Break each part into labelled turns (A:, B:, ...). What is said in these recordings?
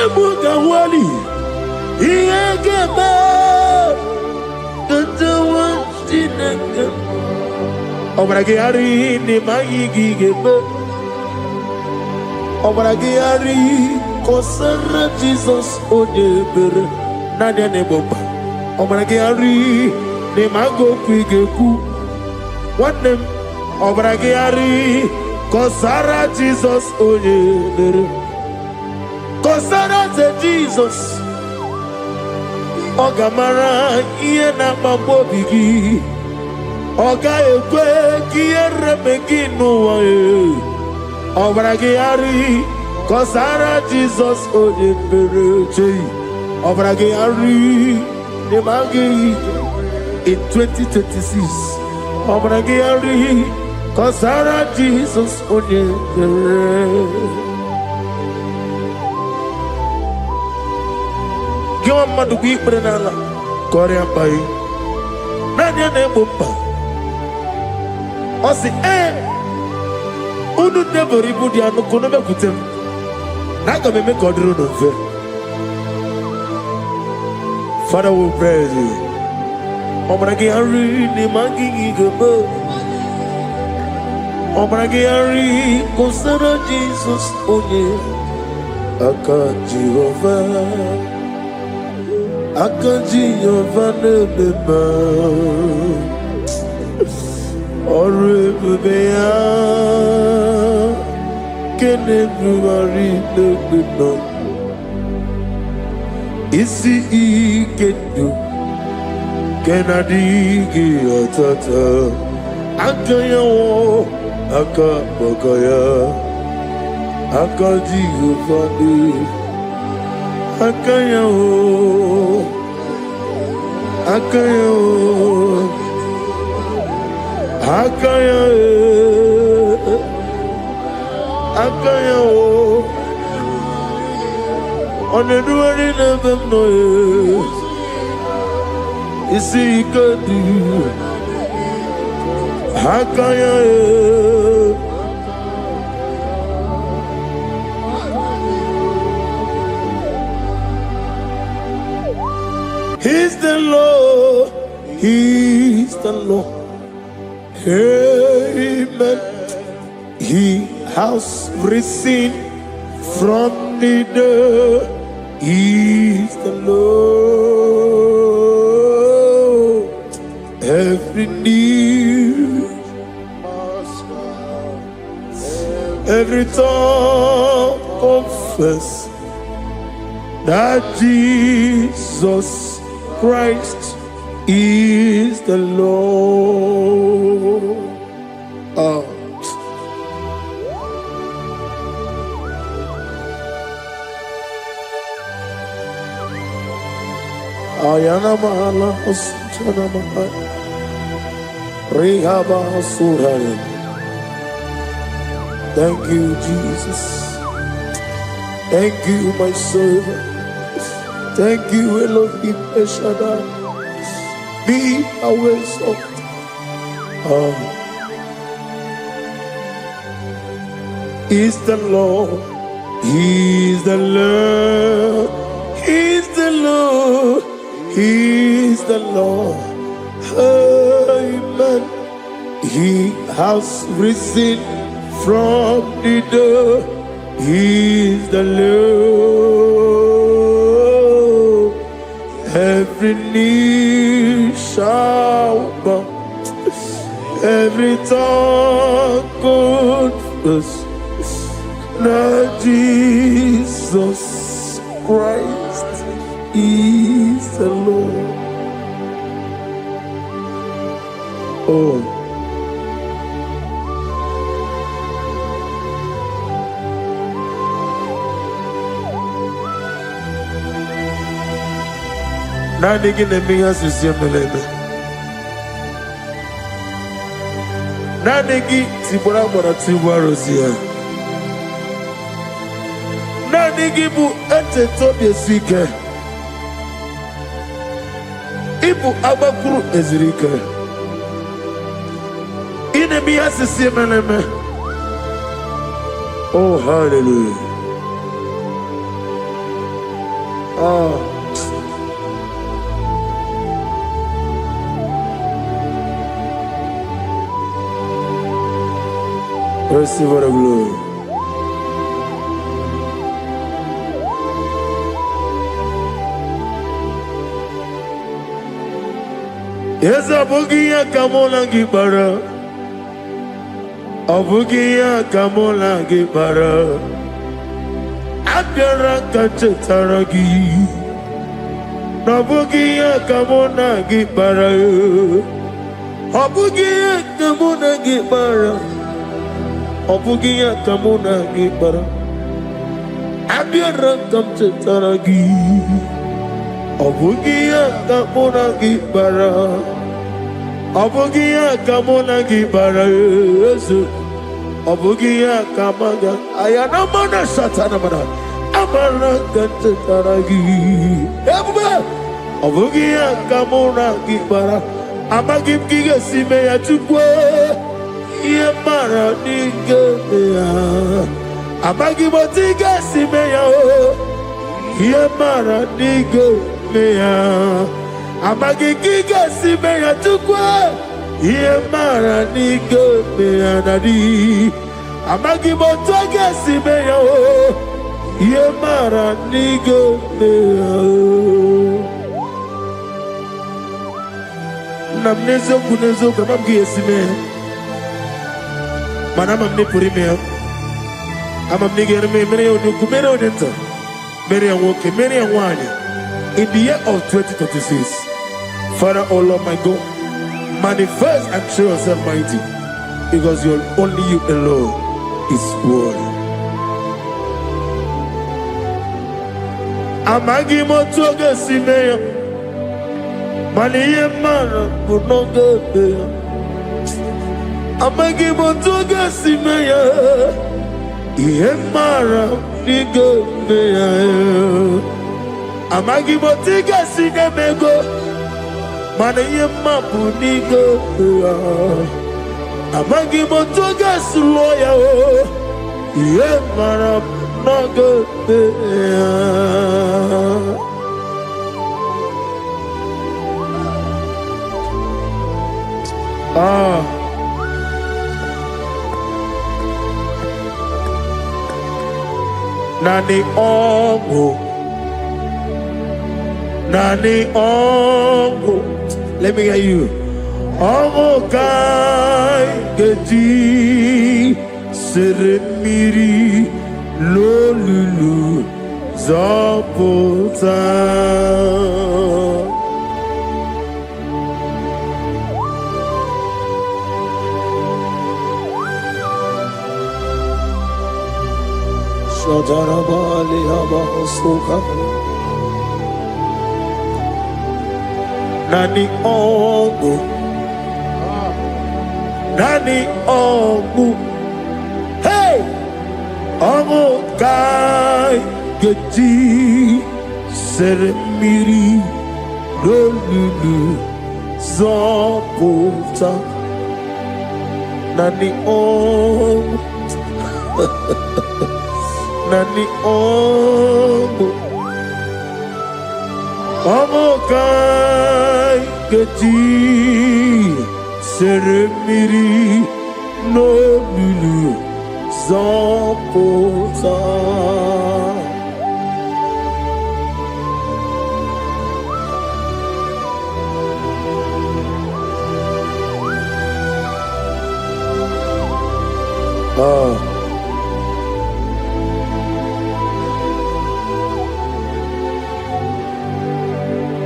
A: Ebuka wali Iegeba Kantawa Stinaka Obragari ni Maigi Geba Obragari Kosara Jesus Odebere Nadia Neboba Obragari ni Mago Kwigeku What them Obragari Kosara Jesus Odebere Kosara Jesus Ogamara iye na mabobigi Oga ekwe kiye remegi nuwae Obragi ari Kosara Jesus Odebere Obragi ari Nemagi in 2026 Obragi ari Kosara Jesus Odebere Gwan madugi prenala Korea pai Nanya ne bumpa Osi Unu nebori budi anu kono me kutem Naga me kodru no fe Father we praise you Obragi hari ni mangi gebo Obragi hari Kosara Jesus onye Aka Jehovah Akaji Yovanebeba Orebea Kenebuari Nebeba Isi Ikedu Kenadigi Atata Akayawo Akabakaya Akaji Yovanebeba Akayawo Akayawo Akayawo Akayawo Oneduari nebemno Isi ikadu Akayawo He's the Lord, He's the Lord. Amen. He has risen from the dead. He's the Lord. Every knee, every tongue confess that Jesus Christ is the Lord. Ayana mahala osana mahala Rehaba suraya. Thank you, Jesus. Thank you, my servant. Thank you, Elohim Eshadai. Be our salt. Is the Lord. He's the Lord. He's the Lord. He's the Lord. Amen. He has risen from the dead. He's the Lord. Every knee shall bow, every tongue confess that Jesus Christ is the Lord. Oh. Nani gine miya sisemeleme. Nani gi tibora bora tibora zia. Nani gi bu ete tobe sike. Ibu abakuru ezirike. Ine miya sisemeleme. Oh, hallelujah. Receive the glory. Yes, Abugia Kamola Gibara. Abugia Kamola Gibara. Abdara Kachetaragi. Abugia Kamona Gibara. Abugia Kamona Gibara. Abugia Kamona Gibara. Abdara Kachetaragi. Abugia Kamona Gibara. Abugia Kamona Gibara. Abugia Kamaga. Ayana Mana Satana Mana. Amara Kachetaragi. Abugia Kamona Gibara. Amagim Giga Simeya Tukwe. Yamara Nigeya. Amagibotiga Simeya. Yamara Nigeya. Amagigiga Simeya Tukwe. Yamara Nigeya Nadi. Amagibotiga Simeya. Yamara Nigeya. Namnezo kunezo kamamgi Simeya. Manam amne puri me amam nigger me mere onuku mere odento mere anwoke mere anwanya in the year of 2026. Father, oh Lord my God, manifest and show yourself mighty, because only you alone is worthy. Amagi motoga simeya maniye mana kunoga beya. Amagi motoga simeya Yemara nigo meya. Amagi motoga sinemego Mana yemapu nigo meya. Amagi motoga suloya Yemara nago meya. Nani ongo. Let me hear you. Ongo kai geti seremiri lolulu zapota. Shadarabali Abahosuka. Nani ongu. Hey, ongu kai geti seremiri lolulu zapota. Nani ongu. Nani ongo kai geti seremiri no lulu zapota.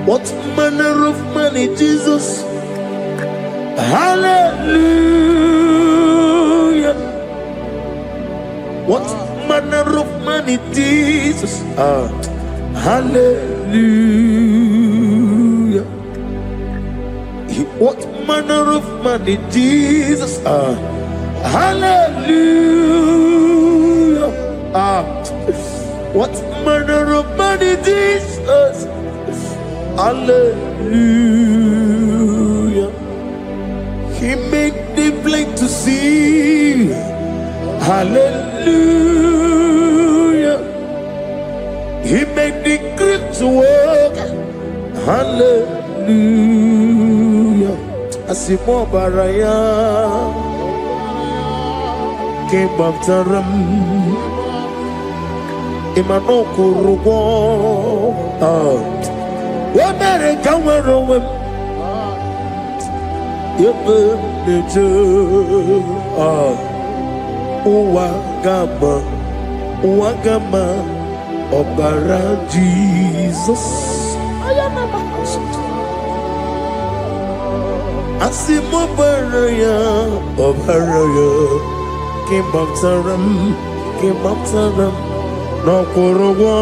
A: What manner of money, Jesus? Hallelujah. What manner of money, Jesus? Hallelujah. What manner of money, Jesus? Hallelujah. What manner of money, Jesus? Hallelujah. He made the blind to see. Hallelujah. He made the grip to work. Hallelujah. Asimo baraya. King Baptaram. Imano kurugo. Wabere kawarowe. Yebe neje. Uwagama. Uwagama. Obara Jesus. Asimo baraya. Obaraya. King Baptaram. King Baptaram. No kurugo.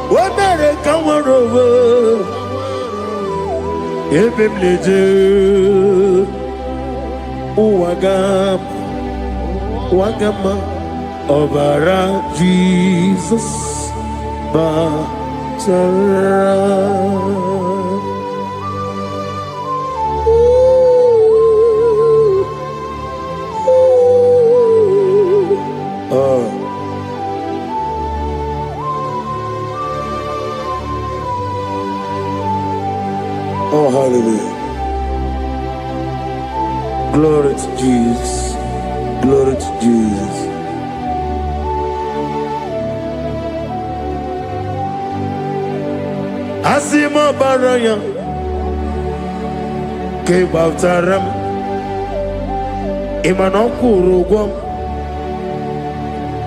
A: Wabere kawarowe. Yebe neje. Uwagama. Obara Jesus Batara. Oh, hallelujah. Glory to Jesus. Glory to Jesus. Asimo baraya. Ke Baptaram. Imano kurugwam.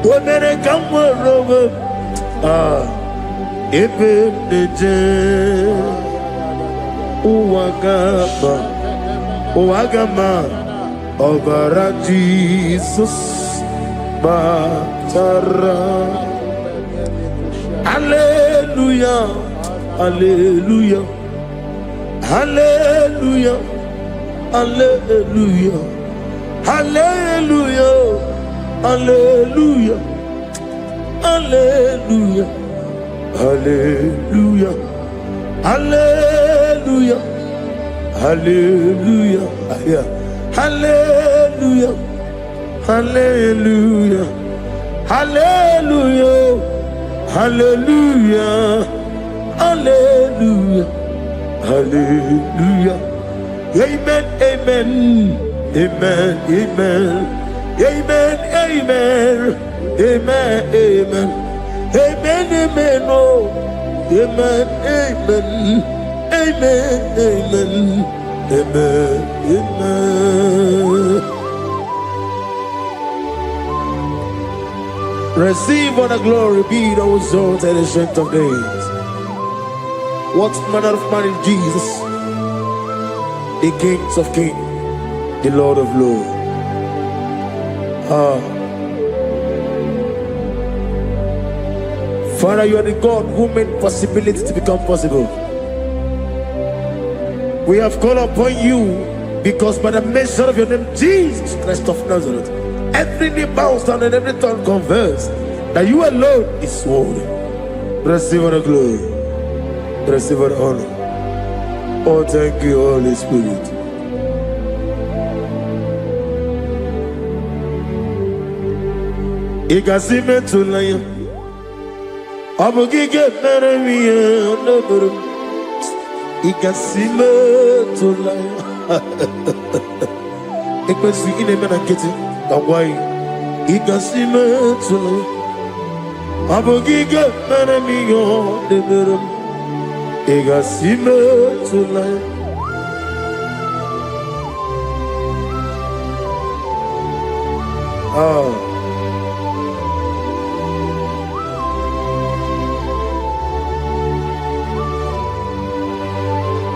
A: Wabere kamwarowe. Ebe neje. Uwagama. Obara Jesus Batara. Hallelujah. Hallelujah. Hallelujah. Hallelujah. Hallelujah. Hallelujah. Hallelujah. Hallelujah. Hallelujah. Hallelujah. Hallelujah. Hallelujah. Hallelujah. Hallelujah. Hallelujah. Hallelujah. Amen. Amen. Amen. Amen. Amen. Amen. Amen. Amen. Amen. Amen. Oh. Amen. Amen. Amen. Amen. Amen. Amen. Receive all the glory, be thou exalted and the strength of days. What manner of man is Jesus? The King of kings, the Lord of lords. Father, you are the God who made possibility to become possible. We have called upon you because by the measure of your name, Jesus Christ of Nazareth, every knee bows down and every tongue confess that you alone is worthy. Receive all the glory. Receive all the honor. Oh, thank you, Holy Spirit. Igasime tulaya, abugige meremiye onoburum. Igasime tulaya. Ekwensu inemena kiti kawai. Igasime tulaya, abugige meremiye onoburum. Igasime tulaya.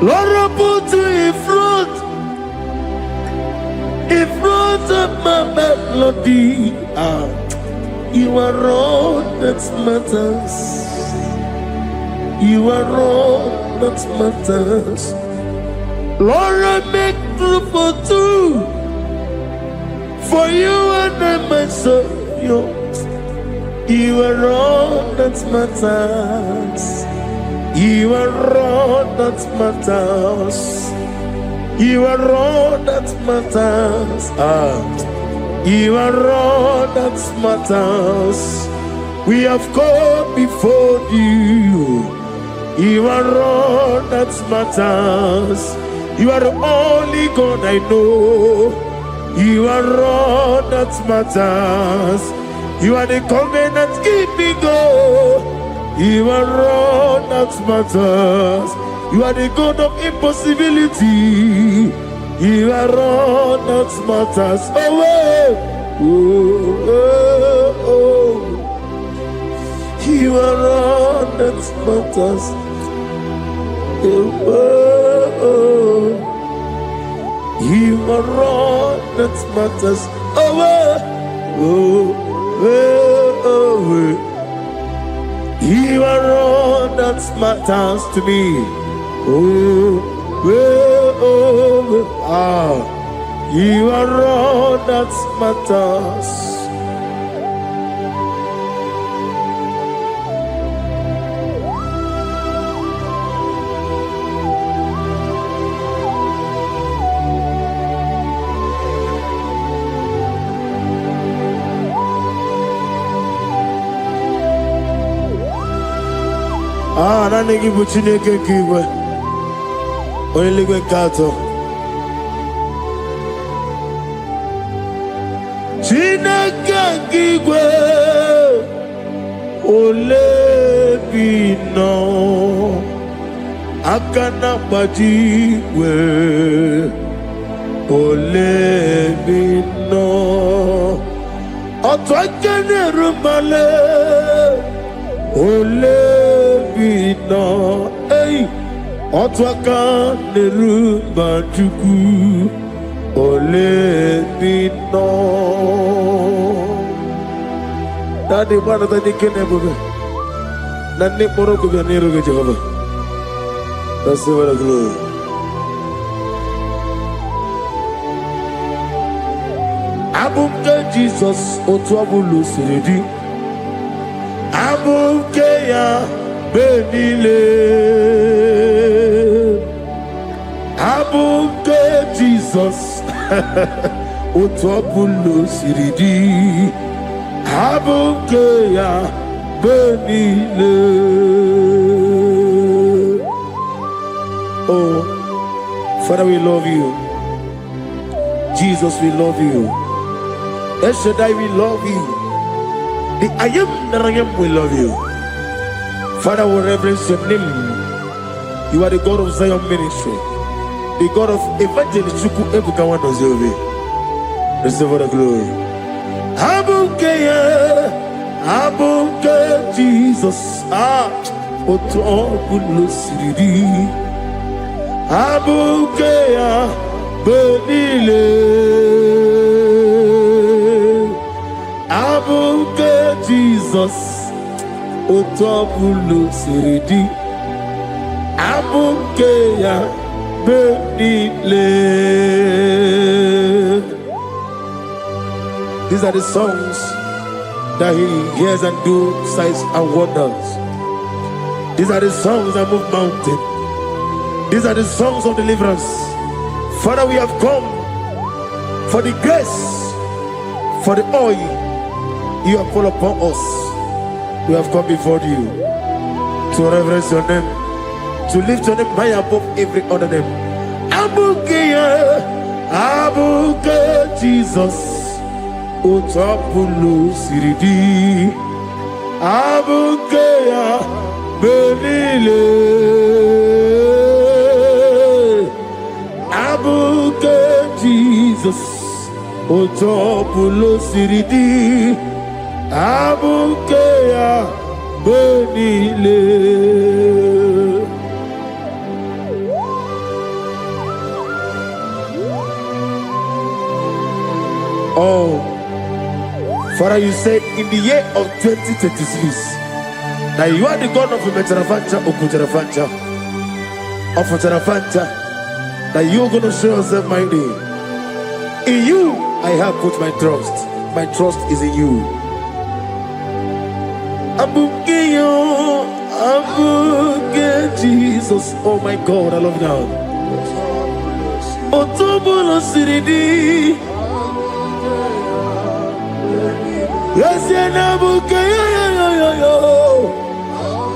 A: Lord, put you in front of my melody. You are all that matters. You are all that matters. Lord, I make room for two, for you and I myself. You are all that matters. You are all that matters. You are all that matters. You are all that matters. We have come before you. You are all that matters. You are the only God I know. You are all that matters. You are the covenant keeping God. You are all that matters. You are the God of impossibility. You are all that matters. Oh, oh, oh, oh. You are all that matters. Oh, oh. You are all that matters. Oh, oh, oh, oh. You are all that matters to me. Oh, oh, oh, ah. You are all that matters. Ah, na negi buchine ke kiwe. Oyeligwe kato. Chineke kiwe. Ole bino. Akana bajiwe. Ole bino. Otwakene rumale. Ole bino, hey, otwaka nerumba chuku. Ole bino. Nani mana tadi kene boga, nani poro ko biar niru ke Jehovah. That's the word of glory. Abumke Jesus otwabulu siridi. Abukeya benile. Abuke Jesus. Utwabulu siridi. Abukeya benile. Oh, Father, we love you. Jesus, we love you. El Shaddai, we love you. The I am that I am, we love you. Father, we reverence your name. You are the God of Zion ministry, the God of evangelist Chuku Ebukawan Ozobe. Receive the glory. Abuke Jesus. Otobulu siridi. Abuke benile. Abuke Jesus, otobulu siridi. Abuke ya benile. These are the songs that he hears and do signs and wonders. These are the songs that move mountain. These are the songs of deliverance. Father, we have come for the grace, for the oil you have put upon us. We have come before you to reverence your name, to lift your name high above every other name. Abuke Jesus, Utapulu siridi. Abuke benile. Abuke Jesus, Utapulu siridi. Abukeya benile. Oh, Father, you said in the year of 2026 that you are the God of Metarafanta, Okutarafancha, of Tarafanta, that you are going to show yourself mighty. In you, I have put my trust. My trust is in you. Abuke Jesus. Oh my God, I love you now. Otobolo siridi. Yes, abuke.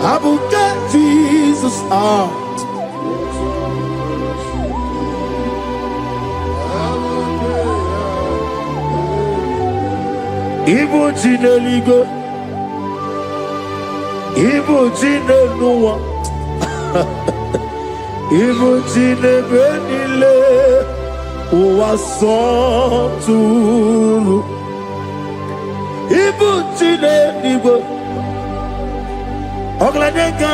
A: I will get Jesus out. Ibo Jineligo, Ibo Jinelua, Ibo Jinebenile, Uwasoturu, Ibo Jineligo, Oglanenga,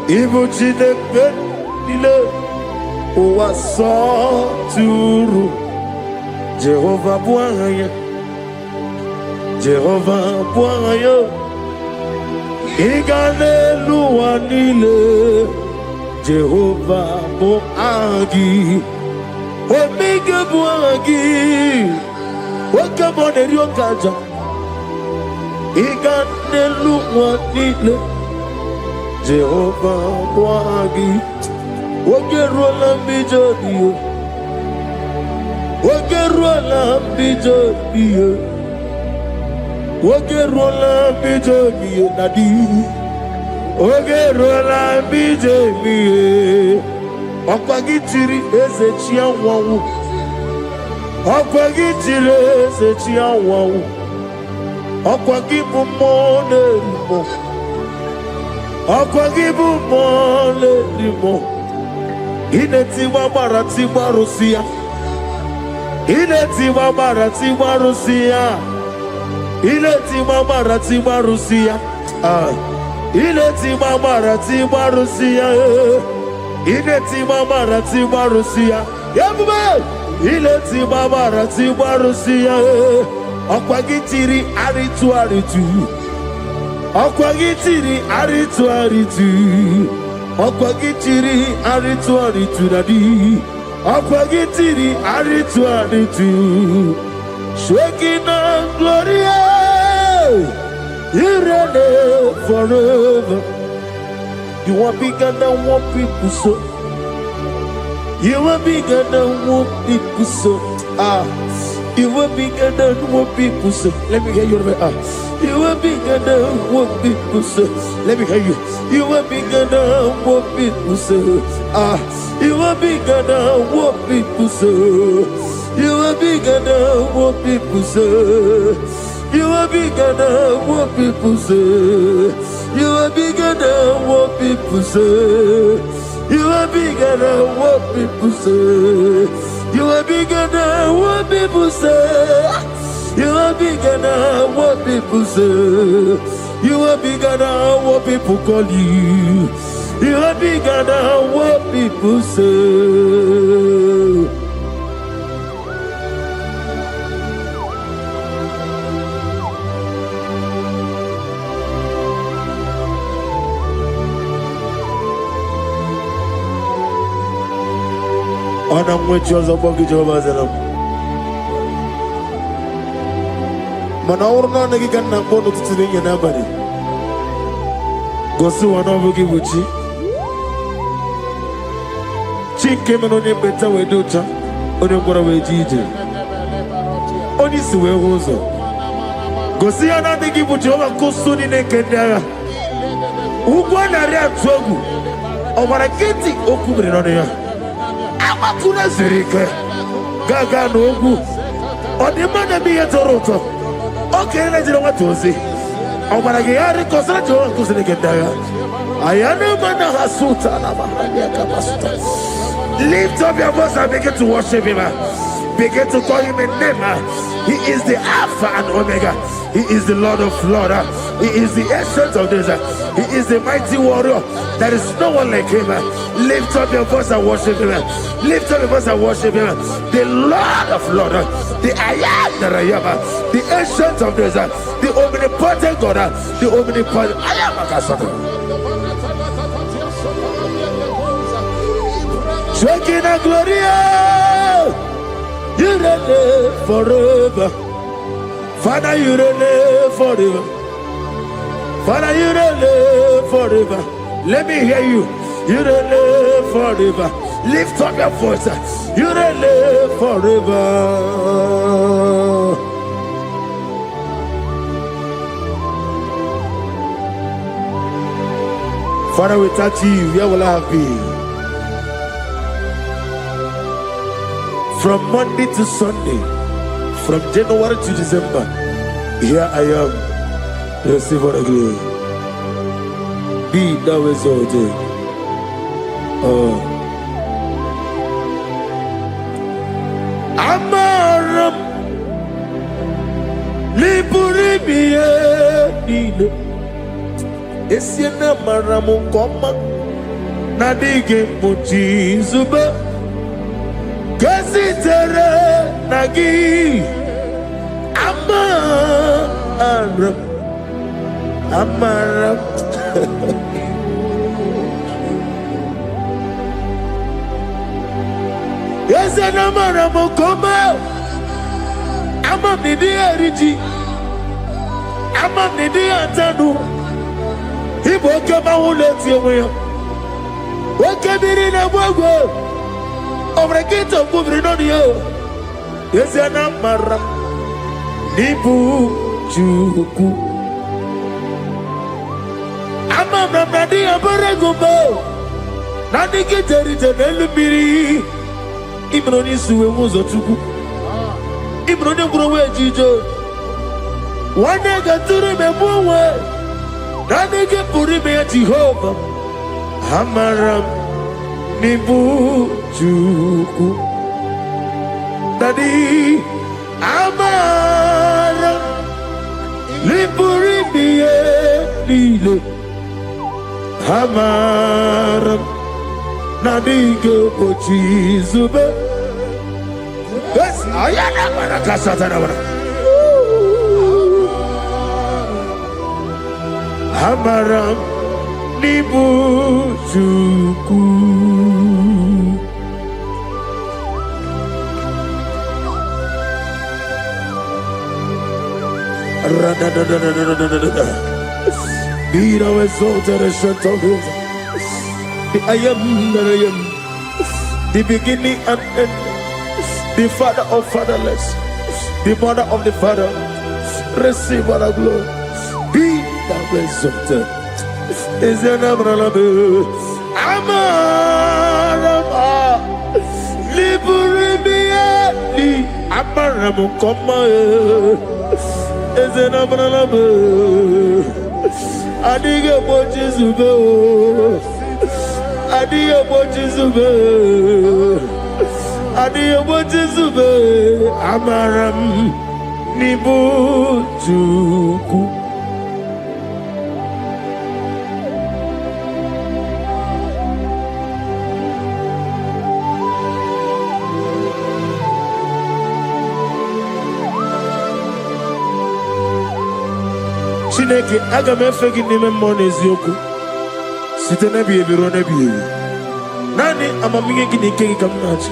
A: Ibo Jinebenile, Uwasoturu. Jehovah Bwaya, Jehovah Bwaya, Igalelua nile, Jehovah Boagi, Omega Boagi, Wakabone Ryokaja, Igalelua nile, Jehovah Boagi, Wagerola Mijodio. Wagerola bijonie nadi. Wagerola bijonie. Okwagitiri ezechia wawu. Okwagitiri ezechia wawu. Okwagibu mone limo. Okwagibu mone limo. Ineti wabarati warusia. Ileti mamarati marusia, ileti mamarati marusia, ileti mamarati marusia, ileti mamarati marusia, yabuba, ileti mamarati marusia, okwagitiri aritu, okwagitiri aritu, okwagitiri aritu nadi. Akwagitiri aritu Shaking and Gloria, you reign forever. You are bigger than what people so. You are bigger than what people so. You are bigger than what people so. Let me hear you. You are bigger than what people so. Let me hear you. You are bigger than what people so. You are bigger than what people say. You are bigger than what people say. You are bigger than what people say. You are bigger than what people say. You are bigger than what people say. You are bigger than what people say. You are bigger than what people say. You are bigger than what people call you. You are bigger than what people say. Ana mwechoza bogi Jehovah zelam. Mana urna nagi ganna bono tutunya nabari. Gosu wana bogi buchi. Came on your better way, daughter, on your brother, Gigi. Only see where was it. Go see another give you over Cosun in a Kenya. Who won a real trouble over a getting open on here. Amatuna Zerika Gaga no good. Or the man be a Toronto. Okay, let's know what to say. Over a Gary Cosajo to the Kenya. I am a man of Sultana. Lift up your voice and begin to worship him. Begin to call him a name. He is the Alpha and Omega. He is the Lord of Lords. He is the Ancient of Days. He is the mighty warrior. There is no one like him. Lift up your voice and worship him. Lift up your voice and worship him. The Lord of Lords. The I am that I am. The Ancient of Days. The omnipotent God. The omnipotent I am a Kasaka. Shaking and Gloria, you reign forever. Father, you reign forever. Father, you reign forever. Let me hear you. You reign forever. Lift up your voice. You reign forever. Father, without you, where will I have been? From Monday to Sunday, from January to December, here I am. Receive all the glory. Be thou exalted. Amaram Liburibie Nino Esiena Maramu Koma Nadige Muchi Zuba Kasitere Nagi Amaram Yes, and I'm come out. I'm a media rigi. I'm a media tanu. He woke up my own let's you. What can be in a world? Over a gate of moving on you. Yes, and I'm Mara. Nibu Juku. I'm a Nadia Baragubo. Nothing gets a little Ibroni suwe muzo tuku. Ibroni kurowe jijo. Wane gaturi me muwe. Nane ke puri me Jehovah. Hamaram nibu juku. Dadi amaram nipuri miye lile. Hamaram Nadige pochi zube. Yes, ayana marakasa tanabara. Hamaram nibu juku. Be thou exalted and shut up. I am that I am, the beginning and end, the father of fatherless, the mother of the father. Receive all the glory. Be thou exalted. Is your name Amarama Liburimiani Amaramu Koma is your name Adiga Bojizubo Adiyo Bojizube Amaram Nibu Juku. Chineke aga m efe gị n'ime mmụọ na eziokwu site n'ebi ebi ruo n'ebi ebi. Nani amamihe gị na ike gị ka m na-achị.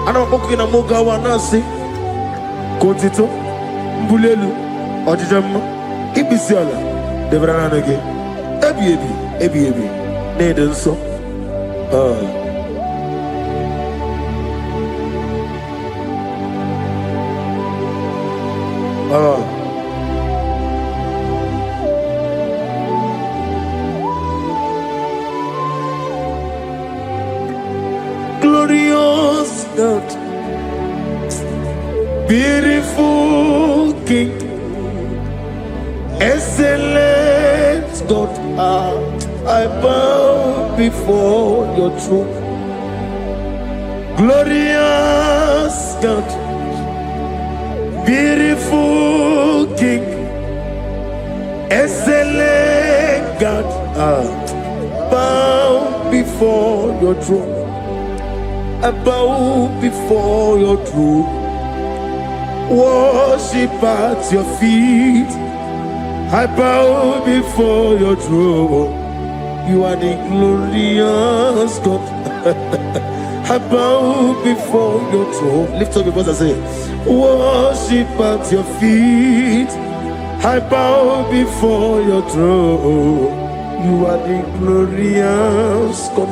A: Ana m akpọkụ gị na moge awa na-asị ka otito mbuli elu ọjịja mma ikpisi ala debere naanị gị ebi ebi ebi ebi na-ede nsọ. Glorious God, beautiful King, excellent God, I bow before your throne. Glorious God, beautiful King, excellent God, bow before your throne. I bow before your throne, worship at your feet. I bow before your throne. You are the glorious God. I bow before your throne. Lift up your voice and say, worship at your feet. I bow before your throne. You are the glorious God.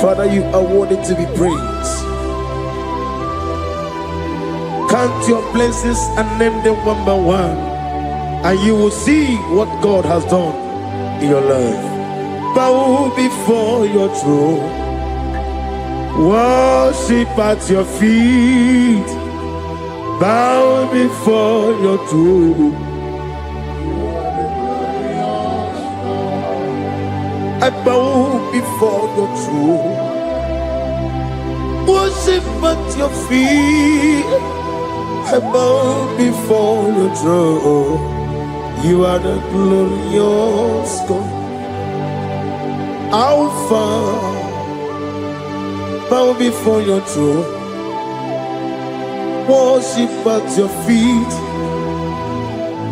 A: Father, you are worthy to be praised. Count your blessings and name them one by one, and you will see what God has done in your life. Bow before your throne, worship at your feet. Bow before your throne. I bow before your throne, worship at your feet. I bow before your throne. You are the glorious God, Alpha. Bow before your throne, worship at your feet.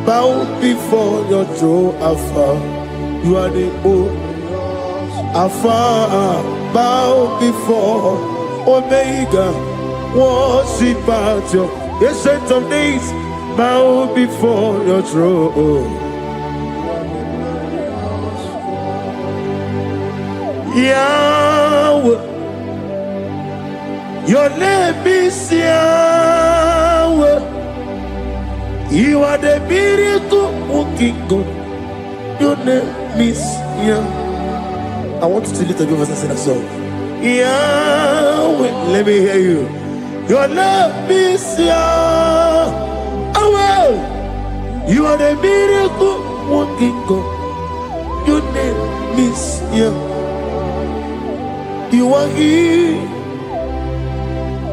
A: Bow before your throne, Alpha. You are the old Alpha. Bow before Omega, worship at your Ancient of Days. Bow before your throne. Yahweh, your name is Yahweh. You are the miracle working God. Your name is Yahweh. I want you to lift up your voice and sing a song. Yahweh, let me hear you. Your name is Yahweh. You are the miracle working God. Your name is Yahweh. You are here,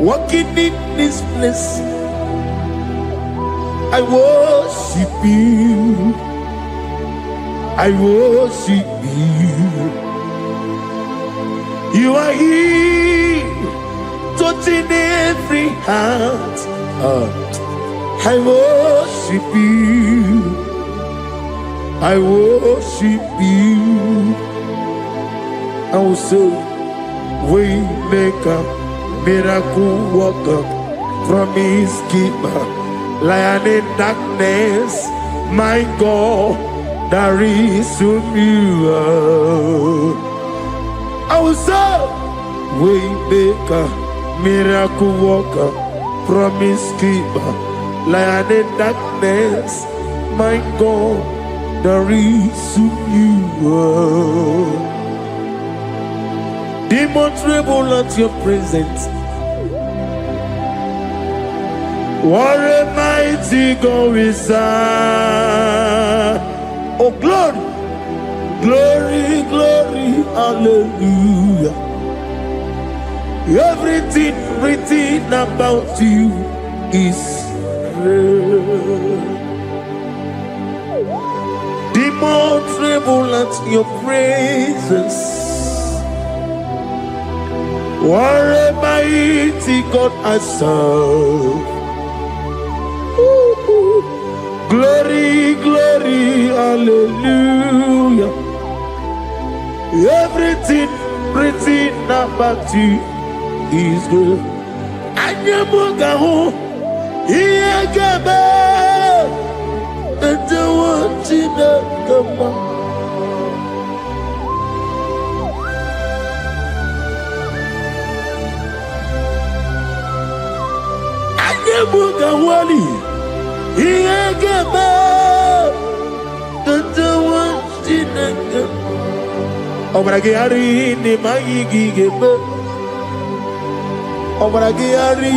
A: walking in this place. I worship you. I worship you. You are here, touching every heart. I worship you. I worship you. I will say, Waymaker, miracle worker, promise keeper, lion in darkness, my God, there is you. I will say, Waymaker, miracle worker, promise keeper, lion in darkness, my God, there is you. Demon tremble at your presence. What a mighty God we serve. Oh, glory, glory, glory, hallelujah. Everything written about you is real. Demon tremble at your presence. What a mighty God I serve. Glory, glory, hallelujah. Everything written about you is good. Anyamugaho, Iyagaba, and the watching of the man. Mugawali, Iyagaba, Tatawatinaka, Obragiari, Nimayigigaba, Obragiari,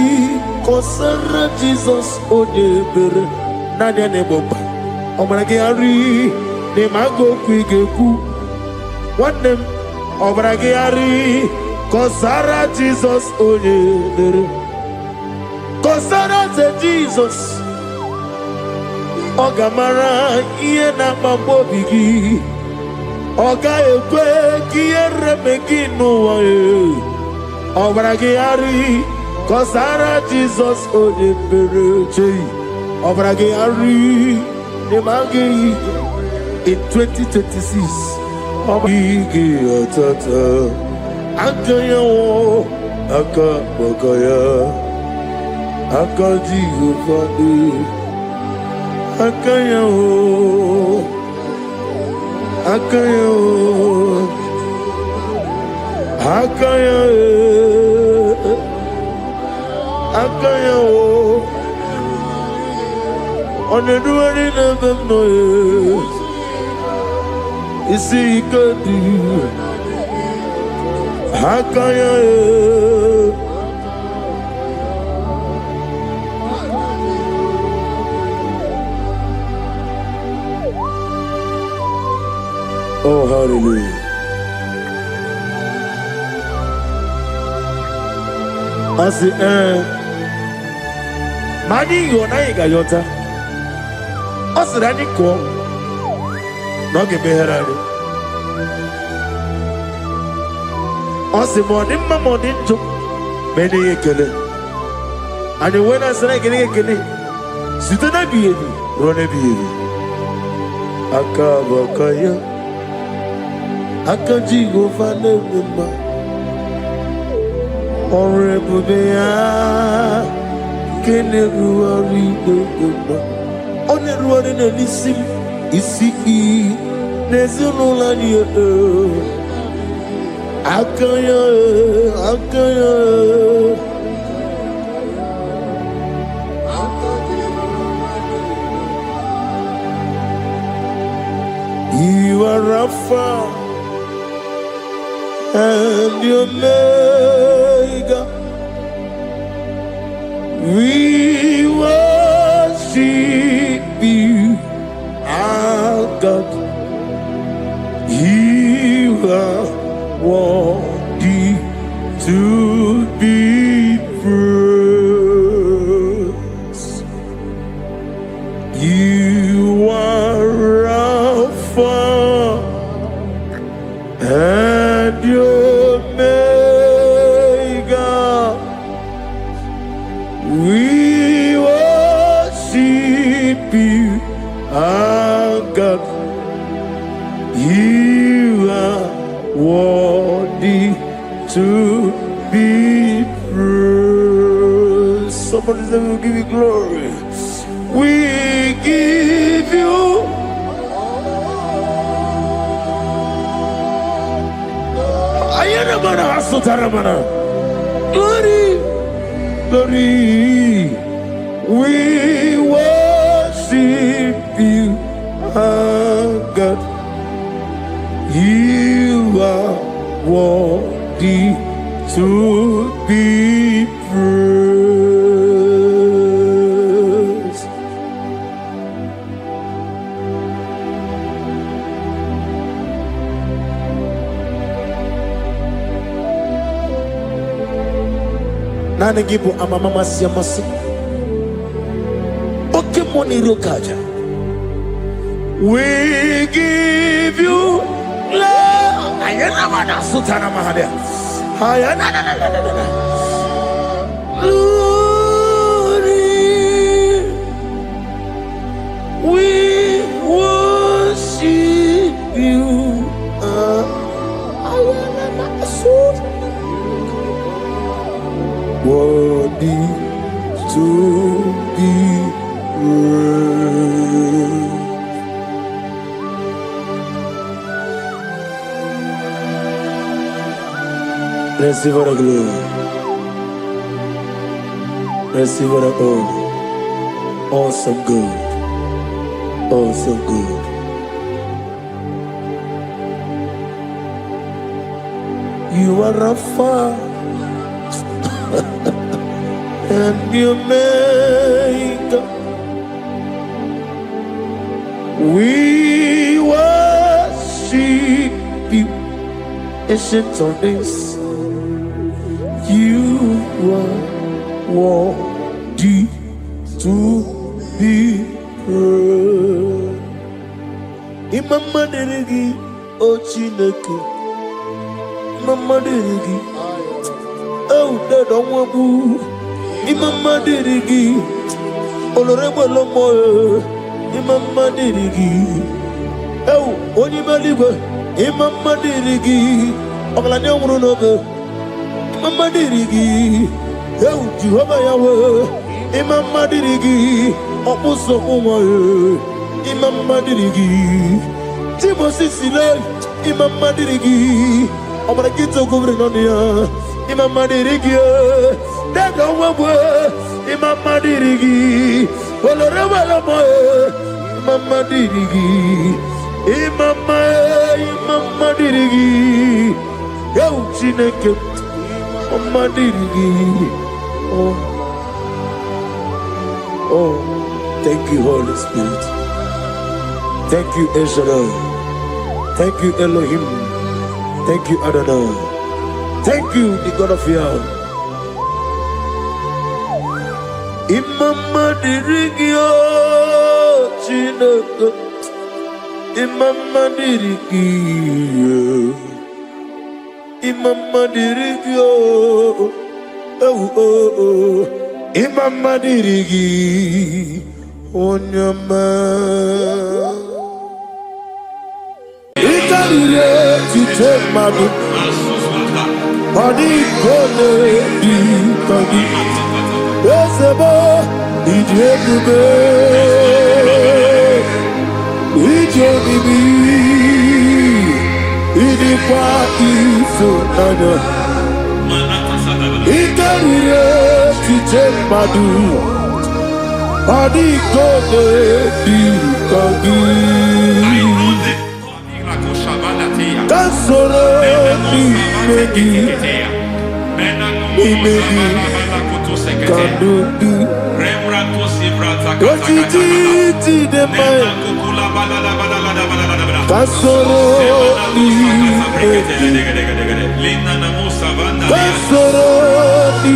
A: Kosara Jesus, Odeber, Nadia Neboba, Obragiari, Nimago Quigeku, what them, Obragiari, Kosara Jesus, Odeber. Kosara te Jesus, Ogamara iena mambobigi, Oga ekwe kiere meginu wae, Obragiari, Kosara Jesus odebereche, Obragiari, Nemagi in 2026, Obragi atata, Akaya wo, Akabakaya. Akaji ufadi, akaya o, akaya o, akaya e, akaya o, On the running of them, no. You see, you could do. How can you? Oh, hallelujah. I say, Mani, you're not Gayota. I said, I didn't call. Not give me her. I said, morning, my morning, too. Many a killer. And when I said, I get a killer, sit on a baby, run a baby. Akabakaya. Akajigo Fanema Honorable Bea Keneruari Honorable Nissim Isi Nezunolania Akaya You are Rafa and your Omega, we worship you, our God. You are worthy to be praised. You are Alpha and your Omega, we worship you, our God. You are worthy to be praised. Somebody say, we'll give you glory. We give you glory, glory. We worship you, our God. You are worthy to be praised. Nana gibu amamama siyamasi. Oke moni rokaja. We give you love. Ayana mana sutana mahadia. Ayana na. Glory. We worship you. Ayana mana sutana. Worthy to be praised. Receive the glory. Receive the honor. Awesome God. Awesome God. You are Rafa and your Omega. We worship you, ancient of days. You are worthy to be praised. Imama deregi ochineke, Imama deregi, oh dada wabu. Imama deregi, olorebo lomo. Imama deregi, oh onimaliwe. Imama deregi, oglanya umurunobe. Imama dirigi, eu Jehovah Yahweh. Imama dirigi, opuso umaye. Imama dirigi, Timosi sile. Imama dirigi, omara kito kubri nonia. Imama dirigi, dada wawe. Imama dirigi, Mama dirigi, mama dirigi, yo chineke, mama dirigi. Oh, thank you, Holy Spirit. Thank you, El Shaddai. Thank you, Elohim. Thank you, Adonai. Thank you, the God of Yah. Imama dirigi, oh chineke. Imama dirigi, Imama dirigi, oh, Imama dirigi, onyama. Ikarire tite madu, adi kone di kagi, esebo idiyekube. Ijobibi, idikwa ifunanya. Ikarire tije madu, adikode dikagi. Kansoro ni megi, kandudu. Ojiji de mai. Kasoro ni megi, kasoro ni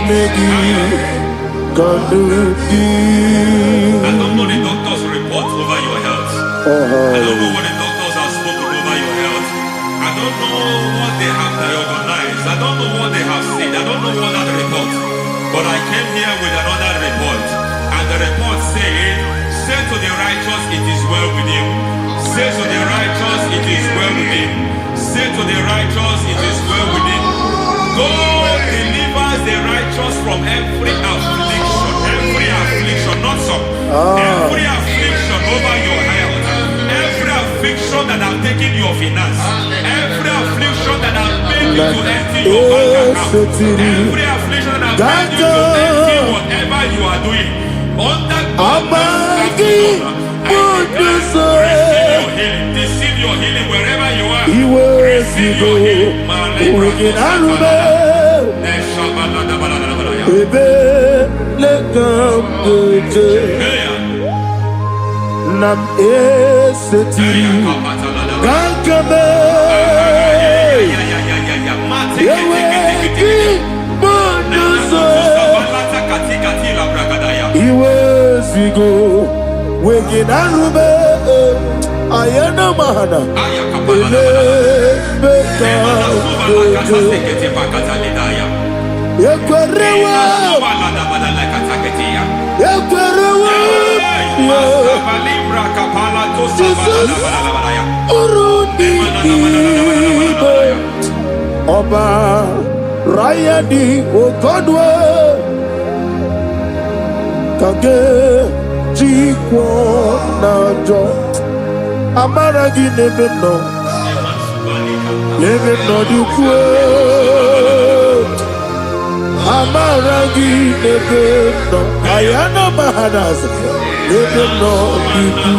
A: megi, kandudu.
B: I don't know the doctor's report over your health. I don't know what the doctors have spoken over your health. I don't know what they have diagnosed. I don't know what they have said. I don't know what that report. But I came here with another report. And the report said, say to the righteous, it is well with him. Say to the righteous, it is well with him. Say to the righteous, it is well with him. God delivers the righteous from every affliction. Every affliction, not some. Every affliction over your health. Every affliction that have taken your finance. Every affliction that have made you to empty your bank account. Every affliction that have made you to empty whatever you are doing. Under God's receive your healing wherever you are. Receive your healing.
A: Nam eseti gankame yeweki bonuso iwezigo weginarube ayana mahana ele beka yekwerewa Jesus Urundi Oba Rayadi Okodwe Kage Jikwo Najo Amaragi Nebeno Nebeno Dukwe Amaragi Nebeno Ayana Mahanas Nebeno Dukwe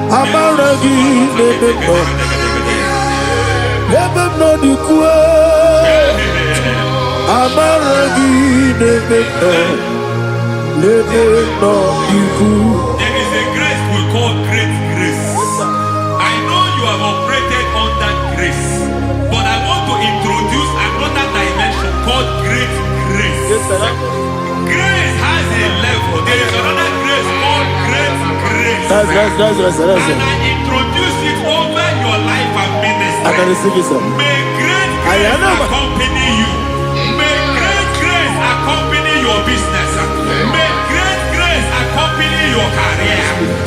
A: Amaragi Nebeno Nebeno Dukwe Amaragi Nebeno Nebeno Dukwe.
B: There is a grace we call great grace. I know you have operated under grace, but I want to introduce another dimension called great grace.
A: Yes, sir.
B: Grace has a level. There is another grace called great grace.
A: That's
B: And I introduce it over your life and ministry.
A: I can receive it, sir.
B: May great grace accompany you. May great grace accompany your business. May great grace accompany your career.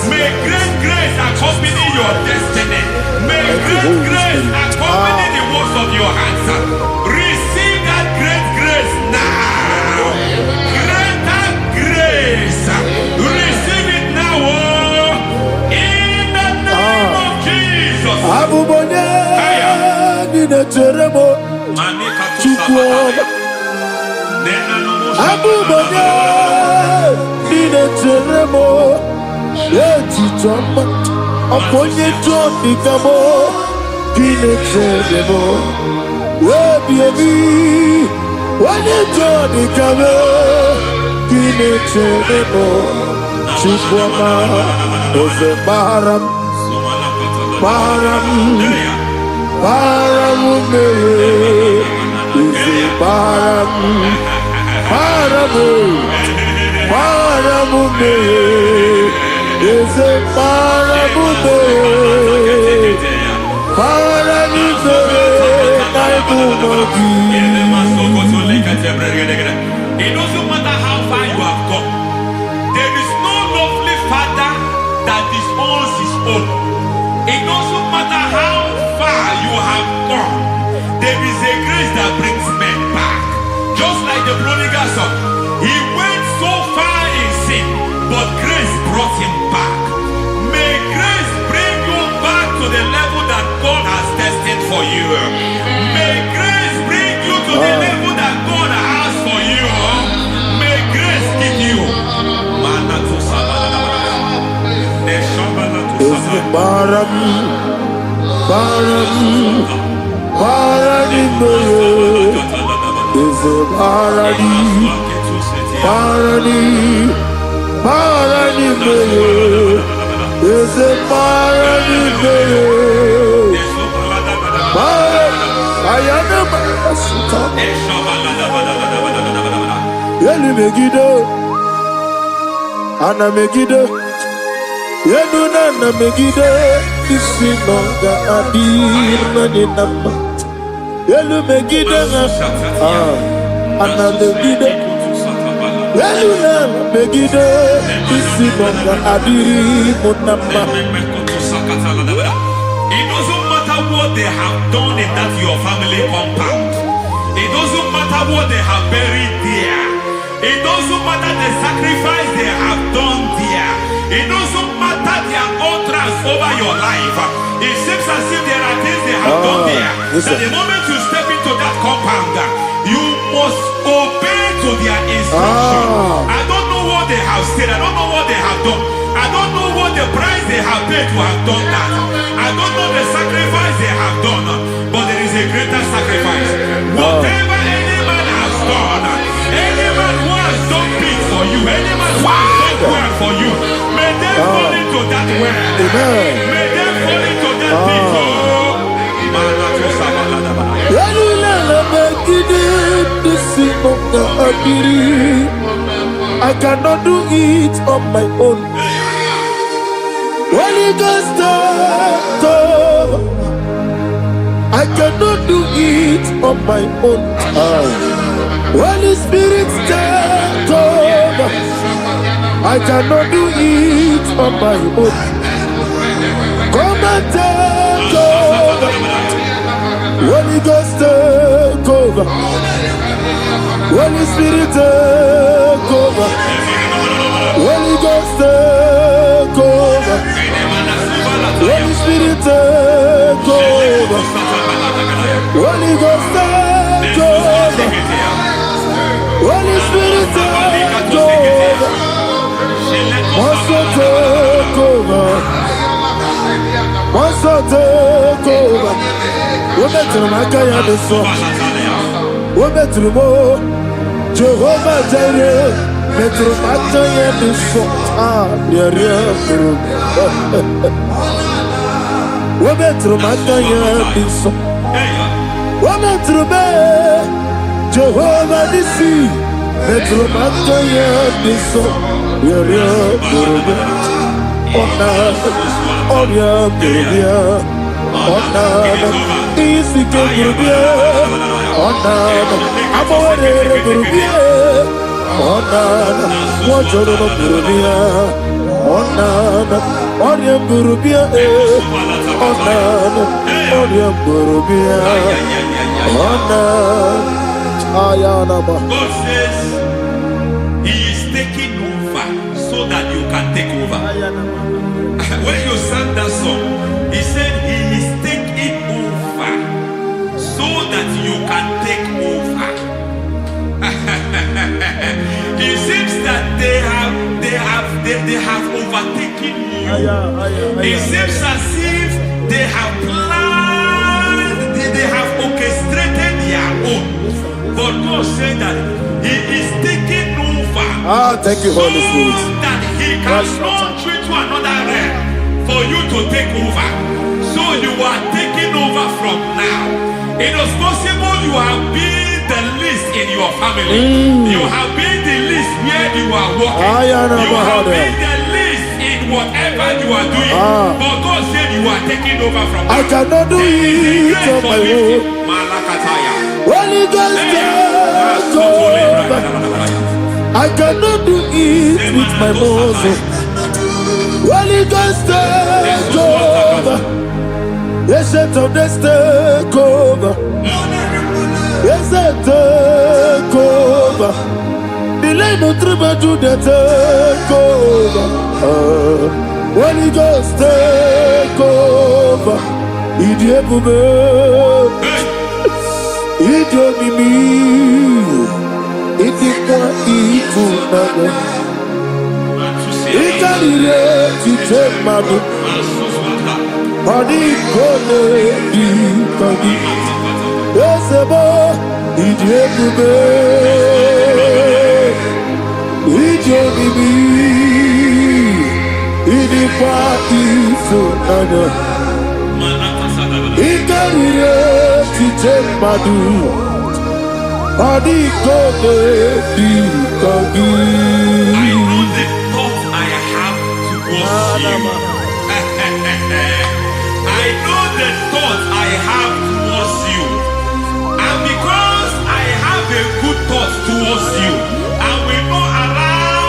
B: May great grace accompany your destiny. May great grace accompany the works of your hands. Receive that great grace now. Greater grace. Receive it now. In the name of Jesus.
A: Abubonye ni neteremo chukwu Abubanya, Nina Teremo, Yeti Jamba, Aponye Johnny Camo, Pine Teremo, Baby, when you Johnny Camo, Pine Teremo, Chupama, Ose Baram, Baram, Baram, Ose Baram. Paramume, is a paramume, paramume,
B: it doesn't matter how far you have gone. There is no lovely father that disowns his own. It doesn't matter how far you have gone. There is a grace that brings men back. Just like the prodigal son, he went so far in sin, but grace brought him back. May grace bring you back to the level that God has destined for you. May grace bring you to the level that God has for you. May grace give you.
A: Is a paradise, paradise, paradise, is a paradise. I am a sultan. Yelu Megido, Anna Megido, Yelu Nana Megido, Isinonga Adir Maninama. Yelu Megide, Anna Megide, Yelu Nana Megide, Isinonga Adiri Munamba.
B: It doesn't matter what they have done in that your family compound. It doesn't matter what they have buried there. It doesn't matter the sacrifice they have done there. It doesn't matter their utterance over your life. It seems as if there are things they have done there. That the moment you step into that compound, you must obey to their instruction. I don't know what they have said. I don't know what they have done. I don't know what the price they have paid to have done that. I don't know the sacrifice they have done. But there is a greater sacrifice. Whatever any man has done, any man who has done big for you, any man who has done well for you, may they fall into that well. May they fall into that pit.
A: I cannot do it on my own. Holy Ghost, I cannot do it on my own. Holy Spirit, I cannot do it on my own. Come and take over. Holy Ghost, take over. Holy Spirit, take over. Holy Ghost, take over. Holy Spirit, take over. Holy Ghost, take over. Holy Spirit, take over. Master, take over. Master, take over. Women to my kaya the song. Women to more. Jehovah Jireh. Metro Mataya the song. Women to my kaya the song. Women to me. Jehovah the sea. Metro Mataya the song.
B: God says He is taking over so that you can take over. When you sang that song, He said He is taking over so that you can take over. they have overtaken you. It seems as if they have planned, they have orchestrated their own. But God said that He is taking over.
A: Thank you, Holy Spirit.
B: So that He can launch you to another realm for you to take over. So you are taking over from now. It is possible you have been the least in your family. You have been the least where you are working. You have been the least in whatever you are doing. But God said you are taking over from now.
A: I cannot do it on my own. Holy Ghost, take over. I cannot do it with my muscle. Holy Ghost, take over. Yes, take over. Yes, take over. Delay no trouble to the take over. Holy Ghost, take over. Idiebube, Idiomimi, Idikwa Ifunana, Ikarire Titemadu. Adi kone di kagi, esebo idiebube, idiomimi, idikwa ifunanya, ikarire titemadu. Adi kone di kagi.
B: I know the thoughts I have towards you. I know the thoughts I have towards you, and because I have a good thought towards you, I will not allow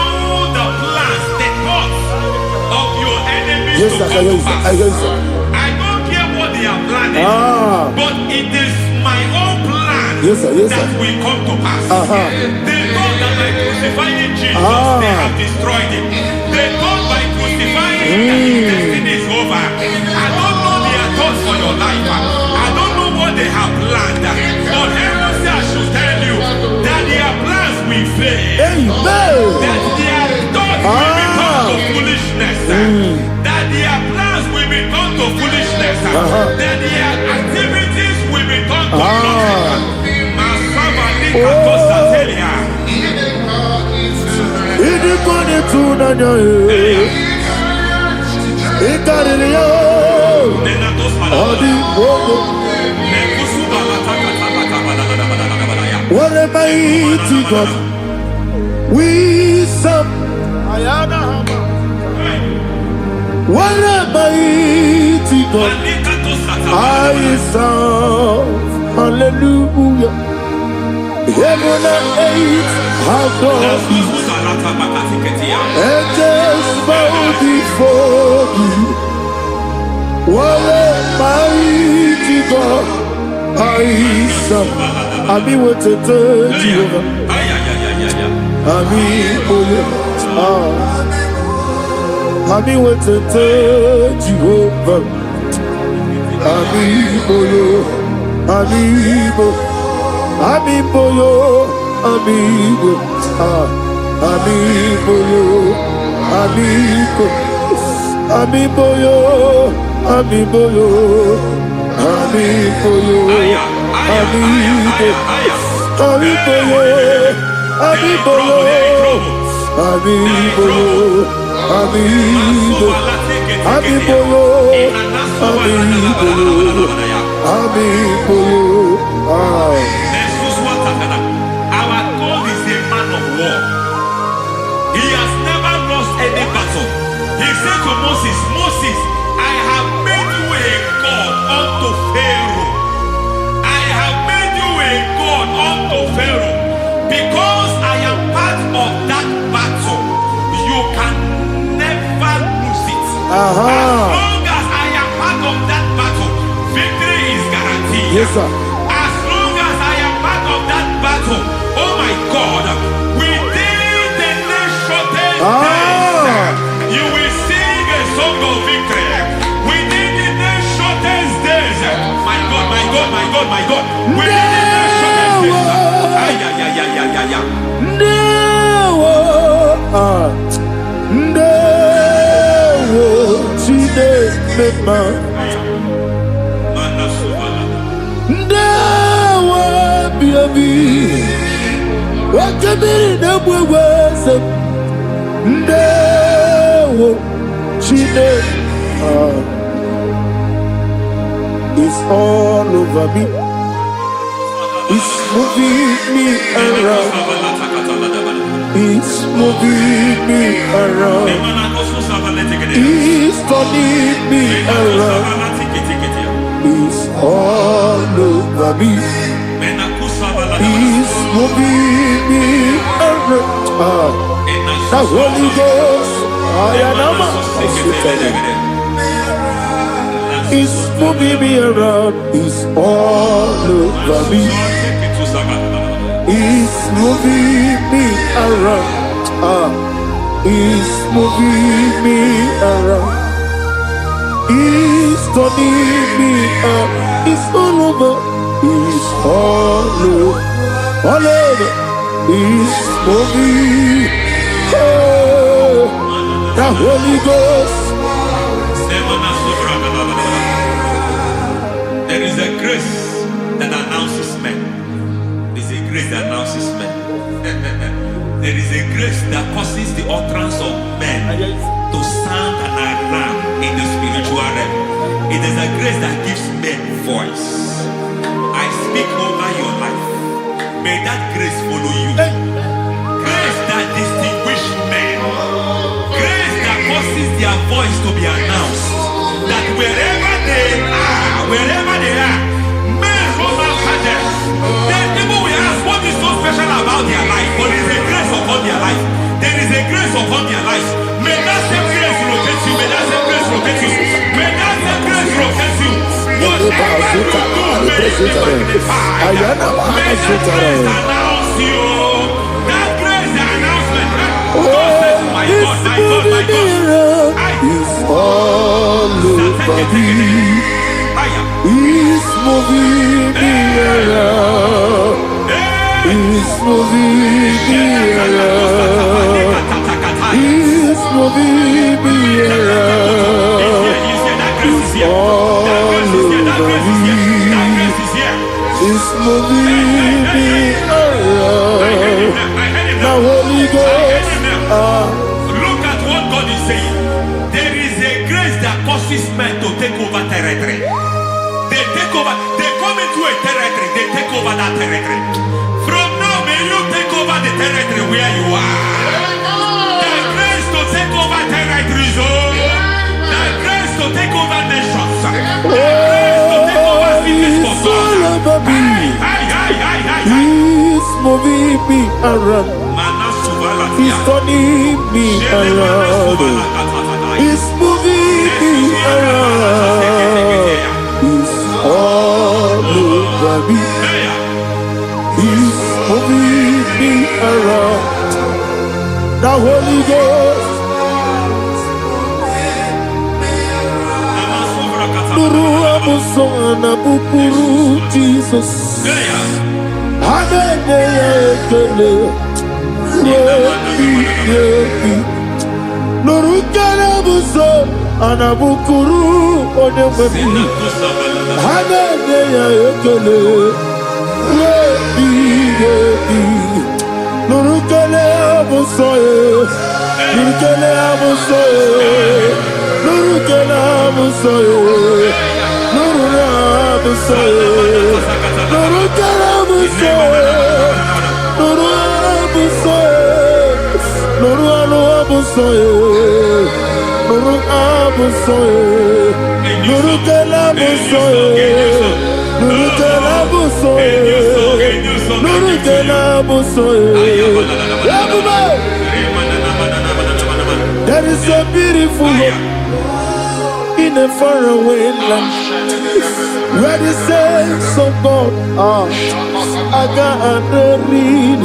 B: the plans, the thoughts of your enemies to come to pass. I don't care what they are planning, but it is my own plan that will come to pass. They thought that by crucifying Jesus, they have destroyed him. They thought by crucifying him that his destiny is over. I don't know their thoughts for your life. I don't know what they have planned. But heaven says I should tell you that their plans will fail. That their thoughts will be turned to foolishness. That their plans will be turned to foolishness. That their activities will be turned to nothing.
A: What a mighty God we serve. What a mighty God I serve. Hallelujah. Heaven and earth have done it. Angels bow before you. What a mighty God I serve. Ami wetete Jehovah. Ami oye. Ami wetete Jehovah. Ami oye. Ami oye. Amiboyo, amigo, amiboyo, amigo, amiboyo, amiboyo, amiboyo, amigo, amiboyo, amiboyo, amiboyo, amigo, amiboyo, amiboyo, amiboyo.
B: Our God is a man of war. He has never lost any battle. He said to Moses, Moses, I have made you a God unto Pharaoh. I have made you a God unto Pharaoh. Because I am part of that battle, you can never lose it. As long as I am part of that battle, victory is guaranteed.
A: Yes, sir.
B: Oh my God, within the next shortest days, you will sing a song of victory. Within the next shortest days, my God, my God, my God, my God, within the next shortest days,
A: No. Ndawa biabi wakabiri na bweweza ndawo chine it's all over me. It's moving me around. It's moving me around. It's turning me around. It's all over me. It's moving me around. The Holy Ghost, it's moving me around. It's all over me. It's moving me around. It's moving me around. It's turning me up. It's all over. It's all over. All over. It's moving. Oh, the Holy Ghost.
B: There is a grace that announces men. There's a grace that announces men. There is a grace that causes the utterance of men to sound an alarm in the spiritual realm. It is a grace that gives men voice. I speak over your life. May that grace follow you. Grace that distinguishes men. Grace that causes their voice to be announced. That wherever they are, men from after them. Then people will ask, what is so special about their life? But there is a grace upon their life. There is a grace upon their life. May that same grace locate you. May that same grace locate you. May that same grace locate you. Whatever you do, may it be magnified. May that grace announce you. That grace, the announcement. God says, my God, my God, my God.
A: It's all over me. It's moving me around. It's moving me around. It's moving me around. It's all over me. It's moving me around. The Holy Ghost.
B: Look at what God is saying. There is a grace that causes men to take over territory. They take over. They come into a territory. They take over that territory. From now, may you take over the territory where you are. The grace to take over territories. The grace to take over nations. The grace to take over cities for God.
A: He's moving me around. He's turning me around. He's moving me around. He's all over me. He's moving me around. The Holy Ghost. Nuru amusona bukuru Jesus. Hanene Nuru karabuso anabukuru onememi. Hanene ekele. Nuru kele amusoye. Nuru kele amusoye. Nuru kele amusoye. Nuru amusoye. Nuru kele amusoye. Nuru amusoye. Nuru amusoye. Nuru amusoye. Nuru kele amusoye. Nuru kele amusoye. Nuru kele amusoye. There is a beautiful hope in a faraway land where the saints of God are gathering.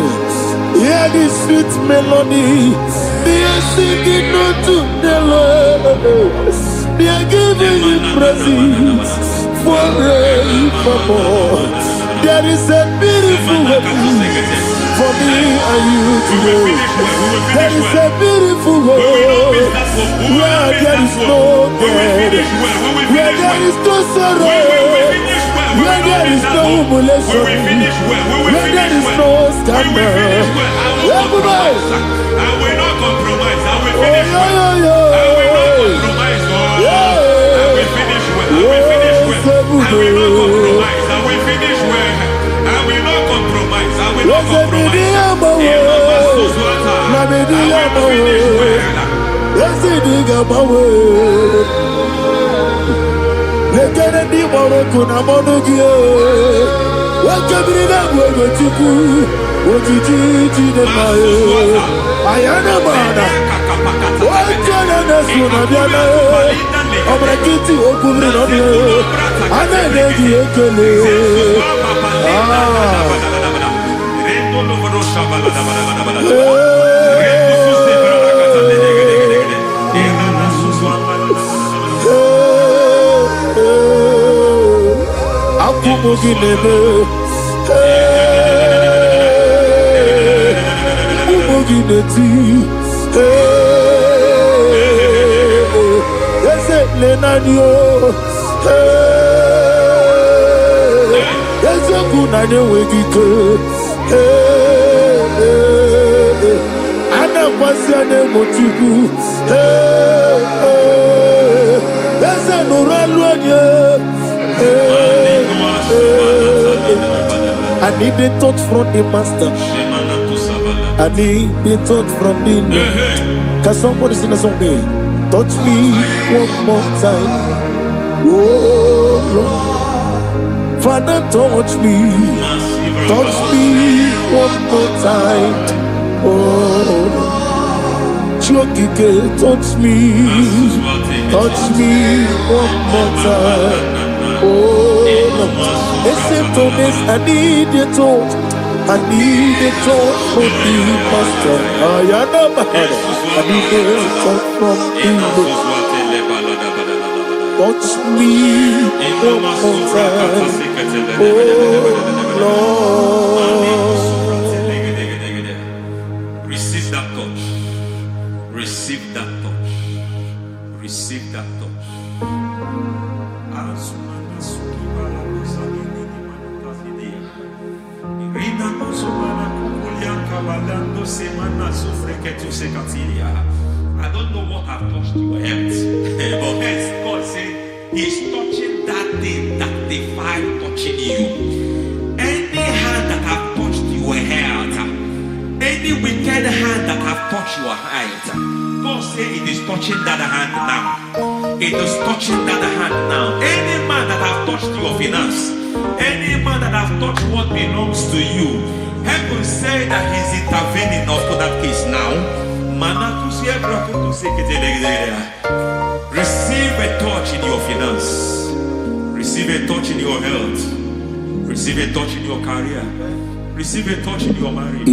A: Hear the sweet melody. They are singing unto the Lord. They are giving Him praise forevermore. There is a beautiful hope for me you today. There is a beautiful world where there is no death, where there is no sorrow, where there is no humiliation, where there is no scandal. Everybody,
B: I will not compromise. I will finish well. I will not compromise. I will finish well. I will finish well. I will not compromise. I will finish well. I will not compromise. I will not compromise.
A: I need the touch from the master. I need the touch from the Lord. Can somebody sing a song here? Touch me one more time. Oh Lord, Father, touch me. Touch me one more time. Oh, Chokike, touch me. Touch me one more time. Oh, listen to this. I need your touch. I need a touch from the master. I need a touch from the Lord. Touch me one more time. Oh
B: Lord. Receive that touch. Receive that touch. Receive that touch. I don't know what I've touched your health, but hence God said He's touching that thing that defied touching you. Any hand that have touched your health, any wicked hand that have touched your health, God said it is touching that hand now. It is touching that hand now. Any man that have touched your finance, any man that have touched what belongs to you, heaven say that He's intervening for that case now. Receive a touch in your finance. Receive a touch in your health. Receive a touch in your career. Receive a touch in your marriage. He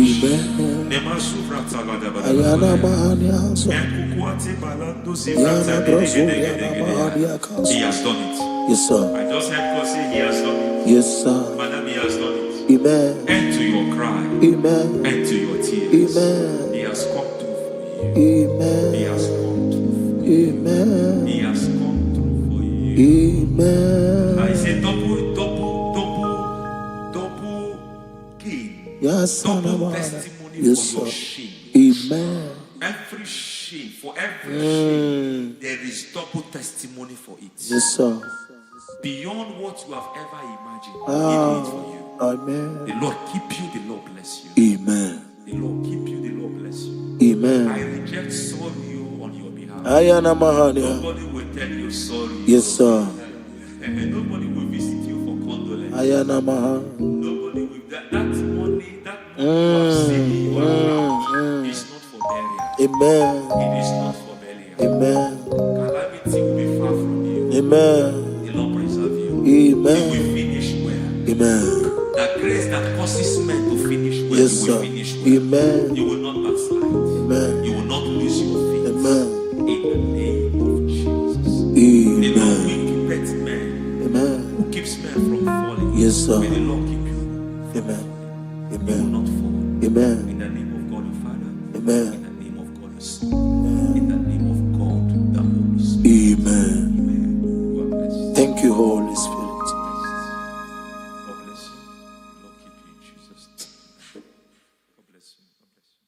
B: has done it.
A: Yes, sir.
B: I just heard God say He has done it.
A: Yes, sir.
B: Madam, He has done it.
A: Amen.
B: End to your cry.
A: Amen.
B: End to your tears.
A: Amen.
B: He has come through for you.
A: Amen.
B: He has come through for you.
A: Amen.
B: He has come through for you.
A: Amen.
B: I say double gain.
A: Yes,
B: double testimony
A: yes,
B: for your
A: sir.
B: shame.
A: Amen.
B: Every shame, for every shame, there is double testimony for it.
A: Yes, sir.
B: Beyond what you have ever imagined, He did it for you.
A: Amen.
B: The Lord keep you, the Lord bless you.
A: Amen.
B: The Lord keep you, the Lord bless you.
A: Amen.
B: I reject sorrow on your behalf.
A: Ayana Mahania.
B: Nobody will tell you sorry.
A: Yes, sir.
B: And nobody will visit you for condolence.
A: Ayana Mahania.
B: Nobody will. That money you have saved in your account is not for burial.
A: Amen.
B: It is not for burial.
A: Amen.
B: Calamity will be far from you.
A: Amen.
B: The Lord preserve you.
A: Amen.
B: You will finish well.
A: Amen.
B: That grace that causes men to finish well,
A: Yes,
B: you will
A: sir.
B: finish well.
A: Amen.
B: You will not backslide.
A: Amen.
B: You will not lose your faith.
A: Amen.
B: In the name of Jesus.
A: Amen.
B: The Lord will keep men.
A: Amen.
B: Who keeps men from falling.
A: Yes, sir.
B: May the Lord keep you.
A: Amen.
B: You will
A: Amen.
B: not fall.
A: Amen.
B: In the name of
A: Amen.
B: In the name of God, the Son. In the name of God, the Holy Spirit.
A: Amen.
B: Amen. God bless you.
A: Thank you, Holy Spirit.
B: God bless you. Lord keep you in Jesus' name. God bless you. God bless you.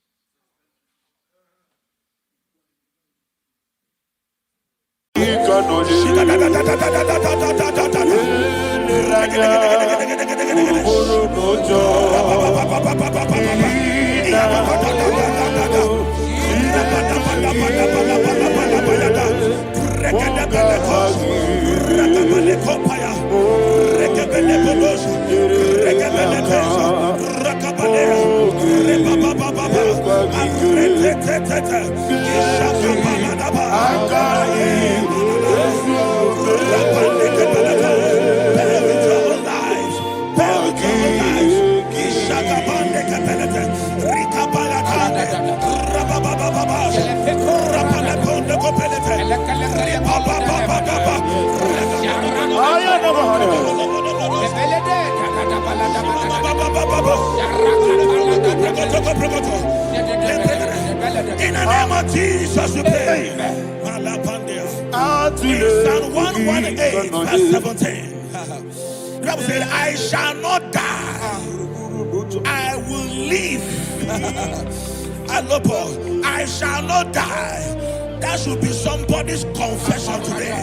B: In the name of Jesus, we pray. In Psalm 118, verse 17, the Bible said, I shall not die, I will live. I shall not die. That should be somebody's confession today.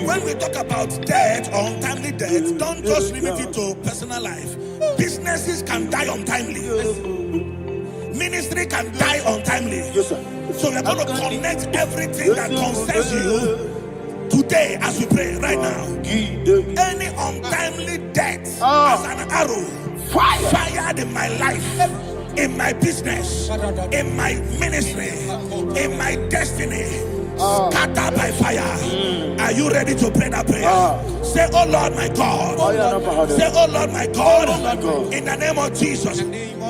B: When we talk about death or untimely death, don't just limit it to personal life. Businesses can die untimely. Ministry can die untimely. So we're going to connect everything that concerns you today as we pray right now. Any untimely death as an arrow fired in my life, in my business, in my ministry, in my destiny, scattered by fire. Are you ready to pray that prayer? Say, oh Lord my God. Say, oh Lord my God. In the name of Jesus,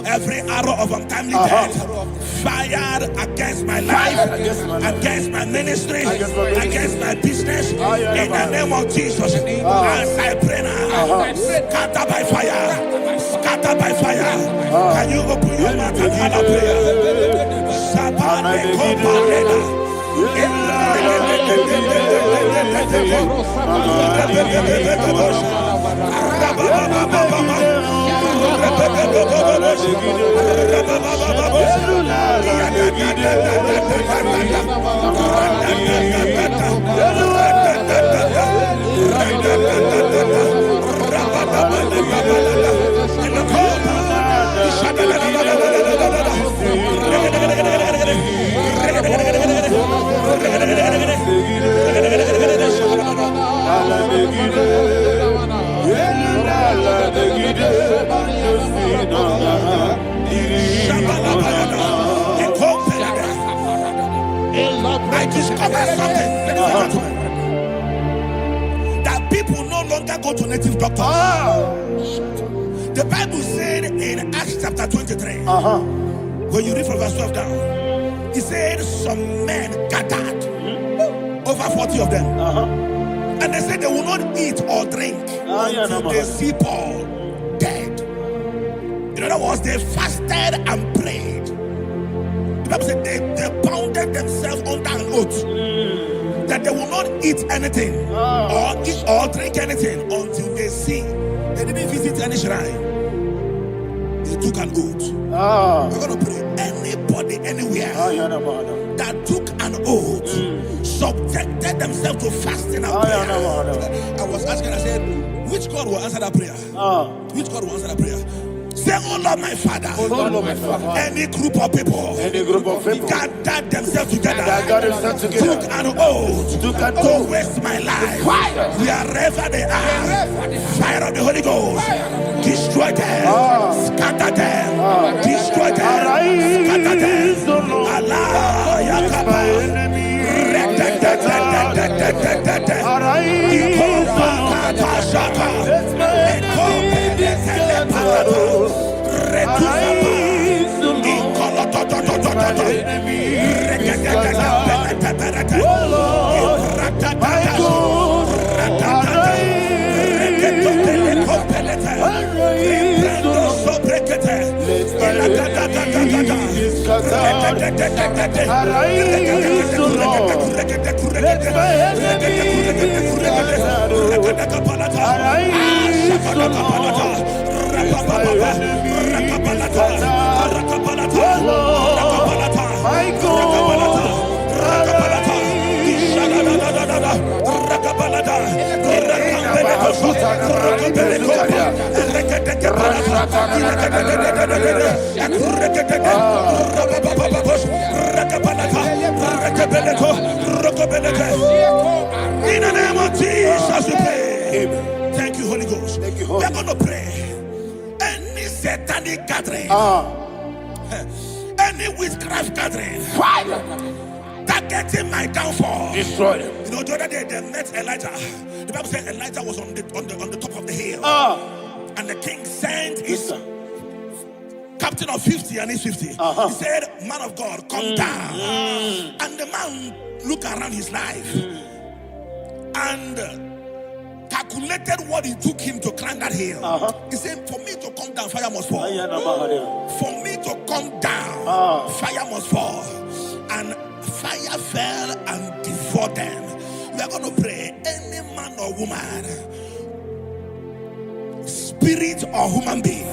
B: every arrow of untimely death fired against my life, against my ministry, against my business, in the name of Jesus, as I pray now, scattered by fire, scattered by fire. Can you open your mouth and have a prayer? I discovered something, that people no longer go to native doctors. The Bible said in Acts chapter 23, when you read from verse 12 down, it said some men gathered, over 40 of them, and they said they will not eat or drink until they see Paul dead. In other words, they fasted and prayed. The Bible said they bounded themselves under an oath that they will not eat anything or eat or drink anything until they see. They didn't visit any shrine. They took an oath. We're going to pray. Anybody, anywhere that took an oath, subjected themselves to fasting and prayer. I was asking, I said, which God will answer that prayer? Which God will answer that prayer? Say, oh Lord my Father, any group of people gathered themselves together, took an oath to waste my life, wherever they are, fire of the Holy Ghost, destroy them, scatter them, destroy them, scatter them. Allah Yakaba,
A: be scattered. Arise, O Lord. Let my enemies be scattered. Arise, O Lord. Let my enemies be scattered. Oh Lord, my God.
B: In the name of Jesus, we pray. Thank you, Holy Ghost. We are going to pray. Any satanic gathering, any witchcraft gathering, targeting my downfall,
A: Destroy them.
B: You know, the other day they met Elijah. The Bible said Elijah was on the top of the hill, and the king sent his captain of 50 and his 50. He said, "Man of God, come down." And the man looked around his life and calculated what it took him to climb that hill. He said, "For me to come down, fire must fall. For me to come down, fire must fall." And fire fell and devoured them. We are going to pray. Any man or woman, spirit or human being,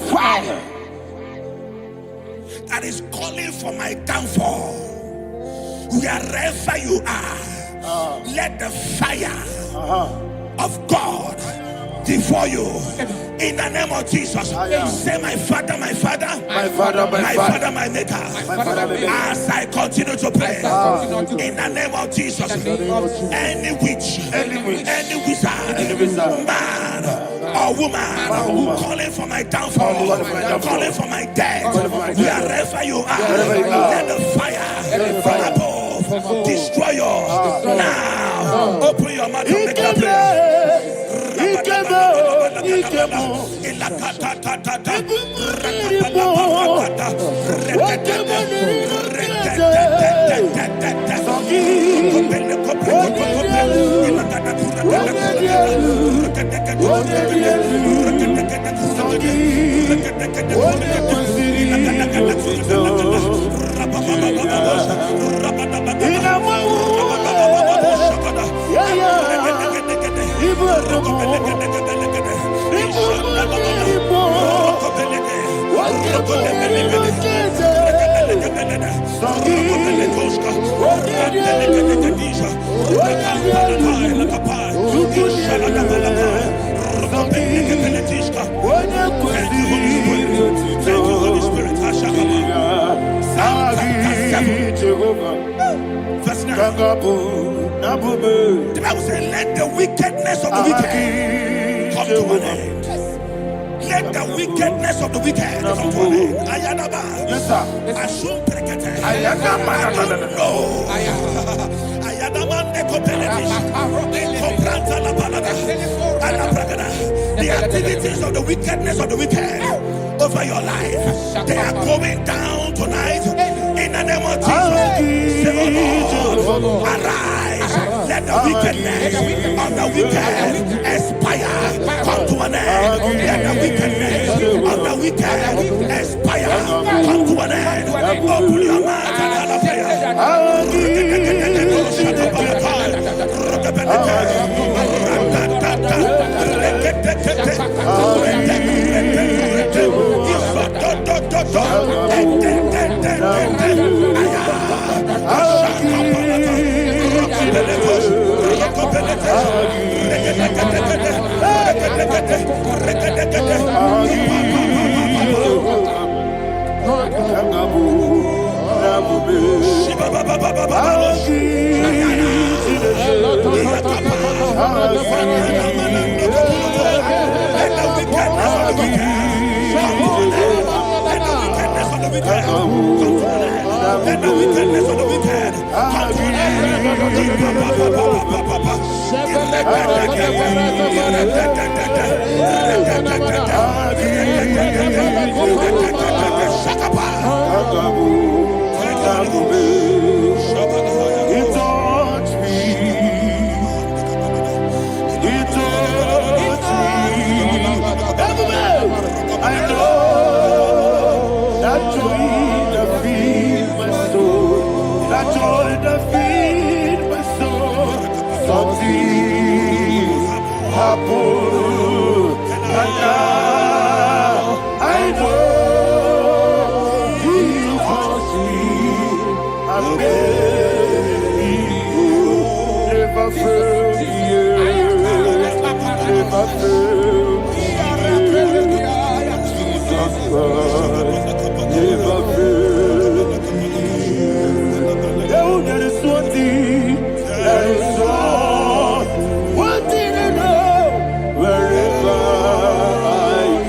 B: that is calling for my downfall, wherever you are, let the fire of God devour you. In the name of Jesus, say, "My Father, my Father,
A: my Father,
B: my Father, my Maker." As I continue to pray, in the name of Jesus, any witch, any wizard, man or woman calling for my downfall, calling for my death, wherever you are, let the fire from above destroy you now. Open your mouth and make a prayer. Verse 9. The Bible says, "Let the wickedness of the wicked come to an end." Let the wickedness of the wicked come to an end. Ayadaba.
A: Yes, sir.
B: Assume prekete.
A: Ayadaba.
B: No. Ayadaba nekopeletis. Ekopranta la balada. Alabragada. The activities of the wickedness of the wicked over your life, they are going down tonight. In the name of Jesus, say, "Oh Lord, arise. Let the wickedness of the wicked expire. Come to an end. Let the wickedness of the wicked expire. Come to an end." Open your mouth and have a prayer.
A: I know that joy joy that feed my soul. Something happened, and now I know He was here. I'm never failed me, never failed me. Jesus Christ never failed me. Oh, there is one thing, there is one thing I know. Wherever I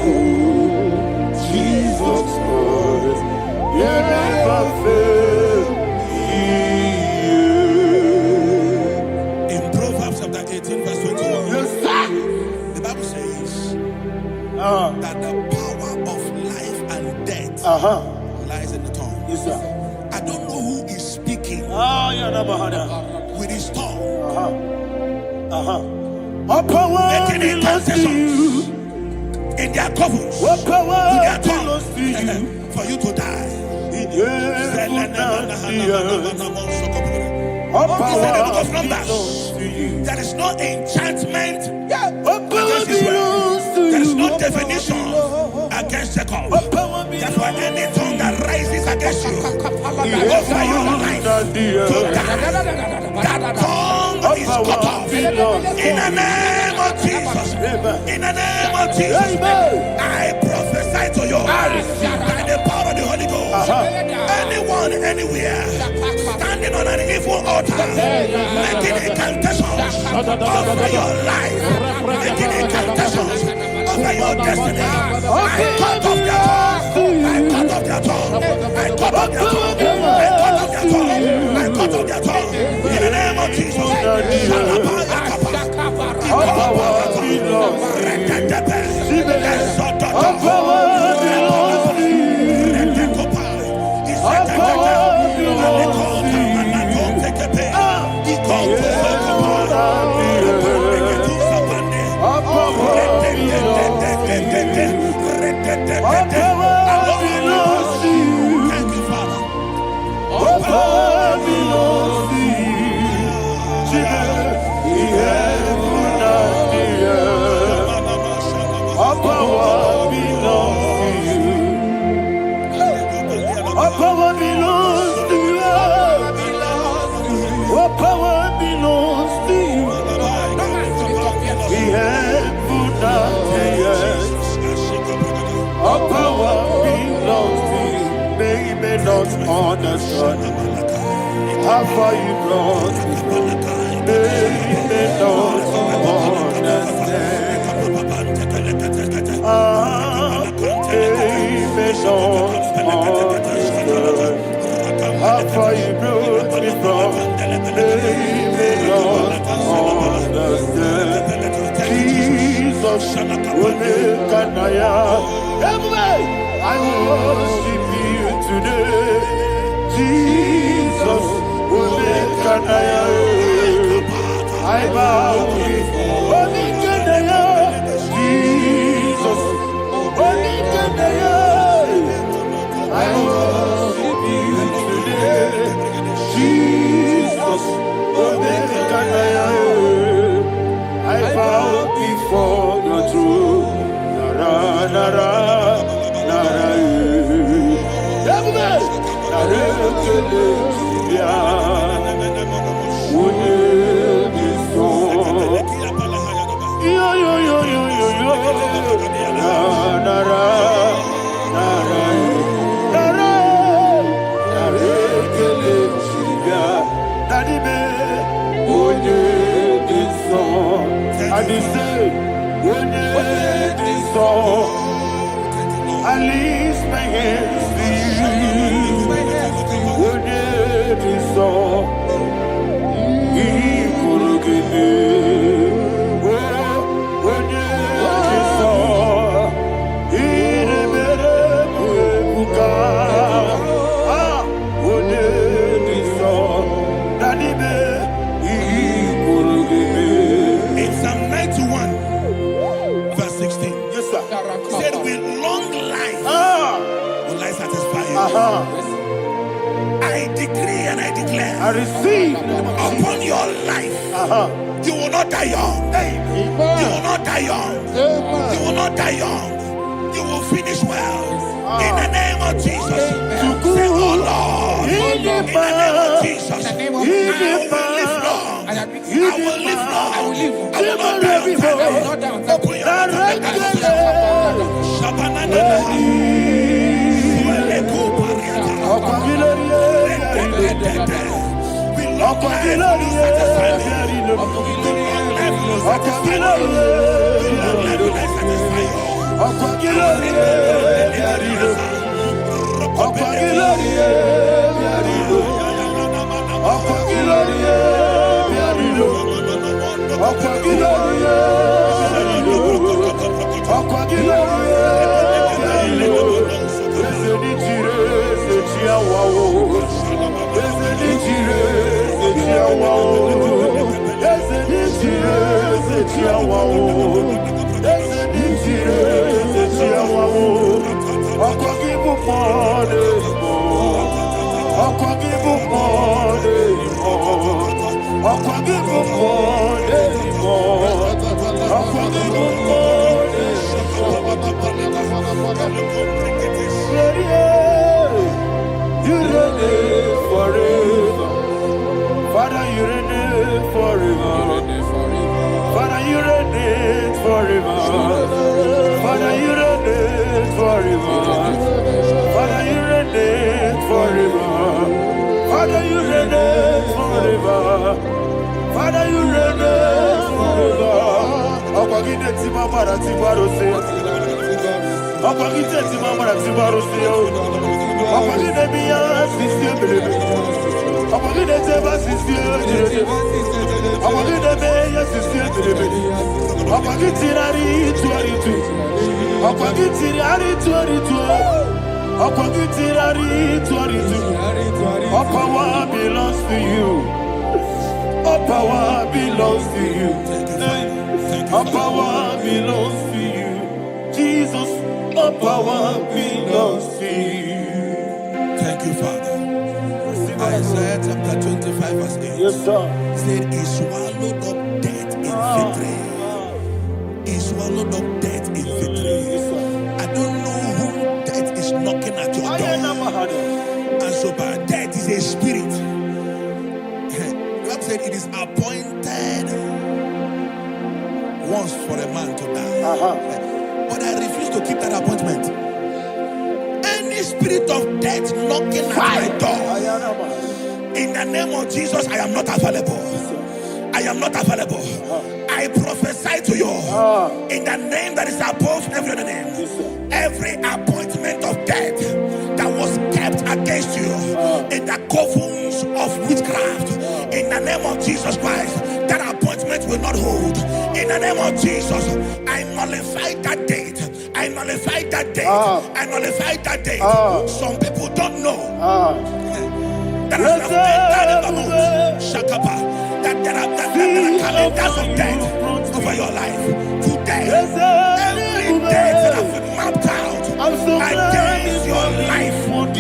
A: go, Jesus Christ, you never fail me.
C: In Proverbs chapter 18, verse 21,
A: Yes, sir.
C: the Bible says that the power of life and death lies in the tongue.
A: Yes, sir.
C: I don't know who is speaking with his tongue, making incantations in their couples with their tongue for you to die. He said in the book of Numbers, there is no enchantment against Israel. There is no definition against Jacob. Therefore, any tongue that rises against you over your life to die, that tongue is cut off. In the name of Jesus. In the name of Jesus. I prophesy to you by the power of the Holy Ghost. Anyone, anywhere, standing on an evil altar, making incantations over your life, making incantations over your destiny, I cut off their tongue. I cut off their tongue. I cut off their tongue. I cut off their tongue. I cut off their tongue. In the name of Jesus.
A: Understand how far you brought me. They don't understand. They don't understand how far you brought me from. They don't understand. Jesus will make an I worship you today. Jesus will make an I bow before Jesus will make an I worship you today. Jesus will make an I bow before your throne. Nara, nara, nara, I lift my hands to in Psalm 91, verse 16, yes, sir. Said with long life will I satisfy you. I
C: I decree and I declare,
A: I receive
C: upon your life, you will not die young. You will not die young. You will not die young. You will finish well. In the name of Jesus. Say, oh Lord, in the name of Jesus, I will live long. I will live long. I will not die on time. Open your mouth and
A: you reign forever. Father, you reign forever. Father, you reign forever. Father, you reign forever. Father, you reign forever. Father, you reign forever. Father, you reign forever. Akwagide timamara tibarose. Akwagide timamara tibarose. Akwagide biya sisye. Akwagide teba sisye. Akwagide beya sisye. Akwagide rari tuaritu. Akwagide rari tuaritu. Akwagide rari tuaritu. All power belongs to you. All power belongs to you. All power belongs to you. Jesus, all power belongs to you.
C: Thank you, Father. Isaiah chapter 25 verse 8.
A: Yes, sir.
C: Said he swallowed up death in victory. He swallowed up death in victory. I don't know who death is knocking at your door. And so bad, death is a spirit. God said it is appointed once for a man to die. But I refuse to keep that appointment. Any spirit of death knocking at my door, in the name of Jesus, I am not available. I am not available. I prophesy to you in the name that is above every other name. Every appointment of death that was kept against you in the covens of witchcraft, in the name of Jesus Christ, that appointment will not hold. In the name of Jesus, I nullify that date. I nullify that date. I nullify that date. Some people don't know that as of Shakapa, that there are calendars of death over your life. Today, every date that has been mapped out against your life,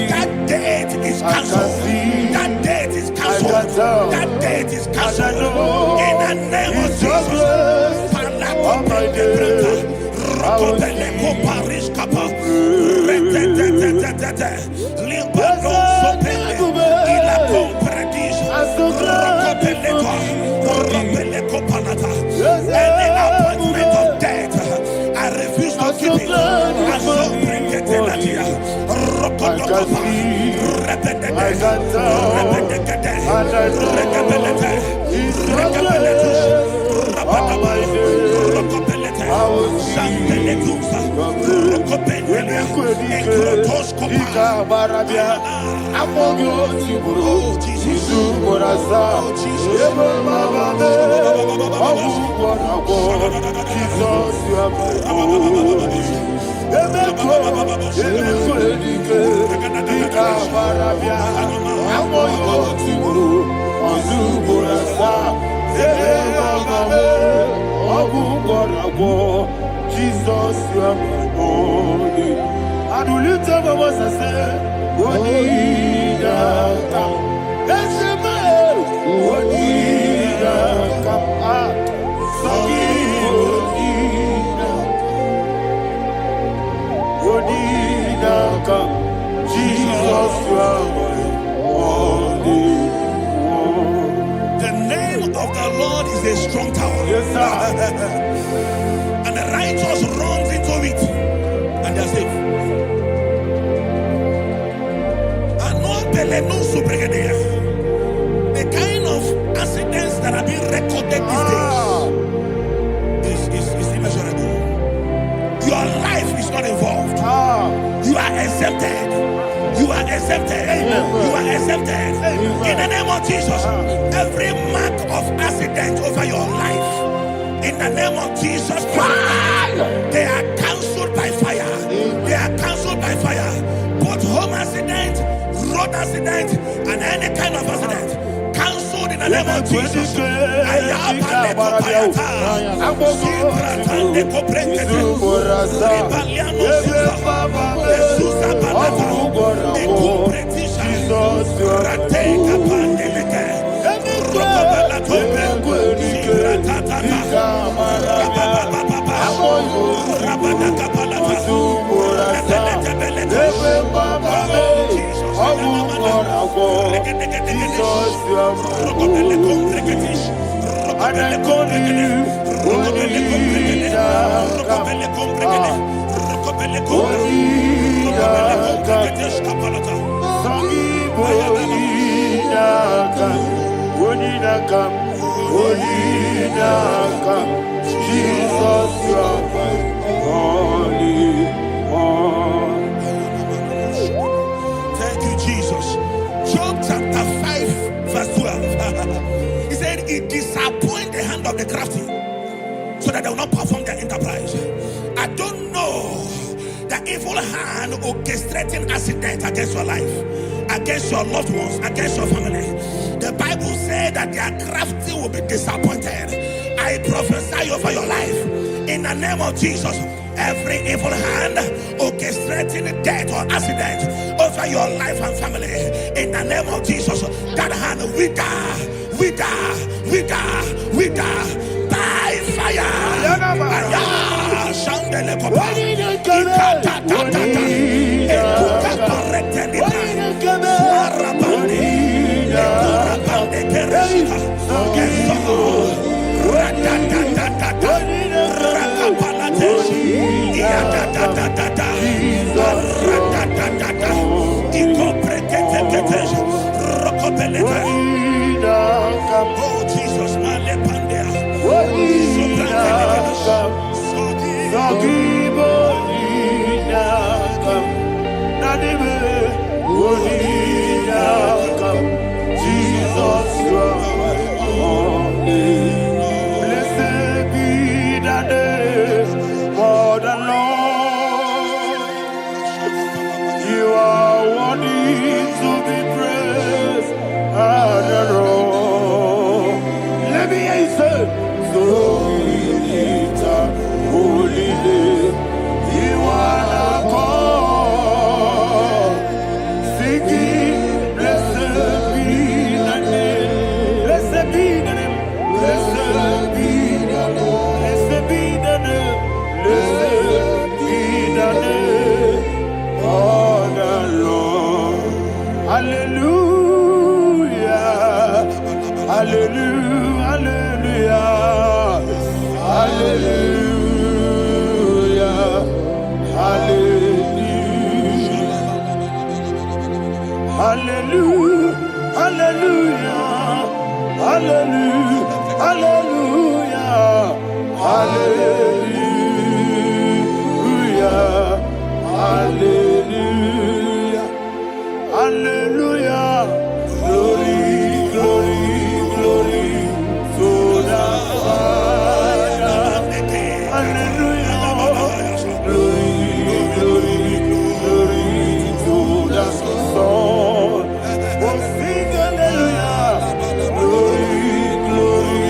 C: that date is cancelled. That date is cancelled. That date is cancelled. In the name of Jesus. Any appointment of death, I refuse to keep it. I so bring it in Jesus, you are my holy. And will you tell me what I say? The name of the Lord is a strong tower.
A: Yes, sir.
C: And the righteous runs into it and they're safe. The kind of accidents that are being recorded these days is immeasurable. Your life is not involved. You are exempted. You are exempted. You are exempted. In the name of Jesus, every mark of accident over your life, in the name of Jesus Christ, they are cancelled by fire. They are cancelled by fire. Both home accident, road accident, and any kind of accident, cancelled in the name of Jesus. Thank you, Jesus. Job chapter 5, verse 12. He said, "It disappoints the hand of the crafty, so that they will not perform their enterprise." I don't know the evil hand orchestrating accident against your life, against your loved ones, against your family. The Bible said that their crafty will be disappointed. I prophesy over your life in the name of Jesus. Every evil hand orchestrating death or accident over your life and family, in the name of Jesus, that hand wither by fire. Oh Jesus,
A: blessed be the name of the Lord. You are worthy to be praised and adored. Let me hear you say, so we lift up holy name. You are the God. Singing, blessed be the name. Blessed be the name. Blessed be the Lord. Blessed be the name. Blessed be the name of the Lord. Hallelujah. Hallelujah. Hallelujah. Hallelujah. Hallelujah. Hallelujah. Hallelujah. Hallelujah. Hallelujah. Hallelujah. Hallelujah. Glory, glory, glory to the Father. Hallelujah. Glory, glory, glory to the Son. Oh, sing hallelujah. Glory, glory,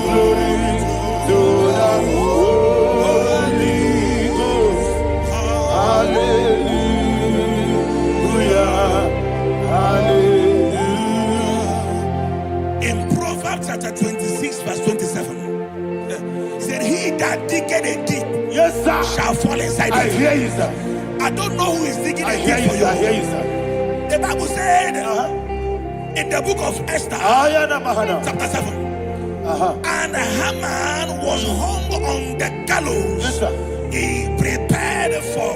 A: glory to the Holy Ghost. Hallelujah. Hallelujah.
C: in Proverbs chapter 26, verse 27, he said, "He that diggeth a deep,
A: Yes, sir.
C: shall fall inside
A: I
C: it."
A: hear you, sir.
C: I don't know who is digging
A: I
C: a
A: hear
C: deep
A: you,
C: for
A: sir. I hear
C: you.
A: you, sir.
C: The Bible says read in the book of Esther, chapter 7. And Haman was hung on the gallows.
A: Yes, sir.
C: He prepared for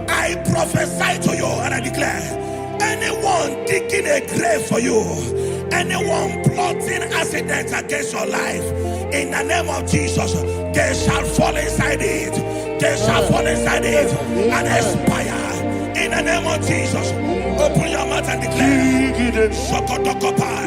C: I prophesy to you and I declare, anyone digging a grave for you, anyone plotting accidents against your life, in the name of Jesus, they shall fall inside it. They shall fall inside it and expire. In the name of Jesus, open your mouth and declare. Shokotokopai.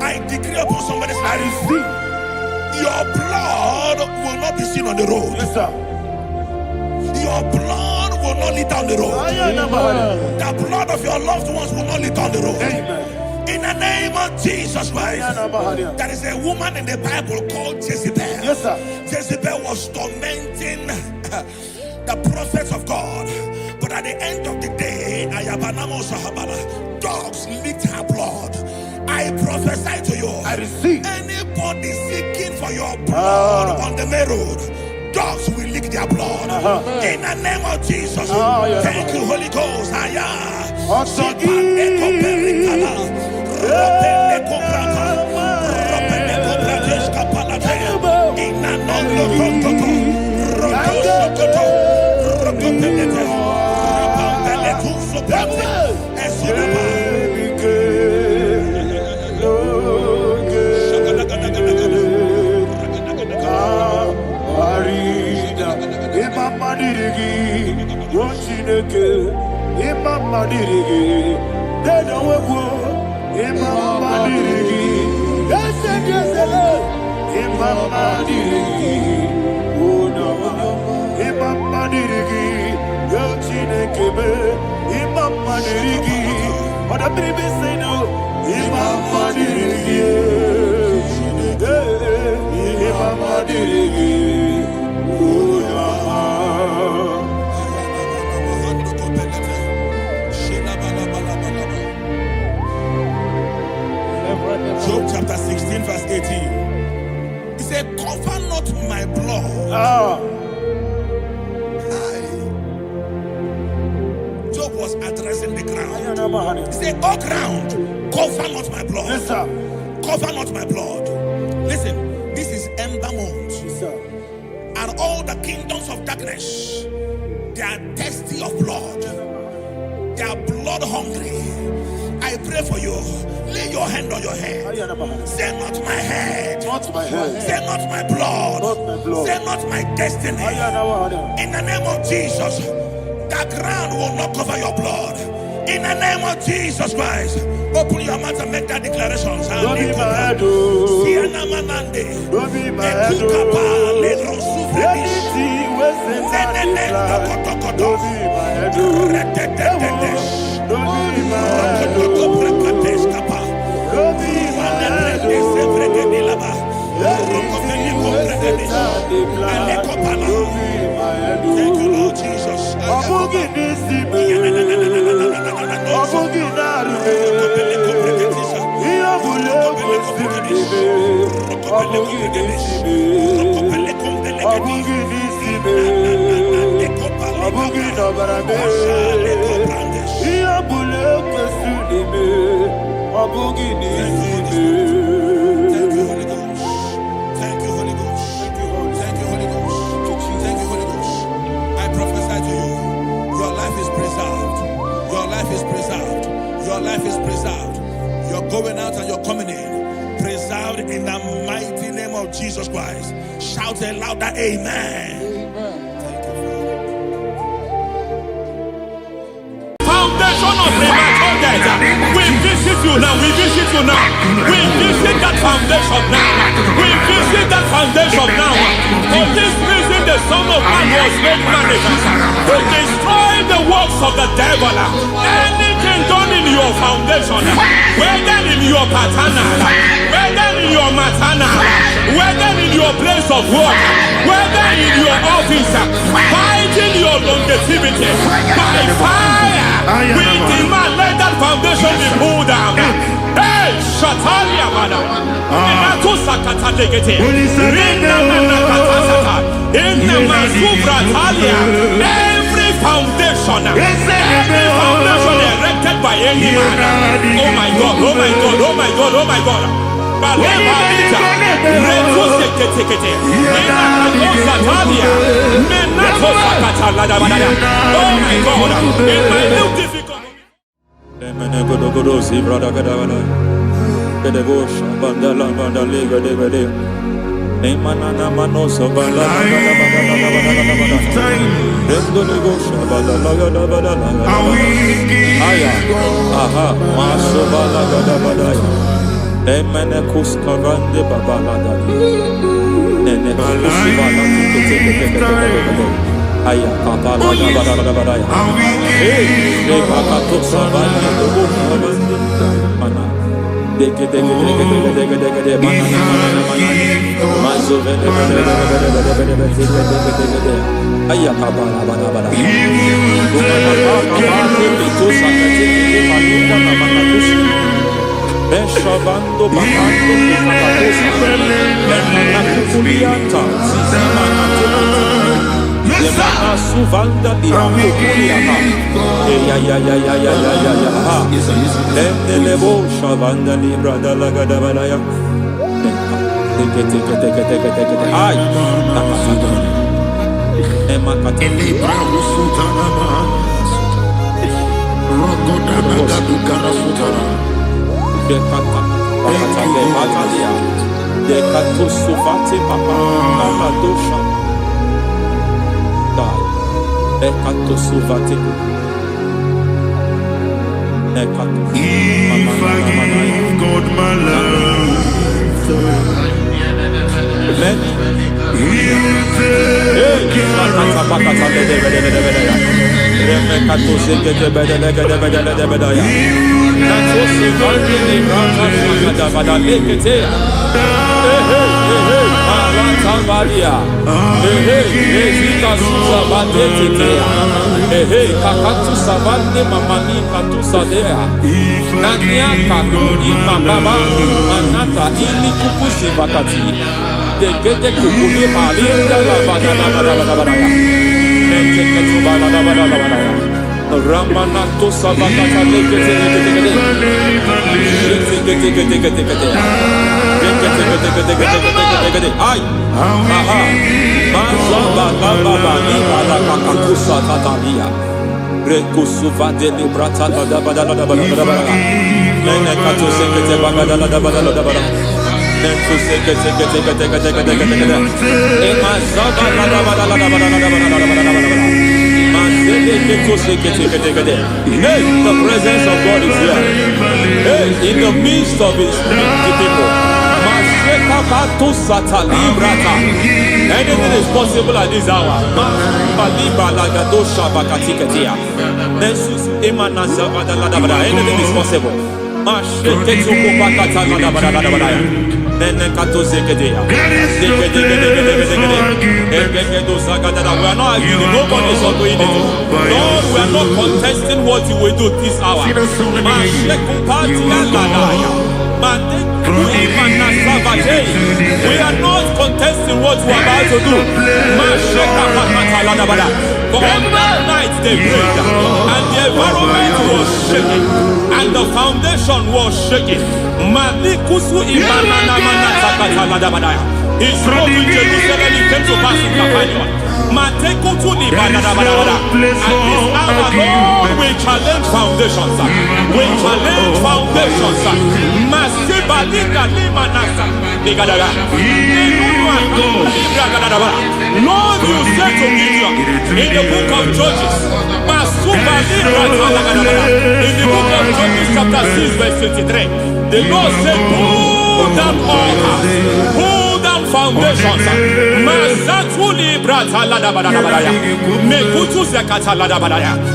C: I decree upon somebody's life, your blood will not be seen on the road.
A: Yes, sir.
C: Your blood will not lead down the road. The blood of your loved ones will not lead down the road.
A: Amen.
C: In the name of Jesus Christ. There is a woman in the Bible called Jezebel.
A: Yes, sir.
C: Jezebel was tormenting the prophets of God. But at the end of the day, dogs licked her blood. I prophesy to you.
A: I receive.
C: Anybody seeking for your blood on the main road, dogs will lick their blood. In the name of Jesus. Thank you, Holy Ghost. Job chapter 16 verse 18. He said, cover not my blood. Job was addressing the ground. He said, oh ground, cover not my blood.
A: Yes, sir.
C: Cover not my blood. Listen, this is ember month.
A: Yes, sir.
C: And all the kingdoms of darkness, they are thirsty of blood. They are blood hungry. I pray for you. Lay your hand on your head. Say not my head.
A: Not my head.
C: Say not my blood.
A: Not my blood.
C: Say not my destiny. In the name of Jesus, the ground will not cover your blood. In the name of Jesus Christ, open your mouth and make that declaration.
A: Don't be my head. Don't be my head. Don't be my head.
C: Thank you, Lord Jesus. Your life is preserved. You're going out and you're coming in. Preserved in the mighty name of Jesus Christ. Shout a louder amen.
B: Foundation of premature death. We visit you now. We visit you now. We visit that foundation now. We visit that foundation now. For this reason, the Son of Man was made manifest to destroy the works of the devil. Anything done in your foundation, whether in your paternal, whether in your maternal, whether in your place of work, whether in your office, fighting your longevity by fire. We demand let that foundation be pulled down. Hey, Shatalia Bada. Menato Sakata Legete. Rinna Manakata Sata. Inna Masubra Talia. Every foundation erected by any man. Oh my God, oh my God, oh my God, oh my God. Balevalita. Reto Sekete. Inna Makosa Talia. Menato Sakata Ladabada. Oh my God. In my new difficult. Aya papa la da ba hey papa to savana do mana deke mazo vede aya papa la ba to sakate palinda na manakushi beshavando bakando kakakosa na kukulianta sisima Yemana suvanda dia kukulia ha ya Lebo shavanda libra da la gada balaya teke ay nakasada emakata libra usutana ma rogoda naga dukara sutara dekata bakata le batalia dekato suvate papa amadosha Ekato suvate. Ekato. If I give God my love, many will take care of kakatu savande mamani katu sadea nania kakuri mababa manata ili kukusi bakati degede kukuli malinda la bada neke tubala la bada ramanato sabakata legete ay aha mazaba baba ni ala kakakusa tatalia rekusu vadeli brata la bada nene kato sekete bagada la bada nentu sekete e mazaba la bada hey, the presence of God is here. Hey, in the midst of His people. Anything is possible at this hour. Anything is possible. We are not arguing, nobody is doing it. Lord, we are not contesting what you will do this hour. We are not contesting what we are about to do. For on that night they prayed, and the environment was shaking, and the foundation was shaking. He spoke in Jerusalem, he came to pass in Capernaum. At this hour, Lord, we challenge foundations. We challenge foundations. Lord, you said to Gideon in the book of Judges, in the book of Judges chapter 6 verse 23, the Lord said, pull down altars, pull down foundations.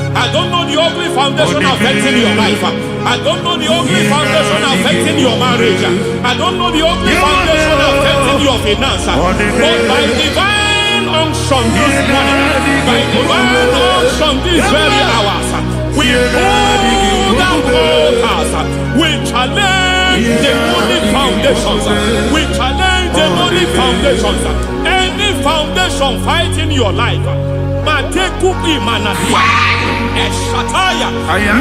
B: I don't know the ugly foundation affecting your life. I don't know the ugly foundation affecting your marriage. I don't know the ugly foundation affecting your finance. But by divine unction this morning, by divine unction these very hours, we pull down altars. We challenge demonic foundations. We challenge demonic foundations. Any foundation fighting your life, Matekupi Manatia, Eshataya,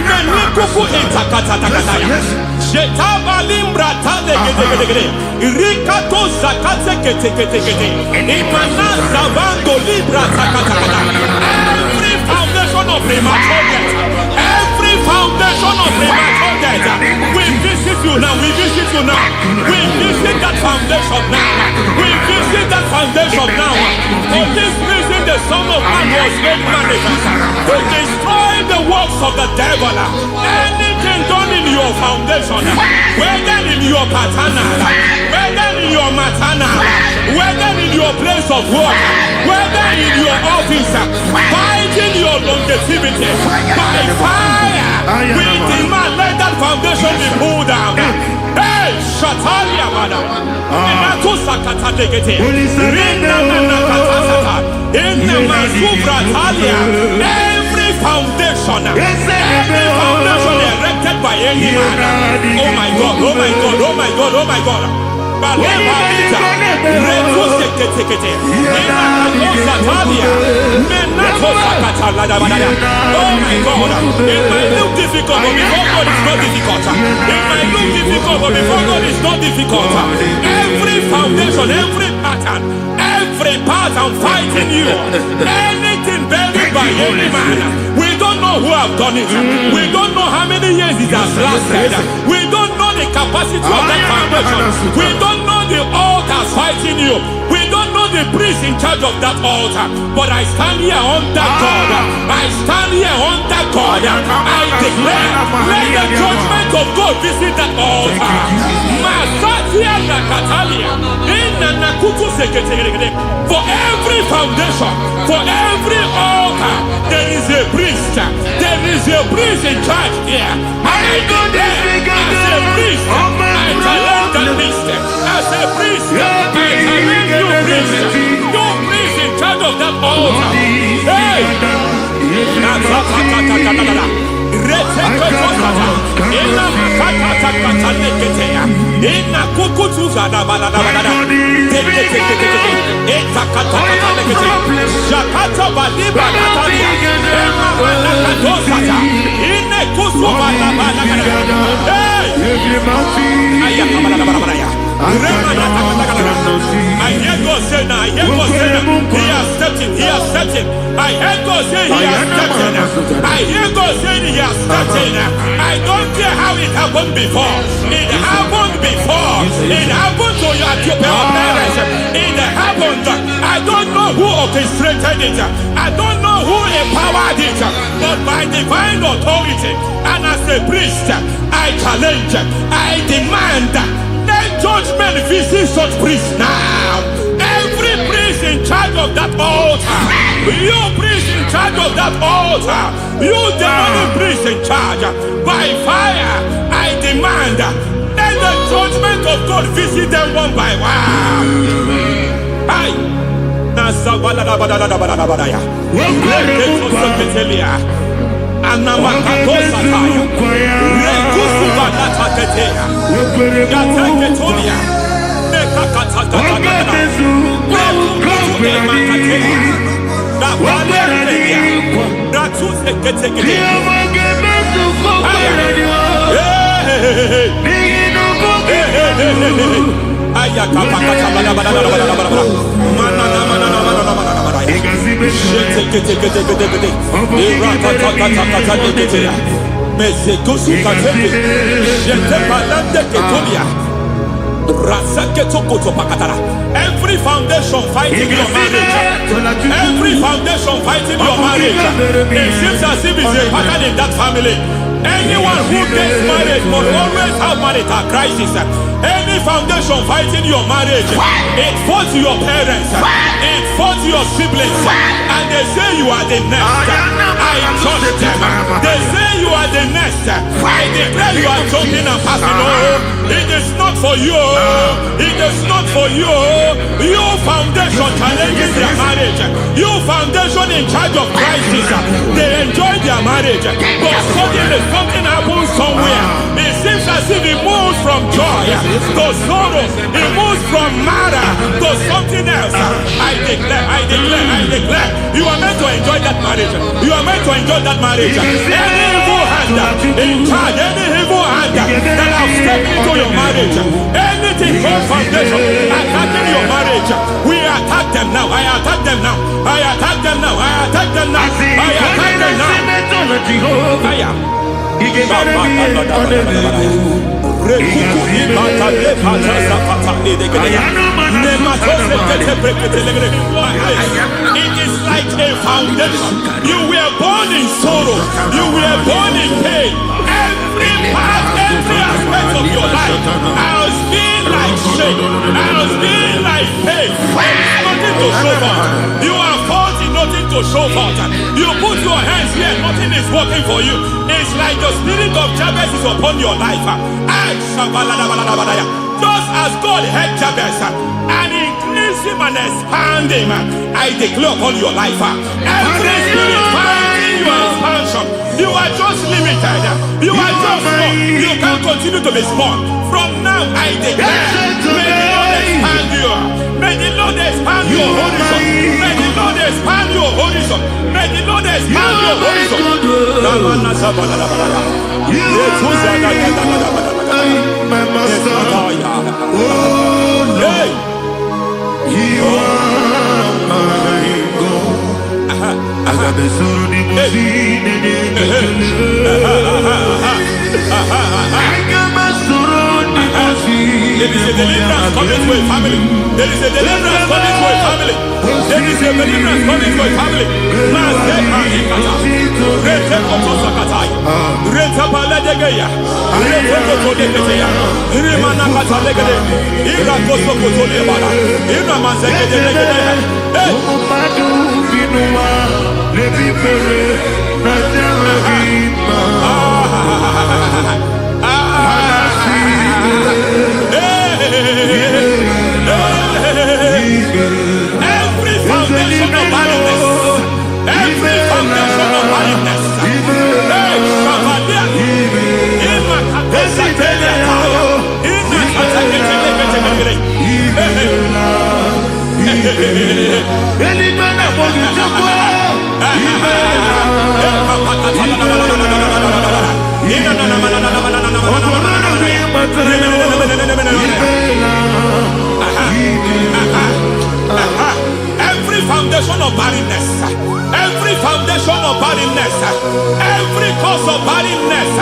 B: Menikupu Itakataya, Shetavalimbra Tadegede, Rikato Zakate Ketekete, Imanasa Vando Libra Takata. Every foundation of premature death, every foundation of premature death, we visit you now, we visit you now, we visit that foundation now, we visit that foundation now. For this reason, the Son of Man was made manifest to destroy the works of the devil. Anything done in your foundation, whether in your paternal, whether in your maternal, whether in your place of work, whether in your office, fighting your longevity by fire, we demand let that foundation be pulled down. Hey, Shatalia, madam. Every foundation erected by any man. Oh my God, oh my God, oh my God, oh my God. Oh my God, it might look difficult, but before God it's not difficult. It might look difficult, but before God it's not difficult. Every foundation, every pattern fighting you, anything buried by any man, we don't know who have done it. We don't know how many years it has lasted. We don't know the capacity of that foundation. We don't know the altars fighting you. We don't know the priest in charge of that altar. But I stand here under God. I stand here under God. I declare, let the judgment of God visit that altar. For every foundation, for every altar, there is a priest. There is a priest in charge here. I declare, as a priest, I challenge the priest. As a priest, I challenge you priest. You priest in charge of that altar. Hey! I hear God say now, I hear God say now, he has stepped in, he has stepped in. I hear God say he has stepped in. I hear God say he has stepped in. I don't care how it happened before. It happened before. It happened to your parents. It happened. I don't know who orchestrated it. I don't know who empowered it. But by divine authority and as a priest, I challenge, I demand, let judgment visit such priests now. Every priest in charge of that altar, you priest in charge of that altar, you demonic priest in charge, by fire, I demand, let the judgment of God visit them one by one. I Every foundation fighting your marriage, every foundation fighting your marriage, it seems as if it's a pattern in that family. Anyone who gets married must always have marital crisis. Any foundation fighting your marriage, it fought your parents, it fought your siblings, and they say you are the next. I judge them. They say you are the next. I declare you are jumping and passing. Oh, it is not for you. It is not for you. You foundation challenges their marriage. You foundation in charge of crisis. They enjoy their marriage, but suddenly something happens somewhere. It seems as if it moves from joy to sorrow. It moves from matter to something else. I declare, you are meant to enjoy that marriage. You are meant to enjoy that marriage. Any evil hand in charge, any evil hand that have stepped into your marriage, anything called foundation attacking your marriage, we attack them now. I attack them now. I attack them now. I attack them now. I attack them now. Fire. It is like a foundation. You were born in sorrow. You were born in pain. Every part, every aspect of your life has been like shame. Has been like pain. Nothing to show for. You are faulty, nothing to show for. You put your hands here, nothing is working for you. It's like the spirit of Jabez is upon your life. Just as God had Jabez and increased him and expand him, I declare upon your life. Every spirit finding your expansion, you are just limited. You are just small. You can't continue to be small. From now, I declare, may the Lord expand you. May the Lord expand your horizon. May the Lord expand your horizon. May the Lord expand your horizon.
C: My master, oh Lord, you are my God. I got the soul in my feet, I got my soul in my feet.
B: There is a deliverance coming to a family. There is a deliverance coming to a family. There is a deliverance coming to a family. Every foundation of barrenness, every foundation of barrenness, every foundation of barrenness, every foundation of barrenness, every cause of barrenness.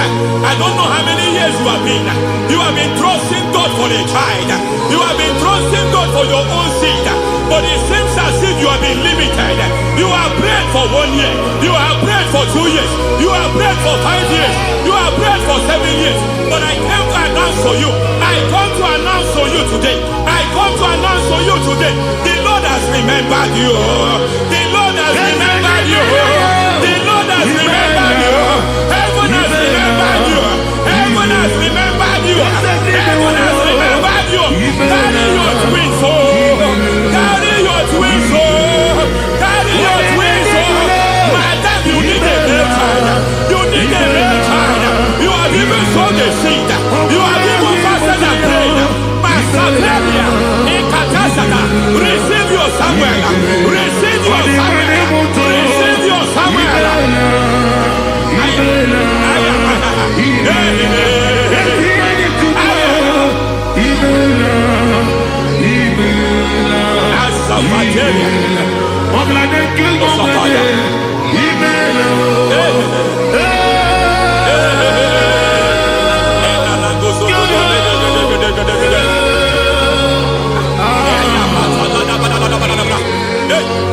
B: I don't know how many years you have been trusting God for a child. You have been trusting God for your own seed, but it seems as if you have been limited. You have prayed for 1 year, you have prayed for 2 years, you have prayed for 5 years, you have prayed for 7 years. But I came to announce for you, I come to announce for you today, I come to announce for you today, the Lord has remembered you. The Lord has remembered you. The Lord has remembered you. Heaven has remembered you. Heaven has remembered you. Heaven has remembered you. Carry your twins, oh. Carry your twins, oh. Carry your twins, oh. Madam, you need a male child. You need a male child. You have even sown the seed. You have even fasted and prayed. Master Maria, in Katasaka, receive your Samuel. Receive your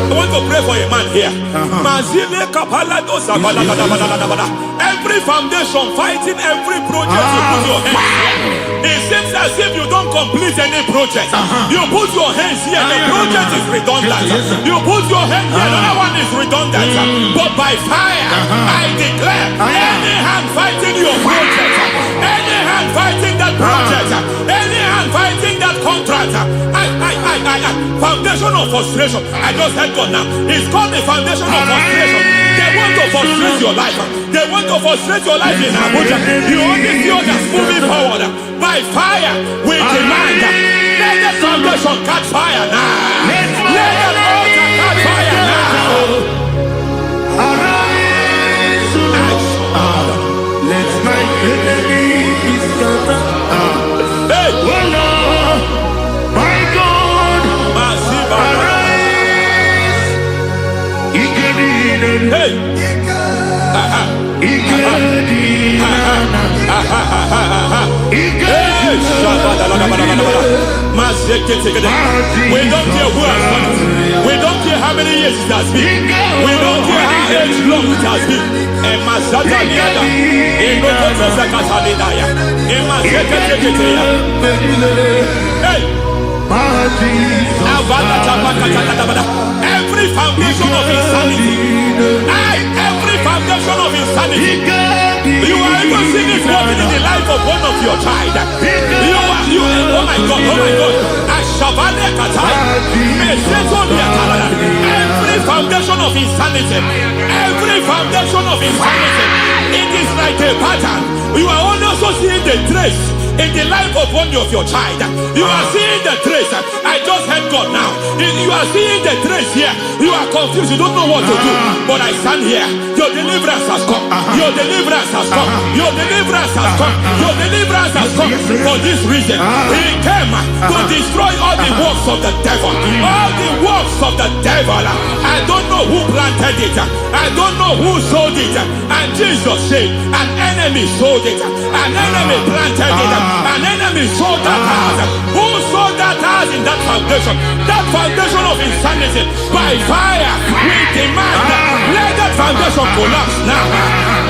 B: I want to pray for a man here. Every foundation fighting every project you put your hands here. It seems as if you don't complete any project. You put your hands here, the project is redundant. You put your hand here, another one is redundant. But by fire, I declare, any hand fighting your project, any hand fighting that project, any hand fighting that contract, foundation of frustration. I just heard God now. It's called the foundation of frustration. They want to frustrate your life. They want to frustrate your life in Abuja. You only see others moving forward. By fire, we demand. Let the foundation catch fire now. Let the altar catch fire now.
A: Arise, let my enemy be scattered.
B: Hey,
A: oh Lord, my God, arise.
B: Hey. We don't care who has done it. We don't care how many years it has been. We don't care how age long it has been. Every foundation of insanity. Every foundation of insanity. You are even seeing it working in the life of one of your child. Oh my God, oh my God. Every foundation of insanity. Every foundation of insanity. It is like a pattern. You are also seeing the trace in the life of one of your child. You are seeing the trace. I just heard God now. You are seeing the trace here. You are confused. You don't know what to do. But I stand here. Your deliverance has come. Your deliverance has come. Your deliverance has come. Your deliverance has come. For this reason, He came to destroy all the works of the devil. All the works of the devil. I don't know who planted it. I don't know who sold it. And Jesus said, an enemy sold it. An enemy planted it. An enemy sold that house. Who sold that house in that foundation? That foundation of insanity. By fire, we demand, let that foundation collapse now.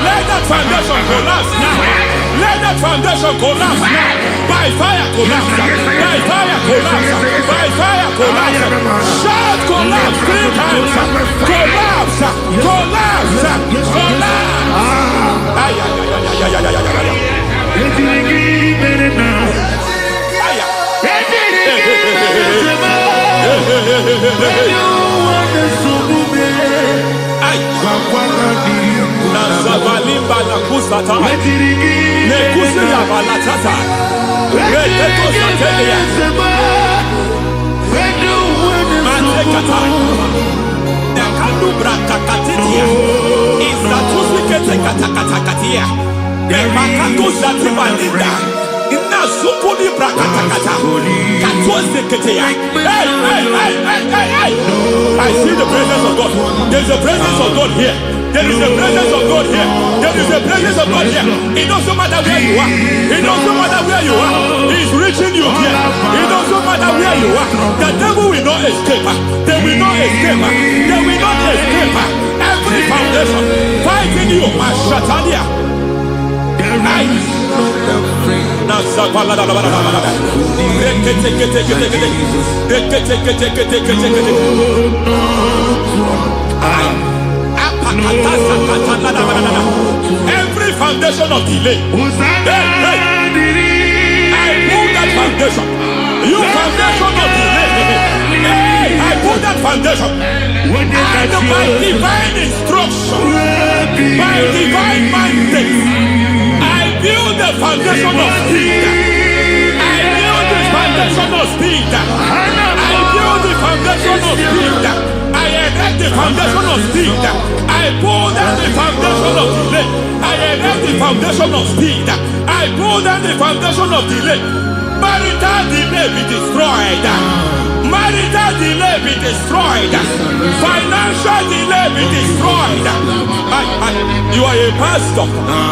B: Let that foundation collapse now. Let that foundation collapse now. By fire collapse. By fire collapse. By fire collapse. Shout collapse 3 times. Collapse. Collapse. Collapse. I see the presence of God. There's a presence of God here. There is a presence of God here. There is a presence of God here. It doesn't matter where you are. It doesn't matter where you are. He's reaching you here. It doesn't matter where you are. The devil will not escape. They will not escape. They will not escape. Every foundation fighting you, Mashatania. Every foundation of delay. I pull that foundation. You foundation of delay. I pull that foundation. And by divine instruction, by divine mandate, I build the foundation of speed. I build the foundation of speed. I build the foundation of speed. I erect the foundation of speed. I pull down the foundation of delay. I erect the foundation of speed. I pull down the foundation of delay. Marital delay be destroyed. Marital delay be destroyed. Financial delay be destroyed. You are a pastor.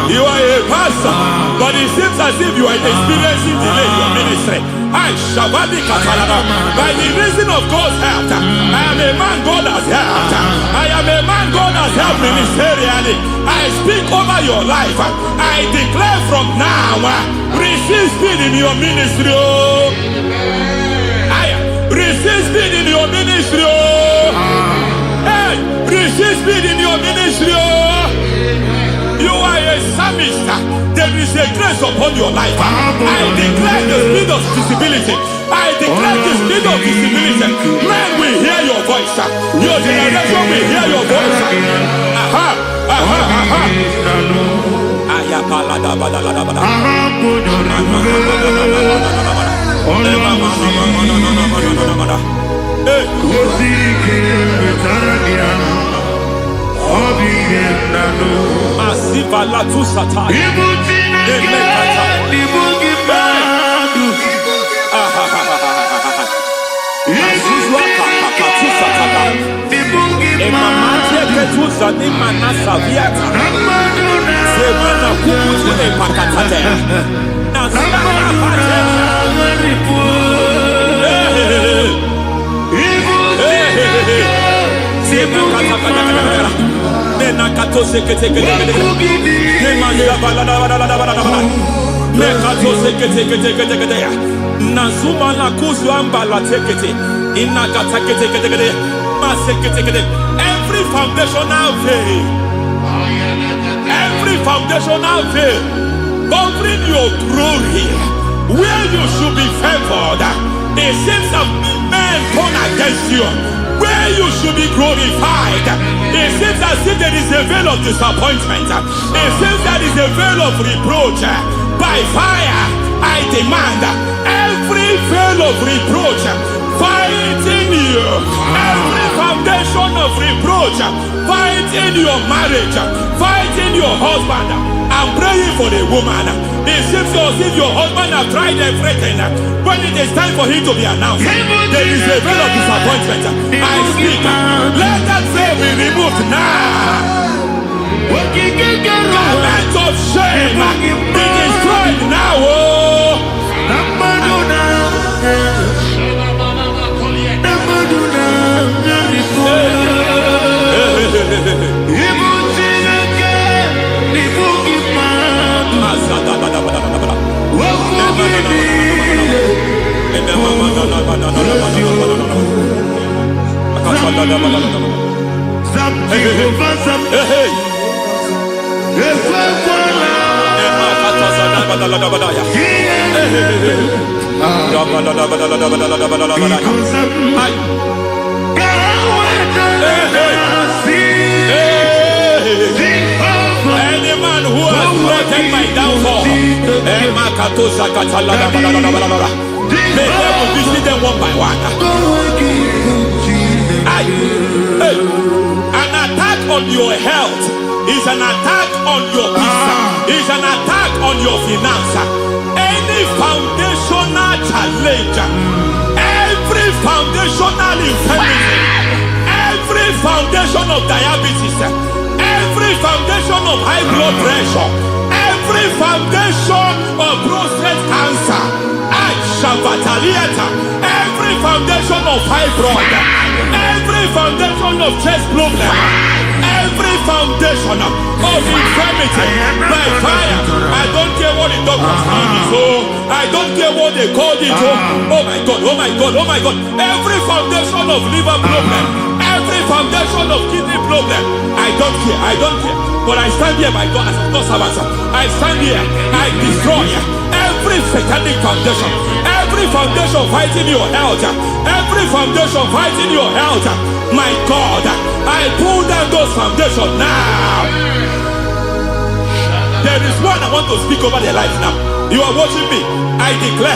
B: You are a pastor. But it seems as if you are experiencing delay in your ministry. By the reason of God's help, I am a man God has helped. I am a man God has helped ministerially. I speak over your life. I declare from now, receive speed in your ministry. Receive speed in your ministry. Hey, receive speed in your ministry. You are a psalmist. There is a grace upon your life. I declare the speed of visibility. I declare the speed of visibility. Men will hear your voice. Your generation will hear your voice. Aha, aha, aha. Masiva la tu sataya. Every foundational veil, every foundational veil covering your glory, where you should be favored, it seems that men turn against you. Where you should be glorified, it seems as if there is a veil of disappointment. It seems there is a veil of reproach. By fire, I demand every veil of reproach fighting you, every foundation of reproach fighting your marriage, fighting your husband. I'm praying for the woman. It seems as if your husband has tried everything. When it is time for him to be announced, there is a veil of disappointment. I speak. Let that veil be removed now. Garment of shame be destroyed now. Any man who has plotted my downfall, may God will visit them one by one. An attack on your health is an attack on your peace, is an attack on your finance. Any foundational challenge, every foundational infirmity, every foundation of diabetes, every foundation of high blood pressure, every foundation of prostate cancer, every foundation of fibroid, every foundation of chest problem, every foundation of infirmity, by fire. I don't care what the doctors call it, so I don't care what they call it. Oh my God, oh my God, oh my God. Every foundation of liver problem, every foundation of kidney problem, I don't care, I don't care. But I stand here, my God, as a God servant. I stand here, I destroy every satanic foundation, every foundation fighting your health, every foundation fighting your health. My God, I pull down those foundations now. There is one I want to speak over their life now. You are watching me. I declare,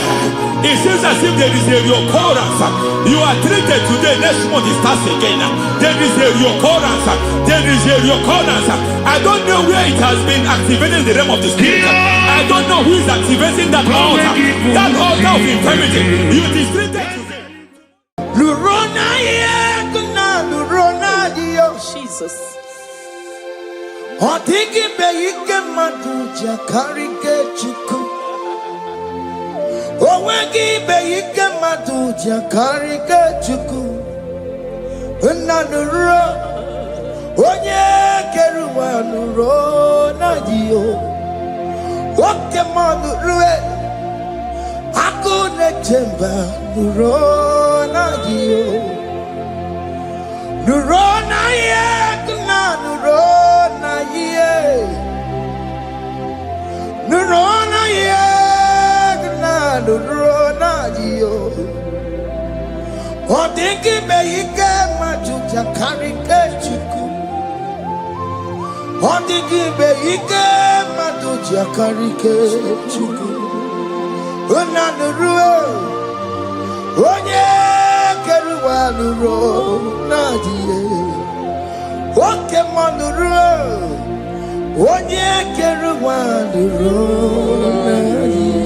B: it seems as if there is a reoccurrence. You are treated today, next month it starts again. There is a reoccurrence. There is a reoccurrence. I don't know where it has been activated in the realm of the spirit. I don't know who is activating that altar of infirmity. You is treated today.
D: Jesus. Odigi beyike maduja karike chuku. Owegi beyike maduja karike chuku. Unanuro onye keruwa nuro na dio. Oke manurue akune chemba nuro na dio. Nuro na ye kuna nuro na ye. Nuro na ye kuna nuro na dio. Odingi beyike majuja karike chuku. Odingi beyike majuja karike chuku. Unanurue onye keruwa nuro nadie. Oke manurue onye keruwa nuro nadie.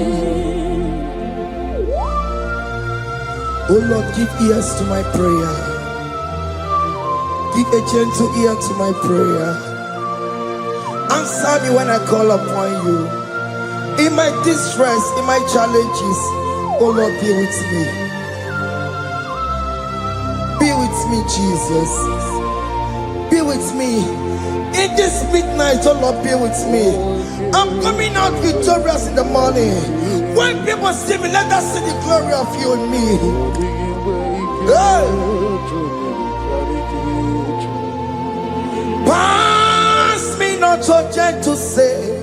D: Oh Lord, give ears to my prayer. Give a gentle ear to my prayer. Answer me when I call upon you. In my distress, in my challenges, oh Lord, be with me. Be with me, Jesus. Be with me. In this midnight, oh Lord, be with me. I'm coming out victorious in the morning. When people see me, let us see the glory of you in me. Hey. Pass me not so gentle, say.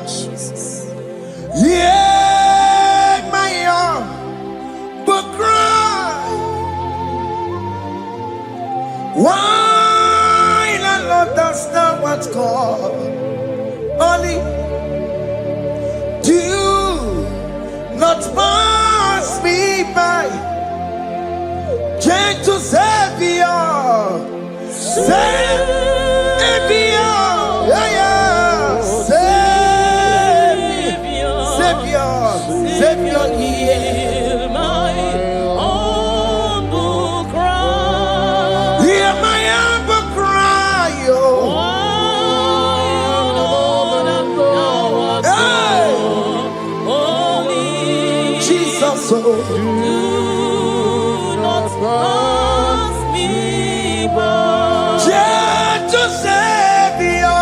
D: Jesus. Yeah, my arm, but cry. Why not Lord, that's not what's called? Only do not pass me by. Gentle Savior, Savior, yeah. Savior, hear my humble cry. Hear my humble cry, oh. Hey. Jesus, oh. Do not pass me by. Gentle Savior.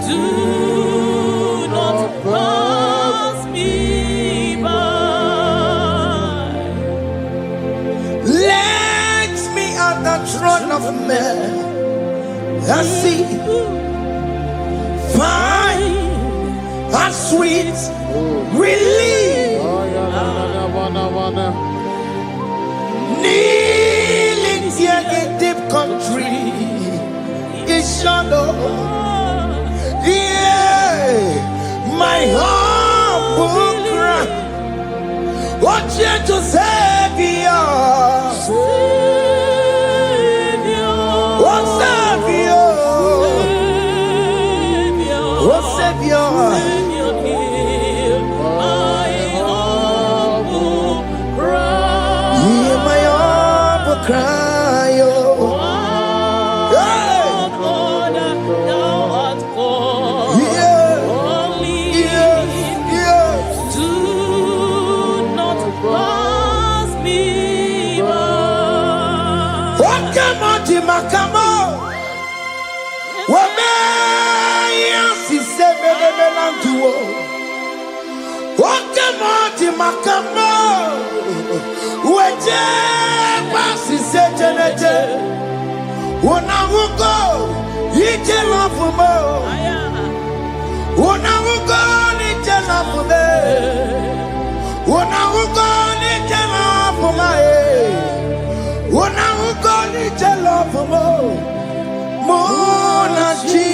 D: Do not pass me by. Let me at the throne of men and see, find a sweet relief. Kneeling here in deep country is shadow. Yeah, my humble cry. What you to Savior? What Savior? What Savior? My humble cry. Hear my humble cry. Makamo, wame si sebe de melantuo. Wakamo makamo, weje pasi sejeneje. Wona wugo, ije lafumo. Wona wugo ni je lafume. Wona wugo ni je lafume. Wona wugo ni je lafumo. Monachi,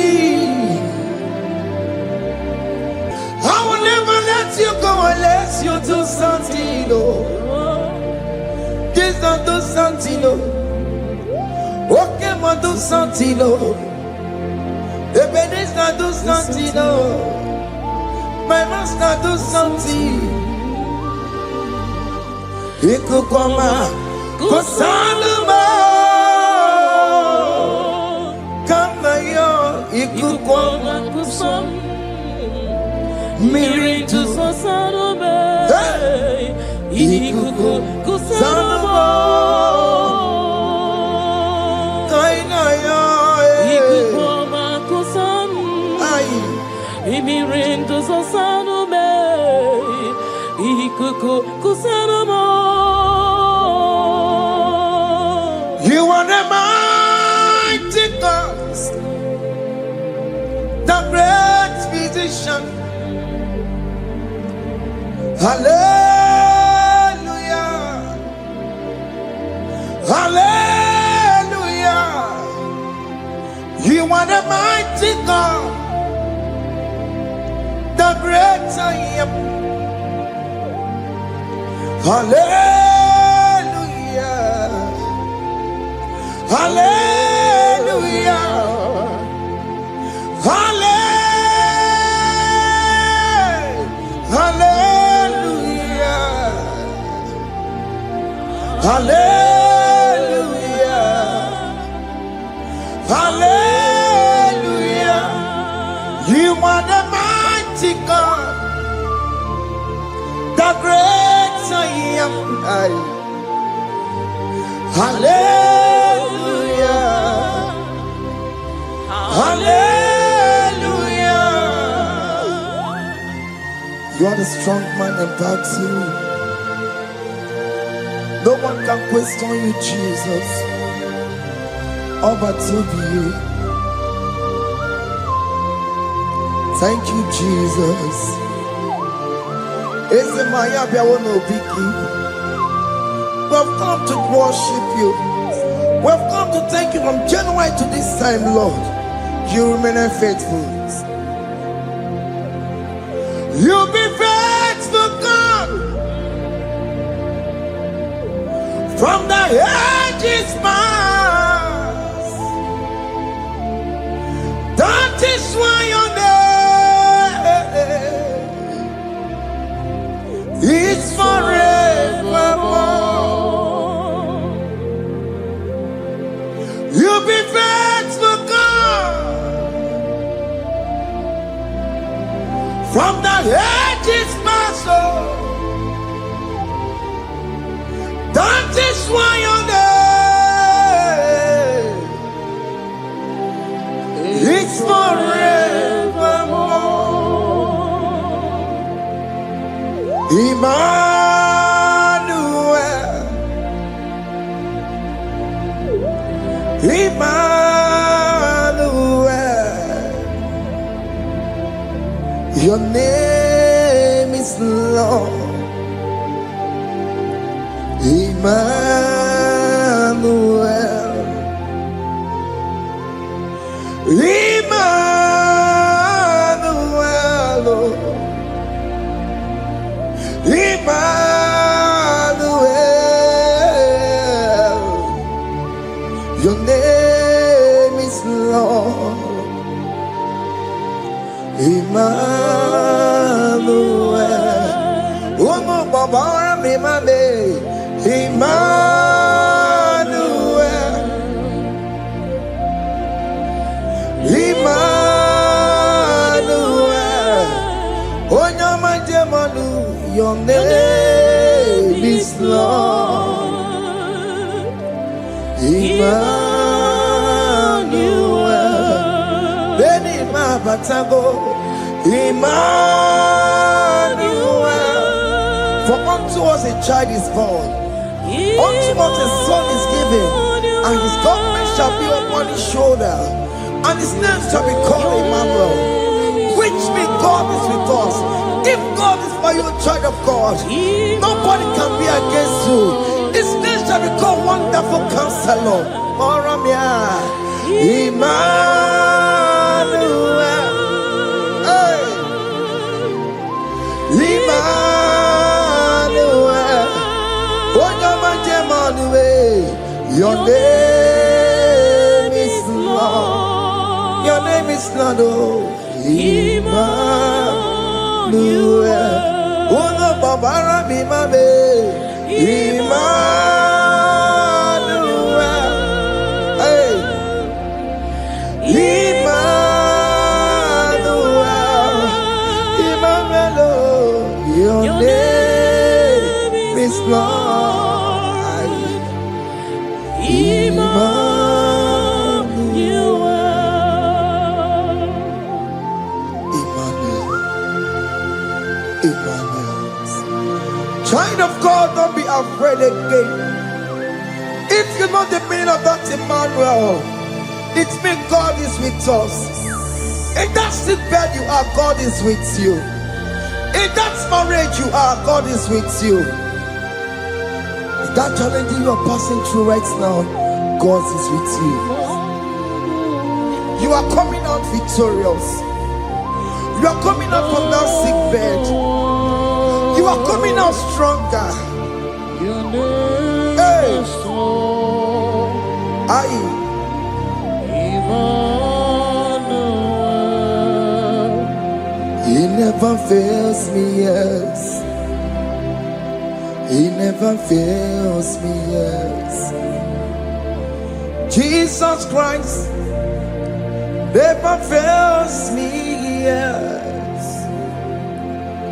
D: you go unless you do something, Jesus do something, okay, man do something, Ebenezer do something, my master do something. Ikukoma kusanuma, kama yo ikukoma kusam, miritu sasanuma, ikukusanuma, kaina yo ikukoma kusam, miritu sasanuma, ikukusanuma. You are the mighty God, the great physician. Hallelujah, hallelujah. You are the mighty God, the great I am. Hallelujah, hallelujah, hallelujah, hallelujah, hallelujah. You are the mighty God, the great I am. Hallelujah, hallelujah. You are the strong man in battle. No one can question you, Jesus. All but to be you. Thank you, Jesus. Is it my happy? I want to be you. We've come to worship you. We've come to thank you from January to this time, Lord. You remain faithful. You be faithful, God. From the ages past. That is why your name is forevermore. You be faithful, God, from the ages past. That is why your name is forevermore. Emmanuel, Emmanuel, your name is Lord. Emmanuel, Emmanuel, Emmanuel, your name is Lord. Emmanuel, Umu Babara Mimame, Emmanuel, Emmanuel, Onyama Jemanu, your name is Lord. Emmanuel, Benima Batago, Emmanuel, for unto us a child is born, unto us a son is given, and his government shall be upon his shoulder, and his name shall be called Emmanuel, which means God is with us. If God is for you, child of God, nobody can be against you. His name shall be called Wonderful Counselor. Oramia, Emmanuel, hey. name is Lord. Your name is Lord. Oh, Emmanuel. Uno babara mi mame. Emmanuel. Hey. Emmanuel. Emmanuel. Your name is Lord. Emmanuel. Emmanuel. Child of God, don't be afraid again. If you know the meaning of that Emmanuel, it means God is with us. In that sick bed you are, God is with you. In that marriage you are, God is with you. In that challenge you are passing through right now, God is with you. You are coming out victorious. You are coming out from that sick bed. You are coming out stronger. Hey. He never fails me, yes. He never fails me, yes. Jesus Christ never fails me, yes.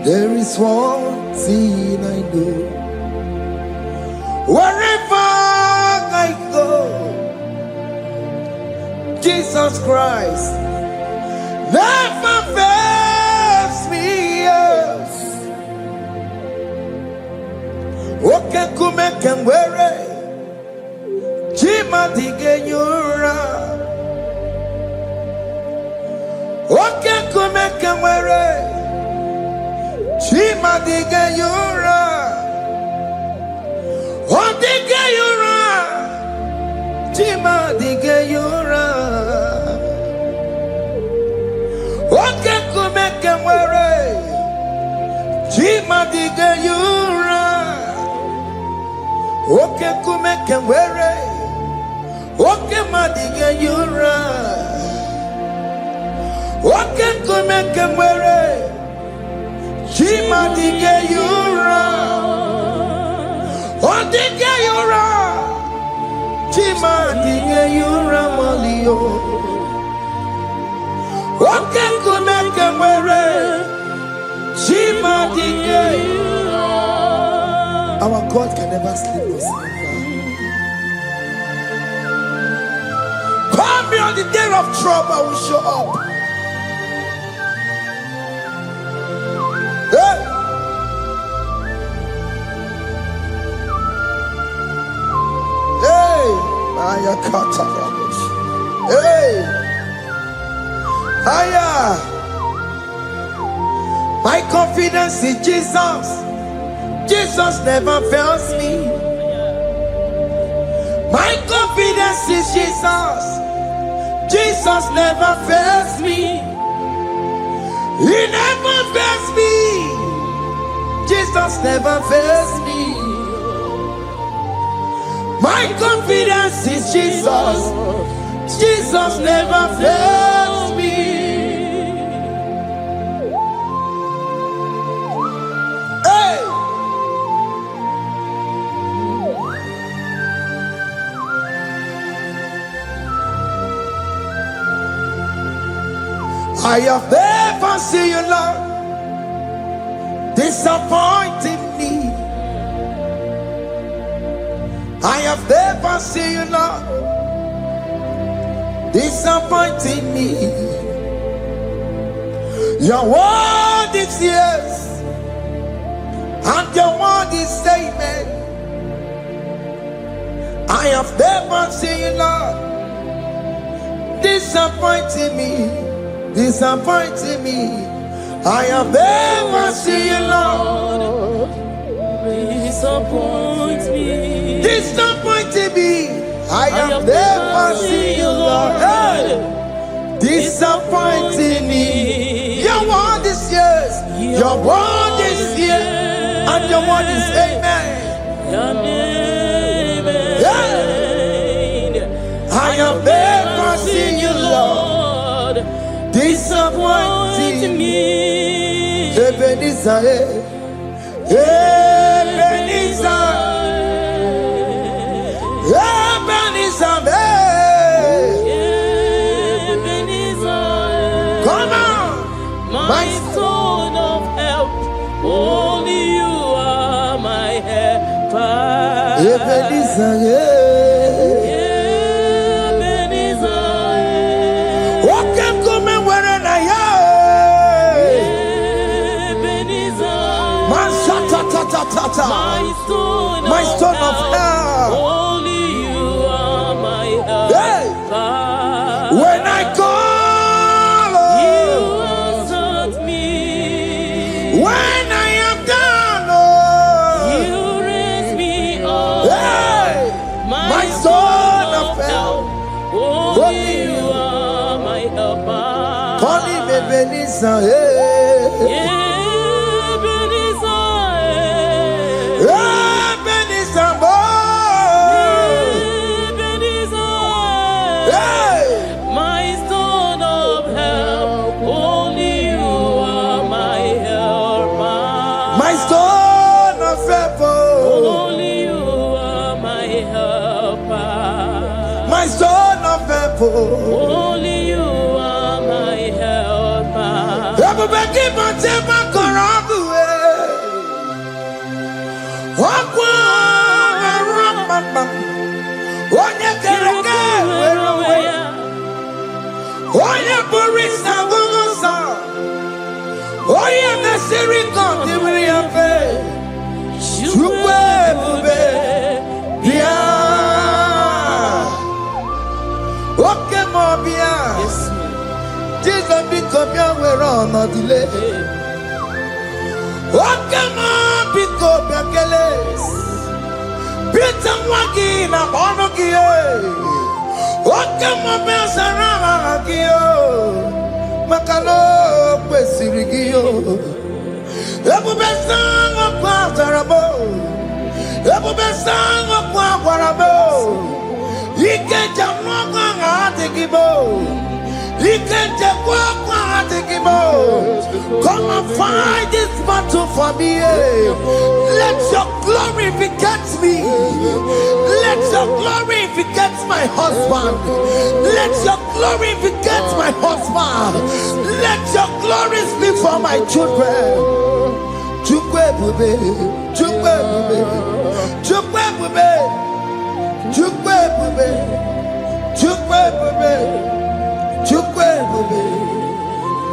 D: There is one thing I know. Wherever I go, Jesus Christ never fails me, yes. Okay, come and wear it. Jima digenyura. Okay, come and wear it. Jima digenyura. Oh, digenyura. Jima digenyura. Okay, come and wear it. Jima digenyura. Okay, come and wear it. Okay, madiga yura. Okay, come and wear it. Jima diga yura. Oh, diga yura. Jima diga yura malio. Okay, come and wear it. Jima diga yura. Our God can never sleep or slumber. Call me on the day of trouble, I will show up. Hey! Hey! Aya kata rabosh. Hey! Aya! My confidence in Jesus. Jesus never fails me. My confidence is Jesus. Jesus never fails me. He never fails me. Jesus never fails me. My confidence is Jesus. Jesus never fails me. I have never seen you, Lord, disappointing me. I have never seen you, Lord, disappointing me. Your word is yes, and your word is amen. I have never seen you, Lord, disappointing me. Disappointing me. I have never seen you, Lord.
E: Disappoint me.
D: Disappointing me. I have never seen you, Lord. Hey. Disappointing me. Your word is yes. Your word is yes. And your word is amen.
E: Your name is
D: Yeah. I have never seen you, Lord, disappointing me. Ebenezer, Ebenezer, Ebenezer, Ebenezer. Come on, my
E: stone of help. Only you are my helper.
D: Ebenezer,
E: Ebenezer.
D: What can come and where I am?
E: Ebenezer.
D: My stone of help.
E: Only you are my helper.
D: Hey. When I call,
E: you answered me.
D: When I am down,
E: you raise me up.
D: Hey. My stone of help.
E: Only you are my helper.
D: Call him Ebenezer, Ebenezer,
E: my stone of help. Only you are my helper.
D: My stone of help.
E: Only you are my helper.
D: My stone of help.
E: Only you are my helper.
D: Everybody but take my corrupt way. Walk on, Onye kereke were onwe ya. Onye bụrụ isi agụgụsọ. Onye mesịrị ka ọ dịrị ya mfe. Chukwu ebube bịa. Oke ma ọ bịa. Jizọs biko bịa were ọnọdụ lee. Oke ma biko bịa kelee. Peter Wagi na ọnụ gị oke mmụọ sara aha gị maka na o kwesịrị gị ebube sangokwu azara m ebube sangokwu agwara m ike njem ọkụ ahụ adịghị m ike nchekwa ọkụ ahụ adịghị m. Come and fight this battle for me. Let your glory beget me. Let your glory beget my husband. Let your glory beget my husband. Let your glory speak for my children. Chukwu ebube, Chukwu ebube, Chukwu ebube, Chukwu ebube, Chukwu ebube, Chukwu ebube,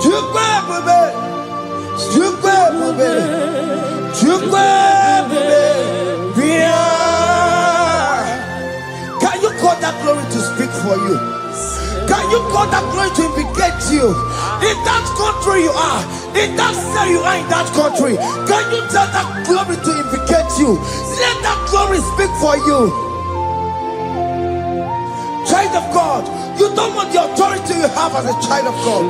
D: Chukwu ebube, Chukwu ebube, Chukwu ebube. Can you call that glory to speak for you? Can you call that glory to vindicate you? In that country you are, in that cell you are in that country, can you tell that glory to vindicate you? Let that glory speak for you. Child of God, you don't want the authority you have as a child of God.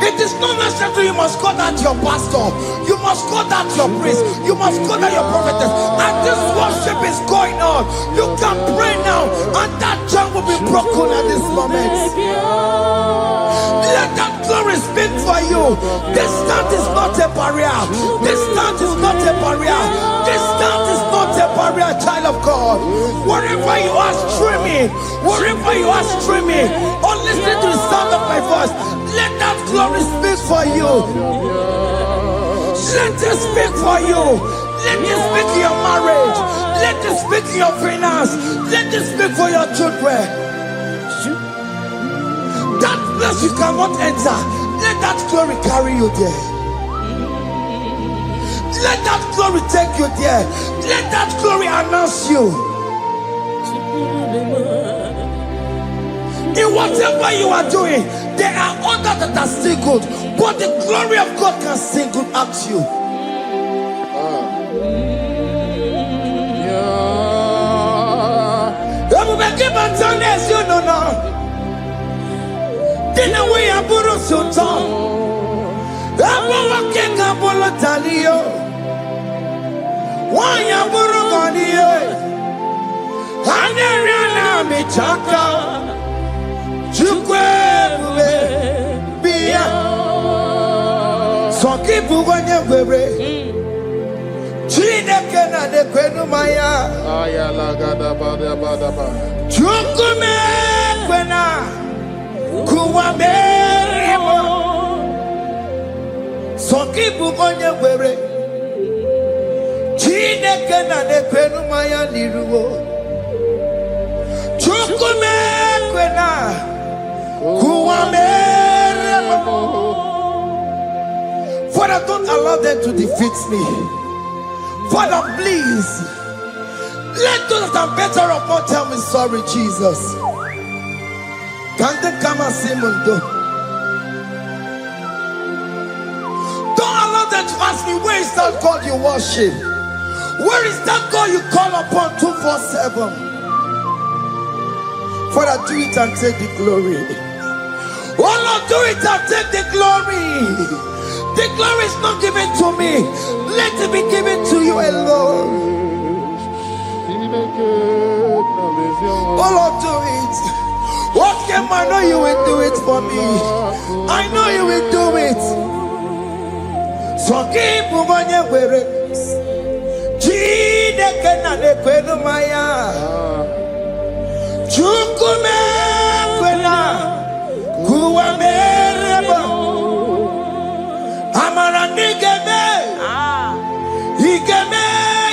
D: It is not necessary you must call that your pastor, you must call that your priest, you must call that your prophetess. And this worship is going on. You can pray now, and that chain will be broken at this moment. Let that glory speak for you. Distance is not a barrier. Distance is not a barrier. Distance is not a barrier, child of God. Wherever you are streaming, wherever you are streaming, or listening to the sound of my voice, let that glory speak for you. Let it speak for you. Let it speak in your marriage. Let it speak in your finance. Let it speak for your children. That place you cannot enter, let that glory carry you there. Let that glory take you there. Let that glory announce you. In whatever you are doing, there are others that are still good, but the glory of God can single out you. You know now. Dina we aburu sultan. Abo wake kabolo talio. Wanya buru ganiye. Aneriana michaka Chukwe Bia Sonkipu wanye wewe Chineke na de kwenu maya
A: Ayala gada bada bada ba.
D: Chukume kwena Kuwa merimo Sonkipu wanye wewe Chineke na de kwenu maya niruwo Chukume kwena Kuwa merimo. Father, don't allow them to defeat me. Father, please, let those that are better off not tell me sorry, Jesus. Can they come and see Mundo? Don't allow them to ask me, where is that God you worship? Where is that God you call upon 247? Father, do it and take the glory. Oh Lord, do it and take the glory. The glory is not given to me. Let it be given to you alone. Oh Lord, do it. What can I know you will do it for me? I know you will do it. So keep moving your way. Chineke na de kwenu maya. Chukume kwena kuwa merebo. Amara nigeme, igeme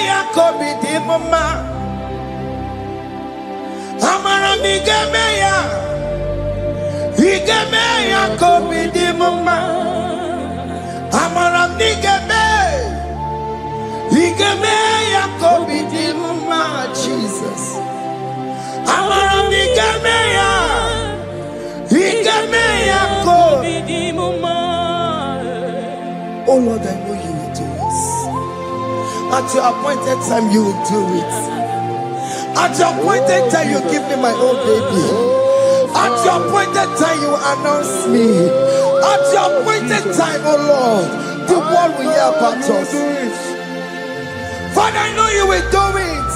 D: ya kobi di mama. Amara nigeme ya, igeme ya kobi di mama. Amara nigeme, igeme ya kobi di mama. Jesus. Amara nigeme ya, igeme ya kobi di mama. Oh Lord, I know you will do it. At your appointed time, you will do it. At your appointed time, you give me my own baby. At your appointed time, you announce me. At your appointed time, oh Lord, the world will hear about us. Father, I know you will do it.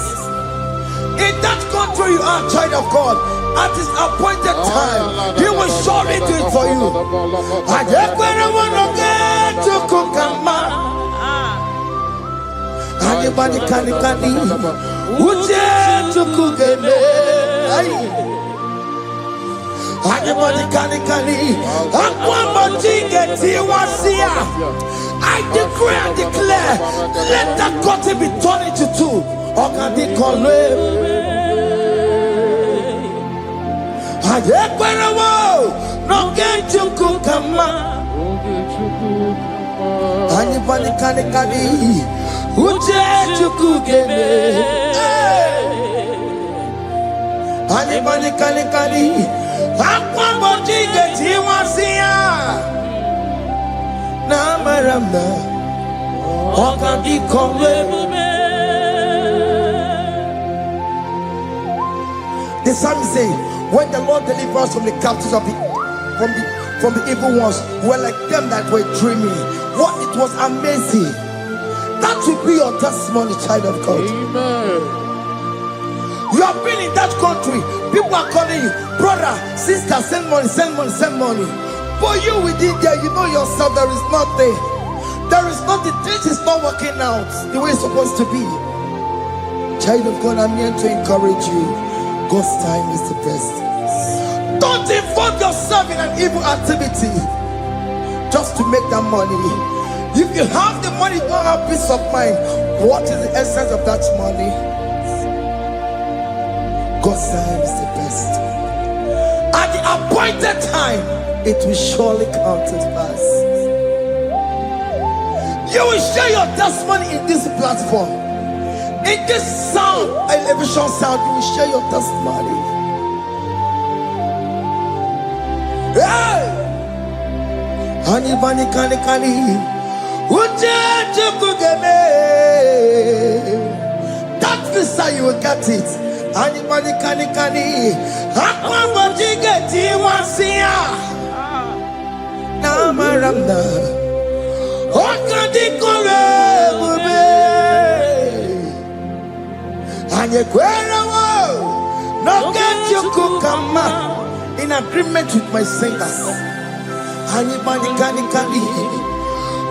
D: In that country, you are a child of God. At his appointed time, he will surely do it for you. I just want to get to Kukama. Anybody can Uje to Kugeme. Anybody can I decree and declare, let that country be turned into two. Or can they call it? No get to Kukama. Anybody can Uje to Kugeme. Anybody can Aquabody get you was here. Namaramna. Or can they call it? The psalmist say, when the Lord delivers from the captives of from the evil ones, we're like them that were dreaming. What it was amazing. That will be your testimony, child of God.
A: Amen.
D: You have been in that country. People are calling you, brother, sister, send money, send money, send money. But you within there, you know yourself, there is nothing. There is nothing. This is not working out the way it's supposed to be. Child of God, I'm here to encourage you. God's time is the best. Don't involve yourself in an evil activity just to make that money. If you have the money, don't have peace of mind. What is the essence of that money? God's time is the best. At the appointed time, it will surely come to pass. You will share your testimony in this platform. In this sound, elevation sound, you will share your testimony. Hey! Anybody can that visa you will get it. Anybody can Aquabody get you once here. Namaramna. Okadi kore bube. Anye kwera wo. No get you kukama in agreement with my singers. Anybody can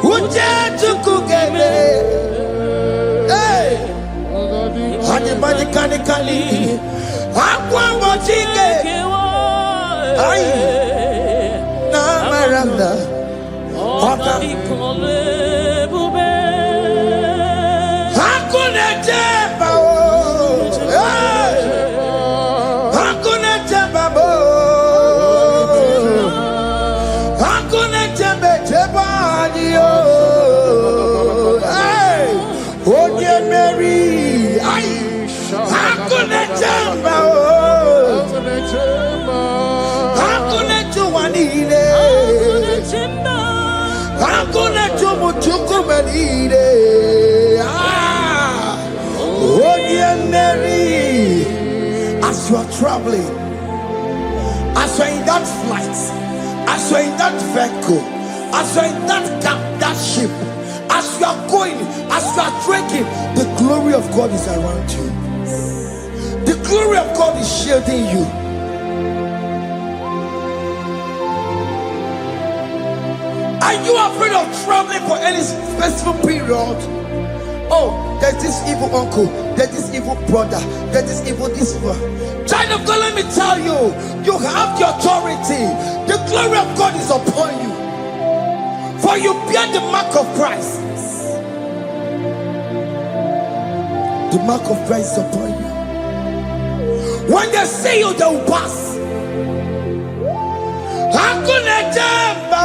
D: Uja tukugebe. Hey. Anybody can Aqua mochige. Ay. Na maranda. Oka. Hakuna jeba. Hakuna jeba. Hakuna jeba jeba. Hey. Oye Mary. Ay. Hakuna jeba. Hakuna juanile. Hakuna jumuchukumelile. Oye Mary. As you are traveling, as you are in that flight, as you are in that vehicle, as you are in that cab, that ship, as you are going, as you are trekking, the glory of God is around you. The glory of God is shielding you. Are you afraid of traveling for any specific period? Oh, there's this evil uncle, there's this evil brother, there's this evil this one. Child of God, let me tell you, you have the authority. The glory of God is upon you. For you bear the mark of Christ. The mark of Christ is upon you. When they see you, they will pass. Hakuna jamba,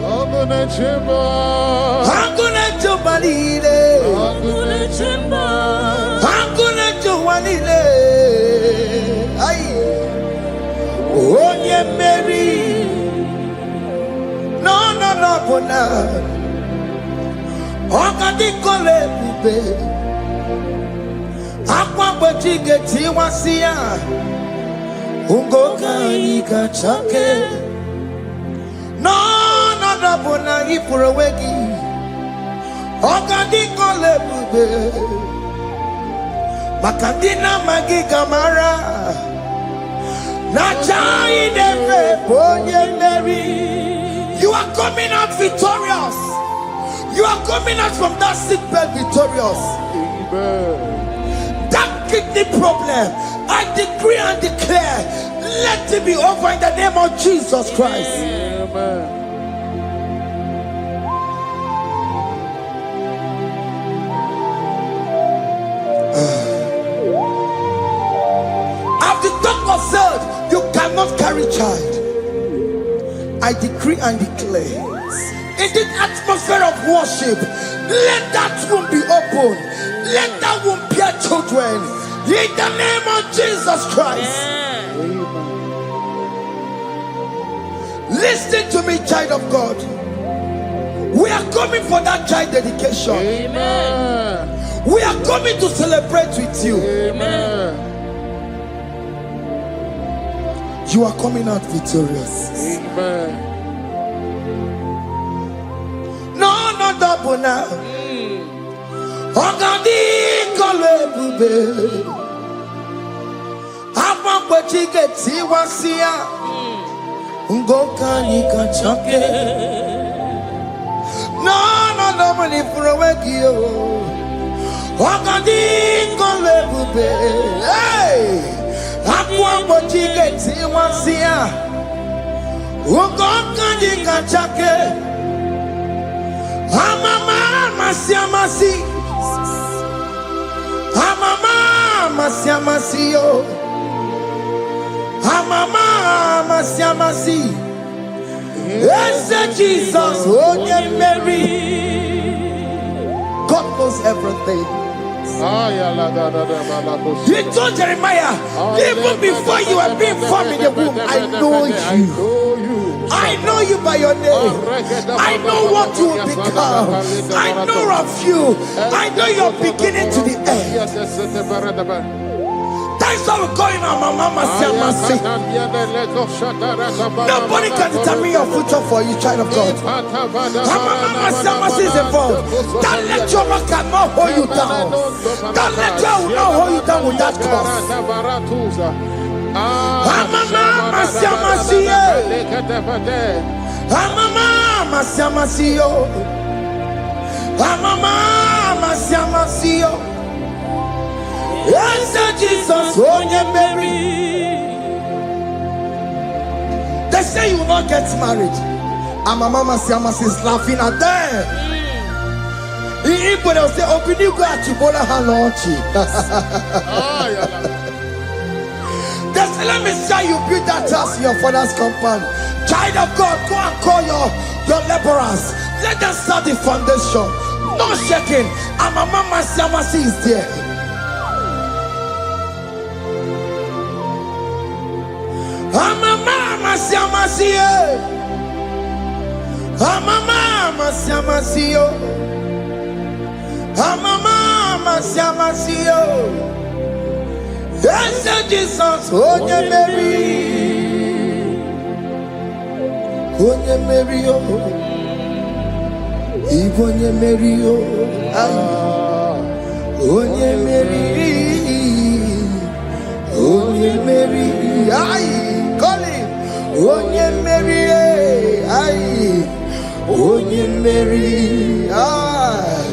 D: hakuna jamba, hakuna jubalile, hakuna jamba, hakuna jubalile. Ay, Oye Mary, no, bona. Okadi kole bube, akwa bojige tiwasia, ungoka ikachake. No, bona ifurowegi. Okadi kole bube, makandina magiga mara. Nachai deve Oye Mary. You are coming out victorious. You are coming out from that sick bed victorious. Amen. That kidney problem, I decree and declare, let it be over in the name of Jesus Christ. Amen. As the doctor said, you cannot carry child. I decree and declare, in the atmosphere of worship, let that womb be open. Let that womb bear children. In the name of Jesus Christ. Listen to me, child of God. We are coming for that child dedication. Amen. We are coming to celebrate with you. Amen. You are coming out victorious. Amen. No, double now. Ogadi kole bube. Apa pachike tiwasia. Ungoka nikachake. No, double ifurowekio. Ogadi kole bube. Hey! Akwa mochige tiwasia. Ugoka nikachake. Amama masiamasi. Amama masiamasi yo. Amama masiamasi. Yes, Jesus, Oye Mary. God knows everything. You told Jeremiah, even before you were being formed in the womb, I know you. I know you by your name. I know what you will become. I know of you. I know your beginning to the end. That's how we're going on, Mama Siamasi. Nobody can determine your future for you, child of God. Mama Siamasi is involved. Don't let your man cannot hold you down. Don't let your will not hold you down with that cause. Amama Siamasio. Amama Siamasio. Yes, Jesus, oh, Mary. They say you will not get married. Amama Siamas is laughing at them. People will say, open you go at Chibola Halochi. They say, let me say you build that house in your father's compound. Child of God, go and call your laborers. Let them start the foundation. No shaking. Amama Siamas is there. Amama Siamasio. Amama Siamasio. Amama Siamasio. Yes, Jesus, oh, Mary. Oh, Mary, oh. Even Mary, oh. Oh, Mary. Oh, Mary. Aye. Call him. Oh, Mary. Aye. Oh, Mary. Aye.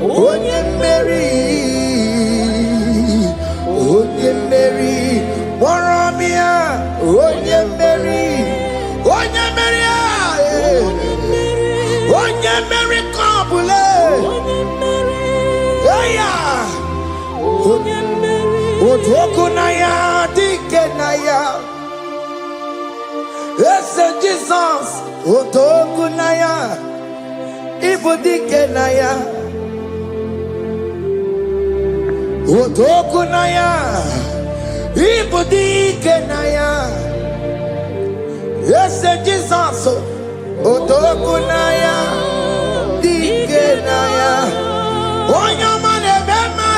D: Oh, Mary. Oh, Mary. Waramia. Oh, Mary. Oh, Mary. Oh, Mary. Kabule. Oh, Otokunaya, Dikenaya. Yes, Jesus. Otokunaya, Ibudikenaya. Otokunaya, Ibudikenaya. Yes, Jesus. Otokunaya, Dikenaya. Onyamane bema.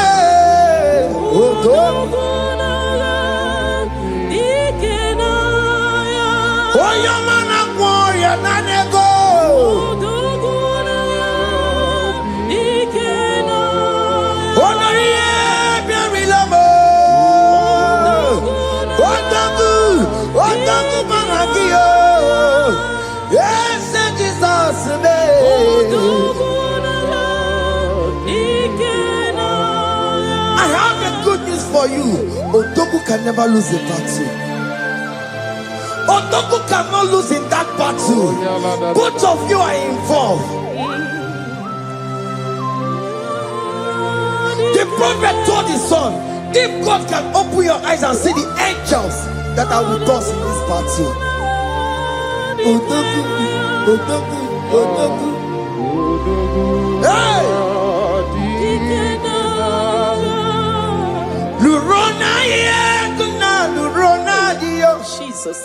D: Otokunaya, Dikenaya. Onyamana warrior nanego. Otokunaya, Dikenaya. Onarie biarilamo. Otoku managio. Yes, Jesus me. I have a good news for you. Otoku can never lose a battle. Otoku cannot lose in that battle. Both of you are involved. The prophet told his son, if God can open your eyes and see the angels that are with us in this battle. Otoku, Otoku, Otoku. Hey! Lurona yekuna, Lurona dio.
E: Jesus.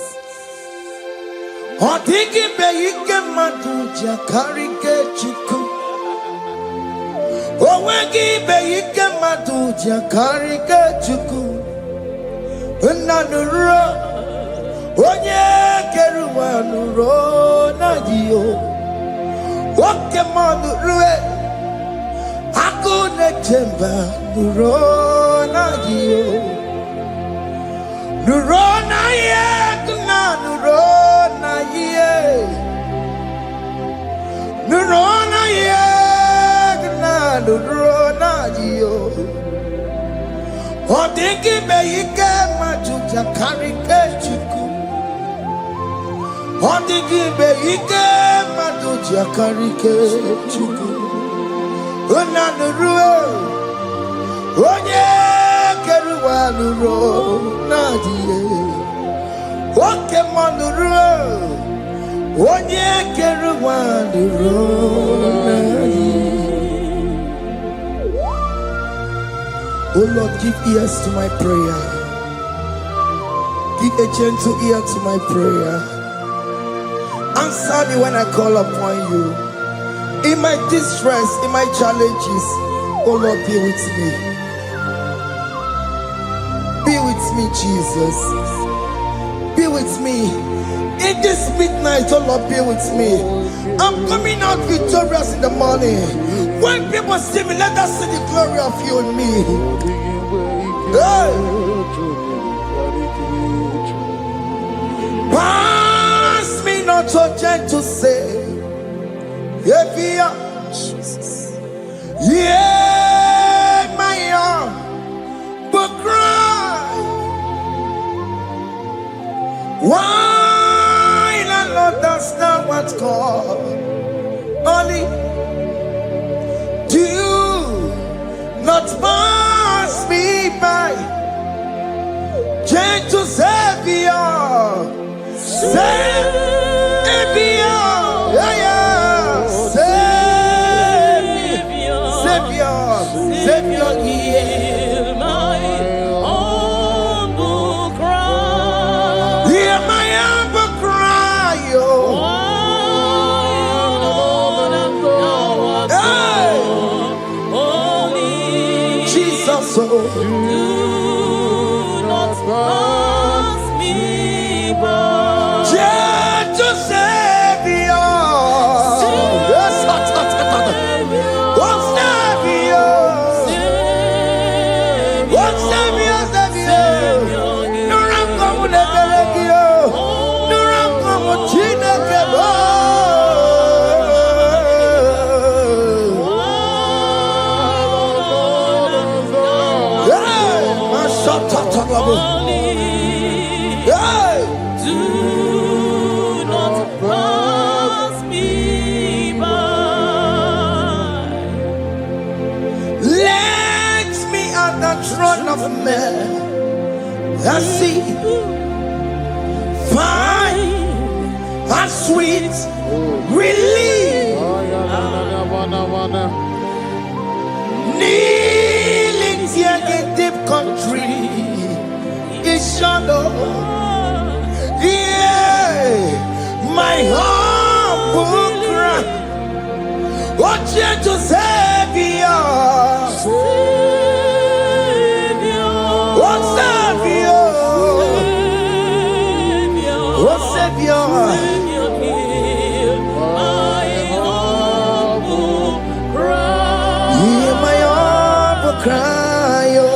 D: Otiki beyike maduja karike chuku. Owegi beyike maduja karike chuku. Unanuro, onye keruwa Lurona dio. Oke manurue, akune chemba Lurona dio. Lurona yekuna, Lurona ye. Lurona yekuna, Lurona dio. Odiki beyike majuja karike chuku. Odiki beyike majuja karike chuku. Unanurue, onye keruwa Lurona dio. Oke manurue, onye keruwa Lurona dio. Oh Lord, give ears to my prayer. Give a gentle ear to my prayer. Answer me when I call upon you. In my distress, in my challenges, oh Lord, be with me. Be with me, Jesus. Be with me. In this midnight, oh Lord, be with me. I'm coming out victorious in the morning. When people see me, let us see the glory of you in me. Hey. Pass me so gentle say, Savior, Jesus. Yeah, my arm will cry. Why the Lord does not what's called? Only do not pass me by. Gentle Savior, Savior, yeah, yeah, Savior, Savior,
E: hear my humble cry.
D: Hear my humble cry, oh.
E: Holy
D: Jesus, oh.
E: do not pass me by.
D: Gentle Savior, yes, oh, Savior, oh, Savior, Savior, no run come with the Belegio, no run come with Chineke.
E: Do not pass me by.
D: Let me at the throne of men and see, find a sweet relief. Kneeling here in deep country is shadow. Yeah, my heart will cry. Watch you to Savior. Oh, Savior. Oh, Savior. Hear my humble cry, oh.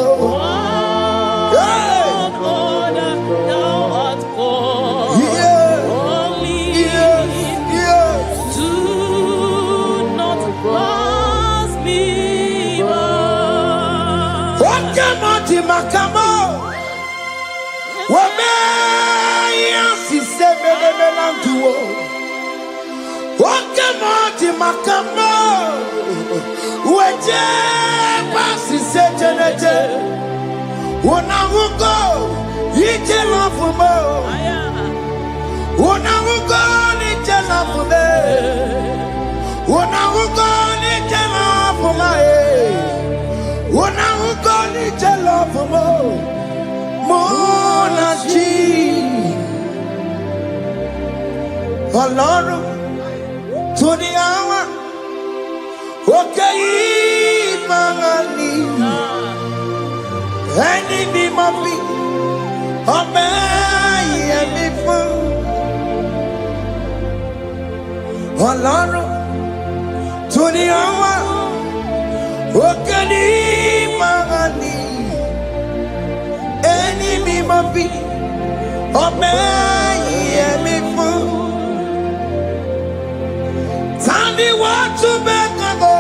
D: Makamo, wame yansi semele melanduo. Wakamo makamo, weje pasi sejeneje. Unahuko ije lafumo, unahuko ije lafume, unahuko ije lafume. When I go to the love for more than to the hour, okay, Mangani, and be my feet, a man, and be full. To the hour. Wakani mangani, enemy mabi, me fu. Tandi watu bekago,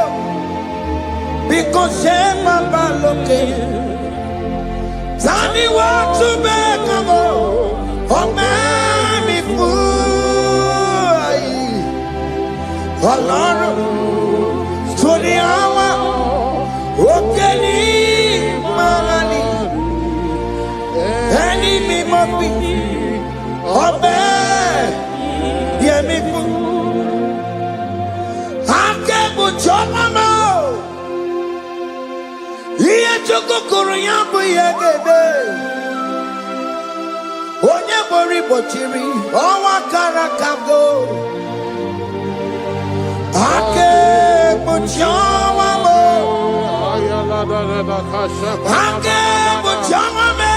D: because shema baloke. Tandi watu bekago, me fu. Alaro, to the hour. Okeni mangani, enemy mabi, me fu. Akebu chomamo, iye chukukuru yambu yegebe. Onye bori bochiri, owa karakago. Akebu chomamo. Akebu chomame,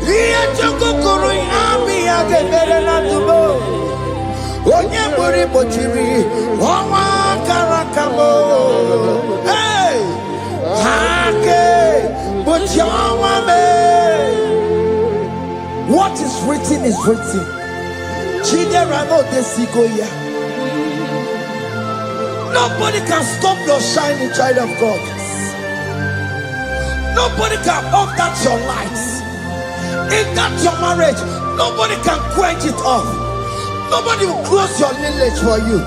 D: iye chukukuru yambi yagebere na tubo. Onye bori bochiri, owa karakamo. Hey, akebu chomame. What is written is written. Nobody can stop your shining, child of God. Nobody can off that your lights. In that your marriage, nobody can quench it off. Nobody will close your lineage for you.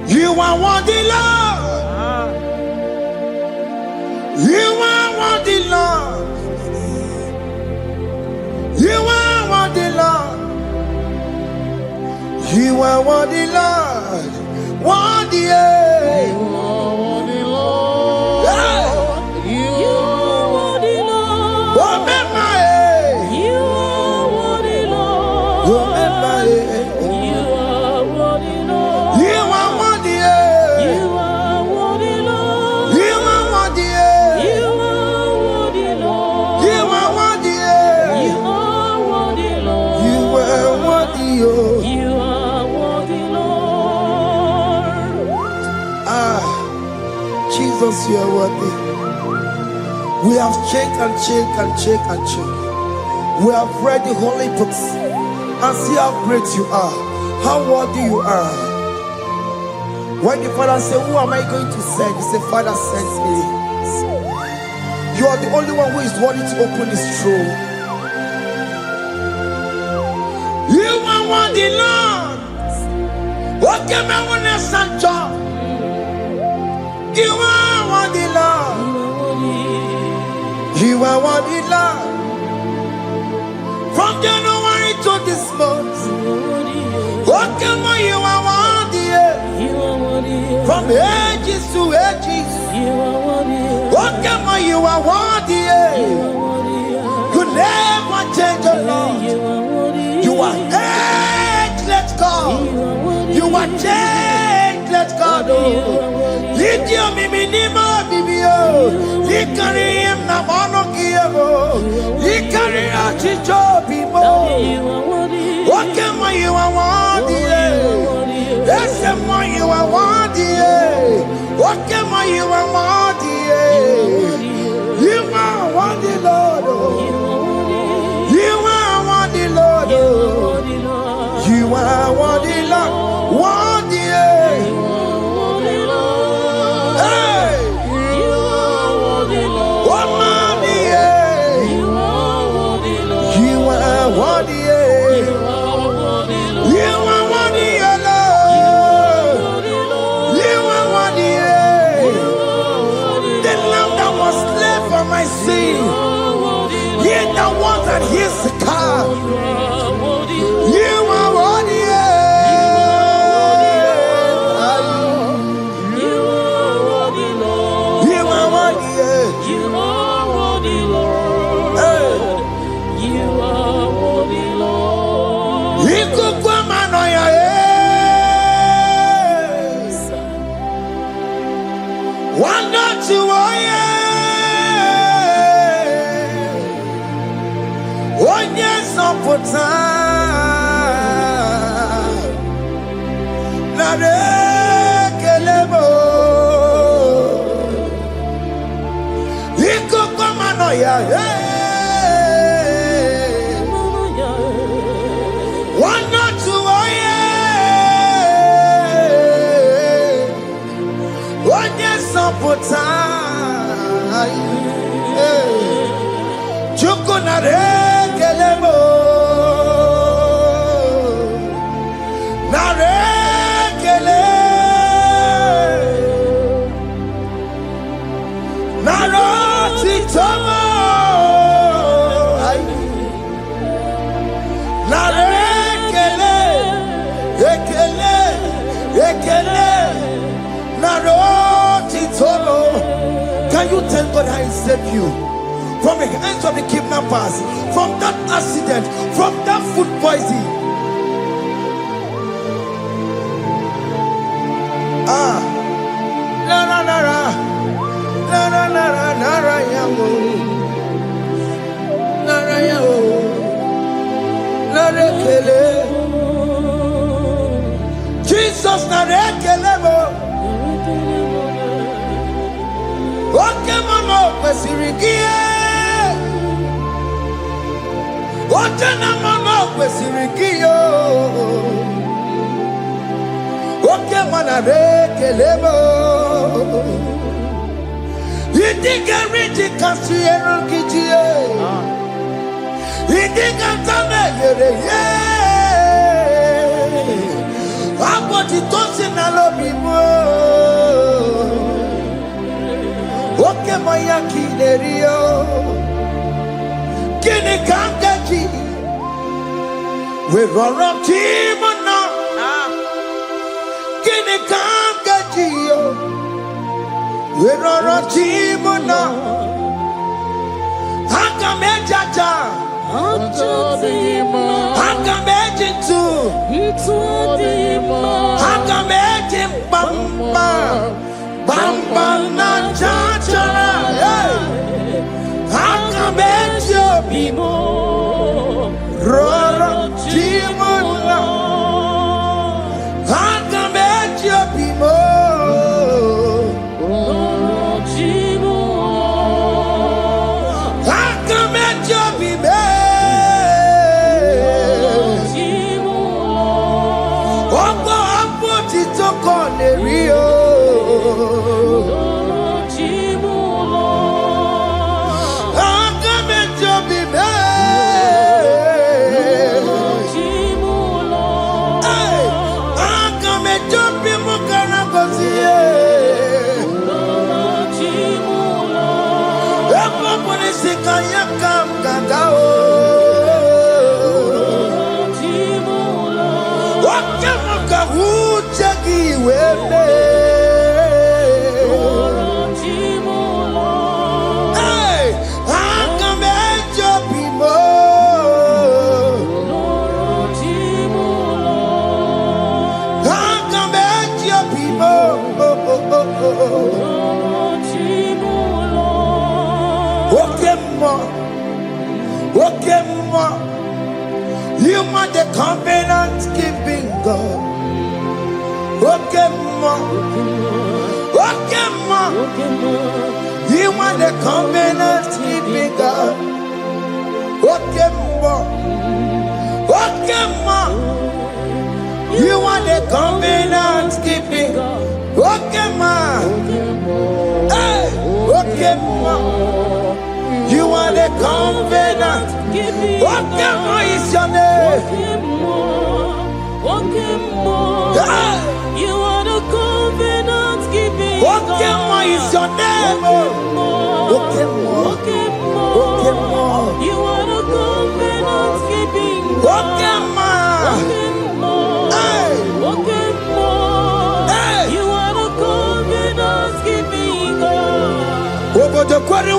D: You are worthy, Lord. You are worthy, Lord. You are worthy, Lord. You are worthy, Lord. Worthy,
E: You are worthy, Lord. You are worthy, Lord.
D: Remember,
E: You are worthy, Lord.
D: remember,
E: You are worthy, Lord.
D: you are worthy,
E: You are worthy, Lord.
D: you are worthy,
E: You are worthy, Lord.
D: you are worthy,
E: You are worthy, Lord.
D: you are worthy,
E: You are worthy, Lord.
D: Jesus, you are worthy. We have checked and checked and checked and checked. We have read the holy books and see how great you are, how worthy you are. When the Father said, "Who am I going to send?" He said, "Father, send me." You are the only one who is worthy to open this throne. You are worthy, Lord. What can I want to send you? You are worthy, Lord. You are worthy, Lord. From January to this month, what can you are worthy? From ages to ages, what can you are worthy? You never change, your Lord. You are ageless God. You are changeless God. Lead you, Miminimo, Bibio. You carry him, Namonokia. You carry a chicho, people. What can you are worthy? That's the more you are worthy. What can you are worthy? You are worthy, Lord. You are worthy, Lord. You are worthy, Lord. Worthy. Hey. What money? You are worthy. You are worthy, Lord. You are worthy. The lamb that was slain for my sin. He that was and he's the car. You are worthy. You are worthy. Ikukwamanoya, wanda tuoye, onye sopota, na rekelebo. Ikukwamanoya, wanda tuoye, onye sopota, chuku na rekelebo, na rekele, na roti tomo, na rekele, ekele, Can you tell God I saved you from the hands of the kidnappers, from that accident, from that food poisoning? Jesus okay, mama, kwesirigie. Oje na mama, kwesirigio. Okay, mana rekelebo. Idiga riji kasi erukijie. Idiga tame yere ye. Aboti tosi na lobi mo. Oke maya kinerio kini kangaji we roro timona kini kangaji we roro timona hanga mejaja hanga mejintu hanga mejimbamba Bamba na chachara, Hakametio bimo, Roro timona, Hakametio bimo, Roro timo, Hakametio bime, timo, Ogo apoti toko nerio. You are the covenant keeping God. Okay, ma. You are the covenant keeping God. Okay, ma. You are the covenant keeping God. Okay, ma. Hey, okay, ma. You are the covenant. What is your name?
E: You are the covenant keeping.
D: What is your name?
E: You are the covenant keeping. You are the covenant keeping.
D: Over the quarry.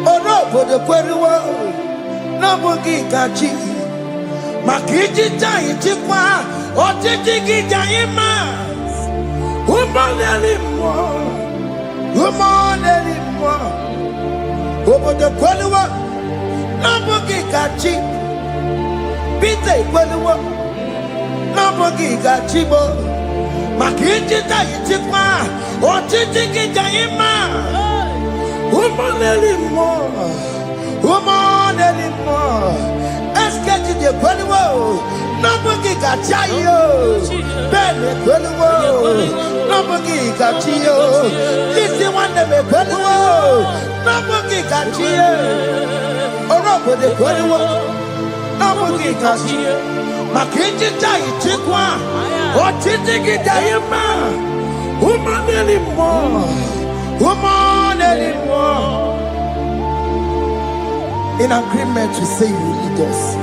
D: Onobodo kweruwo n'obugi gachi makiji tayi chikwa otiti gijayi ma umoneli mo obodo kweruwo n'obugi gachi Peter kweruwo n'obugi gachi bo makiji tayi chikwa otiti gijayi ma Woman anymore. Escape the Quenwo. Nobody got you. Ben Quenwo. Nobody got you. This is one of the Quenwo. Nobody got you. Or nobody Quenwo. Nobody got you. Makinji Jai Chikwa. Or Chitiki Diama. Woman anymore. Woman anymore. In agreement to say you lead us.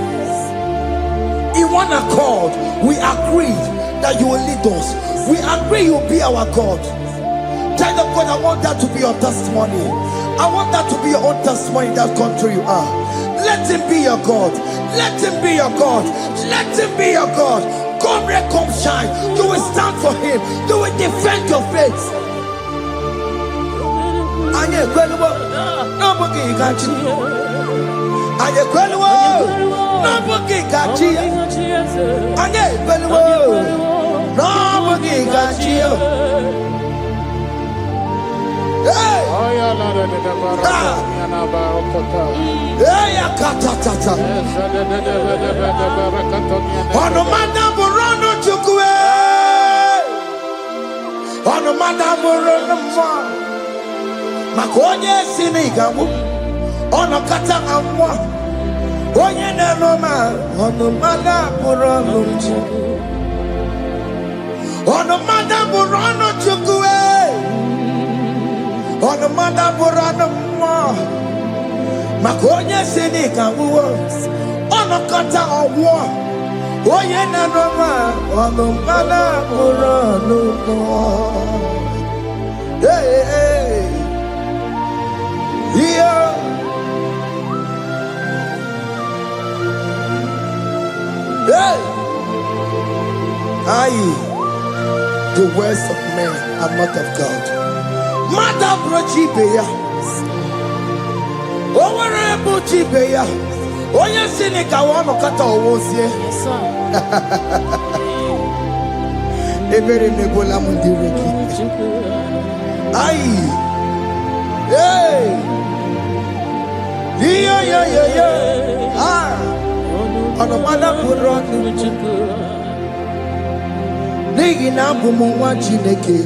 D: In one accord, we agreed that you will lead us. We agree you will be our God. Child of God, I want that to be your testimony. I want that to be your own testimony in that country you are. Let him be your God. Let him be your God. Let him be your God. Come rain, come shine. You will stand for him. You will defend your faith. Anye kwelwo, nobody can cheat. Anye kwelwo, nobody can cheat. Anye kwelwo, nobody can cheat. Hey! Hey, akatata. Ono madamu rono chukwe. Ono madamu rono mwa. Makonye sinigamu. Ono kata amwa. Onye nenoma. Ono madamu rono chukwe. Ono madamu rono chukwe. Ono madamu rono mwa. Makonye sinigamu. Ono kata amwa. Onye nenoma. Ono madamu rono mwa. Hey, hey. Yeah. Hey. The words of men are not of God. Mother Brochibeya. Overable Chibeya. Oya Seneca one kata owosie.
E: Yes, sir.
D: Ebere mebola mundireki. Hey. Yeah. Ono mana buronu. Nigi na bumu wa Chineke.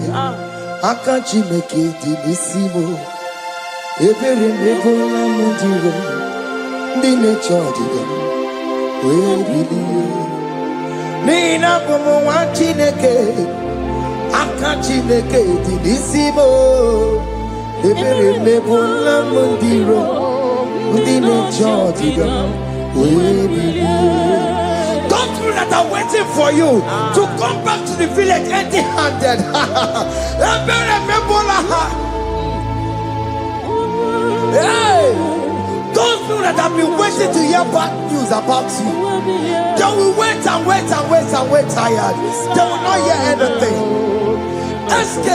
D: Aka Chineke di nisimo. Ebere mebola mundiro. Ndi nechodiga. We believe. Nigi na bumu wa Chineke. Aka Chineke di nisimo. Ebere mebola mundiro. Ndi nechodiga. We believe. Those people that are waiting for you to come back to the village empty-handed. Hey, those people that have been waiting to hear bad news about you, they will wait tired. They will not hear anything. SK,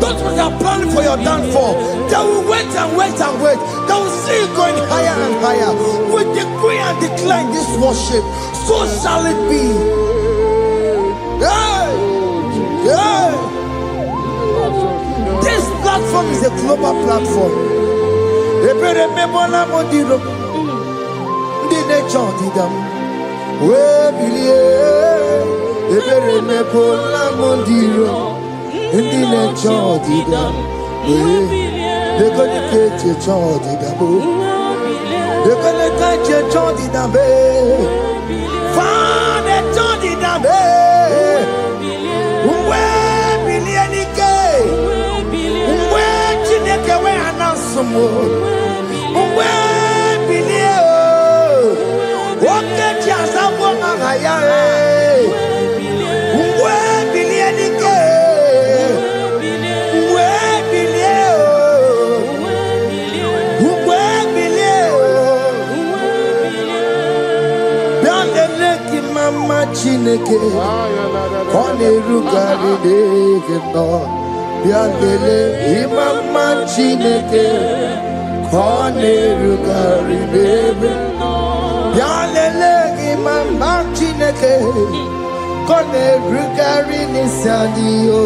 D: those people that are planning for your downfall, they will wait. They will see you going higher and higher. We decree and declare this worship. So shall it be. Yeah. This platform is a global platform. Chineke kone rugari deke no biandele imama Chineke kone rugari deke no biandele imama Chineke kone rugari nisadio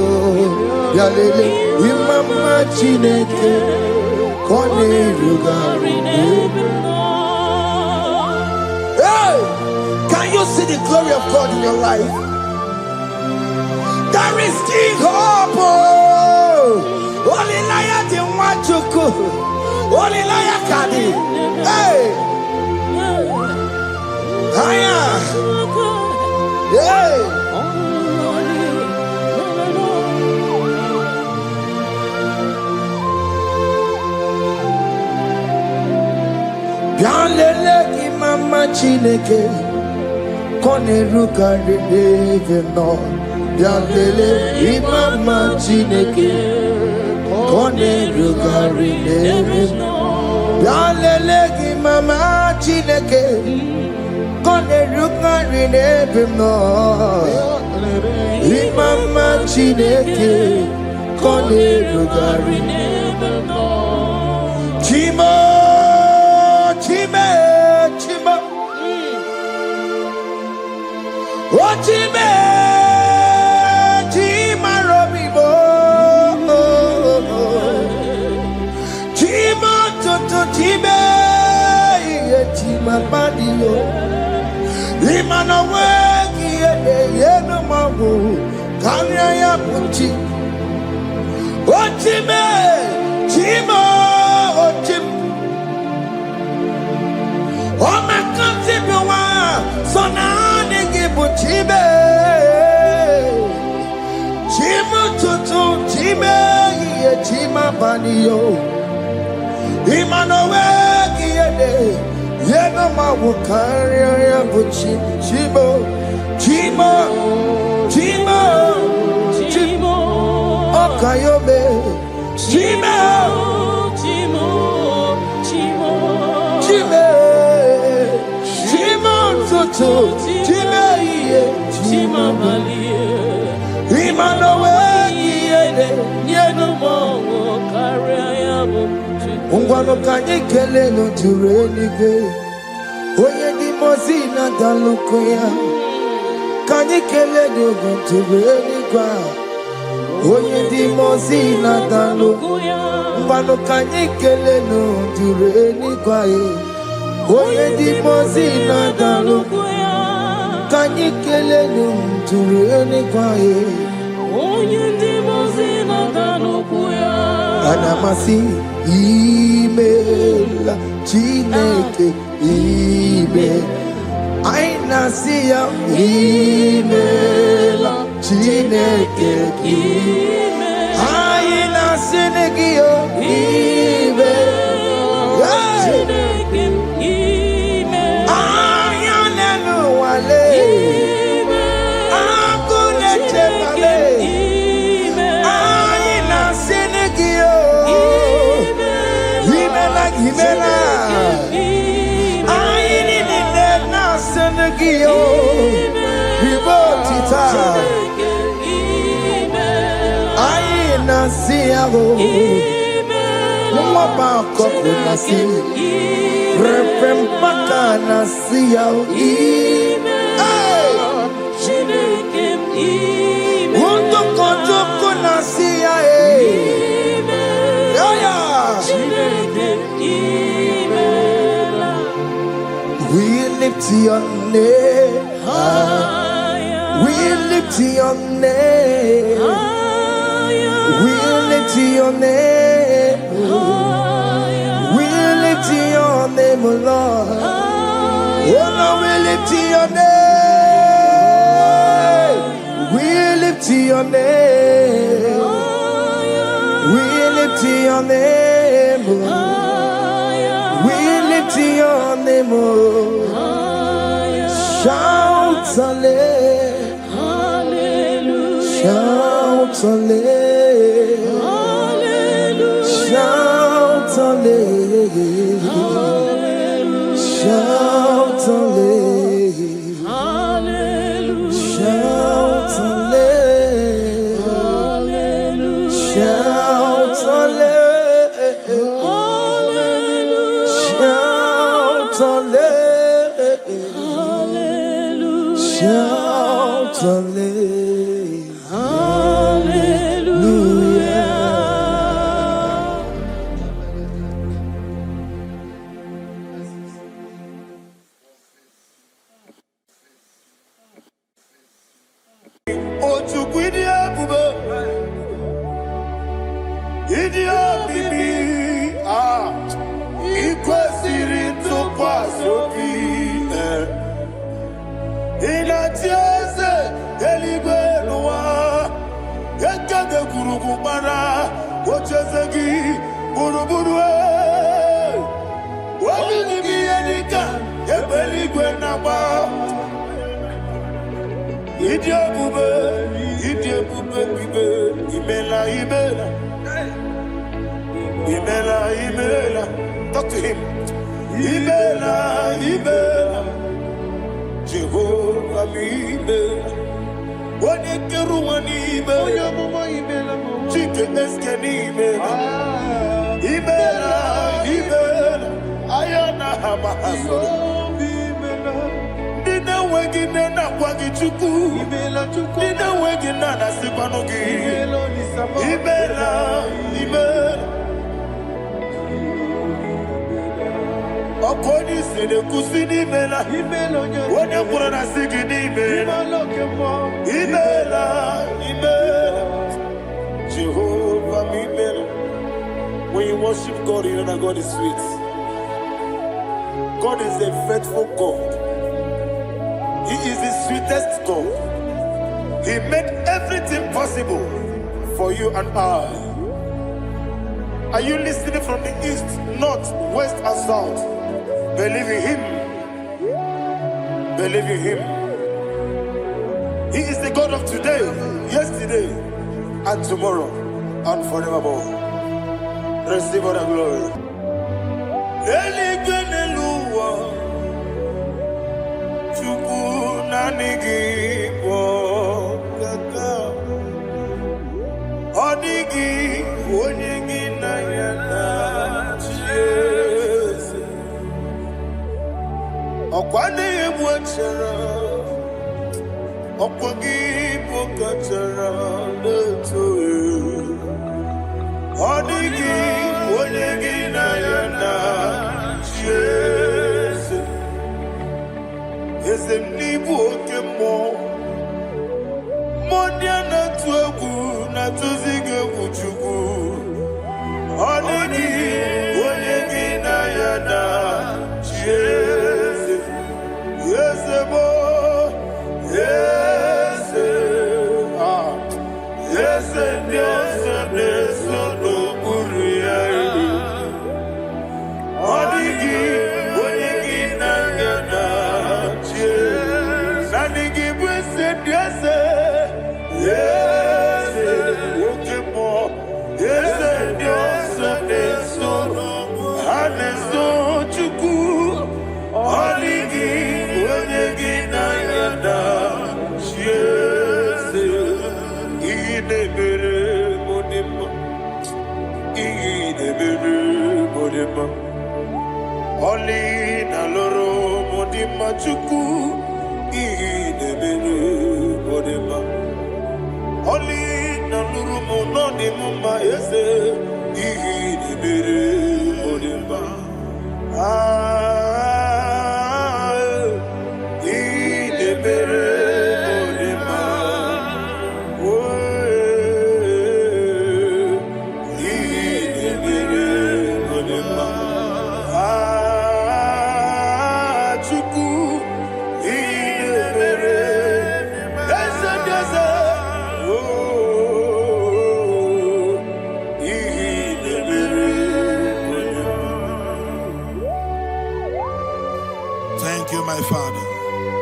D: biandele imama Chineke kone rugari deke no. Can you see the glory of God in your life? There is still hope. Only liar didn't want to go. Only liar can. Hey. Higher. Hey. Bianlele ki mama Chineke. Koneruka rebe no Yalele imama chineke Koneruka rebe no Yalele imama chineke Koneruka rebe no Imama chineke Koneruka rebe no Chimo Ochime, Chima Robibo, Chima Toto Chime, Chima Badio, Imana Wagi, Yeno Mabu, Kanya Puchi, Ochime, Chima, Ochim, Omakantibiwa, Sonani Gibuchibe, Chima Tutu, Chime, Chima Banio, Imanowe, Yeno Mawukaria Buchi, Chimo, Chima, Chima, Chimo, Okayobe, Chima, Chimo, Chimo, Chime. Chima Chima Malie Imanowe Yeno Mongo Kariayabu Ungwano Kanyikele no Turenike Oye di Mozina Dalukoya Kanyikele no Turenika Oye di Mozina Dalukoya Ungwano Kanyikele no Turenika Oye di Mozina Dalukoya Kanyikele Ntureni Kwaye Oye di Mozina Dalukoya Anamasi email Chineke email Aina siya email Chineke email Aina sinegio email We lift your name higher. We lift your name higher. We lift your name higher. We lift your name, Lord. Oh Lord, we lift your name. We lift your name. We lift your name, Lord. We lift your name, oh. Shout hallelujah, shout hallelujah, shout hallelujah, shout hallelujah, shout hallelujah, shout shout hallelujah.
A: Idiabube, Idiabube, Imela, Imela. Imela, Imela. Talk to him. Imela, Imela. Jehovah, Imela. Wanekeru, Imela. Chike eskeni, Imela. Imela, Imela. Ayana, Hamahaso. Nina wegina na kwagi chuku. Nina wegina na sipanogi. Imela, Imela. Okoni sede kusini mela. Wone kurana sigini mela. Imela, Imela. Jehovah, Imela. When you worship God, you know that God is sweet. God is a faithful God. He is the sweetest God. He made everything possible for you and I. Are you listening from the east, north, west, and south? Believe in him. Believe in him. He is the God of today, yesterday, and tomorrow, and forevermore. Receive all the glory. IGBO. Odigi onyegi na yana chese. Okwane yemwachara. Okwagi pokachara letoe. Odigi onyegi na yana chese. Ezemnibu okemo. Modia na tuegu na tuzige kuchugu. Onini onyegi na yana chese. Yese mo, yese ah, yese Dios neso no buria. Onigi onyegi na yana chese. Nanigi bwese Dios. Yes, okay, more. Yes, Dios, Neso, Haneso, Chuku, Oligi, Oligi, Nayada, yes, Idebere, Modima, Idebere, Modima, Oli, Naloro, Modima, Chuku, Idebere, Modima. Oli na nurumo no ni mumba yese ihi ni bere odimba ihi ni bere odimba ihi ni bere odimba chuku ihi ni bere ese dese.
C: Thank you, my Father.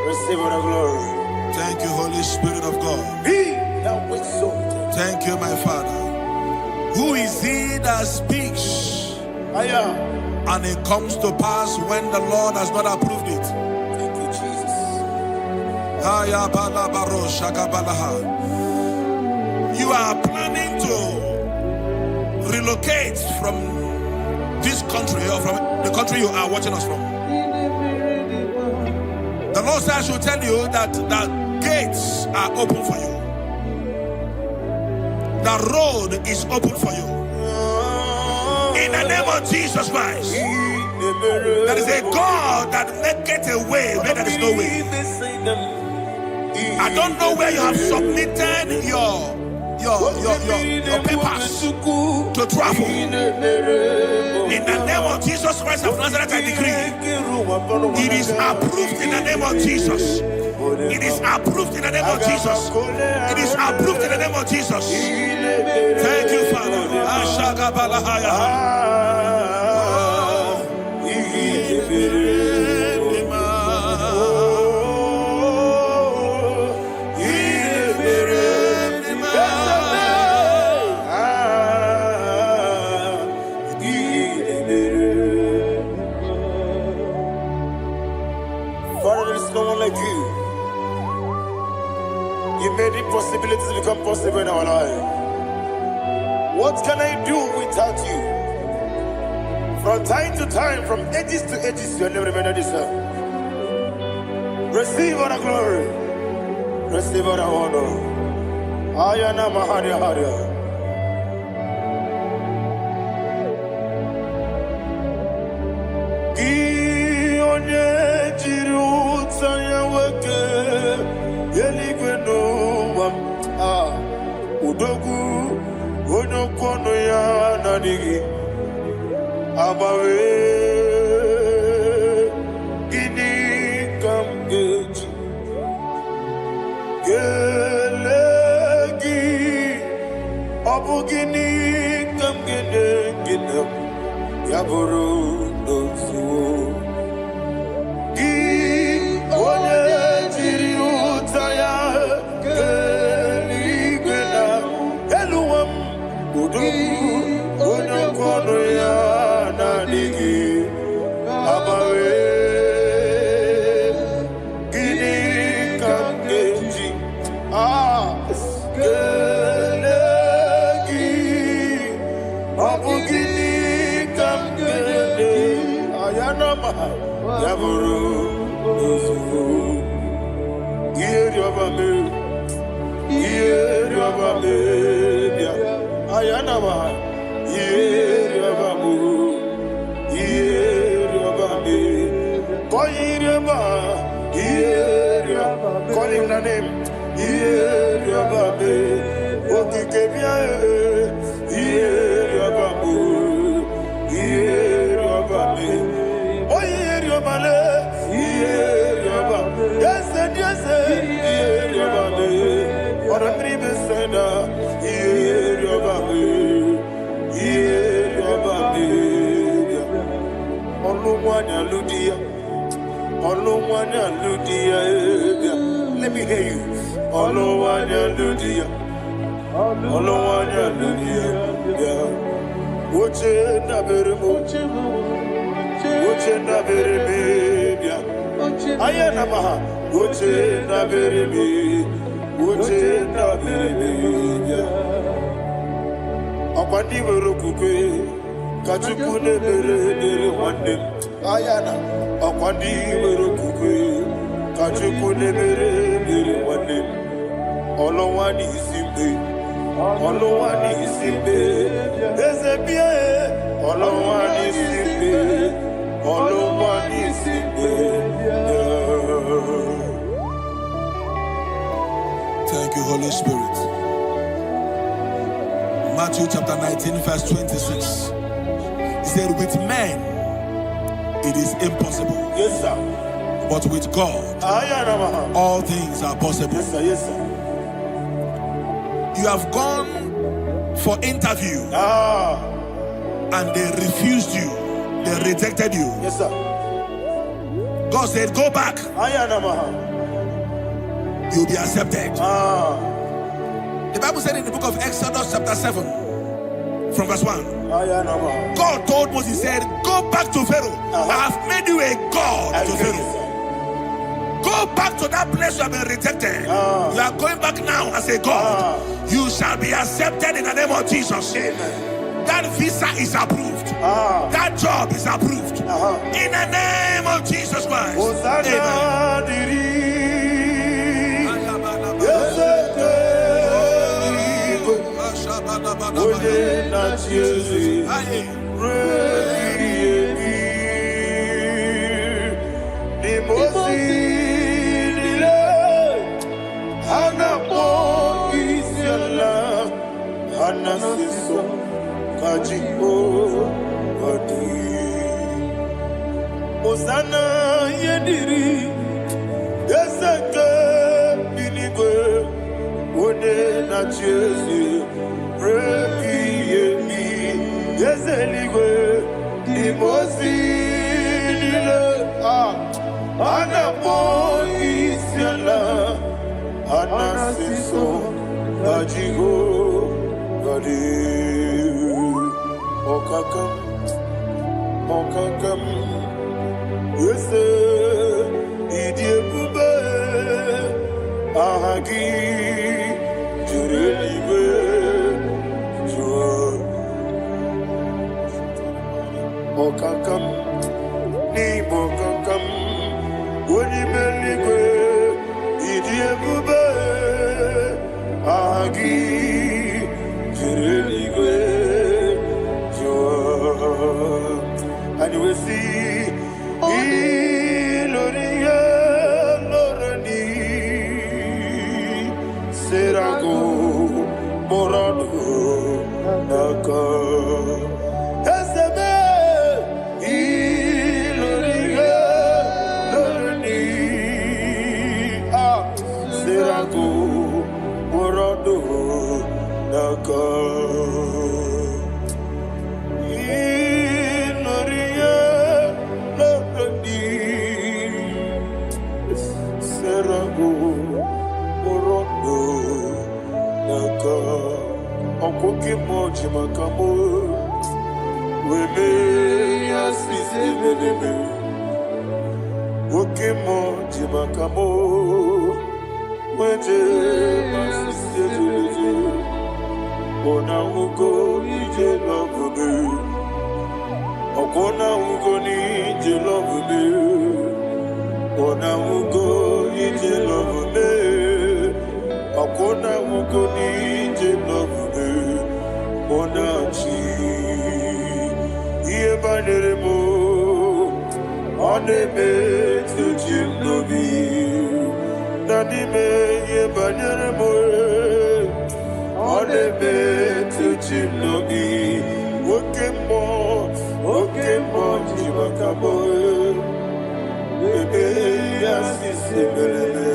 A: Receive all the glory.
C: Thank you, Holy Spirit of God.
A: Be thou exalted.
C: Thank you, my Father. Who is he that speaks and it comes to pass when the Lord has not approved it?
A: Thank you, Jesus.
C: You are planning to relocate from this country or from the country you are watching us from. The Lord says I should tell you that the gates are open for you. The road is open for you. In the name of Jesus Christ. There is a God that maketh a way where there is no way. I don't know where you have submitted your papers to travel. In the name of Jesus Christ of Nazareth, I decree it is approved in the name of Jesus. It is approved in the name of Jesus. It is approved in the name of Jesus. Thank you, Father.
A: is no one like you. You made impossibilities become possible in our life. What can I do without you? From time to time, from ages to ages, you never remain the same. Receive all the glory. Receive all the honor. Ayana Maharia Haria. Udogu Onokono ya Nadigi Abawe Gini Kamgeji Gelegi Abu Gini Kamgene Ginam Yaburu Dosu Gi One Jiri Utaya Onokono ya Nadigi Abawe Gini Kamgeji Gelegi Abu Gini Kamgene Ayanama Yaburu Ozufu Yeri Obame Yeri Obame Ayanama Yeri Obamu Yeri Obame Koyirema Yeri Obame Call him the name Yeri Obame Okikebia Yeri Obamu Yeri Obame Oyeri Obale Yeri Obame Yes Yeri Obame Ora tribe senda Yeri Obame Yeri Obame Olumwanya Ludia Olumwanya Ludia Let me hear you Olumwanya Ludia Olumwanya Ludia Uche na beremo Uche na bereme Ayana maha Uche na bereme Uche na bereme Akwandi werokukwe Kachuku nebere wande Ayana Akwandi werokukwe Kachuku nebere wande Olowani isimbe Olowani isimbe Ezebie Olowani isimbe Olowani isimbe
C: Thank you, Holy Spirit. Matthew chapter 19, verse 26. He said, with men it is impossible.
A: Yes, sir.
C: But with God, all things are possible.
A: Yes, sir. Yes, sir.
C: You have gone for interview and they refused you. They rejected you.
A: Yes, sir.
C: God said, go back. You'll be accepted. The Bible said in the book of Exodus chapter 7 from verse 1, God told Moses, he said, go back to Pharaoh. I have made you a God to Pharaoh. Go back to that place you have been rejected. You are going back now as a God. You shall be accepted in the name of Jesus.
A: Amen.
C: That visa is approved. That job is approved. In the name of Jesus Christ. Amen.
A: Osana yediri yeseke binigwe one na chezi reki yemi yezeligwe imosi nile anapo isiala anasiso ajigo gadi okakam Yes, idie Ahagi Jureliwe Jua Okakam Nibo Kakam Wonimeligwe Idiebube Ahagi Jureliwe Jua and you will see Iloria Lorani Serago Morado Naka Esebe Iloria Lorani Serago Morado Naka Okoke moji makamo Weme yasisi meneme Oke moji makamo Weje masisi jeje Ona ugo ije love me Okona ugo ni ije love me Ona ugo ije love me Okona ugo ni ije love me Onachi Iye banere mo Oneme tujim nobi Nanime iye banere mo Oneme tujim nobi Oke mo jimakabo Ebe yasisi meleme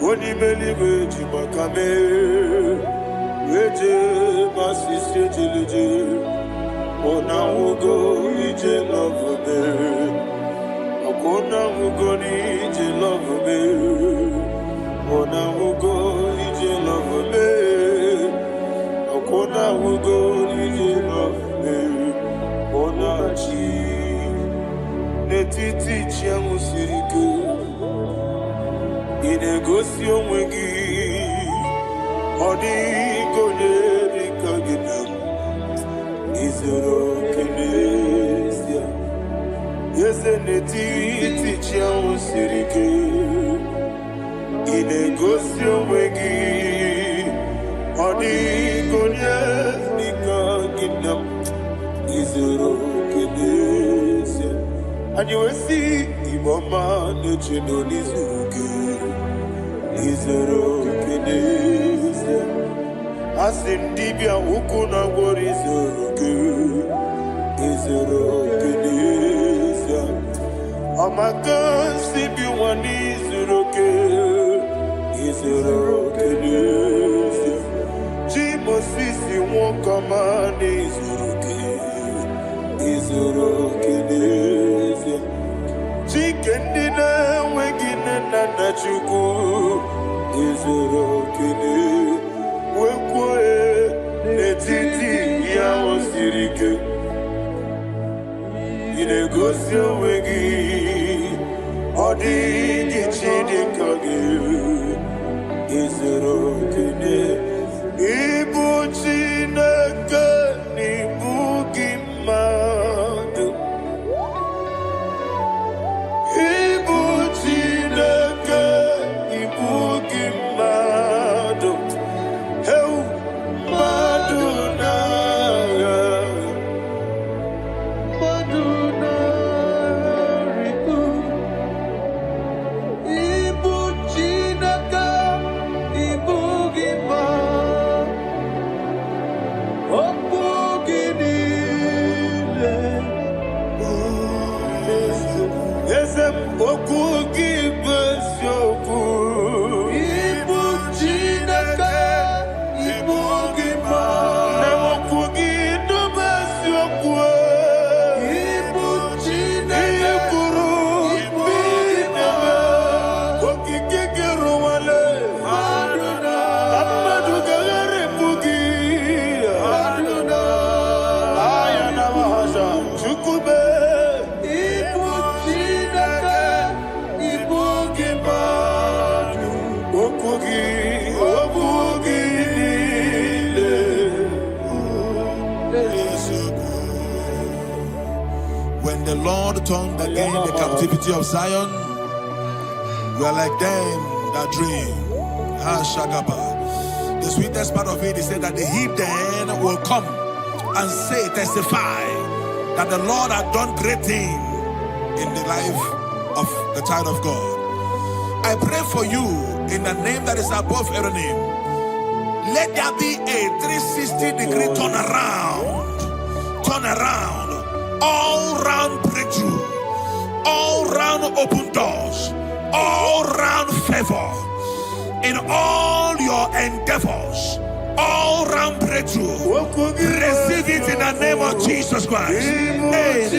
A: Onimeliwe jimakame Weje masisi jilije Ona ugo ije love me Okona ugo ni ije love me Ona ugo ije love me Okona ugo ije love me Ona chi Netiti chiamu sirike Inegosi onwegi Odigonye dikaginam Izoro kenesia Yese netiti chiamu sirike Inegosi onwegi Odigonye dikaginam Izoro kenesia And you will see Imama nechino nizuruke Izoro kenesia Asindibia ukuna gwori izoro kenesia Amaka sibi wani izoro kenesia Jimo sisi wokama ni izoro kenesia Chikendina wegine nana chuku Izoro kenesia Wekwe netiti ya osirike Inegosi onwegi Odi gichidikage Izoro kene Ibu Chineke n'ibu gị mmadụ Ibu Chineke n'ibu gị mmadụ
C: Lord turned again the captivity of Zion, we are like them that dream. The sweetest part of it is that the heathen will come and say, testify, that the Lord had done great things in the life of the child of God. I pray for you in the name that is above every name. Let there be a 360-degree turn around, all round breakthrough, all round open doors, all round favor in all your endeavors, all round breakthrough. Receive it in the name of Jesus Christ. Amen.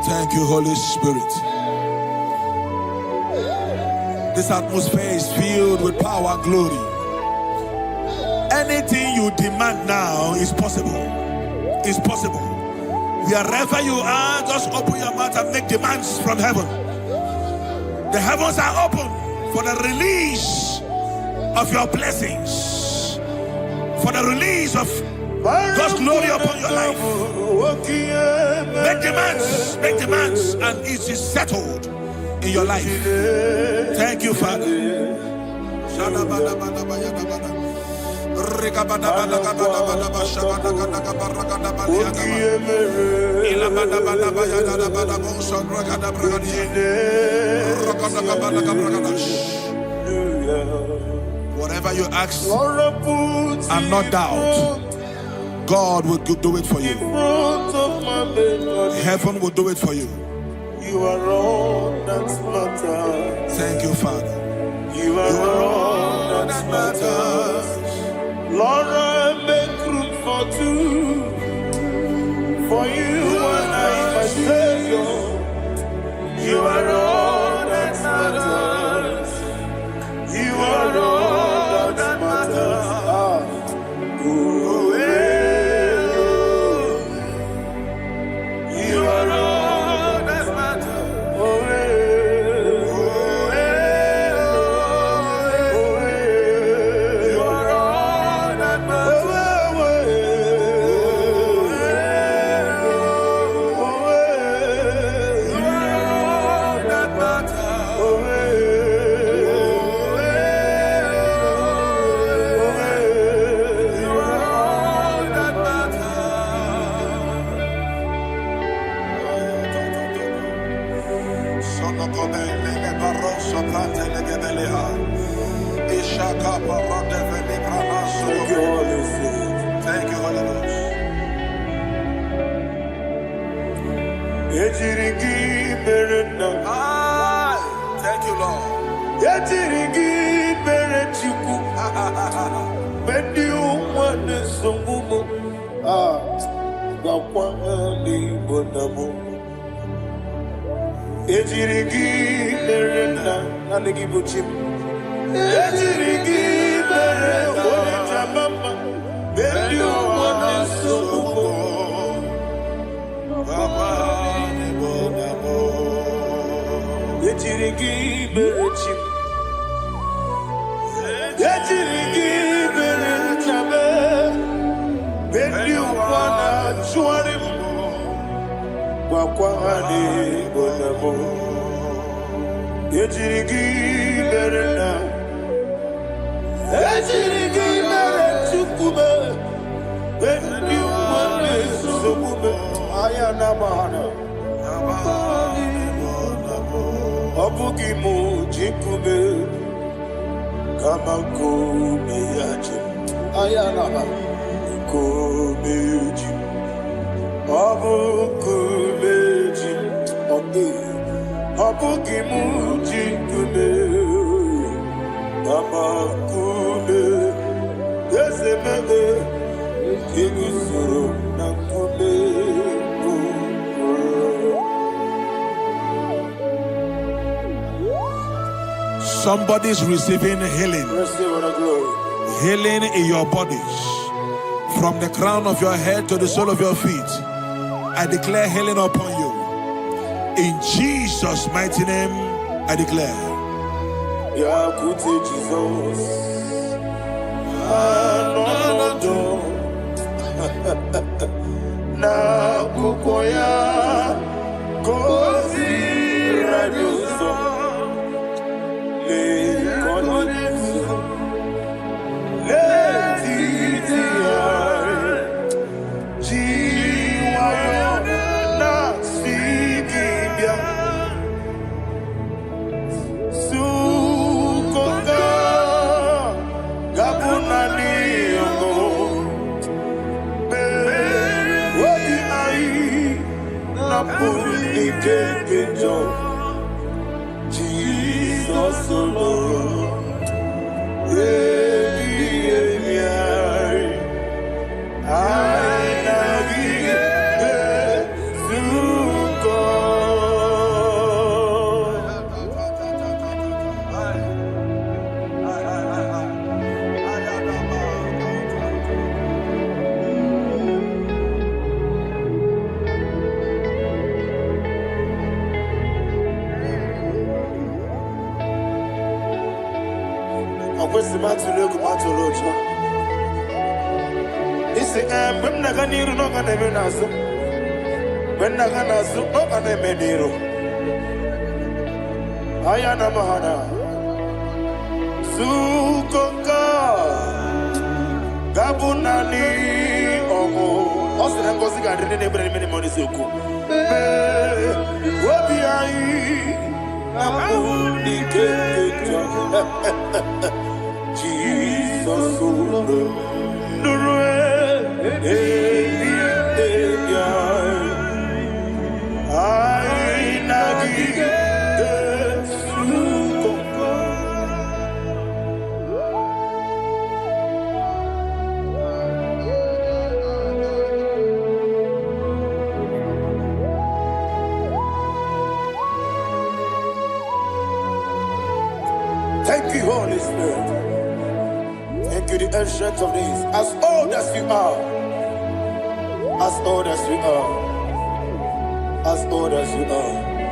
C: Thank you, Holy Spirit. This atmosphere is filled with power and glory. Anything you demand now is possible. It's possible. Wherever you are, just open your mouth and make demands from heaven. The heavens are open for the release of your blessings, for the release of God's glory upon your life. Make demands, and it is settled in your life. Thank you, Father. Whatever you ask and not doubt, God will do it for you. Heaven will do it for you.
A: You are all that matters.
C: Thank you, Father.
A: You are all that matters. Lord, I make room for two. For you and I, my Savior. You are all that matters. You are all that matters. You are all that matters. You are all that
C: Thank you, Holy Ghost. Thank you, Lord. Somebody's receiving healing. Healing in your bodies. From the crown of your head to the sole of your feet. I declare healing upon you. In Jesus' mighty name, I declare.
A: Jesus alone. si matulego matolocha. Isi when naganiru no ganeme naso. When naganasu no ganeme niru. Ayana mahana. Sukoka Gabunani Omo Osina Ngozi Gadri Nebre Mini Money Suku Wabi Ai Namuni Keketa Jesus Nurue Ai Nagi Thank you, Holy Spirit. Thank you, the ancient of days. As old as you are. As old as you are. As old as you are.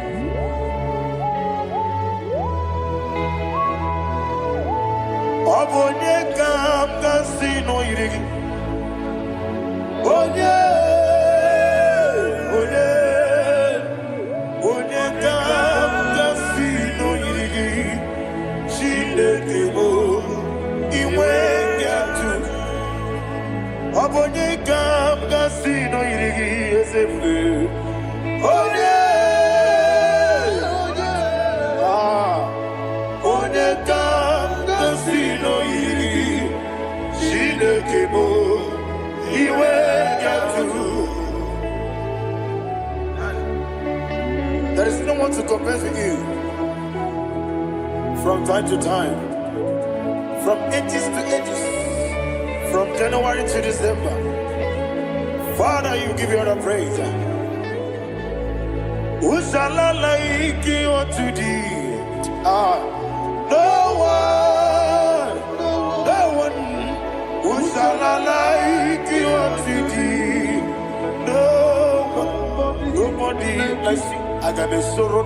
A: Obonye kam kasino yirigi. Onye. Onye kam kasino yirigi. Chinekebo iwe gatu Obonye kam kasino yirigi esefe Onye Onye kam kasino yirigi Chinekebo iwe gatu There is no one to compare with you. From time to time, from ages to ages, from January to December, Father, you give you all the praise. Who shall I like you unto thee? No one. Who shall I like you unto thee? Nobody like you. I got a sorrow,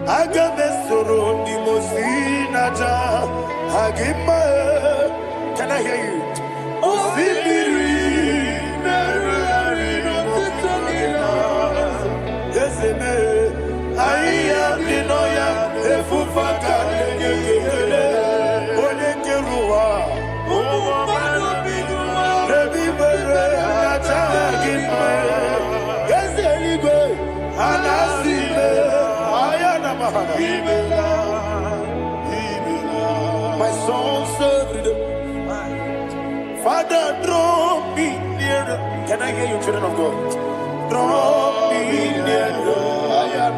A: Agamesoro di Mosinata Agima. Can I hear you? Osibiri Yeseme Aya Dinoya Efufaka Onekerua Rebi Bere Atagima Yeseligwe Anasime My soul served. Father, draw me nearer. Can I hear you, children of God? Draw me nearer. I am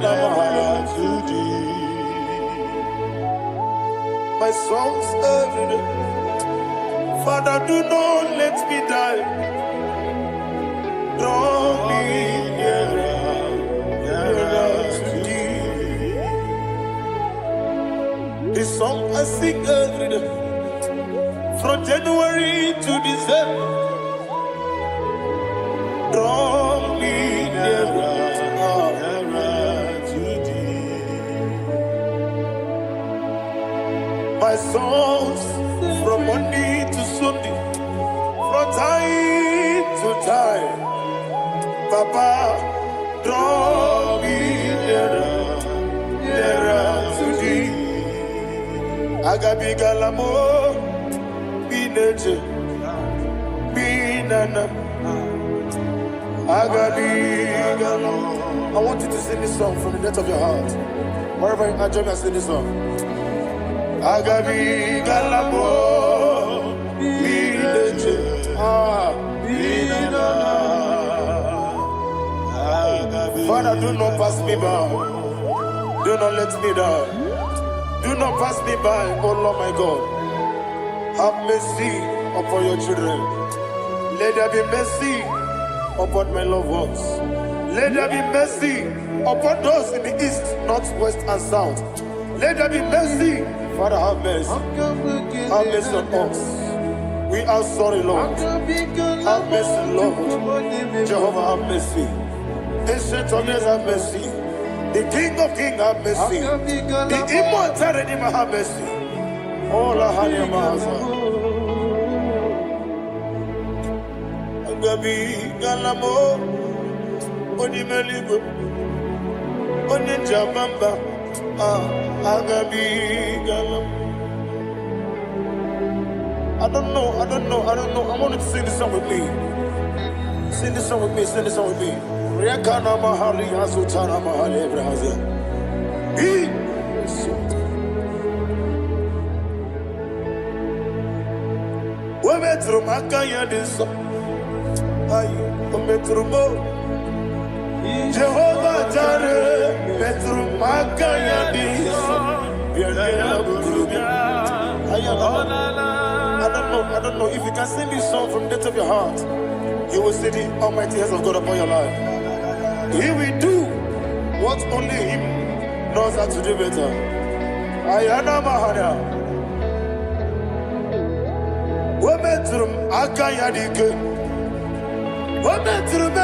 A: to thee. My soul served. Father, do not let me die. Draw me nearer. This song I sing every day, from January to December. Draw me nearer to thee. My songs from Monday to Sunday, from time to time. Papa, draw me nearer to thee. Agabi galamo, bineje, binana. Agabi galamo. I want you to sing this song from the depth of your heart. Wherever you are, join me and sing this song. Agabi galamo, bineje, binana. Father, do not pass me by. Do not let me die. Do not pass me by, oh Lord my God. Have mercy upon your children. Let there be mercy upon my loved ones. Let there be mercy upon those in the east, north, west, and south. Let there be mercy. Father, have mercy. Have mercy on us. We are sorry, Lord. Have mercy, Lord. Jehovah, have mercy. Ancient of days, have mercy. The King of Kings have mercy. The immortal Redeemer have mercy. Oh, la hania maza. Agabi galamo. Oni meligo. Oni jabamba. Agabi galamo. I don't know. I want you to sing this song with me. Sing this song with me. Riakana mahali azutana mahali Brazil. Metro Makaya this Metro Jehovah Jare Metro Makaya this I don't know if you can sing this song from the depth of your heart, you will see the almighty hands of God upon your life. He will do what only Him knows how to do better. Ayana Mahana. Wometrum Akayadike. Wometrum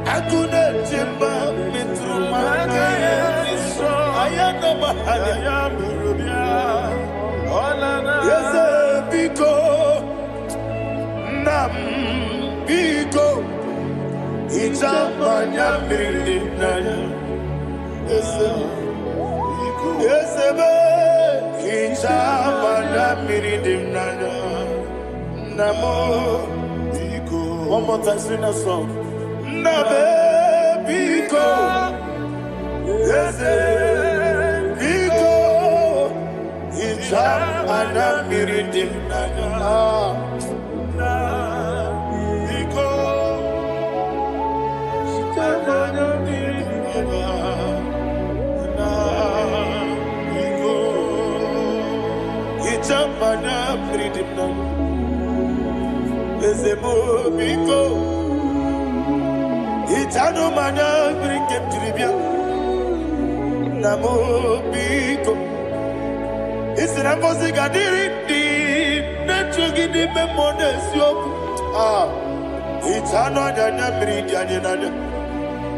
A: Akuna Jimba Metrum Akayadike. Ayana Mahana. Yes, Biko Nam Biko Ichamanya Mirinaya. Yes, Ichamanya Mirinaya. Namo Biko. One more time, sing that song. Nabe Biko. Yes, Biko. Ichamanya Mirinaya. Mana freedom now. Ezemo biko. Itano mana bring him tribia. Namo biko. Isra musica diriti. Nechugi di memones yoku. Itano dana bring yanina.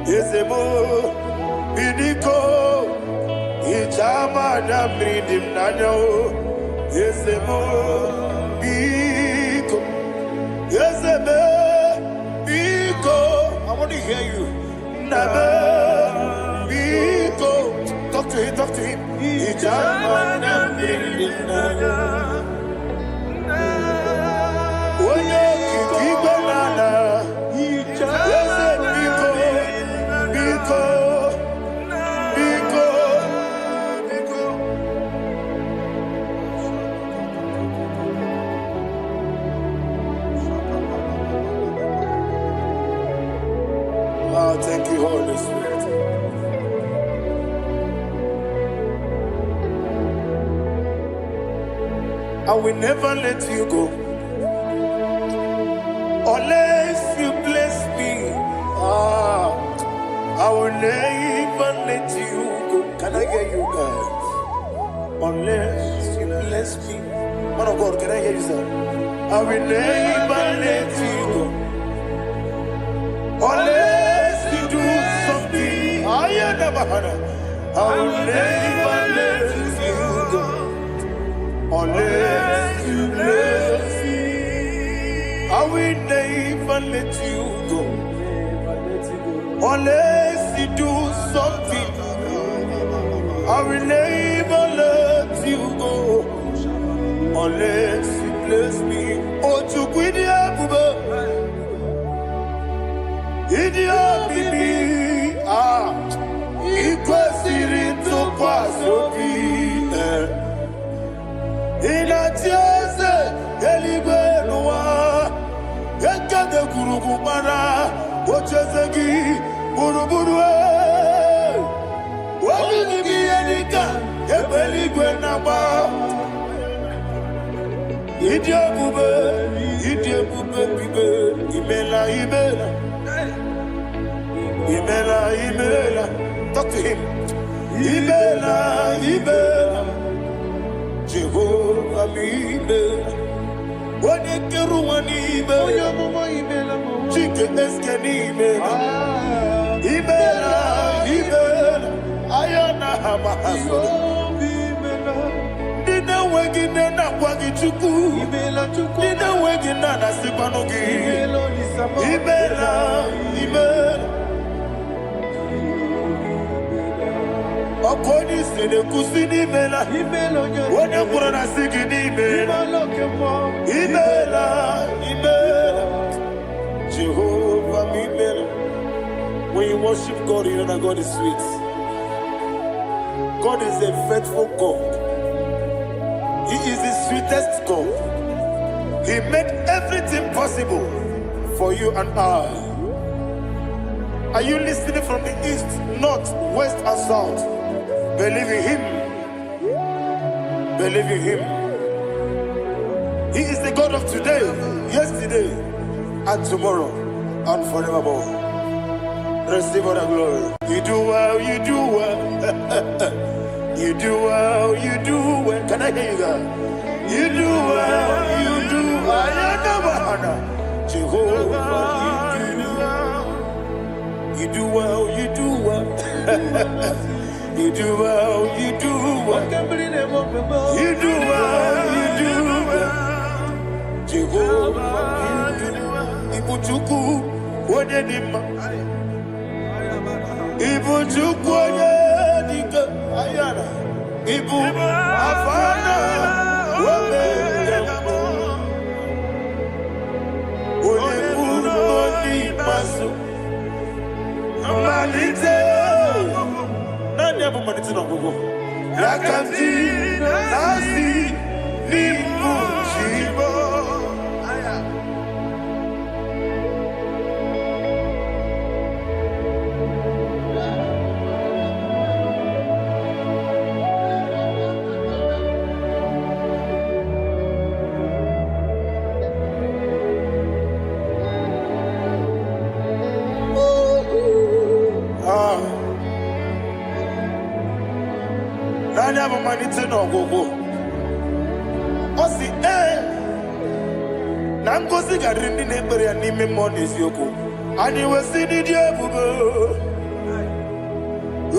A: Ezemo biko. Itama na bring him nano. Yes, Biko. Yes, Biko. I want to hear you. Nabe Biko. Talk to him. Ijamana Biko. Oye Kibanana. Yes, Biko. Biko. Thank you, Holy Spirit. I will never let you go unless you bless me. I will never let you go. Can I hear you guys? Unless you bless me. Man of God, can I hear you, sir? I will never let you go unless you do something. I will never let you go unless you bless me. I will never let you go unless you do something. I will never let you go unless you bless me. Oh, to quit the Idiot bibi ikwesiri ntụkwasị inatieze eluigwe n'ụwa ekede kwurukwu mara ocheze gị gburugburu obibi gị ihe dịka ebe eluigwe na-agba ịdị ebube bibe imela Imela, talk to him. Imela, Jehovah Imela. What a Keruani Imela, Chicken Escan Imela, Imela. Dina wegina na kwagi chuku. Dina wegina na sipanogi. Ibela. Okoni sede kusini mela. Wone kurana sigini mela. Ibela. Jehovah Mimela. When you worship God, you know that God is sweet. God is a faithful God. He is the sweetest God. He made everything possible for you and I. Are you listening from the east, north, west, and south? Believe in Him. Believe in Him. He is the God of today, yesterday, and tomorrow, and forevermore. Receive all the glory. You do well, you do well. You do well, you do well. Can I hear you guys? You do well, you do well. Jehovah, you do well, you do well. You do well, you do well. You do well, you do well. Jehovah, you do well. Ibuchuku, Wodedima. Ibuchuku, Wodedika. Ayana. Ibu, Afana. Wodedima. Wodedima, Masu. Malite. Nani abu maniti na gogo. Yakanti, nasi, nimu, shibo. Nani abu maniti na gogo. Osi na ngozi garindi n'ekpere ya n'ime mmụọ n'eziokwu. Anyị wesi n'ịdị ebube.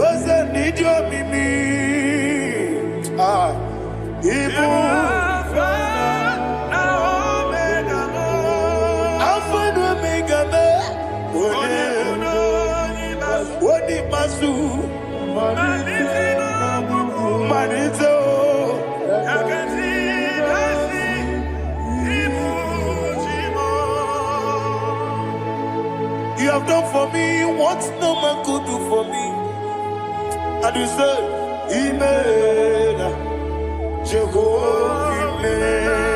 A: Oze n'ịdị omimi. Ibu Alpha na Omega me. Wodi masu. Manito. You have done for me what no man could do for me. And you say, Amen. Jehovah, Amen.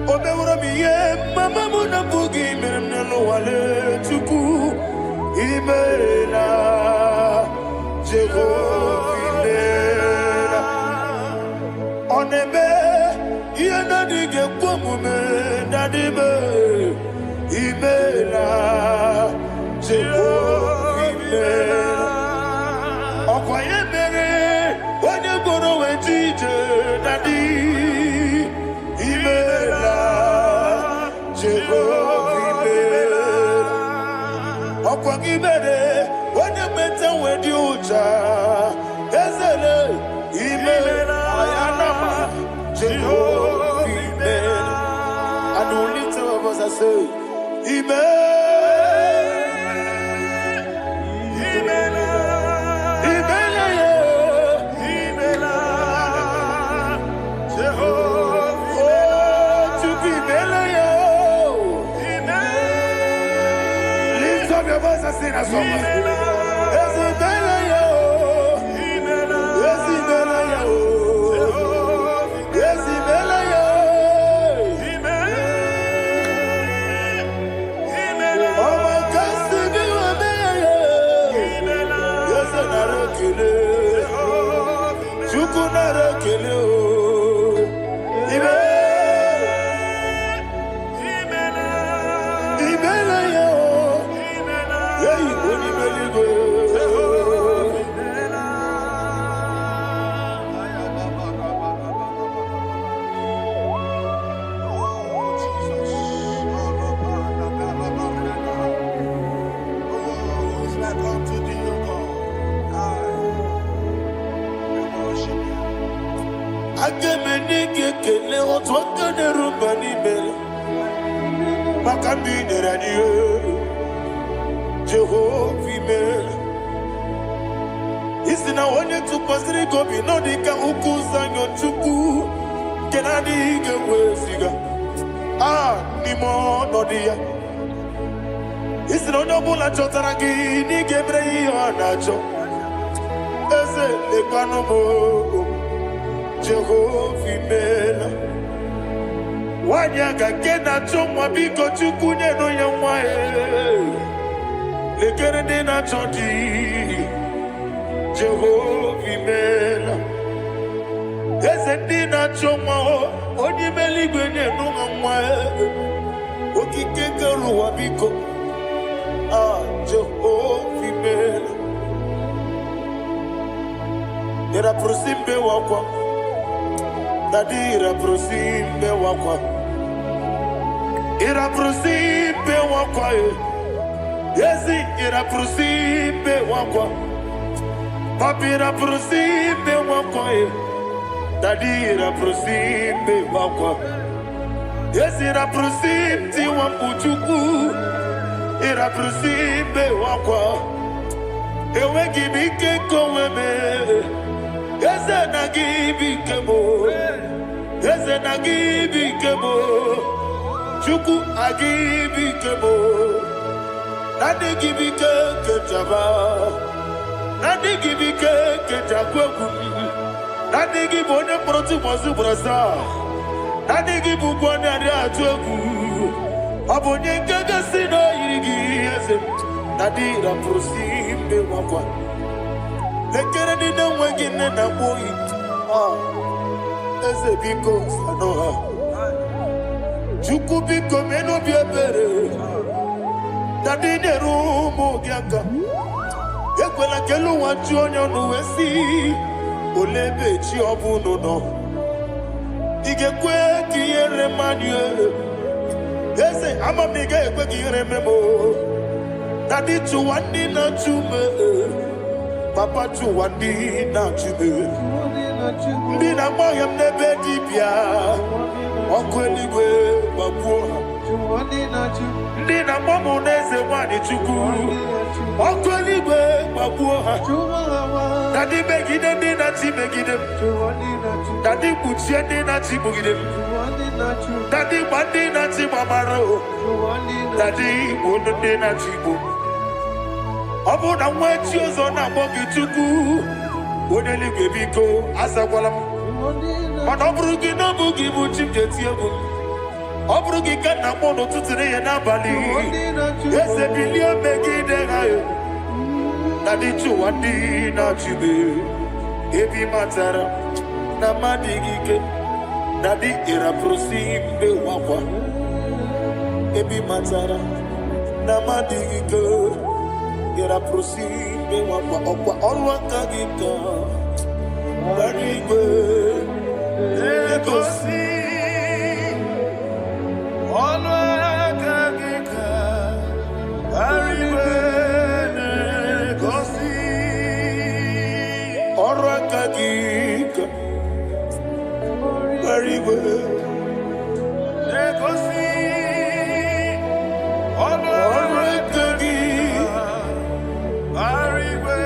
A: Omewura mi ye, mama muna bugi meneno wale tuku. Amen. Jehovah, Amen. Onebe, ye nadige kwamume, nadibe. Imela, Jehovah, Imela. Okoye mere, when you go to a DJ, Daddy. Imela, Jehovah, Imela. Okoye mere, when you met with you, Ezele, Imela, Ayanama, Jehovah, Imela. And only two of us are saying, lift up your voice and sing a song. Agemenike kele otwaka ne rumba ni mele. Makambi ne radio. Jehovah mele. Isina onye tupasiri gobi no dika ukuza nyochuku. Kenadi gewesiga. Nimo no dia. Isina onye bula chotaragi ni gebrei anacho. Eze lekwano mo. Jehovah mela Wanyaga kena chomwa biko chukunye no yamwa Lekere dena chonti Jehovah mela Eze dena chomwa Oni meligwe nye no yamwa Okike ruwa biko Jehovah mela Era prosimbe wakwa Dadira prosimbe wakwa Ira prosimbe wakwa Yesi ira prosimbe wakwa Papira prosimbe wakwa Dadira prosimbe wakwa Yesi ira prosimti wambuchuku Ira prosimbe wakwa Ewe gibike koweme Eze na gibi kemo, Eze na gibi kemo, Chuku agibi kemo, Nadi gibi ke jaba, Nadi gibi ke jagwebu, Nadi gibi one proti mazu brasa, Nadi gibi bwane atuegu, Abonye kega sino irigi eze, Nadi ra prosimbe wakwa. Lekere di na wengine na boy. Eze biko sanoha. Chuku biko meno biebere. Dadi ne rumo giaka. Ekwela kelu wanchu onyo nuwesi. Olebe chi obuno no. Igekwe kiyere manuel. Eze ama miga ekwe kiyere memo. Dadi chuwandi na chume. Papa chuwandi na chume. Ndi na moyam nebe dibia. Okweligwe babuha. Ndi na momo neze wani chuku. Okweligwe babuha. Dadi begide ndi na chi begide. Dadi kuchie ndi na chi bugide. Dadi bandi na chi mamaro. Dadi bunu ndi na chi bu. Obu na mwechi ozo na mogi chuku. Oneli gebiko asagwalam. Mana obrugi no bugi bu chimjeti ebu. Obrugi kana mono tutire ye na bali. Ese bilio megide hayo. Nadi chuwandi na chibe. Ebi matara na madigike. Nadi ira prosimbe wakwa. Ebi matara na madigike. Ira prosimbe wakwa. Okwa olwa kagika. Barigwe Legosi Olwa kagika. Barigwe Legosi Olwa kagika. Barigwe Legosi Olwa kagika. Barigwe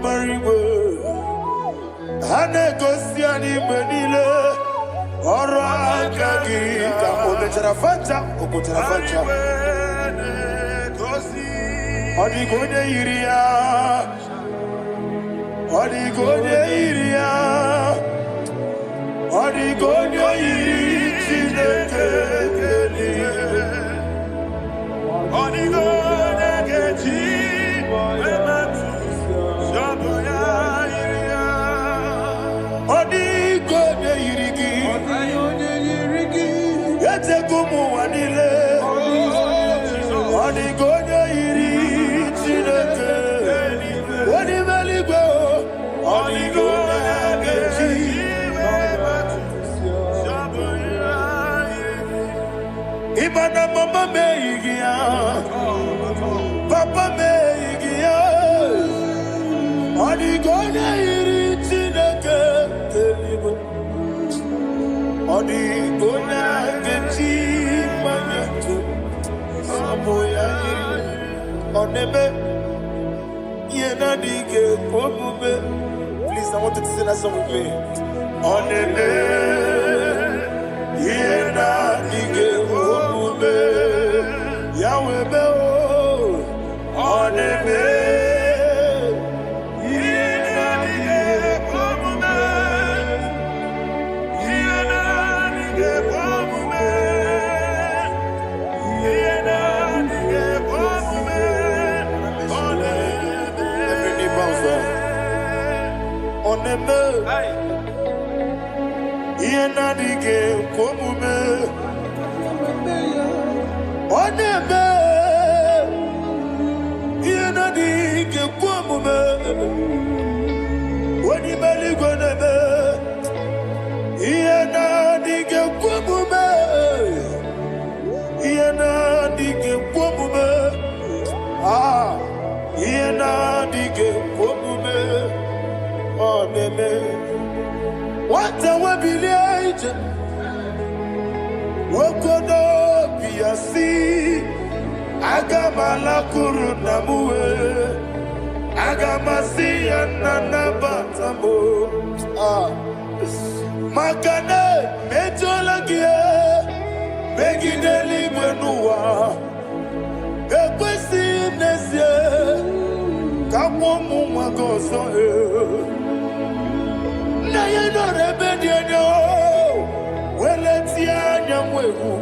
A: Mariwe Hanegosia ni menile Ora kagika Ometarafanta Okotarafanta Odigone iria Odigone iria Odigone iri Chinekeli Odigone geji Odigone irigi Yete gumu wanile Odigone iri Chineke Odimeligwe Odigone geji Please, I want you to sing that song with me. Oneme, yena dige omume, Yahweh be o. Oneme, yena dige omume, yena dige omume, yena dige omume. Oneme, every knee bows down. Oneme, yena dige omume, oneme, yena dige omume, onimeli goneme, yena dige omume, yena dige omume, yena dige omume. Oneme, what a webillage, Wokodo Piasi, Agamala Kurunamue, Agamasi and Nanabatamo, Makane, Metolagia, Begideli Benua, Equisi Nesia, Kamomu Magoso. Na ye no rebellion no, weletia nyamwehu,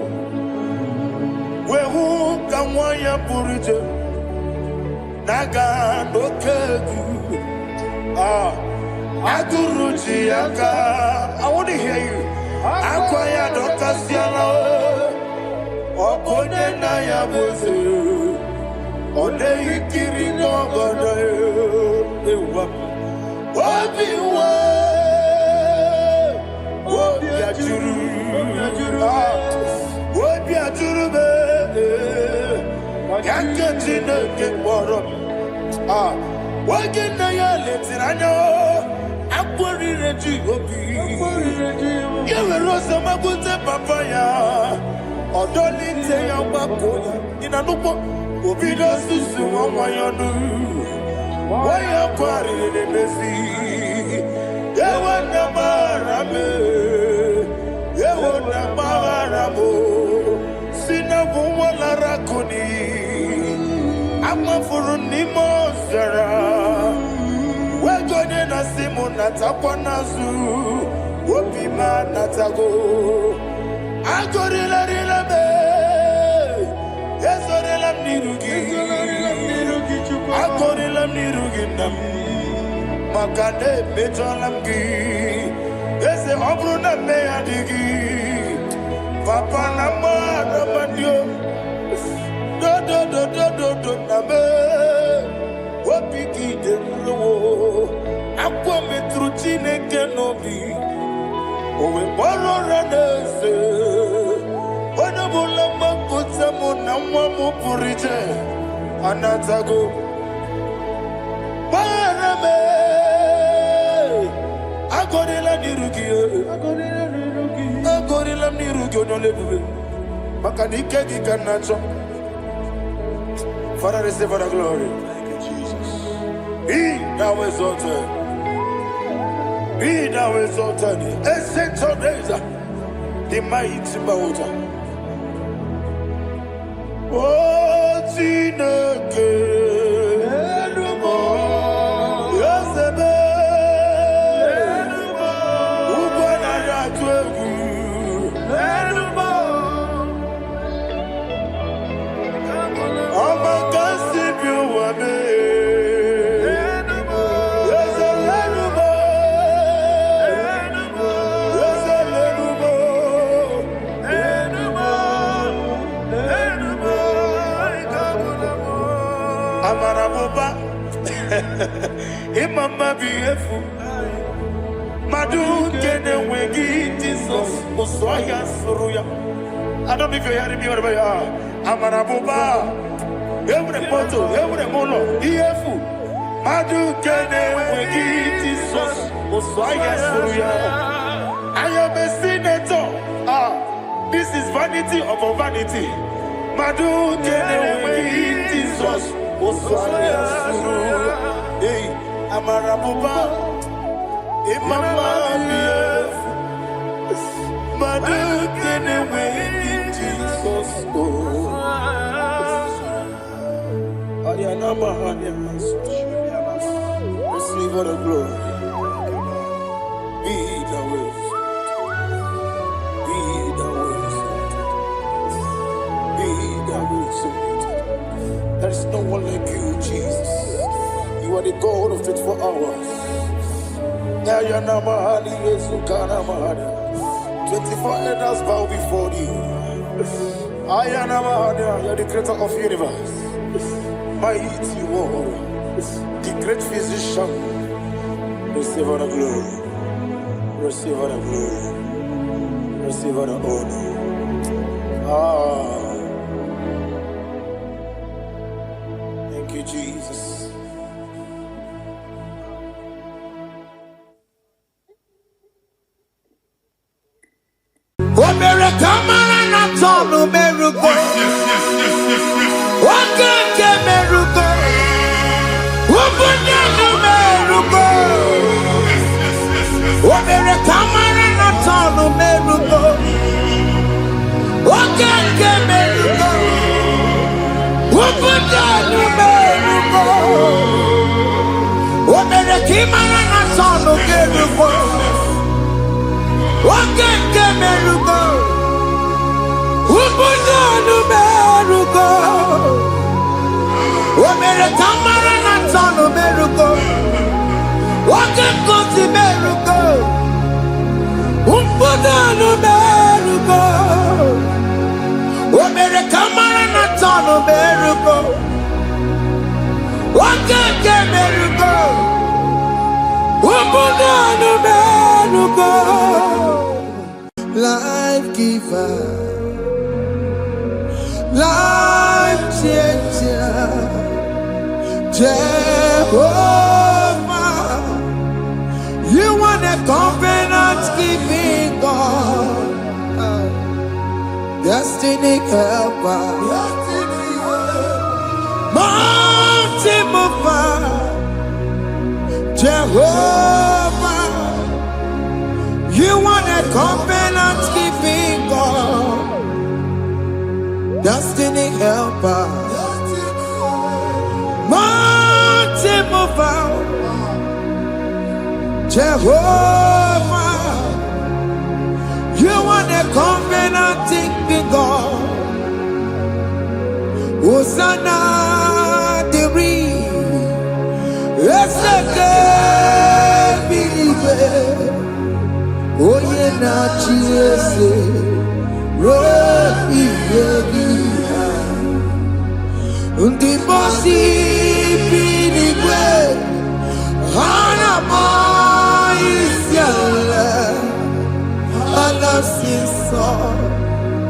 A: wehu kamwaya purije, naga no kedu, aguruji aka. I want to hear you. Akwaya do kasiala, okone na ya boze, one ikiri no goda ewa, obiwa. Wobi ajuru be, yakati na keporo. Wage na ya letiranya, akwari reji obi. Yewe rosa magute papaya, odoli te ya wakoya. Ina nuko obi do susu wamayonu. Waya kwari ne mesi, yewe na marame. Yehona mawaramo, sina buwala rakoni, amafuru ni mozara, wegone na simu natakwa nazu, wopima natago, agorila rila me, yesorila mnirugi, agorila mnirugi nam, makane mejolamgi. Ese obru na me adigi, papa na ma na mandio, do na me, wapiki de mlo, akwa metruchine kenobi, owe boro ranese, wana bula makuta mo na mwamu purije, anatago, barame. Agorila nirugi onolebube. Makanike gikanacho. Father, receive the glory. Thank you, Jesus. Be thou exalted. Be thou exalted. Ancient of days, the mighty Bauta. Oh, Tineke. Imama biefu Madu kene wengi Jesus Uswaya suruya. I don't know if you're hearing me wherever you are. Amarabuba Every poto, every mono Iefu Madu kene wengi Jesus Uswaya suruya. I am a senator. This is vanity of a vanity. Madu kene wengi Jesus
C: Hey, Amarabuba, Imama, Madu, get away in Jesus. Receive all the glory. Be the way. Be the way. Be the way. There is no one like you, Jesus. You are the God of 24 hours. 24 elders bow before you. You are the creator of the universe. Mighty warrior, the great physician. Receive all the glory. Receive all the glory. Receive all the honor. Thank you, Jesus.
D: Life giver, life changer, Jehovah, you are the covenant keeping God, destiny helper, mountain mover, Jehovah, you are the covenant keeping God, destiny helper, mountain mover, Jehovah, you are the covenant keeping God. Hosanna, the oh yeah, na Jesus, Rohi Yogi, undi bosi pinigwe, hana moisyala, alasiso,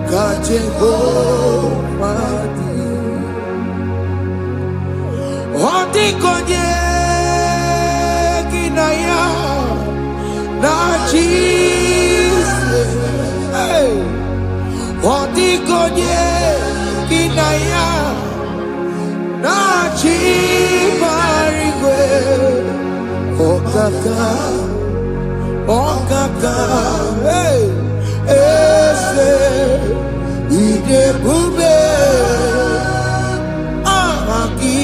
D: kajehovah di, ondi konye kinaya. Na Jesus, hey, Odigonye kinaya, na chibarigwe, okaka, hey, ese, idebube, ahaki,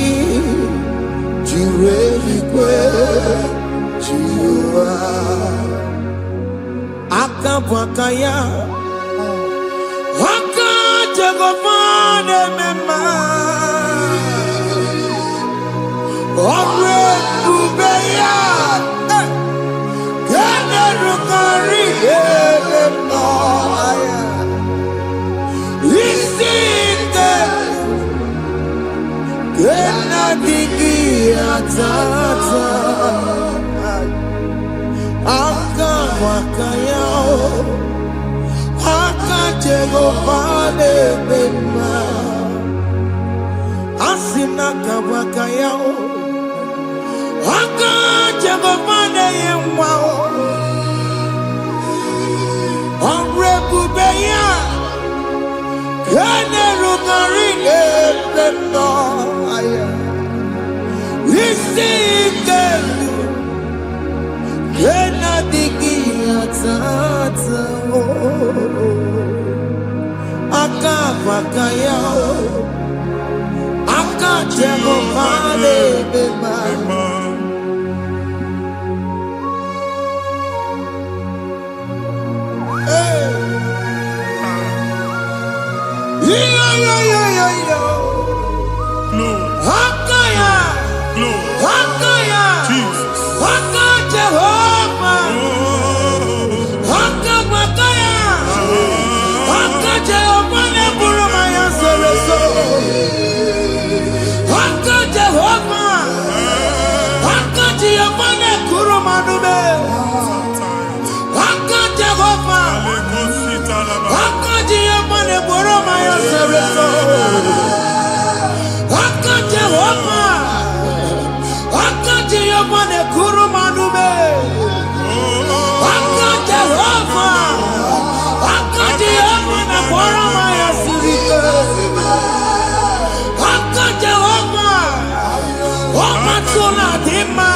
D: jireligwe, jiwa. Akabwakaya Wakajagofane mema Omre kubeya Gene rukari mema Isite Gena digi atata Akabwakaya Akajagofane mema Asina kabwakaya Akajagofane yemwa Omrekubeya Kene rukarine mema bakaya akachego vale bema yo hakaya hakaya Jesus Jehova hakabakaya Jehova ne buruma ya sereso Jehova Jehova ne kuruma nube Jehova Jehova ne buruma ya sereso Jehova Jehova ne kuruma nube Jehova Jehova ne buruma ya sereso Jehova Omatuna dima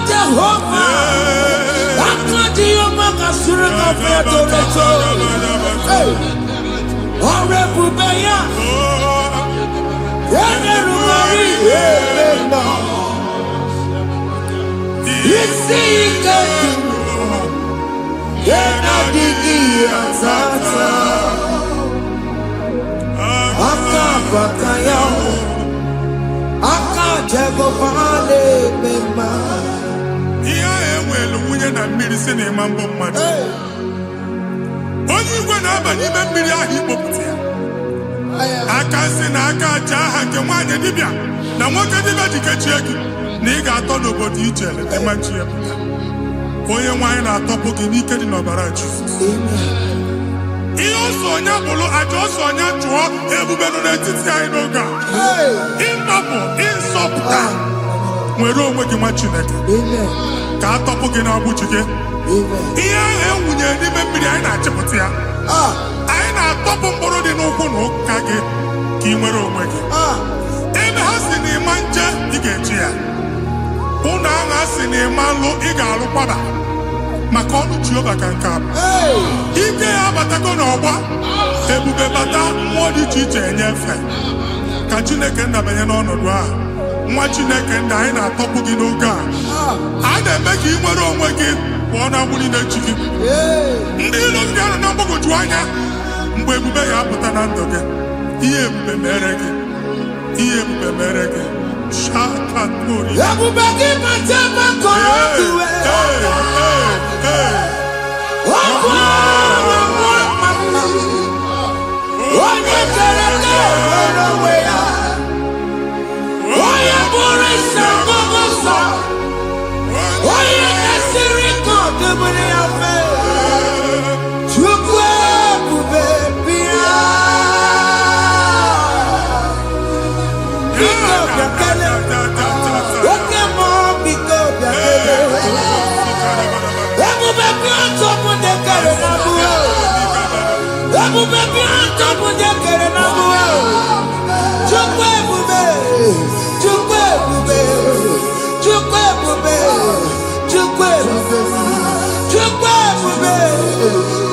D: Jehova Jehova kasurika feto leto Orebubeya Yenerumari Yemena Isi ikatu Yenadigi Atata Akabakaya Akajego Vale Bema
C: Iya ewelu nwunye na mmiri si na ịma mbọ mmadụ. Onye igwe na-aba n'ime mmiri ahụ ikpopụta ya. Aka si na aka aja aha nke nwaanyị dibịa na nwoke dibịa ji kechie gị na ị ga-atọ n'obodo ije leta machi ya pụta. Onye nwaanyị na-atọpụ gị n'ike dị n'ọbara Jizọs. Ihe ọsọ onye bụrụ aja ọsọ onye chụọ ebube nọ n'etiti anyị n'oge a. Ịtọpụ ịsọpụta nwere onwe gị nwa Chineke ka a tọpụ gị n'ọgbụchi gị. Ihe ahụ enwunye n'ime mmiri anyị na-achịpụta ya. Anyị na-atọpụ mkpụrụ dị n'ụkwụ na ụka gị ka ị nwere onwe gị. Ebe ha si na ịma nje ị ga-eji ya. Ụlọ ahụ ha si na ịma nlụ ị ga-alụkwaba maka ọnụ Jehova ka nke a bụ. Ike ya abatago n'ọgba ebube bata mmụọ dị iche iche enyefe ka Chineke ndabanye n'ọnọdụ ahụ. Nwa Chineke ndị anyị na-atọpụ gị n'oge a. A na-eme ka ị nwere onwe gị pụọ na agbụrụ na-echi gị. Ndị ilo gị anọ na mgbagwoju anya mgbe ebube ya apụta na ndụ gị. Ihe ebube mere gị. Ihe ebube mere gị. Shakatori.
D: Ebube gị mata makọrọ duwe. Onye kere ka nwere onwe ya. Onye bụrụ isi ọgụgụ nsọ. Onye na-esiri ka ọdụbụrụ ya fe. Chukwu ebube bịa. Biko bịakele. Oke mmụọ biko bịakele. Ebube bịa tọpụ dekere na mbuo. Ebube bịa tọpụ dekere na mbuo. Chukwu ebube. Chukwu ebube. Chukwu ebube. Chukwu ebube. Chukwu ebube.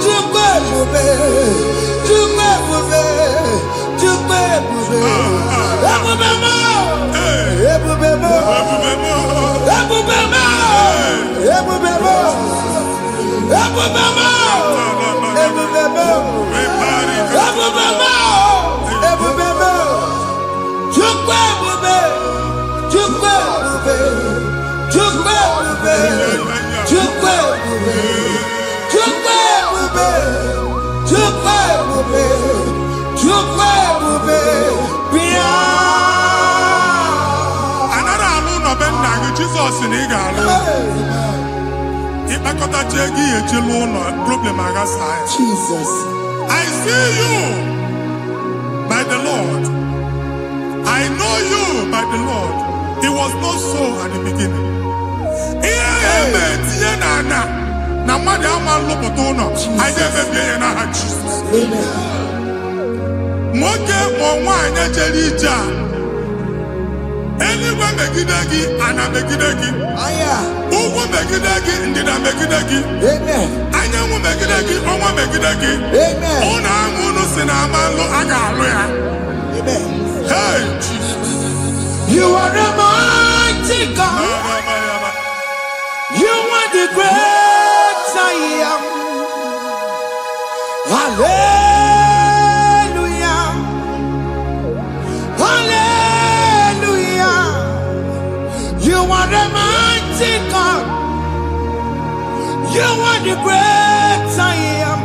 D: Chukwu ebube. Chukwu ebube. Chukwu ebube. Ebube mo. Ebube mo. Ebube mo. Ebube mo. Ebube mo. Ebube mo. Ebube mo. Ebube mo. Chukwu ebube. Chukwu ebube. Chukwu ebube. Chukwu ebube. Chukwu ebube. Chukwu ebube. Chukwu ebube. Bịa.
C: Anara alụ nọ be nna gị Jizọs na ị ga-alụ. Ịkpakọtacha ego ihe echelu ụlọ problem aghasa ya.
D: Jesus.
C: I see you by the Lord. I know you by the Lord. It was not so at the beginning. Ihe eme tinye na mmadụ ama nlụpụta ụlọ. Anyị emebie ya n'aha Jizọs. Nwoke ma nwaanyị jere ije a Eluigwe megide gị, ana megide gị. Ugwu megide gị, ndịda megide gị. Anyanwụ megide gị, ọnwa megide gị. Ụnụ ahụ unu si na amalụ, a ga-alụ ya. Hey, Jesus.
D: You are the mighty God. You are the great I am. Hallelujah. Hallelujah. You are the mighty God. You are the great I am.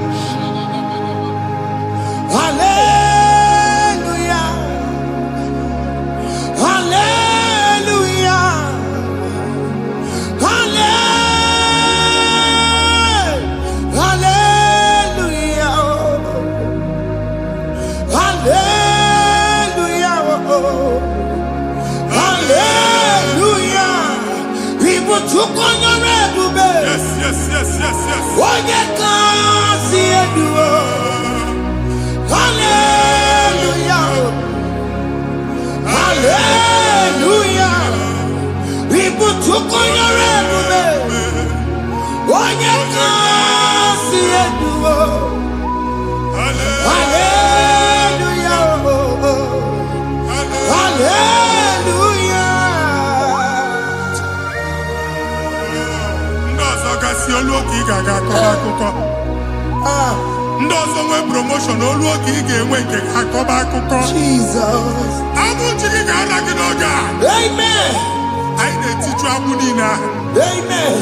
D: Hallelujah. Hallelujah. Hallelujah. Hallelujah. Hallelujah. People took on your rebel.
C: Yes, yes, yes, yes, yes.
D: Oh, you can't see it. Hallelujah. Hallelujah. People took on your rebel. Oh, you can't see it. Hallelujah. Hallelujah.
C: Ndozo gasi oluoki gaga akọba. Ndozo nwe promotion oluoki ga-enwe nke akọba akụkọ.
D: Jesus.
C: Abụ chiki ga-ala gị n'oge a.
D: Amen.
C: Anyị na-etiju abụ niile ahụ.
D: Amen.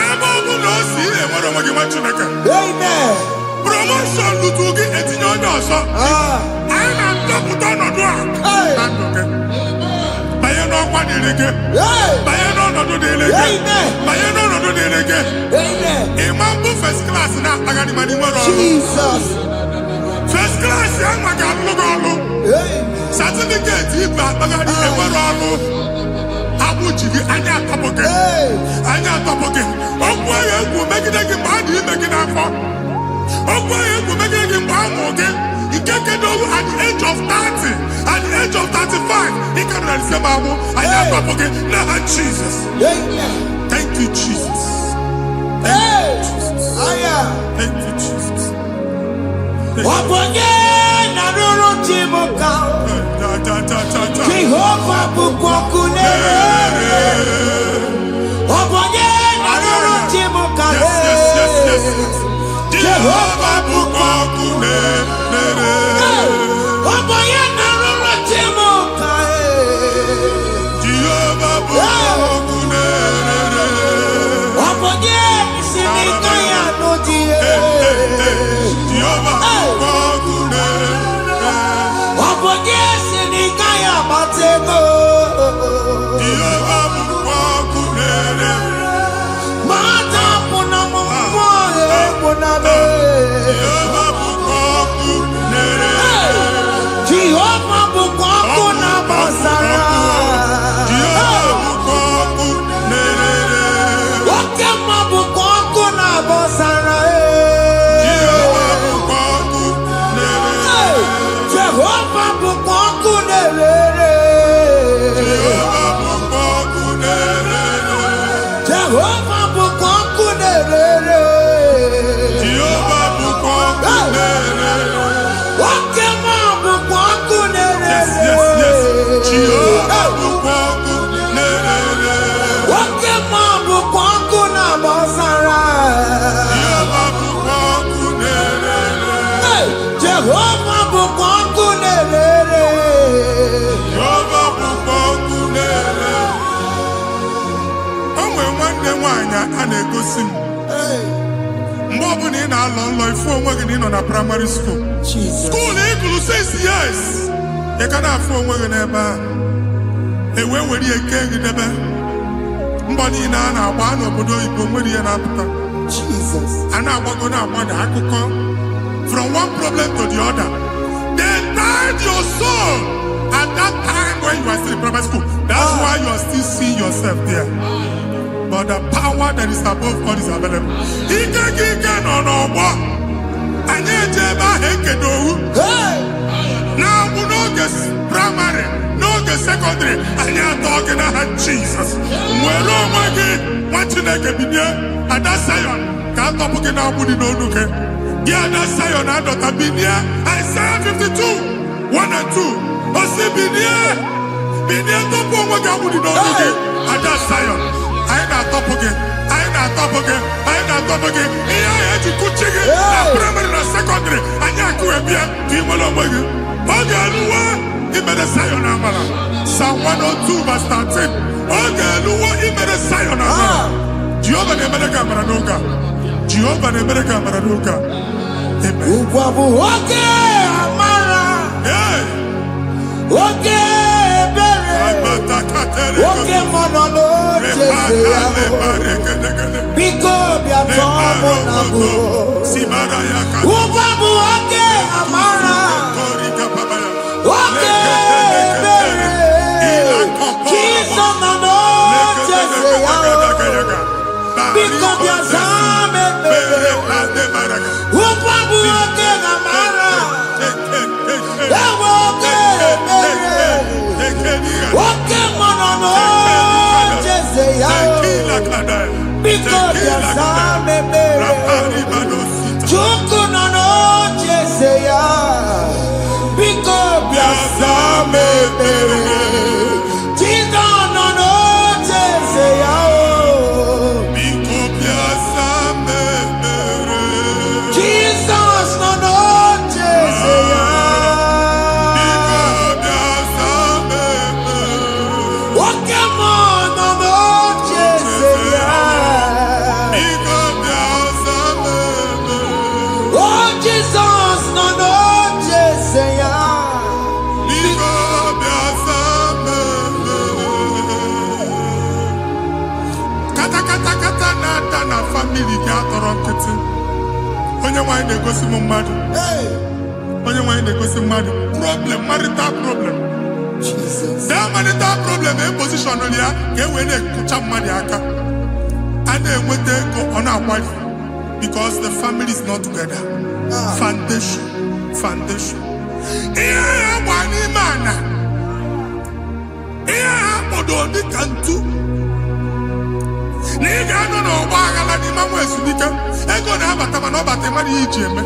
C: Ebe ọ bụ na o si enwere onwe gị nwa Chineke.
D: Amen.
C: Promotion lutu gị etinye onye ọzọ. Anyị na-ndọpụta ọnọdụ a. Na ndụ gị. Banye n'ọkwa dịrị gị. Banye n'ọnọdụ dịrị gị. Banye n'ọnọdụ dịrị gị. Ịma mbụ first class na-akpagharị ma n'ime ọrụ.
D: Jesus.
C: First class ya nwa ga-alụ gị ọrụ. Certificate ibe akpagharị enwere ọrụ. Abụ ji gị anya atọpụ gị. Anya atọpụ gị. Okwu ahụ egwu megide gị mgbe a dị ime gị n'afọ. Okwu ahụ egwu megide gị mgbe a mụrụ gị. Nke kedu at the age of 30, at the age of 35, he can receive abu. I am talking now, Jesus. Thank you, Jesus. Thank you, Jesus. Thank you, Jesus.
D: Jehovah bukokune.
C: Jehovah bukokune. Mgbe ọ bụla ị na-alọ nlọ ifu onwe gị na ị nọ na primary school. School ịgụrụ 6 years. Ị ka na-afụ onwe gị n'ebe ahụ. Ewe were ihe nke gị debe. Mbọ niile a na-agba n'obodo oyibo nwere ihe na-apụta. A na-agbago na-agbada akụkọ. From one problem to the other. They tied your soul at that time when you were still in primary school. That's why you are still seeing yourself there. But the power that is above all is available. Ike no no. Anye jeba hekedowu. Now we no get primary, no get secondary. Anya talking na Jesus. Where are my watching like a video? And that's Zion. Can't talk again now, put it on. Okay. Yeah, that's Zion. I don't have been here. Isaiah 52, 1 and 2. I say, been here. Been here. Don't put what I put it on. Okay. And that's Zion. I ain't not top again. I ain't not top again. I ain't not top again. Here I had to cook chicken. I'm primary and secondary. I can't go up here. Team along with you. Okay, you better Zion. Psalm 102 verse 13. Okay, you better Zion. Jehovah the America Maranuka. Jehovah the America Maranuka. Amen.
D: Okay, Amara. Okay, okay, Manolo. Because we are from Nabu. Okay, Amara. Okay, Jesus, Manolo. Because we are Zame. Okay, Amara. Okay, Manolo. Because you are Zame. Chukunono Jeseya. Because you are Zame. Jesus nono Jeseya. Jesus nono Jeseya. Okay, Manolo Jeseya. Oh, Jesus nono Jeseya.
C: Na family ga atọrọ nkịtị onye nwanyị na-egosi m mmadụ onye nwanyị na-egosi mmadụ problem marital problem that marital problem position ya ka e wee na-ekucha mmadụ aka a na-enweta ego ọ na-akwali because the family is not together. Foundation ihe ya gba n'ime ana ihe ha kpọdo dịka ntu na ị ga-anọ n'ọgba aghara n'ime nwa ezumike ego na-abata mana ọ bata mmadụ ihe iji eme.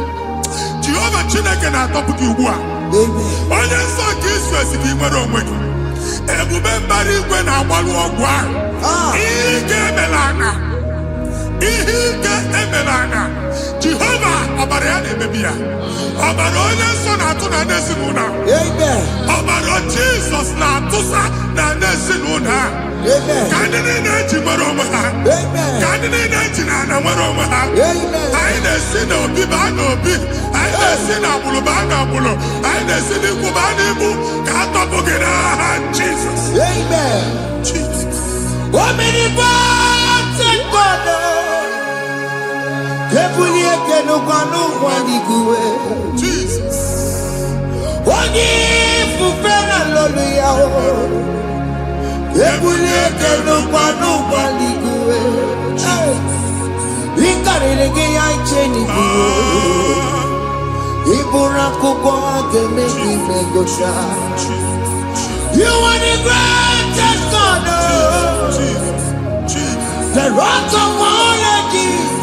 C: Jehova Chineke na-atọpụ gị ugbu a onye nsọ nke Izrel gị nwere onwe gị ebube mbara igwe na-agbalụ ọgwụ ahụ ihe ike emela anya Jehova ọbara ya na-emebi ya ọbara onye nsọ na-atụ na ndị ezinụlọ ọbara Jizọs na-atụsa na ndị ezinụlọ ha ka ndị niile eji nwere onwe ha ka ndị niile eji na ana nwere onwe ha anyị na-esi n'obi baa n'obi anyị na-esi n'agbụrụ baa n'agbụrụ anyị na-esi n'ikwu baa n'ikwu ka a tọpụ gị n'aha Jizọs. Jesus.
D: Onye ifufe na lolu ya ebulike n'ụkwa n'igwe ịkarịrị gị ya iche n'igwe ịbụrụ akwụkwọ ga-eme gị megocha. You are the greatest God, the rock of all ages.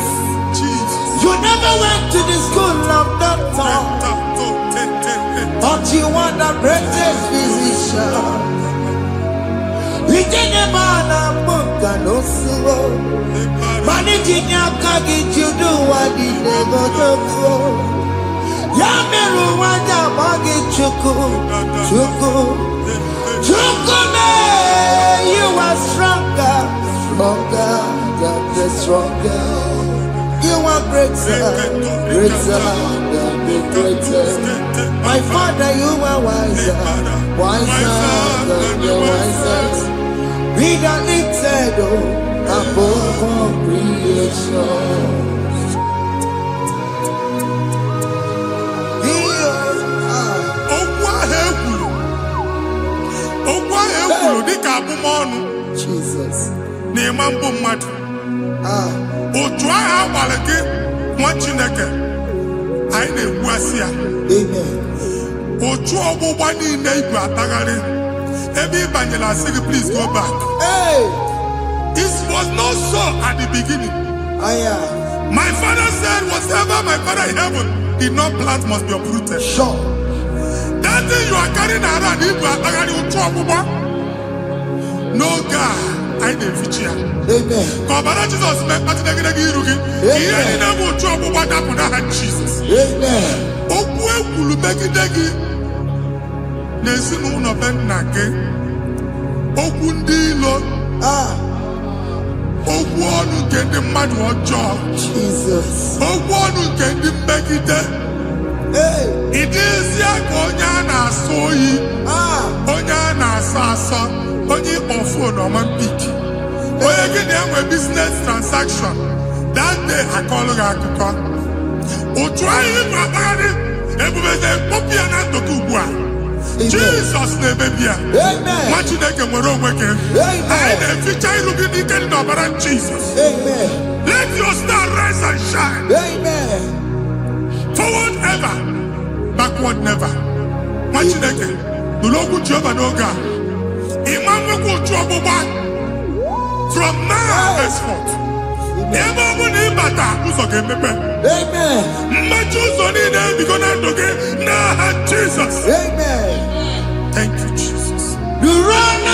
D: You never went to the school of doctor, but you are the greatest physician. We didn't man a book and also managing your carriage, you do what you never do. Yameru wanja bagi chuku, you are stronger than stronger. You are greater than the greatest. My Father, you are wiser than the wisest. Be the lifted above all creation. Jesus.
C: Otu agha gbara gị nwa Chineke anyị na-egbu asị ya.
D: Amen.
C: Otu ọgbụgba niile igwe atagharị Every Bangla say, please go back.
D: Hey.
C: It was not so at the beginning. My father said, whatever my father in heaven did not plant must be uprooted.
D: Sure.
C: That thing you are carrying around, no God, I didn't feature.
D: Amen.
C: God, Jesus, Jesus.
D: Jesus.
C: It is Yakonyana soyi, Onyana sasa, Onyi ofo no man pick. Oye get them a business transaction. That day I call Rakuka. O try it, Babadi, Ebube, Popiana to Kubwa. Jesus name be.
D: Amen.
C: What you make a moron working? I the future looking in the Jesus.
D: Amen.
C: Let your star rise and shine.
D: Amen.
C: Forward ever, backward never. Machineke, the local job and Oga. Imam go trouble back from now henceforth. Never will he bata who's okay, Amen. Matches on in there because I'm okay. Nah, Jesus.
D: Amen.
C: Thank you, Jesus.
D: The run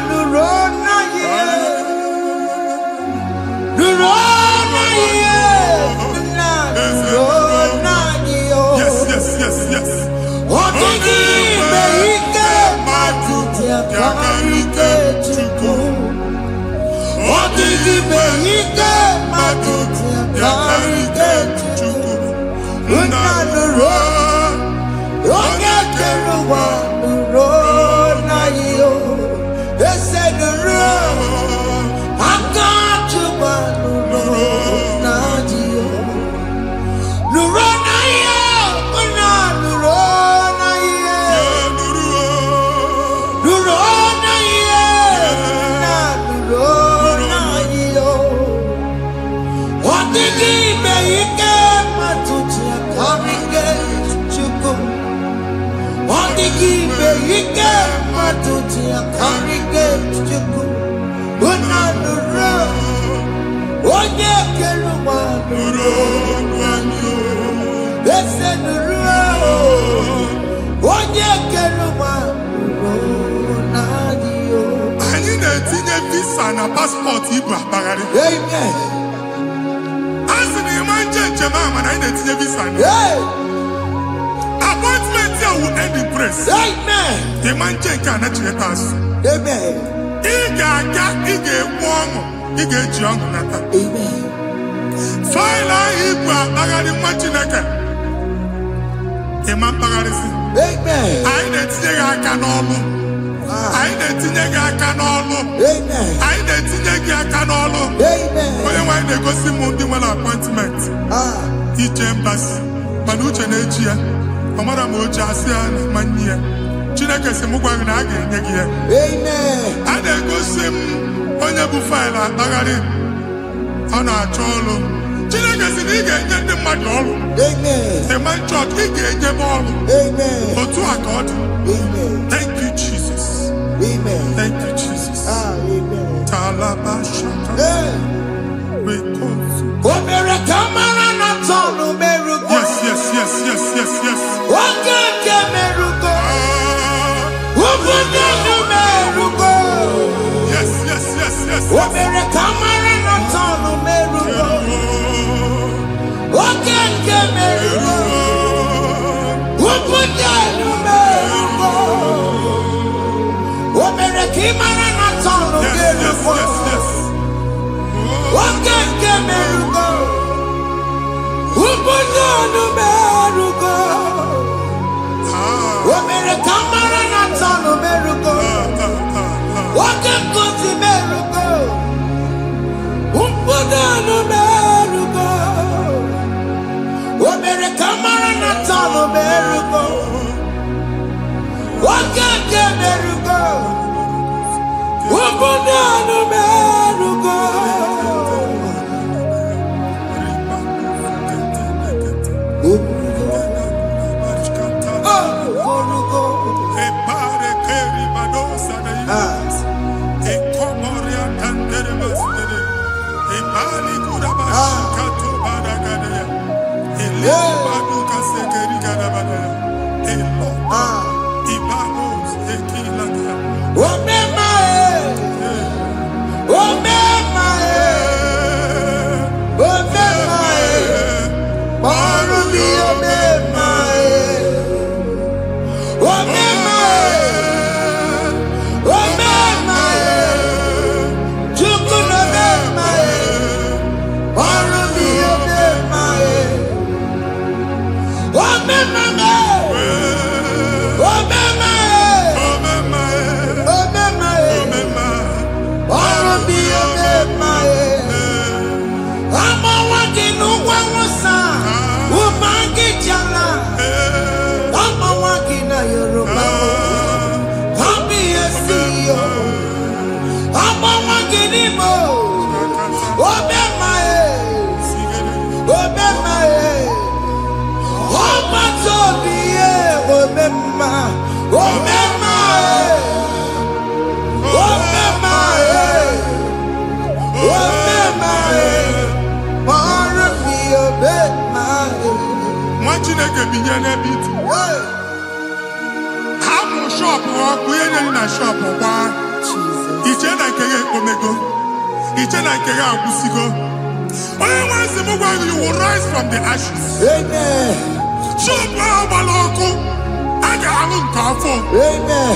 D: the run
C: Yes.
D: What did he make? What did he make?
C: Visa passport
D: Amen.
C: As in the man Jemama, I didn't visa. Appointment here will end in praise.
D: Amen.
C: The man cannot let us.
D: Amen. Amen.
C: File Ibra Bagadi Machinaka. Imam Bagadisi.
D: Amen.
C: I didn't say I can all. I didn't think I can all.
D: Amen.
C: I didn't think I can all.
D: Amen.
C: When they go see Mundi appointment. Each embassy. Manucha Nejia. Amara Moja Asian Mania. Chinaka Simugana again.
D: Amen.
C: I didn't go see Onyabu File Bagadi. On our cholo. Chinaka Siniga and the Madol.
D: Amen.
C: The man church, he gave them all.
D: Amen.
C: For two accord.
D: Amen.
C: Thank you, Jesus.
D: Amen.
C: Thank you, Jesus.
D: Amen.
C: Talabashaka. We call you. Yes.
D: What can Meruko?
C: Yes.
D: What
C: Chineke binyere bit. Hapo shop kuyenye na shop kwa. Iche na kege komego. Iche na kege agusigo. You will rise from the ashes.
D: Amen.
C: Shop baloko. Aga alun kafo.
D: Amen.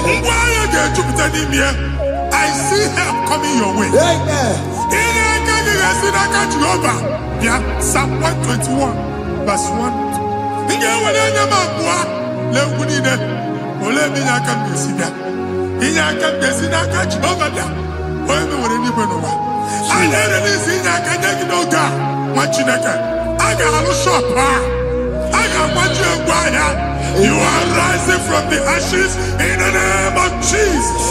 C: I see help coming your way.
D: Amen.
C: Psalm 121, verse 1. You are rising from the ashes in the name of Jesus.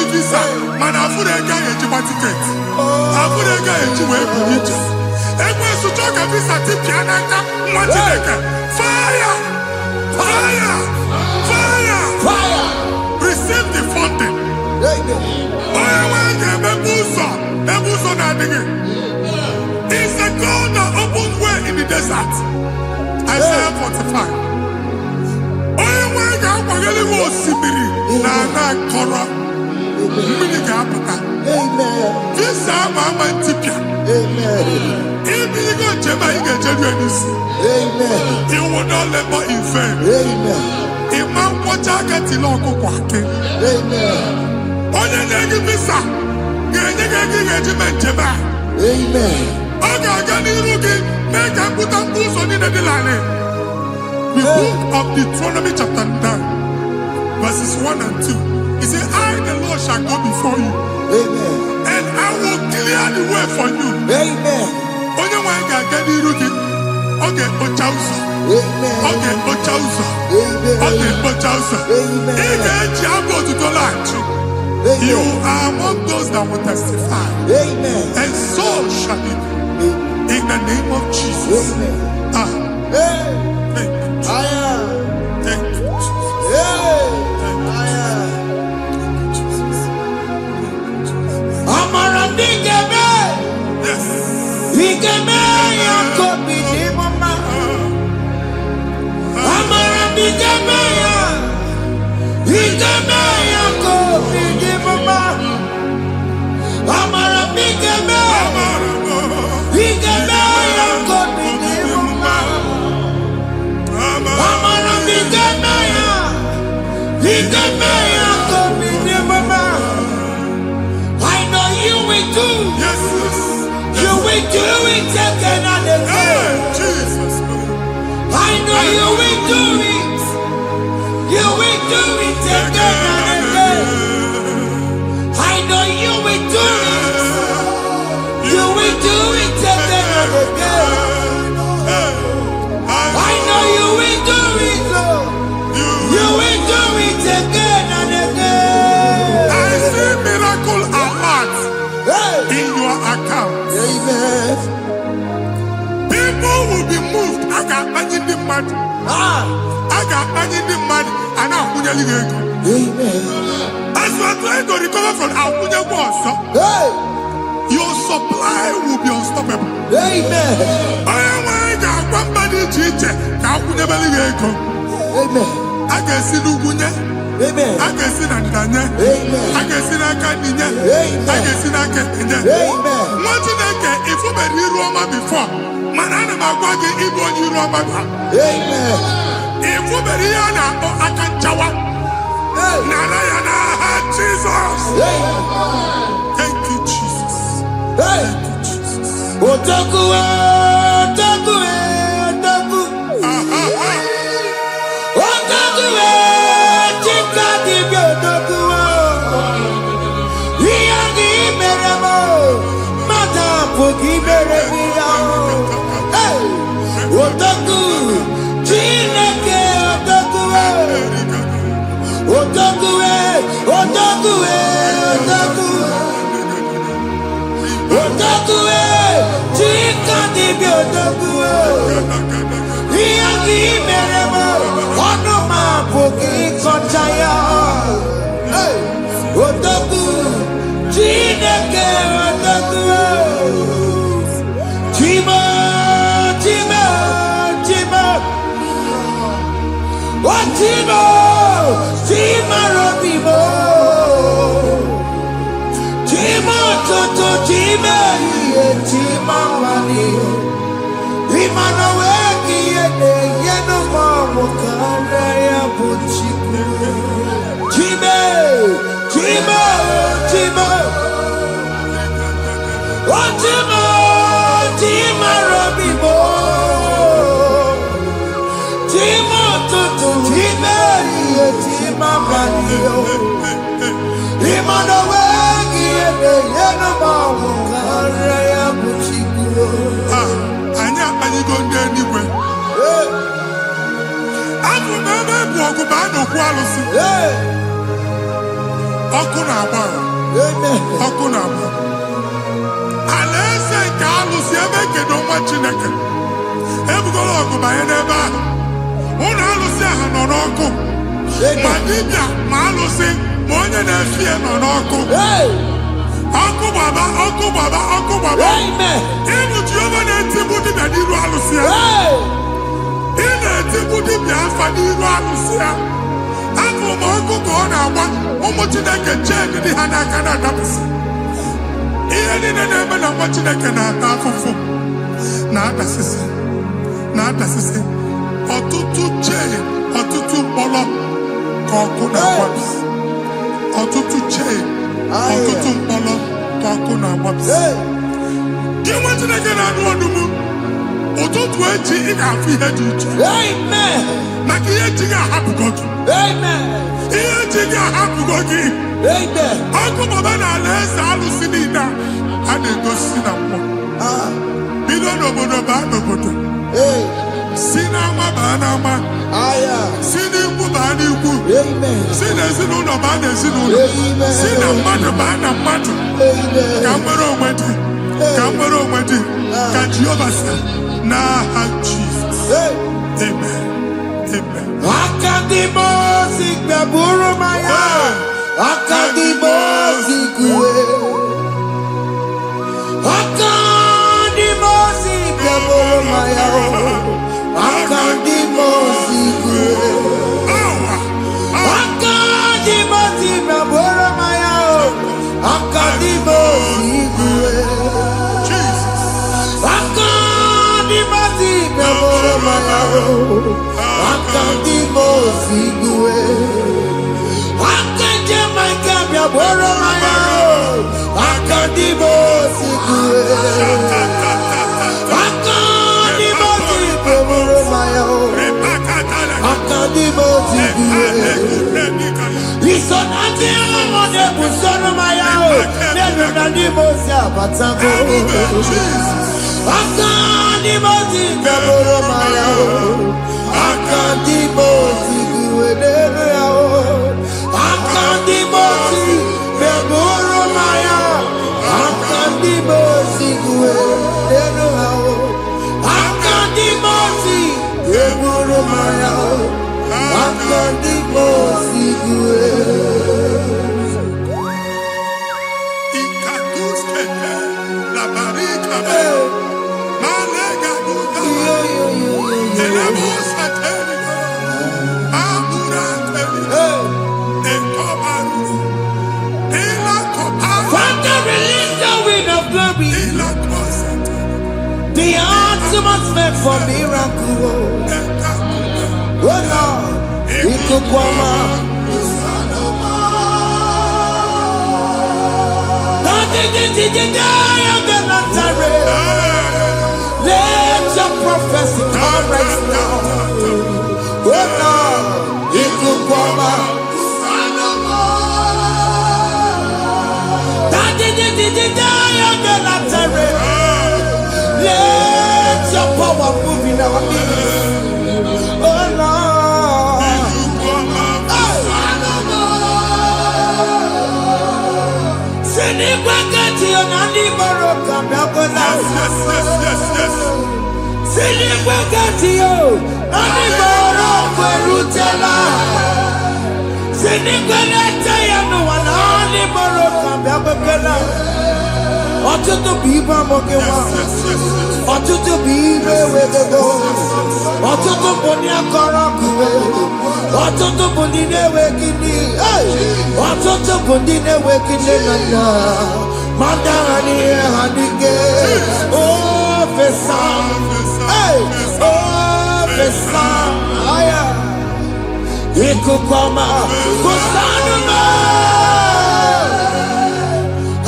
C: Visa, man, I put a guy in Juba ticket. I put a guy in Juba. And when you talk a visa ticket, fire! Fire! Fire! Fire! Receive the funding. It's a God that opens way in the desert. Isaiah 45. Amen. This is my tipia. Amen. If you go to Amen. You will not labor in vain. Amen. Imam Wajaga Tiloko Kwake. Amen. Onye negi visa. Amen. Oga gani rugi. Mega kutambuso ni nedilane. The book of Deuteronomy chapter 9, verses 1 and 2. He said, I, the Lord, shall go before you. Amen. And I will clear the way for you. Amen. Onye wanga gani rugi. Okay, Ochausa. Amen. Okay, Ochausa. Amen. Okay, Ochausa. Amen. You are among those that will testify. Amen. And so shall it be. In the name of Jesus. Amen. Thank you, Jesus. Thank you, Jesus. Yes.
D: I know you will do.
C: Yes.
D: You will do it again and again.
C: Jesus.
D: I know you will do it. You will do it again and again. I know you will do it. You will do it again and again. I know you will do it. You will do it again and again.
C: I see miracle alert in your account.
D: Amen.
C: People will be moved. I got money in the mud. I got money in the mud. And I'm going to leave.
D: Amen.
C: As you are trying to recover from Abuja Boss, your supply will be unstoppable.
D: Amen.
C: I got one body teacher.
D: Amen.
C: I can see Lugunya.
D: Amen.
C: I can see Nandanya.
D: Amen.
C: I can see Nakaninya.
D: Amen.
C: I can see Nakaninya.
D: Amen.
C: What did I get if you were in Roma before? Manana Magwagi, Ibo, you Roma.
D: Amen.
C: If you were here, I can Jawa. Narayana, Jesus. Thank you, Jesus. Thank you, Jesus.
D: Otaku, Otaku, Otaku.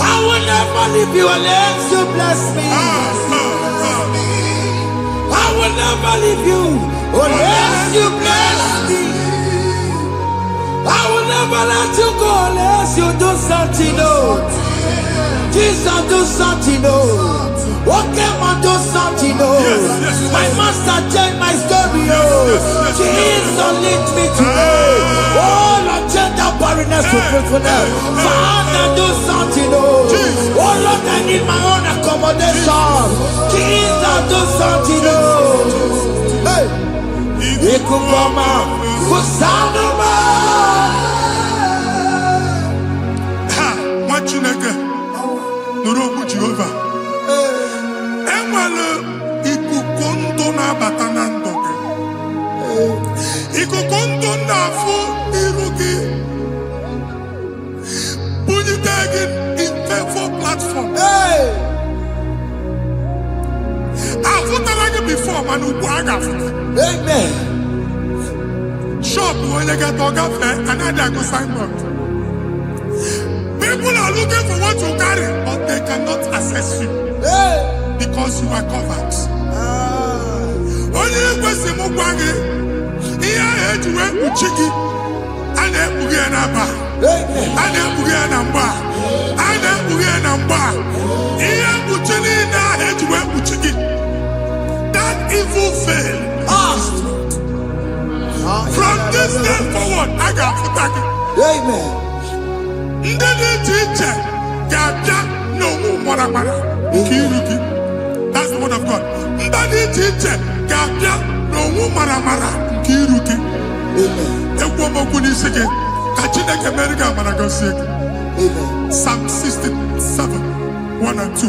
D: I will never leave you unless you bless me. I will never leave you unless you bless me. I will never let you go unless you do something. No, Jesus, do something. No, okay, man, do something. No, my master changed my story. Oh, Jesus, lead me today. Oh, Lord, change that barrenness to fruitfulness. Father, do something. Oh, Lord, I need my own accommodation. Jesus, do something. Oh, hey, you could come out.
C: Chineke nụrụ okwu Jehova enwere ikuku ndụ na-abata na ndụ gị ikuku ndụ na-afụ iru gị bunyite gị in favor platform afụtara gị before mana ugbu a ga-afụta
D: amen
C: shop onye ga-atọ gafee anaghị agụ signboard. People are looking for what you carry, but they cannot access you because you are covered. Only question mugwangi, iya ejuwe uchiki, ane uge namba, ane uge namba, ane uge namba. Iya uchini na ejuwe uchiki. That evil fail. From this day forward, I got futaki.
D: Amen.
C: That's the word of God. Psalm 67, 1 and 2.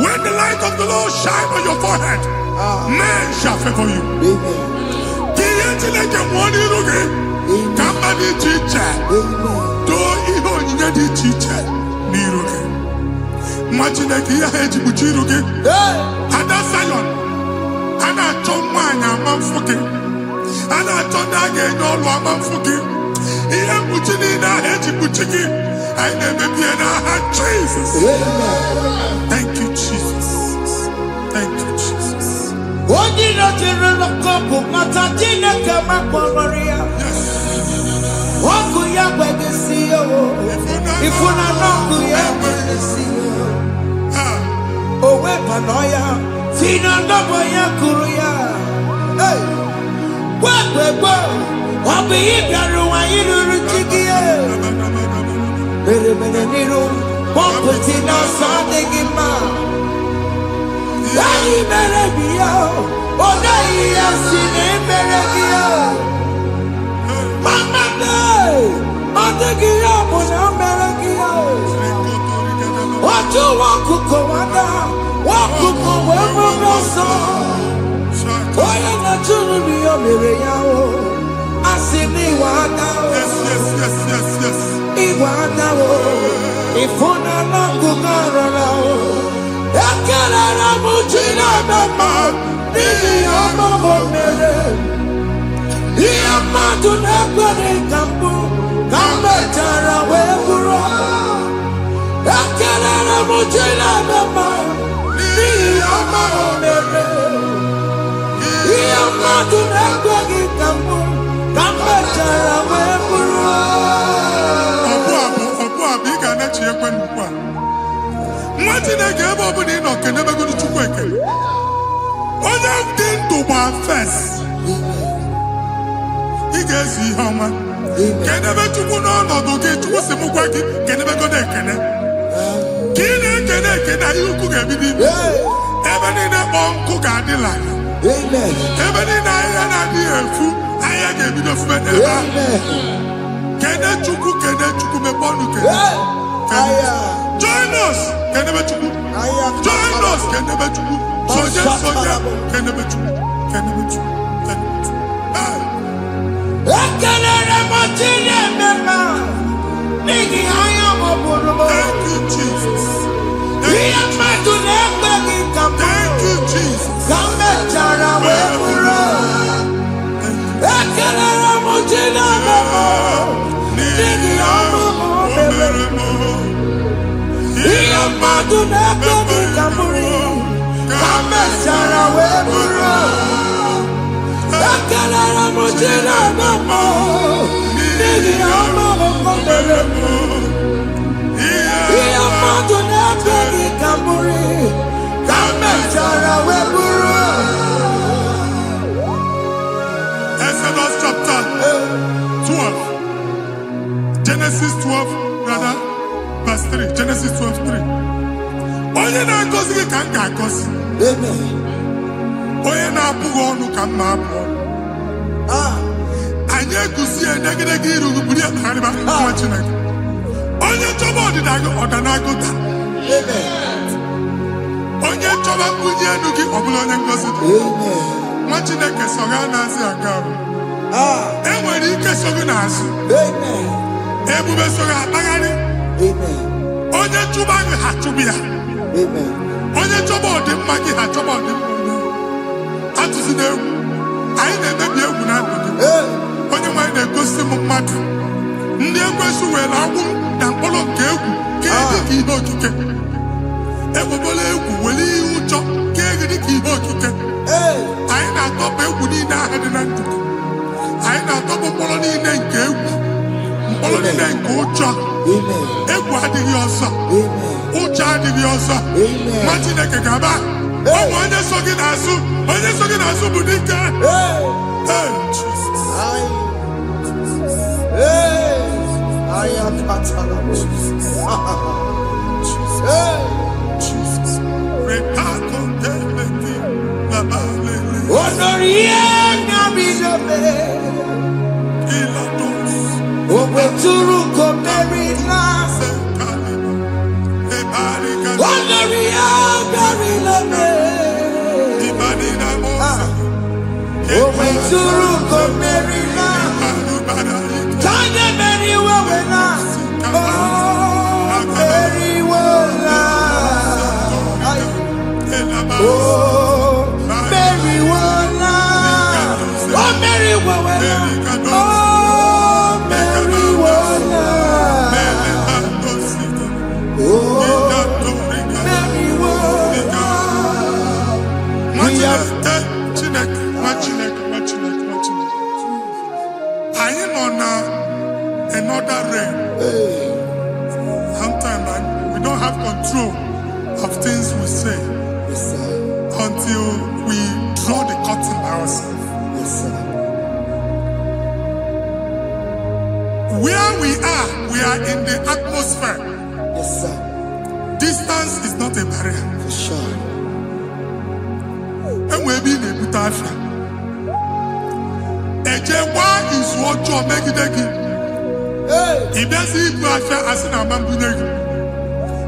C: When the light of the Lord shine on your forehead, men shall favor you. Somebody teacher, do ihe onyinye dị iche iche n'iru gị. Nwa Chineke ihe ha eji kpuchi iru gị. Ada Zion, a na-achọ nwaanyị ama mfụ gị. A na-achọ ndị a ga-enye ọlụ ama mfụ gị. Ihe mkpuchi niile ahụ eji kpuchi gị. Anyị na-emebie n'aha Jesus. Thank you, Jesus. Thank you, Jesus.
D: Onye na-ejere n'ọkọpụ mata Chineke makpọrọ ya. Oku ya gwegesi yo, ifuna n'oku ya gwegesi yo. Owe panoya, fina ndobo ya kuru ya. Hey, gwegwegwe, obi ibiaru wa iruru chigiye. Mere niru, pomputi na sadegi ma. Yayi mere biyo, odayi ya sine mere biyo. Mama day, Madagia Mona Meragia. What you want to go under? What to go where we go so? Why not to be a Miriam? I see me wanda.
C: Yes.
D: Iwanda. If una not go around, Yakara Mujina Mama, Nini Amamo Mere. Iya maduna kwere kambu kambatara weburo akara na mujela mama iya maomere iya maduna kwere kambu kambatara weburo
C: obu abi ga na chi ekwe nkwa nwa Chineke ebe ọ bụla ị nọ kenebegoro Chukwu ekele onye dị ndụ gba first. Ị ga-esi ihe ọma Kenebe chukwu n'ọnọdụ gị, chukwu si mụ gwa gị, kenebe godo ekene. Ka ị na-ekene ekene, ihe ukwu ga-ebido ibe. Ebe niile kpọ nkụ ga-adịla. Ebe niile ahịhịa na-adịghị efu, ahịhịa ga-ebido fume n'ebe ahụ. Kene chukwu mepe ọnụ kene. Join us, kenebe chukwu. Join us, kenebe chukwu. Soje, kenebe chukwu. Kenebe chukwu. Thank you, Jesus. Thank you, Jesus. Exodus chapter 12. Genesis 12, rather, verse 3. Genesis 12, 3. Onye na-agọzi gị ka m ga-agọzi. Onye na-abụghị ọnụ ka m na-abụ ọnụ. Anyị eguzie negedege iru buru ya kparịba nwa Chineke. Onye chọba ọdịda gị ọdanagụta. Onye chọba mbunye elu gị ọ bụla onye ngọzi dị. Nwa Chineke so ga na-azị aga arụ. E nwere ike so gị n'azụ. Ebube so ga akpagharị. Onye chụba gị ha chụbụ ya. Onye chọba ọdịmma gị ha chọba ọdịmma onye. Atụzina egwu. Anyị na-emebi egwu na ndụ gị. Onye nwanyị na-egosi m mmadụ. Ndị ekwensu were agbụ na mkpọrọ nke egwu kee dị ka ihe okike. Egbebola egwu were ihe ụjọ kee dị ka ihe okike. Anyị na-atọpụ egwu niile ahụ dị na ndụ gị. Anyị na-atọpụ mkpọrọ niile nke egwu. Mkpọrọ niile nke ụjọ. Egwu adịghị ọzọ. Ụjọ adịghị ọzọ. Nwa Chineke ga-aba. Ọ bụ onye so gị n'azụ. Onye so gị n'azụ bụ dike.
D: I am Jesus. Jesus.
C: Another rain. Sometimes we don't have control of things we say until we draw the curtain by ourselves. Where we are in the atmosphere. Distance is not a barrier.
D: For sure.
C: And we'll be in a butafia. Ejekwa is what you make it. If there's a butafia, as in a man,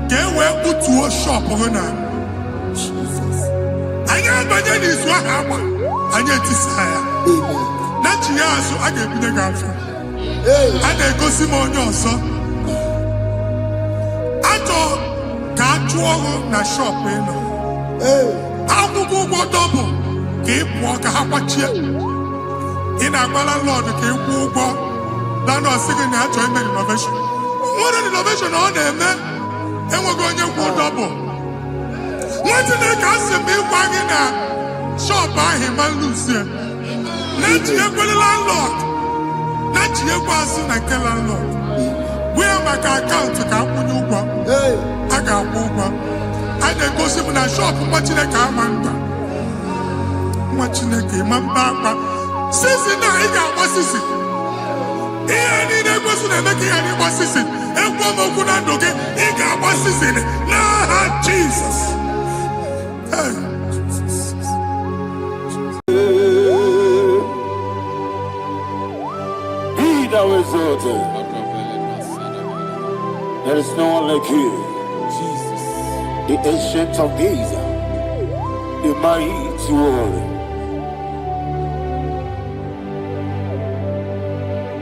C: get where put to a shop over now.
D: Jesus.
C: I am by then is what happened. I get desire. Not you, so I get the girlfriend. And I go see more your son. I thought, can't you na shop, you know? I will go double. Keep walk a half a chair. In a landlord, keep walk. Landlord singing that to make innovation. What an innovation on them, man. And we're going to go double. What did they cast me wagging at? Shop by him and Lucia. Not yet with the landlord. Not yet was in a landlord. Where my account to come when you go? I got one. I then go see when I shop watching a car man. Watching a game, my papa. Since now, I got what's this? Any person and making any season, and one more good and okay, he got one season. Now, Jesus.
A: Be thou exalted. There is no one like you.
C: Jesus.
A: The ancient of days, the mighty warrior.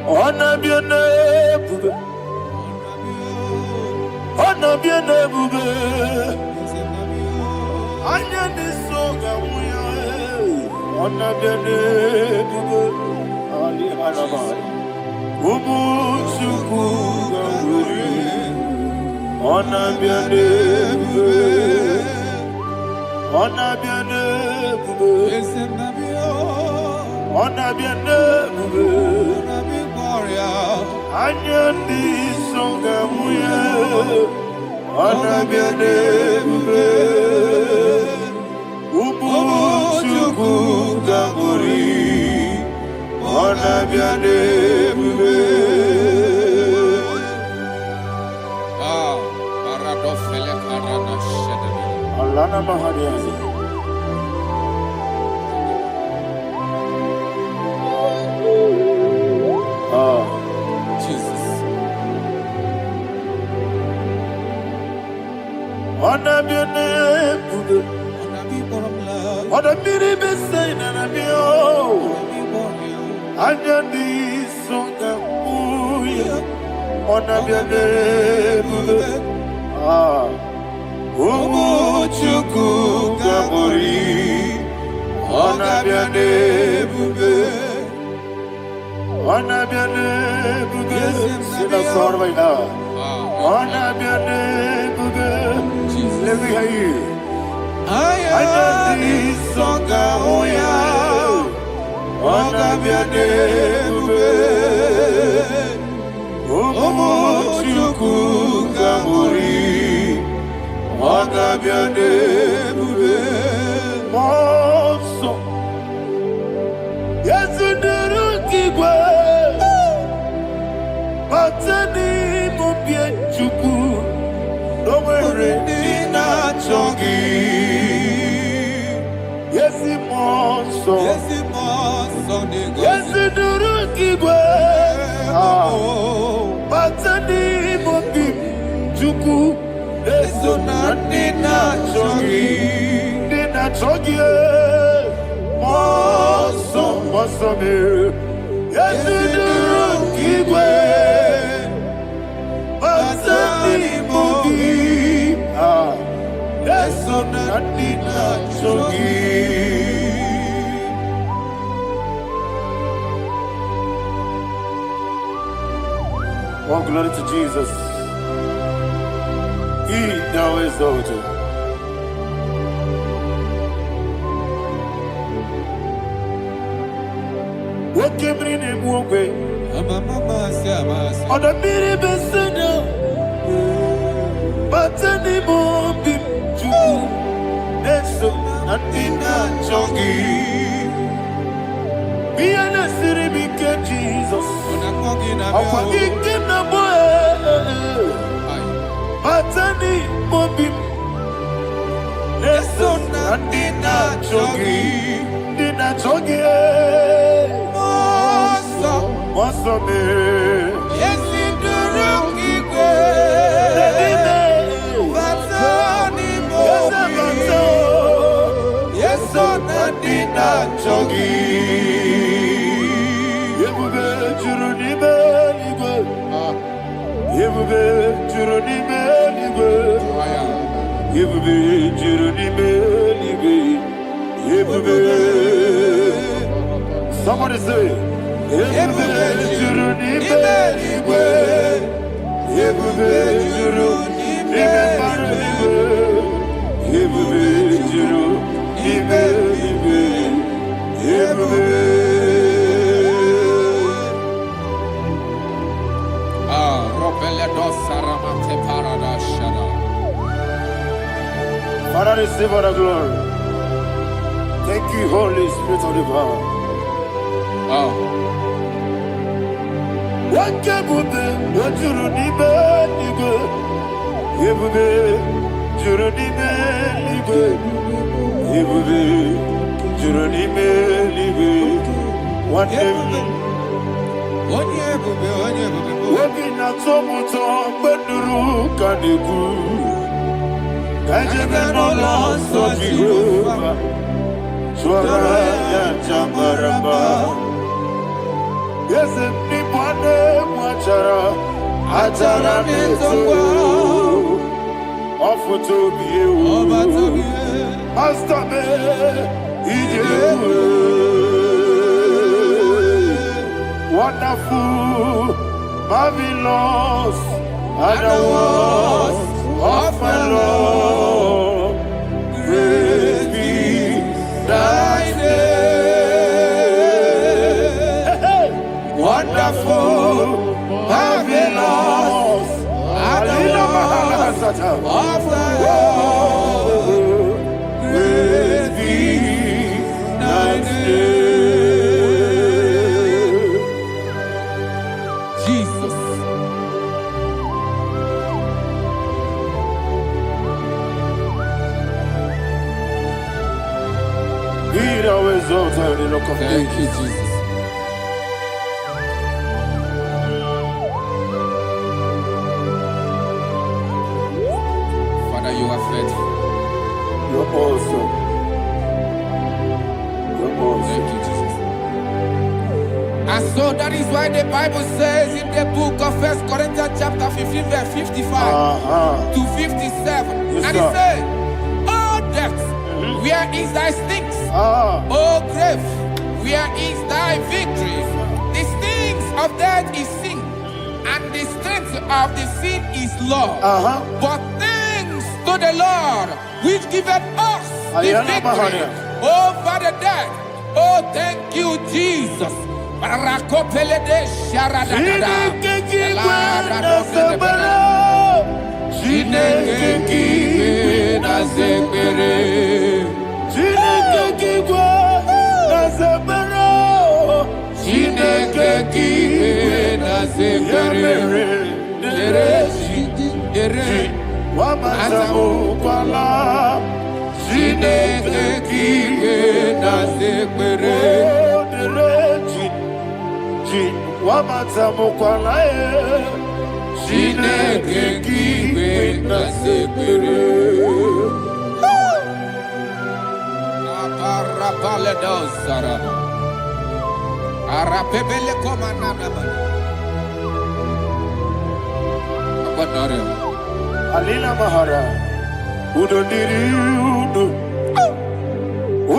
A: Honor be your name, honor be your name, honor this song, honor be your name, Ali Harabai, Ubu Chukuga, honor be your name, honor be your name, honor be your name. Anyandi songa muya, anabiane bube, ubu chuku gangori, anabiane bube.
C: Paradofele karana shedemi.
A: Alana mahadiani.
C: Jesus.
A: Honor be your name, honor be the best sign and be oh. Anyandi songa muya, honor be your name, Umu chuku gabori, honor be your name. Honor be your name, sing a song right now. Honor be your name, let me hear you. I am the song, honor be your name, Omo Chuku Gamuri, honor be your name, Monso. Yes, you do. Batani mubie chuku, domere nina chogi. Yesi monso, yesi duruki gwe. Batani mubie chuku, yeso na nina chogi, monso, monso me. Yesi duruki gwe. Batani mubie, yeso na nina chogi. Oh, glory to Jesus. He thou exalted. What came in him one way? On the mini besena, Batani mubie chuku, yeso na nina chogi. Be an asiri bike Jesus. Akwagike na boe, Batani mubie, yeso na nina chogi, nina chogi. Monso me,
C: Yesi duruki gwe. Batani mubie, yeso na nina chogi.
A: Yebube juruni meligwe, yebube juruni meligwe, yebube juruni meligwe, yebube. Somebody say, yebube juruni meligwe, yebube juruni meligwe, yebube juruni meligwe, yebube. Father, receive all the glory. Thank you, Holy Spirit of the power. Wakebube, wajurunibe libe. Ebube, jurunibe libe. Ebube, jurunibe libe. Wakebube, wabina tomuto beduru kaniku. Kajebe no lost of Jehovah. Swara ya chamaramba. Yes, ni bwane mwachara. Achara netongwa. Ofuto biyewu. Master me. Ijewu. Wonderful. Marvelous. And the words of my Lord. Praise be thy name. Wonderful, marvelous, and the words of my Lord. Praise be thy name.
C: Jesus.
A: Be thou exalted in the rock of
C: Thank you,
A: ages.
C: Jesus. Father, you are faithful.
A: You're awesome. You're awesome.
C: Thank you, Jesus. And so that is why the Bible says in the book of 1 Corinthians chapter 15, verse 55 to 57.
A: Yes,
C: And it
A: sir.
C: says, "Oh death, where is thy stings? Oh grave, where is thy victory? The stings of death is sin, and the strength of the sin is law. But thanks to the Lord, which giveth us the victory over the death. Oh, thank you, Jesus." Rakopele de sharadada. Chineke kiwe na zekere. Chineke kiwe na zekere. Ere
A: Wamazamu kwala.
C: Chineke kiwe na zekere.
A: Wamazamu kwala.
C: Chineke kiwe na zekere. Aparapale dozaraba. Arapebele komanana bana. Abadare.
A: Alina Mahara. Udo diri udo.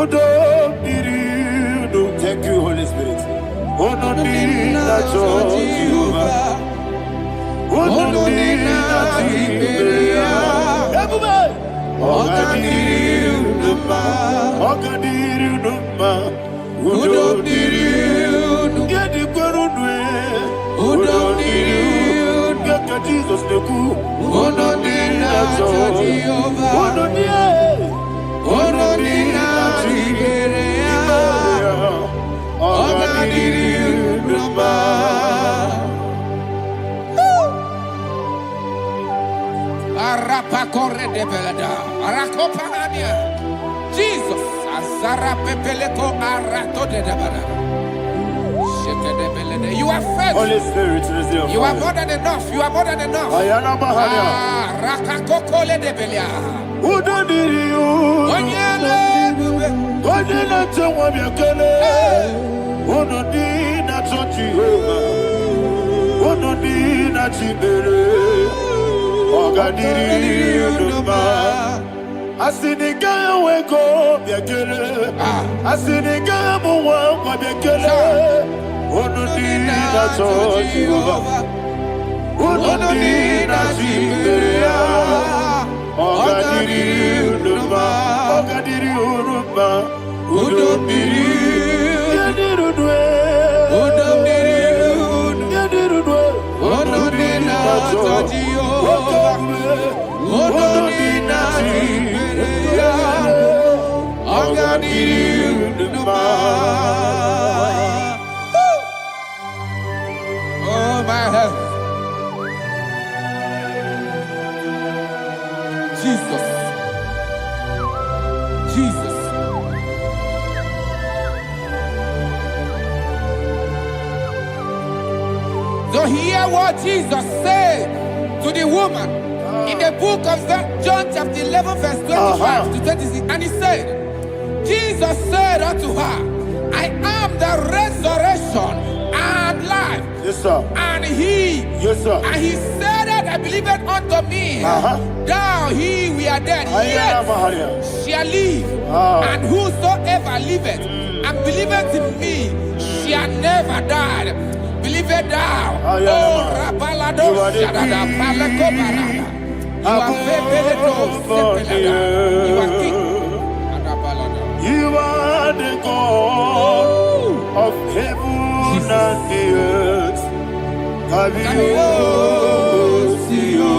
A: Udo diri udo. Thank you, Holy Spirit. Udo diri na Jehovah. Udo diri na Tiberia. Ogadiri uduma. Ogadiri uduma. Udo diri udo. Yedi kwerudwe. Udo diri udo. Gaka Jesus neku. Udo diri na Jehovah. Udo diri. Udo diri na Tiberia. Ogadiri uduma. Arapa corre de belada. Arakopa ania. Jesus. Azara pepeleko arato de debada. Sheke de belede. You are faithful. Holy Spirit, resume.
C: You are more than enough. You are more than enough.
A: Ayana Mahana.
C: Rakakokole de belia.
A: Udo diri udo.
C: Onyele.
A: Udo na Jehovah yakele. Udo diri na Jehovah. Udo diri na Tiberia. Ogadiri uduma. Asiniga weko biakele. Asiniga muwa kwa biakele. Onodi na Jehovah. Onodi na Tiberia. Ogadiri uduma. Ogadiri uduma. Udodiri. Yadirudwe. Udodiri. Yadirudwe. Onodi na Jehovah. Onodi na Tiberia. Ogadiri uduma. Oh my
F: Jesus. Jesus. So hear what Jesus said to the woman in the book of John chapter 11 verse 25 to 26. And he said, Jesus said unto her, I am the resurrection and life.
A: Yes, sir.
F: And he,
A: Yes, sir.
F: and he said that I believe it unto me. Thou he we are dead, yet shall live. And whosoever liveth and believeth in me shall never die. Believe it thou. Oh, Rabalado Shadada Palakobarada. You are You are king.
A: You are the God of heaven and the earth. Kabio, Sio,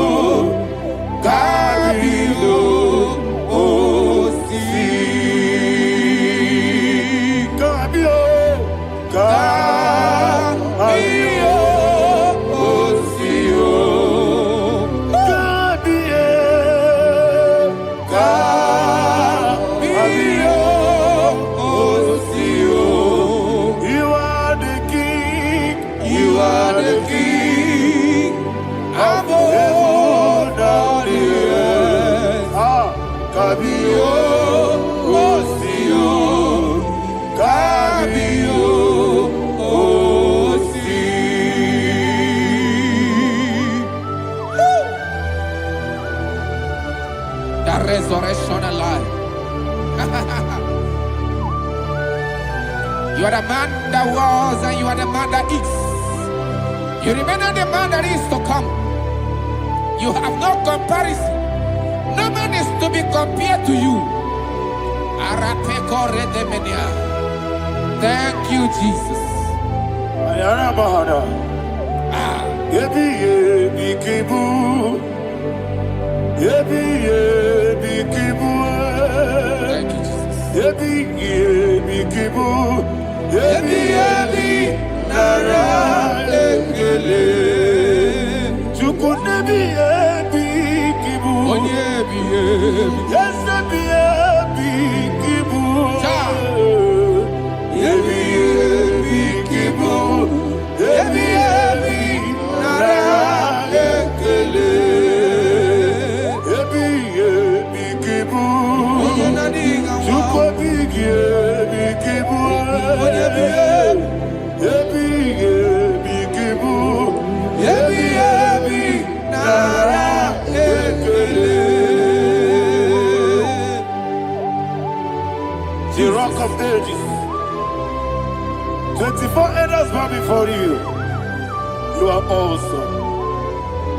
A: Kabio, Osi, Kabio, Kabio, Osio, Kabio, Kabio, Osio. You are the king. You are the king of heaven and the earth. Kabio, Osio, Kabio, Osi.
F: The resurrection alive. You are the man that was and you are the man that is. You remain the man that is to come. You have no comparison. No man is to be compared to you. Thank you, Jesus.
A: Ayana Mahana. Yebi yebi kibu. Yebi yebi kibu.
F: Thank you, Jesus.
A: Yebi yebi kibu. Yebi yebi nara ekele. Chuku nebi yebi kibu.
F: Onyebi yebi.
A: Yes nebi yebi kibu. Yebi yebi kibu. Yebi yebi nara ekele. Yebi yebi kibu. Chuku bigi yebi kibu. Yebi yebi kibu. Yebi yebi nara ekele. The rock of ages. 24 elders bow before you. You are awesome.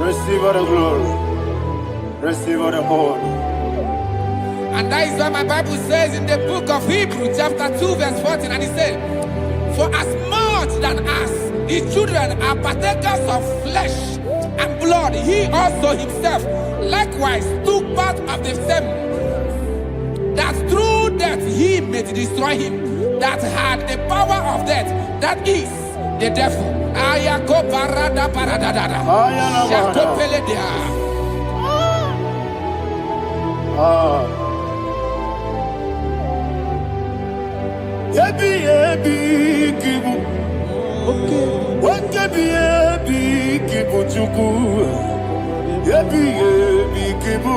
A: Receive all the glory. Receive all the honor.
F: And that is what my Bible says in the book of Hebrews chapter 2 verse 14. And it said, for as much than us, the children are partakers of flesh and blood, he also himself likewise took part of the same, that through death he may destroy him that had the power of death, that is the devil. Ayako parada paradadada. Shakopeledea.
A: Yebi yebi kibu. Yebi yebi kibu chuku. Yebi yebi kibu.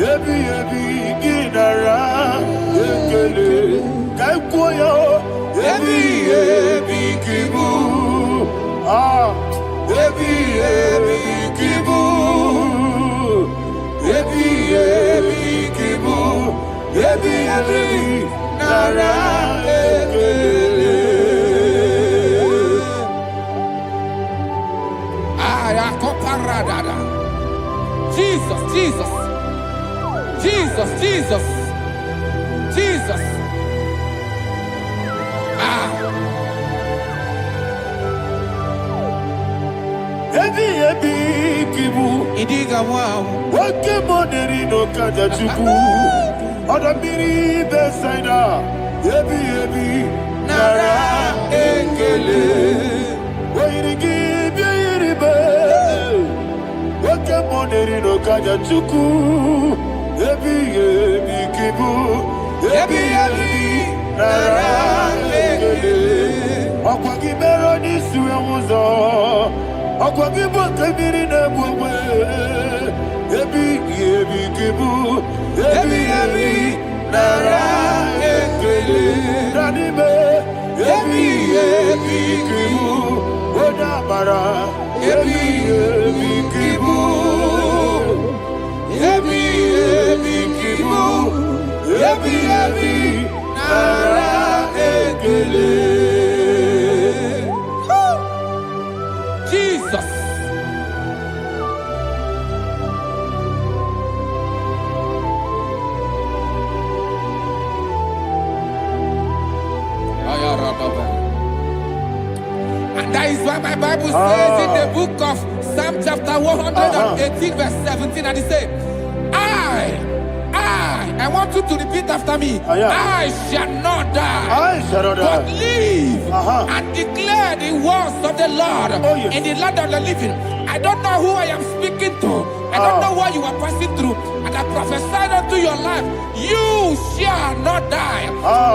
A: Yebi yebi ginara ekele. Kaikoyo. Yebi yebi kibu. Yebi yebi kibu. Yebi yebi kibu. Yebi yebi nara ekele.
F: Ayakoparadada. Jesus, Jesus, Jesus, Jesus, Jesus.
A: Yebi yebi kibu.
F: Idiga wow.
A: Wake money no kaja chuku. Oda miri besaida. Yebi yebi nara ekele. Wayiri gibi yiri no kaja chuku. Ebi kibu. Ebi nara ekele. Okwagi mero ni suwe muzo. Okwagi boke miri ne bwe. Ebi kibu. Ebi nara ekele. Nanibe. Ebi kibu. Oda bara. Ebi kibu. Ebi kibu. Ebi nara ekele.
F: Jesus. And that is why my Bible says in the book of Psalm chapter 118 verse 17, and it says, I want you to repeat after me. I shall not die, but live and declare the words of the Lord in the land of the living. I don't know who I am speaking to. I don't know what you are passing through. And I prophesy unto your life, you shall not die.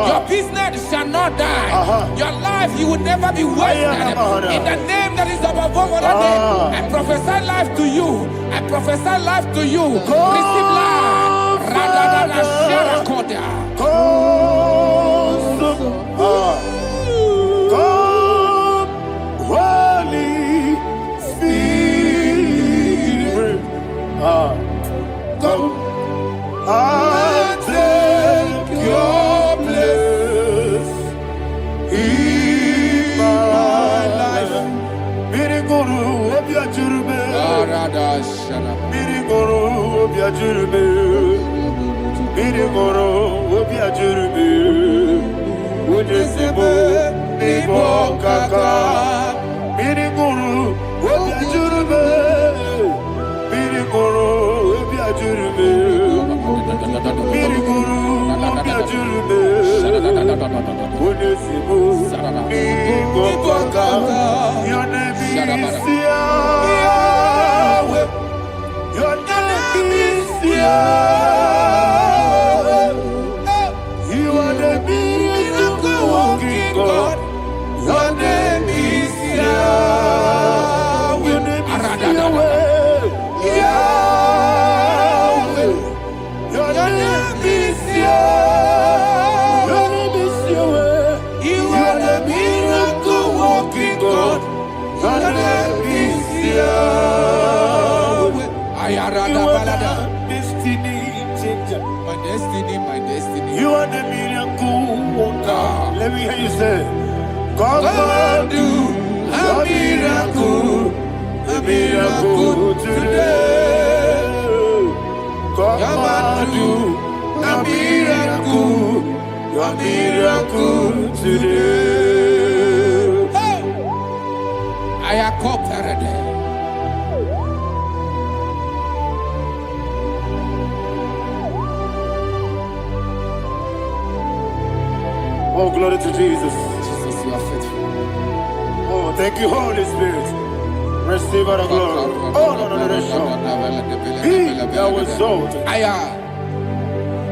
F: Your business shall not die. Your life, you will never be wasted. In the name that is above all other name, I prophesy life to you. I prophesy life to you. Receive life. Radadada Sharakoda.
A: Come, Holy Spirit. Come and take your place in my life. Miriguru obiajurube. Miriguru obiajurube. Miriguru obiajurube. Ujesebo nibo kaka. Miriguru obiajurube. Miriguru obiajurube. Miriguru obiajurube. Ujesebo nibo kaka. Your name is Yahweh. Your name is Yahweh. You are the miracle working God. Your name is Yahweh. Your name is Yahweh. Yahweh. Your name is Yahweh. Your name is Yahweh. You are the miracle working God. Your name is Yahweh. You are the destiny changer.
F: My destiny.
A: You are the miracle worker. Let me hear you say, come and do a miracle today. Come and do a miracle today.
F: I am cooperative.
A: Oh, glory to Jesus.
F: Jesus, you are faithful.
A: Oh, thank you, Holy Spirit. Receive our glory. Oh, no. He that was exalted.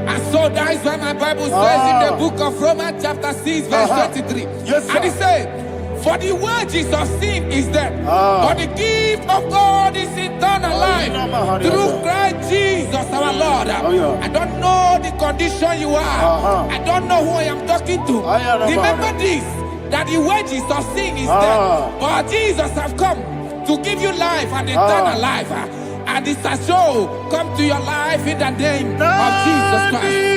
F: And so that is why my Bible says in the book of Romans chapter 6 verse 23.
A: Yes, sir.
F: And it says, for the wages of sin is death, but the gift of God is eternal life through Christ Jesus our Lord. I don't know the condition you are. I don't know who I am talking to. Remember this, that the wages of sin is death, but Jesus have come to give you life and eternal life. And this has so come to your life in the name of Jesus Christ.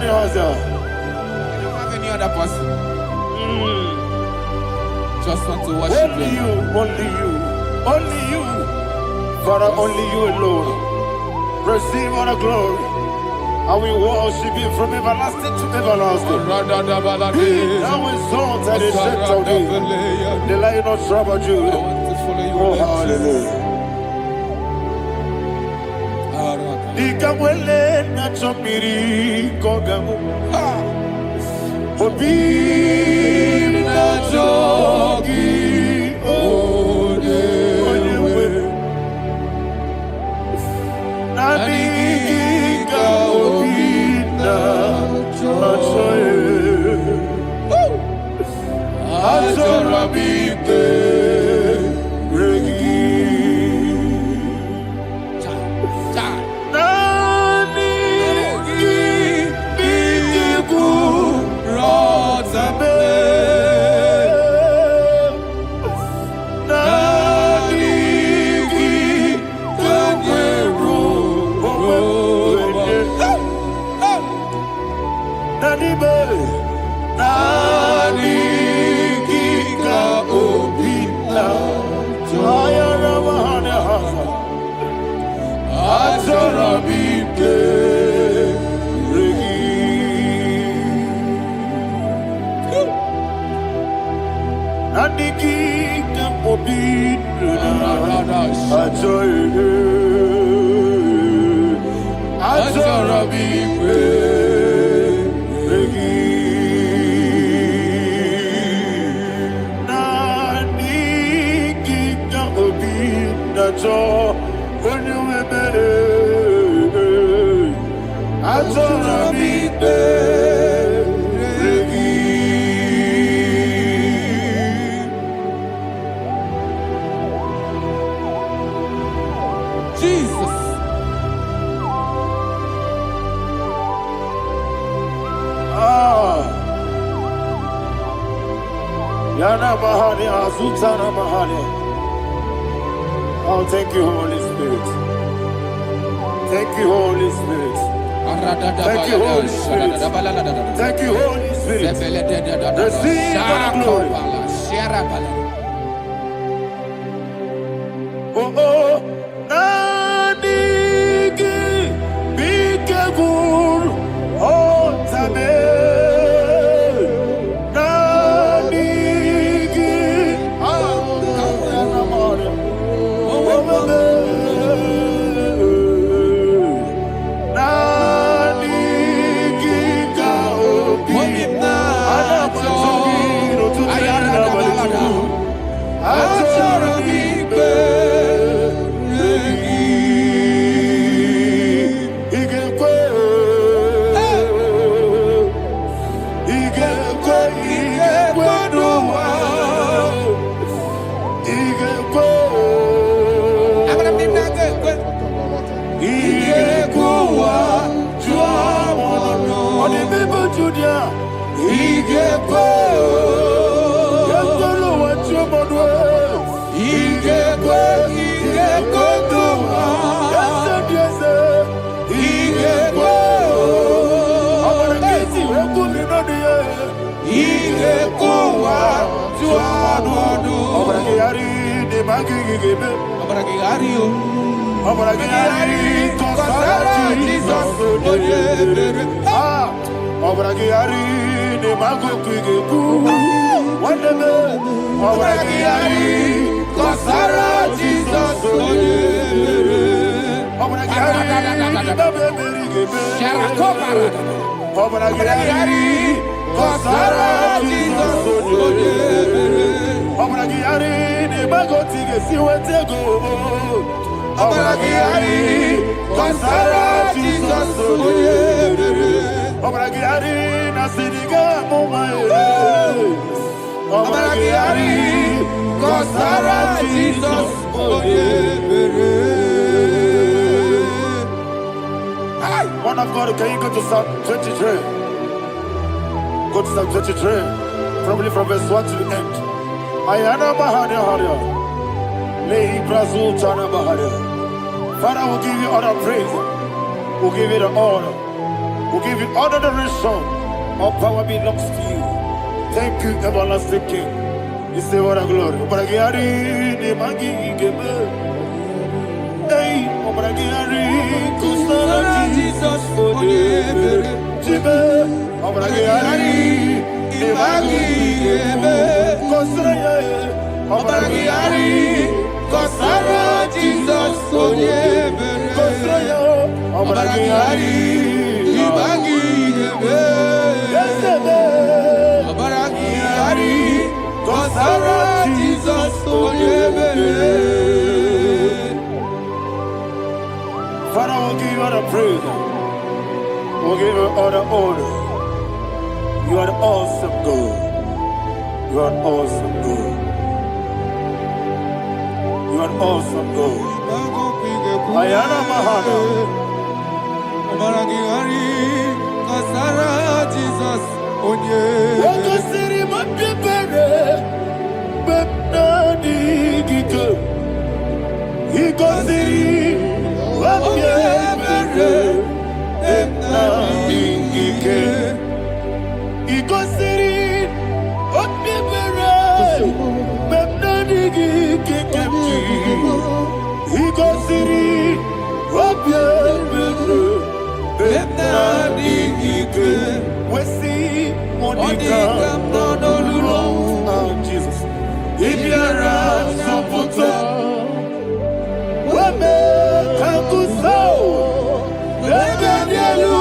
A: I don't have any other
F: person. Just want to worship
C: Only
F: you.
C: you, only you, only you. Father, only you alone. Receive all the glory. I will worship you from everlasting to everlasting. Be thou exalted and set of thee. The Lion of Tribe of
F: I
C: Judah.
F: want to follow you.
C: Oh,
F: Lord
C: hallelujah.
F: Jesus.
C: Ikamwele na chomiri kogamu. Obi na jogi onyewe. Nani ka obi na choye. Azorabite regi. Nani biku rotabe. Nani kanyeru owe. Nani be. Nani kika obina. Ayara mahane hasa. Azorabite regi. Nani kika obina. Ajoye. Azorabite regi. Nani kika obina jo. Azorabite regi.
F: Jesus.
C: Yana mahani azutana mahani. Oh, thank you, Holy Spirit. Thank you, Holy Spirit. Thank you, Holy Spirit. Thank you, Holy Spirit. Receive all the glory. Oh, oh, Nanigi, Bikagul, oh, Tame. Nanigi, Man of God, can you go to Psalm 23? Go to Psalm 23, probably from verse 1 to the end. Ayana Mahania Haria. Lay Brazil Chana Mahania. Father, we'll give you all the praise. We'll give you the honor. We'll give you all the adoration. All power belongs to you. Thank you, everlasting King.
A: You say what a glory. Obragiari, the magi, gebe. Hey, Obragiari, Kusara, Jesus, for the Jibe. Obragiari, the magi, gebe. Kusara, Obragiari, Kusara, Jesus, for the Kusara, Obragiari, the magi, gebe. Obragiari. Kusara, Jesus, Father, we'll give you all the praise. We'll give you all the honor. You are the awesome God. You are an awesome God. You are an awesome God. Ayana Mahana.
F: Kusara, Jesus,
A: Jesus. If you are so put up, Wame Kakuso, Ebedielu,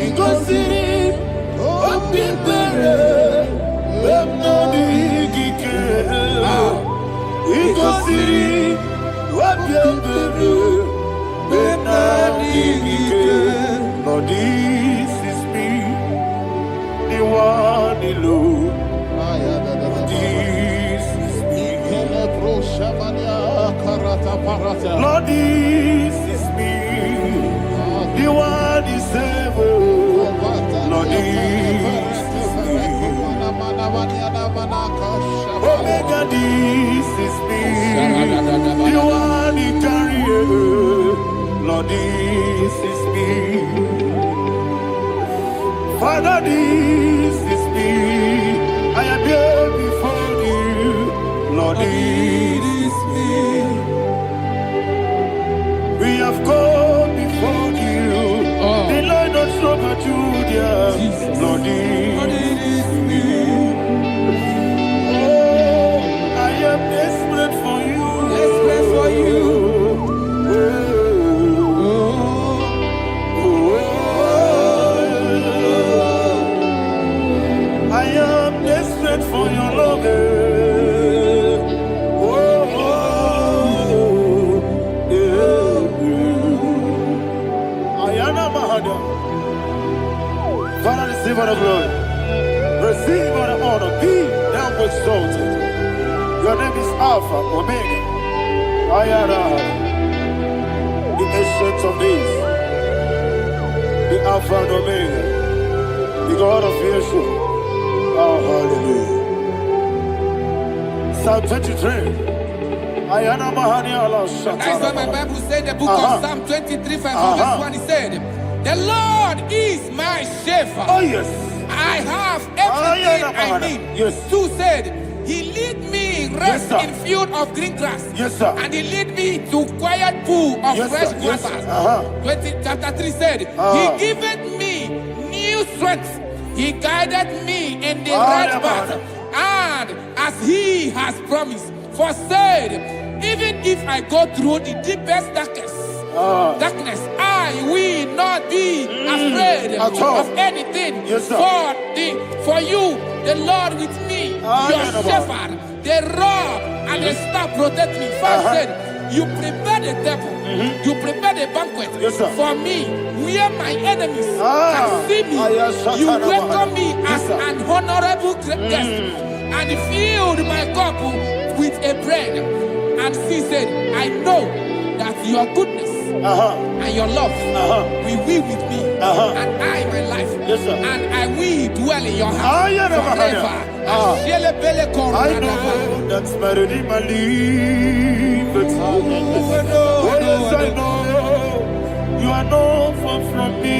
A: Igosiri, Opipere, Bemnabigike, Igosiri, Opipere, Bemnabigike. Lord, this is me, the one alone. This is me. Lord, this is me, the one is able. Lord, this is me. Omega, this is me, the one in carrier. Lord, this is me. Father, this is me. I am here before you. Lord, this is me. We have come before you. The Lord of Sober Judah. Lord, this is me. Oh, I am desperate for you.
F: Desperate for you.
A: I am desperate for your love. Ayana Mahada. Father, receive all the glory. Receive all the honor. Be thou exalted. Your name is Alpha, Omega. Ayana. The ancient of days. The Alpha and Omega. The God of Yeshua. Oh, hallelujah. Psalm 23. Ayana Mahani Allah Shaka.
F: That's what my Bible said, the book of Psalm 23, verse 1. He said, the Lord is my shepherd.
A: Oh, yes.
F: I have everything I need.
A: Yes.
F: 2 said, he lead me rest
A: Yes,
F: in field of green grass.
A: Yes, sir.
F: And he lead me to quiet pool of
A: Yes,
F: fresh
A: sir. Yes,
F: waters.
A: sir.
F: Chapter 3 said, he giveth me new strength. He guided me in the right path. And as he has promised, for said, even if I go through the deepest darkness, I will not be afraid of anything.
A: Yes, sir.
F: For you, the Lord with me, your shepherd, the rod and the staff protect me. First said, you prepare the table, you prepare the banquet for me, where my enemies can see me. You welcome me as an honorable guest, and filled my cup with a bread. And she said, I know that your goodness and your love will be with me, and I, my life, and I will dwell in your house forever.
A: I know that's better than my life. Oh, yes, I know you are not far from me.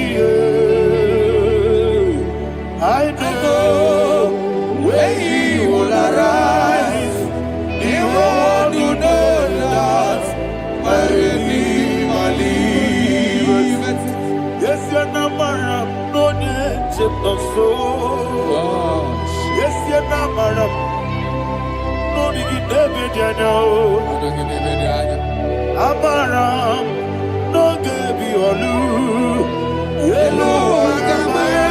A: I know so. Yes, you're not maram. No, you never know. Amaram, no gaby olu. Yellow agamara,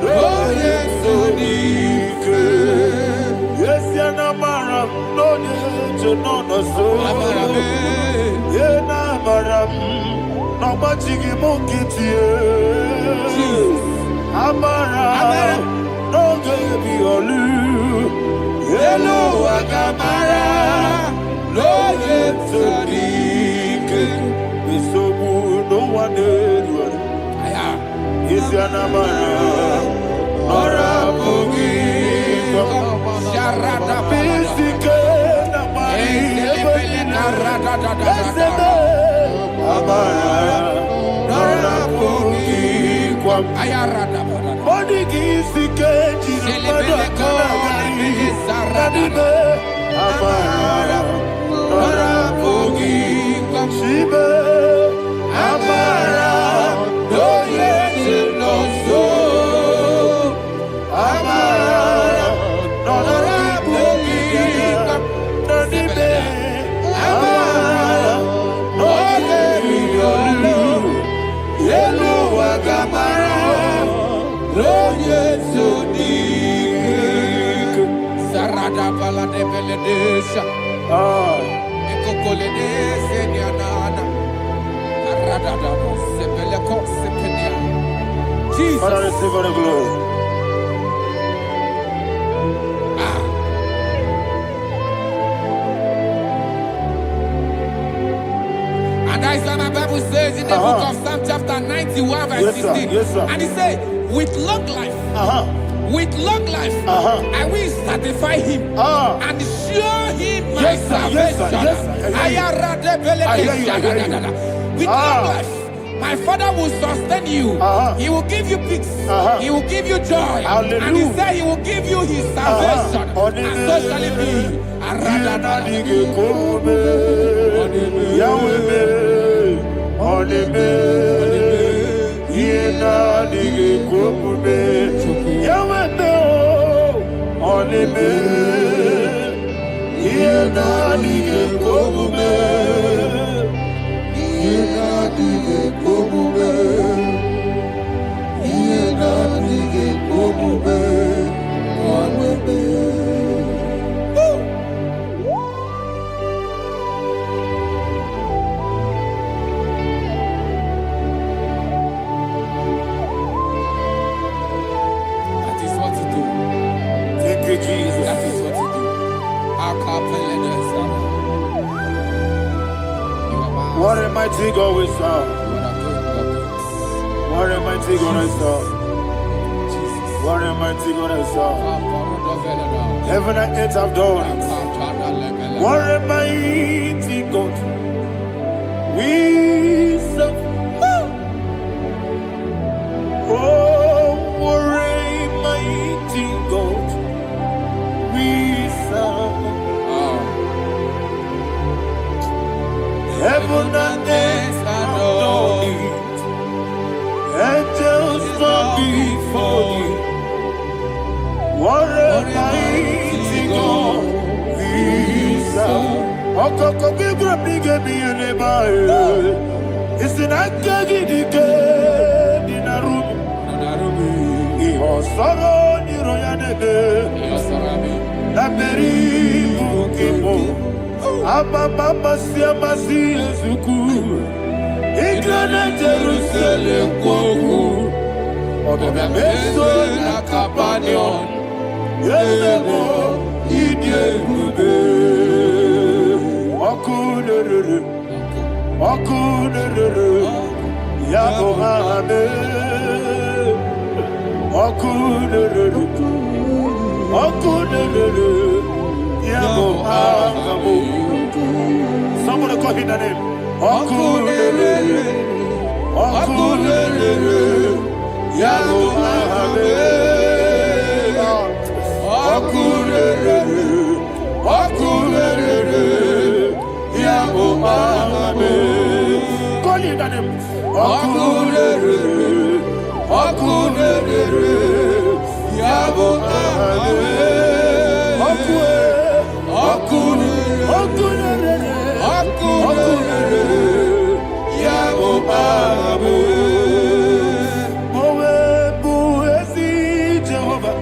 A: oh yes, so deep. Yes, you're not maram. No, you no so. Yeah, na maram. No machigi mokiti. Amara, no gaby olu. Yellow agamara, no yes, so deep. So no one is your namara. Ora bogi, Sharada Pisike, Amara, Ora bogi, Ayarada, Bodigi, Sike, Amara, Ora bogi, Shibe, Amara, no yes, no so. Amara, no bogi, Nanibe, Amara, no Yellow Agamara, no yes, so deep. Sarada Bala de Beledesha, Ecocoledese, Nianana. Jesus. Father, receive all the glory.
F: And that is what my Bible says in the book of Psalm chapter 91 verse 16.
A: Yes, sir.
F: And he said, with long life, I will satisfy him and show him my salvation. With long life, my Father will sustain you. He will give you peace. He will give you joy.
A: Hallelujah.
F: And he said he will give you his salvation. And so shall it be.
A: What a mighty God we serve. What a mighty God I serve. What a mighty God I serve. Heaven and earth have done it. What a mighty God we serve. Oh, what a mighty God we serve. Heaven and earth have done it. Angels bow before you. What a mighty God we serve. Okoko bibra bige bi eleba. It's an akagi dike dinarubi. Iho soro ni royanebe. Laberi bukipo. Ababa siama si ezuku. Igrana Jerusalem koku. Obe meso na kapanion. Yelebo idie gube. Okunere. Yabo hame. Okunere. Yabo hame. Somebody call him the name. Okunere. Yabo hame. Okunere. Yabo hame. Call him the name. Okunere.
C: Okunere, Yabo Abe. Okunere, Yabo Abe. Mowe bu ezi Jehovah.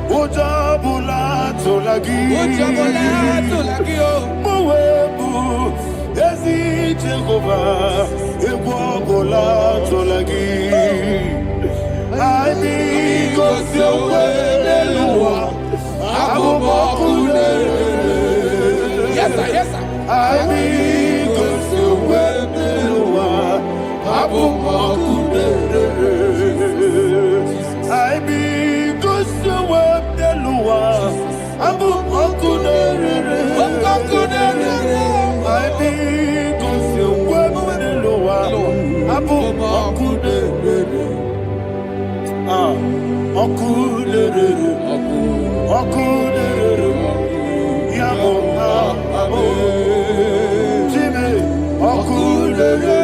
C: Ojabula tolagi. Mowe bu ezi Jehovah. Egwabola tolagi. I be go sewe eluwa. Yes, sir, yes, sir. I be go sewe eluwa. I be go sewe eluwa. I be go sewe eluwa. Okunere, Yabo Abe. Jimmy, Okunere,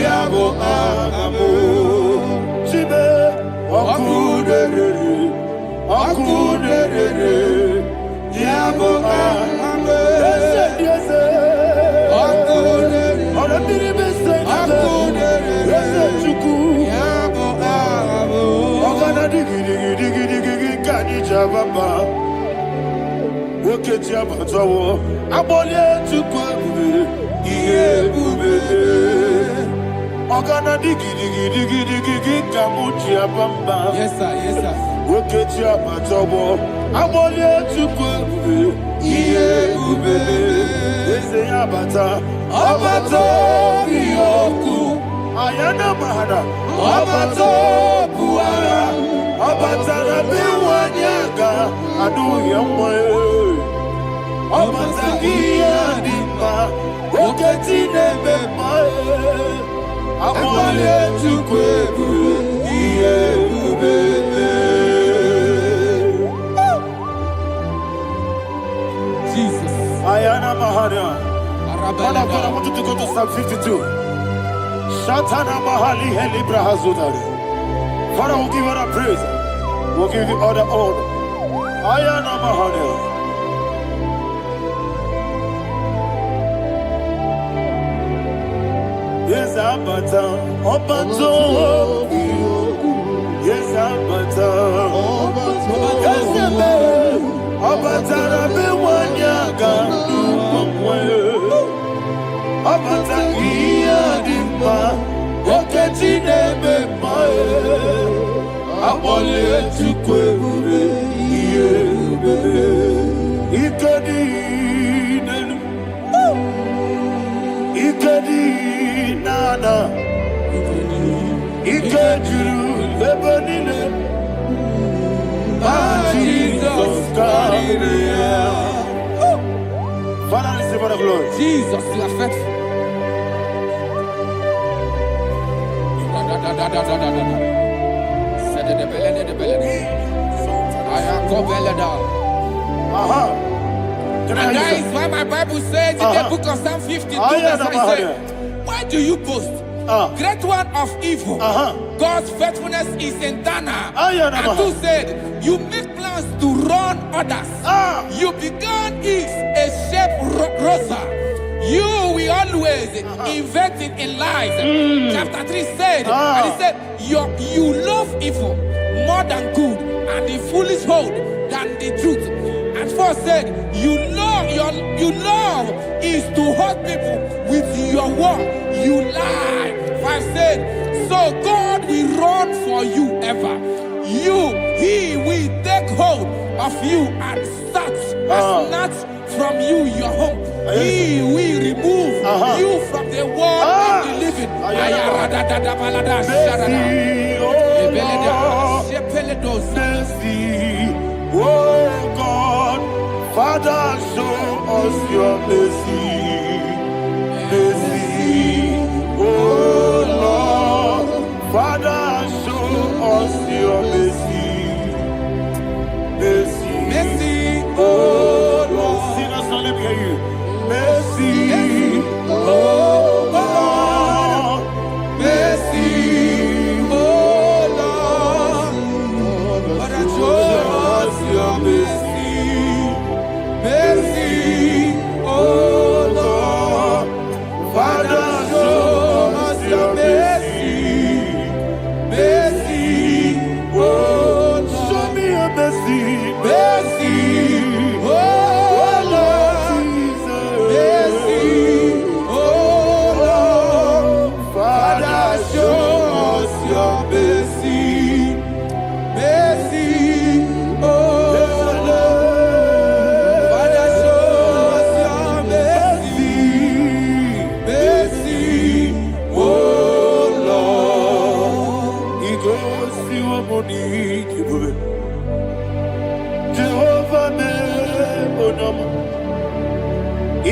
C: Yabo Abe. Jimmy, Okunere, Yabo Abe. Yes, sir, yes, sir. Ayana mahana, Abato Buara, Abatara Biwanyaga, Adu Yamwe, Abatagia Dima, Oketine Bemae, Amale Tukwebu, Jesus. Ayana mahana. Father, I want you to go to Psalm 52. Shatana Mahali Helibra Hazudari. Father, we'll give you the praise. We'll give you all the honor. Ayana Mahali. Yes, Abata. Obato. Yes, Abata. Yes, Abata. Rabi Wanyaga. Abata iya dimba, oketine bemae, abole tukweure iye bebe, ikadi nenu, ikadi nana, ikadiru lebanine, Jesus God. Father, receive the glory. Jesus, you are faithful. And that is why my Bible says in the book of Psalm 52, verse 9, why do you boast? Great one of evil. God's faithfulness is eternal. And who said, you make plans to run others. You began is a shape rosa. You will always invent it in lies. Chapter 3 said, and he said, you love evil more than good, and the foolish hold than the truth. And 4 said, you love is to hurt people with your word. You lie. 5 said, so God will run for you ever. He will take hold of you and snatch from you your home. He will remove you from the world of the living. Oh God, Father, show us your mercy. Oh Lord, Father, show us your mercy. Oh Lord, sinners, let me hear you. Mercy, oh Lord,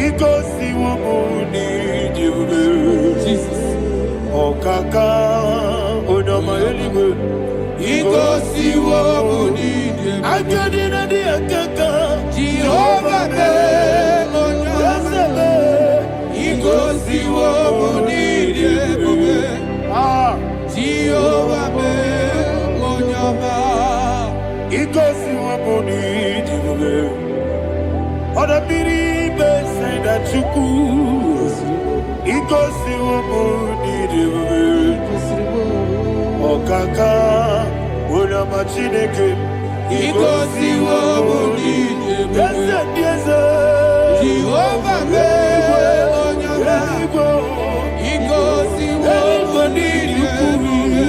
A: Igosi wumuni jibube.
F: Jesus.
A: Okaka onama eligwe.
F: Igosi wumuni jibube.
A: Akadina di akaka.
F: Jehovah be onyama. Igosi wumuni jibube. Jehovah be onyama.
A: Igosi wumuni jibube. Oda biri be say that you could. Igosi wumuni jibube. Okaka onama chineke.
F: Igosi wumuni jibube. Jehovah be onyama. Igosi wumuni jibube.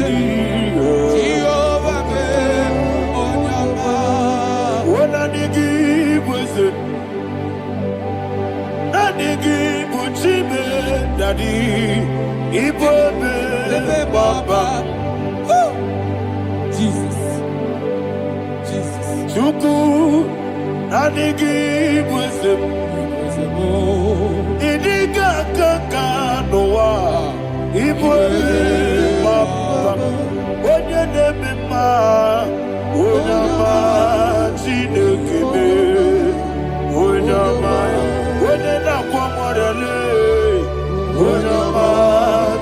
F: Jehovah be onyama.
A: Wona nigi bweze. Na nigi buchime dadi. Ibobe baba.
F: Jesus. Jesus.
A: Chuku. Na nigi bweze. Idiga kaka noa. Ibobe baba. Onye nebe ma. Onyama chinekebe. Onyama. Onye na kwa mwarele. Onyama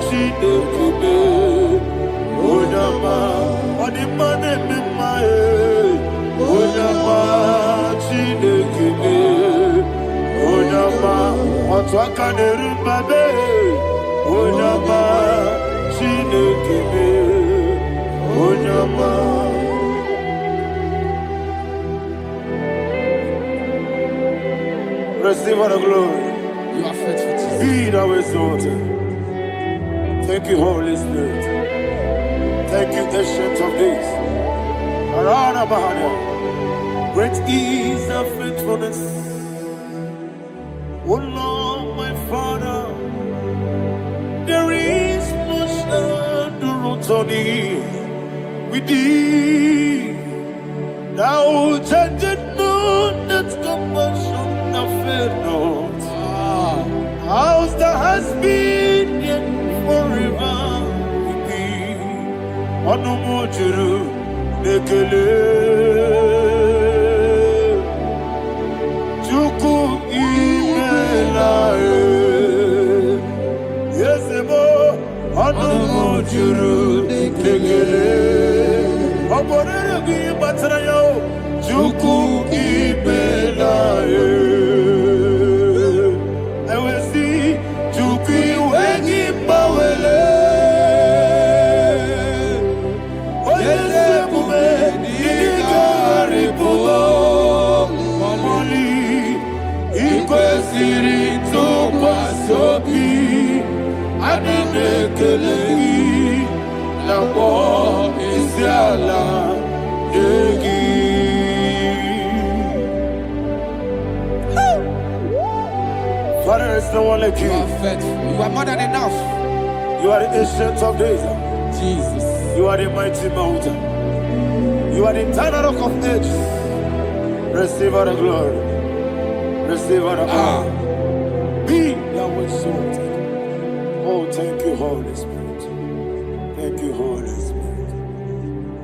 A: chinekebe. Onyama. Onimane mimae. Onyama chinekebe. Onyama. Otwaka nerumbabe. Onyama chinekebe. Onyama. Receive all the glory.
F: You are faithful, Jesus.
A: Be thou exalted. Thank you, Holy Spirit. Thank you, Ancient of Days. Arana Bahania. Great is thy faithfulness. Oh Lord, my Father, there is much endurance on thee. With thee, thou changest not that compassion of faith not. How's the has been yet forever with thee? Anumujuru nekele Chuku imelae Yesemo Anumujuru nekele Oborere gi batara yo Chuku imelae Ewesi Chuku iwegi bawele Oyesebume Digari bubo Moli Ikwesiri tukwa sobi Aninekeleyi Labo isiala Egi Father, there is no one like
F: You
A: you.
F: are faithful. You are more than enough.
A: You are the ancient of days.
F: Jesus.
A: You are the mighty mountain. You are the eternal rock of ages. Receive all the glory. Receive all the honor. Be thou exalted. Oh, thank you, Holy Spirit. Thank you, Holy Spirit.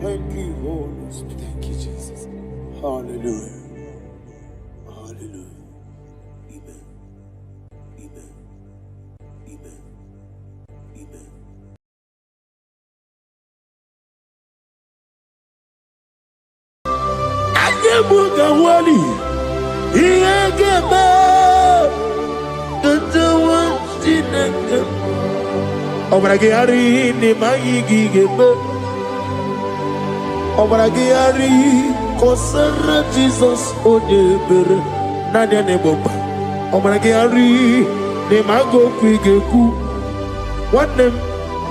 A: Thank you, Holy Spirit.
F: Thank you, Jesus.
A: Hallelujah. Hallelujah. Amen. Amen. Amen. Amen. Anyebuga wali Iyagema Tatawa Sinaka Obragari ni mayigi gebe Obragari Kosara Jesus Odebere Nadia Neboba Obragari ni mago kwigeku What name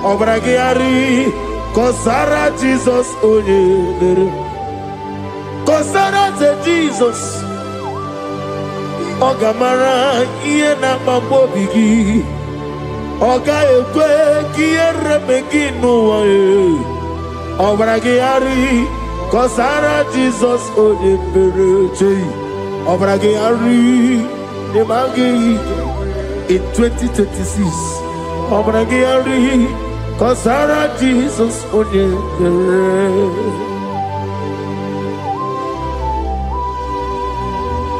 A: Obragari Kosara Jesus Odebere Kosara te Jesus Ogamara iye na mambobigi Oga ekwe kiye remegi nuwa Obragi ari Kosara Jesus Odebere Obragi ari in 2026. Cause our Jesus onye.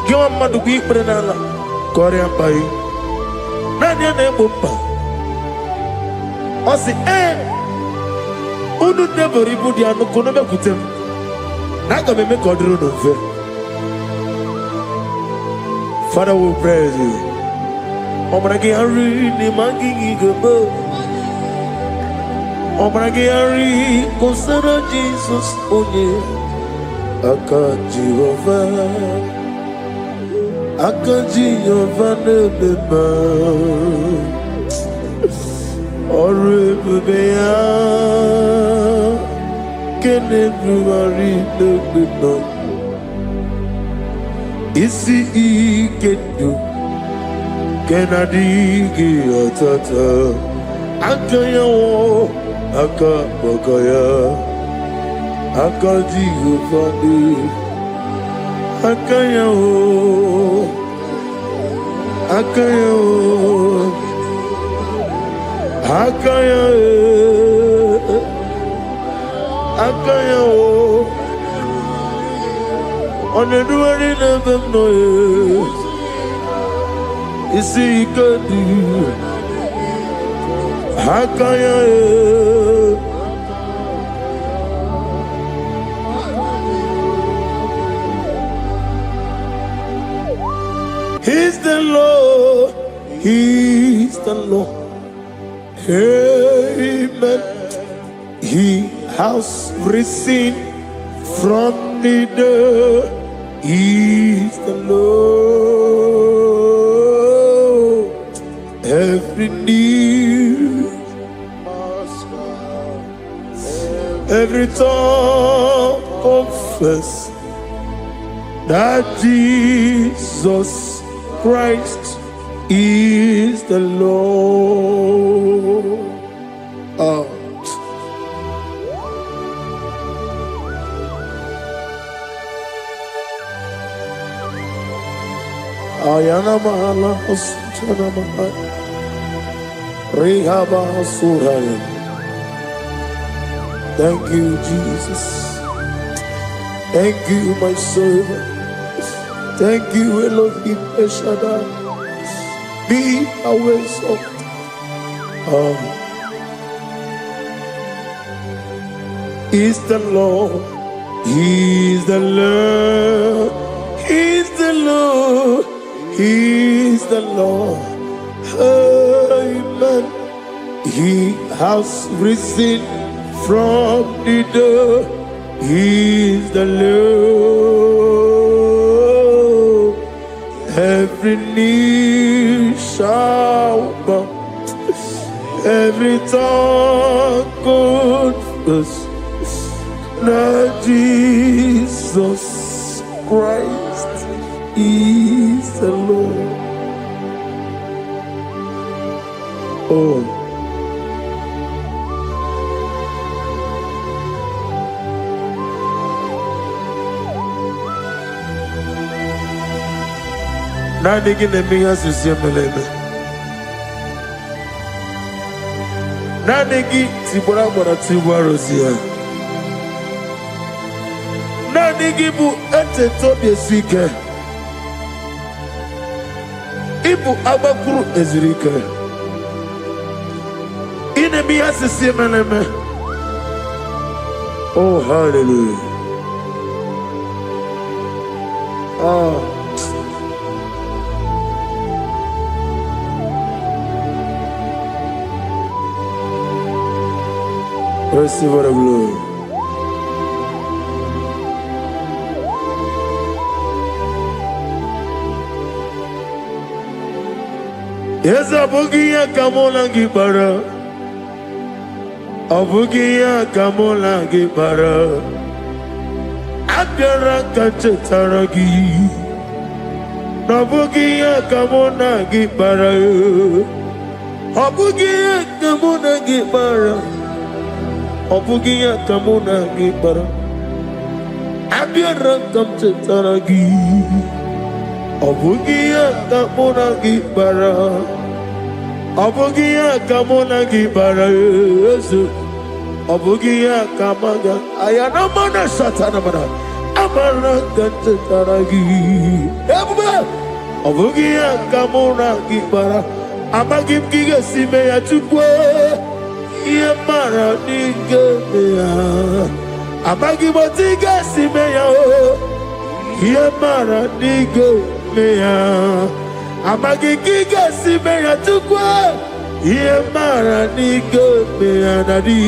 A: Give a man to be Brenala, Korean Pai. Nanya Nebumba. I say, Udu never reboot the Anokonome Kutem. Naga me make order of it. Father will praise you. Obragi Harry, Nimangi Gabo. Obragi Harry, consider Jesus onye. Aka Jehovah. Akaji Yovaneba Oribea Can everybody know? Isi Ikenu Kenadigi Atata Akaya Akabakaya Akaji Yovaneba Akaya Akaya Akaya Akaya On the doing of them no is he could do Akaya He's the Lord, He's the Lord. Amen. He has risen from the dead. He's the Lord. Every knee, every tongue confess that Jesus Christ is the Lord. Ayana mahala osutana mahala Rehaba suraya. Thank you, Jesus. Thank you, my servant. Thank you, Elohim Eshadai. Be our salt. Is the Lord. He's the Lord. He's the Lord. He's the Lord. Amen. He has risen from the dead. He's the Lord. Every knee shall bow, every tongue confess that Jesus Christ is the Lord. Oh. Nadigi nemiya susiyemeleme. Nadigi tibora bora tibora rosia. Nadigi bu ete tobi esike. Ibu abakuru ezirike. Inemiya susiyemeleme. Oh, hallelujah. Oh. Receive the glory. Yes, Abugia Kamola Gibara. Abugia Kamola Gibara. Abdara Kachetaragi. Abugia Kamona Gibara. Abugia Kamona Gibara. Obugia Kamuna Gibara Abiara Kamchetaragi Obugia kamona gibara. Obugia kamona gibara. Obugia kamaga. Ayana mana satana mana. Amara gantaragi. Obugia kamona gibara. Amagim giga sime ya tukwe. Ye mara nige ya. Amagim otiga sime ya o. Ye mara nige ya. Amagim giga sime ya tukwe. Ye mara nige ya nadi.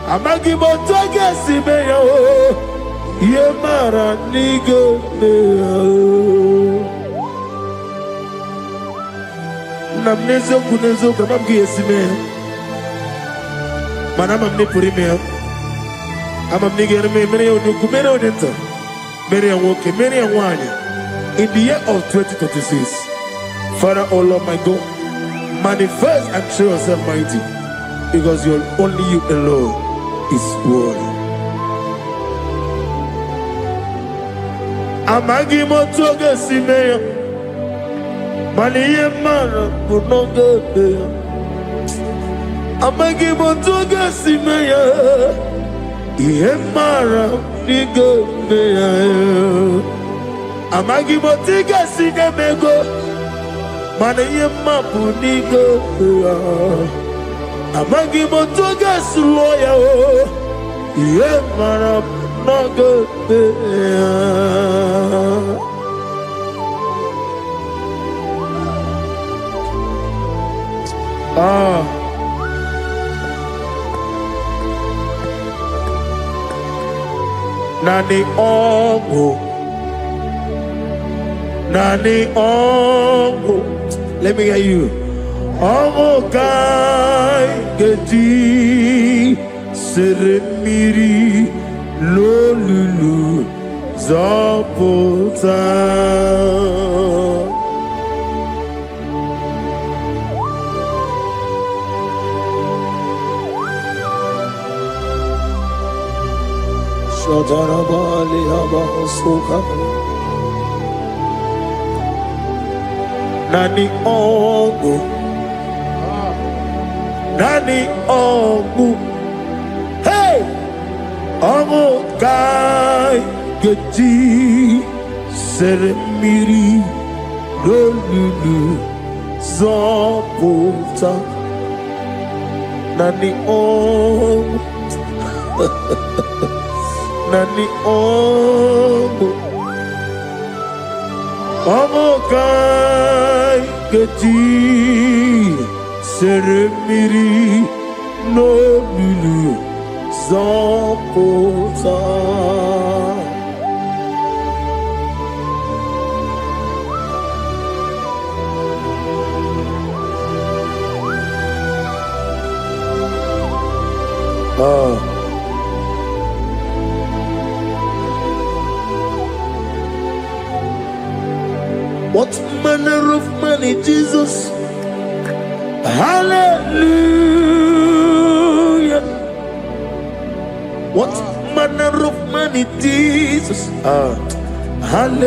A: Amagim otiga sime ya o. Ye mara nige ya. Namnezo kunezo kamam giesime. Manam amne puri me. Amam nigere me mere onuku mere onenta. Mere awoke mere awanya. In the year of 2026, Father, oh Lord my God, manifest and show yourself mighty, because only you alone is worthy. Amagi motoge simeya. Maliye mara bunoge. Amagi motoge simeya. Iye mara nige meya. Amagi motiga sinemego. Maliye mapu nige meya. Amagi motoge suloya. Iye mara noge meya. Nani ongo. Let me hear you. Ongo kai geti seremiri lolulu zapota. Shadarabali Abahosuka Nani Ongu Hey Ongu Kai Geti Seremiri Lolulu Zapota Nani Ongu Nani Ongo kai geti seremiri no lulu zapota. What manner of money, Jesus? Hallelujah. What manner of money, Jesus? Hallelujah.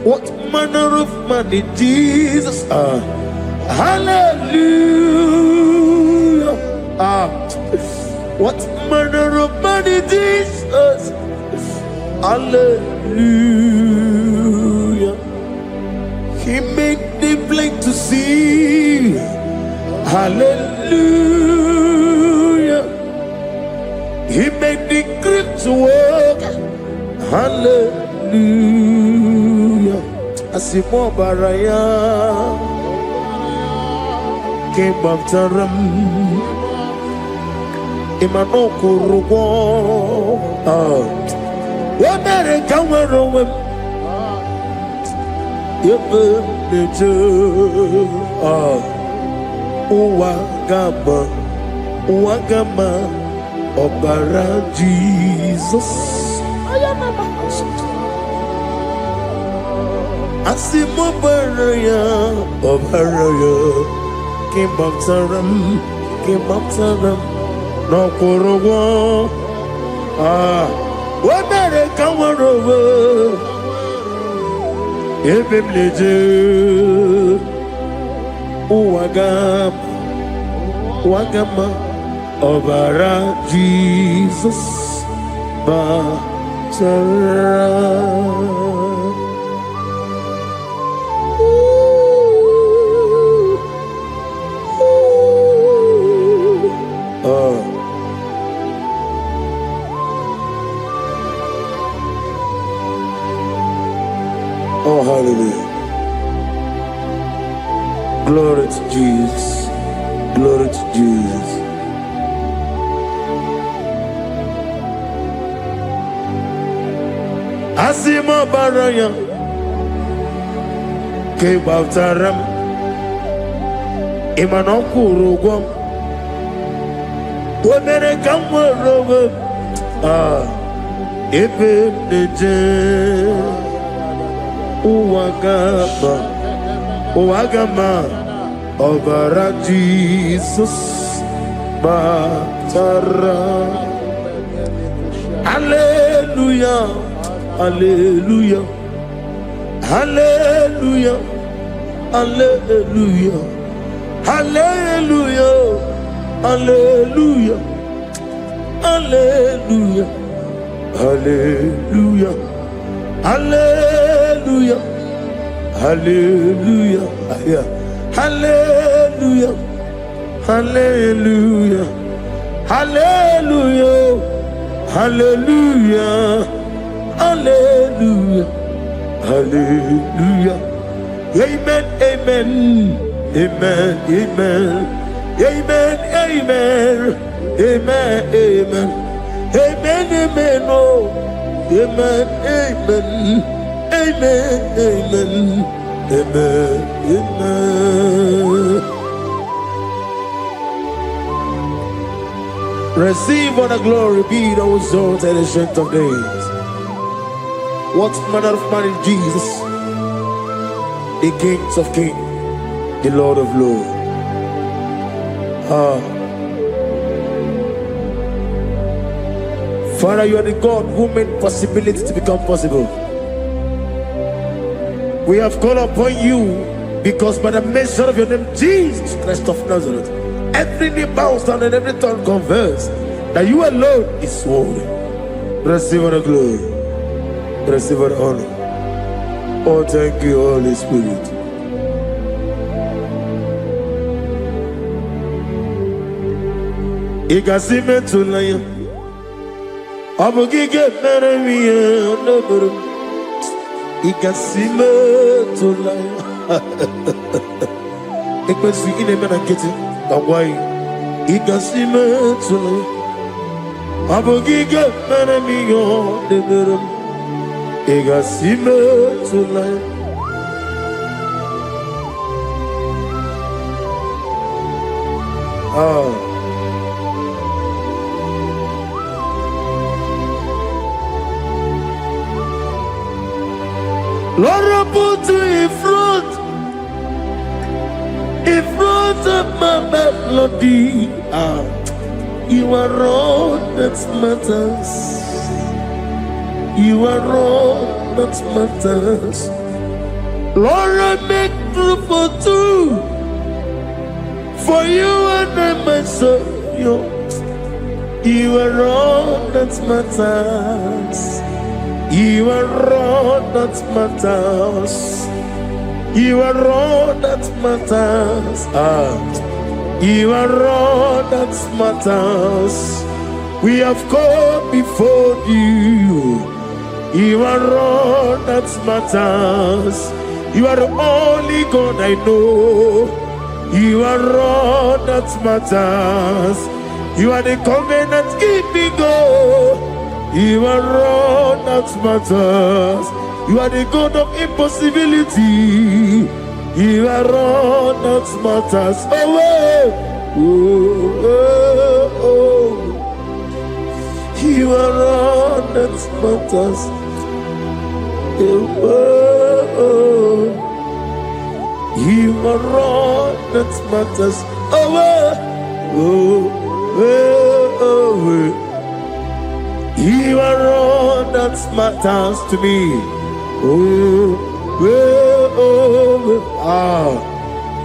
A: What manner of money, Jesus? Hallelujah. What manner of money, Jesus? Hallelujah. He made the blind to see. Hallelujah. He made the crippled to walk. Hallelujah. Asimo baraya came up to ram. Imano kurugo. What better come around? Wagama, Obara Jesus. Asimo baraya, Obaraya, came up to ram, no kurugo. Wabere kawarowo. Ebemleje. Wagama. Obara Jesus. Batara. Oh, hallelujah. Glory to Jesus. Glory to Jesus. Asimo baraya ke baftaram imanokuru womere kamworogo ebe neje uwagama obara Jesus batara. Hallelujah, hallelujah, hallelujah, hallelujah, hallelujah, hallelujah, hallelujah, hallelujah, hallelujah, hallelujah, hallelujah, hallelujah, hallelujah, hallelujah, hallelujah, hallelujah. Amen, amen, amen, amen, amen, amen, amen, amen, amen, amen, oh, amen, amen, amen, amen, amen, amen. Receive all the glory, be thou exalted, the strength of days. What manner of man is Jesus? The King of kings, the Lord of lords. Father, you are the God who made possibility to become possible. We have called upon you because by the mention of your name, Jesus Christ of Nazareth, every knee bows down and every tongue confess that you alone is worthy. Receive the glory. Receive the honor. Oh, thank you, Holy Spirit. Igasime tulaya. Abugige meremiye onoburu. Igasime tulaya. Ekwesu inemena kiti. Kawai. Igasime tulaya. Abugige meremiye onoburu. Igasime tulaya. Lord, I put you in front of my melody. You are all that matters. You are all that matters. Lord, I make room for two, for you and I myself. You are all that matters. You are all that matters. You are all that matters. You are all that matters. We have come before you. You are all that matters. You are the only God I know. You are all that matters. You are the covenant keeping God. You are all that matters. You are the God of impossibility. You are all that matters. Oh, oh, oh, oh. You are all that matters. Oh, oh. You are all that matters. Oh, oh, oh, oh. You are all that matters to me. Oh,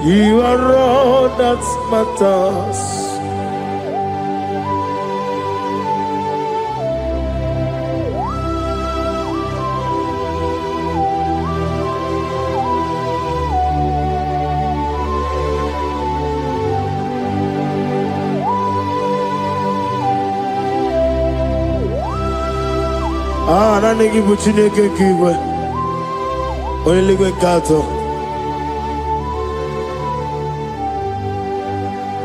A: you are all that matters. Nani gibu Chineke kigwe Oyeligwe kato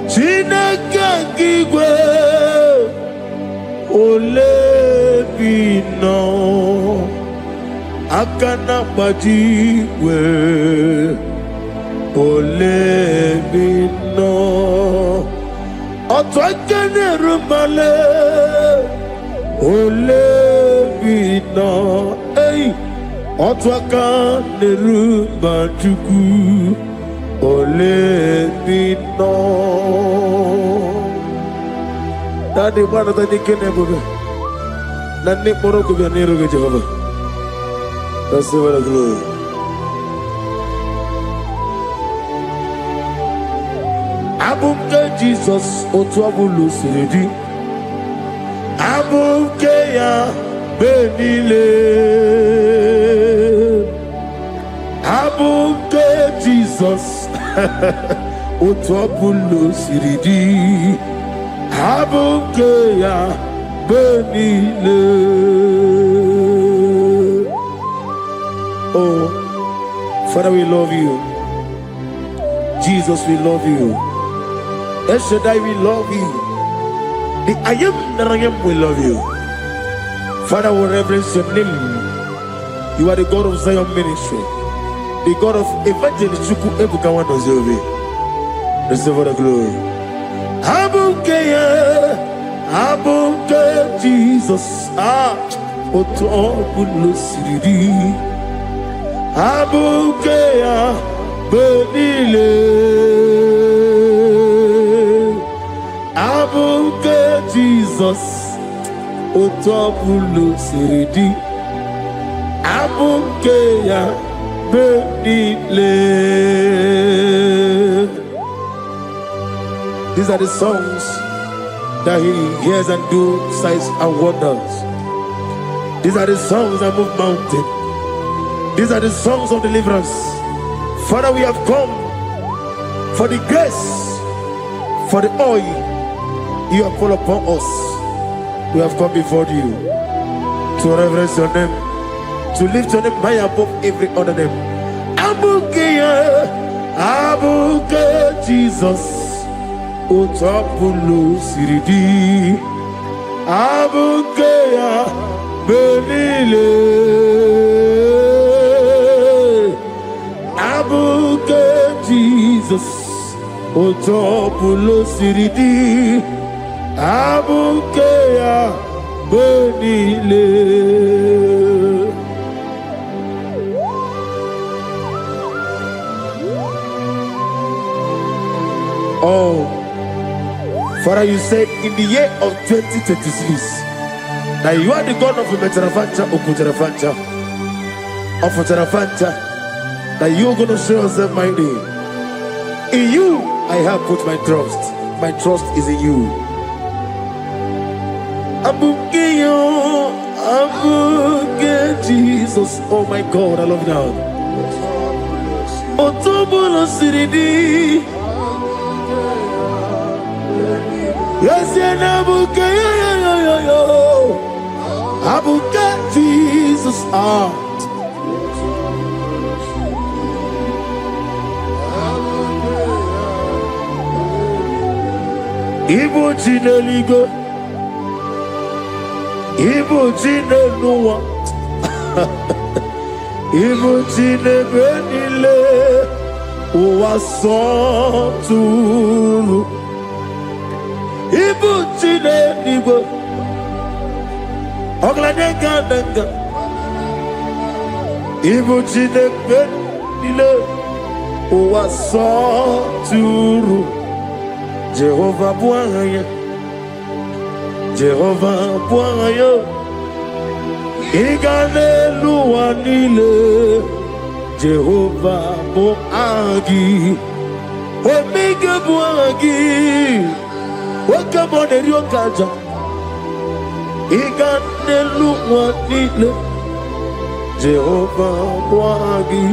A: Chineke kigwe Olebino Akana bajiwe Olebino Otwakene rumale Olebino, hey, Otwaka nerumba chuku, Olebino. Daddy, what are the Kennebuga? Nani Morocco, Nero Jehovah. That's the word of glory. Abunga Jesus, Otwabulu Siridi. Abukeya benile Abuke Jesus Utwapulo siridi Abukeya benile. Oh, Father, we love you. Jesus, we love you. El Shaddai, we love you. The I am that I am will love you. Father, we reverence your name. You are the God of Zion ministry, the God of Evangelist Chuku Ebukawan Ozobe. Receive all the glory. Abuke Jesus. Otobulo siridi. Abuke benile. Abuke Jesus, Otobulo siridi, Abuke ya benile. These are the songs that he hears and do signs and wonders. These are the songs that move mountain. These are the songs of deliverance. Father, we have come for the grace, for the oil you have called upon us. We have come before you to reverence your name, to lift your name high above every other name. Abuke Jesus, Otobulo siridi, Abuke benile, Abuke Jesus, Otobulo siridi, Abukeya benile. Oh, Father, you said in the year of 2026 that you are the God of Metarafanta, Okutarafancha, of Tarafanta, that you are going to show yourself mighty. In you, I have put my trust. My trust is in you. Abukeyo, Abuke Jesus. Oh my God, I love you now. Otobulo siridi. Yes, Abukeyo, Abuke Jesus. Ibu Chineligo, Ibu Chinenuwa, Ibu Chinebenile, Uwasoturu, Ibu Chineligo, Ogladenga, Ibu Chinebenile, Uwasoturu. Jehovah Bwaya, Jehovah Bwaya. Iganelu anile Jehovah bo agi Omega bo agi Okamone rio kaja Iganelu anile Jehovah bo agi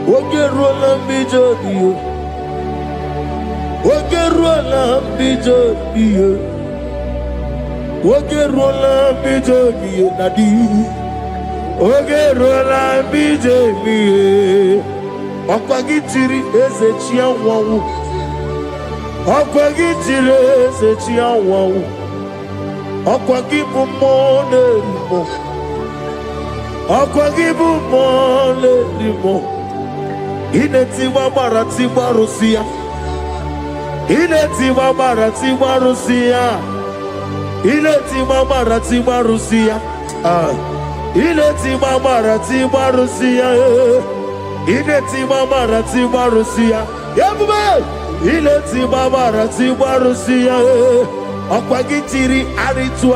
A: Ogerola bijodiyo Ogerola bijodiyo Ogerola bijodiyo nadi Ogerola bijodiyo Okwagitiri ezechia wawu Okwagitiri ezechia wawu Okwagibu mone limo Okwagibu mone limo Ineti wabara tiwa Rusia Ineti wabara tiwa Rusia Ineti wabara tiwa Rusia Ineti wabara tiwa Rusia Ineti wabara tiwa Rusia Yabube Ineti wabara tiwa Rusia Okwagitiri aritu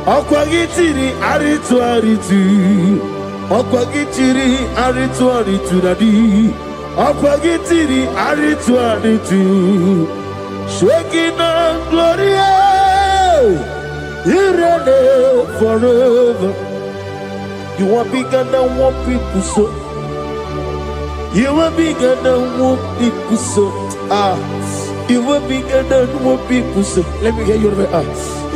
A: Okwagitiri aritu Okwagitiri aritu nadi Okwagitiri aritu Shaking Gloria You reign forever You are bigger than what people so You are bigger than what people so You are bigger than what people say. Let me hear you.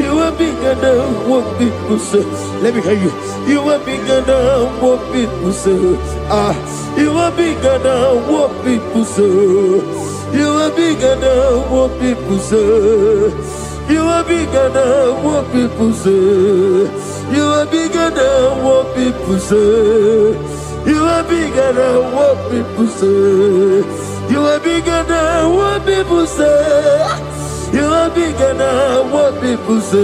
A: You are bigger than what people say. Let me hear you. You are bigger than what people say. You are bigger than what people say. You are bigger than what people say. You are bigger than what people say. You are bigger than what people say. You are bigger than what people say. You are bigger than what people say. You are bigger than what people say.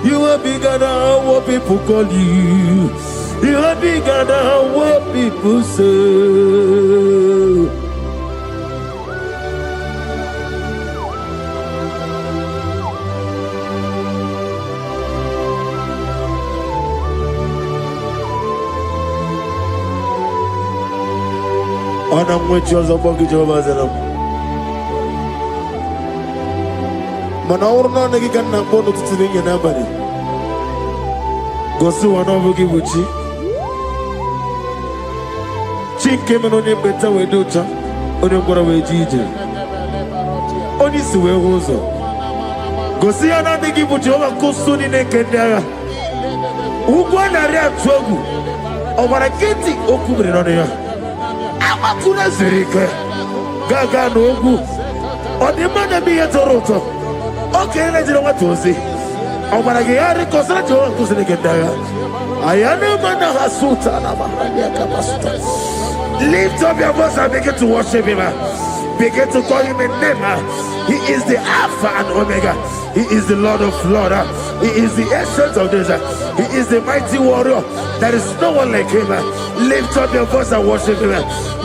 A: You are bigger than what people call you. You are bigger than what people say. Ana mwechoza kwa kichwa zenu. Mana urna negi kanna kono tutsiringe nambari. Gosu wanovuki buchi. Chike menoni mbeta wedocha. Oni mkora wejije. Oni suwe hozo. Gosi ana negi buchi owa kusuni nekendaya. Ugwa na rea tuogu. Omara kiti okubri nonea. Amakuna zirike gaga n'ogwu ọdịmma bi ya tọrọ ụtọ oke na-ejiri nwata ozi ọ gwara gị ya rịkọsara Jehova nkụziri gị ndị agha aya na-eme na ha sụta na mahadum kama sụta. Lift up your voice and begin to worship him. Begin to call him a name. He is the Alpha and Omega. He is the Lord of Lords. He is the Ancient of Days. He is the mighty warrior. There is no one like him. Lift up your voice and worship him.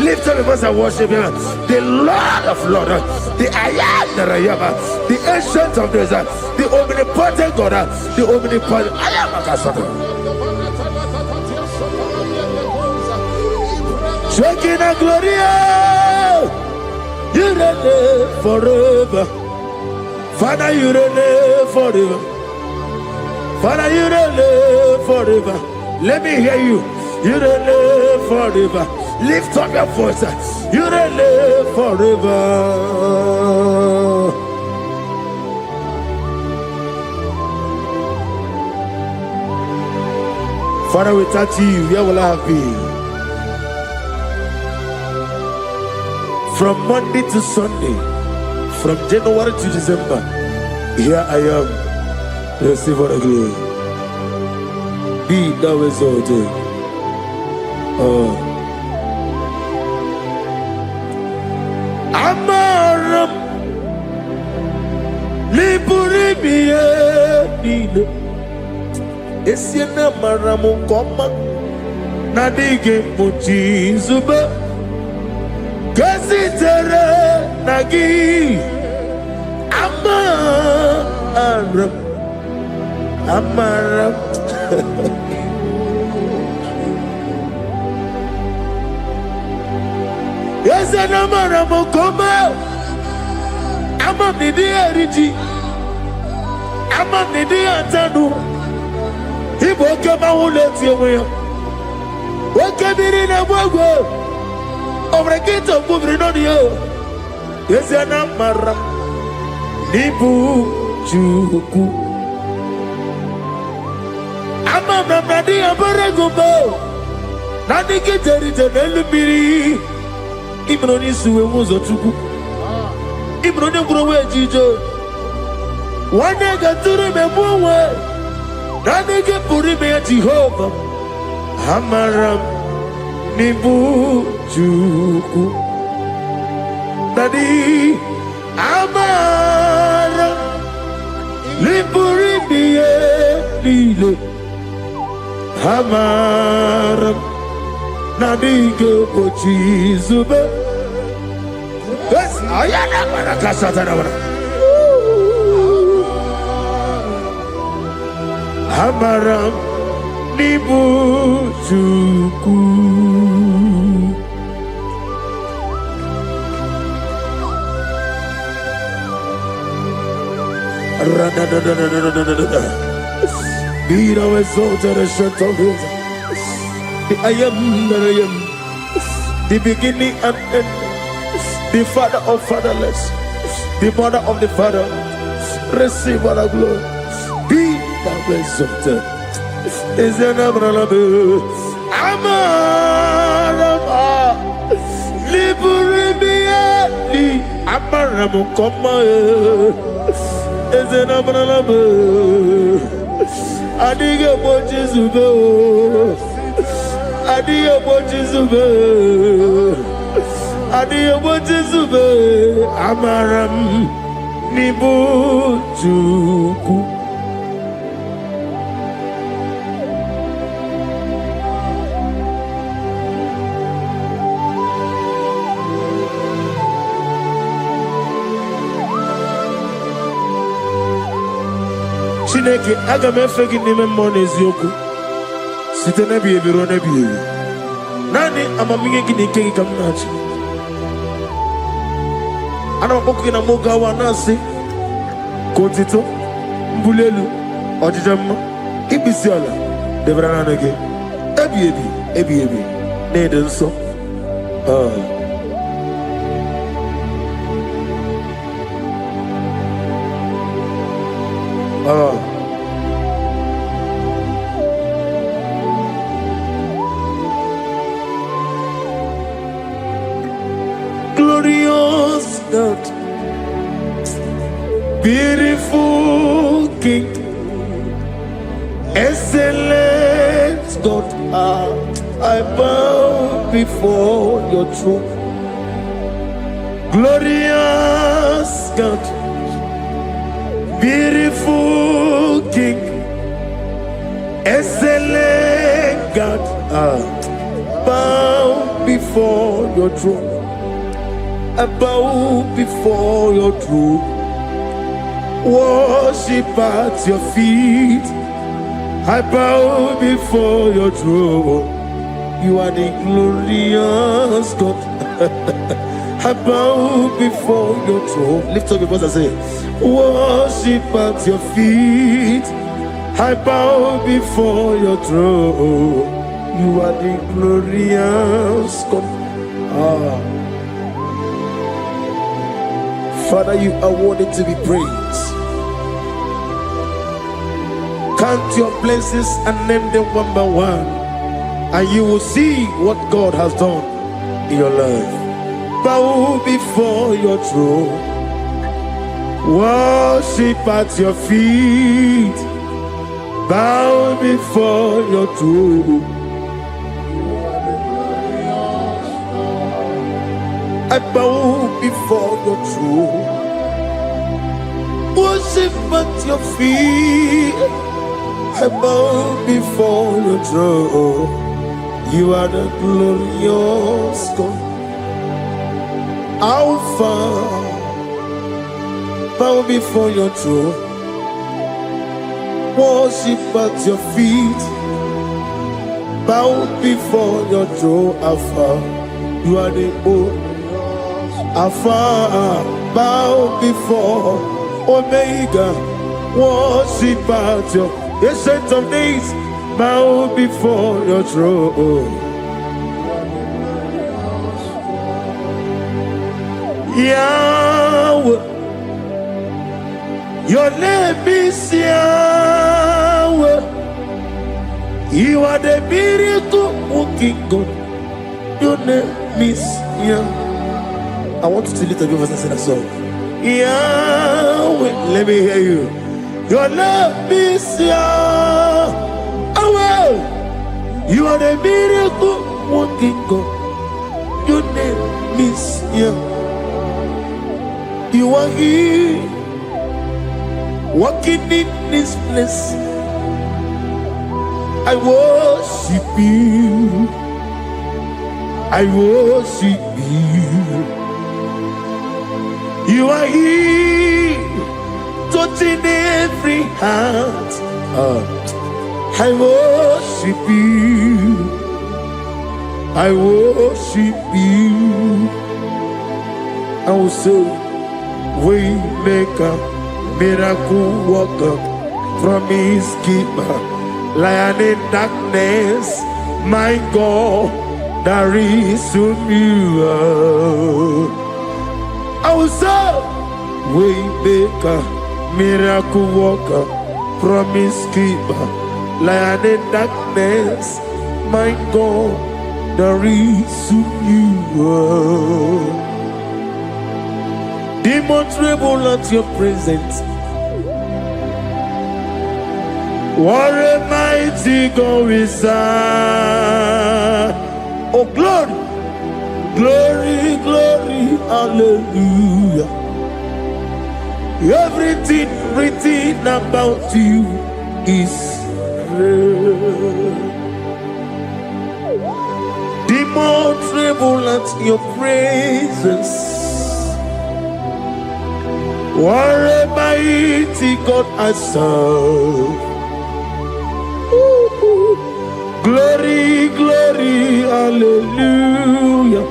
A: Lift up your voice and worship him. The Lord of Lords, the I am that I am, the Ancient of Days, the omnipotent God, the omnipotent I am a Kasaka. Shaking a Gloria, you reign forever. Father, you reign forever. Father, you reign forever. Let me hear you. You reign forever. Lift up your voice. You reign forever. Father, we touch you. Where will I have been? From Monday to Sunday, from January to December, here I am. Receive all the glory. Be thou exalted. Amaram Liburibie Nino Esiena Maramu Koma Nadige Muchi Zuba Kasitere Nagi Amaram Yes, and I'm a come. I'm a media rigi. I'm a media tanu. He woke up my whole let you away. What can be in a world? Over a gate of moving on you. Yes, and I'm a Nibu Juku. I'm a Namadi Abarago. Nani get it and Elubiri. Even on his was a tuku. Even on the Browe Jijo. One day got to remember. Nani get Purime at Jehovah. Hamaram Nibu Juku. Nadi Amara Liburibie Lile Hamaram Nadige Pochizube. Yes, I am a Casatana. Hamaram Nibu Juku. Be thou exalted and shut of his. I am that I am, the beginning and end, the father of fatherless, the mother of the father. Receive all the glory. Be thou exalted. Is an umbrella. Amarama, Liburibiali, Amaramu, come. Is an umbrella. Adiga Bochizube. Adiga Bochizube. Adiga Bochizube. Amaram Nibu Juku. Chineke aga me fegi n'ime mmụọ n'eziokwu site n'ebi ebi ruo n'ebi ebi. Naanị amamihe gị na ike gị ka m na-achị. Ana m akpọkụ gị na mụ gawa na-asị ka otito mbuli elu ọjịja mma ikpisi ala debere naanị gị ebi ebi ebi ebi na-ede nsọ. Glorious God, beautiful King, excellent God, I bow before your throne. Glorious God, beautiful King, excellent God, bow before your throne. I bow before your throne, worship at your feet. I bow before your throne. You are the glorious God. I bow before your throne. Lift up your voice and say, worship at your feet. I bow before your throne. You are the glorious God. Father, you are worthy to be praised. Count your blessings and name them one by one, and you will see what God has done in your life. Bow before your throne, worship at your feet. Bow before your throne. I bow before your throne, worship at your feet. I bow before your throne. You are the glorious God. Alpha, bow before your throne. worship at your feet, bow before your throne, Alpha. You are the old Alpha, bow before Omega, worship at your ancient of days, bow before your throne. Yahweh, your name is Yahweh. You are the miracle working God. Your name is Yahweh. I want you to lift up your voice and sing a song. Yahweh, let me hear you. Your name is Yahweh. You are the miracle working God. Your name is Yahweh. You are here, walking in this place. I worship you. I worship you. You are here, touching every heart. I worship you. I worship you. I will say, Waymaker, miracle worker, promise keeper, lion in darkness, my God, there is whom you are. I will say, Waymaker, miracle worker, promise keeper, lion in darkness, my God, there is whom you are. Demons tremble at your presence. What a mighty God we serve. Oh, glory, glory, glory, hallelujah. Everything written about you is real. Demons tremble at your presence. What a mighty God I serve. Glory, glory, hallelujah.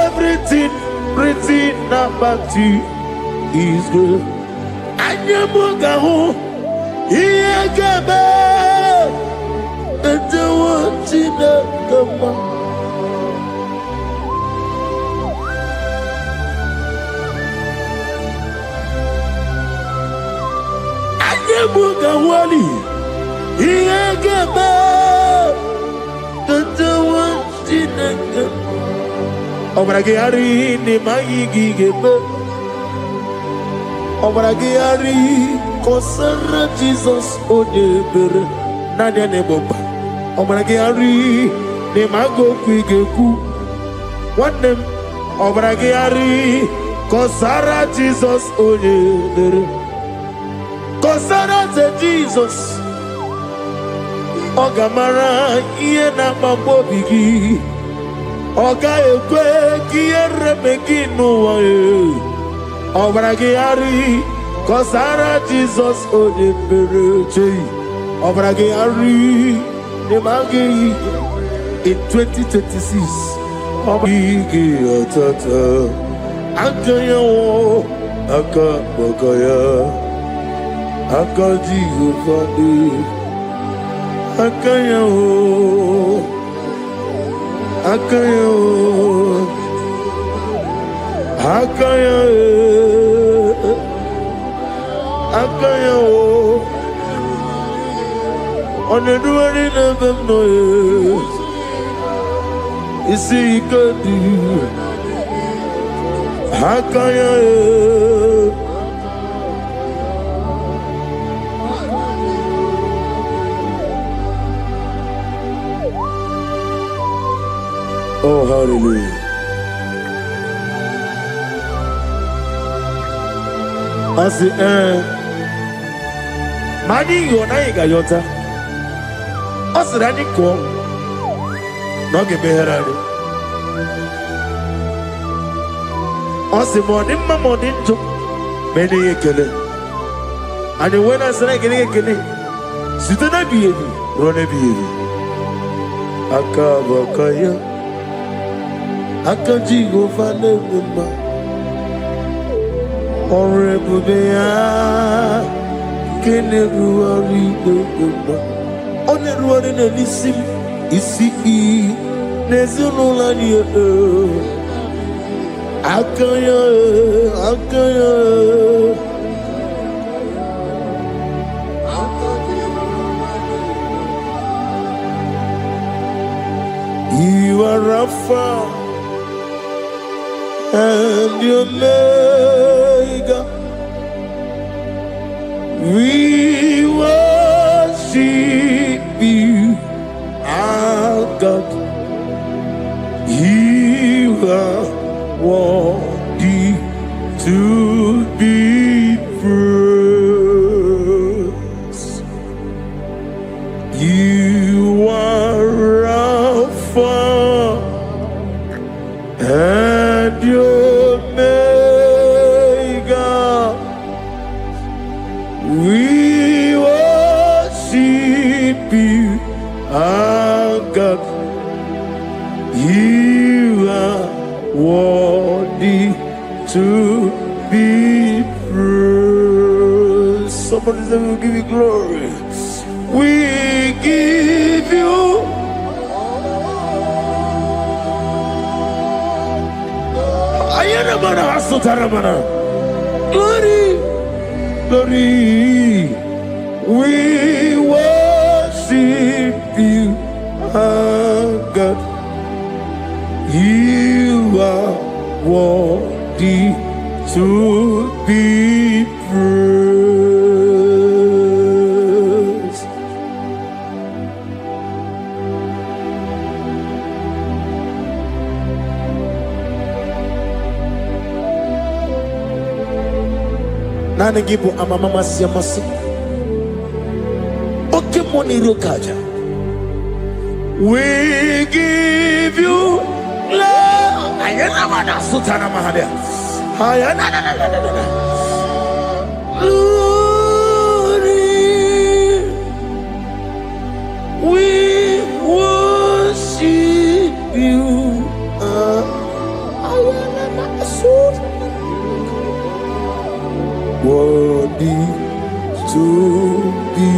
A: Everything written about you is good. Anyamugaho, Iyagaba, and the one in the Bugawali, Iyagaba, Tatawatinaka, Obragiari, Nimaigi Gebe, Obragiari, Kosara Jesus, Odeber, Nadia Neboba, Obragiari, Nimago Quigeku, one name, Obragiari, Kosara Jesus, Odeber. Kosara te Jesus Ogamara iye na mambo bigi Oga ekwe kiye remeki nuwa Obragi ari Kosara Jesus ode pereche Obragi ari Nemagi in 2026 Obragi atata Akaya wo Akabakaya Akaji ufadi, akaya o, akaya o, akaya e, akaya o. Oneduari nebemno e, isi ikadi, akaya e. Oh, hallelujah. I say, Mani Yonaiga Yota. I said, I didn't come. No, give me her. I said, morning, my morning, many a killer. And when I say again, sit on a behavior, run a behavior. Akabakaya, Akajigo Fanema, Honorable Bea, Keneruari, Honorable Nissim, Isi, Nezulania, Akaya. You are Alpha and Omega. We worship you, our God. You are worthy to be praised. You are Alpha and Omega. We worship you, our God. You are worthy to be praised. Somebody say, we'll give you glory. We give you glory, glory. We worship you, our God. You are worthy to be praised. Nana gibu amamama siyamasi. Oke moni rokaja. We give you love. Ayana mana sutana mahadia. Ayana na. Glory. We worship you. Ayana mana sutana. Worthy to be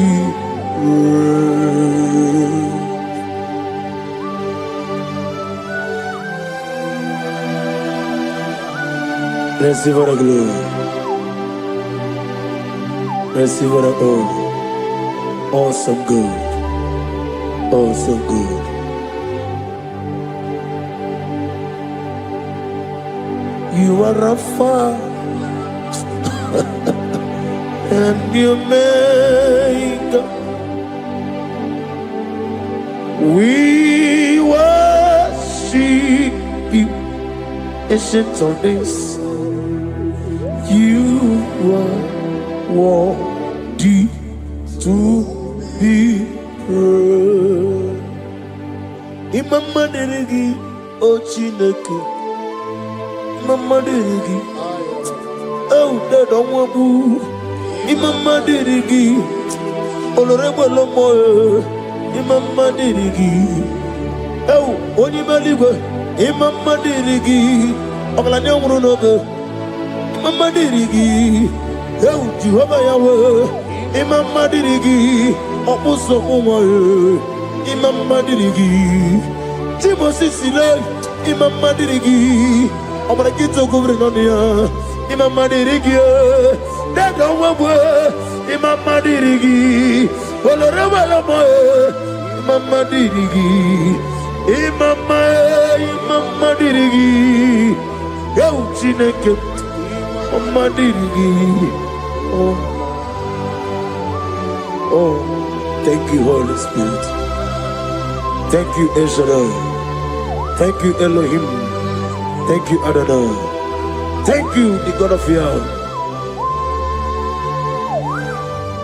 A: praised. Receive the glory. Receive the honor. Awesome God. Awesome God. You are Alpha and Omega. We worship you, ancient of days. You are worthy to be praised. Imama deregi ochineke. Imama deregi. Oh, that don't want to. Imama deregi. Olorebo lomo. Imama deregi. Oh, onimaliwe. Imama deregi. Oglanya umurunobe. Imama dirigi, eu Jehovah Yahweh. Imama dirigi, opuso umaye. Imama dirigi, Timosi sile. Imama dirigi, omara kito kubri nonia. Imama dirigi, dada wabwe. Imama dirigi, oloreba lomoye. Imama dirigi, imama dirigi, eu chineke. Oh, thank you, Holy Spirit. Thank you, El Shaddai. Thank you, Elohim. Thank you, Adonai. Thank you, the God of Yah.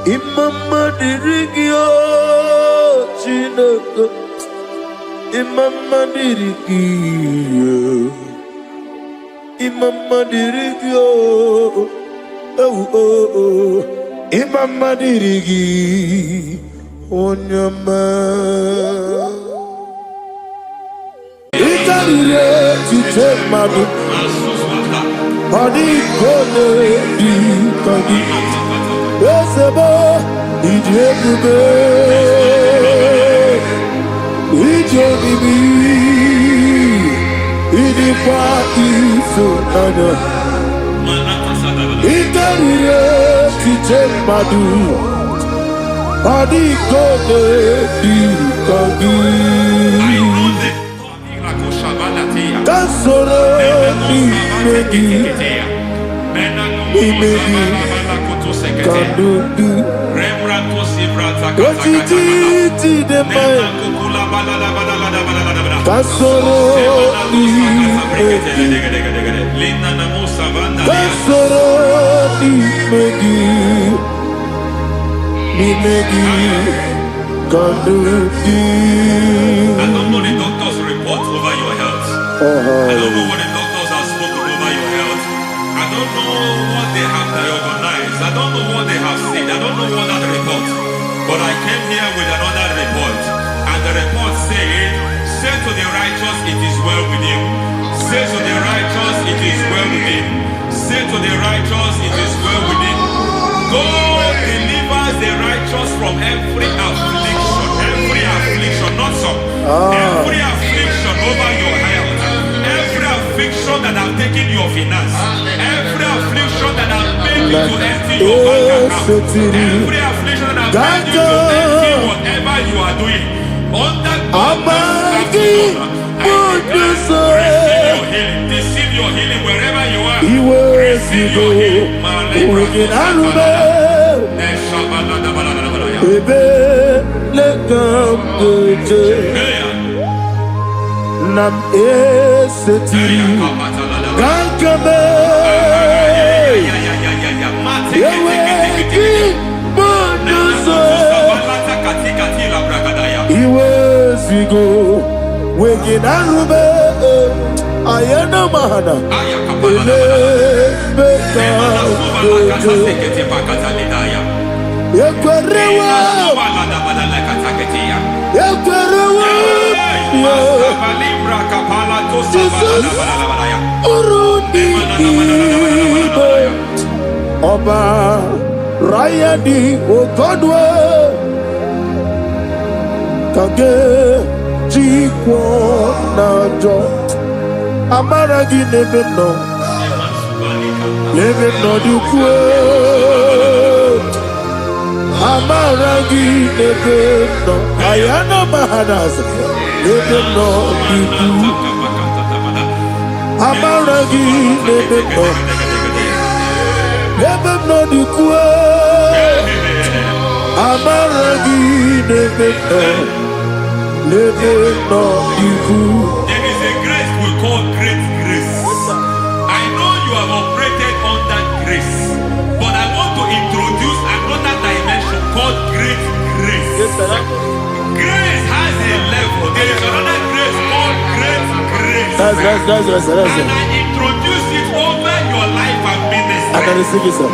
A: Imama dirigi o chineke. Imama dirigi. Imama dirigi oh. Imama dirigi onyama. Itarire titemadu. Adi kone di kagi. Esebo idiebube. Ijobibi. Idikwa isunanya. Itarire titemadu. Adi kone di kagi. Kasoro ni megi. Imegi kadudu Ojiti de mai Kasoro ni megi Kasoro ni megi Imegi kadudu.
B: I don't know the doctor's report over your health. I don't know what the doctors have spoken over your health. I don't know what they have diagnosed. I don't know what they have said. I don't know what that report. But I came here with another report. And the report said, say to the righteous, it is well with him. Say to the righteous, it is well with him. Say to the righteous, it is well with him. God delivers the righteous from every affliction. Every affliction, not some. Every affliction over your health. Every affliction that have taken your finance. Every affliction that have made you to empty your bank account. Every affliction that have made you to empty whatever you are doing. Under God's receive your healing wherever you are. Receive your healing.
A: Nam esetiri gankame yeweki bonuzo iwezigo weginarube ayana mahana ele beka yekwerewa Ọba Rayadi Ogodwe Kage Jikwo Najo Amaragi Nebeno Nebeno Dukwe Amaragi Nebeno Ayana Mahanas Nebeno Dukwe Amaragi Nebeno Nebeno Dukwe Amaragi Nebeno Nebeno Dukwe.
B: There is a grace we call great grace. I know you have operated under grace, but I want to introduce another dimension called great grace. Grace has a level. There is another grace called great grace.
A: That's
B: and I introduce it over your life and ministry.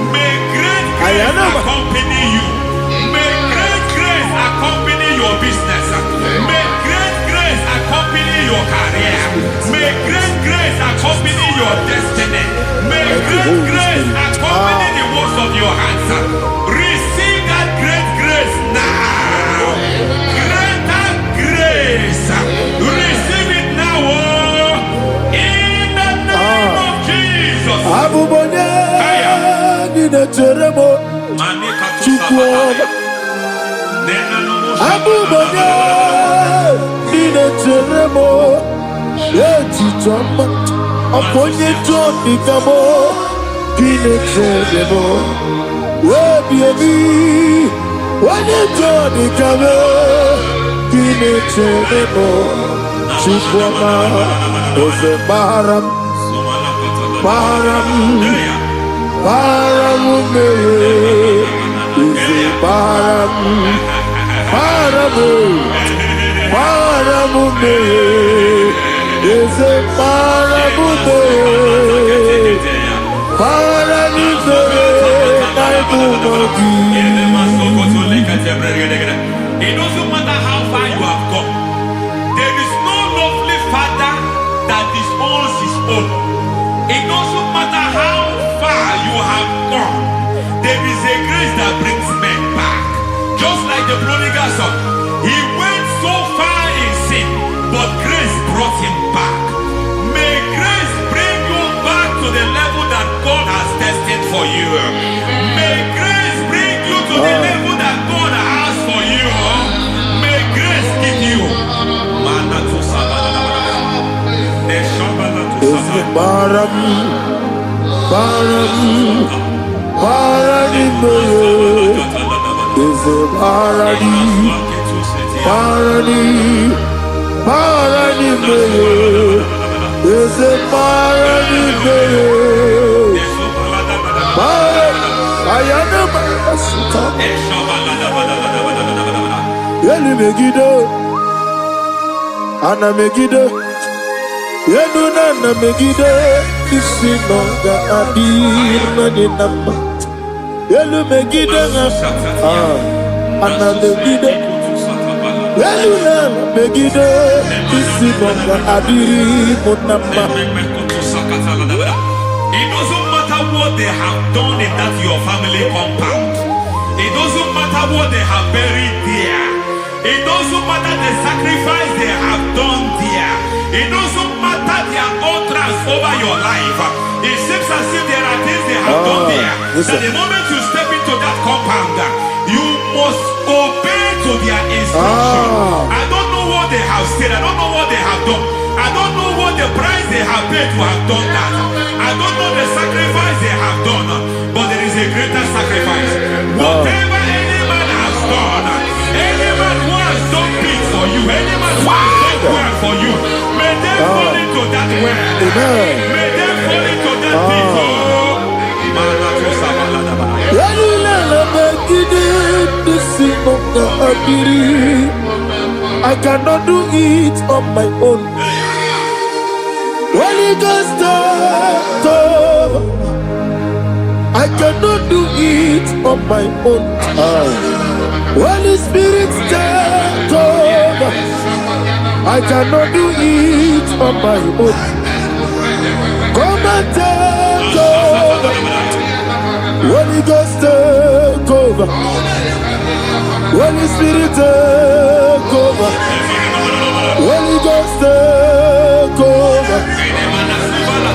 B: May great grace accompany you. May great grace accompany your business. May great grace accompany your career. May great grace accompany your destiny. May great grace accompany the works of your hands. Receive that great grace now. Greater grace. Receive it now. In the name of Jesus.
A: Abubonye nina teremo chukwu. Abubonye nina teremo etichoma. Oponye jodi kamo nina teremo. Webi wanye jodi kamo nina teremo. Chukwama oze baram. Param me, easy param me, easy param me,
B: It doesn't matter how far you have come. There is no lovely father that disowns his own. It doesn't matter how far you have gone. There is a grace that brings men back. Just like the prodigal son. He went so far in sin, but grace brought him back. May grace bring you back to the level that God has destined for you. May grace bring you to the level that God has for you. May grace give you.
A: Ana Megiddo, Yenuna Megiddo, Isinonga Adir Nadinama, Yelu Megiddo, Ana Megiddo, Yenuna Megiddo, Isinonga Adir Munama.
B: It doesn't matter what they have done in that your family compound. It doesn't matter what they have buried there. It doesn't matter the sacrifice they have done there. It doesn't matter their utterance over your life. It seems as if there are things they have done there. That the moment you step into that compound, you must obey to their instruction. I don't know what they have said. I don't know what they have done. I don't know what the price they have paid to have done that. I don't know the sacrifice they have done. But there is a greater sacrifice. Whatever any man has done, any man who has done big for you, any man who has done well for you, may they fall into that well. May they fall into that pit.
A: I cannot do it on my own. Holy Ghost, I cannot do it on my own. Holy Spirit, take over. I cannot do it on my own. Come and take over. Holy Ghost, take over. Holy Spirit, take over. Holy Ghost, take over.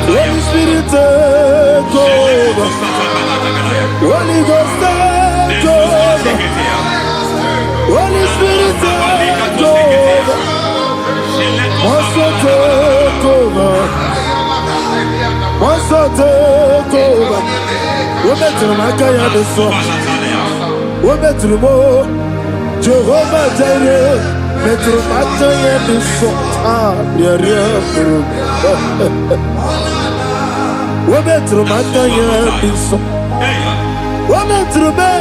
A: Holy Spirit, take over. Holy Ghost, take over. Holy Spirit, take over. Master, take over. Master, take over. Women to my guy the song. Women to the more. Jehovah Jireh. Metro Mataya the song. Women to Mataya the song. Women to me.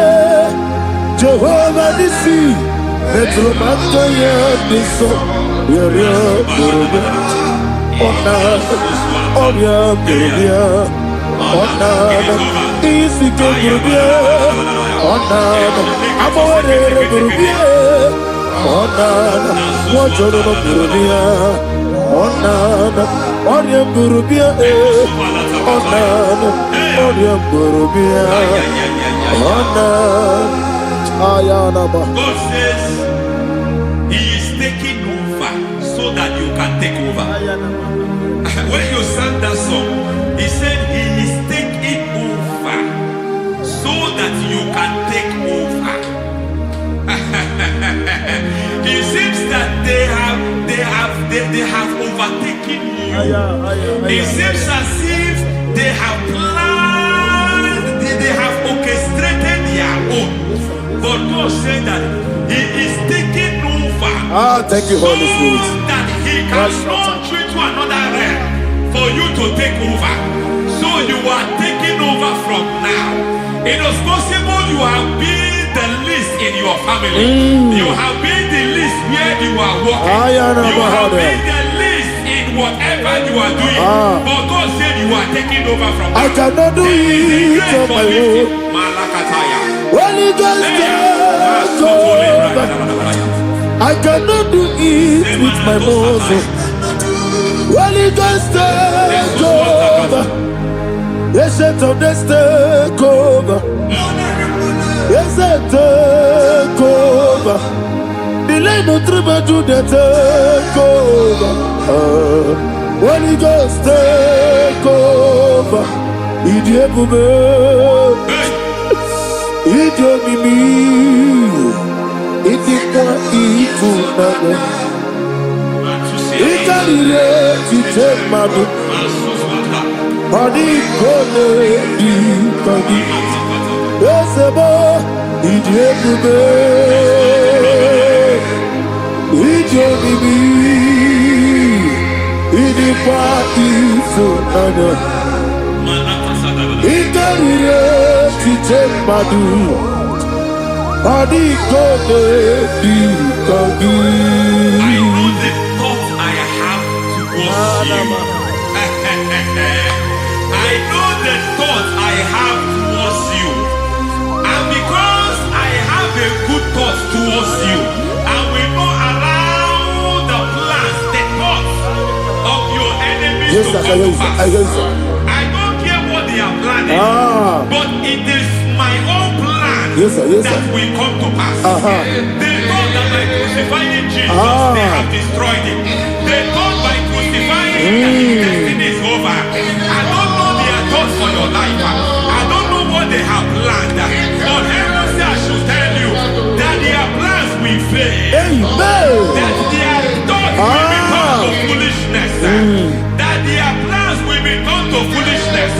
A: Jehovah the sea. Metro Mataya the song. Easy
B: God says He is taking over so that you can take over. When you sang that song, He said He is taking over so that you can take over. It seems that they have overtaken you. It seems as if they have planned, they have orchestrated their own. But God said that He is taking over.
A: Thank you, Holy Spirit.
B: So that He can launch you to another realm for you to take over. So you are taking over from now. It is possible you have been the least in your family. You have been the least where you are working. You have been the least in whatever you are doing. But God said you are taking over from now.
A: I cannot do it on my own.
B: Malakataya.
A: Holy Ghost, take over. I cannot do it with my muscle. Holy Ghost, take over. Yes, take over. Yes, take over. Delay no trouble to the take over. Holy Ghost, take over. Idiebube, Idiomimi, Idikwa Ifunabo, Ikarire Titemadu, Adikone Dikagi, Yesebo, Idiebube, Idiomimi, Idikwa Ifunabo. Ikarire Titemadu, Adikone Dikagi.
B: I know the thoughts I have towards you. I know the thoughts I have towards you. And because I have a good thought towards you, I will not allow the plans, the thoughts of your enemies to come to pass. I don't care what they are planning, but it is my own plan that will come to pass. They thought that by crucifying Jesus, they have destroyed him. They thought by crucifying him that his destiny is over. I don't know their thoughts for your life. I don't know what they have planned. But heaven says I should tell you that their plans will fail. That their thoughts will be turned to foolishness. That their plans will be turned to foolishness.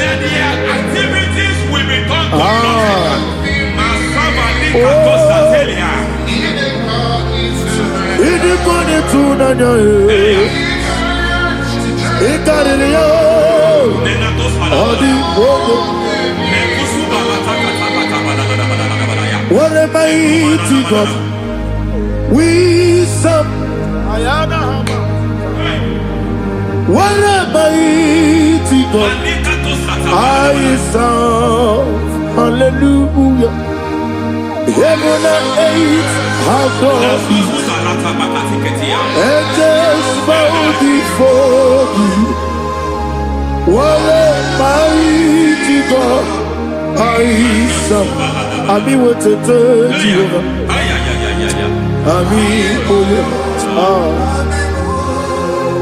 B: That their activities will be turned to nothing.
A: What a mighty God we serve. What a mighty God I serve. Hallelujah. Heaven and earth have gone, and just bow before you. What a mighty God I serve. I mean, what to tell you.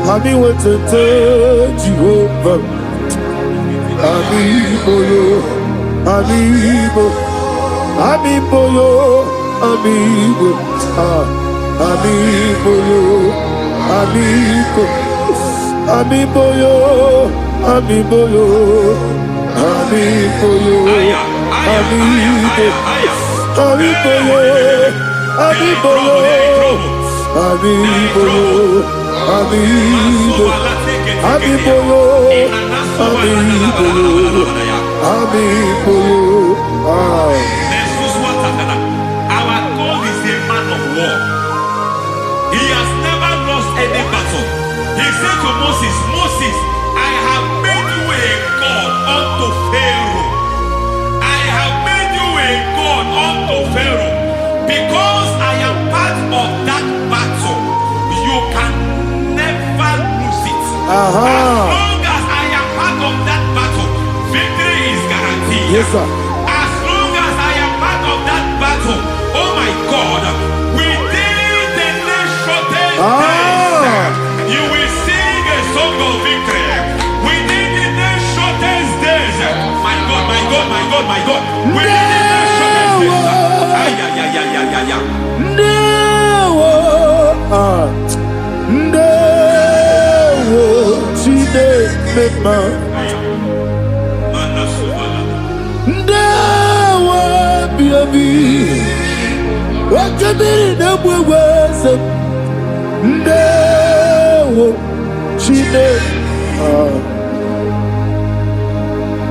A: I mean, what to tell you. Amigo, amigo, amigo, amigo, amigo, amigo, amigo,
B: Our God is a man of war. He has never lost any battle. He said to Moses, Moses, I have made you a God unto Pharaoh. I have made you a God unto Pharaoh. Because I am part of that battle, you can never lose it. As long as I am part of that battle, victory is guaranteed.
A: Yes, sir.
B: As long as I am part of that battle, oh my God, within the next shortest days, you will sing a song of victory. Within the next shortest days, my God, my God, my God, my God, within the next shortest days.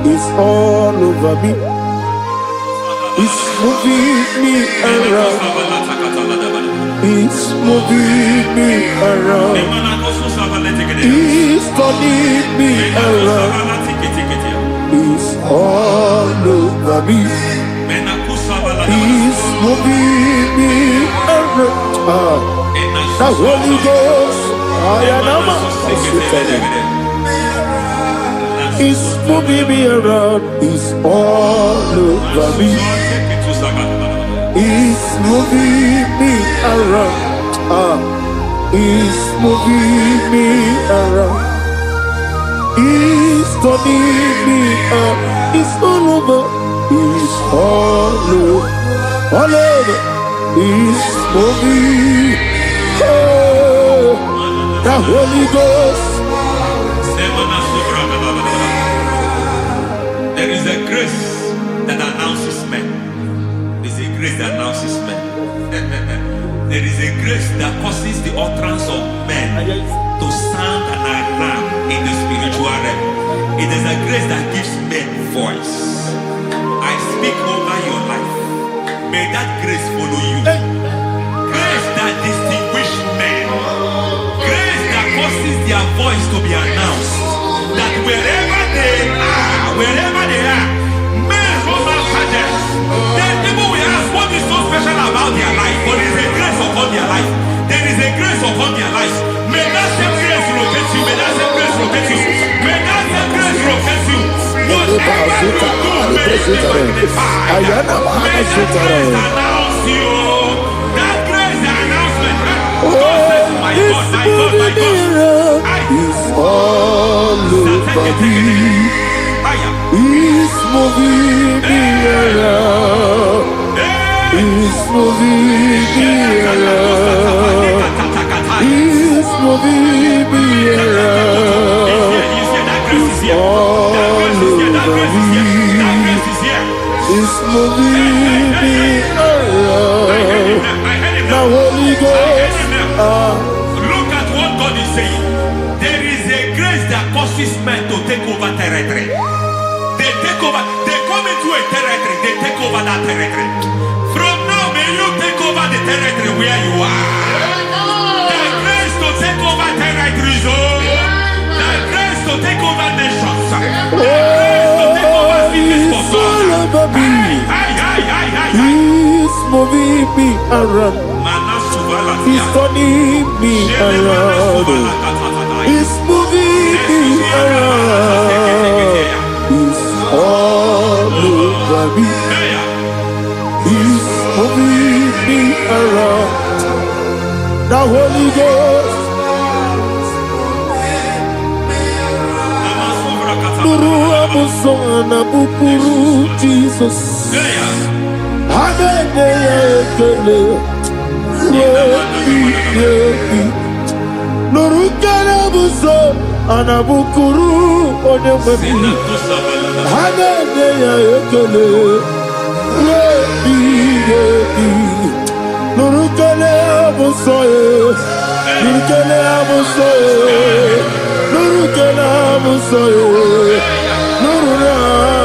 A: It's all over me. It's moving me around. It's moving me around. It's turning me around. It's all over me. moving me around. The Holy Ghost, is moving me around. Is all over me. Is moving me around. Is moving me around. Is turning me up. Is all over. Is all over. All over. Is moving. Oh, the Holy Ghost.
B: There is a grace that announces men. There is a grace that announces men. There is a grace that causes the utterance of men to sound an alarm in the spiritual realm. It is a grace that gives men voice. I speak over your life. May that grace follow you. Grace that distinguishes men. Grace that causes their voice to be announced. That wherever they are, men from outside, then people will ask what is so special about their life. But there is a grace upon their life. There is a grace upon their life. May that same grace locate you. May that same grace locate you. May that same grace locate you. Whatever you do, may it be magnified. May that grace announce you. That grace announcement. God says, my God, my God, my God.
A: Is all over me. Is moving me around. Is moving me around. Is moving me around. Is all over me. Is moving me around. The Holy Ghost.
B: Look at what God is saying. There is a grace that causes men to take over territory. They take over. They come into a territory. They take over that territory. From now, may you take over the territory where you are. The grace to take over territories. The grace to take over nations. The grace to take over cities for God.
A: He's moving me around. He's turning me around. He's moving me around. He's all over me. He's moving me around. The Holy Ghost. Nuru amusona bukuru Jesus. Agene ekele. Nuru kele buso anabukuru onememi. Agene ekele. Nuru kele buso. Nuru kele buso. Nuru kele buso. Nuru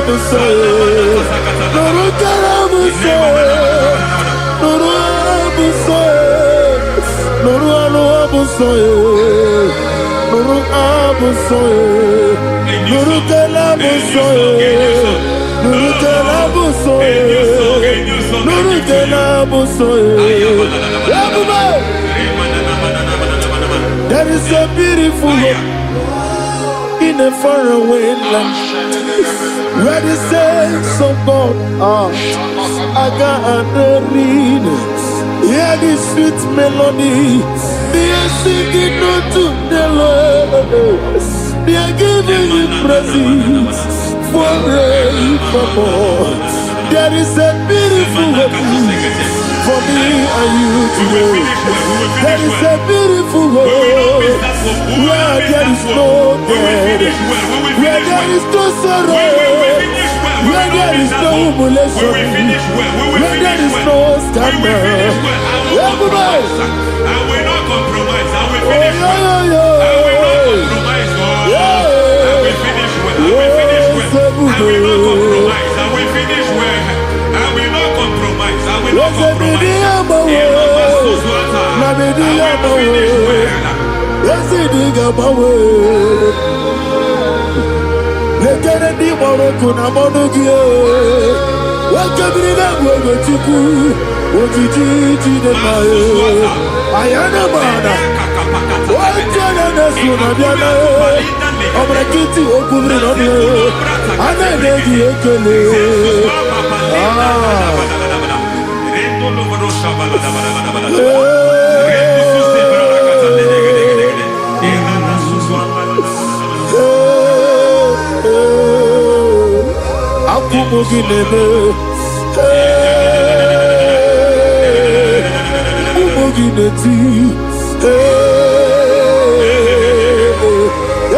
A: buso. Nuru kele buso. Nuru buso. Nuru buso. Nuru buso. Nuru kele buso. Nuru kele buso. Nuru kele buso. There is a beautiful hope in a faraway land where the saints of God are. I got the read. Hear the sweet melody. They are singing unto the Lord. They are giving you praise forevermore. There is a beautiful hope for me and you today. There is a beautiful hope where there is no death, where there is no sorrow, where there is no humiliation, where there is no scandal. Everybody,
B: I will not compromise. I will finish well. I will not compromise. I will finish well. I will finish well. I will not compromise. I will finish well. I will not compromise. I will not compromise.
A: Ojiji de mae. Ayana mana. Wajana na suna biana. Omrakiti okubri no me. Ana neji ekele. Akumoginebe. Umogineti.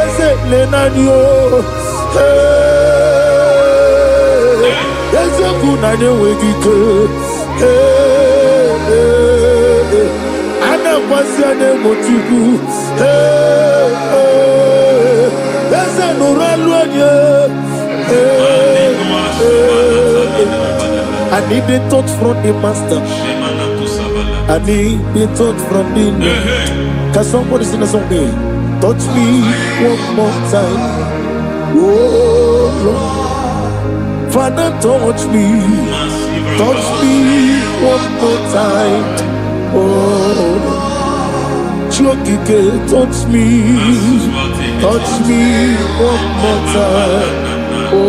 A: Ese lenanyo. Ese kunanye wegike. Ana kwasi ane motugu. Ese nuraluanye. I need a touch from the master. I need a touch from the Lord. Can somebody sing a song here? Touch me one more time. Oh Lord. Father, touch me. Touch me one more time. Oh Chokike, touch me. Touch me one more time. Oh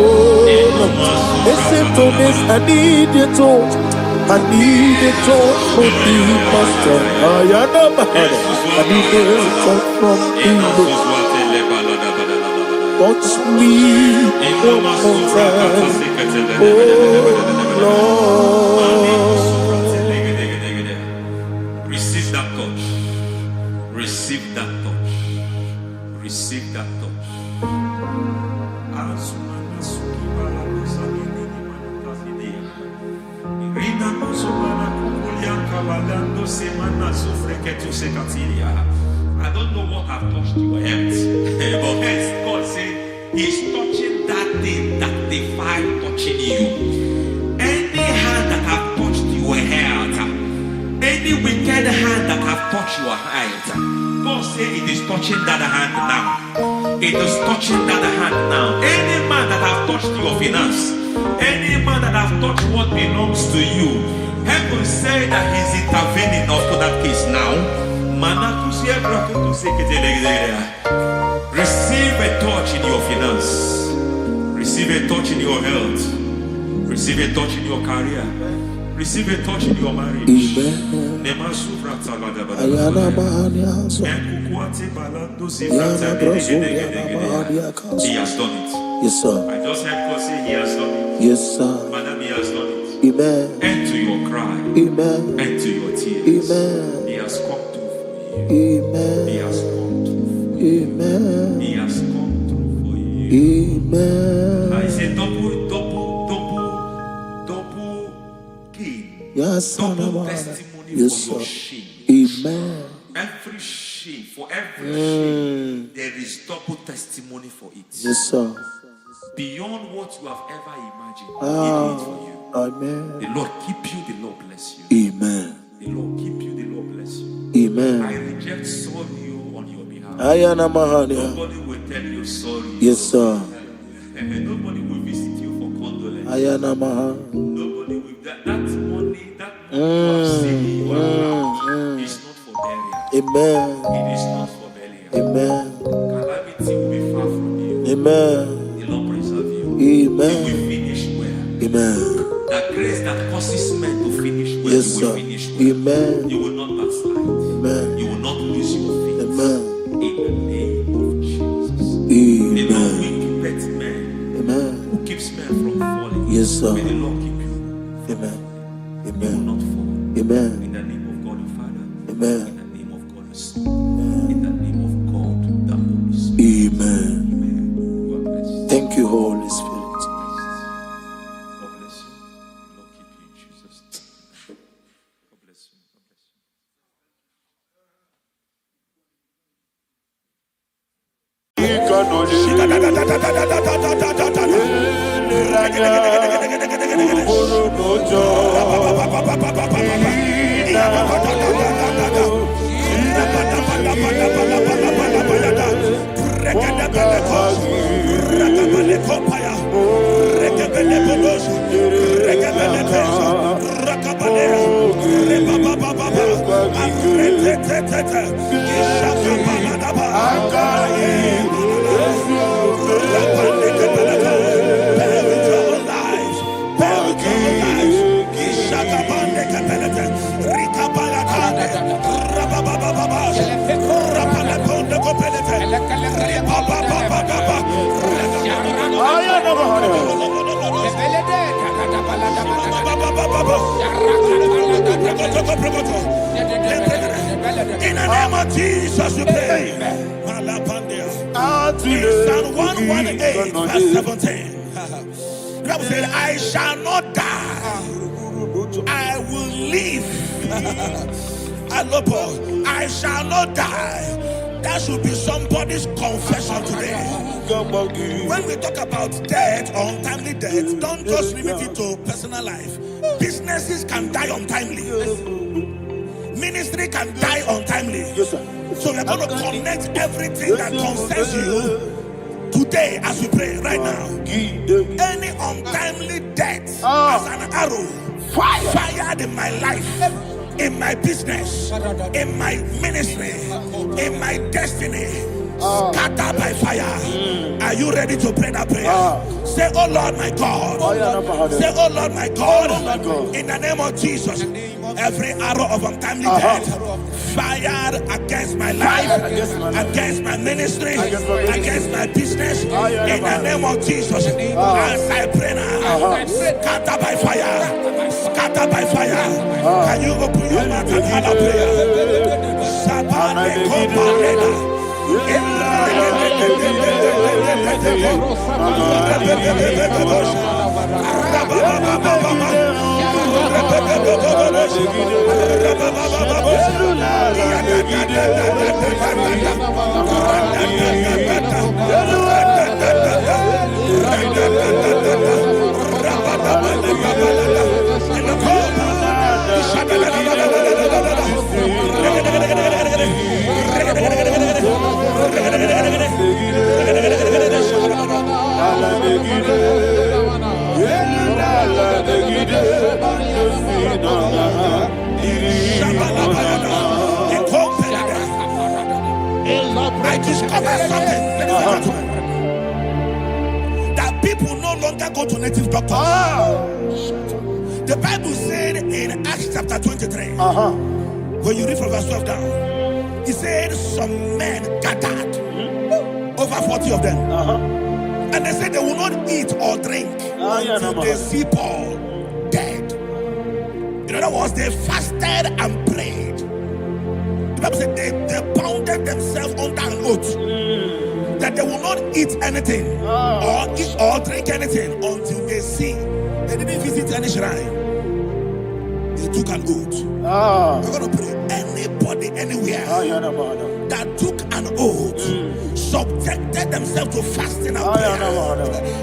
A: listen to this, I need a touch. I need a touch from the master. I need a touch from the Lord. Touch me one more time. Oh
B: Lord. Receive that touch. Receive that touch. Receive that touch. I don't know what I've touched your health, but hence God said He's touching that thing that defied touching you. Any hand that have touched your health, any wicked hand that have touched your health, God said it is touching that hand now. It is touching that hand now. Any man that have touched your finance, any man that have touched what belongs to you, heaven said that He's intervening up to that case now. Receive a touch in your finance. Receive a touch in your health. Receive a touch in your career. Receive a touch in your marriage. He has done it.
A: yes, sir.
B: I just heard God say He has done it.
A: Yes, sir.
B: Madam, He has done it.
A: Amen.
B: End to your cry.
A: Amen.
B: End to your tears.
A: Amen.
B: He has come through for you.
A: Amen.
B: He has come through for you.
A: Amen.
B: He has come through for you.
A: Amen.
B: I say double gain.
A: Yes,
B: Double
A: sir.
B: testimony
A: Yes,
B: for your
A: sir.
B: shame.
A: Amen.
B: Every shame, for every shame, there is double testimony for it.
A: Yes, sir.
B: Beyond what you have ever imagined, He did it for you.
A: Amen.
B: The Lord keep you, the Lord bless you.
A: Amen.
B: The Lord keep you, the Lord bless you. I
A: Amen.
B: reject sorry on your behalf.
A: Ayana Mahania.
B: Nobody will tell you sorry.
A: Yes, sir.
B: And nobody will visit you for condolence.
A: Ayana Mahania.
B: Nobody will. That money you have saved, you have found, is not for burial.
A: Amen.
B: It is not for burial.
A: Amen.
B: Calamity will be far from you.
A: Amen.
B: The Lord preserve you.
A: Amen.
B: You will finish well.
A: Amen.
B: That grace that causes men to finish well,
A: Yes,
B: you will
A: sir.
B: finish well.
A: Amen.
B: You will not backslide.
A: Amen.
B: You will not lose your faith.
A: Amen.
B: In the name of Jesus. The Lord
A: Amen.
B: will keep men.
A: Amen.
B: Who keeps men from falling?
A: Yes, sir.
B: May the Lord keep you.
A: Amen.
B: You will
A: Amen.
B: not fall.
A: Amen.
B: In the name of God the Father.
A: Amen.
B: In the name of God the Son. In the name of God the Holy Spirit.
A: Amen.
B: Amen. You are blessed.
A: Thank you, Holy Spirit.
B: God bless you. The Lord keep you in Jesus' name. God bless you. God bless you.
C: In the name of Jesus, we pray. In Psalm 118, verse 17, the Bible said, I shall not die, I will live. I shall not die. That should be somebody's confession today. When we talk about death or untimely death, don't just limit it to personal life. Businesses can die untimely. Ministry can die untimely.
A: Yes, sir.
C: So we're going to connect everything that concerns you today as we pray right now. Any untimely death as an arrow fired in my life, in my business, in my ministry, in my destiny, scattered by fire. Are you ready to pray that prayer? Say, oh Lord my God. Say, oh Lord my God. In the name of Jesus, every arrow of untimely death fired against my life, against my ministry, against my business, in the name of Jesus, as I pray now, scattered by fire, scattered by fire. Can you open your mouth and have a prayer? I discovered something, that people no longer go to native doctors. The Bible said in Acts chapter 23, when you read from verse 12 down, it said some men gathered, over 40 of them, and they said they will not eat or drink until they see Paul dead. In other words, they fasted and prayed. The Bible said they bounded themselves under an oath that they will not eat anything or eat or drink anything until they see. They didn't visit any shrine. They took an oath. We're going to pray. Anybody, anywhere that took an oath, subjected themselves to fasting and prayer.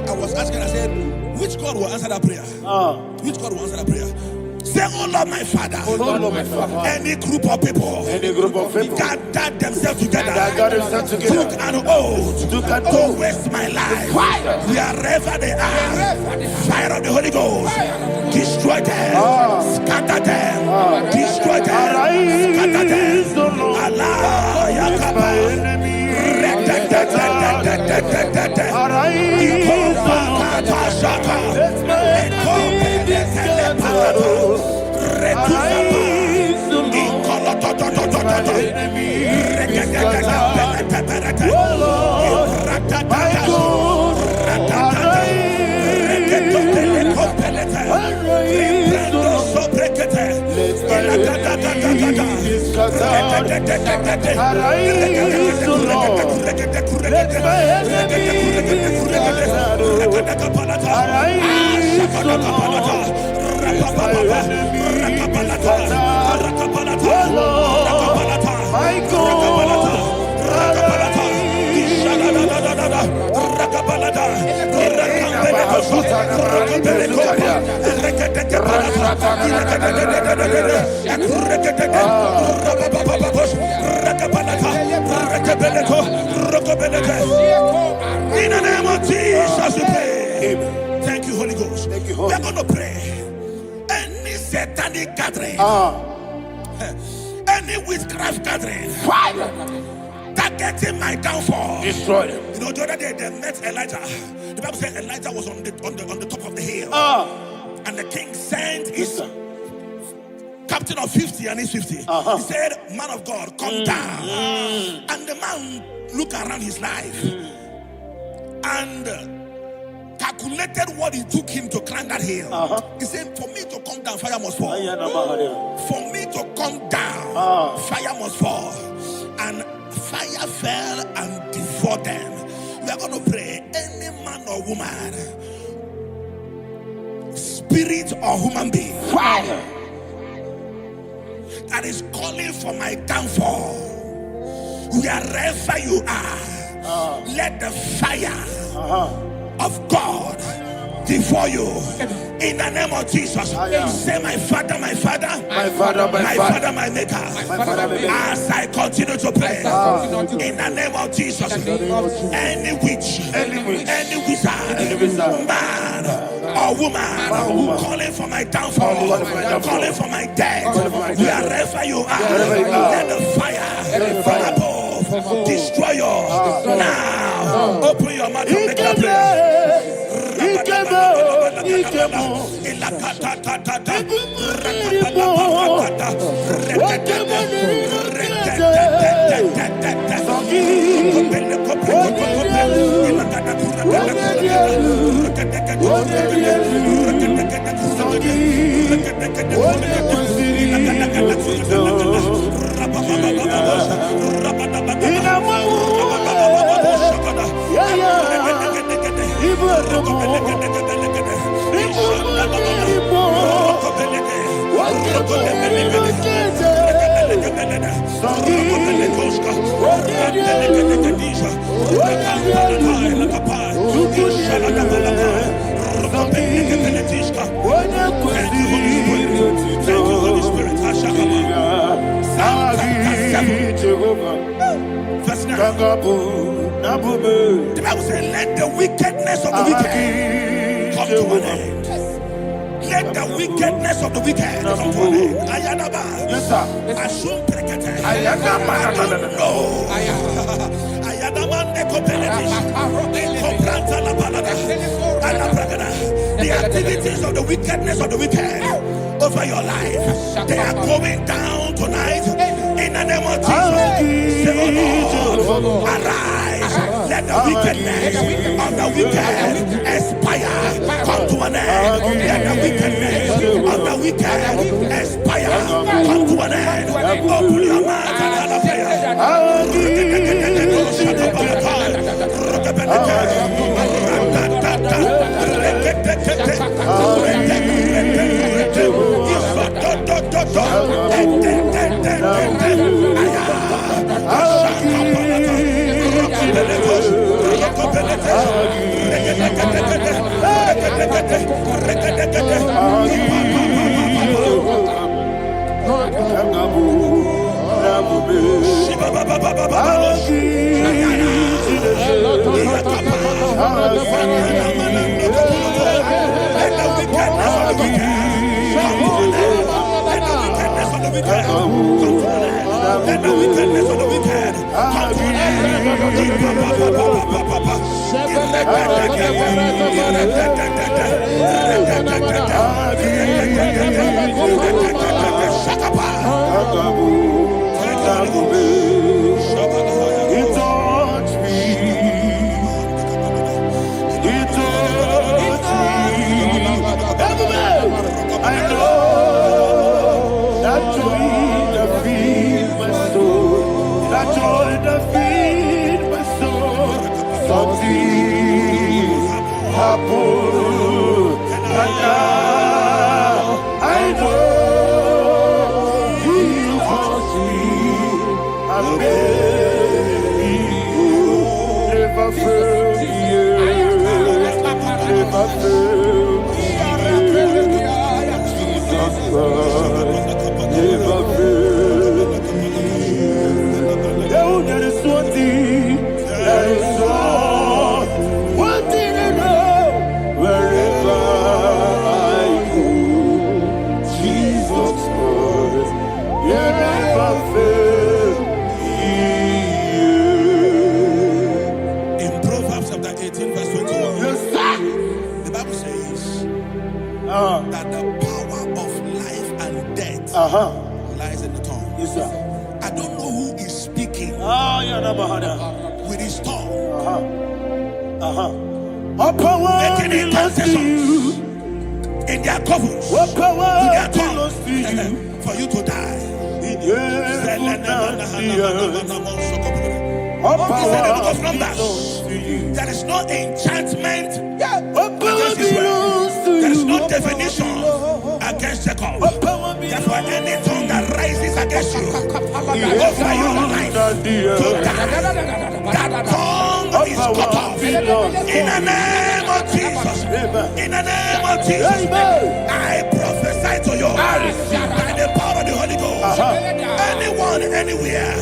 C: I was asking, I said, which God will answer that prayer? Which God will answer that prayer? Say, oh Lord my Father, any group of people gathered themselves together, took an oath to waste my life, wherever they are, fire of the Holy Ghost, destroy them, scatter them, destroy them, scatter them. Allah Yakaba, in the name of Jesus, we pray. Thank you, Holy Ghost. We're going to pray. Any satanic gathering, any witchcraft gathering, targeting my downfall, destroy them. You know, the other day they met Elijah. The Bible said Elijah was on the top of the hill, and the king sent his captain of 50 and he's 50. He said, man of God, come down. And the man looked around his life and calculated what it took him to climb that hill. He said, for me to come down, fire must fall. For me to come down, fire must fall. And fire fell and devoured them. We are going to pray. Any man or woman, spirit or human being, that is calling for my downfall, wherever you are, let the fire of God devour you in the name of Jesus. Say, my Father, my Father, my Father, my Father, my Maker. As I continue to pray in the name of Jesus, any witch, any wizard, man or woman calling for my downfall, calling for my death, wherever you are, let the fire from above destroy you now. Open your mouth and make a prayer. The Bible says, let the wickedness of the wicked come to an end. Let the wickedness of the wicked come to an end. Ayadaba. Yes, sir. Assume prekete. Ayadaba. No. Ayadaba ne kopeletis. Kompranta la balada. Ala pragada. The activities of the wickedness of the wicked over your life, they are going down tonight in the name of Jesus. Say, oh Lord, arise. Let the wickedness of the wicked expire. Come to an end. Let the wickedness of the wicked expire. Come to an end. Open your mouth and that the power of life and death lies in the tongue.
A: Yes, sir.
C: I don't know who is speaking with his tongue, making incantations in their couples with their tongue for you to die. He said in the book of Numbers, there is no enchantment against Israel. There is no definition against Jacob. Therefore, any tongue that rises against you over your life to die, that tongue is cut off. In the name of Jesus. In the name of Jesus. I prophesy to you by the power of the Holy Ghost. Anyone, anywhere,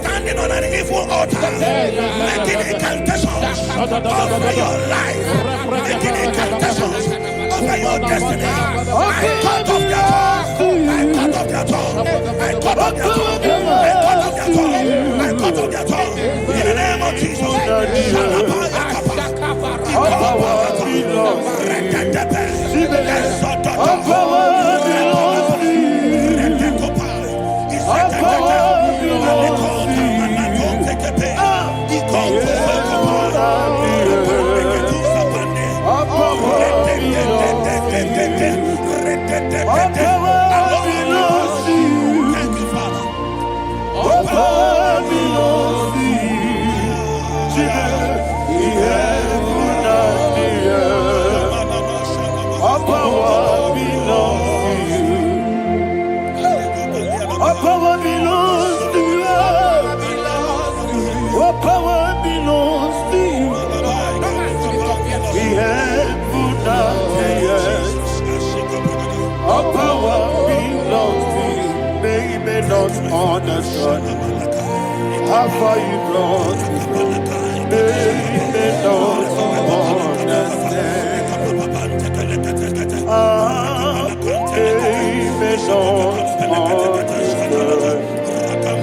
C: standing on an evil altar, making incantations over your life, making incantations over your destiny, I cut off their tongue. I cut off their tongue. I cut off their tongue. I cut off their tongue. I cut off their tongue. In the name of Jesus.
A: Understand how far you brought me from. They may not understand. They may not understand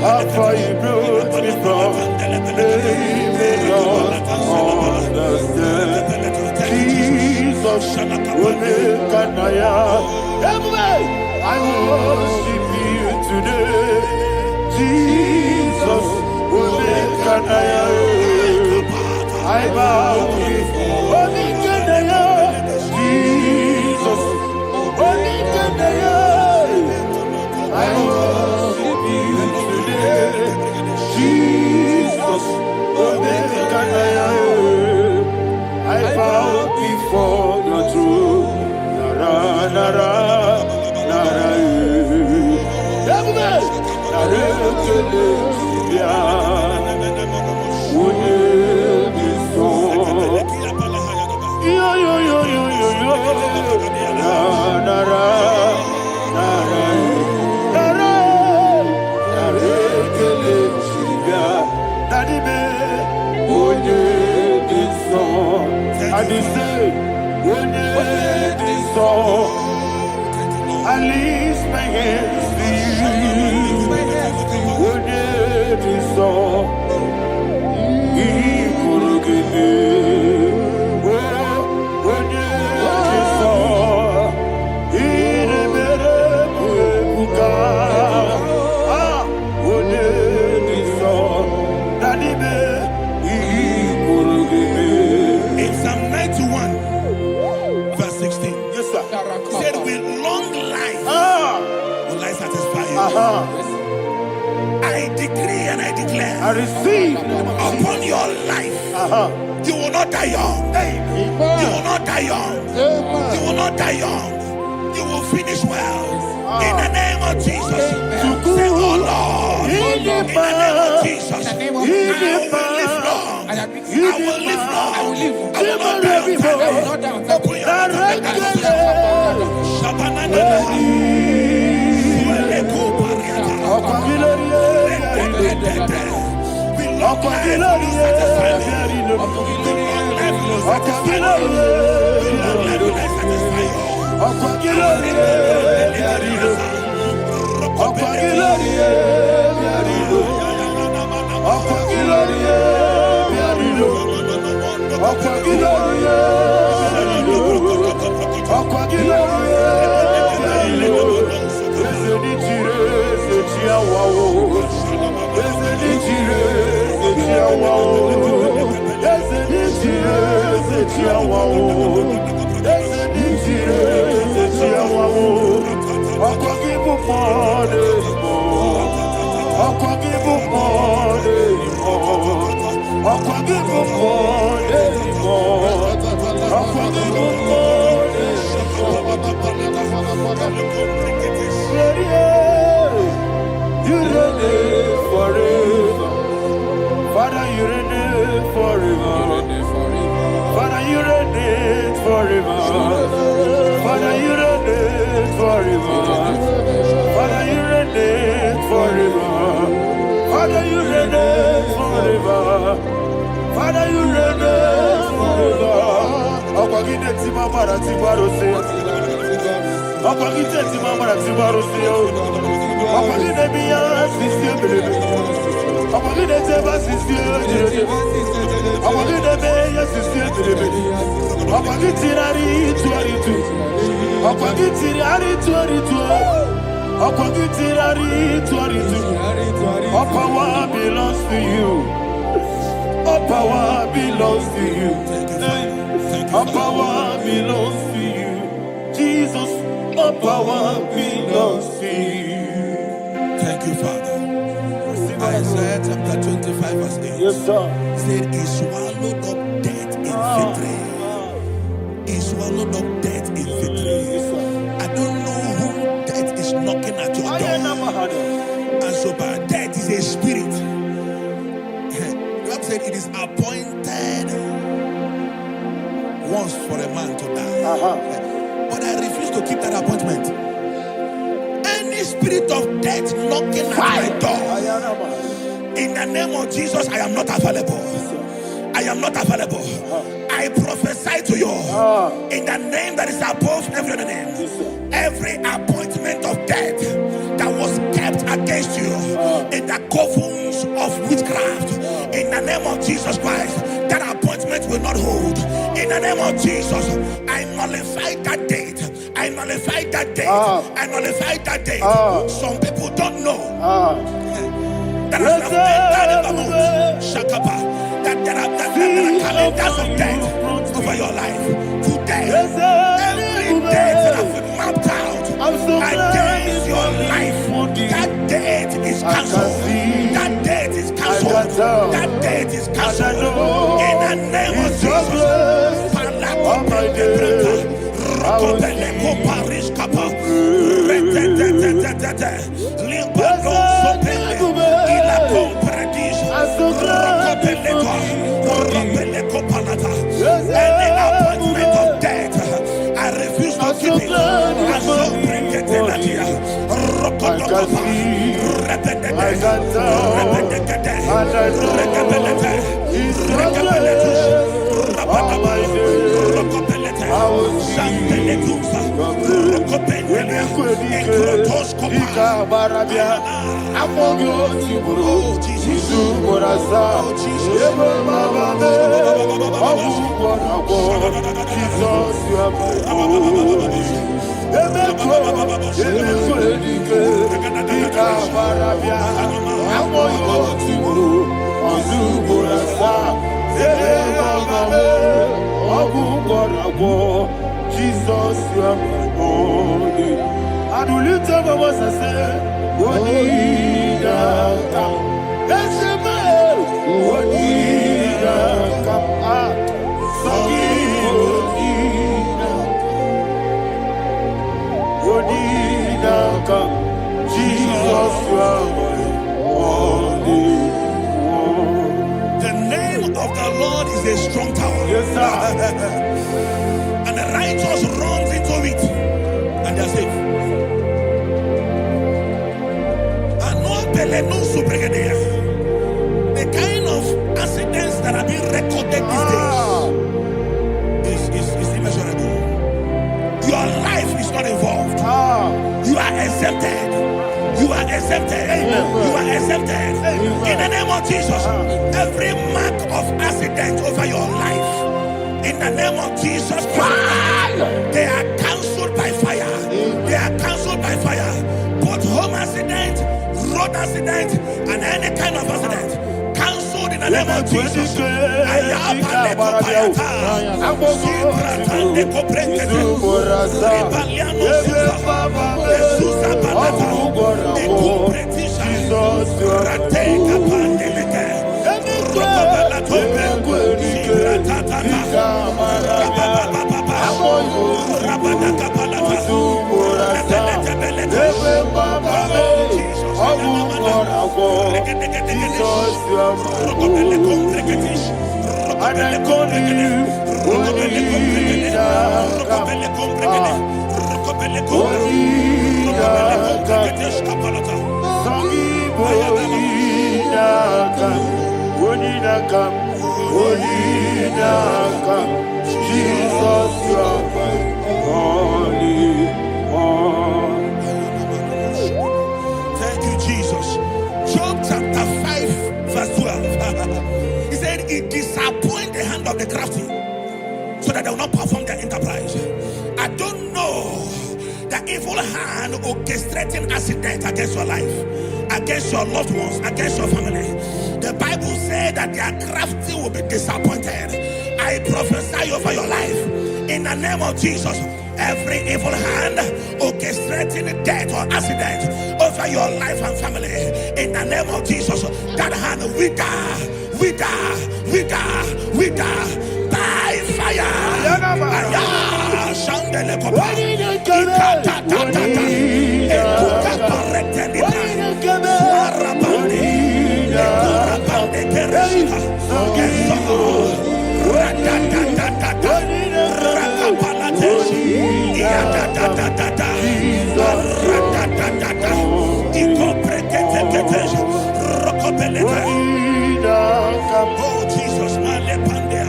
A: how far you brought me from. They may not understand. Jesus will make an I worship you today. Jesus will make an I bow before Jesus will make an I worship you today. Jesus will make an I bow before your throne. Nara, nara. I lift my hands to you.
C: In Psalm 91, verse 16, yes, sir. Said, with long life will I satisfy you. I decree and I declare,
A: I receive
C: upon your life, you will not die young. You will not die young. You will not die young. You will finish well. In the name of Jesus. Say, oh Lord, in the name of Jesus, I will live long. I will live long. I will not die on time. Open your
A: You reign forever. Father, you reign forever. Father, you reign forever. Father, you reign forever. Father, you reign forever. Father, you reign forever. Father, you reign forever. Opagite timamara tibarose. Opagite timamara tibarose. Opagite biya sisiye. Opagite teba sisiye. Opagite beya sisiye. Opagite rari tuaritu. Opagite rari tuaritu. Opagite rari tuaritu. All power belongs to you. All power belongs to you. All power belongs to you. Jesus, all power belongs to you.
C: Thank you, Father. Isaiah chapter 25 verse 8.
A: Yes, sir.
C: Said he swallowed up death in victory. He swallowed up death in victory. I don't know who death is knocking at your door. And so bad, death is a spirit. God said it is appointed once for a man to die. But I refuse to keep that appointment. Any spirit of death knocking at my door, in the name of Jesus, I am not available. I am not available. I prophesy to you in the name that is above every other name. Every appointment of death that was kept against you in the covens of witchcraft, in the name of Jesus Christ, that appointment will not hold. In the name of Jesus, I nullify that date. I nullify that date. I nullify that date. Some people don't know that as of Shakapa, that there are calendars of death over your life. Today, every date that has been mapped out against your life, that date is cancelled. That date is cancelled. That date is cancelled. In the name of Jesus. Any appointment of death, I refuse to keep it. I so bring it in Jesus, you are my only. And will you tell me what I say? What did I come? That's a man. What did I come? What did I come? Jesus, you are my only. The name of the Lord is a strong tower. Yes, sir. And the righteous runs into it and they are safe. The kind of accidents that are being recorded these days is immeasurable. Your life is not involved. You are exempted. You are exempted. You are exempted. In the name of Jesus, every mark of accident over your life, in the name of Jesus Christ, they are cancelled by fire. They are cancelled by fire. Both home accident, road accident, and any kind of accident, cancelled in the name of Jesus. Thank you, Jesus. Job chapter 5, verse 12. He said, "It disappoints the hand of the crafty, so that they will not perform their enterprise." I don't know the evil hand orchestrating accident against your life, against your loved ones, against your family. The Bible says that their crafty will be disappointed. I prophesy over your life in the name of Jesus. Every evil hand orchestrating death or accident over your life and family, in the name of Jesus, that hand wither by fire. Shandele kopa, ikatatata, ekukapareteni pa, suarabandi, ekurabande kereshika, eso, ratatatata, rakapalateshi, iatatatata, ratatatata, ikopreketeketesh, rokopelete. Oh Jesus, malepandea,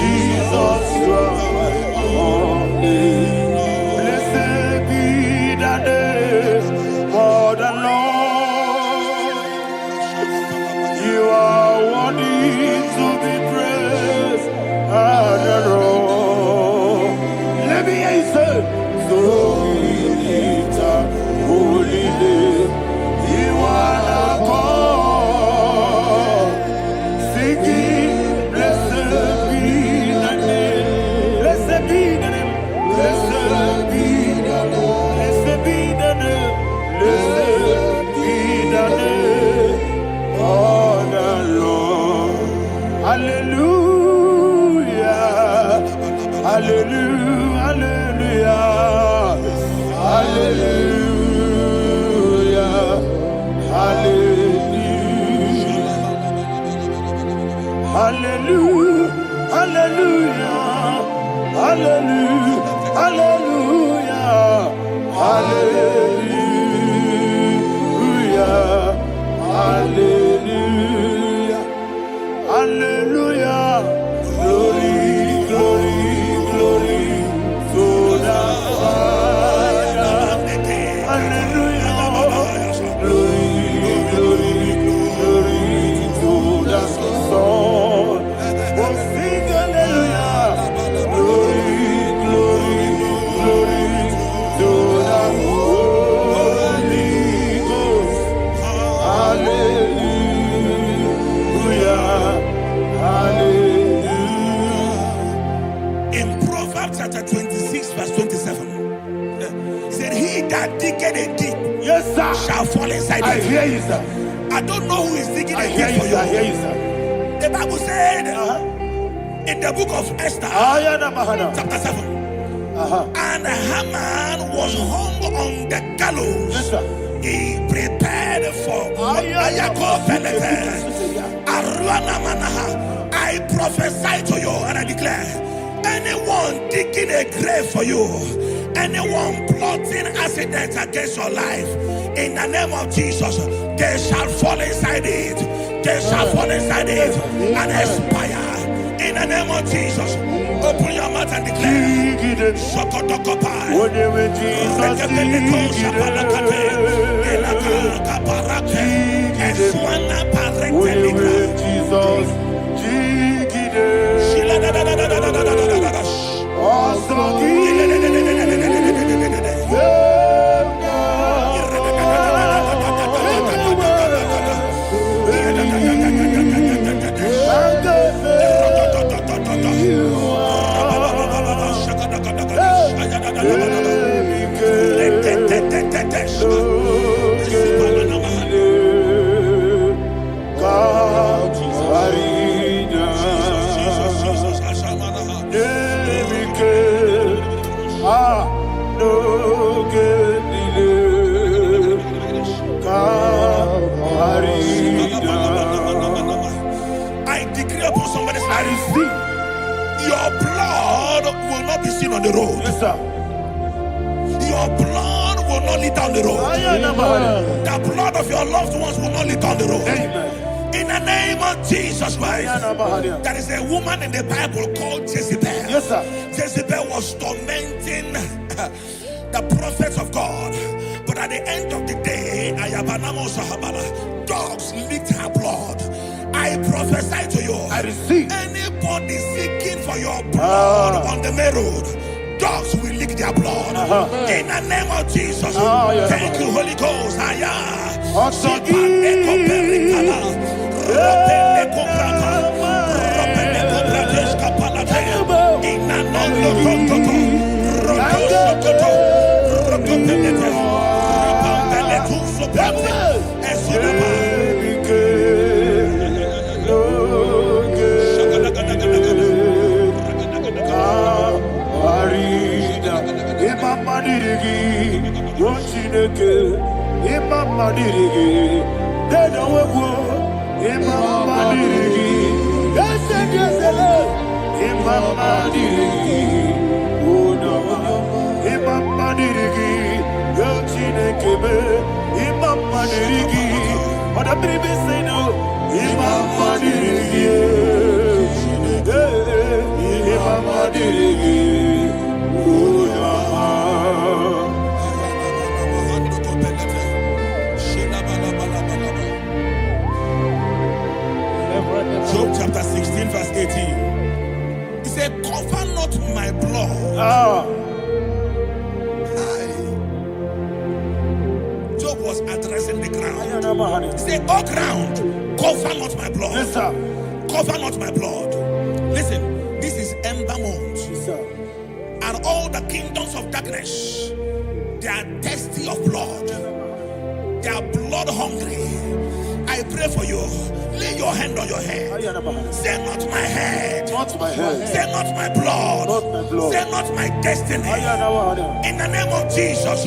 A: Jesus, blessed be the name of the Lord. You are worthy to be praised and adored. Let me hear you say, so we lift up holy name. You are the God. Singing, blessed be the name. Blessed be the name. Blessed be the name. Blessed be the name. Blessed be the name of the Lord. Hallelujah. Hallelujah. Hallelujah. Hallelujah. Hallelujah. Hallelujah. Hallelujah. Hallelujah. Hallelujah. Hallelujah. Hallelujah. Glory, glory, glory to the Father. Hallelujah. Glory, glory, glory to the Son. Oh, sing hallelujah. Glory, glory, glory to the Holy Ghost. Hallelujah. Hallelujah.
C: In Proverbs chapter 26, verse 27, he said, "He that diggeth a deep,
A: Yes, sir.
C: shall fall inside
A: I
C: it."
A: hear you, sir.
C: I don't know who is digging
A: I
C: a
A: hear
C: deep
A: you,
C: for
A: sir. I hear
C: you.
A: you, sir.
C: The Bible said in the book of Esther,
A: Ayana Mahana.
C: chapter 7, and Haman was hung on the gallows.
A: Yes, sir.
C: He prepared for I prophesy to you and I declare, anyone digging a grave for you, anyone plotting accidents against your life, in the name of Jesus, they shall fall inside it. They shall fall inside it and expire. In the name of Jesus, open your mouth and declare. Shokotokopai. upon somebody's life. Your blood will not be seen on the road.
A: Yes, sir.
C: Your blood will not lead down the road. The blood of your loved ones will not lead down the road. In the name of Jesus Christ. There is a woman in the Bible called Jezebel.
A: Yes, sir.
C: Jezebel was tormenting the prophets of God. But at the end of the day, dogs licked her blood. I prophesy to you.
A: I receive.
C: Anybody seeking for your blood on the main road, dogs will lick their blood. In the name of Jesus. Thank you, Holy Ghost. Job chapter 16 verse 18. He said, cover not my blood. Job was addressing the ground. He said, oh ground, cover not my blood.
A: Yes, sir.
C: Cover not my blood. Listen, this is ember month.
A: Yes, sir.
C: And all the kingdoms of darkness, they are thirsty of blood. They are blood hungry. I pray for you. Lay your hand on your head. Say not my head.
A: Not my head.
C: Say not my blood.
A: Not my blood.
C: Say not my destiny. In the name of Jesus,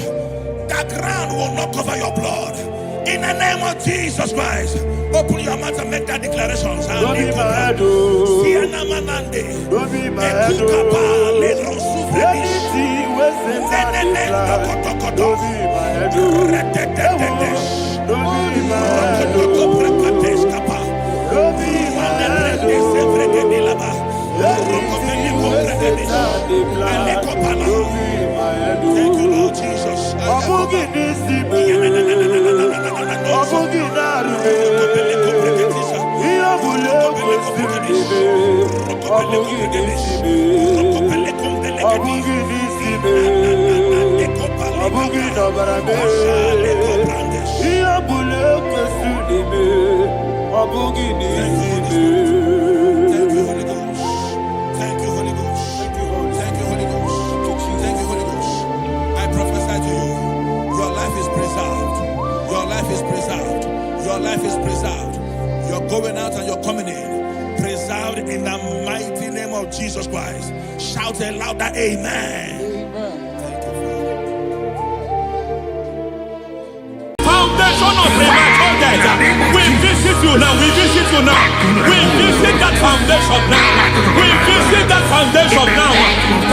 C: that ground will not cover your blood. In the name of Jesus Christ, open your mouth and make that declaration.
A: Don't be mad, don't be mad,
C: thank you, Lord Jesus. Your life is preserved. You're going out and you're coming in. Preserved in the mighty name of Jesus Christ. Shout a louder amen. Thank you, Father.
B: Foundation of premature death. We visit you now. We visit you now. We visit that foundation now. We visit that foundation now.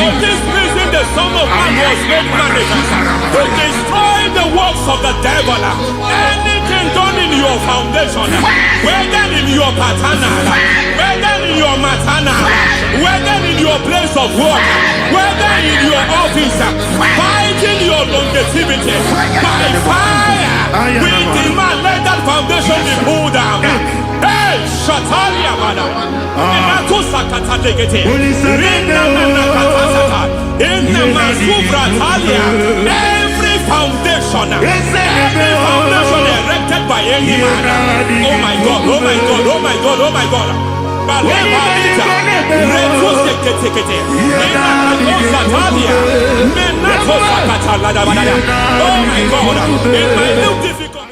B: For this reason, the Son of Man was made manifest to destroy the works of the devil. Anything done in your foundation, whether in your paternal, whether in your maternal, whether in your place of work, whether in your office, fighting your longevity by fire, we demand let that foundation be pulled down. Hey, Shatalia Bada, every foundation erected by any man. Oh my God, oh my God, oh my God, oh my God. Oh my God, in my new difficult.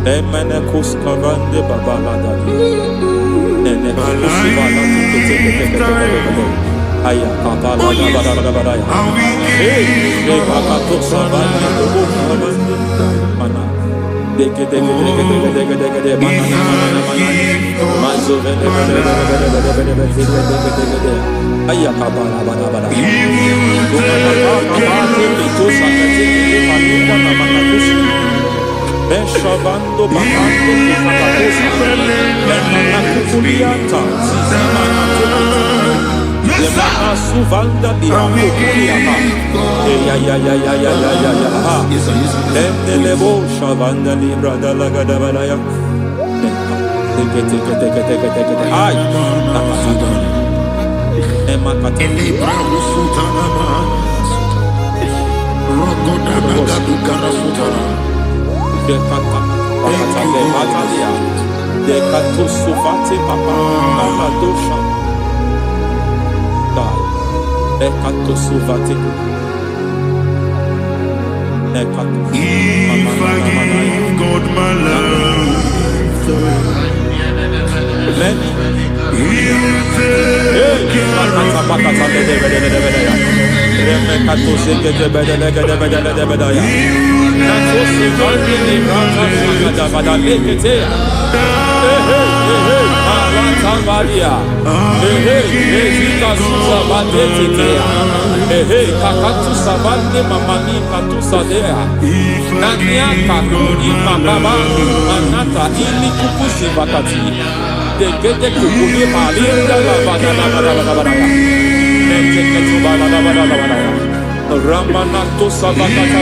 B: Emene kuskavande babalada. Ene kusivala tukete. Aya kapala da. Hey, bakato savande dobo savande. Mana. Deke mana. Mazo vende. Aya kapala bada. Beshavando bakando kakakosa Lemana kukuliata Zizimana Lemana suvanda liakukuliata Ya Lendelebo shavanda libra dalagada balaya Teke Ay Nakasada Emakata
C: Libra usutana Rogoda nagadukara sutana.
B: Dekata bakata batalia dekato suvate papa dosha dai dekato suvate dekato
C: If I give God my love,
B: many
C: He'll take care of
B: Ramanato Savakata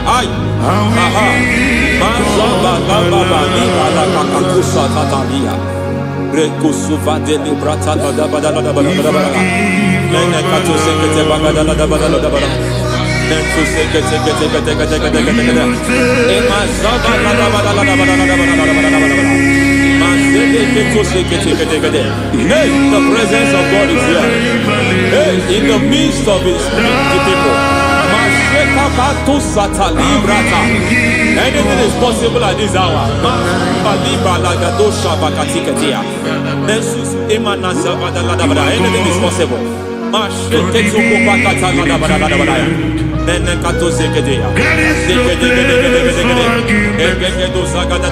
B: Ay, aha, Mazaba Baba Nibala Kakakusa Tatalia, Rekusuva de Librata da Badala, Nenekato Sekete Bagadala da Badala, Nentu Sekete, Emazaba da Badala. Hey, the presence of God is here. Hey, in the midst of His people. Anything is possible at this hour. Anything is possible. We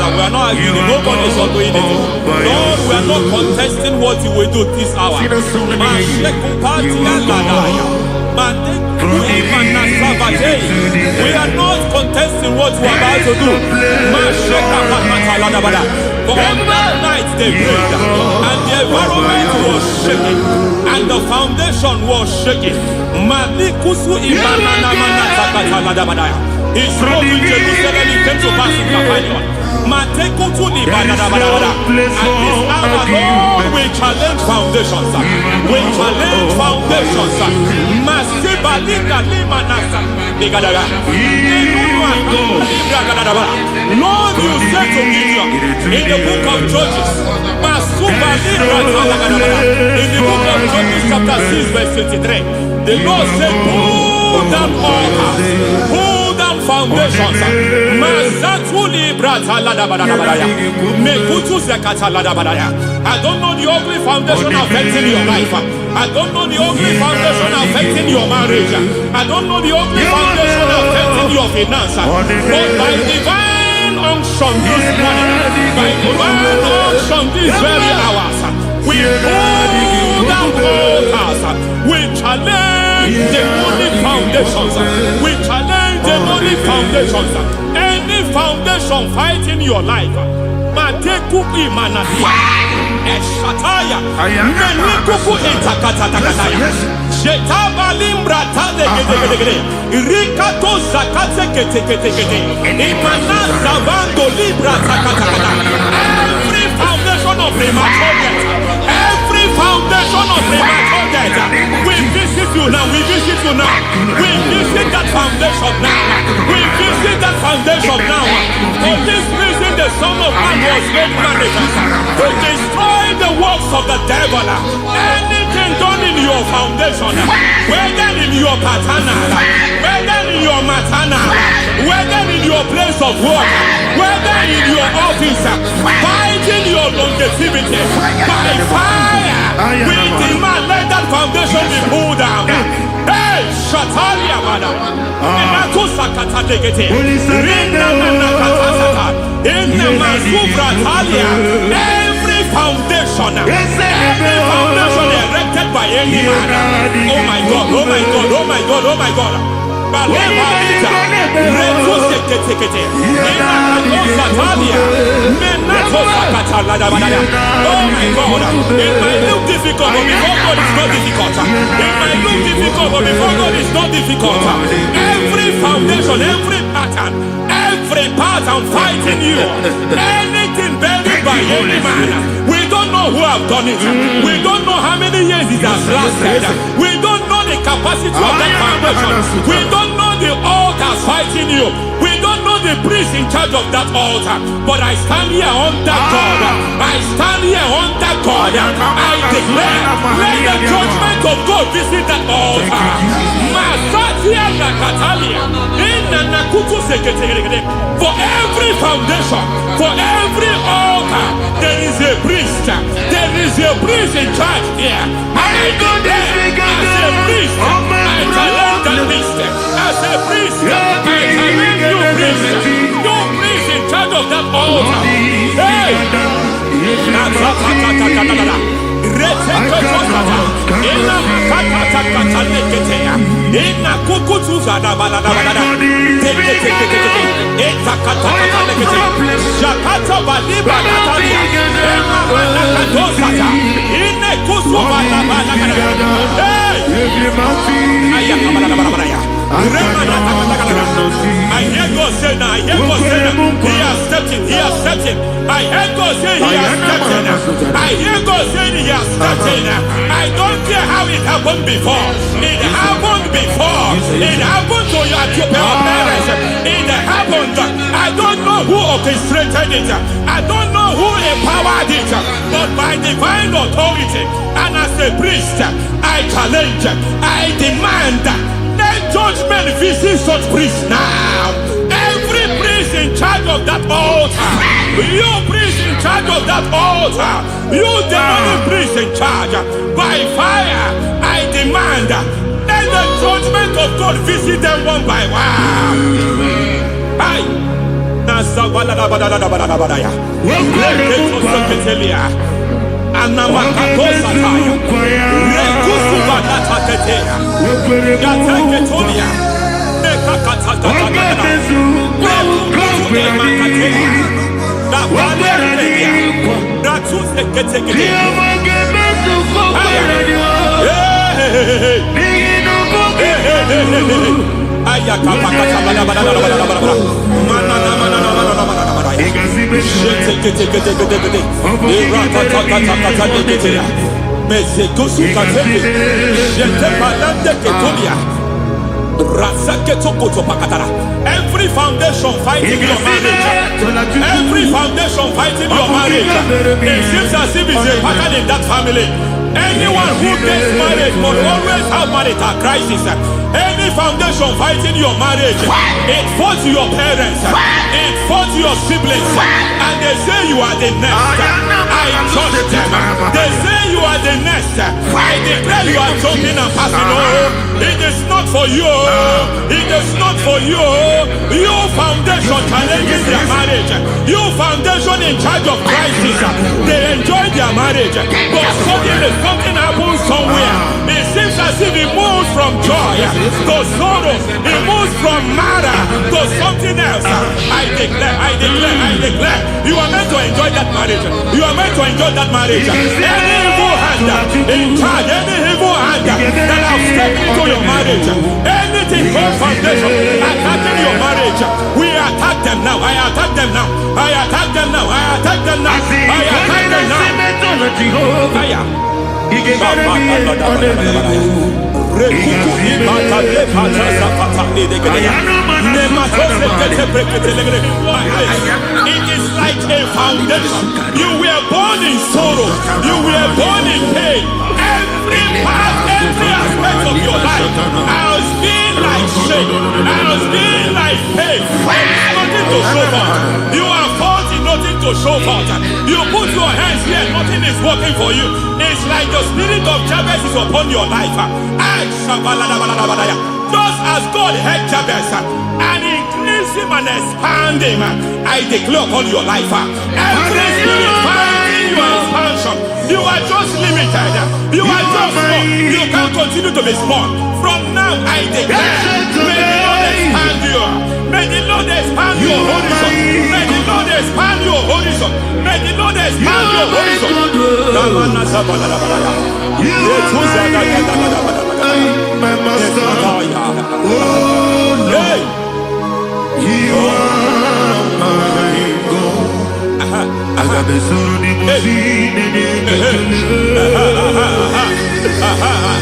B: are not arguing, nobody is doing it. Lord, we are not contesting what you will do this hour. We are not contesting what you are about to do. For on that night they prayed, and the environment was shaking, and the foundation was shaking. He drove in Jerusalem, he came to pass in Capernaum. And this hour, Lord, we challenge foundations. We challenge foundations. Lord, you said to Gideon in the book of Judges, in the book of Judges chapter 6 verse 23, the Lord said, pull down altars, pull down foundations. I don't know the ugly foundation affecting your life. I don't know the ugly foundation affecting your marriage. I don't know the ugly foundation affecting your finance. But by divine unction this morning, by divine unction these very hours, we pull down altars. We challenge demonic foundations. We challenge demonic foundations. Any foundation fighting your life, Matekupi Manatia, Eshataya, Menikupu Itakataya, Shetabalim Tade, Rikato Zakate, Imana Zabando Libra Takata. Every foundation of premature death, every foundation of premature death, we visit you now, we visit you now, we visit that foundation now, we visit that foundation now. For this reason, the Son of Man was made manifest to destroy the works of the devil. Anything done in your foundation, whether in your paternal, whether in your maternal, whether in your place of work, whether in your office, fighting your longevity by fire, we demand let that foundation be pulled down. Hey, Shatalia, madam. Every foundation erected by any man. Oh my God, oh my God, oh my God, oh my God. Oh my God, it might look difficult, but before God it's not difficult. It might look difficult, but before God it's not difficult. Every foundation, every pattern fighting you, anything buried by any man. We don't know who have done it. We don't know how many years it has lasted. We don't know the capacity of that foundation. We don't know the altars fighting you. We don't know the priest in charge of that altar. But I stand here under God. I stand here under God. I declare, let the judgment of God visit that altar. For every foundation, for every altar, there is a priest. There is a priest in charge here. I declare, as a priest, I challenge the priest. As a priest, I challenge you, priest. You priest in charge of that altar. Hey! I hear God say now, I hear God say now, he has stepped in, he has stepped in. I hear God say he has stepped in. I hear God saying he has stepped in. I don't care how it happened before. It happened before. It happened to your parents. It happened. I don't know who orchestrated it. I don't know who empowered it. But by divine authority and as a priest, I challenge, I demand, let judgment visit such priests now. Every priest in charge of that altar, you priest in charge of that altar, you demonic priest in charge, by fire, I demand, let the judgment of God visit them one by one. Aye. Every foundation fighting your marriage, every foundation fighting your marriage, it seems as if it's a pattern in that family. Anyone who gets married must always have marital crisis. Any foundation fighting your marriage, it fought your parents, it fought your siblings, and they say you are the next. I judge them. They say you are the next. I declare you are jumping and passing on. It is not for you. It is not for you. You foundation challenging their marriage. You foundation in charge of crisis. They enjoy their marriage, but suddenly something happens somewhere. It seems as if it moves from joy to sorrow. It moves from matter to something else. I declare, you are meant to enjoy that marriage. You are meant to enjoy that marriage. Any evil hand in charge, any evil hand that have stepped into your marriage, anything called foundation attacking your marriage, we attack them now. I attack them now. I attack them now. I attack them now. I attack them now. Fire. It is like a foundation. You were born in sorrow. You were born in pain. Every part, every aspect of your life has been like shame. Has been like pain. Nothing to show for. You are faulty, nothing to show for. You put your hands here, nothing is working for you. It's like the spirit of Jabez is upon your life. Just as God had Jabez and increased him and expand him, I declare upon your life. Every spirit finding your expansion, you are just limited. You are just small. You can't continue to be small. From now, I declare, may the Lord expand you. May the Lord expand your horizon. May the Lord expand your horizon. May the Lord expand your horizon.
C: My master, oh Lord, you are my God. I got the soul of the machine.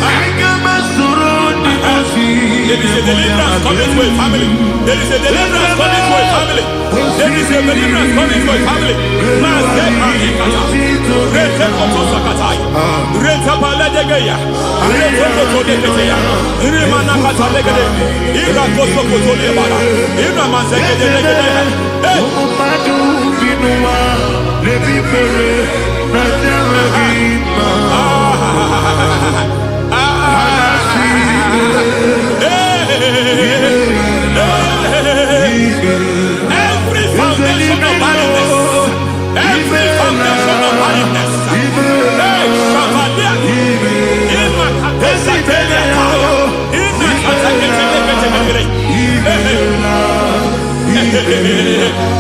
C: I got my soul of the machine.
B: There is a deliverance coming to a family. There is a deliverance coming to a family. There is a deliverance coming to a family.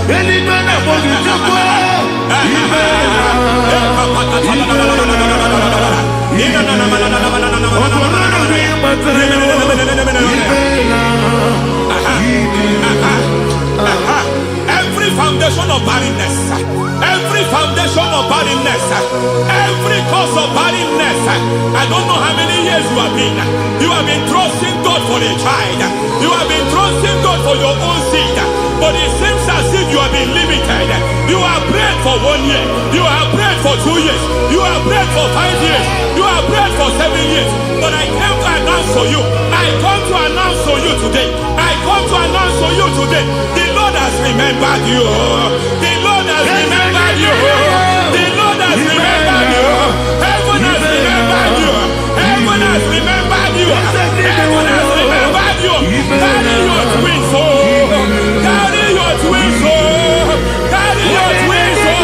B: Every foundation of barrenness, every foundation of barrenness, every foundation of barrenness, every foundation of barrenness, every cause of barrenness. I don't know how many years you have been trusting God for a child. You have been trusting God for your own seed, but it seems as if you have been limited. You have prayed for 1 year, you have prayed for 2 years, you have prayed for 5 years, you have prayed for 7 years. But I came to announce for you, I come to announce for you today, I come to announce for you today, the Lord has remembered you. The Lord has remembered you. The Lord has remembered you. Heaven has remembered you. Heaven has remembered you. Heaven has remembered you. Carry your twins, oh. Carry your twins, oh. Carry your twins, oh.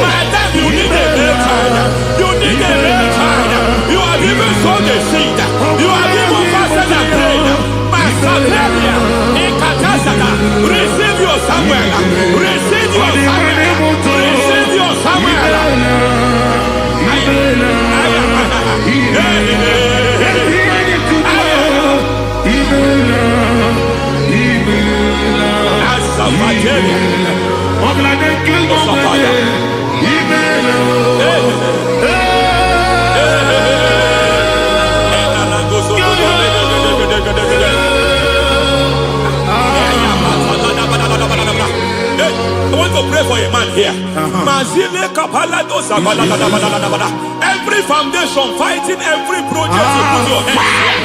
B: Madam, you need a male child. You need a male child. You have even sown the seed. You have even fasted and prayed. Masaperia, Ekatasata, receive your Samuel. Receive your Samuel. Receive your Samuel. I want to pray for a man here. Every foundation fighting every project you put your hands here.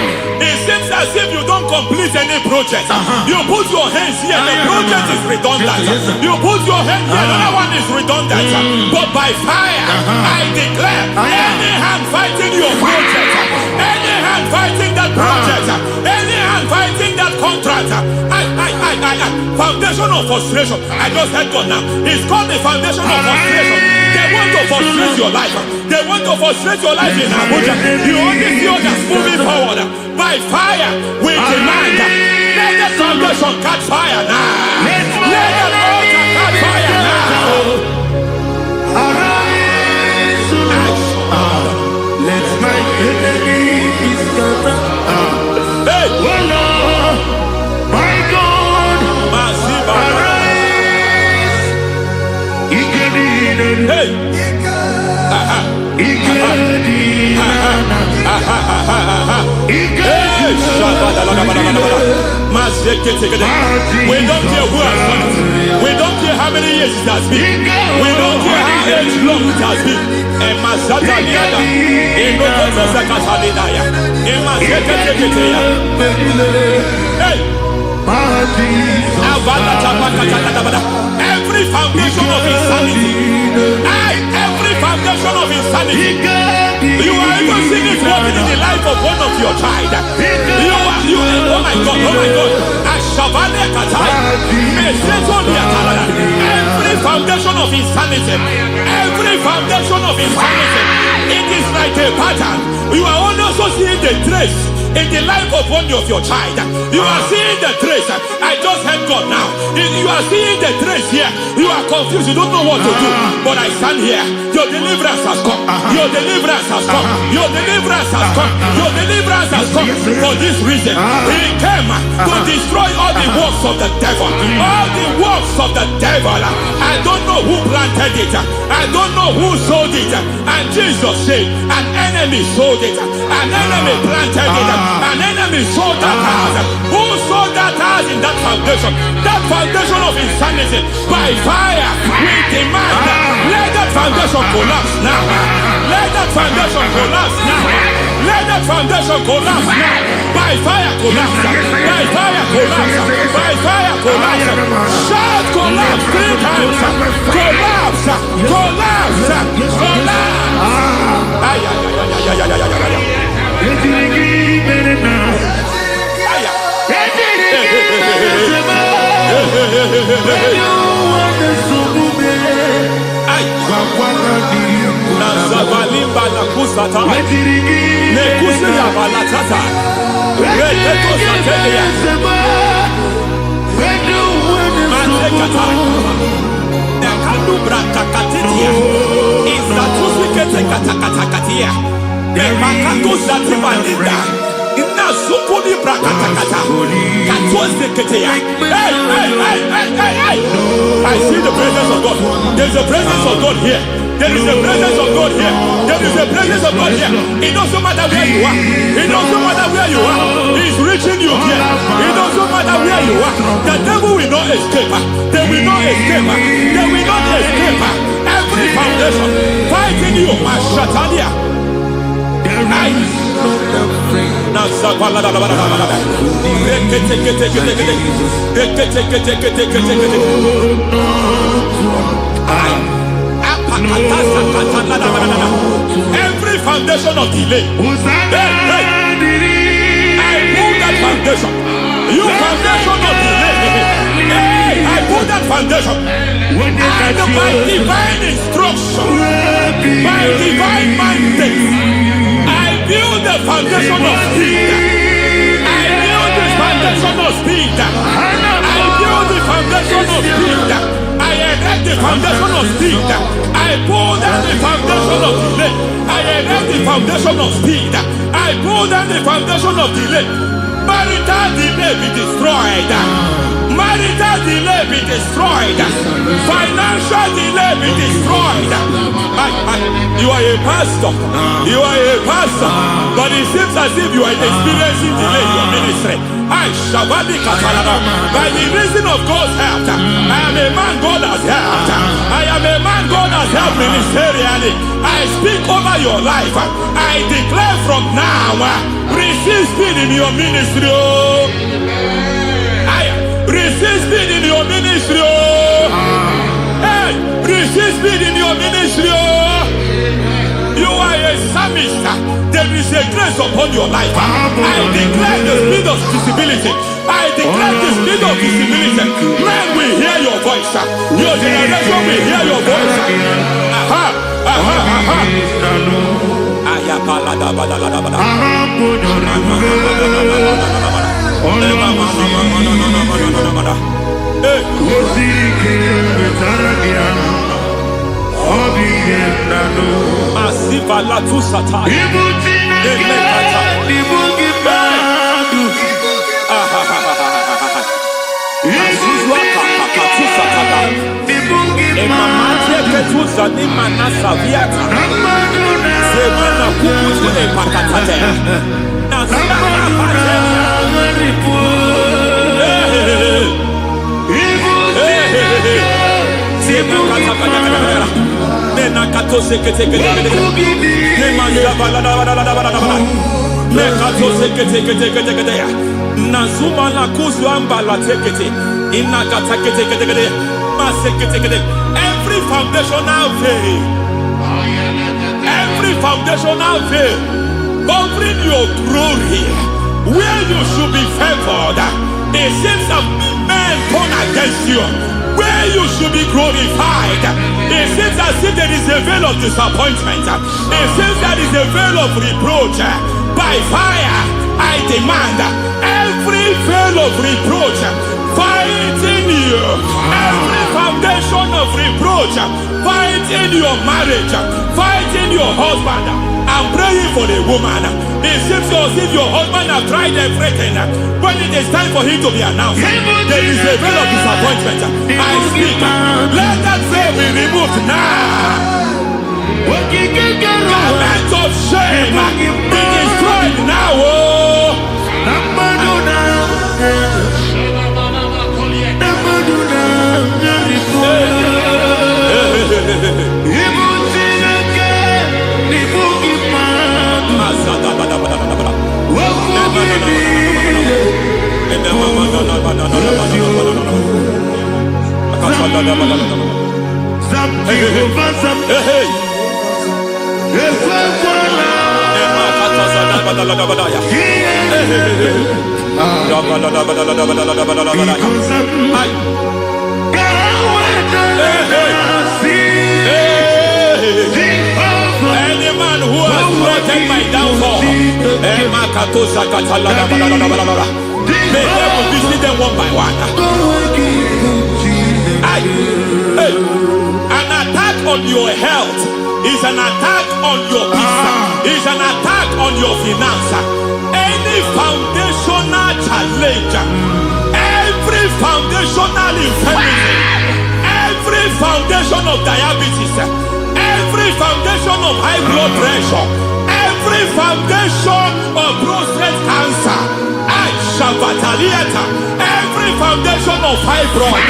B: It seems as if you don't complete any project. You put your hands here, the project is redundant. You put your hand here, another one is redundant. But by fire, I declare, any hand fighting your project, any hand fighting that project, any hand fighting that contract, foundation of frustration. I just heard God now. It's called the foundation of frustration. They want to frustrate your life. They want to frustrate your life in Abuja. You only see others moving forward. By fire, we demand. Let the foundation catch fire now. Let the altar catch fire now.
C: Arise, let my enemy be scattered.
B: Hey,
C: Oh Lord, my God, arise.
B: hey.
C: Igedi,
B: We don't care who has done it. We don't care how many years it has been. We don't care how age long it has been. Every foundation of insanity. Every foundation of insanity. You are even seeing it working in the life of one of your child. Oh my God, oh my God. Every foundation of insanity. Every foundation of insanity. It is like a pattern. You are also seeing the trace in the life of one of your child. You are seeing the trace. I just heard God now. You are seeing the trace here. You are confused. You don't know what to do. But I stand here. Your deliverance has come. Your deliverance has come. Your deliverance has come. Your deliverance has come. For this reason, He came to destroy all the works of the devil. All the works of the devil. I don't know who planted it. I don't know who sold it. And Jesus said, an enemy sold it. An enemy planted it. An enemy sold that house. Who sold that house in that foundation? That foundation of insanity. By fire, we demand, let that foundation collapse now. Let that foundation collapse now. Let that foundation collapse now. By fire, collapse. By fire, collapse. By fire, collapse. Shout collapse 3 times. Collapse. Collapse. Collapse. I see the presence of God. There's a presence of God here. There is a presence of God here. There is a presence of God here. It doesn't matter where you are. It doesn't matter where you are. He's reaching you here. It doesn't matter where you are. The devil will not escape. They will not escape. They will not escape. Every foundation fighting you, Mashatalia. Every foundation of delay. I pull that foundation. You foundation of delay. I pull that foundation. And by divine instruction, by divine mandate, I build the foundation of speed. I build the foundation of speed. I build the foundation of speed. I erect the foundation of speed. I pull down the foundation of delay. I erect the foundation of speed. I pull down the foundation of delay. Marital delay be destroyed. Marital delay be destroyed. Financial delay be destroyed. You are a pastor. You are a pastor. But it seems as if you are experiencing delay in your ministry. By the reason of God's help, I am a man God has helped. I am a man God has helped ministerially. I speak over your life. I declare from now, receive speed in your ministry. Receive speed in your ministry. Hey, receive speed in your ministry. You are a psalmist. There is a grace upon your life. I declare the speed of visibility. I declare the speed of visibility. Men will hear your voice. Your generation will hear your voice. Aha, aha, aha. Every foundational veil, every foundational veil covering your glory, where you should be favored, it seems that men turn against you. Where you should be glorified, it seems as if there is a veil of disappointment. It seems there is a veil of reproach. By fire, I demand every veil of reproach fighting you, every foundation of reproach fighting your marriage, fighting your husband. I'm praying for the woman. It seems as if your husband has tried everything. When it is time for him to be announced, there is a veil of disappointment. I speak. Let that veil be removed now. Garment of shame be destroyed now. Any man who has plotted my downfall, may devil visit them one by one. An attack on your health is an attack on your peace, is an attack on your finance. Any foundational challenge, every foundational infirmity, every foundation of diabetes, every foundation of high blood pressure, every foundation of prostate cancer, every foundation of fibroid,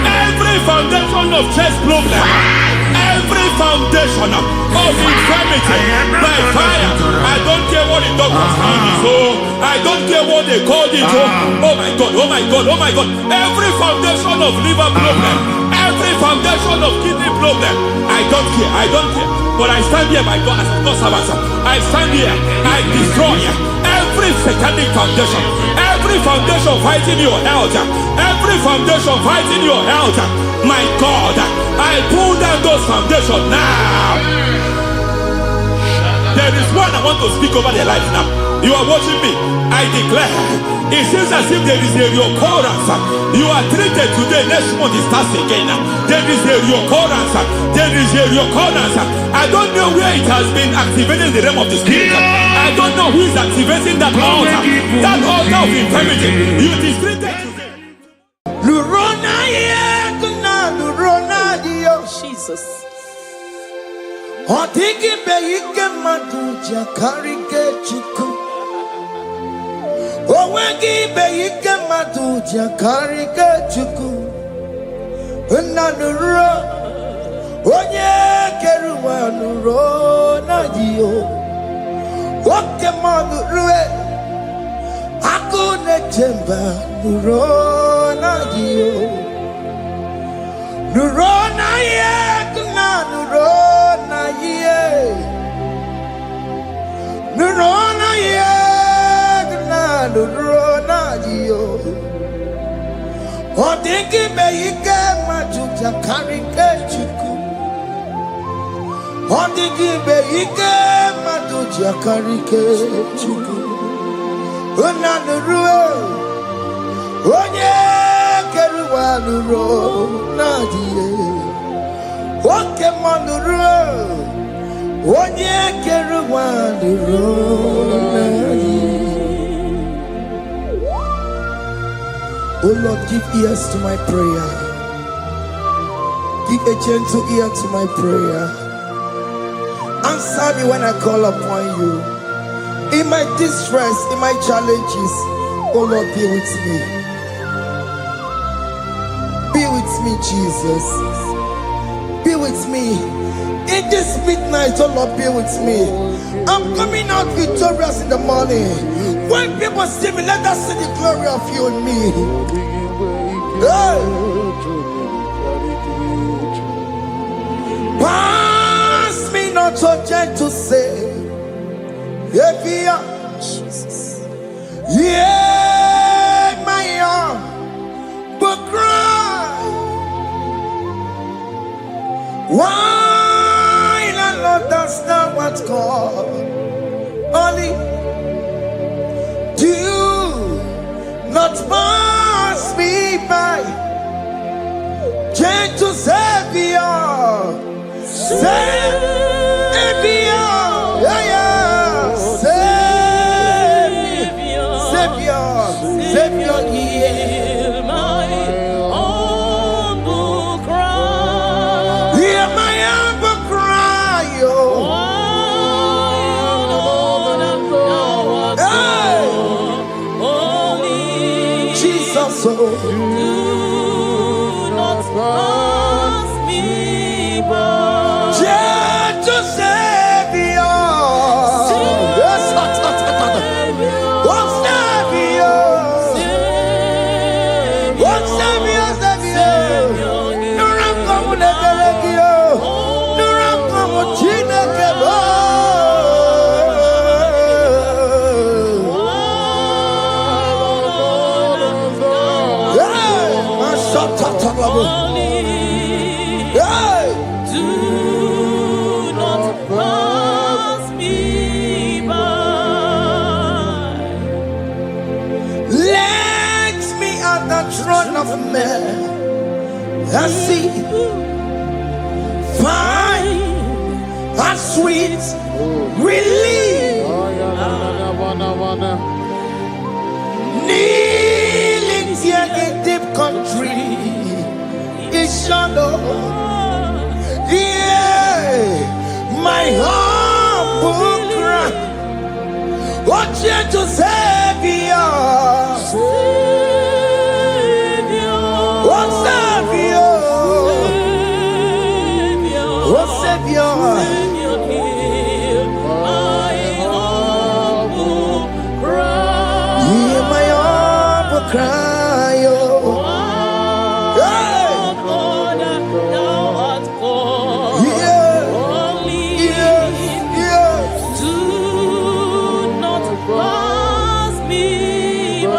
B: every foundation of chest problem, every foundation of infirmity, by fire. I don't care what the doctors call it, so I don't care what they called it. Oh my God, oh my God, oh my God. Every foundation of liver problem, every foundation of kidney problem, I don't care, I don't care. But I stand here, my God, as God's servant. I stand here, I destroy every satanic foundation, every foundation fighting your health, every foundation fighting your health. My God, I pull down those foundations now. There is one I want to speak over their life now. You are watching me. I declare, it seems as if there is a reoccurrence. You are treated today, next month it starts again. There is a reoccurrence. There is a reoccurrence. I don't know where it has been activated in the realm of the spirit. I don't know who is activating that altar of infirmity. You is treated today.
D: Jesus. Odigi beike maduja karike chuku. Owegi beike maduja karike chuku. Unanuro onye keruwa nuro nadio. Oke madurue akune chemba nuro nadio. Nurona ye, nurona ye, nurona ye, nurona yo. Odigi beike majuja karike chuku. Odigi beike majuja karike chuku. Una nurue, onye. Oke manuro onye keruwanuro. Oh Lord, give ears to my prayer. Give a gentle ear to my prayer. Answer me when I call upon you. In my distress, in my challenges, oh Lord, be with me. Be with me, Jesus. be with me. In this midnight, oh Lord, be with me. I'm coming out victorious in the morning. When people see me, let us see the glory of you in me. Hey. Pass me not so gentle, say, yeah, Jesus. Yeah, my arm, but cry. Why the Lord does not what call? Only do not pass me by. Gentle Savior, Savior, yeah, yeah, Savior,
E: hear my humble cry.
D: Hear my humble cry, oh.
E: Holy
D: Jesus, oh.
E: do not pass me by.
D: Gentle Savior, yes, what Savior, what Savior, Nurakomu Negelegio, Nurakomu Chinekebo. Hey, Mashatatalabu. Hey.
E: Do not pass me by.
D: Let me at the throne of men and see, find a sweet relief. Kneeling here in deep country is shadow. Yeah, my humble cry. What gentle Savior, what Savior, what Savior, hear my humble cry, oh. Hey. Yeah, yeah.
E: Do not pass me by.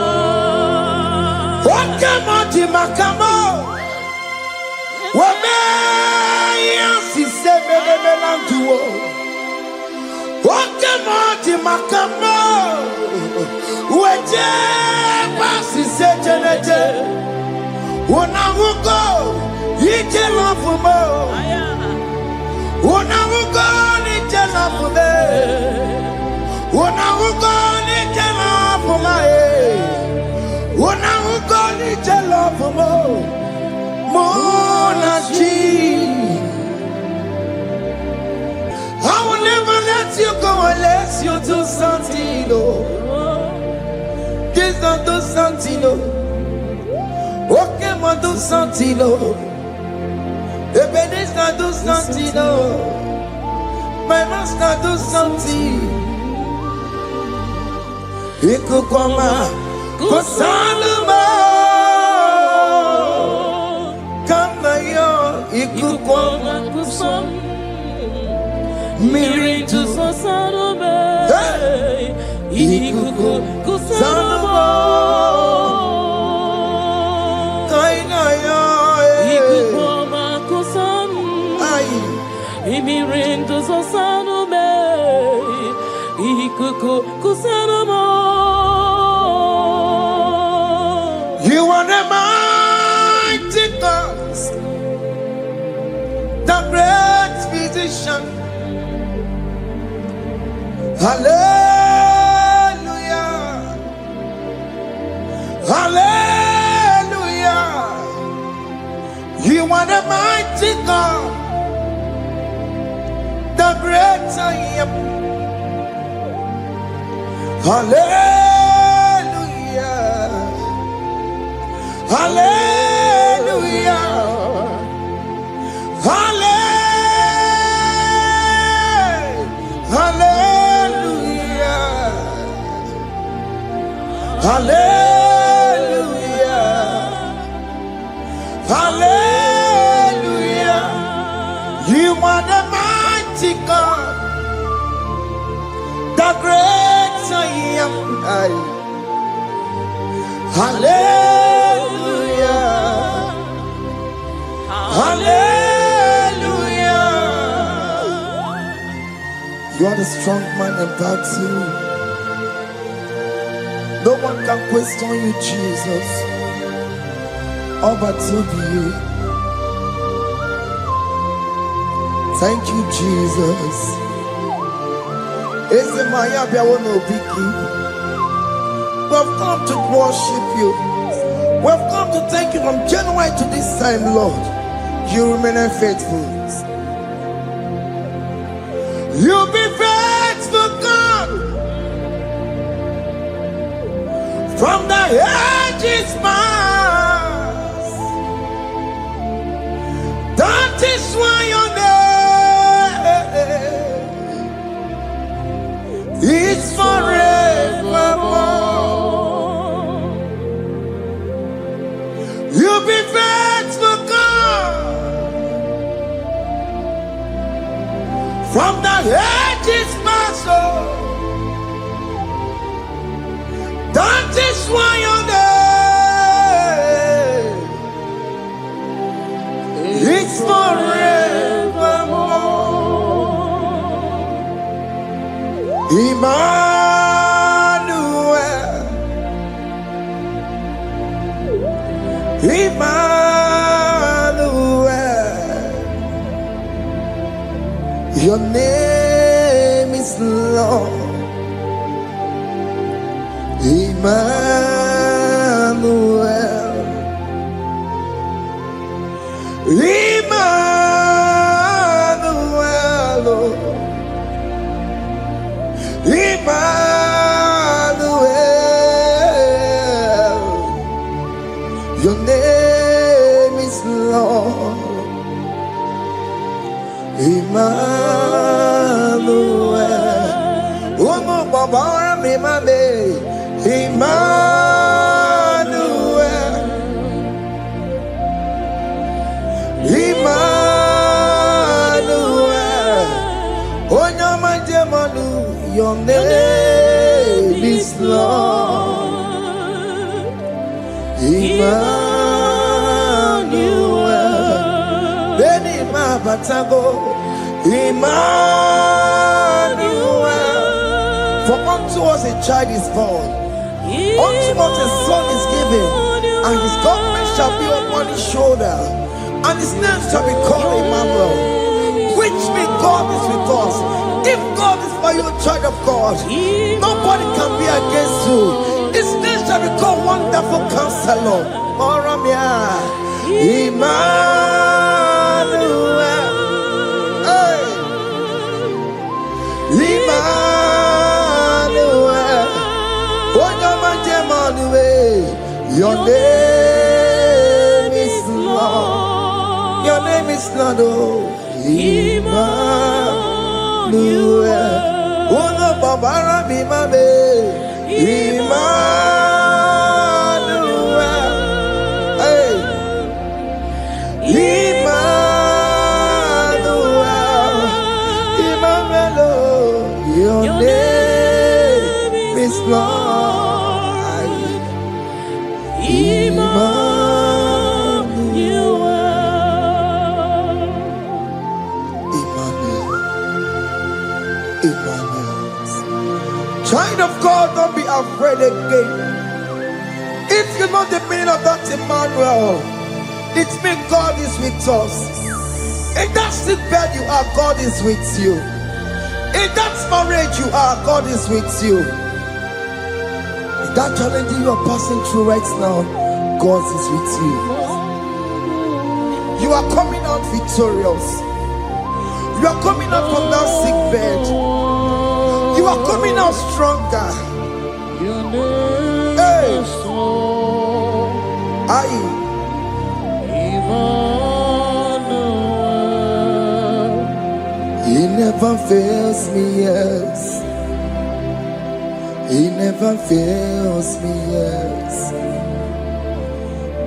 D: What come on, Timakamo? What may you say, Melantuo? What come on, Timakamo? What pass is said, Janete? When I will go, you tell off for more. When I will go, you tell off for me. When I will go, you tell off for my head. When I will go, you tell off for more. Monachi. I will never let you go unless you do something. This don't do something. Okay, ma do something. This not do something. My master do something. Ikukoma kusaluma. Kama yo ikukoma
E: Kusam
D: miri
E: to Sasarume.
D: Hey!
E: Ikuku Kusarumo.
D: Kaina yo.
E: Ikukoma Kusam.
D: Aye.
E: Imirindu Sasarume. Ikuku Kusarumo.
D: You are the mighty God, the great physician. Hallelujah. Hallelujah. You are the mighty God, the great I am. Hallelujah. Hallelujah. Hallelujah. Hallelujah. Hallelujah. You are the mighty God, the great I am. Hallelujah. Hallelujah. You are the strong man in battle. No one can question you, Jesus. All but to be. Thank you, Jesus. We've come to worship you. We've come to thank you from January to this time, Lord. You remain faithful. You'll be faithful, God. From the ages past. That is why your name is forevermore. You'll be faithful, God. From the ages past, that is why your name is forevermore. Emmanuel, Emmanuel, your name is Lord. Emmanuel, Emmanuel, Emmanuel, your name is Lord. Emmanuel, oh no, Baba, Emmanuel, Emmanuel, oh no, my demonu, your name is Lord. Emmanuel, Beni Mabatago, Emmanuel. For unto us a child is born, unto us a son is given, and his government shall be upon his shoulder, and his name shall be called Emmanuel, which means God is with us. If God is for you, child of God, nobody can be against you. His name shall be called Wonderful Counselor. Oramia, Emmanuel, hey, Emmanuel, your name is Lord. Your name is Lord, oh Emmanuel. Uno babara bimame, Emmanuel. Hey, Emmanuel, Emmanuel. Your name is Lord. Child of God, don't be afraid again. It's not the meaning of that Emmanuel. It means God is with us. In that sick bed you are, God is with you. In that marriage you are, God is with you. In that challenge you are passing through right now, God is with you. You are coming out victorious. You are coming out from that sick bed. You are coming out stronger. Hey, He never fails me, yes. He never fails me, yes.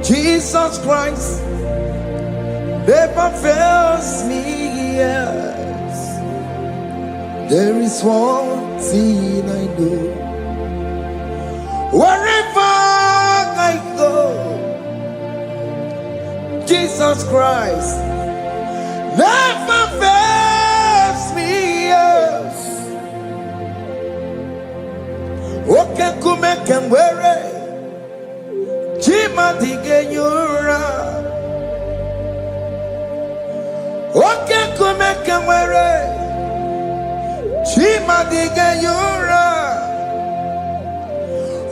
D: Jesus Christ never fails me, yes. There is one thing I know. Wherever I go, Jesus Christ never fails me, yes. Okay, come and wear it. Jima digenyura. Okay, come and wear it. Jima digenyura.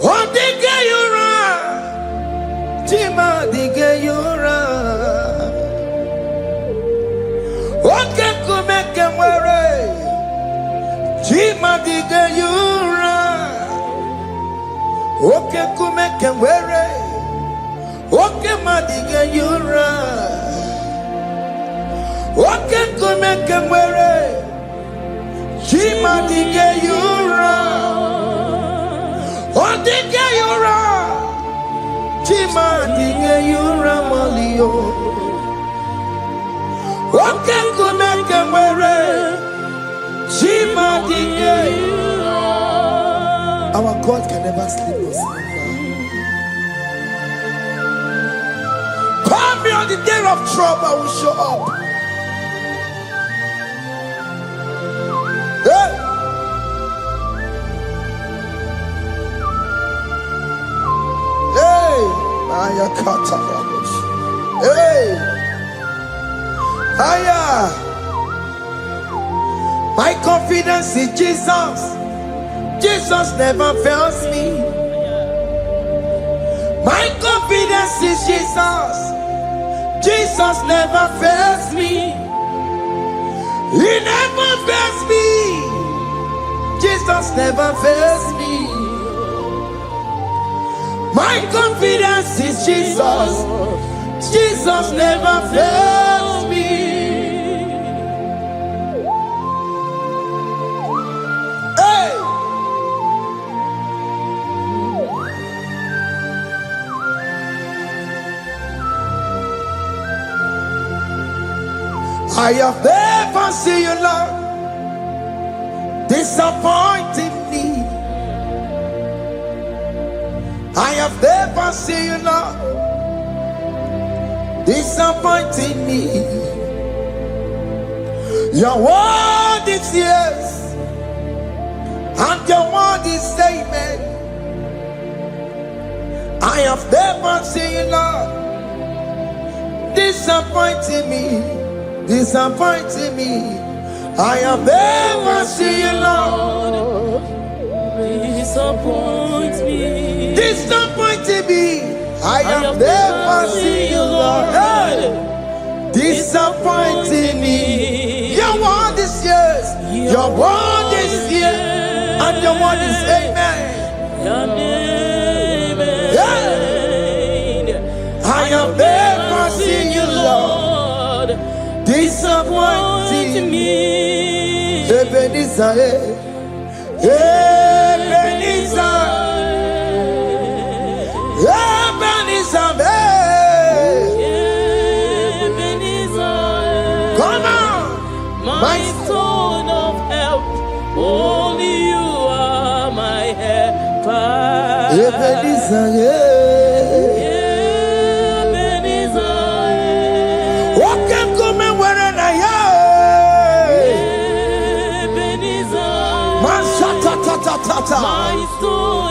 D: Oh, digenyura. Jima digenyura. Okay, come and wear it. Jima digenyura. Okay, come and wear it. Okay, madiga yura. Okay, come and wear it. She madiga yura. Oh, diga yura. She madiga yura malio. Okay, come and wear it. She madiga yura. Our God can never sleep or slumber. Call me on the day of trouble, I will show up. Hey! Hey! Aya kata rabosh. Hey! Aya! My confidence in Jesus. Jesus never fails me. My confidence is Jesus. Jesus never fails me. He never fails me. Jesus never fails me. My confidence is Jesus. Jesus never fails me. Hey! I have never seen you, Lord, disappointing me. I have never seen you, Lord, disappointing me. Your word is yes, and your word is amen. I have never seen you, Lord, disappointing me. Disappointing me. I have never seen you, Lord.
E: Disappoint me.
D: Disappointing me. I have never seen you, Lord. Hey. Disappointing me. Your word is yes. Your word is yes. And your word is amen. Yeah. I have never seen you, Lord, disappointing me. Ebenezer, Ebenezer, Ebenezer, Ebenezer. Come on,
E: my stone of help. Only you are my helper.
D: Ebenezer,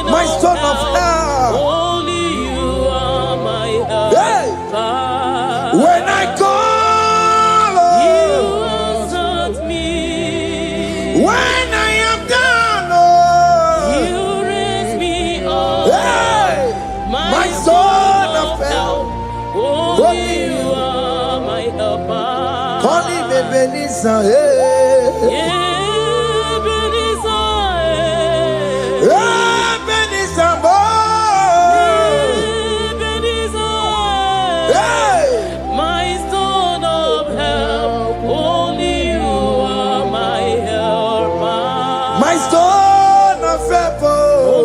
D: my stone of help.
E: Only you are my help.
D: Hey. When I call,
E: you answered me.
D: When I am down,
E: you raise me up.
D: Hey. My stone of help.
E: Only you are my helper.
D: Only Ebenezer, yeah. My stone of help,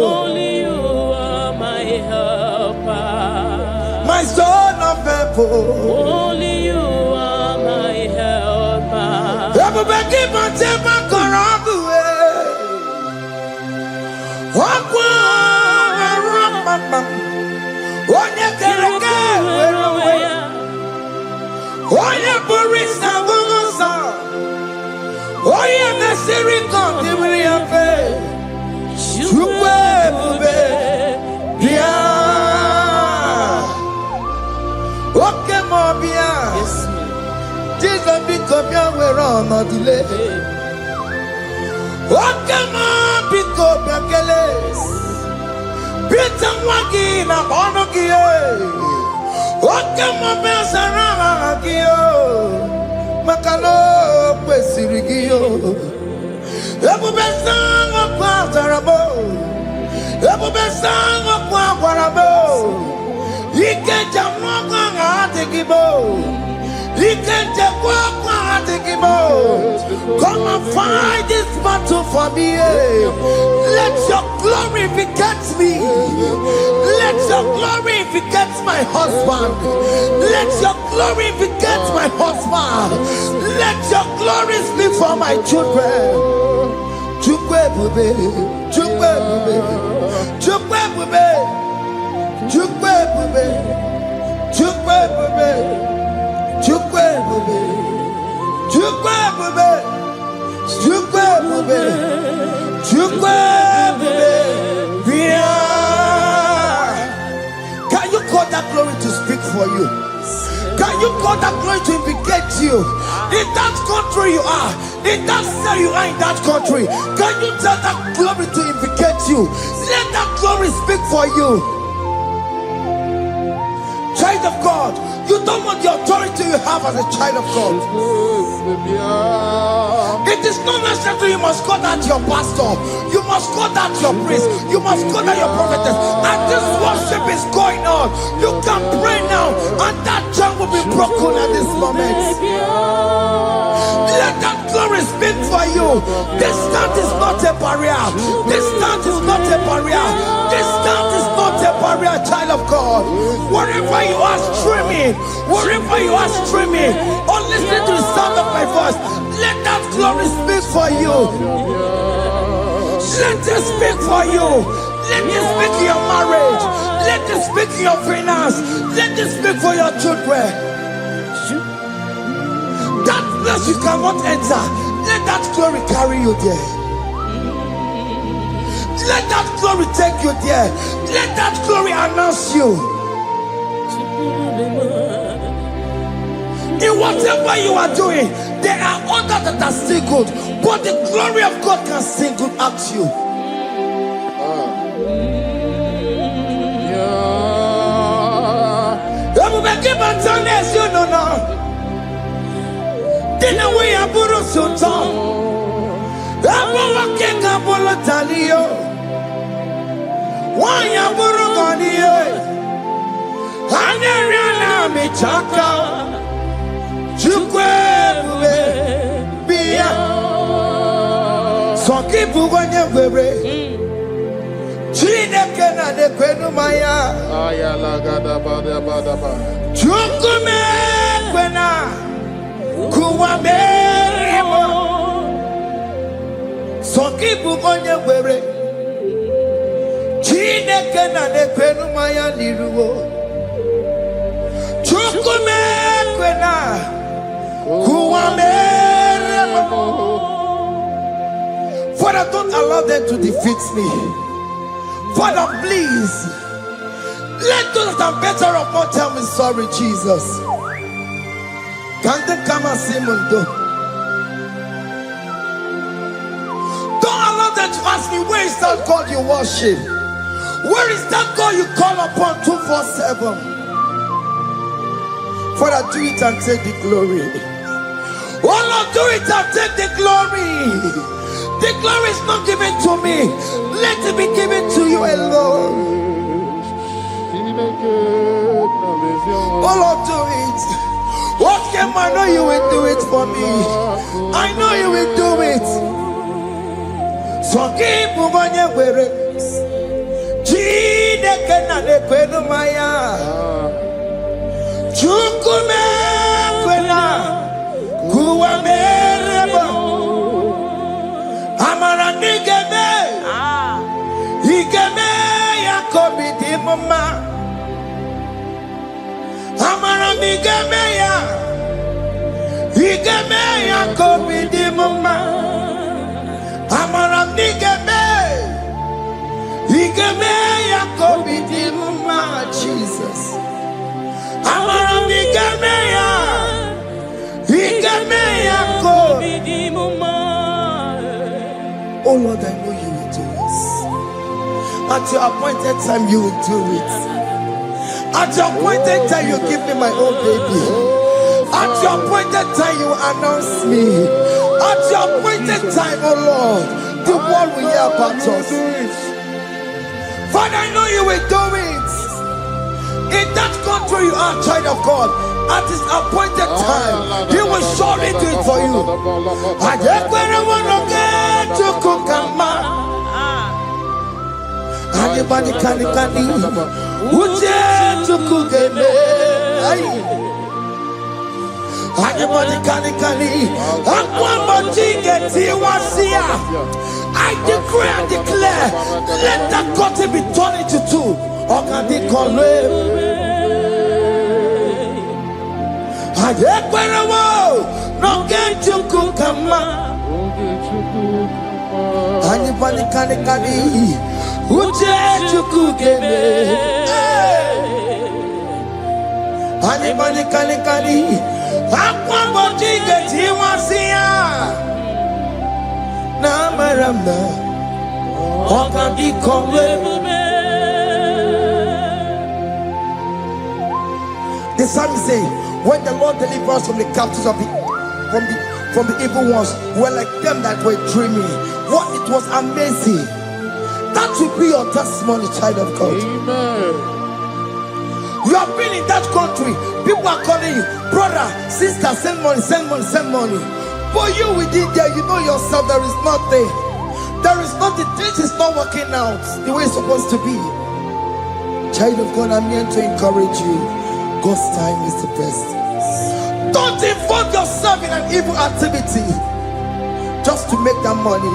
D: my son of purple.
E: Only you are my helper.
D: Everybody but my Karabuwe. Onye kereke werowe. Onye burisa bungosa. Onye mesiri kondibiri yafe. Chukwe bube. Bia. Oke mo bia. Jesus because we're on a delay. Oke mo biko bekeles. Bita wagi na bono kiye. Oke mo besarama kiyo. Makalo kwesirigiyo. Ebu besango kwa tarabo. Ebu besango kwa warabo. Ike jamoko ngate kibo. Come and fight this battle for me. Let your glory beget me. Let your glory beget my husband. Let your glory beget my husband. Let your glory speak for my children. Chukwe bube, chukwe bube, chukwe bube, chukwe bube, chukwe bube. Chukwe bube, chukwe bube, chukwe bube, chukwe bube. Can you call that glory to speak for you? Can you call that glory to indicate you? In that country you are, in that cell you are in that country. Can you tell that glory to indicate you? Let that glory speak for you. Child of God, you don't want the authority you have as a child of God. It is not necessary you must call that your pastor. You must call that your priest. You must call that your prophetess. And this worship is going on. You can pray now, and that chain will be broken at this moment. Let that glory speak for you. Distance is not a barrier. Distance is not a barrier. Distance is not a barrier, child of God. Wherever you are streaming, wherever you are streaming, or listening to the sound of my voice, let that glory speak for you. Let it speak for you. Let it speak in your marriage. Let it speak in your finance. Let it speak for your children. That place you cannot enter, let that glory carry you there. Let that glory take you there. Let that glory announce you. In whatever you are doing, there are others that are still good, but the glory of God can still good at you. You know now. Dina we aburo sultan. Abo wakeka bolo talio. Wanya buru ganiye. Hanyariana michaka. Chukwe bube biya. Soki buganye bebe. Chine kena de kwenu maya.
C: Ayala gada bada bada ba.
D: Chukume kwena. Kuwa merimo. Soki buganye bebe. Chine kena de kwenu maya liruwo. Chukume kwena. Kuwa merimo. Father, don't allow them to defeat me. Father, please, let those that are better off not tell me sorry, Jesus. Can't they come and see Mundo? Don't allow them to ask me, where is that God you worship? Where is that God you call upon 247? Father, do it and take the glory. Oh Lord, do it and take the glory. The glory is not given to me. Let it be given to you alone. Oh Lord, do it. What can I know you will do it for me? I know you will do it. So keep moving where Chine kena de kwenu maya. mama. Amara migemeya. Igemeya kobi di mama. Amara migeme. Igemeya kobi di mama. Jesus. Amara migemeya. Igemeya kobi di mama. Oh Lord, I know you will do this. At your appointed time, you will do it. At your appointed time, you give me my own baby. At your appointed time, you announce me. At your appointed time, oh Lord, the world will hear about us. Father, I know you will do it. In that country you are, child of God, at his appointed time, he will surely do it for you. Anybody can uje to kugeme. Anybody can I decree and declare, let that curtain be torn into two. Anybody can uje chukugeme. Anybody can akwambojige tiwasia na maramna okandikome. The psalmist say, when the Lord delivers from the captives of from the evil ones, we're like them that were dreaming. What it was amazing. That will be your testimony, child of God. Amen. You have been in that country. People are calling you, brother, sister, send money, send money, send money. But you within there, you know yourself, there is nothing. There is nothing. This is not working out the way it's supposed to be. Child of God, I'm here to encourage you. God's time is the best. Don't involve yourself in an evil activity just to make that money.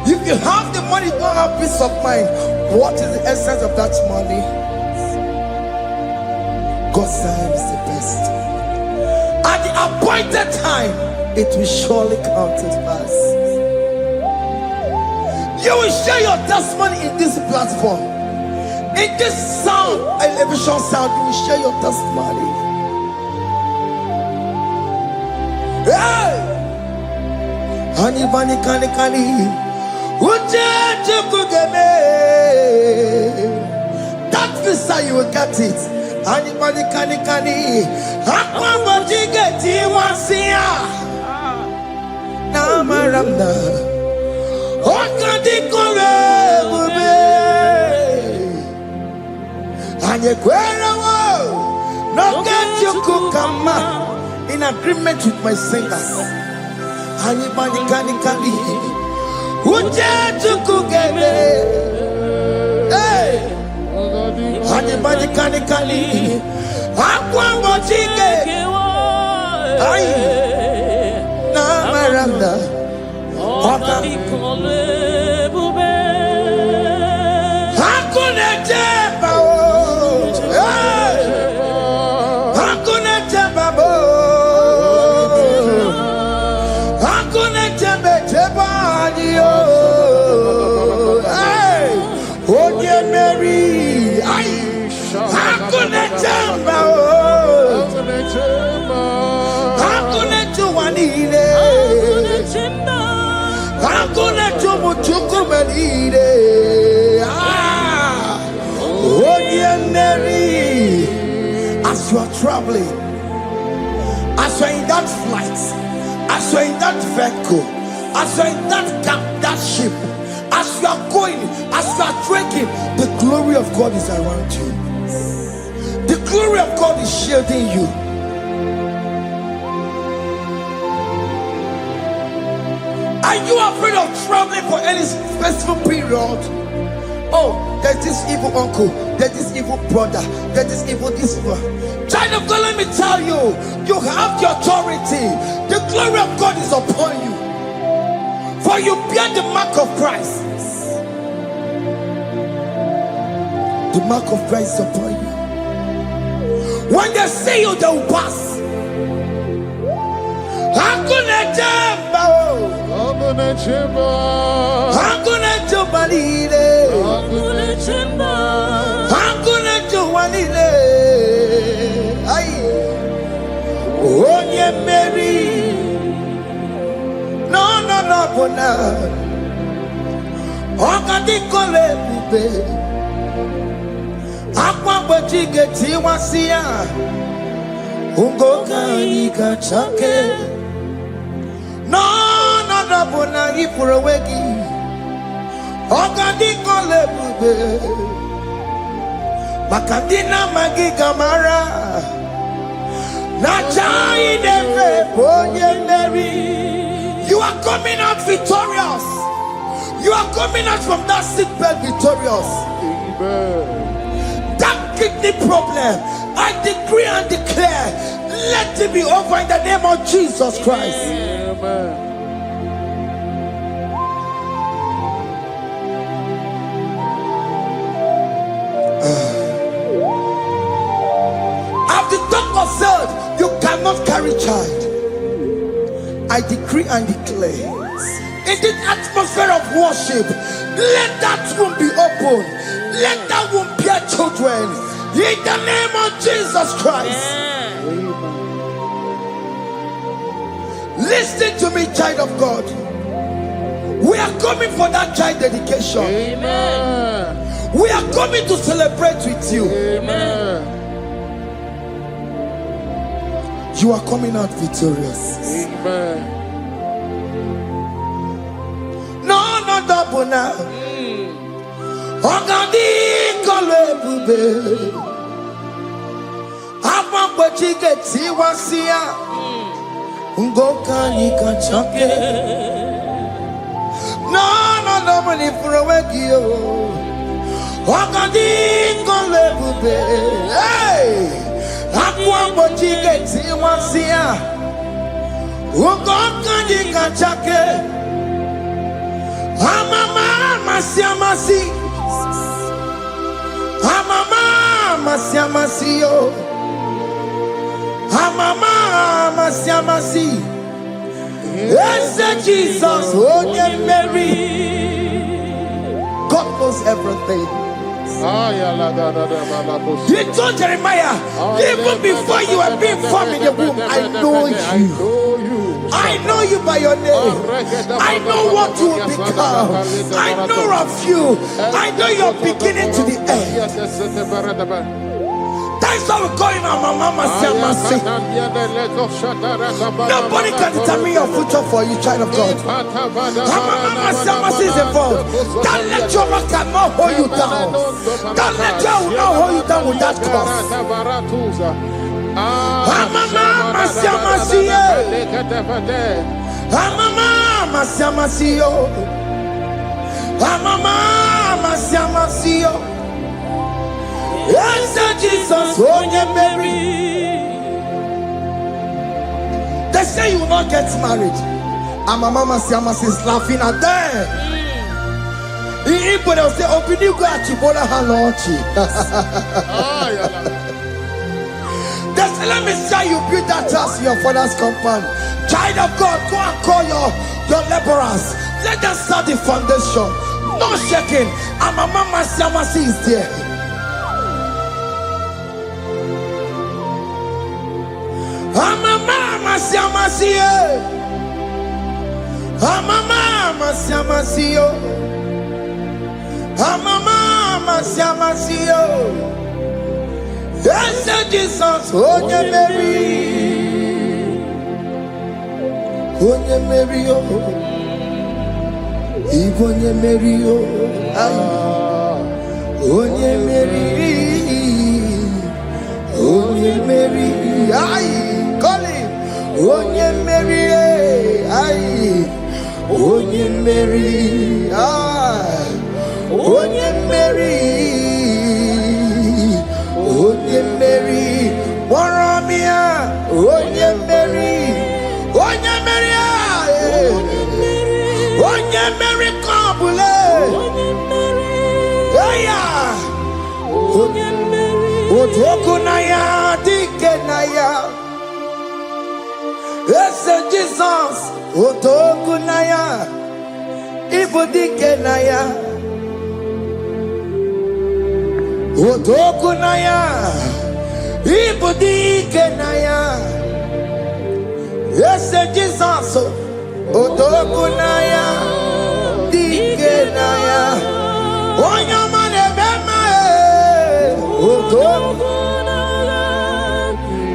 D: If you have the money, don't have peace of mind. What is the essence of that money? God's time is the best. At the appointed time, it will surely come to pass. You will share your testimony in this platform. In this sound, elevation sound, you will share your testimony. Hey! Anybody can that visa, you will get it. Anybody can get it. Now maramna okandikore bube anyekwerawo no get you kukama in agreement with my singers. Anybody can uje tukugeme. Hey, anybody can akwambo chike. Ay, na maranda okandikole bube hakune jeba o. Hakune jeba bo. Hakune jeba jeba yo. Hey, Oye Mary. Ay, hakune jeba o. Hakune juwanile. Hakune jumuchukumelile. Oye Mary. As you are traveling, as you are in that flight, as you are in that vehicle, as you are in that ship, as you are going, as you are drinking, the glory of God is around you. The glory of God is shielding you. Are you afraid of traveling for any specific period? Oh, there's this evil uncle, there's this evil brother, there's this evil this one. Child of God, let me tell you, you have the authority. The glory of God is upon you. For you bear the mark of Christ. The mark of Christ is upon you. When they see you, they will pass. Hakuna jamba, hakuna jamba, hakuna jamba lile, hakuna jamba, hakuna jamba lile. Ay, onye Mary, no, bona. Okadi kole bube, akwa bojige tiwasia, ungoka ika chake. No, bona ifurowegi. Okadi kole bube, makandina magiga mara. Na chai deve onye Mary. You are coming out victorious. You are coming out from that sick bed victorious. Amen. That kidney problem, I decree and declare, let it be over in the name of Jesus Christ. Amen. As the doctor said, you cannot carry child. I decree and declare, in this atmosphere of worship, let that womb be open. Let that womb bear children. In the name of Jesus Christ. Listen to me, child of God. We are coming for that child dedication. Amen. We are coming to celebrate with you. Amen. You are coming out victorious. Amen. No, double now. Ogadi kole bube. Apa bojige tiwasia. Ungoka nika chake. No, money for a wegio. Ogadi kole bube. Hey, apa bojige tiwasia. Ungoka nika chake. Amama masiamasi, amama masiamasi yo, amama masiamasi. Yes, Jesus, onye Mary. God knows everything. He told Jeremiah, even before you were being formed in the womb, I know you. I know you by your name. I know what you will become. I know of you. I know your beginning to the end. That's how we call him our Mama Siamasi. Nobody can determine your future for you, child of God. Mama Siamasi is involved. That lecture cannot hold you down. That lecture will not hold you down with that cause. Mama Siamasi. Mama Siamasi. Mama Siamasi. Yes, Jesus, onye Mary. They say you will not get married. And my Mama Siamasi is laughing at them. In Igbo, they'll say, open you go at Chibola Halochi. They say, let me say you build that house in your father's compound. Child of God, go and call your laborers. Let them start the foundation. No shaking. And my Mama Siamasi is there. Mama Siamasi, Mama Siamasi, Mama Siamasi. Yes, Jesus, onye Mary, onye Mary, onye Mary, onye Mary, onye Mary, call him. Onye Mary, ay, Onye Mary, Onye Mary, Onye Mary, Waramia, Onye Mary, Onye Mary, Onye Mary, Kabule, Otokunaya dikenaya. Yes, Jesus. Otokunaya. Ibu dikenaya. Otokunaya. Ibu dikenaya. Yes, Jesus. Otokunaya dikenaya. Onyamane bema.
E: Otokunaya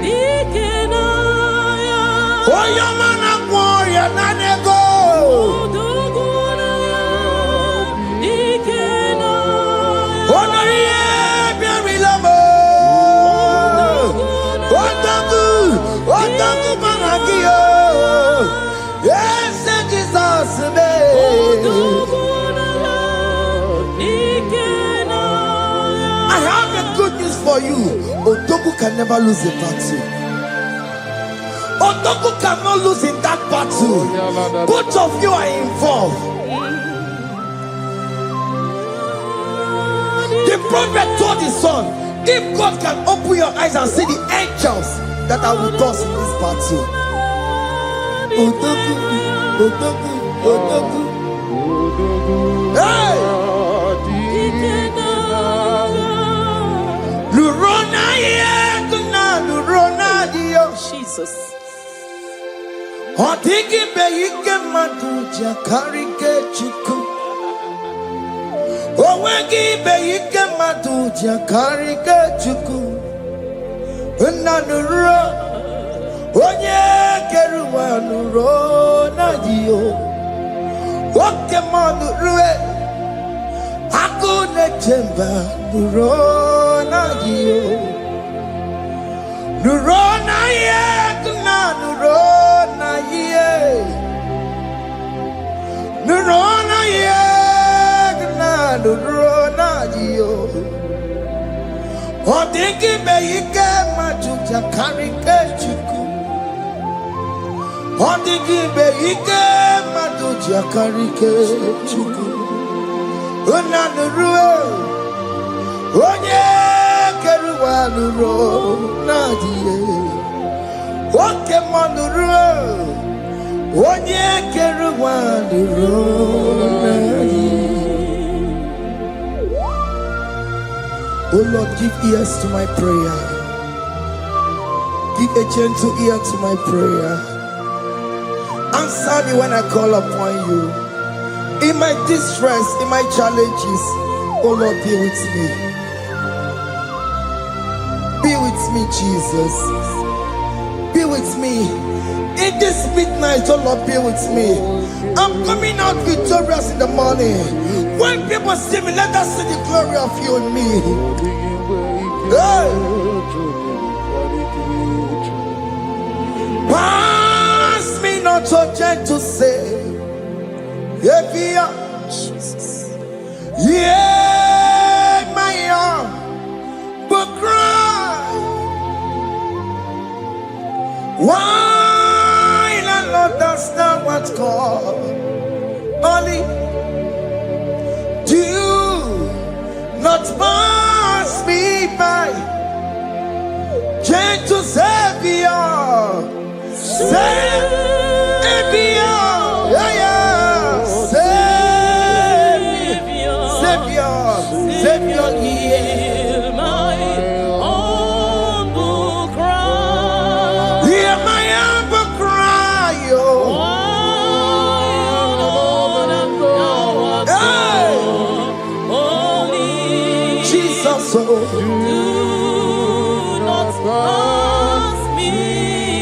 E: dikenaya.
D: Oyamana gloria nanego.
E: Otokunaya dikenaya.
D: Onoye biari lamo. Otaku managio. Yes, Jesus me. I have a good news for you. Otoku can never lose a battle. Otoku cannot lose in that battle. Both of you are involved. The prophet told his son, if God can open your eyes and see the angels that are with us in this battle. Otoku, Otoku, Otoku. Hey! Lurona yekuna, Lurona dio.
E: Jesus.
D: Otiki beyike maduja karike chuku. Owegi beyike maduja karike chuku. Unanuro, onye keruwa nuro na dio. Oke manurue, akune chemba nuro na dio. Nuro na ye, kuna nuro na ye. Nuro na ye, kuna nuro na dio. Odiki beyike majuja karike chuku. Odiki beyike majuja karike chuku. Unanurue, onye keruwa nuro nadie. Oke manurue, onye keruwa nuro nadie. Oh Lord, give ears to my prayer. Give a gentle ear to my prayer. Answer me when I call upon you. In my distress, in my challenges, oh Lord, be with me. Be with me, Jesus. Be with me. In this midnight, oh Lord, be with me. I'm coming out victorious in the morning. When people see me, let us see the glory of you in me. Hey. Pass me not so gentle say. Jesus. Yeah, my arm, but cry. Why not understand what's called? Only do not pass me by. Gentle Savior, Savior, yeah, yeah. Savior, hear my humble cry. Hear my humble cry, oh. Hey. Jesus, oh. Do not pass me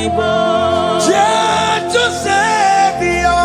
D: by. Gentle Savior.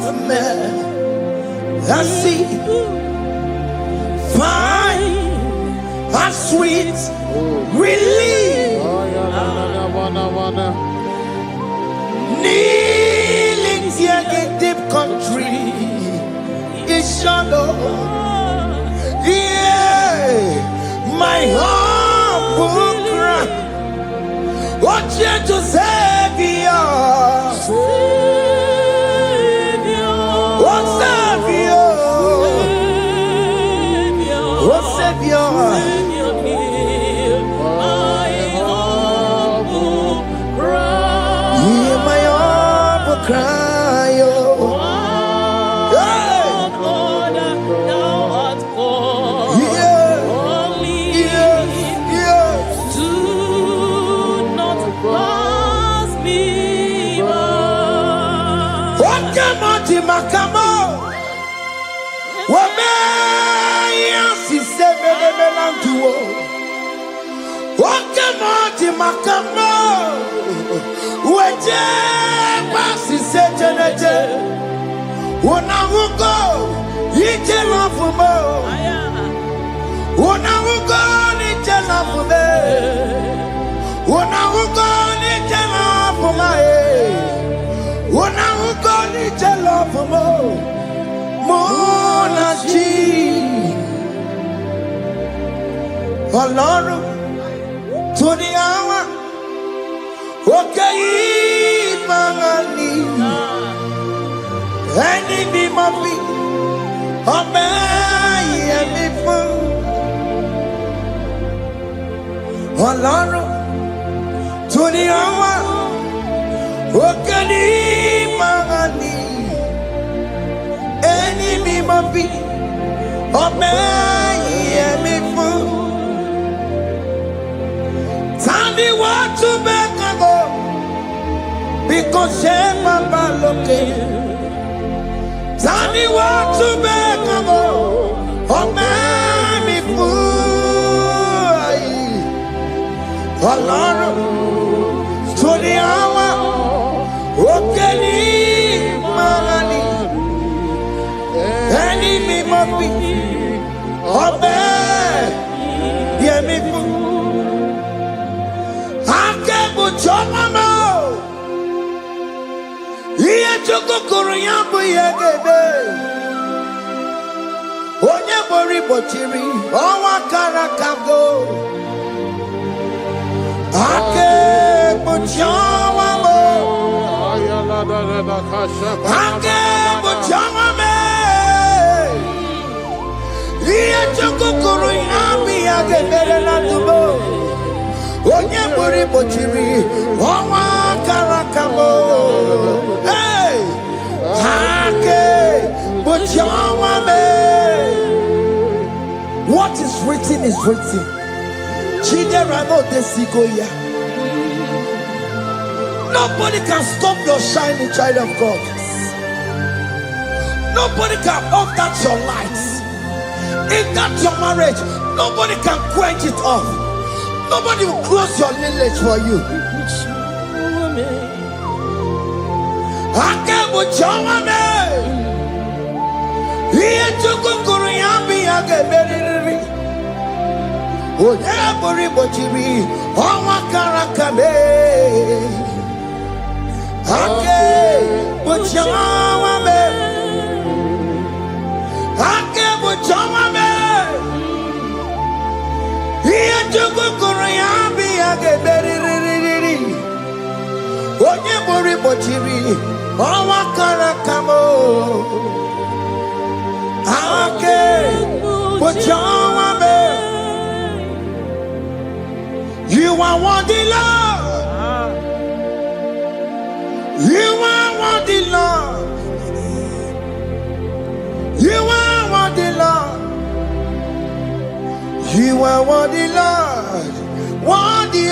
D: of mercy, fine and sweet relief, kneeling here in deep country is shallow. Yeah, my humble cry, what you to Savior, what Savior, what Savior, hear my humble cry, oh. Makamo, Wamea, si sebele melantuo. Wakamo, Makamo, Weje, si sejeneje. Wonawugo, ije lafumo. Wonawugo, ije lafume. Wonawugo, ije lafume. Wona ukoni jelo fomo mona ji Ọlọ́run tó ní àwa òkè yìí máa ní ẹni bí mo fi ọbẹ̀ yẹmi fún Ọlọ́run tó ní àwa òkè yìí. Enemy must be obey me for Sandy what to make a go because she papa looking Sandy what to make a go obey me for Alone to the hour okay Magani enemy must be obey me for Akebo chomama Iye choko koryambo yegebe Onye bori bochiri Owa karakago Akebo chomama Akebo chomama Iye choko koryambo yegebe na tubo Onye bori bochiri Owa karakamo Hey Hake Bochawame What is written is written Chidera no desigoya Nobody can stop your shining, child of God. Nobody can off that your lights. In that your marriage, nobody can quench it off. Nobody will close your lineage for you. Akebo chawame. Iye chukukuru yambi ageberiri. Oye bori bochiri. Owa karakame. Akebo chawame. Akebo chawame. Iye chukukuru yambi ageberiri. Onye bori bochiri, owa karakamo. Ake bochawame. You are worthy, Lord. You are worthy, Lord. You are worthy, Lord. You are worthy, Lord. Worthy,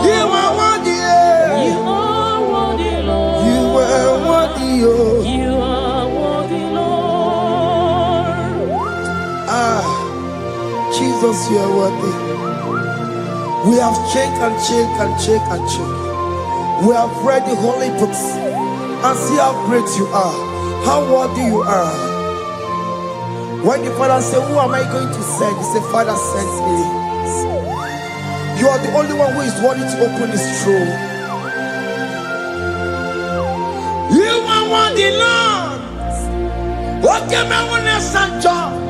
D: You are Jesus, you are worthy. We have checked and checked and checked and checked. We have read the holy books and see how great you are, how worthy you are. When the Father said, who am I going to send? He said, Father, send me. You are the only one who is worthy to open his throne. You are worthy, Lord. What can I want to send you?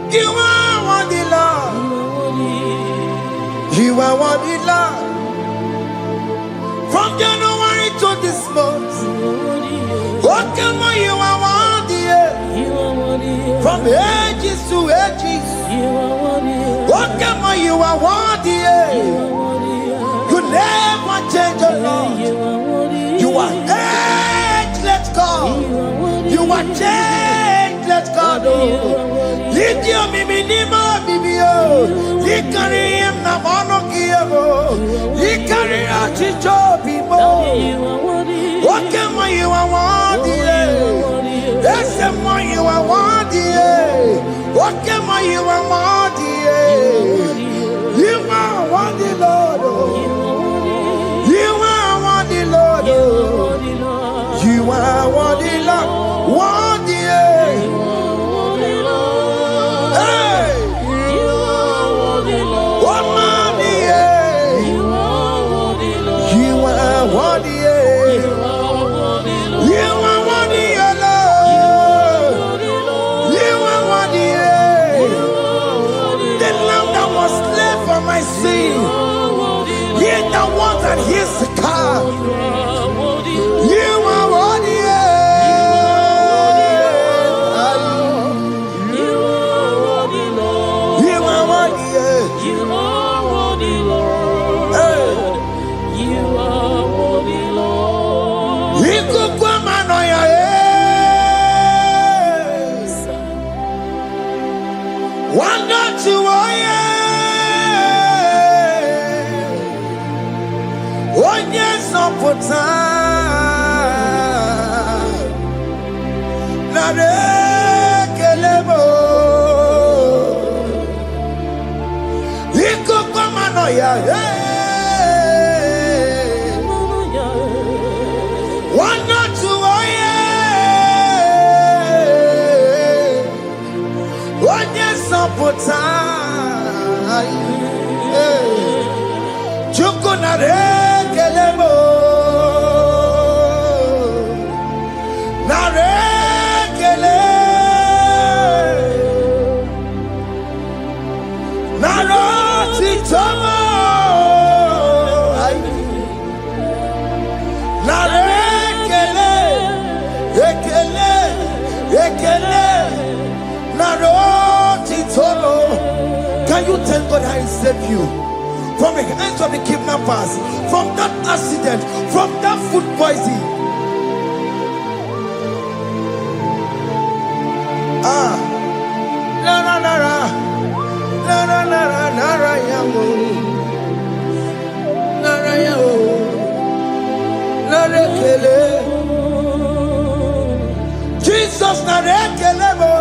D: You are worthy, Lord. You are worthy, Lord. From January to this month, what can I, you are worthy. From ages to ages, what can I, you are worthy. You never change, oh Lord. You are ageless God. You are changeless God. Lift your minima bibio. You carry him na mono kiabo. You carry a chicho people. What can you are worthy? That's the one you are worthy. What can you are worthy? You are worthy, Lord. You are worthy, Lord. You are worthy, Lord. Worthy. Hey. And here's the car. You are worthy. You are worthy. You are worthy, Lord. You are worthy. You are worthy, Lord. You are worthy, Lord. You could come on your head. One not to for time, not a kelebo. You could come on your head. One not to one yes for time. You could not kelebo. Can you tell God how He saved you from the hands of the kidnappers, from that accident, from that food poisoning? Jesus narekelebo.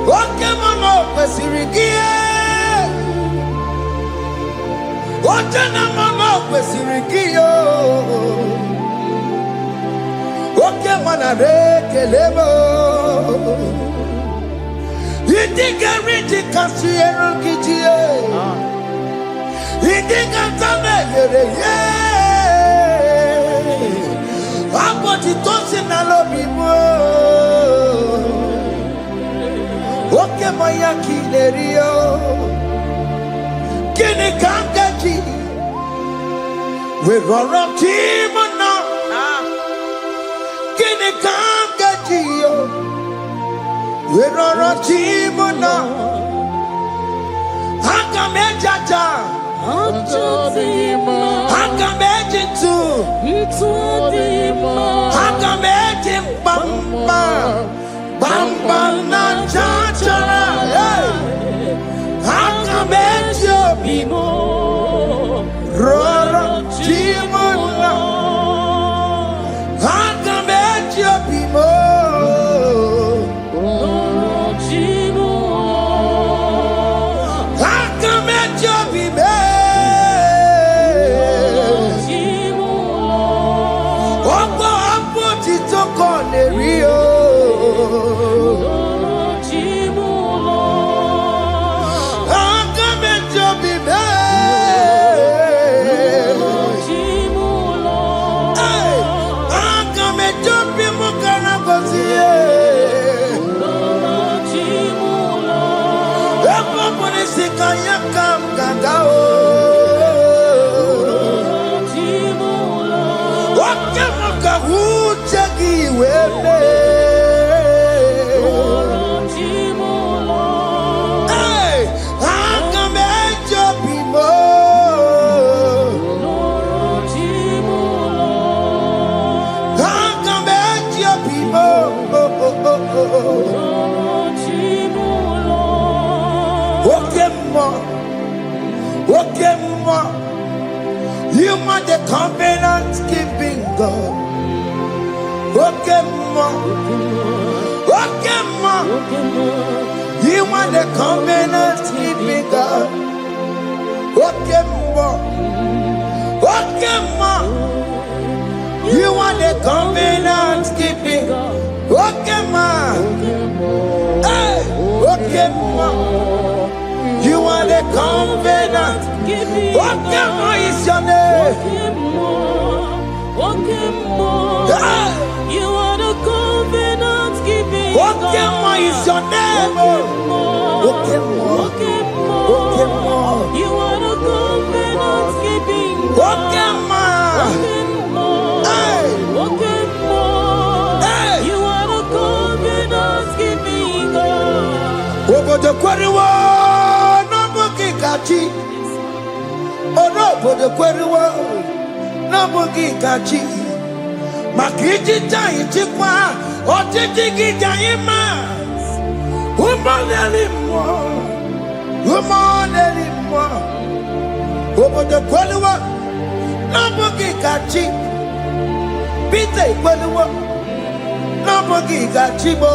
D: Oke mama kwesirigie. Ote na mama kwesirigio. Oke mana rekelebo. Idiga riti kasiyero kijie. Idiga tame yere ye. Aboti tosi na lobi mo. Oke maya kinerio. Kini kangaji. We roro timona. Kini kangaji yo. We roro timona. Hakamejaja. Hakamejitu. Hakamejibamba. Bamba na chachara. Hakamejibimo. Roro timona. Hakamejibimo. Okay, more. You are the covenant keeping God. Okay, more. Okay, more. You are the covenant keeping God. Okay, more. Okay, more. You are the covenant keeping God. Okay, more. Hey, okay, more. You are the covenant. Okay, more is your name. Hey.
E: You are the covenant keeping God.
D: Okay, more is your name. Okay, more. Okay, more.
E: You are the covenant keeping God.
D: Okay, more. Hey. Hey.
E: You are the covenant keeping God.
D: Over the quarry, no bookie kachi. Oh no, over the quarry, no bookie kachi. Makiji jai chikwa, otiji jai mas. Woman anymore, woman anymore. Over the quarry, no bookie kachi. Pite quarry, no bookie kachi bo.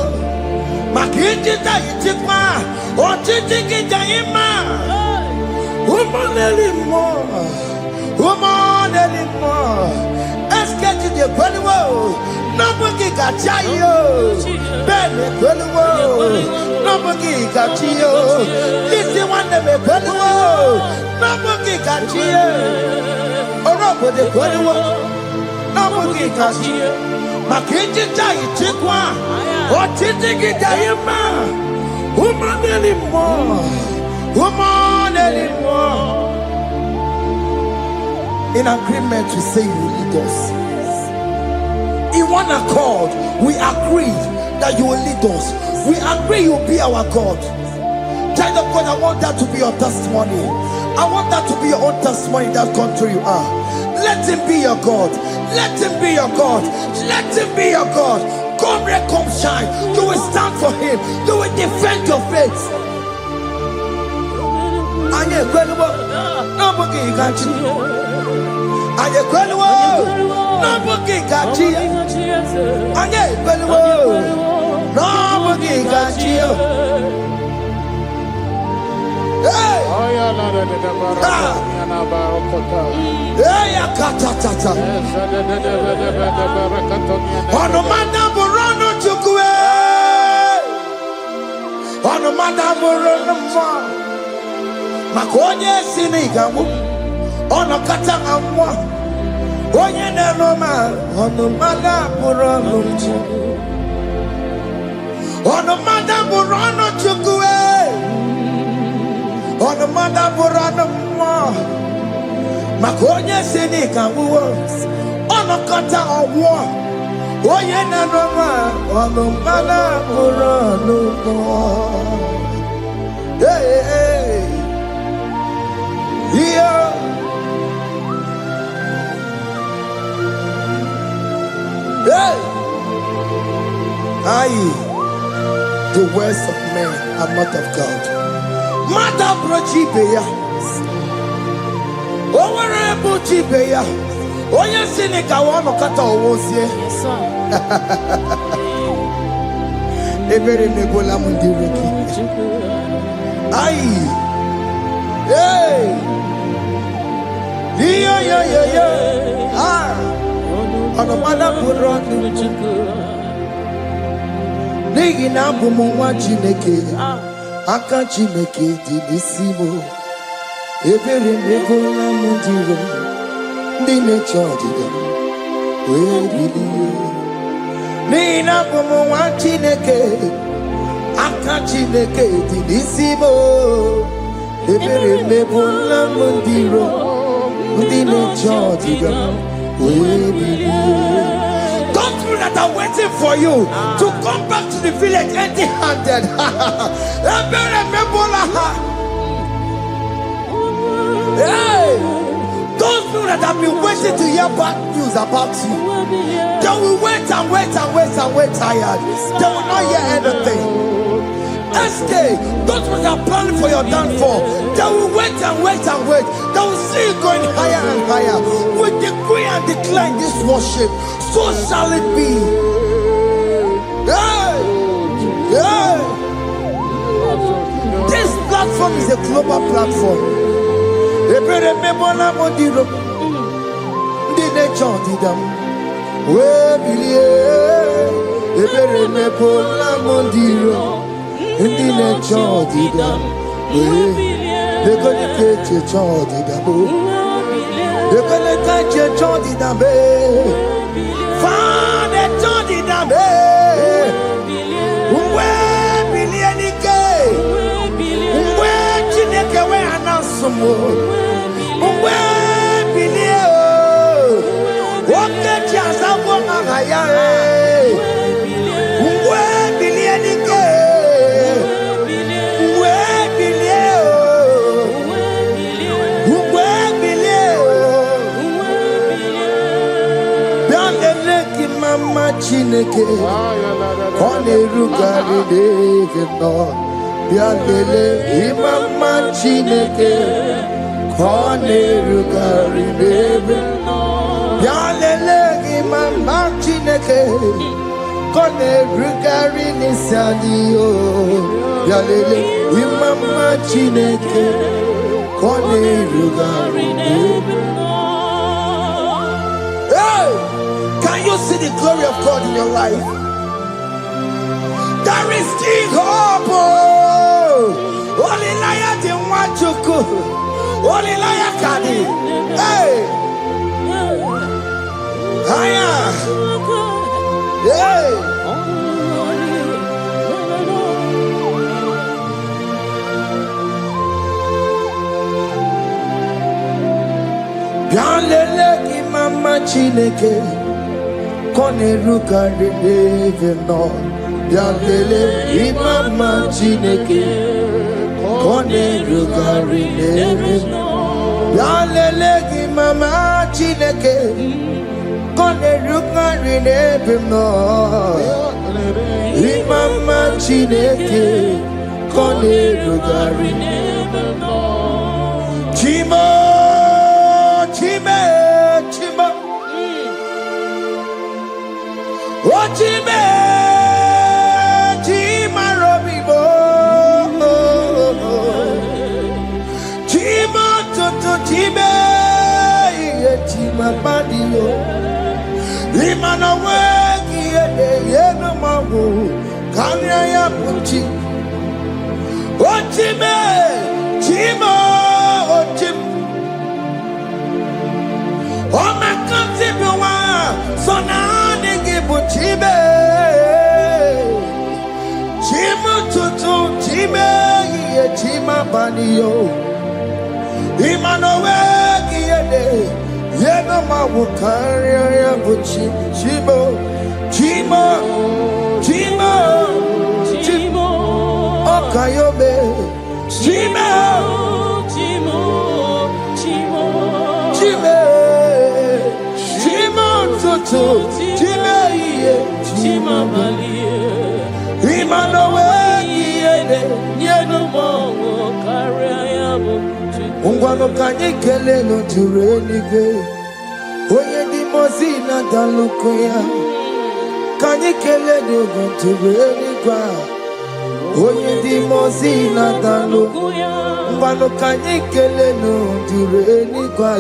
D: Makiji jai chikwa, otiji jai mas. Woman anymore, woman anymore. Escape the Qualuo, nobody got Chayo, Ben Qualuo, nobody got Chio. This is one of the Qualuo, nobody got Chio. Or over the Qualuo, nobody got Chio. Makiji Jai Chikwa, or Titiki Diama, woman anymore, woman anymore. In agreement, we say you will lead us. In one accord, we agreed that you will lead us. We agree you will be our God. Child of God, I want that to be your testimony. I want that to be your own testimony in that country you are. Let him be your God. Let him be your God. Let him be your God. Come, red, come, shine. You will stand for him. You will defend your faith. And you're incredible. Nobody can you. Anye kwelwo na bogi gachi anye kwelwo na bogi gachi hey oya la de baro na baro kota hey akata ono manda borono chukwe ono manda borono ma makonye sinigamu ono kata amwa onye na-eroma ono mada bụrụ ọnụ Chukwu ono mada bụrụ ọnụ Chukwu ono mada bụrụ ọnụ mmụọ maka onye si n'ịka nwụọ ono kata ọgwụọ onye na-eroma ono mada bụrụ ọnụ mmụọ yeah. Hey! Aye, the words of men are not of God. Mother Brochibeya. Over Chibeya. Oya Sinica one kata owosie.
E: Yes, sir.
D: Every nebola mundireki. Aye. Hey! Yeah. Ah! Ono mada bụrụ ọnụ n'ihi na abụ m nwa Chineke aka Chineke dị n'isi m ebere m egola m ndị iro ndị na-eche ọdịda wee bilie n'ihi na abụ m nwa Chineke aka Chineke dị n'isi m ebere m egola m ndị iro ndị na-eche ọdịda. Those that are waiting for you to come back to the village empty-handed. Hey, those people that have been waiting to hear bad news about you, they will wait and wait and wait and wait tired. They will not hear anything. SK, those ones are planning for your downfall. They will wait and wait and wait. They will see you going higher and higher. We decree and declare this worship. So shall it be. Hey! Hey! This platform is a global platform. Chineke Onerugari Devino Bialele Imama Chineke Onerugari Devino Bialele Imama Chineke Onerugari Nisadio Bialele Imama Chineke Onerugari Devino. Can you see the glory of God in your life? There is still hope. Only liar didn't want to go. Only liar can. Hey! Higher! Hey! Bialele Imama Chineke Konerugari Devino Bialele Imama Chineke Konerugari Devino Bialele Imama Chineke Konerugari Devino Imama Chineke Konerugari Devino Chimo Chime Chimo Ochime, Chima Robibo, Chima Toto Chime, Chima Badio, Imana Wagi, Yeno Mamu, Kanya Puchi, Ochime, Chima, Ochim, Oh my country, so now. Chibe, Chima Tutu, Chibe, Chima Banio, Imanowe, Yenoma Wukaria, Buchi, Chibo, Chima, Chima, Chimo, Okayobe, Chima, Chimo, Chimo, Chibe, Chima Tutu, Chima Malie, Imanowe, Yenumo, Kariabu, Ungwano Kanyikele no Turenike, Oye di Mozina Dalukoya, Kanyikele no Turenika, Oye di Mozina Dalukoya, Ungwano Kanyikele no Turenika,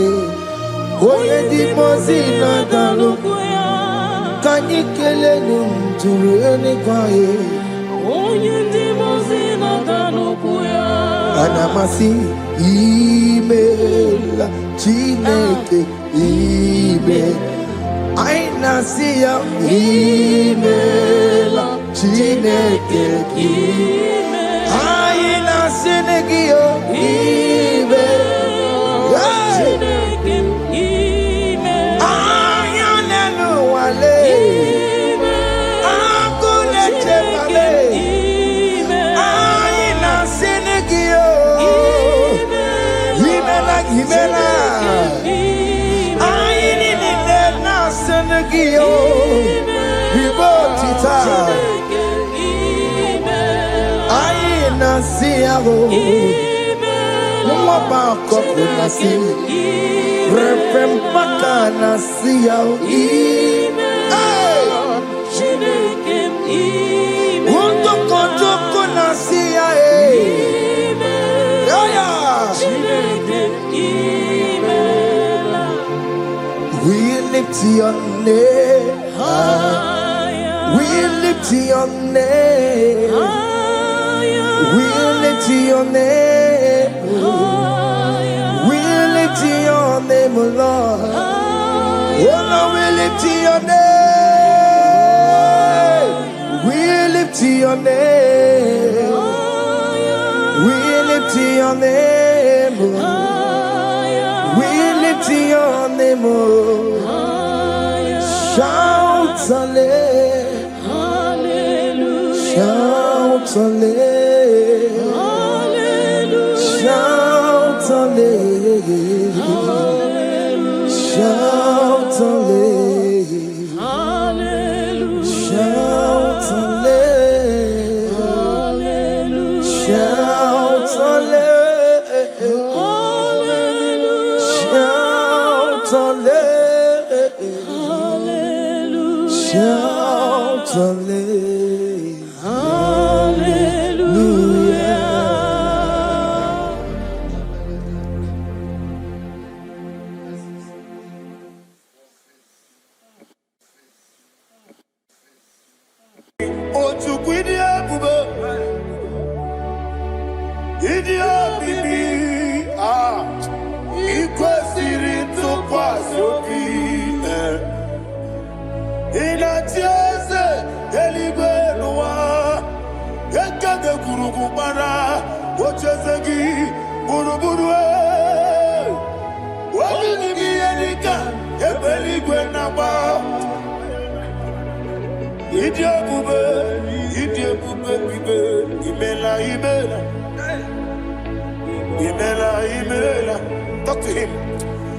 D: Oye di Mozina Dalukoya. Kanyikele ntureni kwae onye ndi mozina danukuya anamasi email Chineke email aina siya email Chineke email aina sinegio email Chineke email ayana wale I go. Mama koko nasi. Refem paka nasi yao. Undo koko nasi ya. We lift your name. We lift your name. We lift your name. We lift your name, Lord. Oh Lord, we lift your name. We lift your name. We lift your name. We lift your name. Shout hallelujah. Shout hallelujah. Shout hallelujah. Shout hallelujah. Shout hallelujah. Shout hallelujah. Shout hallelujah. Shout hallelujah.
C: Talk to him.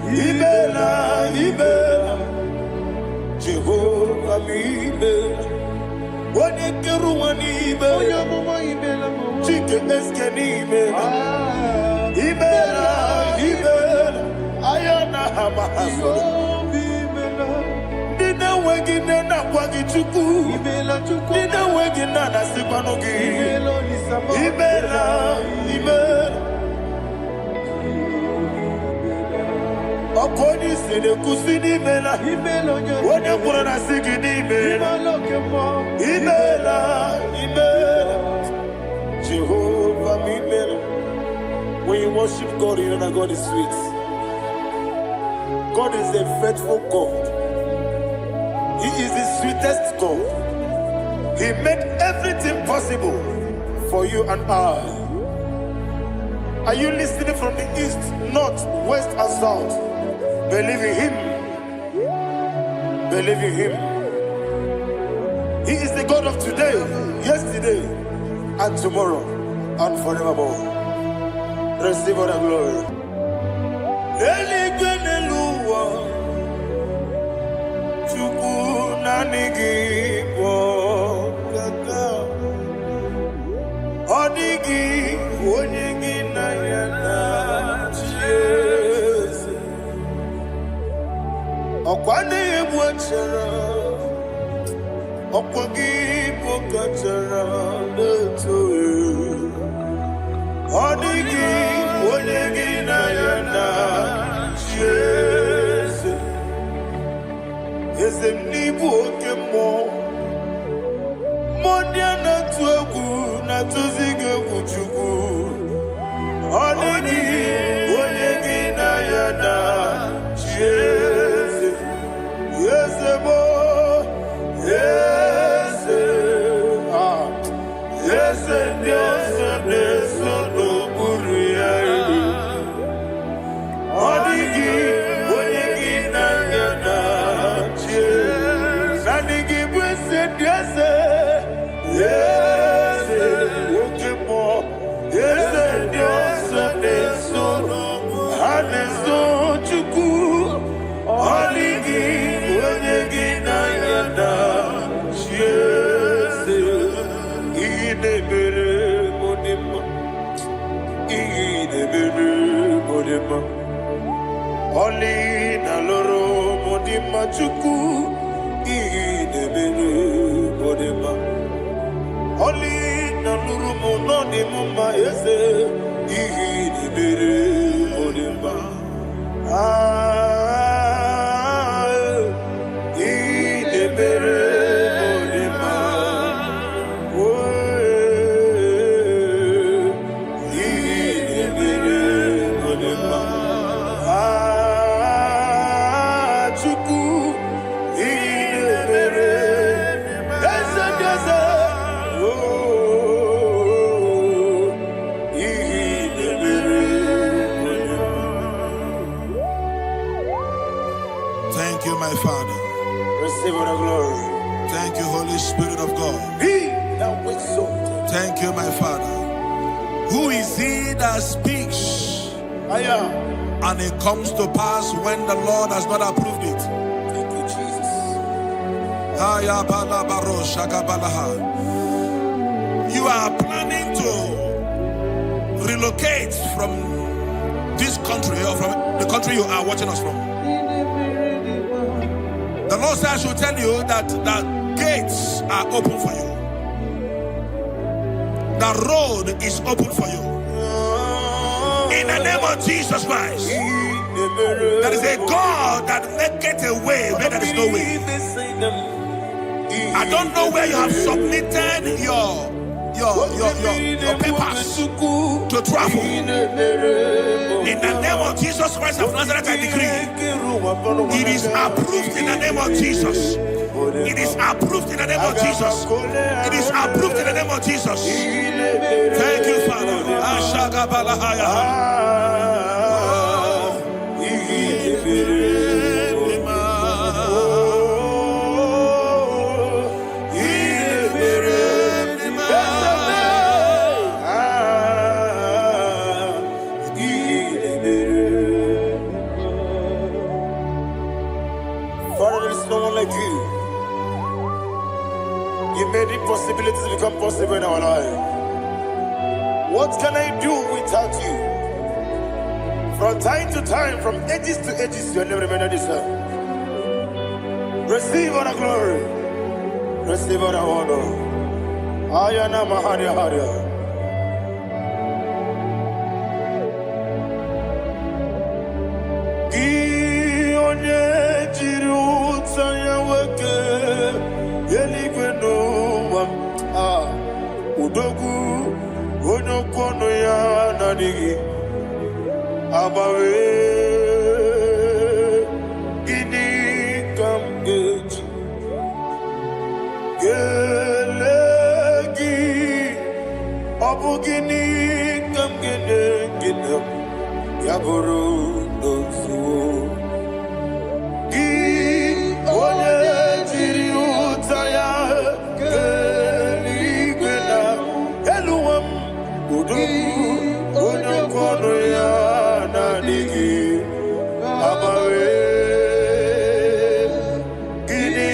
C: Ibela, Ibela, Jehovah, Ibela. Wanikeru Ibela, Chicken Ibela, Ibela, Ibela, Ayana Hamahaso. Nina wengine na kwagichuku, Nina wengine na sipanogi. Ibela, Ibela. Okoni sene kusini mela, wone kurana sigidi mela. Ibela, Ibela, Jehovah Ibela. When you worship God, you know that God is sweet. God is a faithful God. He is the sweetest God. He made everything possible for you and I. Are you listening from the east, north, west, and south? Believe in him. Believe in him. He is the God of today, yesterday, and tomorrow, and forevermore. Receive all the glory. Okwane mwachara, okwagi pokachara letoe. Odigi wonyegi na yana Jesu. Ezemnibu okemo, modia na tuegu na tuzige kuchugu. Odigi wonyegi na yana Jesu. Yes, boy. Yes, yes, yes, yes, no buria.
A: Modima. Oli na loro Modima chuku. Idebere Modima. Oli na loro Modima yese. Idebere Modima. Idebere Modima.
C: Thank you, my Father.
A: Receive all the glory.
C: Thank you, Holy Spirit of God. Thank you, my Father. Who is he that speaks and it comes to pass when the Lord has not approved it?
A: Thank you, Jesus.
C: You are planning to relocate from this country or from the country you are watching us from. The Lord says I should tell you that the gates are open for you. The road is open for you. In the name of Jesus Christ. There is a God that maketh a way where there is no way. I don't know where you have submitted your papers to travel. In the name of Jesus Christ of Nazareth, I decree it is approved in the name of Jesus. It is approved in the name of Jesus. It is approved in the name of Jesus. Thank you, Father.
A: Father, there is no one like you. You made impossibilities become possible in our life. What can I do without you? From time to time, from ages to ages, you have never remained the same. Receive all the glory. Receive all the honor. Ayana Maharia Haria. Udogu onokono ya nadigi abawe gini kamgeji gelegi abu gini kamgene ginam yaburu dosu gi oye jiri utaya onokono ya nadigi abawe gini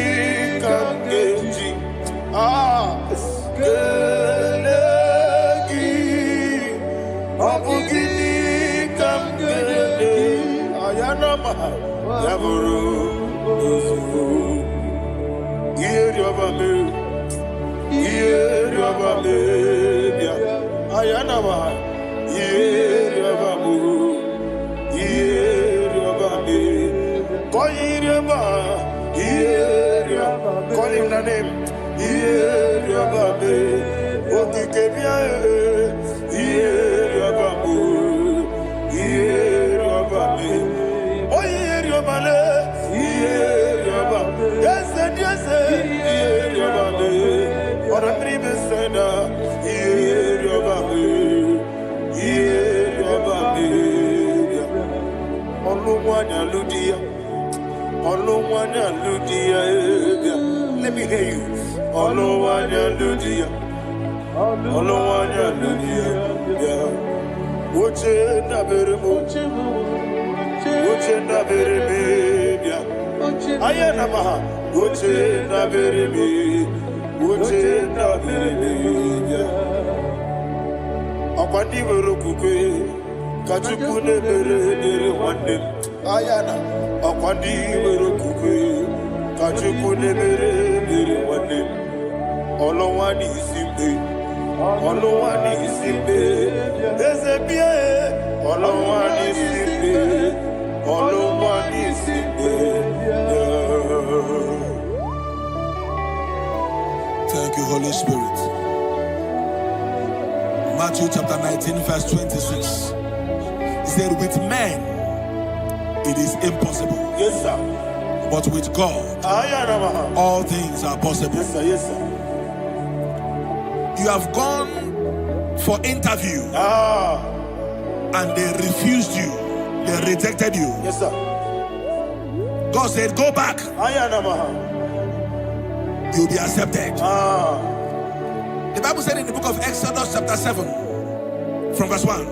A: kamgeji gelegi abu gini kamgene ayanama yaburu ozufu yeri obame bia ayanama yeri obamu yeri obame koyiri oba yeri call him the name yeri obame okike bia yeri obamu yeri obame oyeri obale yeri obame yes yeri obame ora pribe sena yeri obame yeri obame olumwanya ludia let me hear you olumwanya ludia Uche na beremo bia ayana maha uche na bereme bia akwandi berokukwe Kachukune mere one day. Ayana. Akwandi mere kukwe. Kachukune mere one day. Olowani simbe. Olowani simbe. Ezebie. Olowani simbe. Olowani simbe.
C: Thank you, Holy Spirit. Matthew chapter 19, verse 26. He said, with men it is impossible.
A: Yes, sir.
C: But with God, all things are possible.
A: Yes, sir. Yes, sir.
C: You have gone for interview and they refused you. They rejected you.
A: Yes, sir.
C: God said, go back. You'll be accepted. The Bible said in the book of Exodus chapter 7 from verse 1.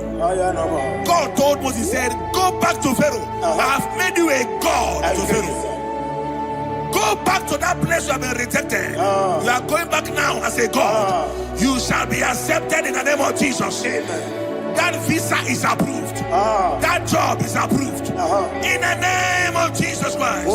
C: God told Moses, he said, go back to Pharaoh. I have made you a God to Pharaoh. Go back to that place you have been rejected. You are going back now as a God. You shall be accepted in the name of Jesus.
A: Amen.
C: That visa is approved. That job is approved. In the name of Jesus Christ.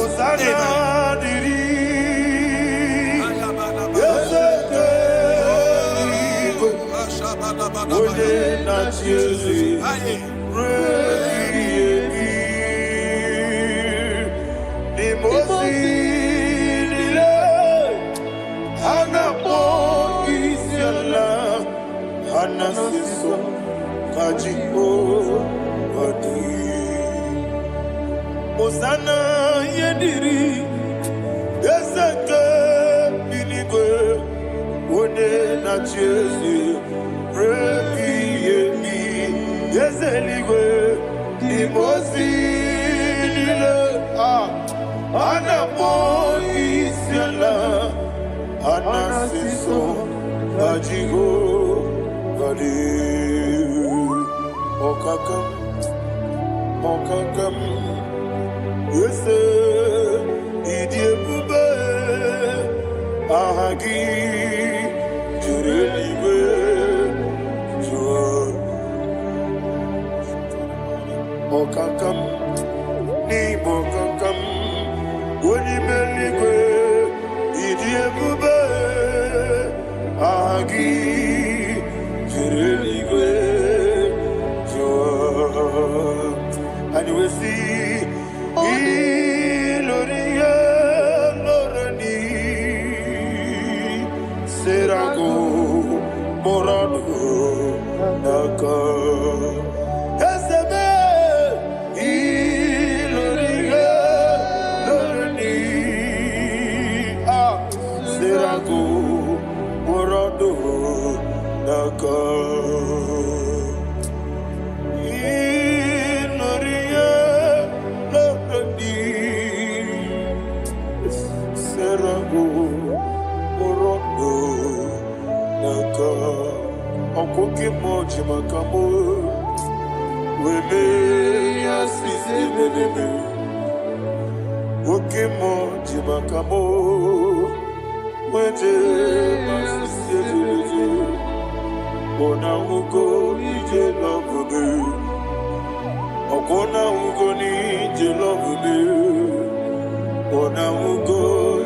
A: Osana yediri Yeseke binigwe One na chezi Rebi yemi Yeseligwe Imosi nile Anapo isyala Anasiso Ajigo Gadi Okakam Okakam Yes, Idiabube, Ahagi, Jurelibe, Okakam, Nibokakam, Wonimeligwe, Idiabube, Ahagi, Jurelibe, and you will see. Iloria Lorani Serago Morado Naka Esebe Iloria Lorani Serago Morado Naka Okoke moji makamo Wele yasisi meneme Oke moji makamo Wete masisi ejeje Ona ugo ije lovube Okona ugo ni ije lovube Ona ugo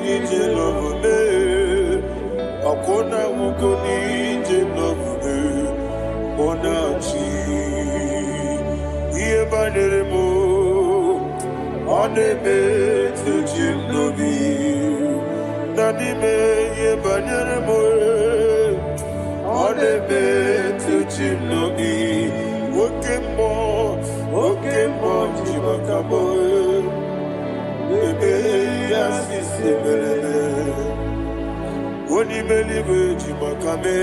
A: ije lovube Okona ugo ni ije lovube Onachi Iye banere mo Onebe tujim nobi Nanime iye banere mo Onebe tujim nobi Okemo jimakamo Ebe yasisi melele Onimelibe jimakame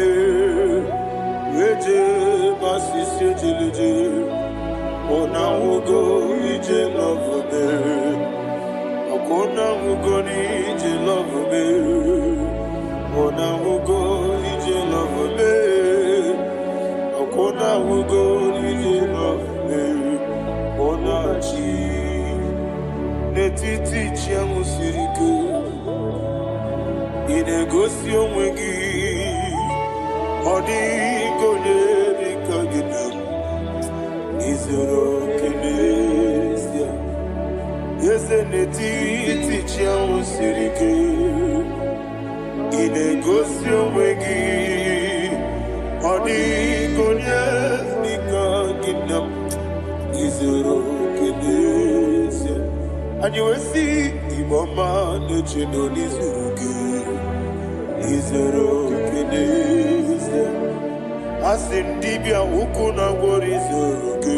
A: Eje masisi ejileje Ona ugo ije love me Okona ugo ni ije love me Ona ugo ije love me Okona ugo ije love me Ona chi Netiti chiamu sirike Inegosi onwegi Odi konye dikagina Is izuru kenesia yezeneti chiawo sirike inegosi onwe gị ọ dịgonye dịka gị na izuru kenesia anyị wee sị Igbo ọma na-eche na n'izuru gị izuru kenesia asị dibịa ukwu na gwọrọ izuru gị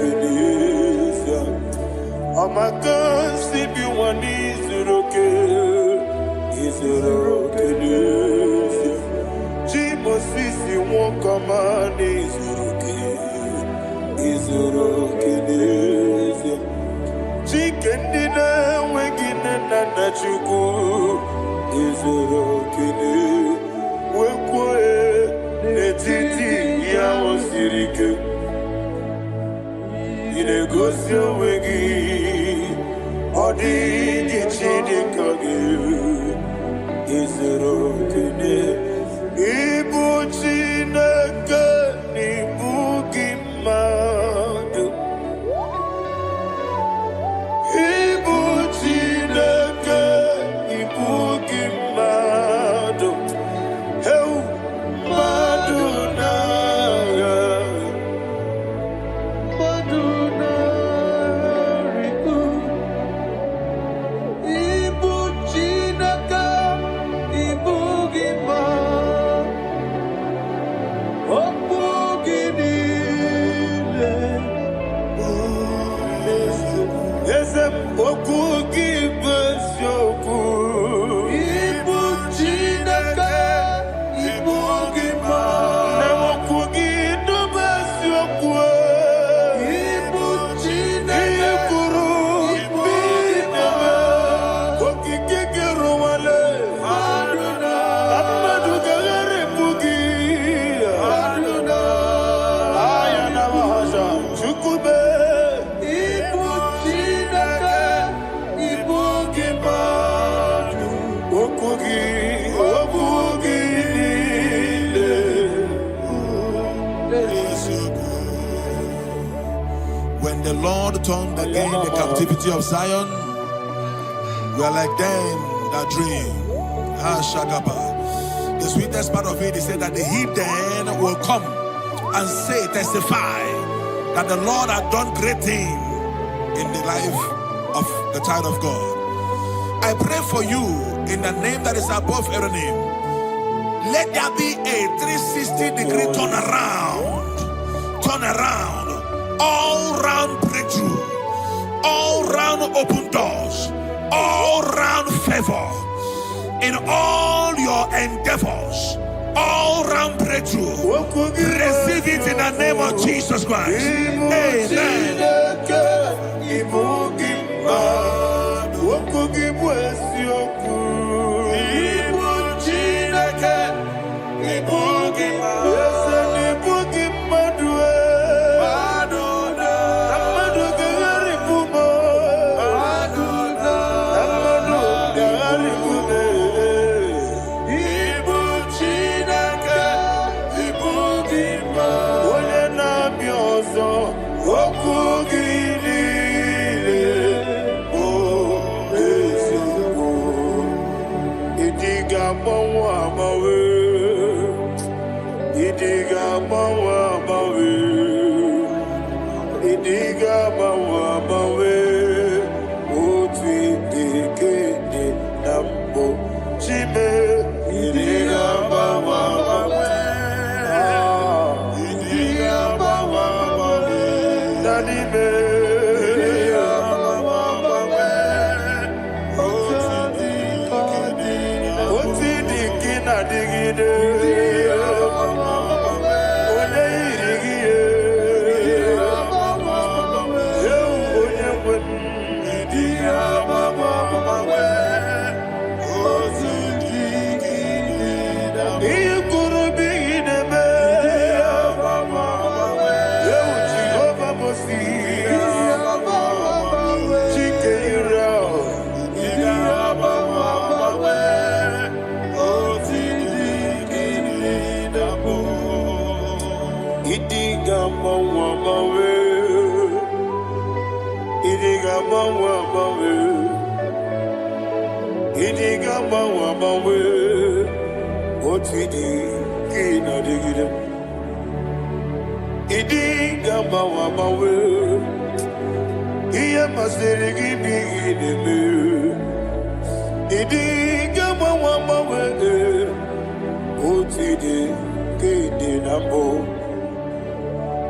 A: kenesia ọmaka nsị bi nwa n'izuru gị kenesia chi Mosisi nwokọma n'izuru gị kenesia chike ndị na-enweghị nne na nna Chukwu izuru kenesia wekwue n'etiti ya o siri ike ị na-egosi onwe gị ọ dịghị chi dịka gị izuru kenesia ịbụ Chineke n'ịbụ gị mmadụ ịbụ Chineke ịbụ gị mmadụ
C: When the Lord turned again the captivity of Zion, we are like them that dream. The sweetest part of it is said that the heathen will come and say, testify that the Lord had done great things in the life of the child of God. I pray for you in the name that is above every name. Let there be a 360-degree turn around, all round breakthrough, all round open doors, all round favor in all your endeavors, all round breakthrough. Receive it in the name of Jesus Christ. Amen.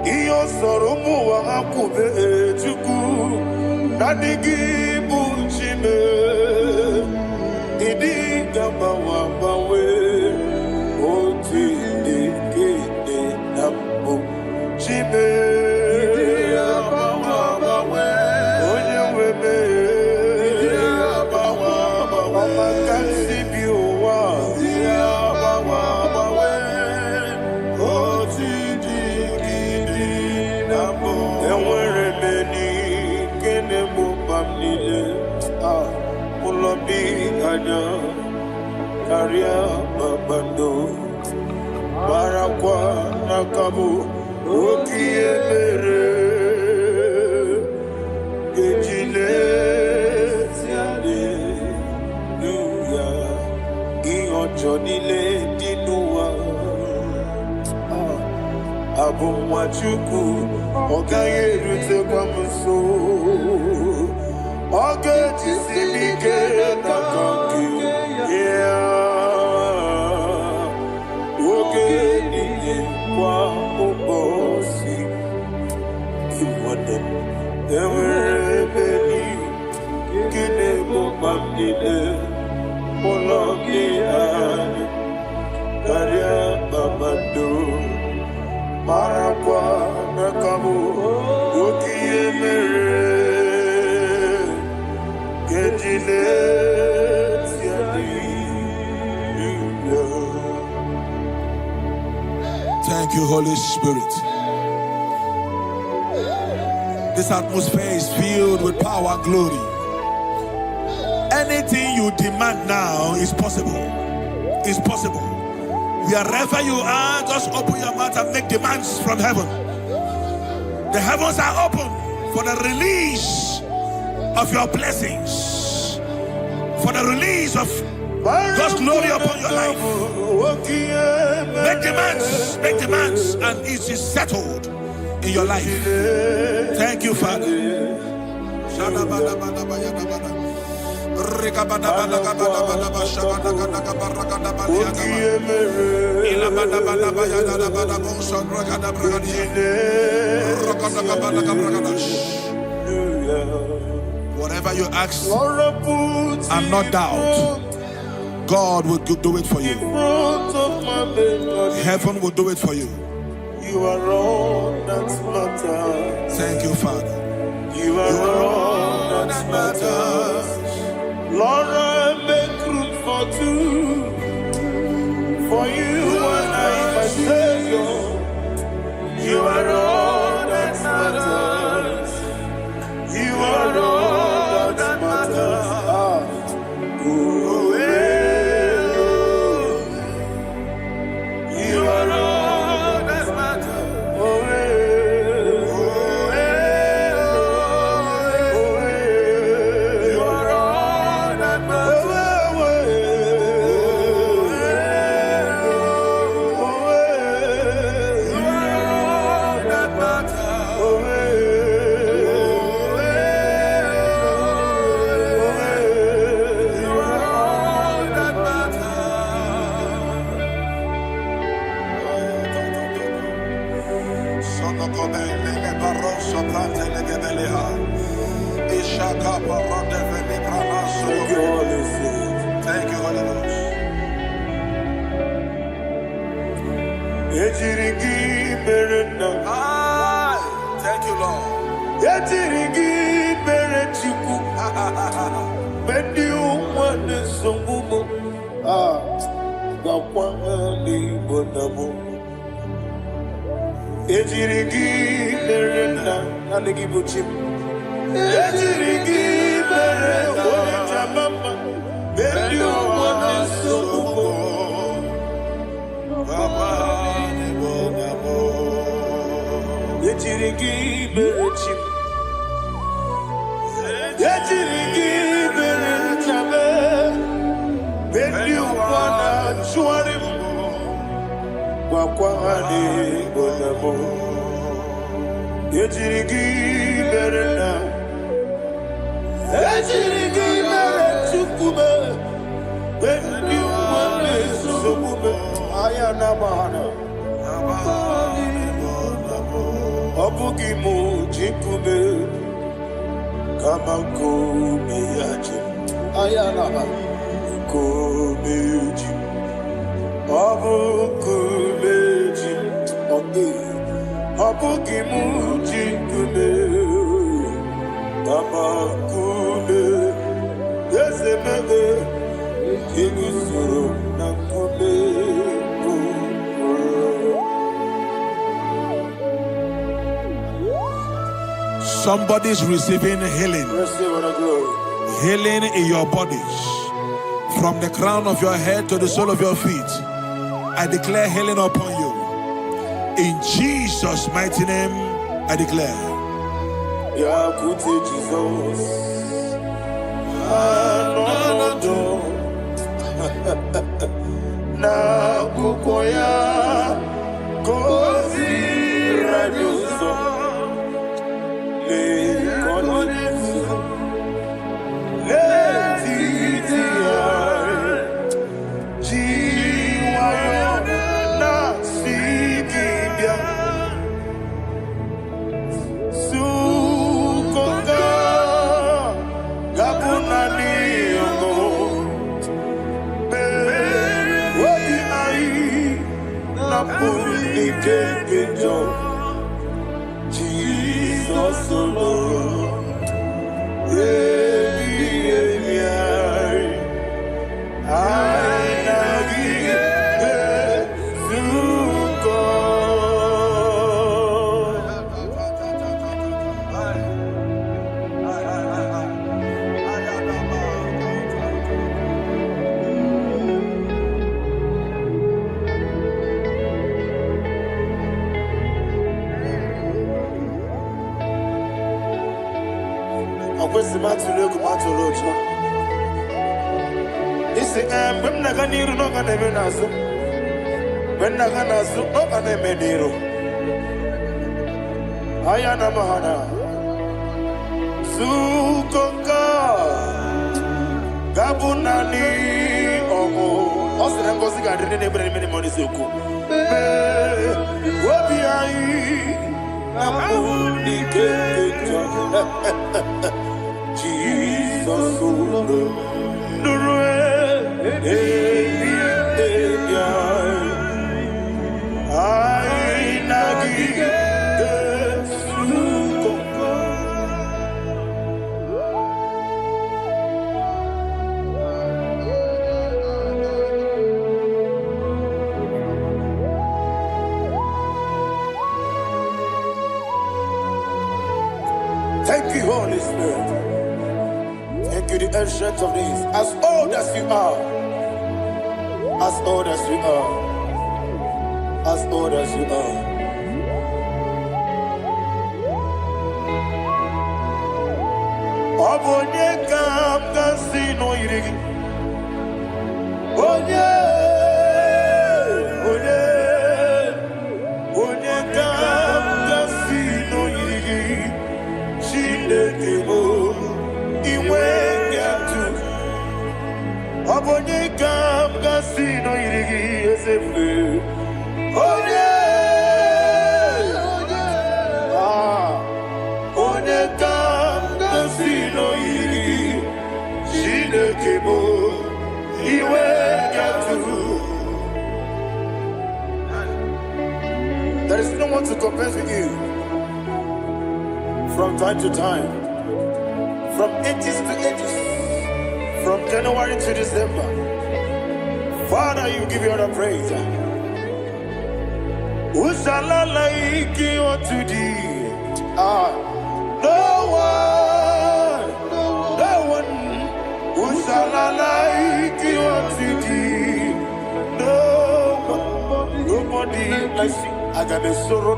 A: Iyo soro mu wa akube ejuku nadigi buchime idi gaba wa bawe oti de kede nambo chime idi gaba wa bawe onye webe idi gaba wa bawe makansi biwa idi gaba wa bawe oti Ulobi kanya karya babando barakwa nakabu okiemere kejile siale nuya iojo nile dinuwa abumwachuku okaye rute kwa mso Oge tisimike na kanki yeah. Oge niye kwa ubosi Iwaden Eweremeni Kine mubamnile Mologi ani Karya babando Marakwa nakamu Okiye mere
C: Thank you, Holy Spirit. This atmosphere is filled with power and glory. Anything you demand now is possible. It's possible. Wherever you are, just open your mouth and make demands from heaven. The heavens are open for the release of your blessings, for the release of God's glory upon your life. Make demands, and it is settled in your life. Thank you, Father. Whatever you ask and not doubt, God will do it for you. Heaven will do it for you.
A: You are all that matters.
C: Thank you, Father.
A: You are all that matters. Lord, I make room for two. For you and I, my Savior. You are all that matters. You are all that matters. You are all that matters. You are all that Thank you, Holy Ghost. Thank you, Lord. Kwani bonamo Ejirigi berena Ejirigi berechukube Bendi wale sokube Ayana mahana Obugi mu jikube Kama kome yaji Ayana kome jikube Abukumeji, Abukimuji kume, Tamakume, Yesemege, Kigusuru nakume.
C: Somebody's receiving healing. Healing in your bodies. From the crown of your head to the sole of your feet. I declare healing upon you. In Jesus' mighty name, I declare.
A: Yakute Jesus. Na kukoya kozi raduso le konefu le titia jiwa na sikibia sukonga gabuna niongo wadi ai na puli kekejo Jesus alone when Nagani no can even answer. When Naganasu no can even do. Ayana Mahana Sukoka Gabunani Omo Osram Gosiga didn't bring many money Suku. What be I? Jesus, thank you, Holy Spirit. Thank you, the ancient of days. As old as you are, as old as you are, as old as you are. Obonye kam kasino irigi. Onye kam kasino irigi. Shindekimo iwe yatu. Obonye kam kasino irigi esefu. Onye kam kasino irigi. Shindekimo iwe yatu. There is no one to compare with you. From time to time, from ages to ages, from January to December, Father, you give you all the praise. Who shall I like you to thee? No one. Who shall I like you to thee? No one, nobody like you. I got a sorrow,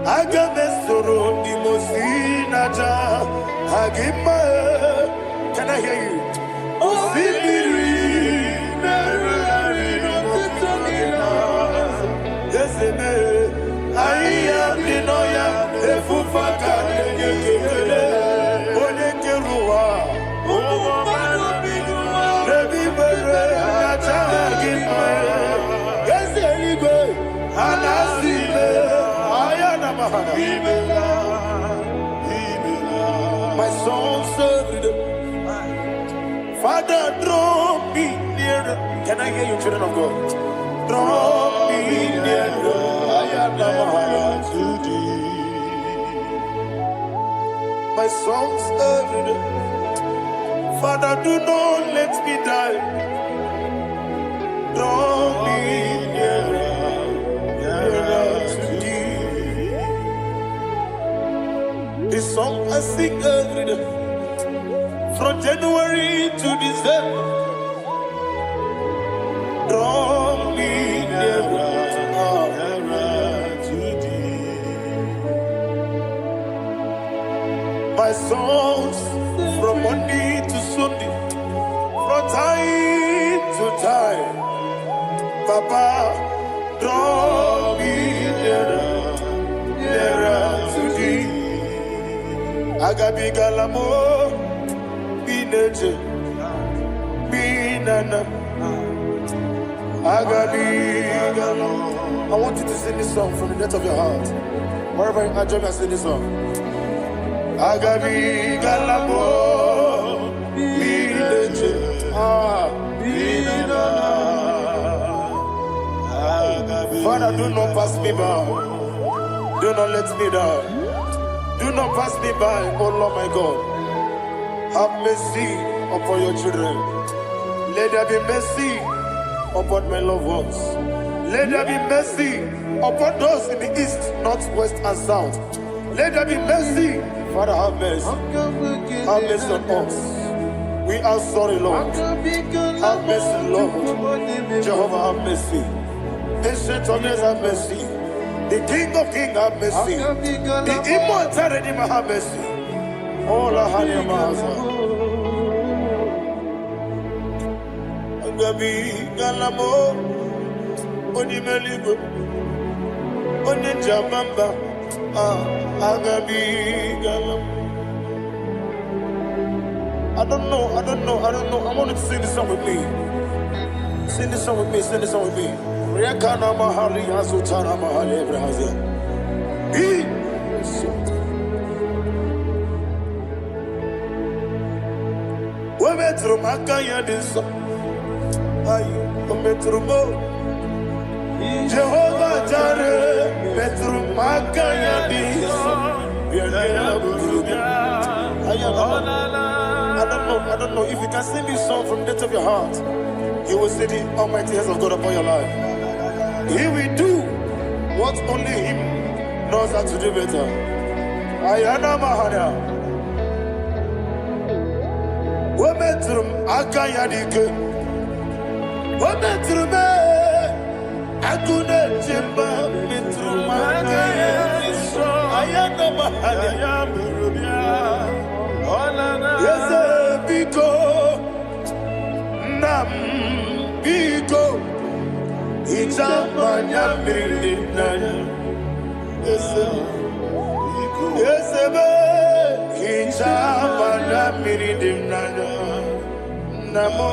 A: I got the sorrow, the Mosinaja. I give my. Can I hear you? Oh, My song served. Father, draw me nearer. Can I hear you, children of God? Draw me nearer. I am to thee. My song served. Father, do not let me die. Draw me nearer, nearer to thee. This song I sing every day, from January to December. Draw me nearer, nearer to thee. My songs from Monday to Sunday, from time to time. Papa, draw me nearer, nearer to thee. Agabi galamo, bineje, binana. Agabi galamo. I want you to sing this song from the depth of your heart. Wherever you are, join me and sing this song. Agabi galamo, bineje, binana. Father, do not pass me by. Do not let me die. Do not pass me by, oh Lord my God. Have mercy upon your children. Let there be mercy upon my loved ones. Let there be mercy upon those in the east, north, west, and south. Let there be mercy. Father, have mercy. Have mercy on us. We are sorry, Lord. Have mercy, Lord. Jehovah, have mercy. Ancient of days, have mercy. The King of Kings, have mercy. The immortal Redeemer, have mercy. Oh, la Hanyamaza. Agabi Galamo, Onimeligo, Onijamamba, Agabi Galamo. I don't know. I want you to sing this song with me. Sing this song with me. Sing this song with me. Rekana mahali azutana mahali Ebrahazia. Wemetru makaya diso. Ayo, wemetru mo. Jehovah Jireh, metru makaya diso. I don't know if you can sing this song from the depth of your heart. You will see the almighty hands of God upon your life. He will do what only Him knows how to do better. Ayana Mahana. Wometrum Akayadike. Wometrum Akune Jimba Metrum Akayadike. Ayana Mahana. Yes, Biko Nam Biko. Ichamanya mirinaya, Yesebe. Ichamanya mirinaya, Namo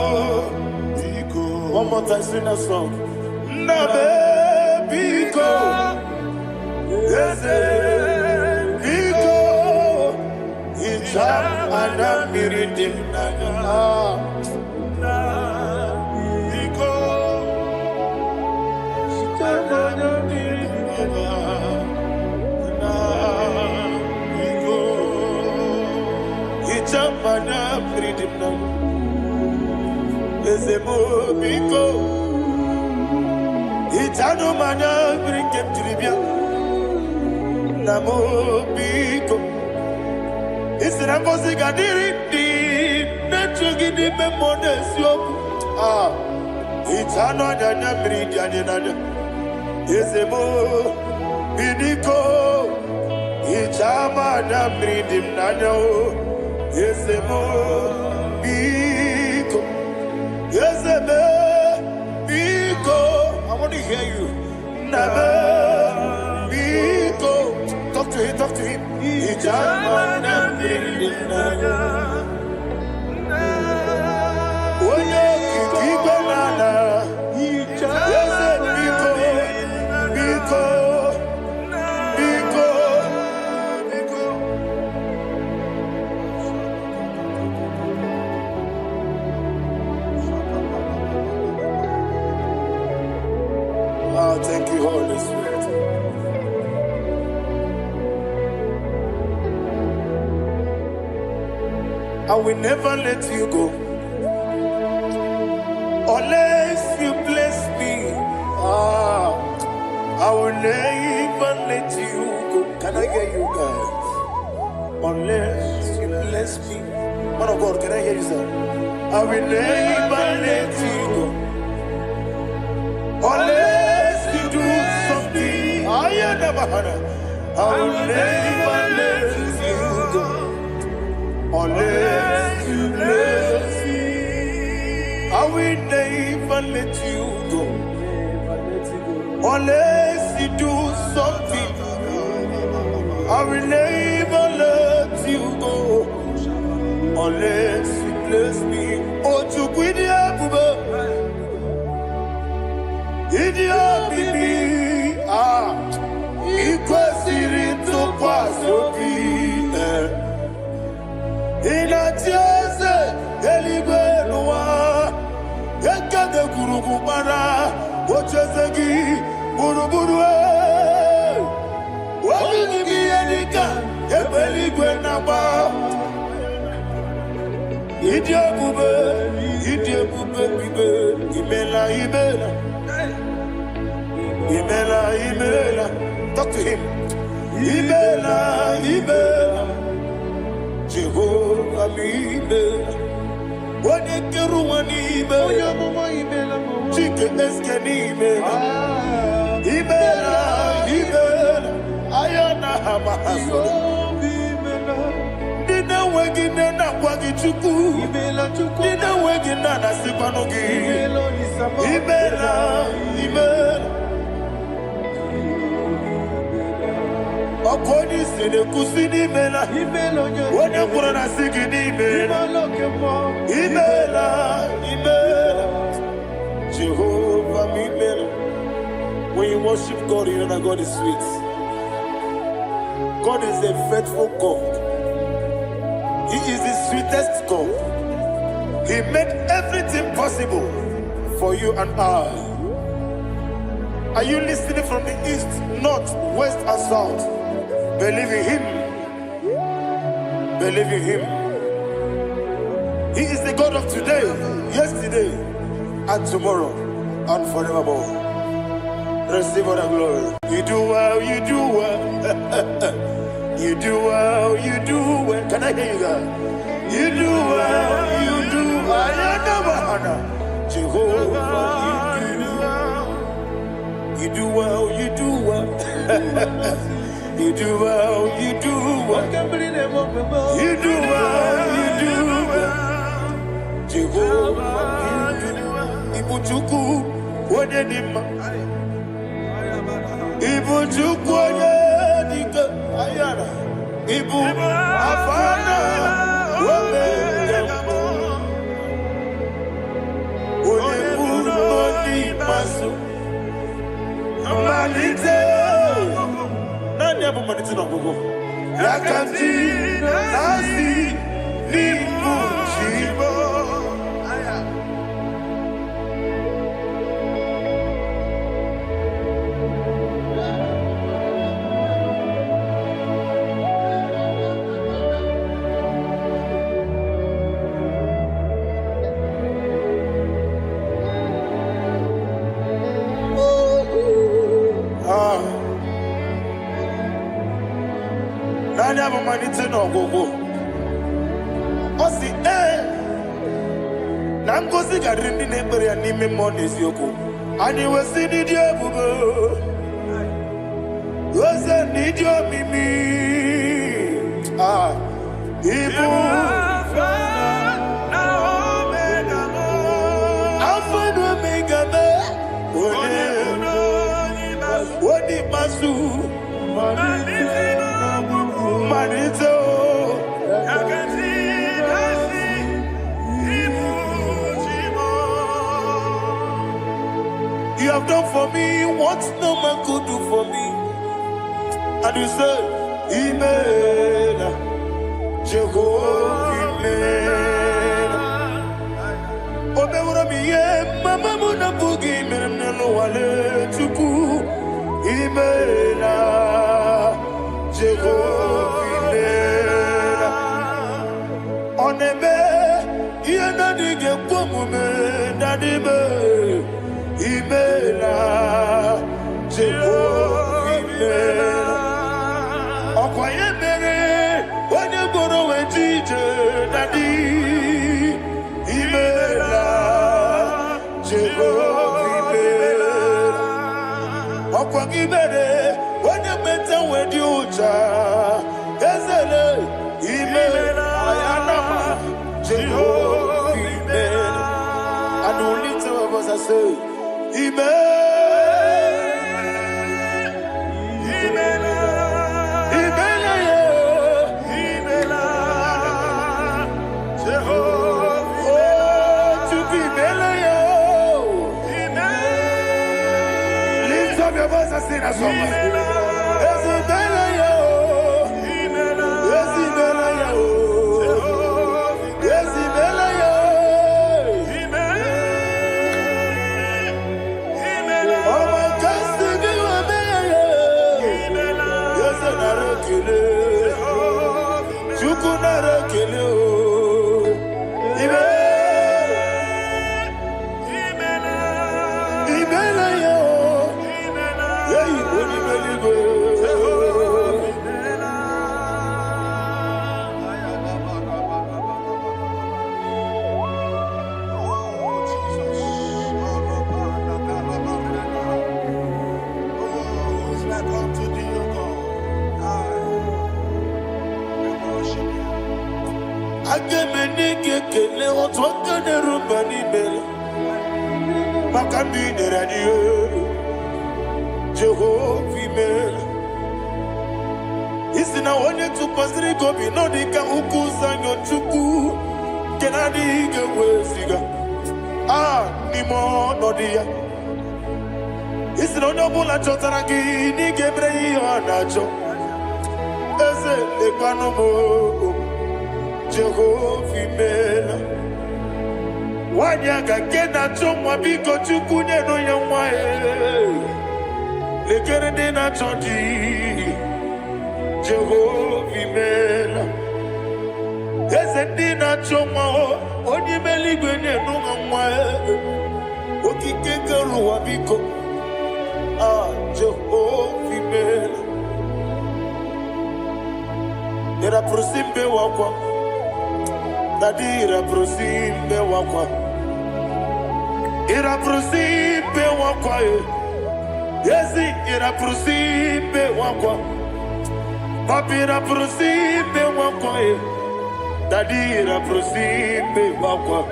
A: Biko. One more time, sing that song. Nabe Biko, Yesebe Biko. Ichamanya mirinaya. Mana freedom now. Ezemo biko. Itano mana bring him to Libya. Namo biko. Isra kosi gadiri di. Nechugi di memones yok. Itano dana bring dana. Ezemo biko. Itama na bring him nana. Yesemo Biko. Yeseme Biko. I want to hear you. Nabe Biko. Talk to him, talk to him. Ijamana Bindinaya. Oye Kikibanana. Yese Biko. Biko. Biko. I will never let you go. Unless you bless me, I will never let you go. Can I hear you guys? Unless you bless me. Man of God, can I hear you, sir? I will never let you go. Unless you do something, I will never let you go. Unless you bless me, I will never let you go. Unless you do something, I will never let you go. Unless you bless me. Oh, to quit the apple. Idiot, baby. Equal city to pass your feet. In a chance, Elibenua, Yakada Kurubara, Ochazagi, Buruburu. What will you be Elika? Ebelibenaba. Idiot, Imela, Imela. Talk to him. Imela. Jehovah, Imela. What a Keruani, Imela. Chicken Escanime. Imela. Ayana Hamahaso. Dina Wagina Wagichuku. Dina Wagina Nasipanogi. Imela. According to the Kusini Mela, when you put on a singing Imela, Jehovah, Imela. When you worship God, you know that God is sweet. God is a faithful God. He is the sweetest God. He made everything possible for you and I. Are you listening from the east, north, west, and south? Believe in him. Believe in him. He is the God of today, yesterday, and tomorrow, and forevermore. Receive all the glory. You do well, you do well. You do well, you do well. Can I hear you guys? You do well, you do well. Jehovah, you do well, you do well. You do well, you do well. You do well, you do well. Jehovah, you do well. Ibuchuku, Wadedima. Ibuchuku, Wadedika. Ayana. Ibu, Afana. Wadedima. Wadedima, Wadedima. Amalite. Yakanti nasi ni mujibo. No go. Osi Nangosi garini nebere ya nime mones yoko. Ani wesi nidio bugo. Wese nidio mimi. Ibu Alpha and Omega Wodi masu Manito. You have done for me what no man could do for me. And you said, Imela, Jehovah, Imela. Obeura miye, mama muna bugi, meneno wale chuku. Imela, Jehovah, Imela. Onebe ibere onye meta wedi ucha ezele imela ayanama Jehovah imela and only two of us are say imela Sing a song. Jehovah, isina onye tụkwasịrị gị obi n'ọdịka ukwu zanyo Chukwu nke na-adịghị eweziga n'ime ọnọdụ ya. Isina onye ọbụla chọtara gị n'ịga emere ihe ọ na-achọ. Eze lekwanụ m Jehova imela. Nwanyị aga nke na-achọ nwa biko Chukwu nyenụ ya nwa ya. Lekere ndị na-achọ di Jehovah imela. Eze ndị na-achọ nwa onye ime igwe nyenụ ha nwa ya. Okike kere ụwa biko Jehovah imela. Ira prosimbe wakwa Dadira prosimbe wakwa Ira prosimbe wakwa Yesi ira prosimbe wakwa Papira prosimbe wakwa Dadira prosimbe wakwa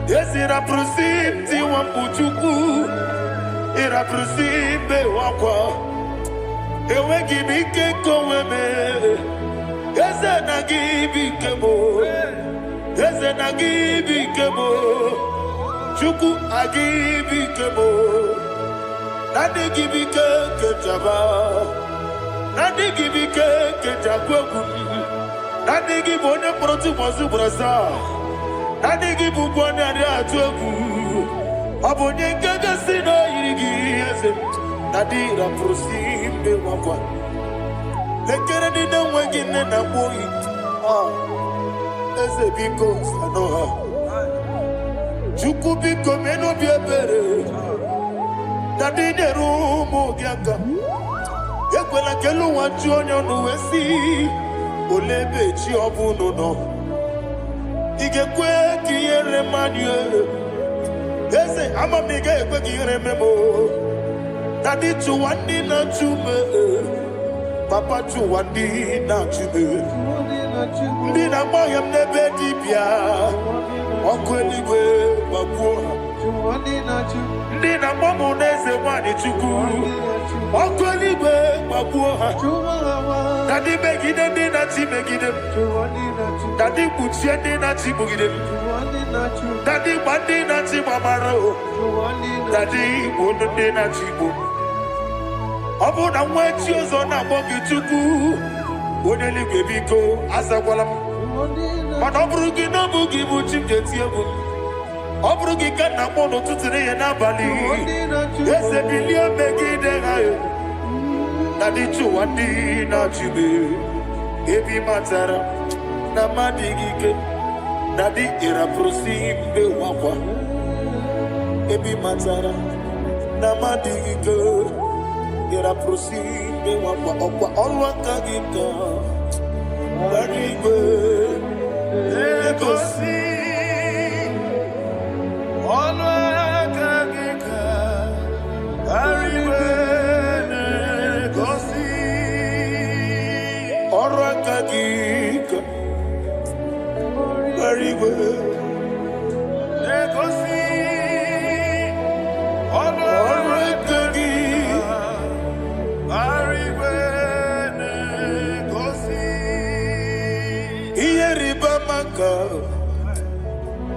A: Yesi ira prosimti wambuchuku Ira prosimbe wakwa Ewe gibike koweme Eze na gibike mo Eze na gibike mo Chukwu agibike mo Nadi gibike kejaba Nadi gibike kejakwegu Nadi gibone protu mozu brasa Nadi gibu kwane ade atwegu Abonye ngege sino yirigi eze Nadi ra prosimbe wakwa Lekere di na wengi na boyi Eze biko sanoha Chukwu biko meno biebere Nadi nerumu giaka Ekwela kelu wanchu onyo nuwesi Olebe chi obuno no Igekwe kiyere manye Eze amamige ekwe kiyere memo Nadi chuwandi na chume Papa chuwandi na chume Ndi na moyam nebe dibia Ọkụ eluigwe gbagbuo ha Ndị na mọmụ n'eze nwanyị Chukwu Ọkụ eluigwe gbagbuo ha Dadi megide ndị na-achị megide m Dadi kpuchie ndị na-achị gbugide m Dadi gba ndị na-achị gbamara o Dadi igbo ndị na-achị igbo Ọ bụ na nwa echi ọzọ na-akpọ gị Chukwu onye eluigwe biko azakwala m Mana ọ bụrụ gị na ọ bụ gị bụ chi m ga-eti egwu Ọ bụrụ gị ka nna mụ n'ụtụtụ n'ihe n'abalị Eze bilie megide ha Na dị chụwa ndị na-achị m Ebi matara na mmadụ gị ike Na dị ịrapụrụsi mbe wakwa Ebi matara na mmadụ gị ike Ịrapụrụsi mbe wakwa Ọkwa ọrụ aka gị ka Dari igwe egosi ọnụ aka gị ka dari igwe Orakagika Mariwe Negosi Orakagika Mariwe Negosi Iyeriba Maka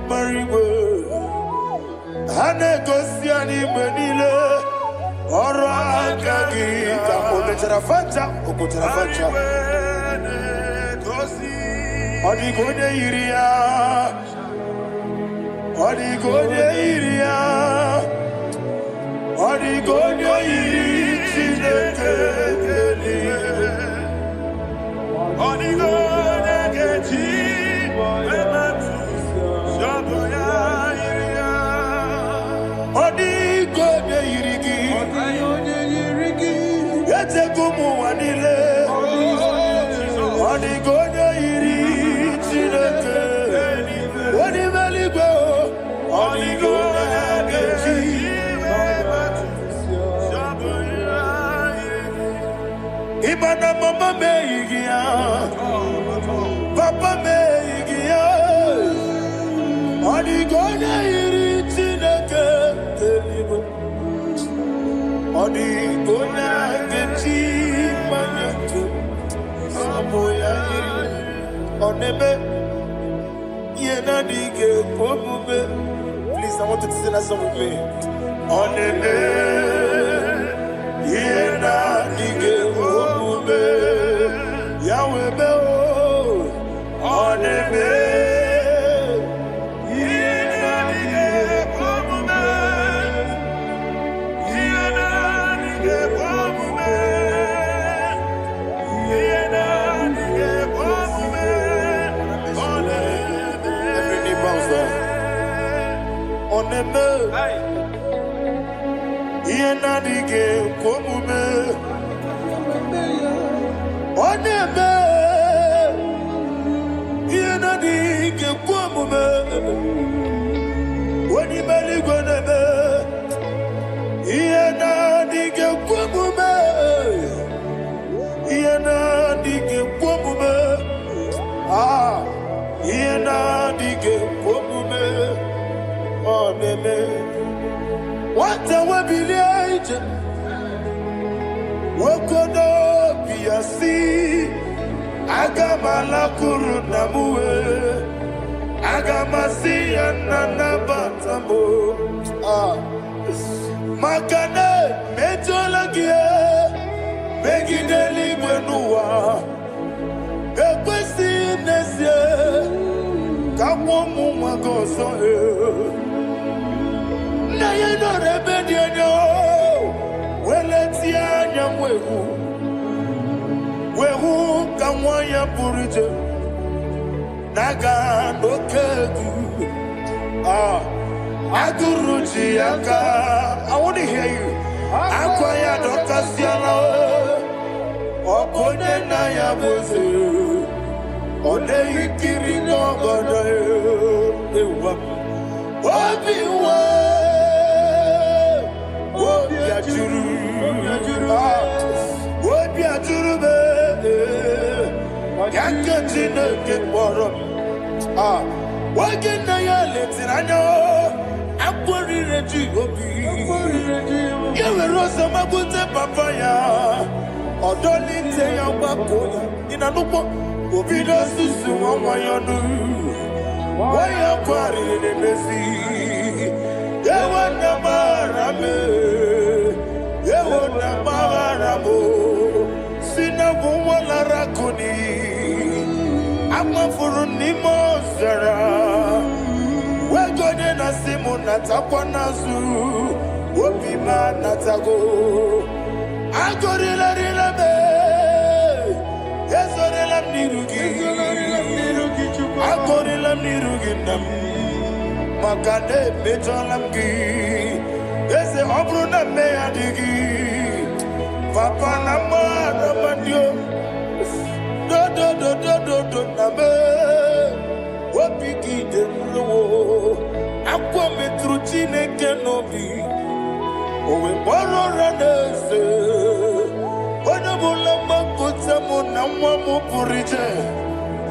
A: Mariwe Hanegosi Animenile Orakagika Okotarafanta Odigode iria Odigode iria Odigode iri Chineke Odigode geji Ematu Shoboya iria Odigode irigi Etekumu wanile Odigode iri Chineke Odimeligwe Odigode geji Ibana mama meigia Papa meigia Odigode iri Chineke Odigode geji Manyato Samoya Onebe Yena dige Pomube. Please, I want you to sing that song with me. Onebe Yena dige Pomube. Yahweh Beo Onebe Yena dige Pomube. Yena dige Pomube. Yena dige Pomube. Every knee bows down. Onebe Yena dige Pomube. Onebe Yena dige Pomube. Onimeligwe nebe Yena dige Pomube. Yena dige Pomube. Ah, Yena dige Pomube. Onebe What a wabileje Wokodo biasi Agamala kurunamuwe Agamasi ananabatamo Makane mejolagie Begideli gwenuwa Ekwesi nesie Kamwomu magoso Na yeno rebedienyo Weletia nyamwehu Wehu kamwanya purije Naga nokegu Aguruji yaka I want to hear you Akwaya dokasiana Okone na ya boze One ikiri ngogoda Ewa Obiwa Obiajuru Obiajuru be Yakachine kekboro Wagena ya letiranya Akwari reji obi Yewe rosa magute papaya Odoli te ya wakoya Nina nupo Obido susu wawayonu Waya kwari nemesi Yewa namarame Yewa namaramo Sina wala rakuni Ama furu nimo zara Wegode na simu natakwa nazu Wopima natago Agorila rila me Yezorila mnirugi Agorila mnirugi nam Makane mejolamgi Ese obru na me adigi Papa na mara mandio Do na me Wopiki de mlo Akwa metru chineke nobi Owe boro ranese Wana bula makota mona Amamu purije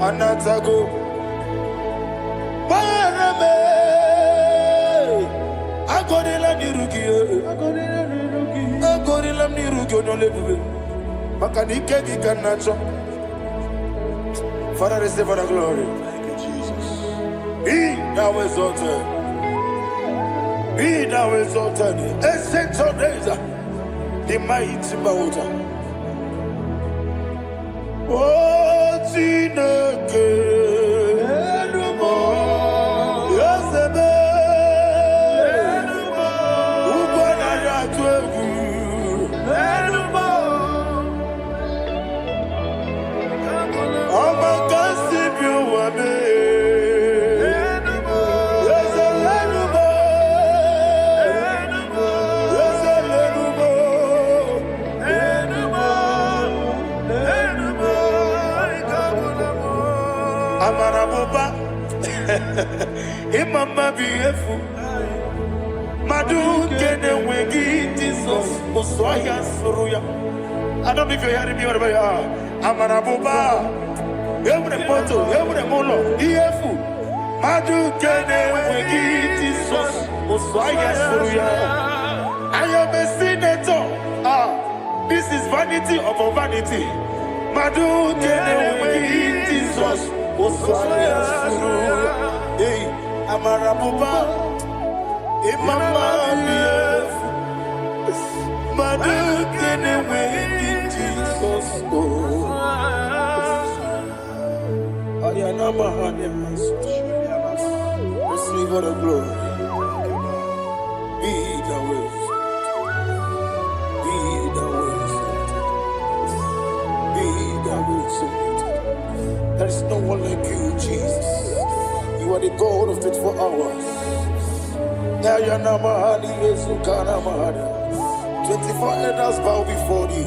A: anatago Barame Agorila nirugi Agorila nirugi onolebe Makanike gikanacho Father, receive the glory. Thank you, Jesus. Be thou exalted. Be thou exalted. Ancient of days, the mighty mountain. Oh, Tineke. Yosebe. Ubana yatwegu. Amaraboba, Imama beautiful. Madu kene wegi Jesus, Oswaya Suruya. I don't know if you're hearing me wherever you are. Amaraboba, every photo, every molo, beautiful. Madu kene wegi Jesus, Oswaya Suruya. I am a senator. This is vanity of vanity. Madu kene wegi Jesus. Hey, Amarabuba, Imama, Madu, get away, Jesus. Ayanama, receive all the glory. Be the way, be the way, there is no one like you, Jesus. You are the God of 24 hours. 24 elders bow before you.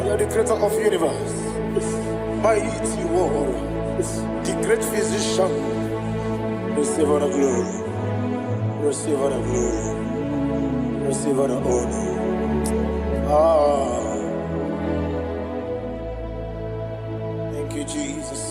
A: You are the creator of the universe. Mighty warrior, the great physician. Receive all the glory. Receive all the glory. Receive all the honor. Thank you, Jesus.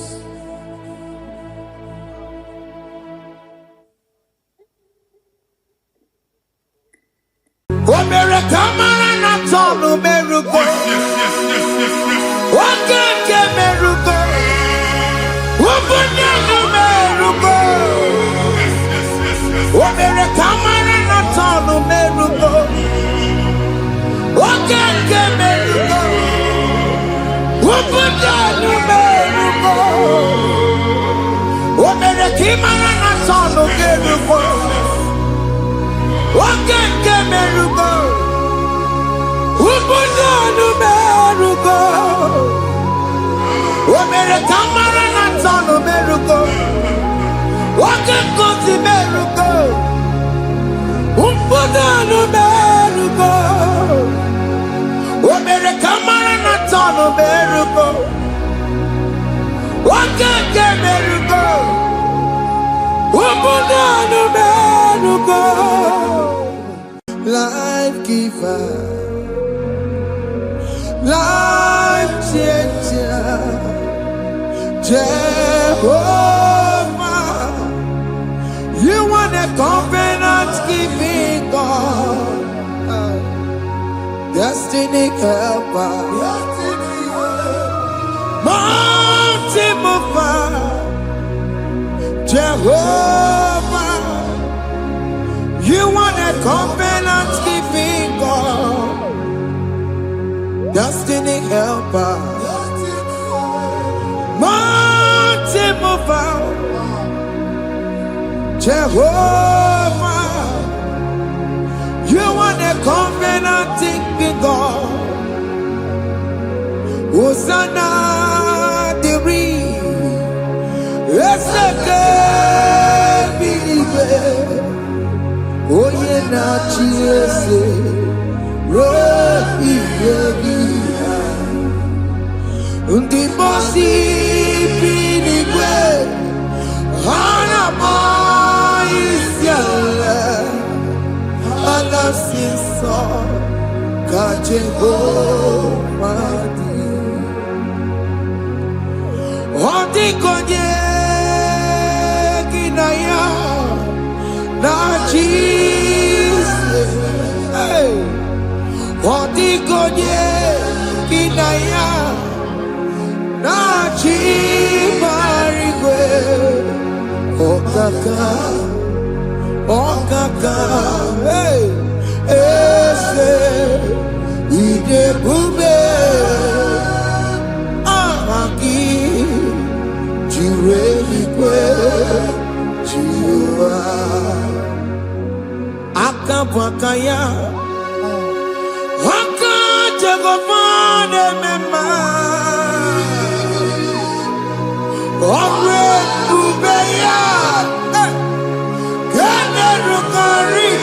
D: Life giver, life changer, Jehovah, you want a covenant keeping God, destiny helper, mountain mover, Jehovah, you want a covenant keeping God, destiny helper, mountain mover, Jehovah, you want a covenant keeping God. Hosanna, the Oye na chiese, rohi yegia. Undi bosi pinigwe, hana maisiala, ana sinso, kaje ho madi. Odigodye kinaya na chibarigwe okaka hey ese idebube amaki jireligwe jiwa akabakaya Jagofane mema Omre ubeya Kene rukari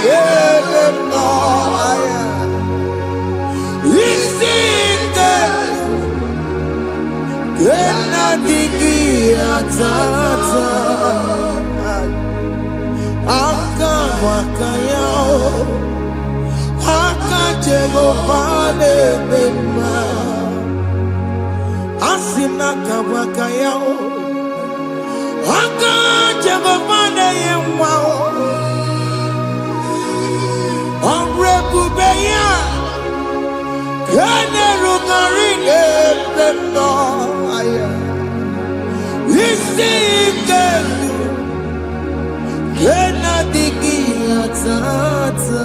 D: no Isinde Kena digi atata Aka wakayao Jegofane mema Asina kabakayao Aka Jegofane yemwao Onrebubeya Kene rukarine mema Isikelu Kena digi atata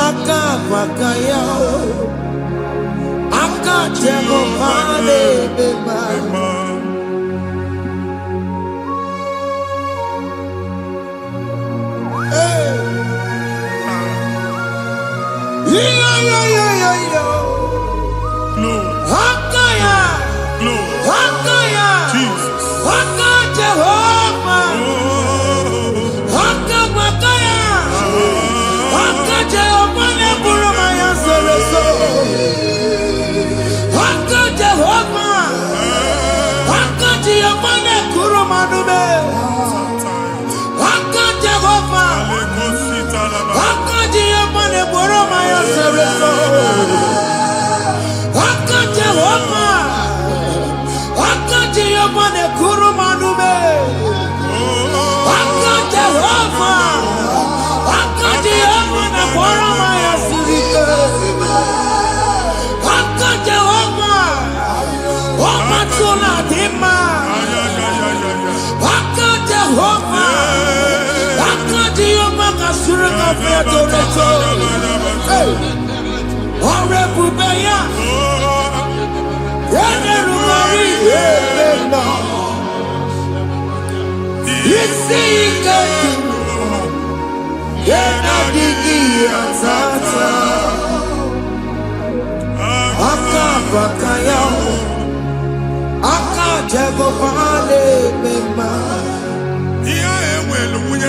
D: Akabakayao Akajegofane mema Hey Yo Hakaya Hakaya Jesus Hakajehova Hakabakaya Hakajehova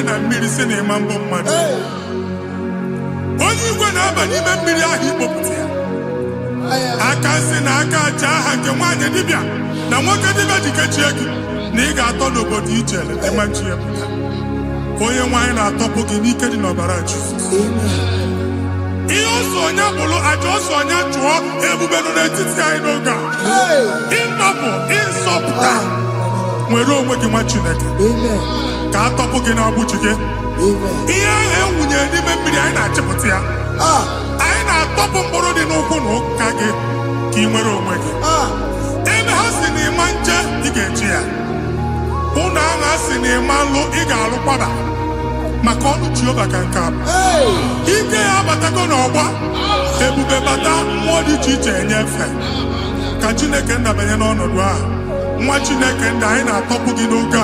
C: na mmiri si na ịma mbọ mmadụ onye igwe na-aba n'ime mmiri ahụ ikpopụta ya aka si na aka aja aha nke nwaanyị dibịa na nwoke dibịa ji kechie gị na ị ga-atọ n'obodo ijele ịma nchi ya pụta onye nwaanyị na-atọpụ gị n'ike dị n'ọbara Jizọs ihe ọsọ onye bụrụ aja ọsọ onye chụọ ebube nọ n'etiti anyị n'oge a ịtọpụ ịzọpụta nwere onwe gị nwa Chineke ka atọpụ gị n'agbụchi gị ihe ahụ ewunye n'ime mmiri anyị na-achịpụta ya anyị na-atọpụ mkpụrụ dị n'ụkwụ na ụka gị ka ị nwere onwe gị ebe ha si na ịma nje ị ga-eji ya ụlọ ahụ ha si na ịma nlụ ị ga-alụkwaba maka ọnụ Jehova ka nke abụ ike ya abatago n'ọgba ebube bata mmụọ dị iche iche enyefe ka Chineke ndabanye n'ọnọdụ ahụ nwa Chineke ndị anyị na-atọpụ gị n'oge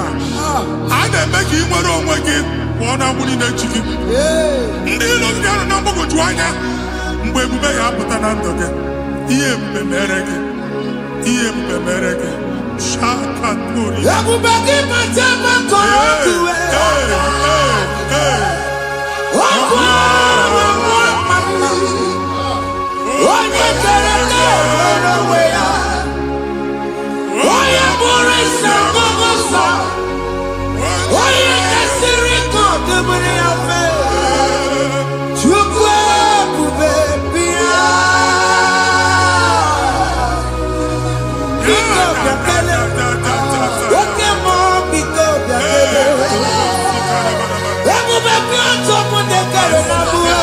C: a na-eme ka ị nwere onwe gị pụọ na mgburi na-echi gị ndị ilo gị anọ na mgbagwoju anya mgbe ebube ya apụta na ndụ gị ihe ebube mere gị ihe ebube mere gị shakatori
D: ebube gị mata makọrọ ọkụwe onye kere nwere onwe ya onye bụrụ isi ọgụgụ sọ onye kesịrị ka ọdụmiri ya fe Chukwu ebube bịa biko bịakele oke mmụọ biko bịakele ebube bịa tọpụ dekere na mụọ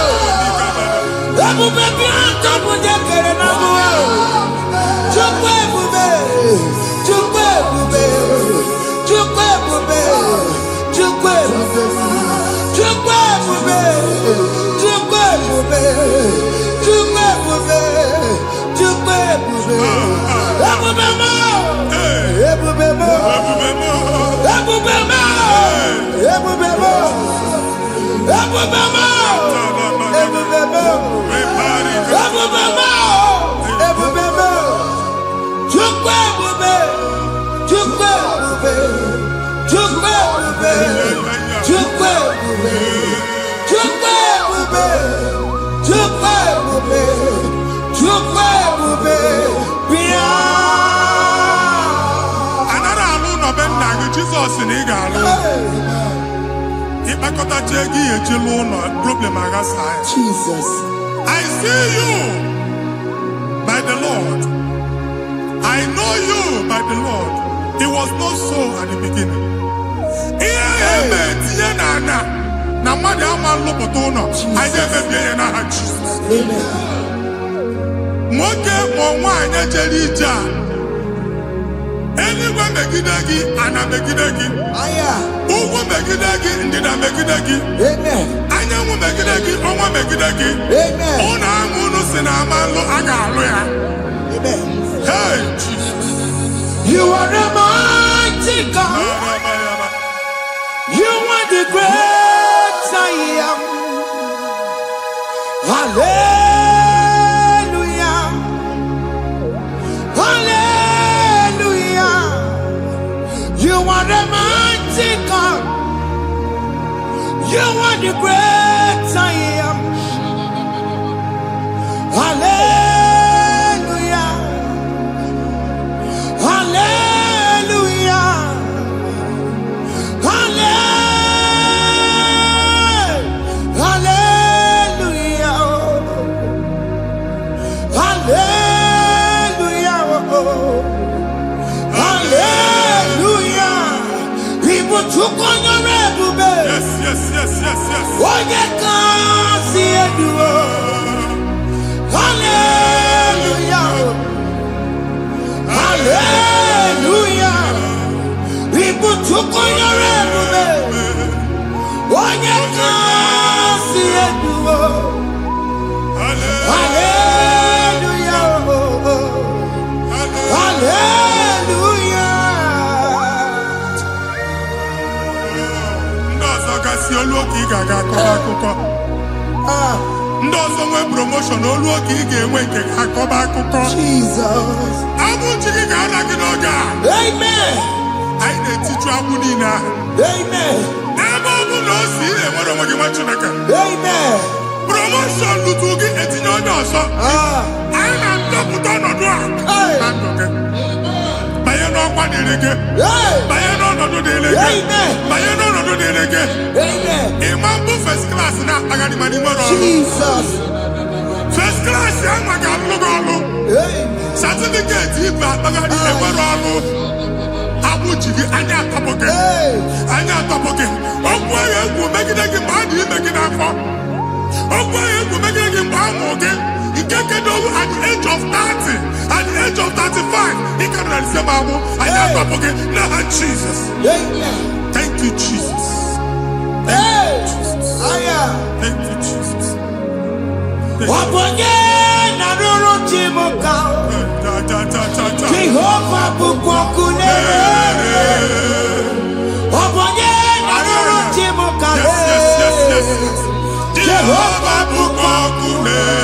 C: Jesus in Igalo.
D: Jesus.
C: I see you by the Lord. I know you by the Lord. It was not so at the beginning. Anywhere megidagi and a megidagi. Ugo megidagi and did a megidagi. Anya megidagi, Oma megidagi. Ona Munu Sinamalo Agaloya. Hey, Jesus.
D: You are the mighty God. You are the great I am. Hallelujah. Hallelujah. You are the mighty God. You are the great I am. Hallelujah. Hallelujah. Hallelujah. Hallelujah. Hallelujah. People took on your rebel.
C: Yes.
D: What you can't see it do. Hallelujah. Hallelujah. People took on your rebel. What you can't see it do. Hallelujah. Hallelujah.
C: Ndozo nwe promotion oluoki ige enwe nke akọba akụkọ.
D: Jesus.
C: Abụchi gị ga-ana gị n'oge a.
D: Amen.
C: Anyị na-etiju agbụ niile ahụ.
D: Amen.
C: Ebe ọ bụ na o si enwere onwe gị nwa Chineke.
D: Amen.
C: Promotion lutu gị etinye onye ọzọ. Anyị na-ndọpụta ọnọdụ a na ndụ gị. Banye n'ọkwa dịrị gị. Banye n'ọnọdụ dịrị gị. Banye n'ọnọdụ dịrị gị. Ịma mbụ first class na-akpagharị ma n'ime ọrụ.
D: Jesus.
C: First class ya nwa ga-alụ gị ọlụ. Certificate ibe akpagharị enwere ọlụ. Abụchi gị anya atọpụ gị. Anya atọpụ gị. Okwu agha egwu megide gị mgbe a dị ime gị n'afọ. Okwu agha egwu megide gị mgbe a mụ gị. Nke kedowu at the age of 30, at the age of 35, he can receive Bible. I am talking now, Jesus. Thank you, Jesus. Thank you, Jesus. Thank you, Jesus.
D: Jehovah Bukwakunere.
C: Yes. Jehovah Bukwakunere.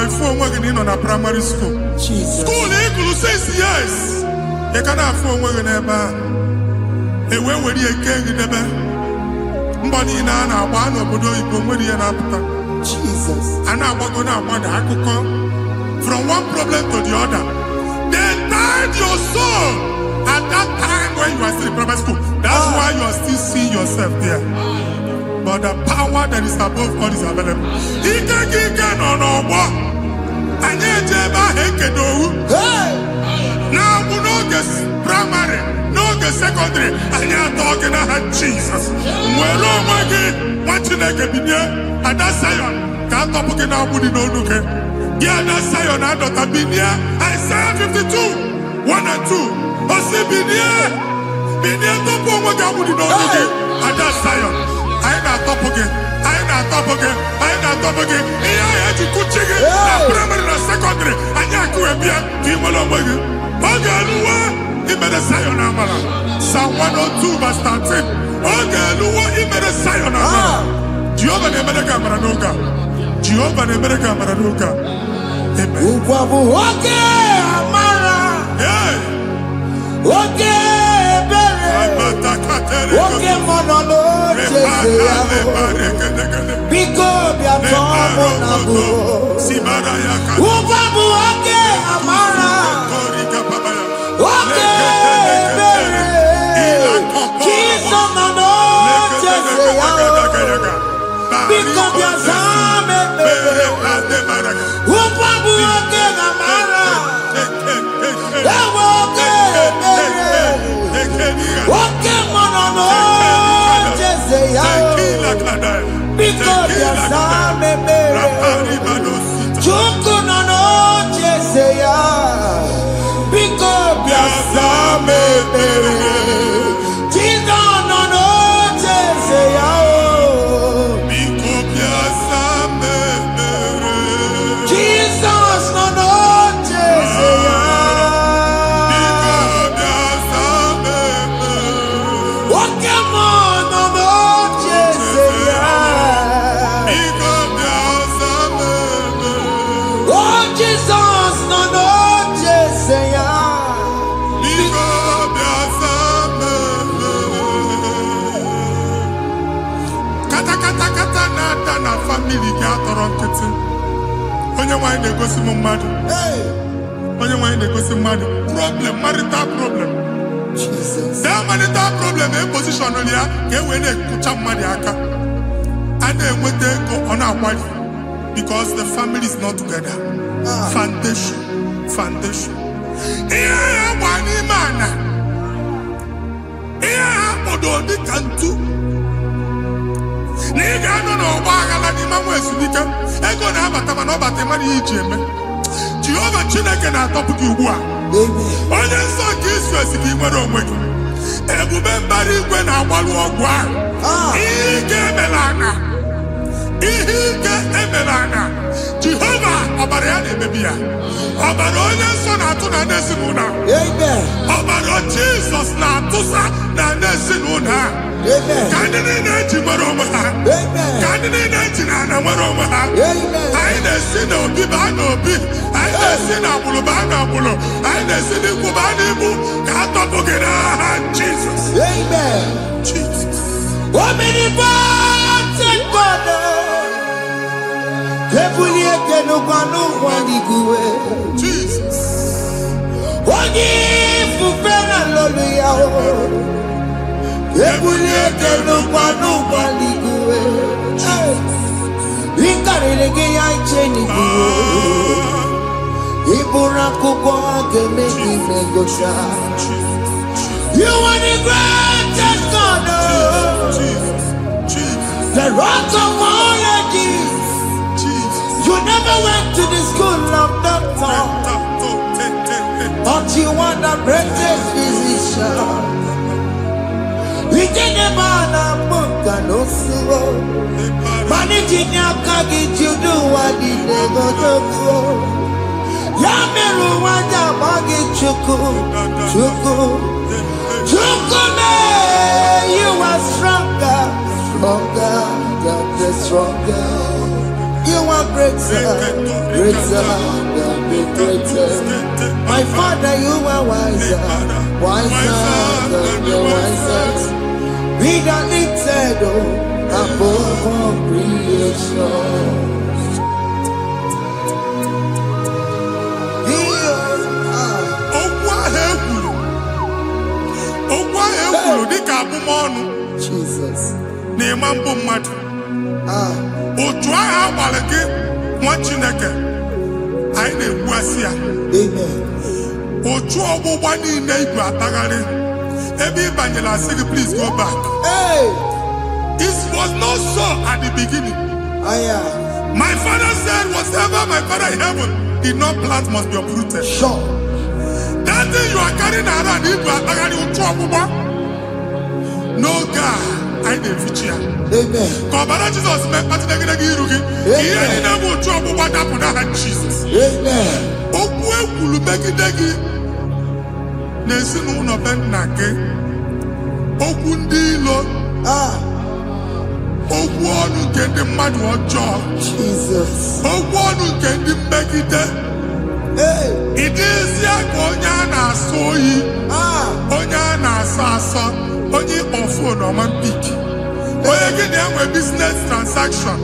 C: if you are in a primary school.
D: Jesus.
C: School, you 6 years. You can have phone working ever. And when we get in the bed, Mbani na one of the Ibomodi and after.
D: Jesus.
C: And I'm going to want to come from one problem to the other. They tied your soul at that time when you are still in primary school. That's why you are still seeing yourself there. But the power that is above all is available. He can on our walk. And yet,
D: Hey!
C: now we know this primary, no the secondary, and you're talking about Jesus. We're all working, watching like a billionaire, and that's Zion. Can't talk about now, we don't look at. Yeah, that's Zion, I don't have been here. Isaiah 52, 1 and 2. I say, billionaire, don't put what I would know, and that's Zion. I ain't not top again. I ain't not top again. I ain't not top again. I had to cook chicken. Primary and secondary. I can't go and be a team along with you. Okay, Lua, he made a Zion Amala. Psalm 102 verse 13. Okay, Lua, he made a Zion Amala. Jehovah ne made a camera noga. Jehovah ne made a camera noga. Amen.
D: Okay, Amara.
C: Yeah.
D: Okay, okay, monolo, Biko biatomo nabu. Ubabu okay, Amara. Okay, Kiso nano cheseyao. Biko biazame. Ubabu okay, Amara. Okay, monolo, cheseyao. Because you're some Chuku no no cheseya. Because you're some Chizo no no cheseya.
C: Because you're some
D: Jesus no no cheseya.
C: Because you're some
D: Pokemon no no cheseya. Oh Jesus no no cheseya.
C: Kata na family ga-atọrọ nkịtị. Onye nwanyị na-egosi m mmadụ. Onye nwanyị na-egosi mmadụ. Problem, marital problem.
D: Jesus.
C: That marital problem e position ya ka e wee na-ekucha mmadụ aka. A na-enweta ego ọ na-akwali because the family is not together. Foundation. Ihe ya gba n'ime ana. Ihe ya kpọdo dị ka ntu. Na ị ga-anọ n'ọgba aghara n'ime nwa ezumike ego na-abata mana ọ bata mmadụ ihe iji eme. Jehova Chineke na-atọpụ gị ugbu a. Onye nsọ nke isu esi gị nwere onwe gị. Ebube mbara igwe na-agbalụ ọgwụ ahụ. Ihe ike emela ana. Jehova ọbara ya na-emebi ya. Ọbara onye nsọ na-atụ na ndị ezinụlọ. Ọbara Jizọs na-atụsa na ndị ezinụlọ ha. Ka ndị niile eji nwere onwe ha. Ka ndị niile eji na ana nwere onwe ha. Anyị na-esi n'obi baa n'obi. Anyị na-esi n'agbụrụ baa n'agbụrụ. Anyị na-esi n'ikwu baa n'ikwu. Ka a tọpụ gị n'aha Jizọs. Jesus.
D: Omnipotent God. Kebulieke n'ụkwanụ nwaniguwe.
C: Jesus.
D: Onye ifufe na lolu ya o. Kebulieke n'ụkwanụ nwaniguwe. Ịkarịrị gị ya iche n'iguwe. Ịbụrụ akwụkwọ ga-eme gị megocha. You are the greatest God. The rock of all ages. You never went to the school of doctor, but you are the greatest physician. We didn't man a book and no slow. Managing your kagi, you do what you never do. Yameru wanja bagi chuku. Chuku me, you are stronger than the stronger. You are greater, greater, greater. My Father, you are wiser, wiser than the wisest. Be that lifted above all creation. Jesus.
C: Please go back.
D: Hey.
C: This was not so at the beginning. My father said, whatever my father in heaven did not plant must be uprooted.
D: Sure.
C: That thing you are carrying around, no God, I didn't feature.
D: Amen.
C: God, Jesus, Jesus.
D: Amen. Jesus. Hey.
C: It is Yakonyana soyi. Onyana sasa. Onye phone or man pick. Oye get a business transaction.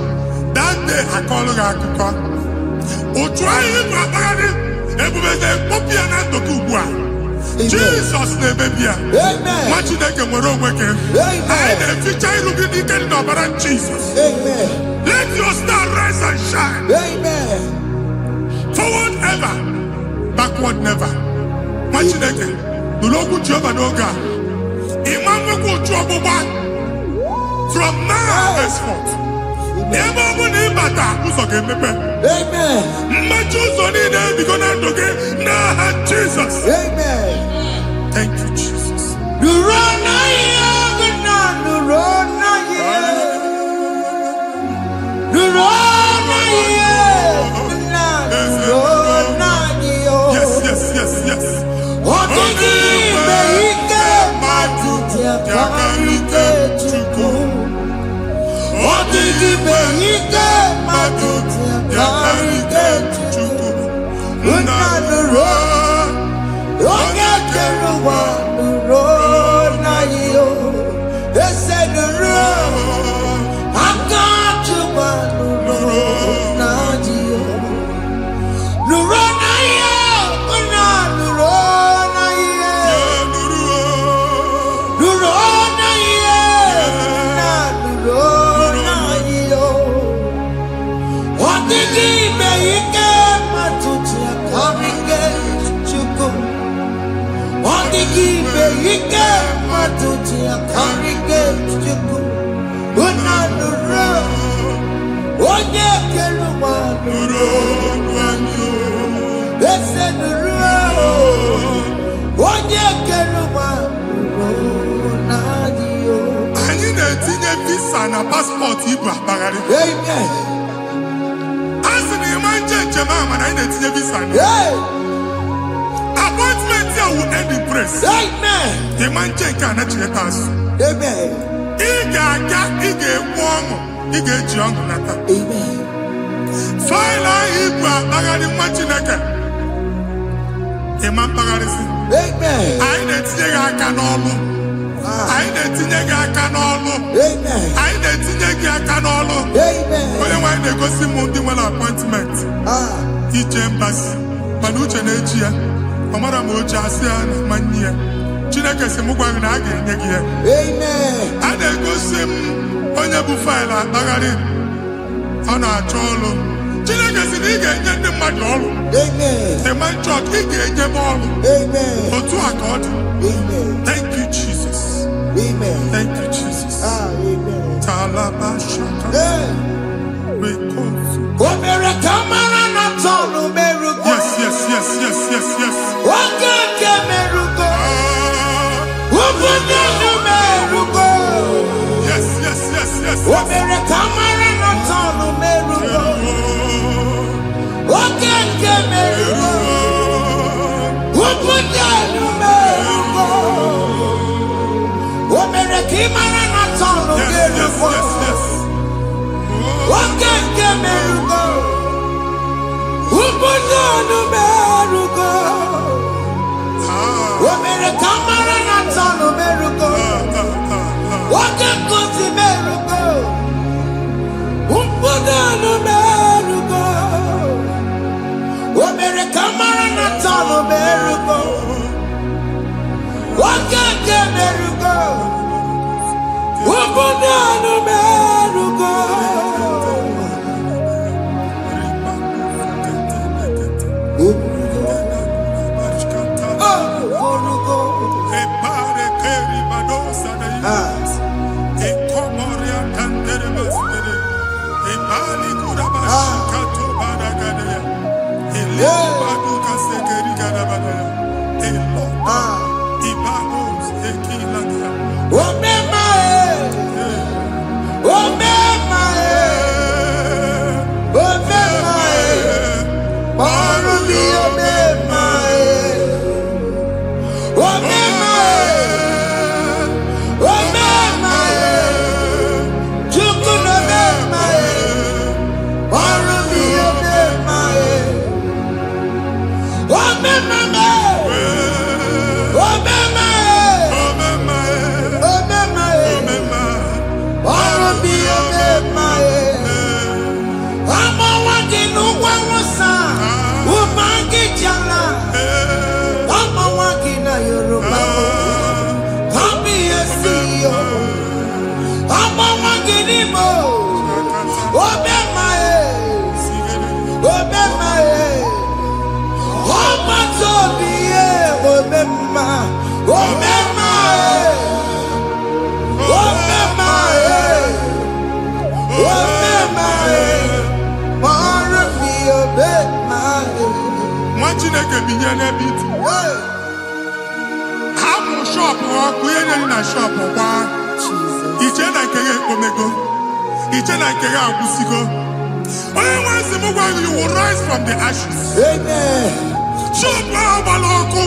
C: That day I call Rakuka. O try him rapari. Everybody copy and to Kubwa. Jesus name baby.
D: Amen.
C: Machineke moro weke.
D: Amen.
C: I feature looking in the Jesus.
D: Amen.
C: Let your star rise and shine.
D: Amen.
C: Forward ever, backward never. Machineke, the local Jehovah Noga. Imam trouble back from now henceforth.
D: Amen.
C: Jesus.
D: Amen.
C: Thank you, Jesus. Yes. Passport
D: Amen.
C: As the man Jemama, I need visa. Appointment here will end in praise.
D: Amen.
C: The man can actually pass.
D: Amen. Amen.
C: File Ibra Bagadi Machineke. Imam Bagadisi.
D: Amen.
C: I need to canolo. I need to canolo.
D: Amen.
C: I need to canolo.
D: Amen.
C: When they go see Mundi appointment. Each embassy. Manucha Nejia. Amara Moja Asiana Mania. Chineke Simugwang again.
D: Amen.
C: And they go see Onyabu File Bagadi. On our cholo. Chineke Siniga and the Madol.
D: Amen.
C: The man church, he gave them all.
D: Amen.
C: But to accord.
D: Amen.
C: Thank you, Jesus.
D: Amen.
C: Thank you, Jesus.
D: Amen.
C: Talabashaka. Yes.
D: Ubudanu merugo. Omere kamara na tanu merugo. Wake kosi merugo. Ubudanu merugo. Omere kamara na tanu merugo. Wake ke merugo. Ubudanu merugo.
C: Shop or creating a shop or bar. Each and I can omego. Each and I can abusigo. Once the mobile you will rise from the ashes.
D: Amen.
C: Shop Baloko.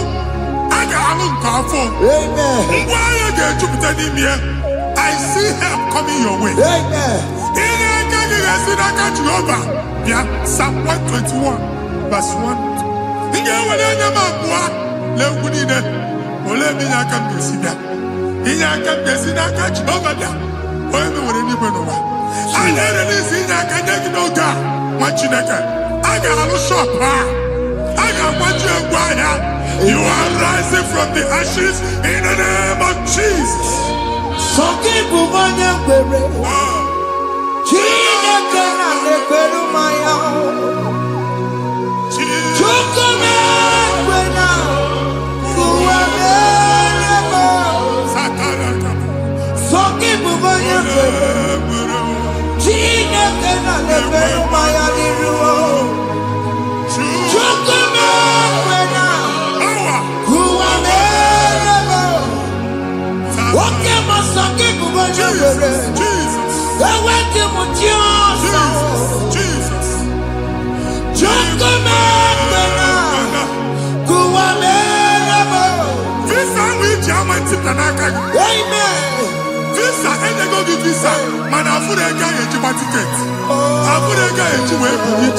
C: I got a carfo.
D: Amen.
C: Why you get to be I see help coming your way.
D: Amen.
C: Yeah, Psalm 121, verse 1. Ole mi na kam desida. Inya kam desida ka Jehovah da. Oye mi wore ni beno wa. Ana ni sinya ka nyagi no ga. Wa Chineke. Aga alu shop ha. Aga kwaji egwa ya. You are rising from the ashes in the name of Jesus.
D: Soki bubanya kwere. Chineke na nekweru maya. Chukome kwena. Soki bubanya kwere. Chineke na nekweru maya liruo. Chukome kwena. Kuwamerebo. Woke masoki bubanya kwere. Eweke mutiosa. Chukome kwena. Kuwamerebo. Amen.
C: Visa, and they go to visa. Man, I put a guy at your ticket. I put a guy at your way for you.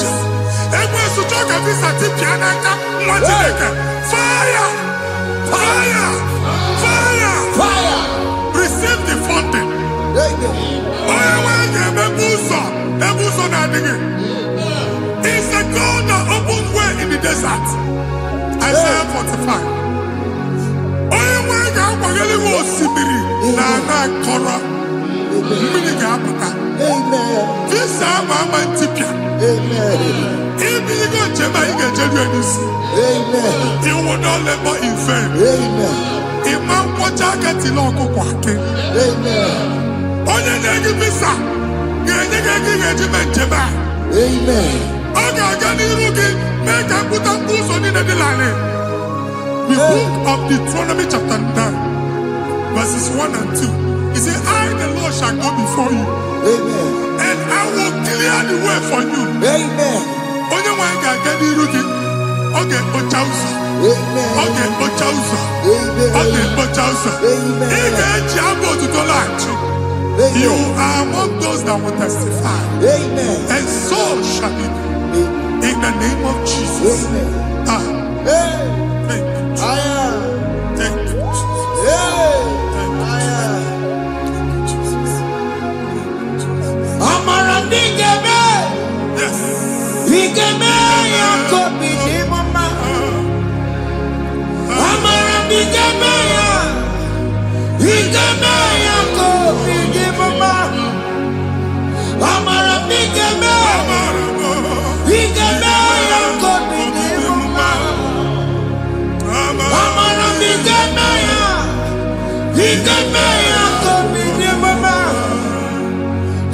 C: And when you talk a visa, tip Yanaka, what you make? Fire! Fire! Fire!
D: Fire!
C: Receive the funding. It's a God that opens way in the desert. Isaiah 45.
D: Amen.
C: This mama tipia.
D: Amen.
C: If you go to my
D: Amen.
C: you will not labor in vain.
D: Amen.
C: Imam Wajaka Tiloko Kwake.
D: Amen.
C: Onye negi visa. Negi regiment jeba.
D: Amen.
C: Oga gani rugi. Make a put a goose on in the line. The book of Deuteronomy chapter 9, verses 1 and 2. He said, I, the Lord, shall go before you.
D: Amen.
C: And I will clear the way for you.
D: Amen.
C: Onye wanga gani rugi. Okay, Ochausa.
D: Amen.
C: Okay, Ochausa.
D: Amen.
C: Okay, Ochausa.
D: Amen.
C: You are among those that will testify.
D: Amen.
C: And so shall it be. In the the name of Jesus. Ah. Thank you. Thank you. Yes.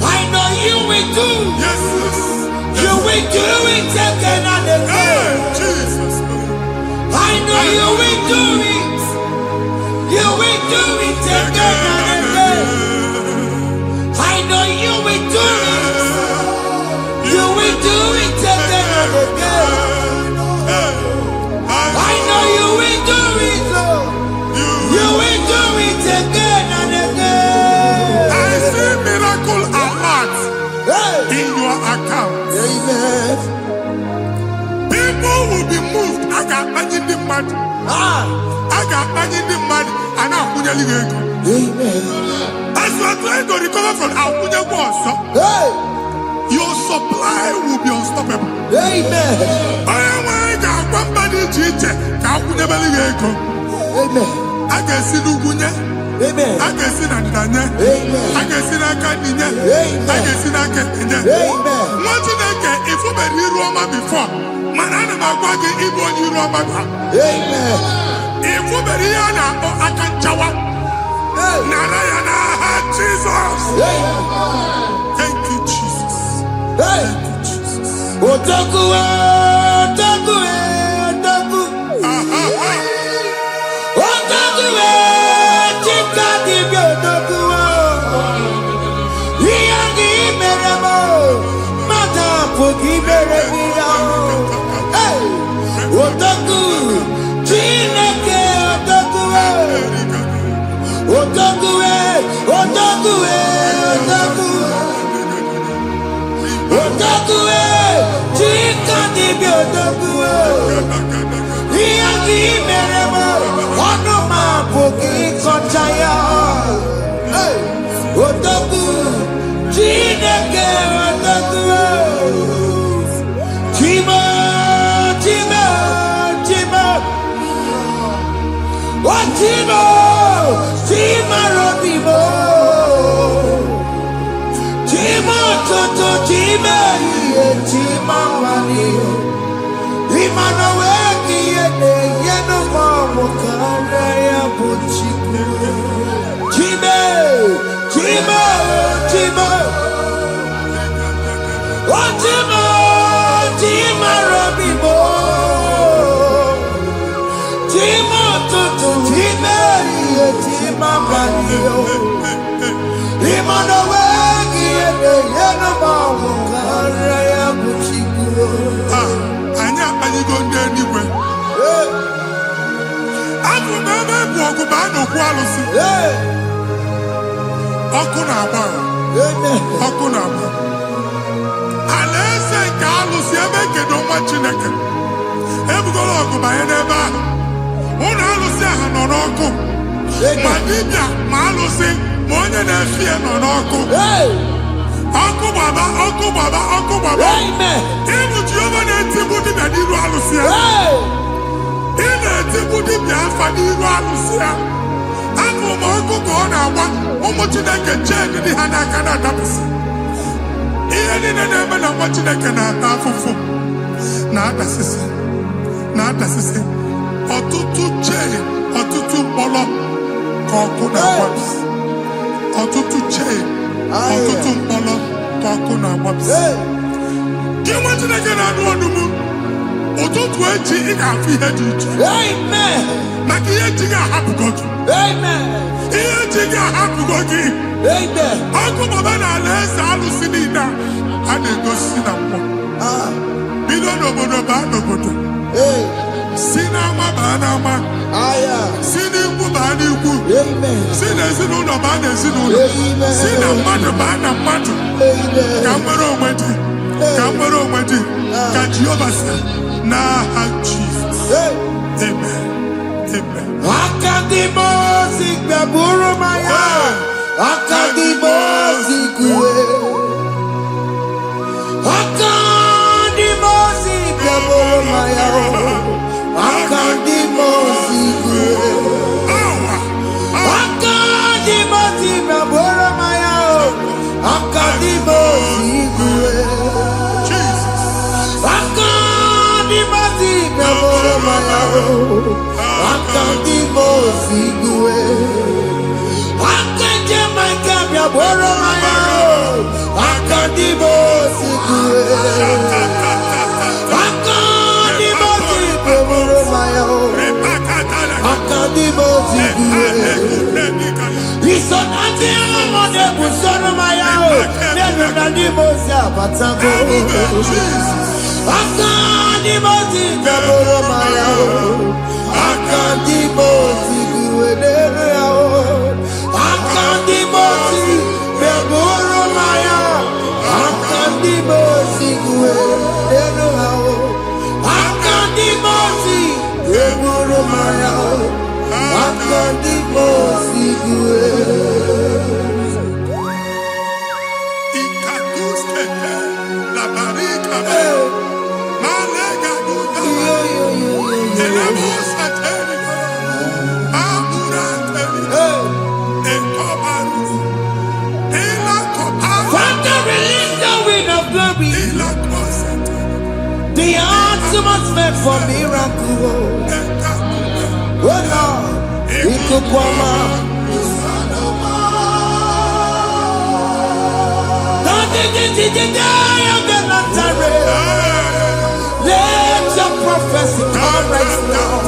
D: I know you will do.
C: Yes.
D: You will do it again and again.
C: Jesus.
D: I know you will do it. You will do it again and again. I know you will do it. You will do it again and again. I know you will do it, Lord. You will do it again and again.
C: I see miracle alert in your account.
D: Amen.
C: People will be moved. I got money in the mud. I got money in the mud. And I'm going to leave.
D: Amen.
C: As you are trying to recover from Abuja Boss, your supply will be unstoppable.
D: Amen.
C: I got one body cheat. Abuja Beliego.
D: Amen.
C: I can see Lugunya.
D: Amen.
C: I can see Nadanya.
D: Amen.
C: I can see Nakaninya.
D: Amen.
C: I can see Nakaninya.
D: Amen.
C: What did I get if you were in Roma before? Manana Magwagi, Ibo, you Roma.
D: Amen.
C: If you were here, I can Jawa. Narayana, Jesus. Thank you, Jesus. Thank you, Jesus.
D: Otaku, otaku, otaku. Otaku, chika dibi otaku. Iyangi meremo, mata poki meremia. Otaku, chineke otaku. Otaku, otaku, otaku. Otaku, chika dibi otaku. Iyangi meremo, onuma poki konchaya. Otaku, chineke otaku. Chima, chima, chima. Chima, chima rodimo. Chima toto, chima iye, chima wani. Imana weki yene, yeno mamo kare ya buchiku. Chime, chima, chima. Chima, chima rodimo. Chima toto, chima iye, chima wani. Imana weki yene, yeno mamo kare ya buchiku.
C: Anya go anywhere. I'm never walk about no quality. Okunaba. Okunaba. Unless I Carlos, you make it no much in a can. Ever go walk by an eba. One Alusia and on Oko. Madibia, Malusi, more than a fear on Oko. Uncle Baba, Uncle Baba, Uncle Baba.
D: Amen.
C: Even Jehovah and Timothy and Iru Alusia. Even Timothy and Iru Alusia. Uncle Marco Gona, almost in a chain in the Hanakana Dabis. Even in the name of what you can have for. Not assistant. Not assistant. Or two chain, or two polo. Kokuna Wabs. Or two chain. Ọtụtụ mkpọrọ ka ọkụ na-agbapụsị. Gị nwetụ na gị na-anụ ọdụmụ, ụtụtụ echi ị ga-afụ ihe dị iche. Maka ihe ji gị ahapụgo gị. Ihe ji gị ahapụgo gị. Ọkụ baba n'ala eze alụsị niile a na-egosi na mmụọ. Bido n'obodo baa n'obodo. Si n'ama baa n'ama. Si n'ikwu baa n'ikwu. Si n'ezinụlọ baa n'ezinụlọ. Si na mmadụ baa na mmadụ. Ka nwere onwe dị. Kamero Madi, Kajiobasa, Naha Jesus. Amen. Amen.
D: Akadimo Zigbaburu Maya. Akadimo Zigwe. Akadimo Zigbaburu Maya. Akadimo Zigwe. Akadimo Zigbaburu Maya. Akadimo Zigwe.
C: Jesus.
D: Akadimo Zigbaburu Maya. Akadimo Zigwe. Akadimo Zigbaburu Maya. Akadimo Zigwe. Akadimo Zigbaburu Maya. Akadimo Zigwe. Isonati amone busoro Maya. Nenu nadimo Zabatango. Akadimo Zigbaburu Maya. Akadimo Zigwe. Akadimo Zigbaburu Maya. Akadimo Zigwe. Akadimo Zigbaburu Maya. Akadimo Zigwe.
C: Ikatuskete, la barika, malega duda, elemos ateni, abura ateni, ekobaru, ela koparu,
D: Father, release the wind of glory,
C: ela kosete,
D: the atmosphere for miracle. Oh Lord, Ikukwama. Let your prophecy come right now.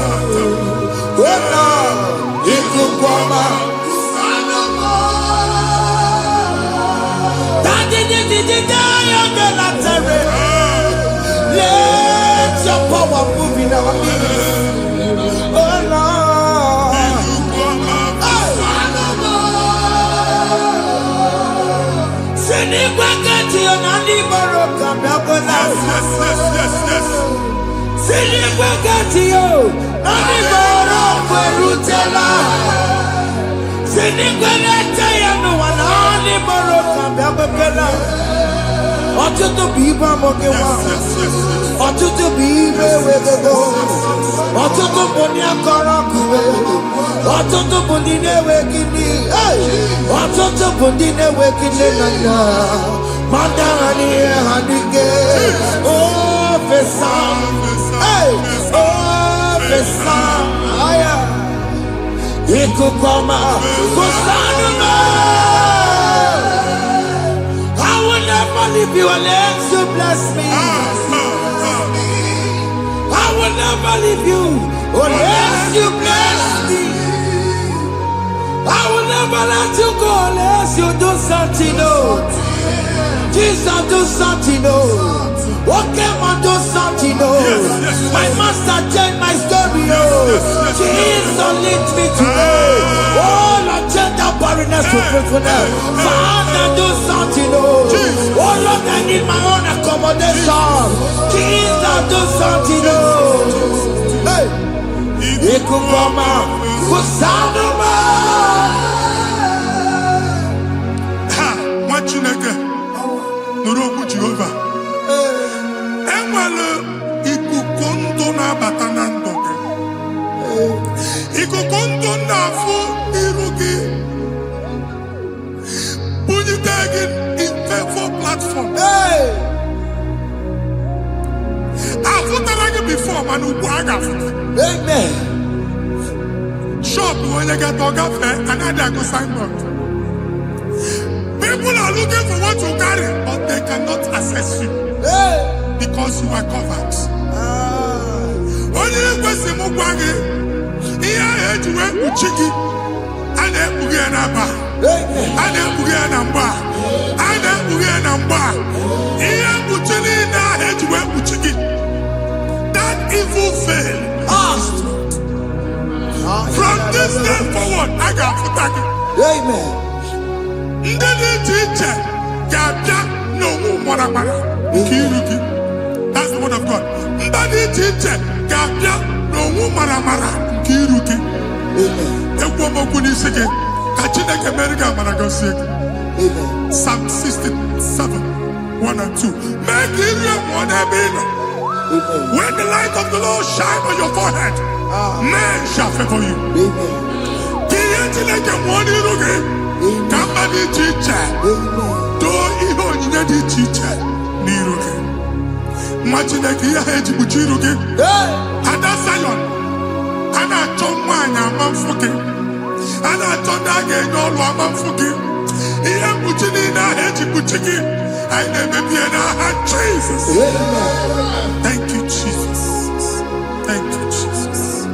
D: Oh Lord, Ikukwama. Let your power move in our midst. Oh Lord. Ọtụtụ bụ ibe amụghị nwa, ọtụtụ bụ ibe ewegego, ọtụtụ bụ ndị akọrọ ọkụwe, ọtụtụ bụ ndị na-enweghị nne, ọtụtụ bụ ndị na-enweghị nne na nna, ma ndị agha n'ihe ha dịke, ofesa, ofesa, aya, ikuku ọma, kwụsanụ m. I will never leave you unless you bless me. I will never leave you unless you bless me. I will never let you go unless you do something, oh. Jesus, do something, oh. Okay, man, do something, oh. My master changed my story, oh. Jesus, lead me today. Oh, Lord, change that barrenness to fruitfulness. Father, do something, oh. Oh, Lord, I need my own accommodation. Jesus, do something, oh. Hey. Ikukoma, kusanuma.
C: ha, Machineke, Noroku Jehovah. Enwere ikuku ndụ na-abata na ndụ gị. Ikuku ndụ na-afụ iru gị. Bunyite gị in favor platform. Afụtara gị before mana ugbu a ga-afụta.
D: Amen.
C: Shop onye ga-atọ gafee anaghị agụ signboard. People are looking for what you carry, but they cannot access you because you are covered. Onye kwesị m gwa gị ihe ahụ eji wee kpuchi gị, a na-ekpughe ya na mgba, a na-ekpughe ya na mgba, a na-ekpughe ya na mgba. Ihe mkpuchi niile ahụ eji wee kpuchi gị, that evil veil is destroyed. From this day forward, a ga-afụta gị.
D: Amen.
C: Ndị dị iche iche ga-abịa n'onwe mara mara. Kiruki. That's the word of God. Mbadi chiche kapia no mara mara kiruki. Ekwo moku ni sike. Kachine ke America maragosi. Psalm 67, 1 and 2. Make it one ebino. When the light of the Lord shine on your forehead, men shall favor you. Kiyentine ke mwoni rugi. Kambadi chiche. Do iho nyedi chiche. Nirugi. Machine ki ya heji buchirugi. Ada Zion. Ana chomwanya mamfuki. Ana chondage nyolu amamfuki. Iya buchini na heji buchiki. I never be in Jesus. Thank you, Jesus. Thank you, Jesus.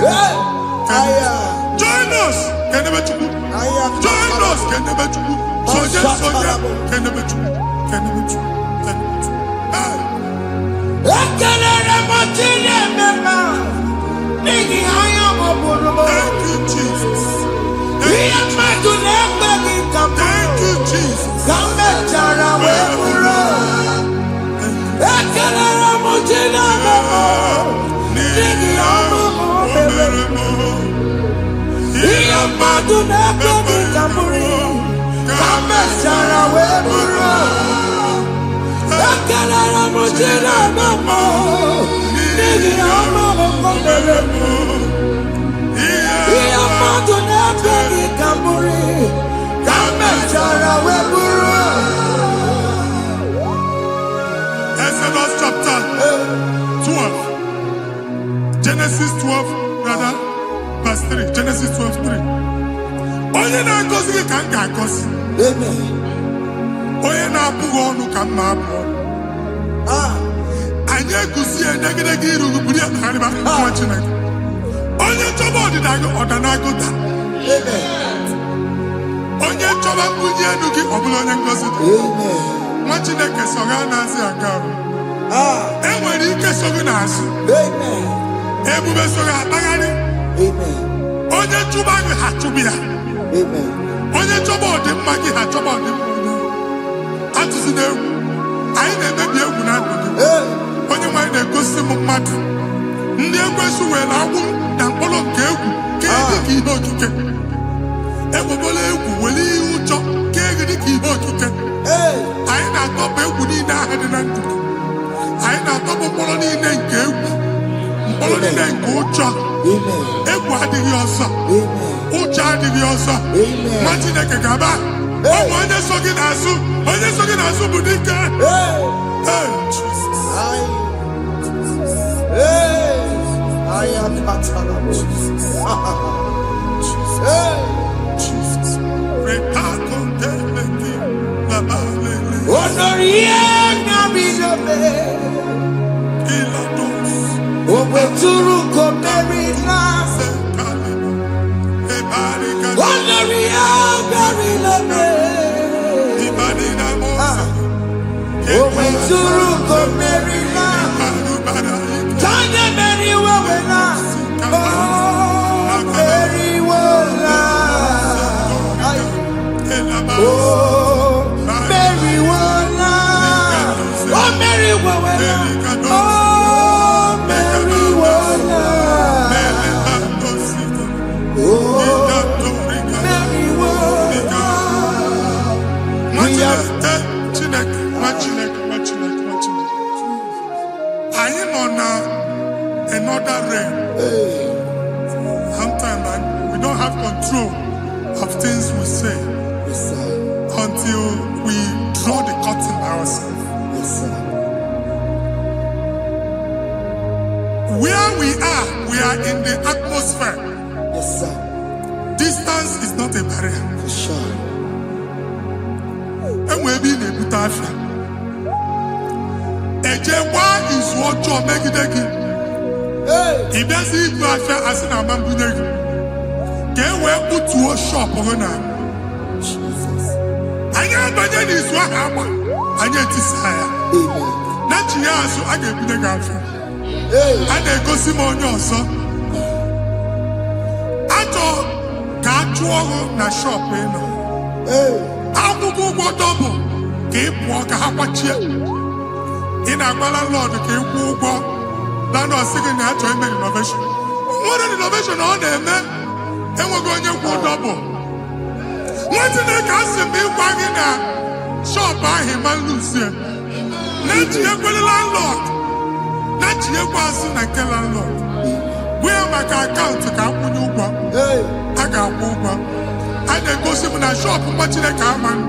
C: Yes. Join us. Exodus chapter 12. Genesis 12, brother, verse 3. Genesis 12, 3. Onye na-agọzi ka m ga-agọzi. Onye na-abụghị ọnụ ka m na-abụ ọnụ. Anyị egusi edegedege iru buru ya karịba nwa Chineke. Onye chọba ọdịda gị ọdanagoda. Onye chọba mbunye elu gị ọ bụla onye ngọzi dị. Nwa Chineke so ga na-azị aga ahụ. Enwere ike so gị n'azụ. Ebube so ga akpagharị. Onye chụba gị ha chụbi ya. Onye chọba ọdịmma gị ha chọba ọdịmma onye. Atụzi n'egwu. Anyị na-emebi egwu na ndụ gị. Onye nwaanyị na-egosi m mmadụ. Ndị ekwensu were agwụ na mkpụrụ nke egwu kee dị ka ihe okike. Ekwebola egwu were ihe ụjọ kee gị dị ka ihe okike. Anyị na-atọpụ egwu niile ahụ dị na ndụ gị. Anyị na-atọpụ mkpụrụ niile nke egwu. Mkpụrụ niile nke ụjọ. Egwu adịghị ọzọ. Ụjọ adịghị ọzọ. Nwa Chineke ga-aba. Ọ bụ onye so gị n'azụ. Onye so gị n'azụ bụ dike.
D: Onoria Nabilobe. Obeturu Komerina. Onoria Nabilobe. Obeturu Komerina. Tanya Mary Wawena. Oh, Mary Wawena. Oh, Mary Wawena. Oh, Mary Wawena. Oh, Mary Wawena. Oh, Mary Wawena.
C: I am on another realm. Sometimes we don't have control of things we say until we draw the curtain by ourselves.
D: Yes, sir.
C: Where we are in the atmosphere.
D: Yes, sir.
C: Distance is not a barrier.
D: For sure.
C: And we'll be in a butafia. Ejewa is what you're making. If there's a butafia as in a man, can we put to a shop on
D: Jesus.
C: I am Bajan is what happened. I get desire.
D: Amen.
C: Not years, I get the girlfriend. And they go see more your son. I thought, can't you na shop, you know? How to go double? Keep walk a half a chair. In a landlord, keep walk. Land was singing that to him innovation. What an innovation on them, man. And we're going to go double. What's in the castle be wagging that? Shop by him and lose him. Let you go to landlord. Let you go and kill landlord. Where my account to come when you go? I got over. I then go see when I shop watching the car man.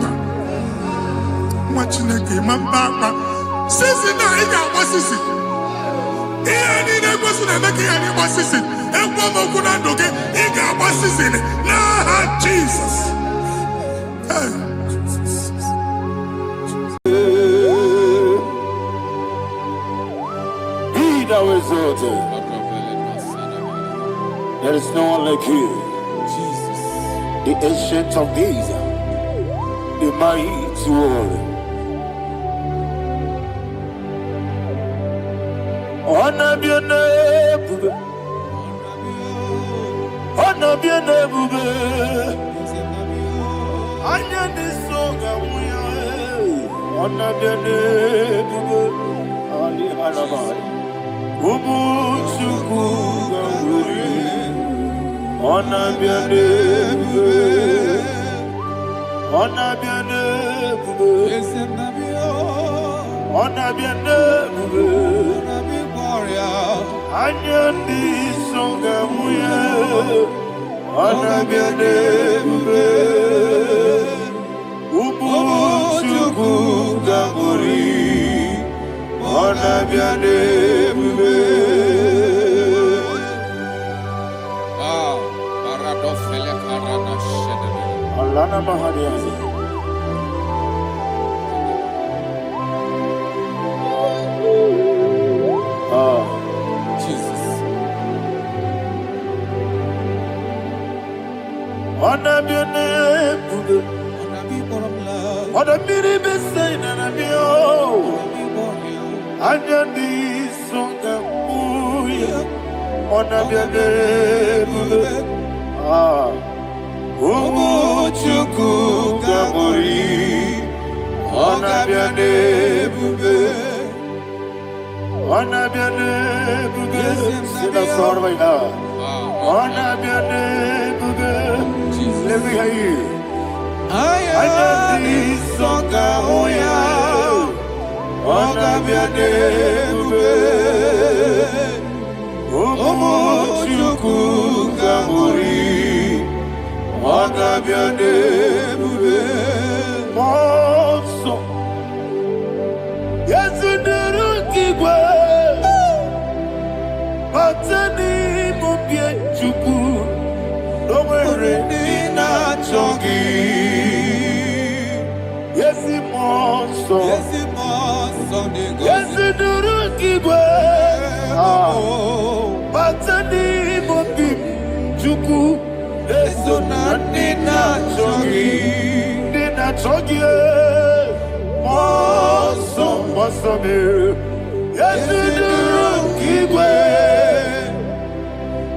C: Watching the game and back. Sissy, now he got what sissy. He ain't a person that make any what sissy. And woman could not do it. He got what sissy. Nah, Jesus.
G: Be thou exalted. There is no one like you. The ancient of days, the mighty warrior. Honor be your name, honor be your name, honor this song, honor be your name, Ali Halabai, Ubu Chuku Ganguri. Honor be your name, honor be your name, honor be your name, Anya di songa muya, honor be your name, Ubu Chuku Ganguri, honor be your name. Alana Mahadiani.
F: Jesus.
G: Honor be your name,
F: Honor be for love.
G: honor be the best sign and be honor be songa muya, honor be your name. Ubu Chuku Ganguri, honor be your name. Honor be your name, sit us all right now. Honor be your name, let me hear you. I am the songa oya, honor be your name. Ubu Chuku Ganguri, honor be your name. Monso, yes, in the Rukigwe. Batani mubie chuku, domere nina chongi. Yesi mo monso.
F: Yes, monso de gosi.
G: Yes, duru kigwe. Batani mobim juku.
F: Eso na nina chogi.
G: Nina chogi. Monso, monso me. Yes, duru kigwe.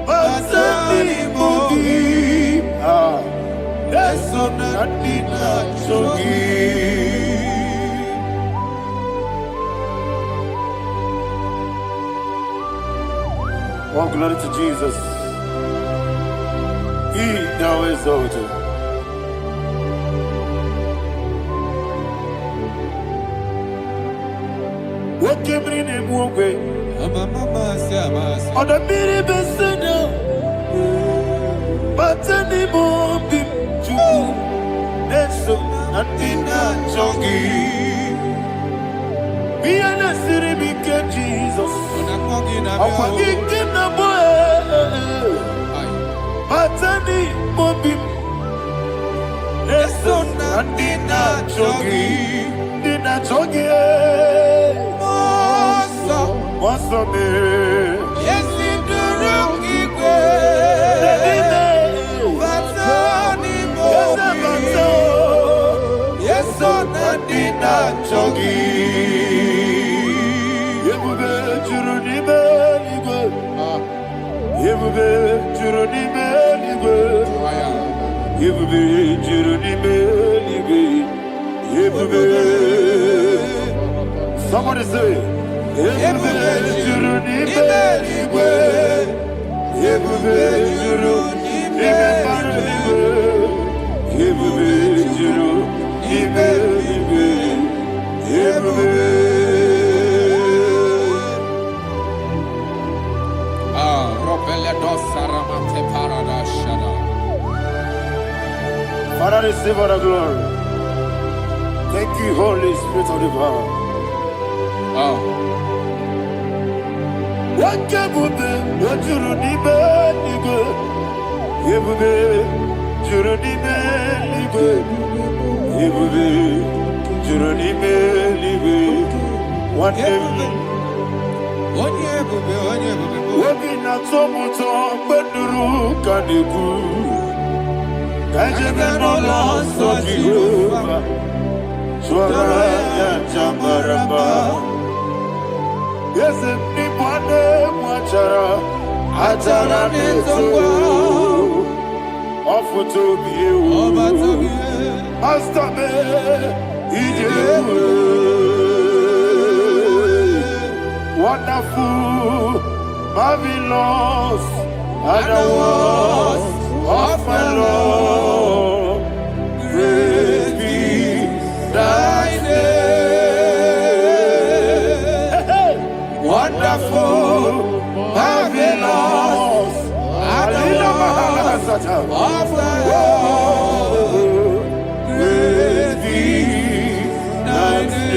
G: Batani mobim. Eso na nina chogi. Oh, glory to Jesus. He now exalted. What came in him one way? On the mini besana. But anymore, bim, juku. Eso, Natina, Chogi. Be an city, became Jesus. I'm getting a boy. Batani mobim. Eso Natina, Chogi. Nina Chogi. Mosso me.
F: Yes, in the room, Batani mobim. Yes, on Natina Chogi.
G: Yebube juruni meligwe. Yebube juruni meligwe. Yebube juruni meligwe. Yebube. Somebody say. Yebube juruni meligwe. Yebube juruni meligwe. Yebube juruni meligwe. Yebube. Father, receive all the glory. Thank you, Holy Spirit of the power. What can we do? What you do, Nibe, Nibe. Yebube, Jurunibe, Nibe. Yebube, Jurunibe, Nibe. One day. Working at Somoto, Banduru, Kaniku. Kajabano lost of Jehovah. Swara Jambaramba. Yes, if Nipane Machara, Atara Neto, offer to be you. Master me, wonderful, marvelous, and the words of my Lord. Great be thy name. Wonderful, marvelous, and the words of my Lord. Great be thy name.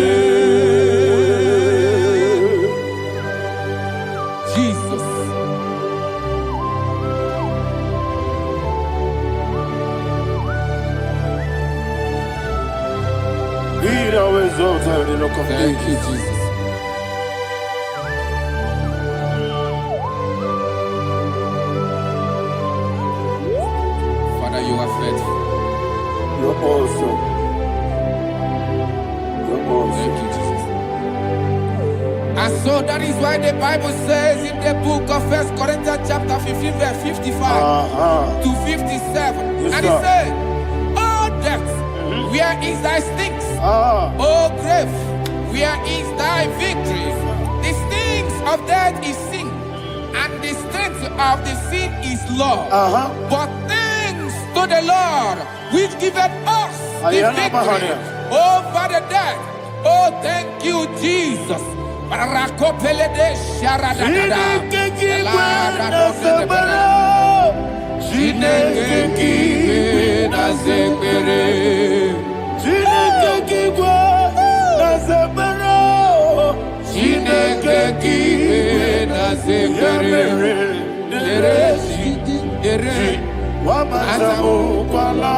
G: Thank you, Jesus. Father, you are faithful. You're awesome. You're awesome.
F: Thank you, Jesus. And so that is why the Bible says in the book of 1 Corinthians chapter 15, verse 55 to 57.
G: Yes,
F: and it said, "Oh death, where is thy stings? Oh grave, where is thy victory? The stings of death is sin, and the strength of the sin is law. But thanks to the Lord, which giveth us the victory over the death. Oh, thank you, Jesus."
G: Wamazamu kwala,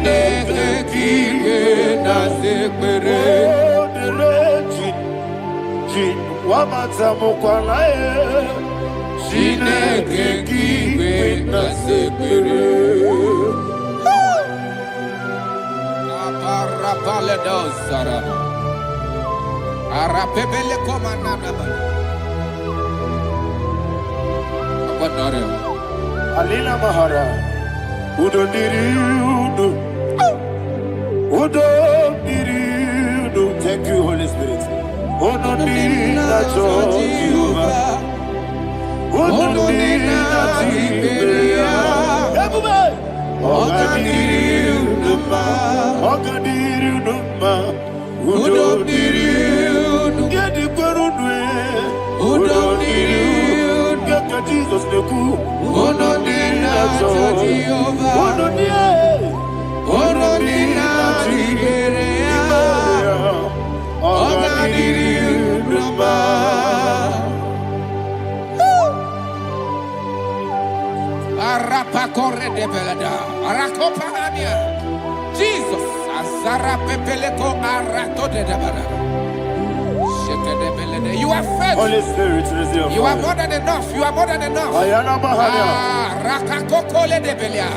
F: Chineke kiwe na sekpere. Chineke kiwe na sekpere. Aparapale dosara. Arapebele komanana. Abanare.
G: Alina Mahara, Udo Diriudo, Udo Diriudo. Thank you, Holy Spirit. Udo Dina Jehovah, Udo Dina Tiberia, Ogadiriuduma, Ogadiriuduma, Udo Diriudo, Yadi Gurudwe, Udo Diriudo. Jesus the coup, Onodina Jehovah, Onodina Tiberia, Ogadiriuduma. Arapakore de Belada, Arakopania, Jesus, Azarapepeleko Arato de Dabara. You are faithful.
F: Holy Spirit, you are more than enough. You are more than enough. Rakakokole de Belia.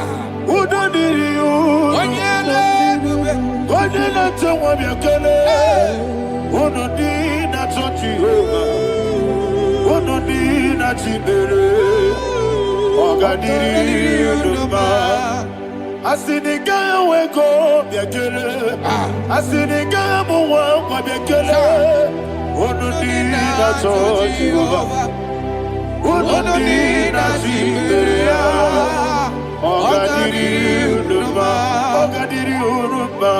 G: Asinika weko biakele, asinika muwa biakele. Onodina Jehovah, Onodina Tiberia, Ogadiriuduma, Ogadiriuduma,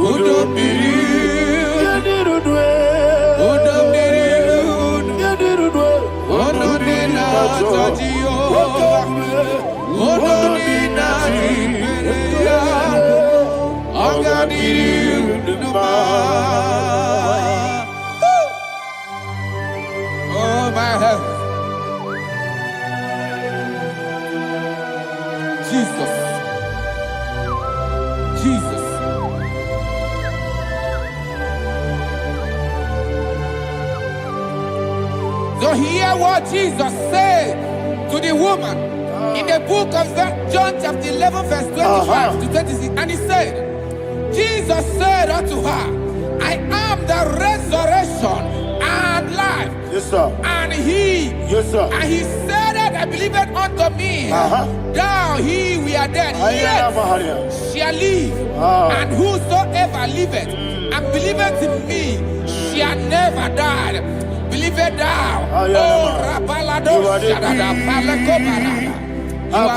G: Udomdirudwe, Onodina Jehovah, Onodina Tiberia, Ogadiriuduma.
F: Jesus. Jesus. So hear what Jesus said to the woman in the book of John chapter 11 verse 25 to 26. And he said, Jesus said unto her, I am the resurrection and life.
G: Yes, sir.
F: And he,
G: yes, sir.
F: And he said that I believed unto me, thou he we are dead, yet shall live, and whosoever liveth and believeth in me shall never die. Believeth thou, oh Rabalado Shadada Palakobara. You are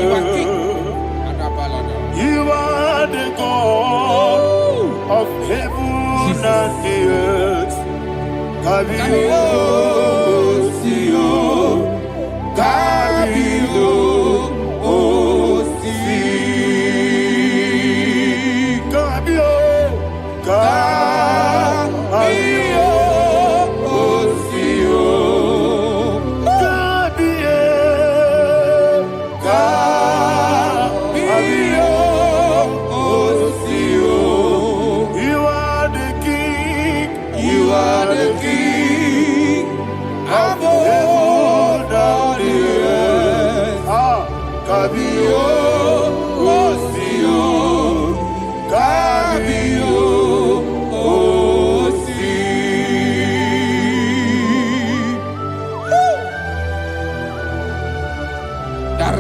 F: you are king.
G: You are the God of heaven and the earth. Kabio, Kabio, Kabio,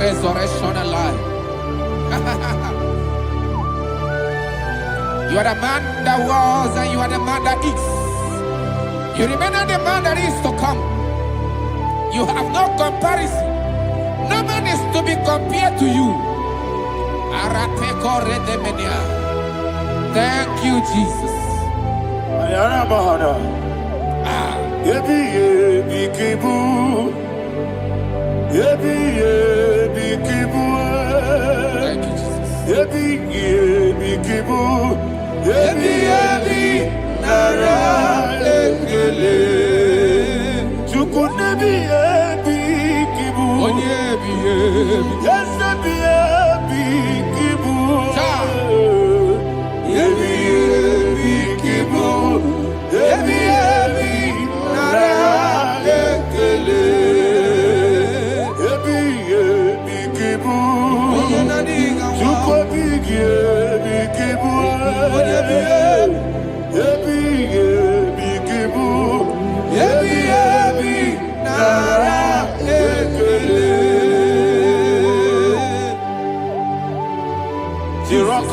F: resurrection and life. You are the man that was and you are the man that is. You remain the man that is to come. You have no comparison. No man is to be compared to you. Thank you, Jesus.
G: Thank you, Jesus.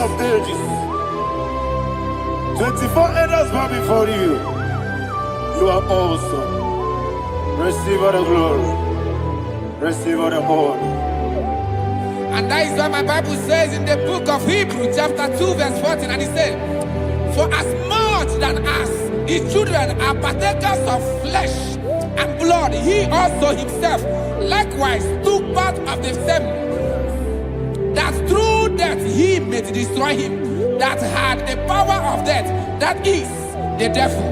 G: of ages. 24 elders bow before you. You are awesome. Receive all the glory. Receive all the honor.
F: And that is what my Bible says in the book of Hebrews chapter 2 verse 14. And it said, for as much than us, the children are partakers of flesh and blood, he also himself likewise took part of the same, that through death he may destroy him that had the power of death, that is the devil.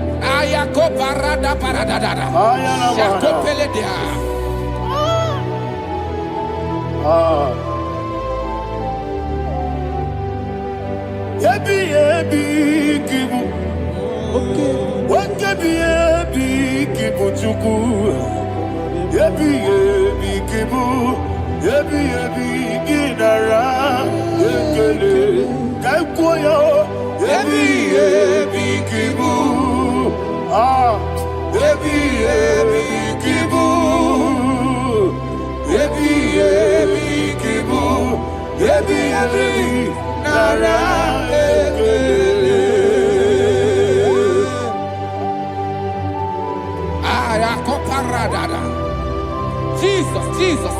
F: Jesus, Jesus,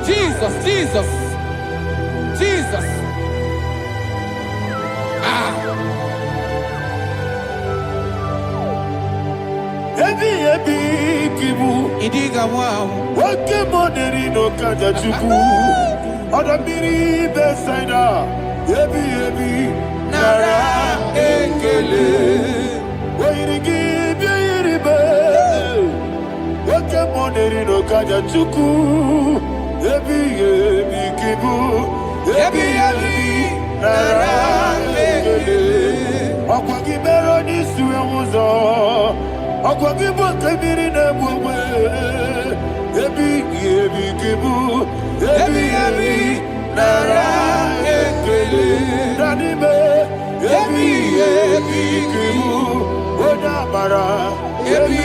F: Jesus, Jesus, Jesus. Idiga wow.
G: Wake money no kaja chuku. Odamiri besaida. Ebi nara ekele. Oirigi biiribe. Wake money no kaja chuku. Ebi kibu. Ebi nara ekele. Okwagi bero ni suwe muzo. Okwagi bo kebiri na bwe. Ebi kibu. Ebi nara ekele. Danime. Ebi kibu. Oda mara. Ebi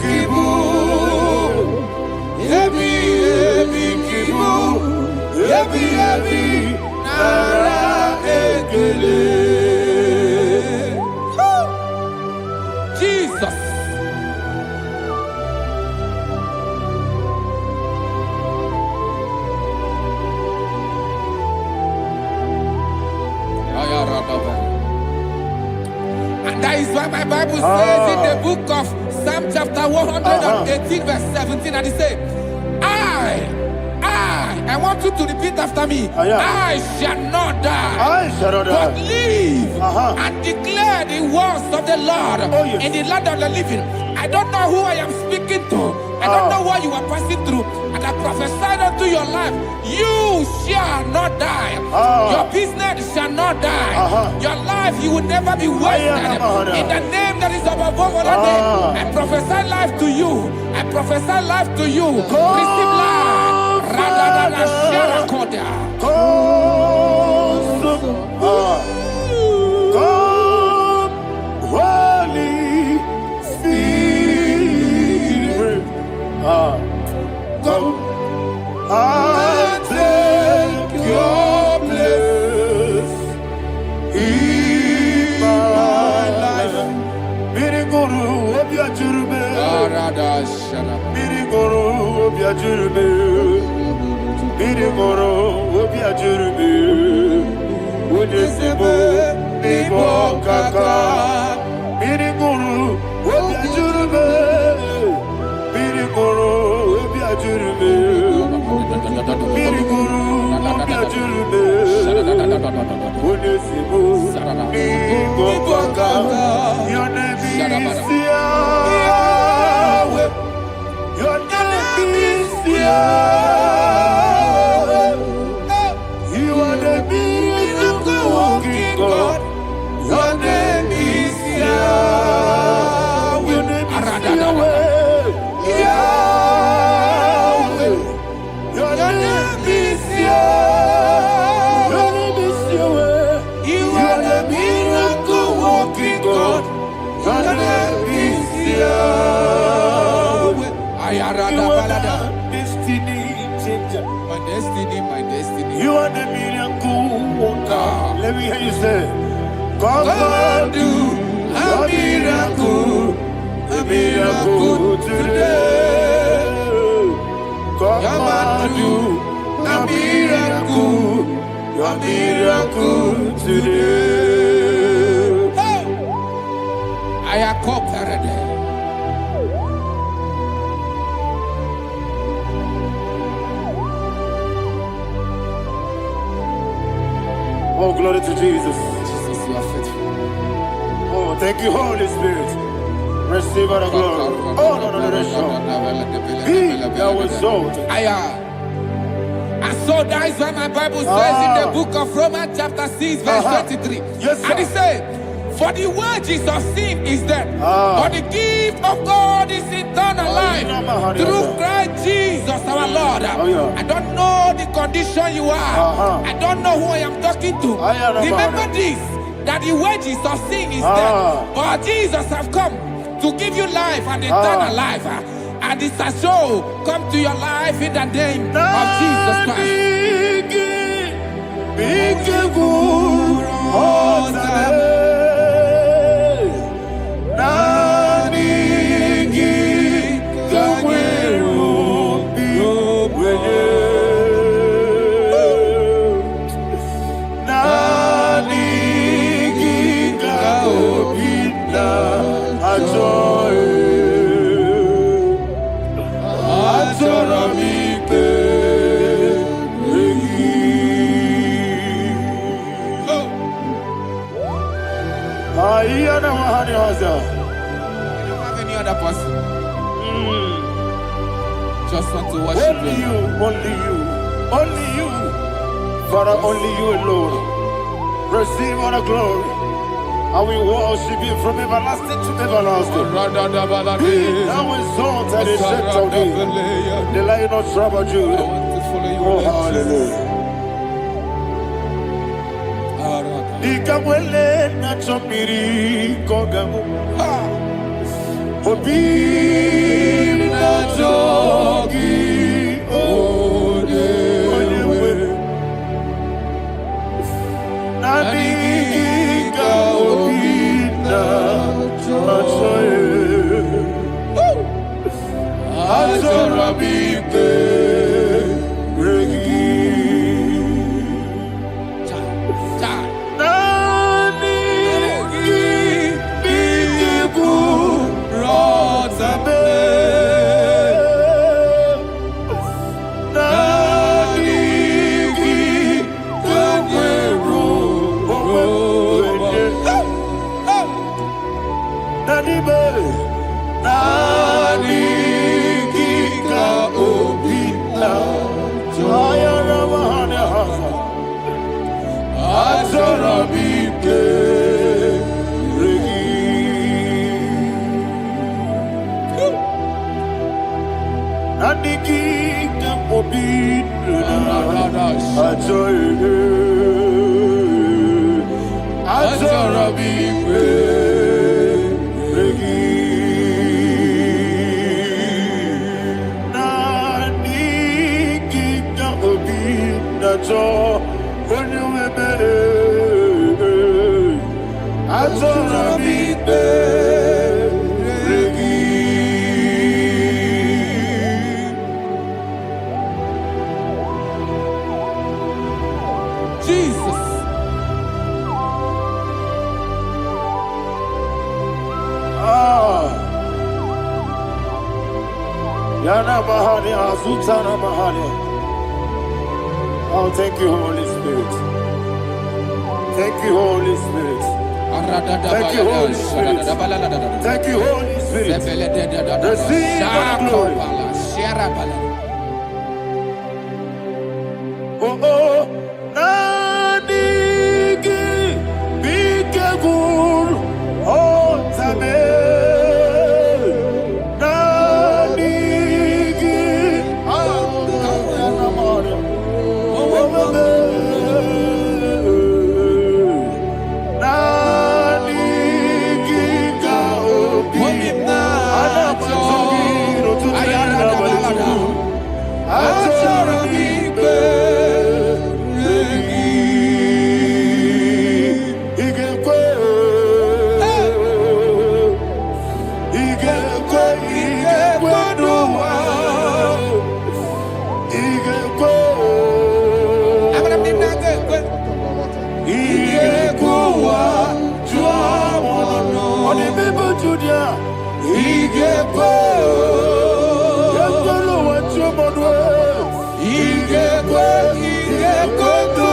G: kibu. Ebi kibu. Ebi nara ekele.
F: Jesus. And that is why my Bible says in the book of Psalm chapter 118 verse 17, and it says, I want you to repeat after me. I shall not die, but live and declare the words of the Lord in the land of the living. I don't know who I am speaking to. I don't know what you are passing through. And I prophesy unto your life, you shall not die. Your business shall not die. Your life, you will never be wasted. In the name that is above all other name, I prophesy life to you. I prophesy life to you. Receive life.
G: Holy Spirit, come and take your place in my life. Miriguru obiajurube, miriguru obiajurube, miriguru obiajurube. Udesibo nibo kaka, miriguru obiajurube, miriguru obiajurube, miriguru obiajurube. Udesibo nibo kaka. Your name is Yahweh. Your name is Yahweh. You are the miracle working God. Your name is Yahweh. Your name is Yahweh. Yahweh. Your name is Yahweh. Your name is Yahweh. You are the miracle working God. Your name is Yahweh. You are the destiny changer.
F: My destiny, my destiny.
G: You are the miracle Let me hear you say, come and do a miracle today. Come and do a miracle today.
F: I am cooperated.
G: Oh, glory to Jesus.
F: Jesus, you are faithful.
G: Oh, thank you, Holy Spirit. Receive our glory. Oh, no, Be thou exalted.
F: And so that is what my Bible says in the book of Romans chapter 6 verse 23.
G: Yes, sir.
F: And it says, for the wages of sin is death, but the gift of God is eternal life through Christ Jesus our Lord. I don't know the condition you are. I don't know who I am talking to. Remember this, that the wages of sin is death, but Jesus have come to give you life and eternal life. And this has so come to your life in the name of Jesus Christ.
G: You don't have
F: any other person. Just want to worship
G: only you. Only you. Father, only you alone. Receive all the glory. And we worship you from everlasting to everlasting. Be thou exalted and set of thee. The Lion of tribe of Judah. Oh, hallelujah. Nikamwele na chomiri kogamu. Obi na jogi odewe. Nadiga obi na jogi. Azorabipe regi. Oh, thank you, Holy Spirit. Thank you, Holy Spirit. Thank you, Holy Spirit. Thank you, Holy Spirit. Receive the glory. Oh, oh, Nadigi, Bikagur, oh, Tame. IGBO. Yekolo wachomonwe. IGBO. IGBO.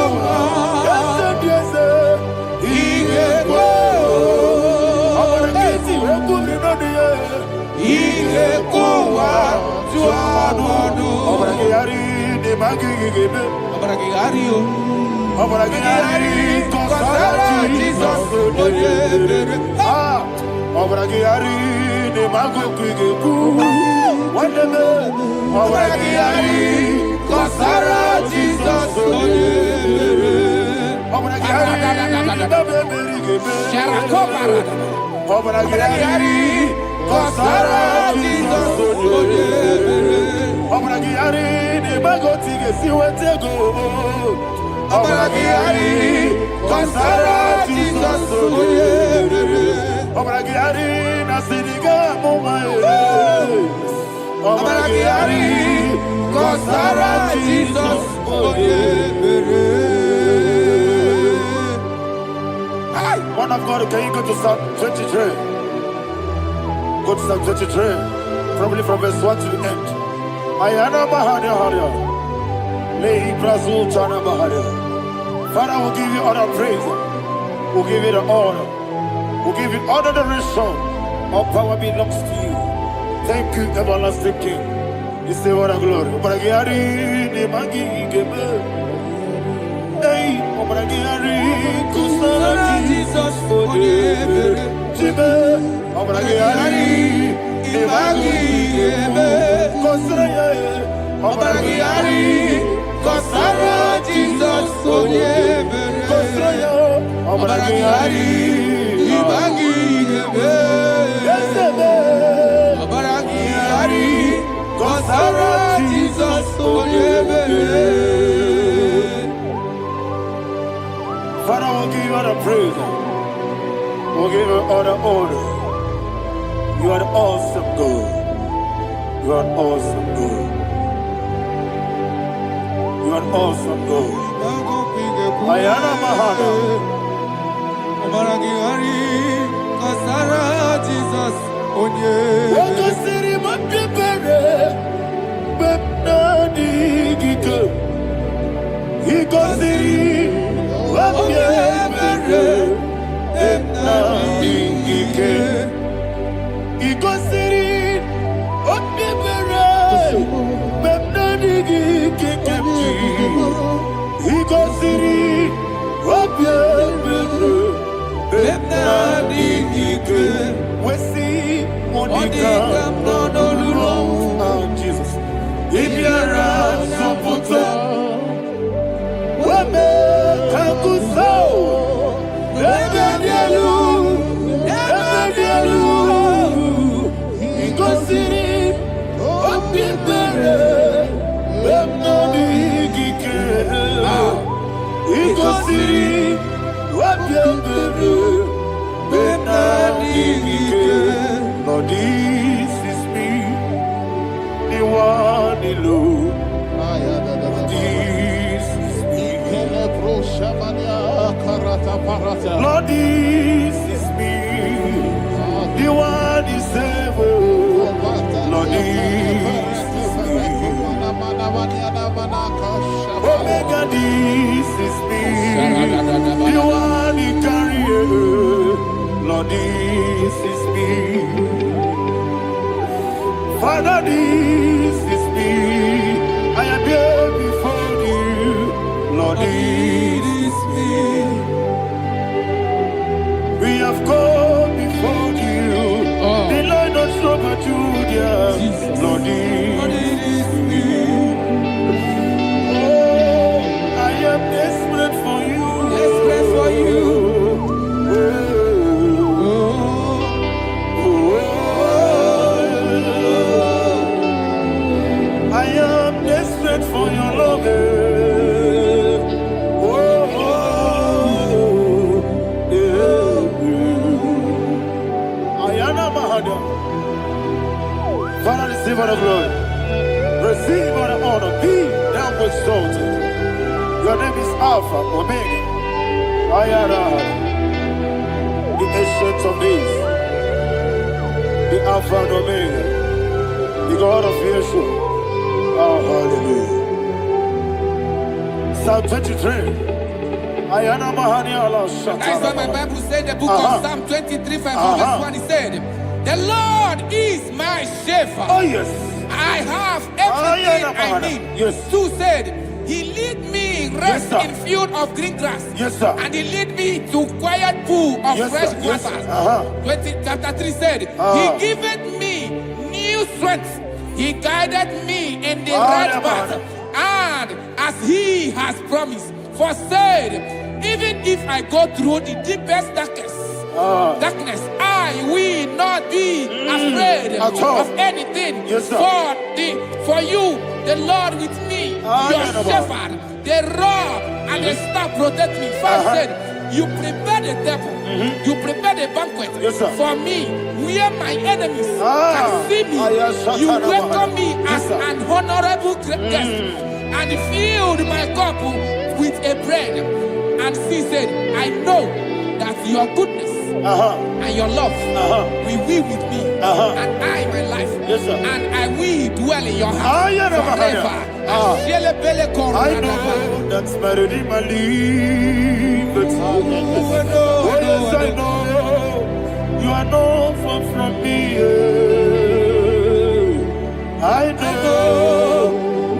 G: Abarakiti wekuli nodiye. IGBO wa tuamono. Abarakiyari de magigebe. Abarakiyari o. Abarakiyari kosara Jesus oyebere. Ah. Abarakiyari de magigebe. Wandeme. Abarakiyari kosara Jesus oyebere. Abarakiyari babebirigebe. Abarakiyari kosara Jesus oyebere. Abarakiyari de magotige siwetego. Abarakiyari kosara Jesus oyebere. Abarakiyari nasiriga mumaye. Abarakiyari kosara Jesus oyebere. One of God, can you go to Psalm 23? Go to Psalm 23, probably from verse 1 to the end. Ayana Mahadia Hadia. Lehi Brazil Chana Mahadia. Father, we'll give you all the praise. We'll give you the honor. We'll give you all the adoration. All power belongs to you. Thank you, everlasting King. You say what a glory. Obragari de Magi Gebe. Hey, Obragari Kusara Jesus forever. Jibe, Obragari de Magi Gebe. Kusara, Obragari Kusara Jesus forever. Kusara, Obragari de Magi Gebe. Obragari Kusara Jesus forever. Father, we'll give you all the praise. We'll give you all the honor. You are the awesome God. You are an awesome God. You are an awesome God. Ayana Mahana. Obaragari Kasara Jesus Onye. Wakasiri Mapipere. Bepnadi Giko. Hikosiri. Wapyemere, Ebnadingike. Igosiri, Wapyemere, Ebnadingike kemji. Igosiri, Wapyemere, Ebnadingike. Wesi, Monica, Nonolulo. Oh, Jesus. Ibiara, Soputo. Wame. Kakuso, Ebedielu, Igosiri, Opipere, Bemnodikike, Igosiri, Opipere, Bemnodikike. Lord, this is me, the one alone. Lord, this is me, the one is able. Lord, this is me. Omega, this is me, the one you carry. Lord, this is me. Father, this is me. I am here before you. Lord, it is me. We have come before you. The Lord not so much Judah. Lord, it is me. Oh, I am desperate for you. Desperate for you. I am desperate for your love. Father, receive all the glory. Receive all the honor. Be thou exalted. Your name is Alpha, Omega. I am the ancient of days. Alpha and Omega, the God of Yeshua. Oh, hallelujah. Psalm 23. Ayana Mahani Allah Shata.
F: That's what my Bible said, the book of Psalm 23, verse 1. It said, the Lord is my shepherd.
G: Oh, yes.
F: I have everything I need.
G: Yes.
F: 2 said, he lead me rest in field of green grass.
G: Yes, sir.
F: And he lead me to quiet pool of fresh waters. 20, chapter 3 said, he giveth me new strength. He guided me in the right path. And as he has promised, for said, even if I go through the deepest darkness, I will not be afraid of anything.
G: Yes, sir.
F: For you, the Lord with me, your shepherd, the rod and the staff protect me. First said, you prepare the table, you prepare the banquet for me, where my enemies can see me. You welcome me as an honorable guest, and filled my cup with a bread. And she said, I know that your goodness and your love will be with me, and I, my life, and I will dwell in your house forever.
G: I know that's my Redeemer liveth. Oh yes, I know you are not far from me. I know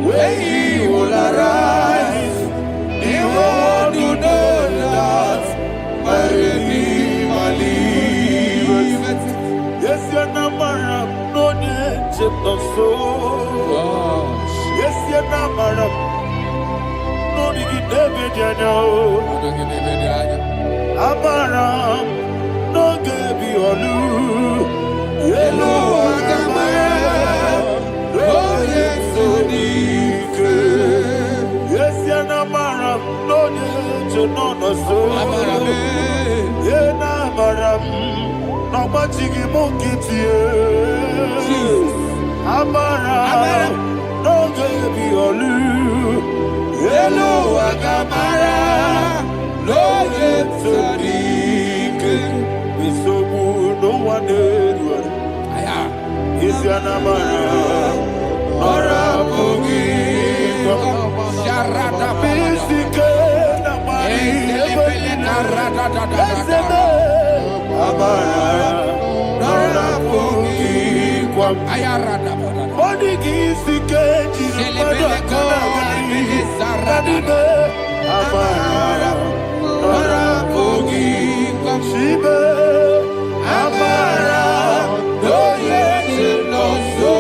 G: when he will arise, he will do that my Redeemer liveth. Yes, you're not my no need no soul. Yes, you're not my no need David, you know. Amaram no gebi olu. Yellow Agamara, oh yes, so deep. Yes, you're not Maram, no need to know no soul. Yeah, Namaram, no machigi monkey. Amaram, no gebi olu. Yellow Agamara, no yes, so deep. We so good, no one did. Yes, you're not Maram. Orabugi, Sharada, Bisike, Namari, Orabugi, Ayarada, Bodigi, Sike, Amara, Orabugi, Shibe, Amara, no yes, no so.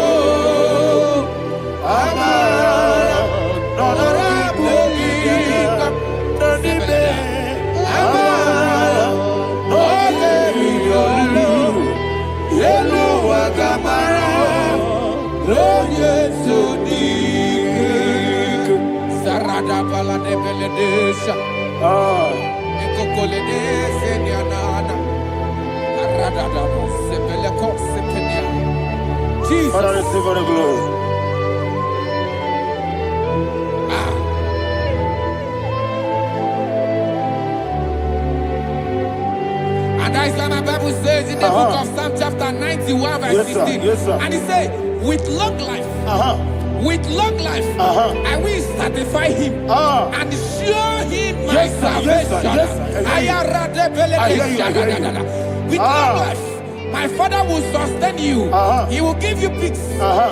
F: Sarada bala de beledesha. Ekokoledesha nianana. Arada da sebele ko sepenia. Jesus.
G: Father, receive all the glory.
F: And that is why my Bible says in the book of Psalm chapter 91 verse 16. And it says, with long life, I will satisfy him and show him my salvation. With long life, my Father will sustain you. He will give you peace.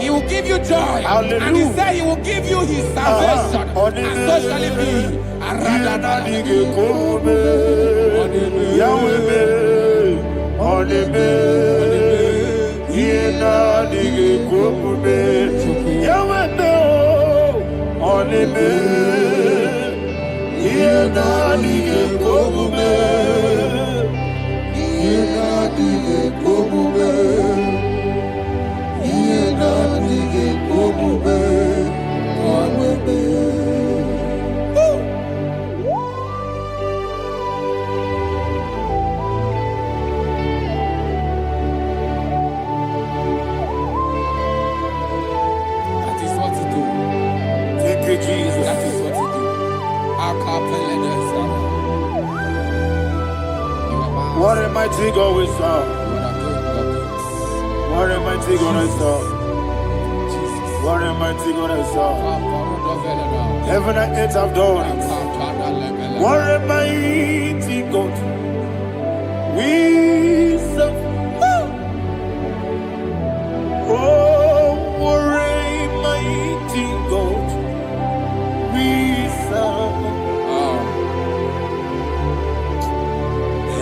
F: He will give you joy. And he said he will give you his salvation. And so shall it be.
G: What a mighty God we serve. What a mighty God I serve. What a mighty God I serve. Heaven and earth have done it. What a mighty God we serve. Oh, what a mighty God we serve.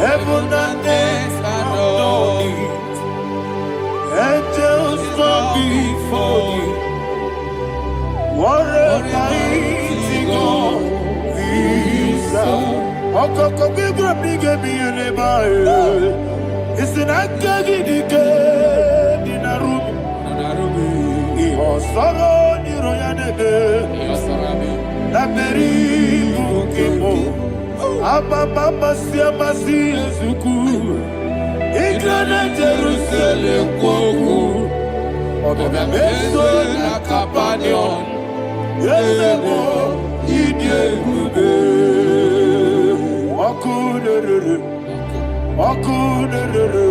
G: Heaven and earth have done it. Angels bow before you. What a mighty God we serve. Okoko bigro bige bi eleba. Isina kagi dike dinaru. Iho soro ni royanebe. La beri bukimo. Ababa masia masi ezuku. Igrana Jerusalem kwoku. Obe meso na kapanion. Yelemo idye gube. Okunere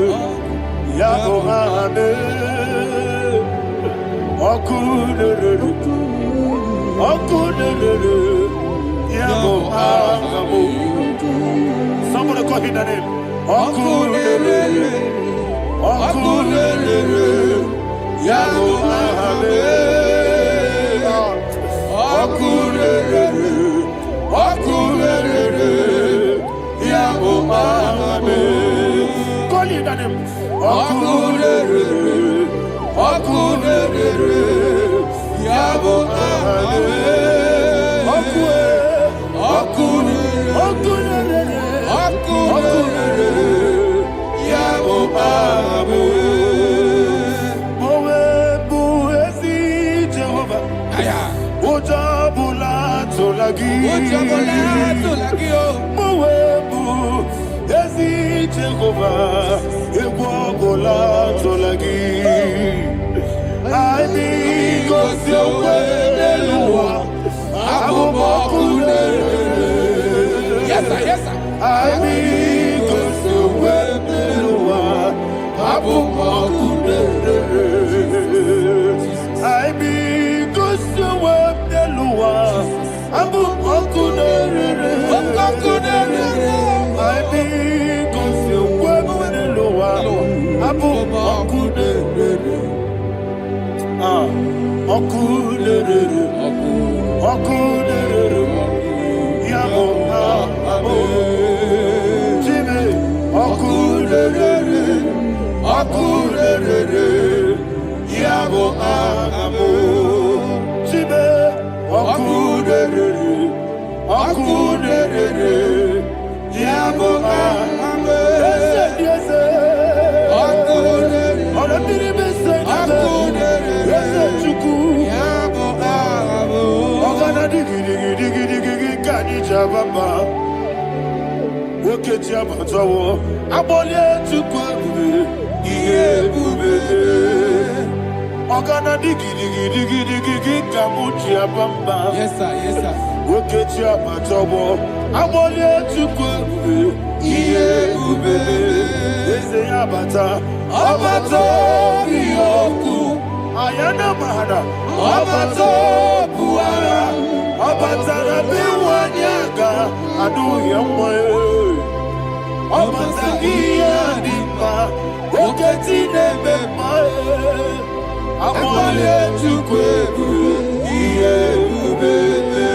G: Yabo Hane. Okunere Yabo Hane. Somebody call him the name. Okunere Yabo Hane. Okunere Yabo Hane. Call him the name. Okunere Yabo Hane. Mowebu ezi Jehovah egwobola tolagi. Ani gosio weneluwa abubokune. Yes sir. Ani gosio weneluwa abubokune. Ani gosio weneluwa abubokune. Yes sir. Ayana mahana Abato buara Abatara biwanyaga Adu yamwe Abatagia dimba Oketi nebe mae Amole chukwebu Iye ubebe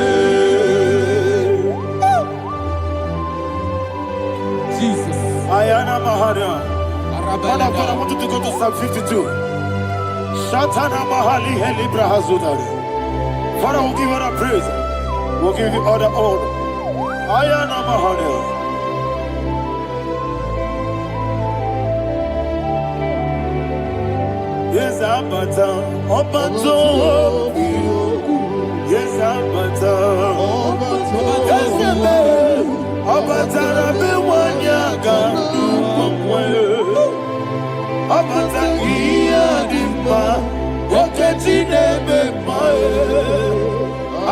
G: Jesus Ayana mahana Father, I want you to go to Psalm 52. Shatana Mahali Helibra Hazudari. Father, we'll give you the praise. We'll give you all the honor. Ayana Mahali. Yes, Abata. Obato. Yes, Abata. Yes, Abata. Rabe Wanyaga. Abata iya dimba, oketi nebe mae,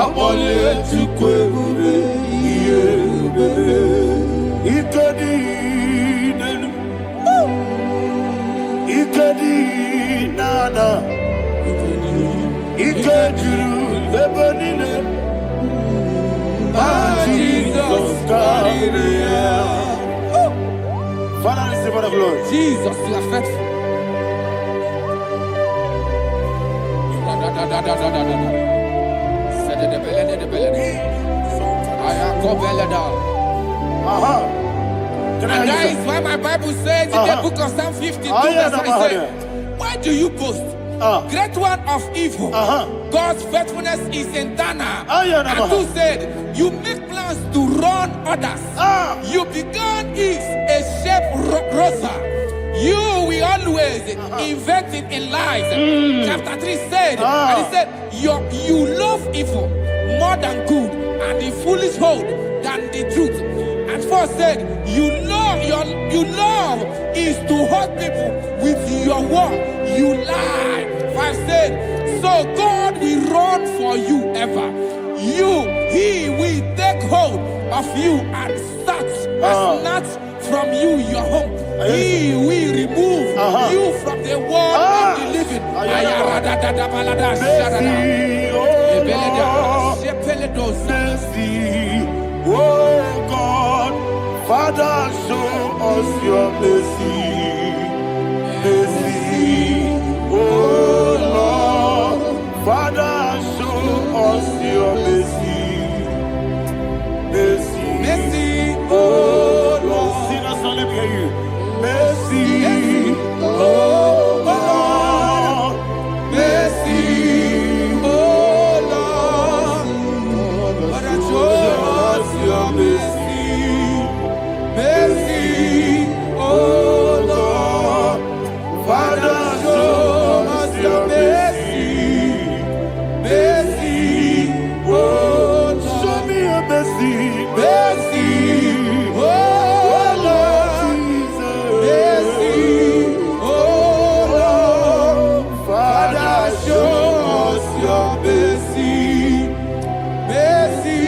G: abole tukwe ube iye ube, ikadi nenu, ikadi Nana, Ikejuru, Lebanine, Jesus, Father, receive the glory.
F: Jesus, you are faithful. And that is why my Bible says in the book of Psalm 52, verse 9, why do you boast? Great one of evil. God's faithfulness is eternal. And who said, you make plans to run others. You began is a shape rosa. You will always invent it in lies. Chapter 3 said, and he said, you love evil more than good, and the foolish hold than the truth. And 4 said, you love is to hurt people with your word. You lie. 5 said, so God will run for you ever. He will take hold of you and snatch from you your home. He will remove you from the world of the living.
G: Oh God, Father, show us your mercy. Mercy, oh Lord, Father, show us your mercy. Mercy, mercy, oh Lord. Sinners only hear you. Mercy, oh Lord. Mercy, oh Lord. Father, show us your mercy. Mercy, oh Lord. Father, show us your mercy. Mercy, oh Lord. Show me your mercy. Mercy, oh Lord. Mercy, oh Lord. Father, show us your mercy. Mercy,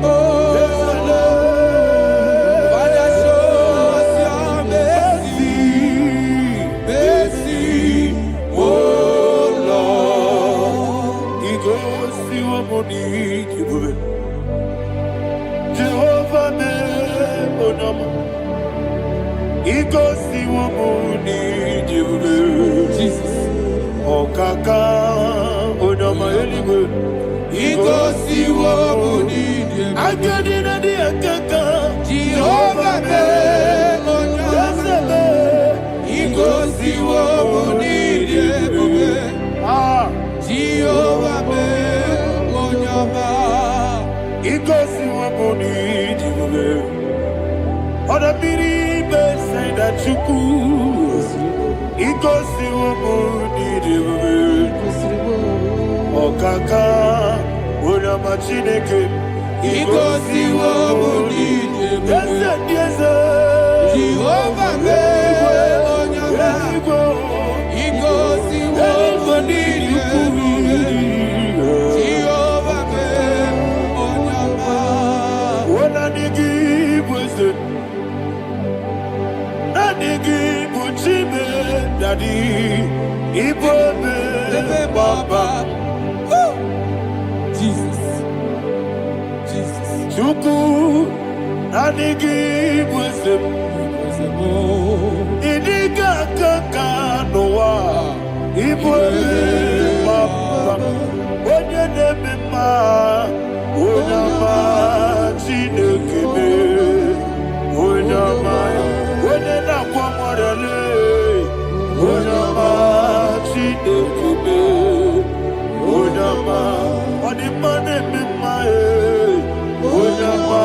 G: oh Lord. Father, show us your mercy. Mercy, oh Lord. He goes to a money. Jehovah me onama. He goes to a money. Jesus. Oh kaka onama anyway. He goes to a money. I get in the kaka. Jehovah me onama. He goes to a money. Jehovah me onama. He goes to a money. Other people say that you could. He goes to a money. Oh kaka, una machineke. He goes to a money. Yes, Jehovah me onyama. He goes to a money. Jehovah me onyama. When I give wisdom, Daddy, Ibobe, Baba. Jesus, Jesus. Chuku, Daddy, give wisdom. Idiga kaka noa, Ibobe, Baba. Onye nemema, Onyama, Chinekebe, Onyama, Onena kwa morele. Onyama, Chinekebe, Onyama, Odimane mimae, Onyama,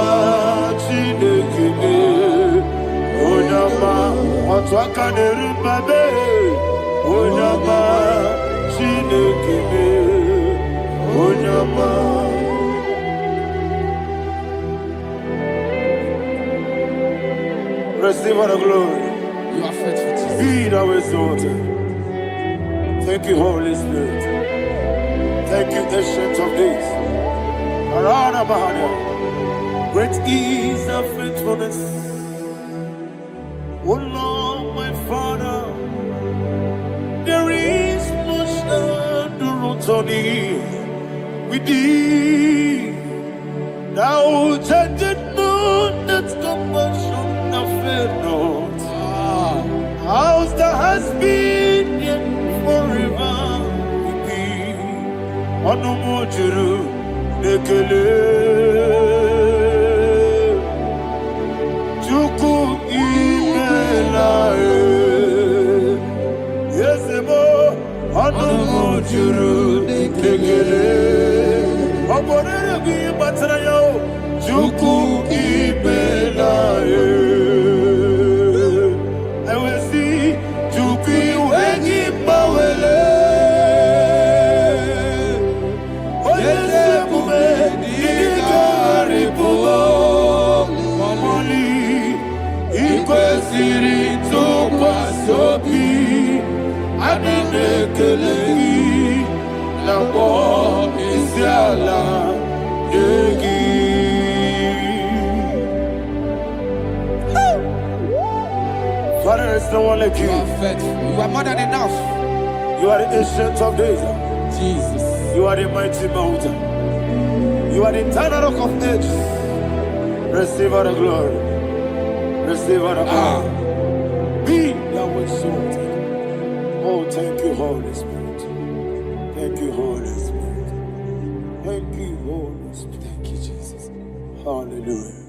G: Chinekebe, Onyama, Otwakane rumbabe, Onyama, Chinekebe, Onyama. Receive all the glory.
F: You are faithful, Jesus.
G: Be thou exalted. Thank you, Holy Spirit. Thank you, Ancient of Days. Arana Bahana. Great is our faithfulness. Oh Lord, my Father, there is money with thee. Now judged not that compassion of not. How's the has been yet forever with thee? Onomojuru nekele Chuku imela Yesemo Onomojuru nekele Oborere bi batara yo Chuku imela Ewesi Chuku iwegi mawele Oyesebume Ikaribu Moli Ikwesiri tukwa sobi Adinekelehi Nabo Isiala Yegi Father, there is no one like you.
F: You are faithful. You are more than enough.
G: You are the ancient of days.
F: Jesus.
G: You are the mighty mountain. You are the eternal rock of ages. Receive all the glory. Receive all the honor. Be thou exalted. Oh, thank you, Holy Spirit. Thank you, Holy Spirit. Thank you, Holy Spirit.
F: Thank you, Jesus.
G: Hallelujah.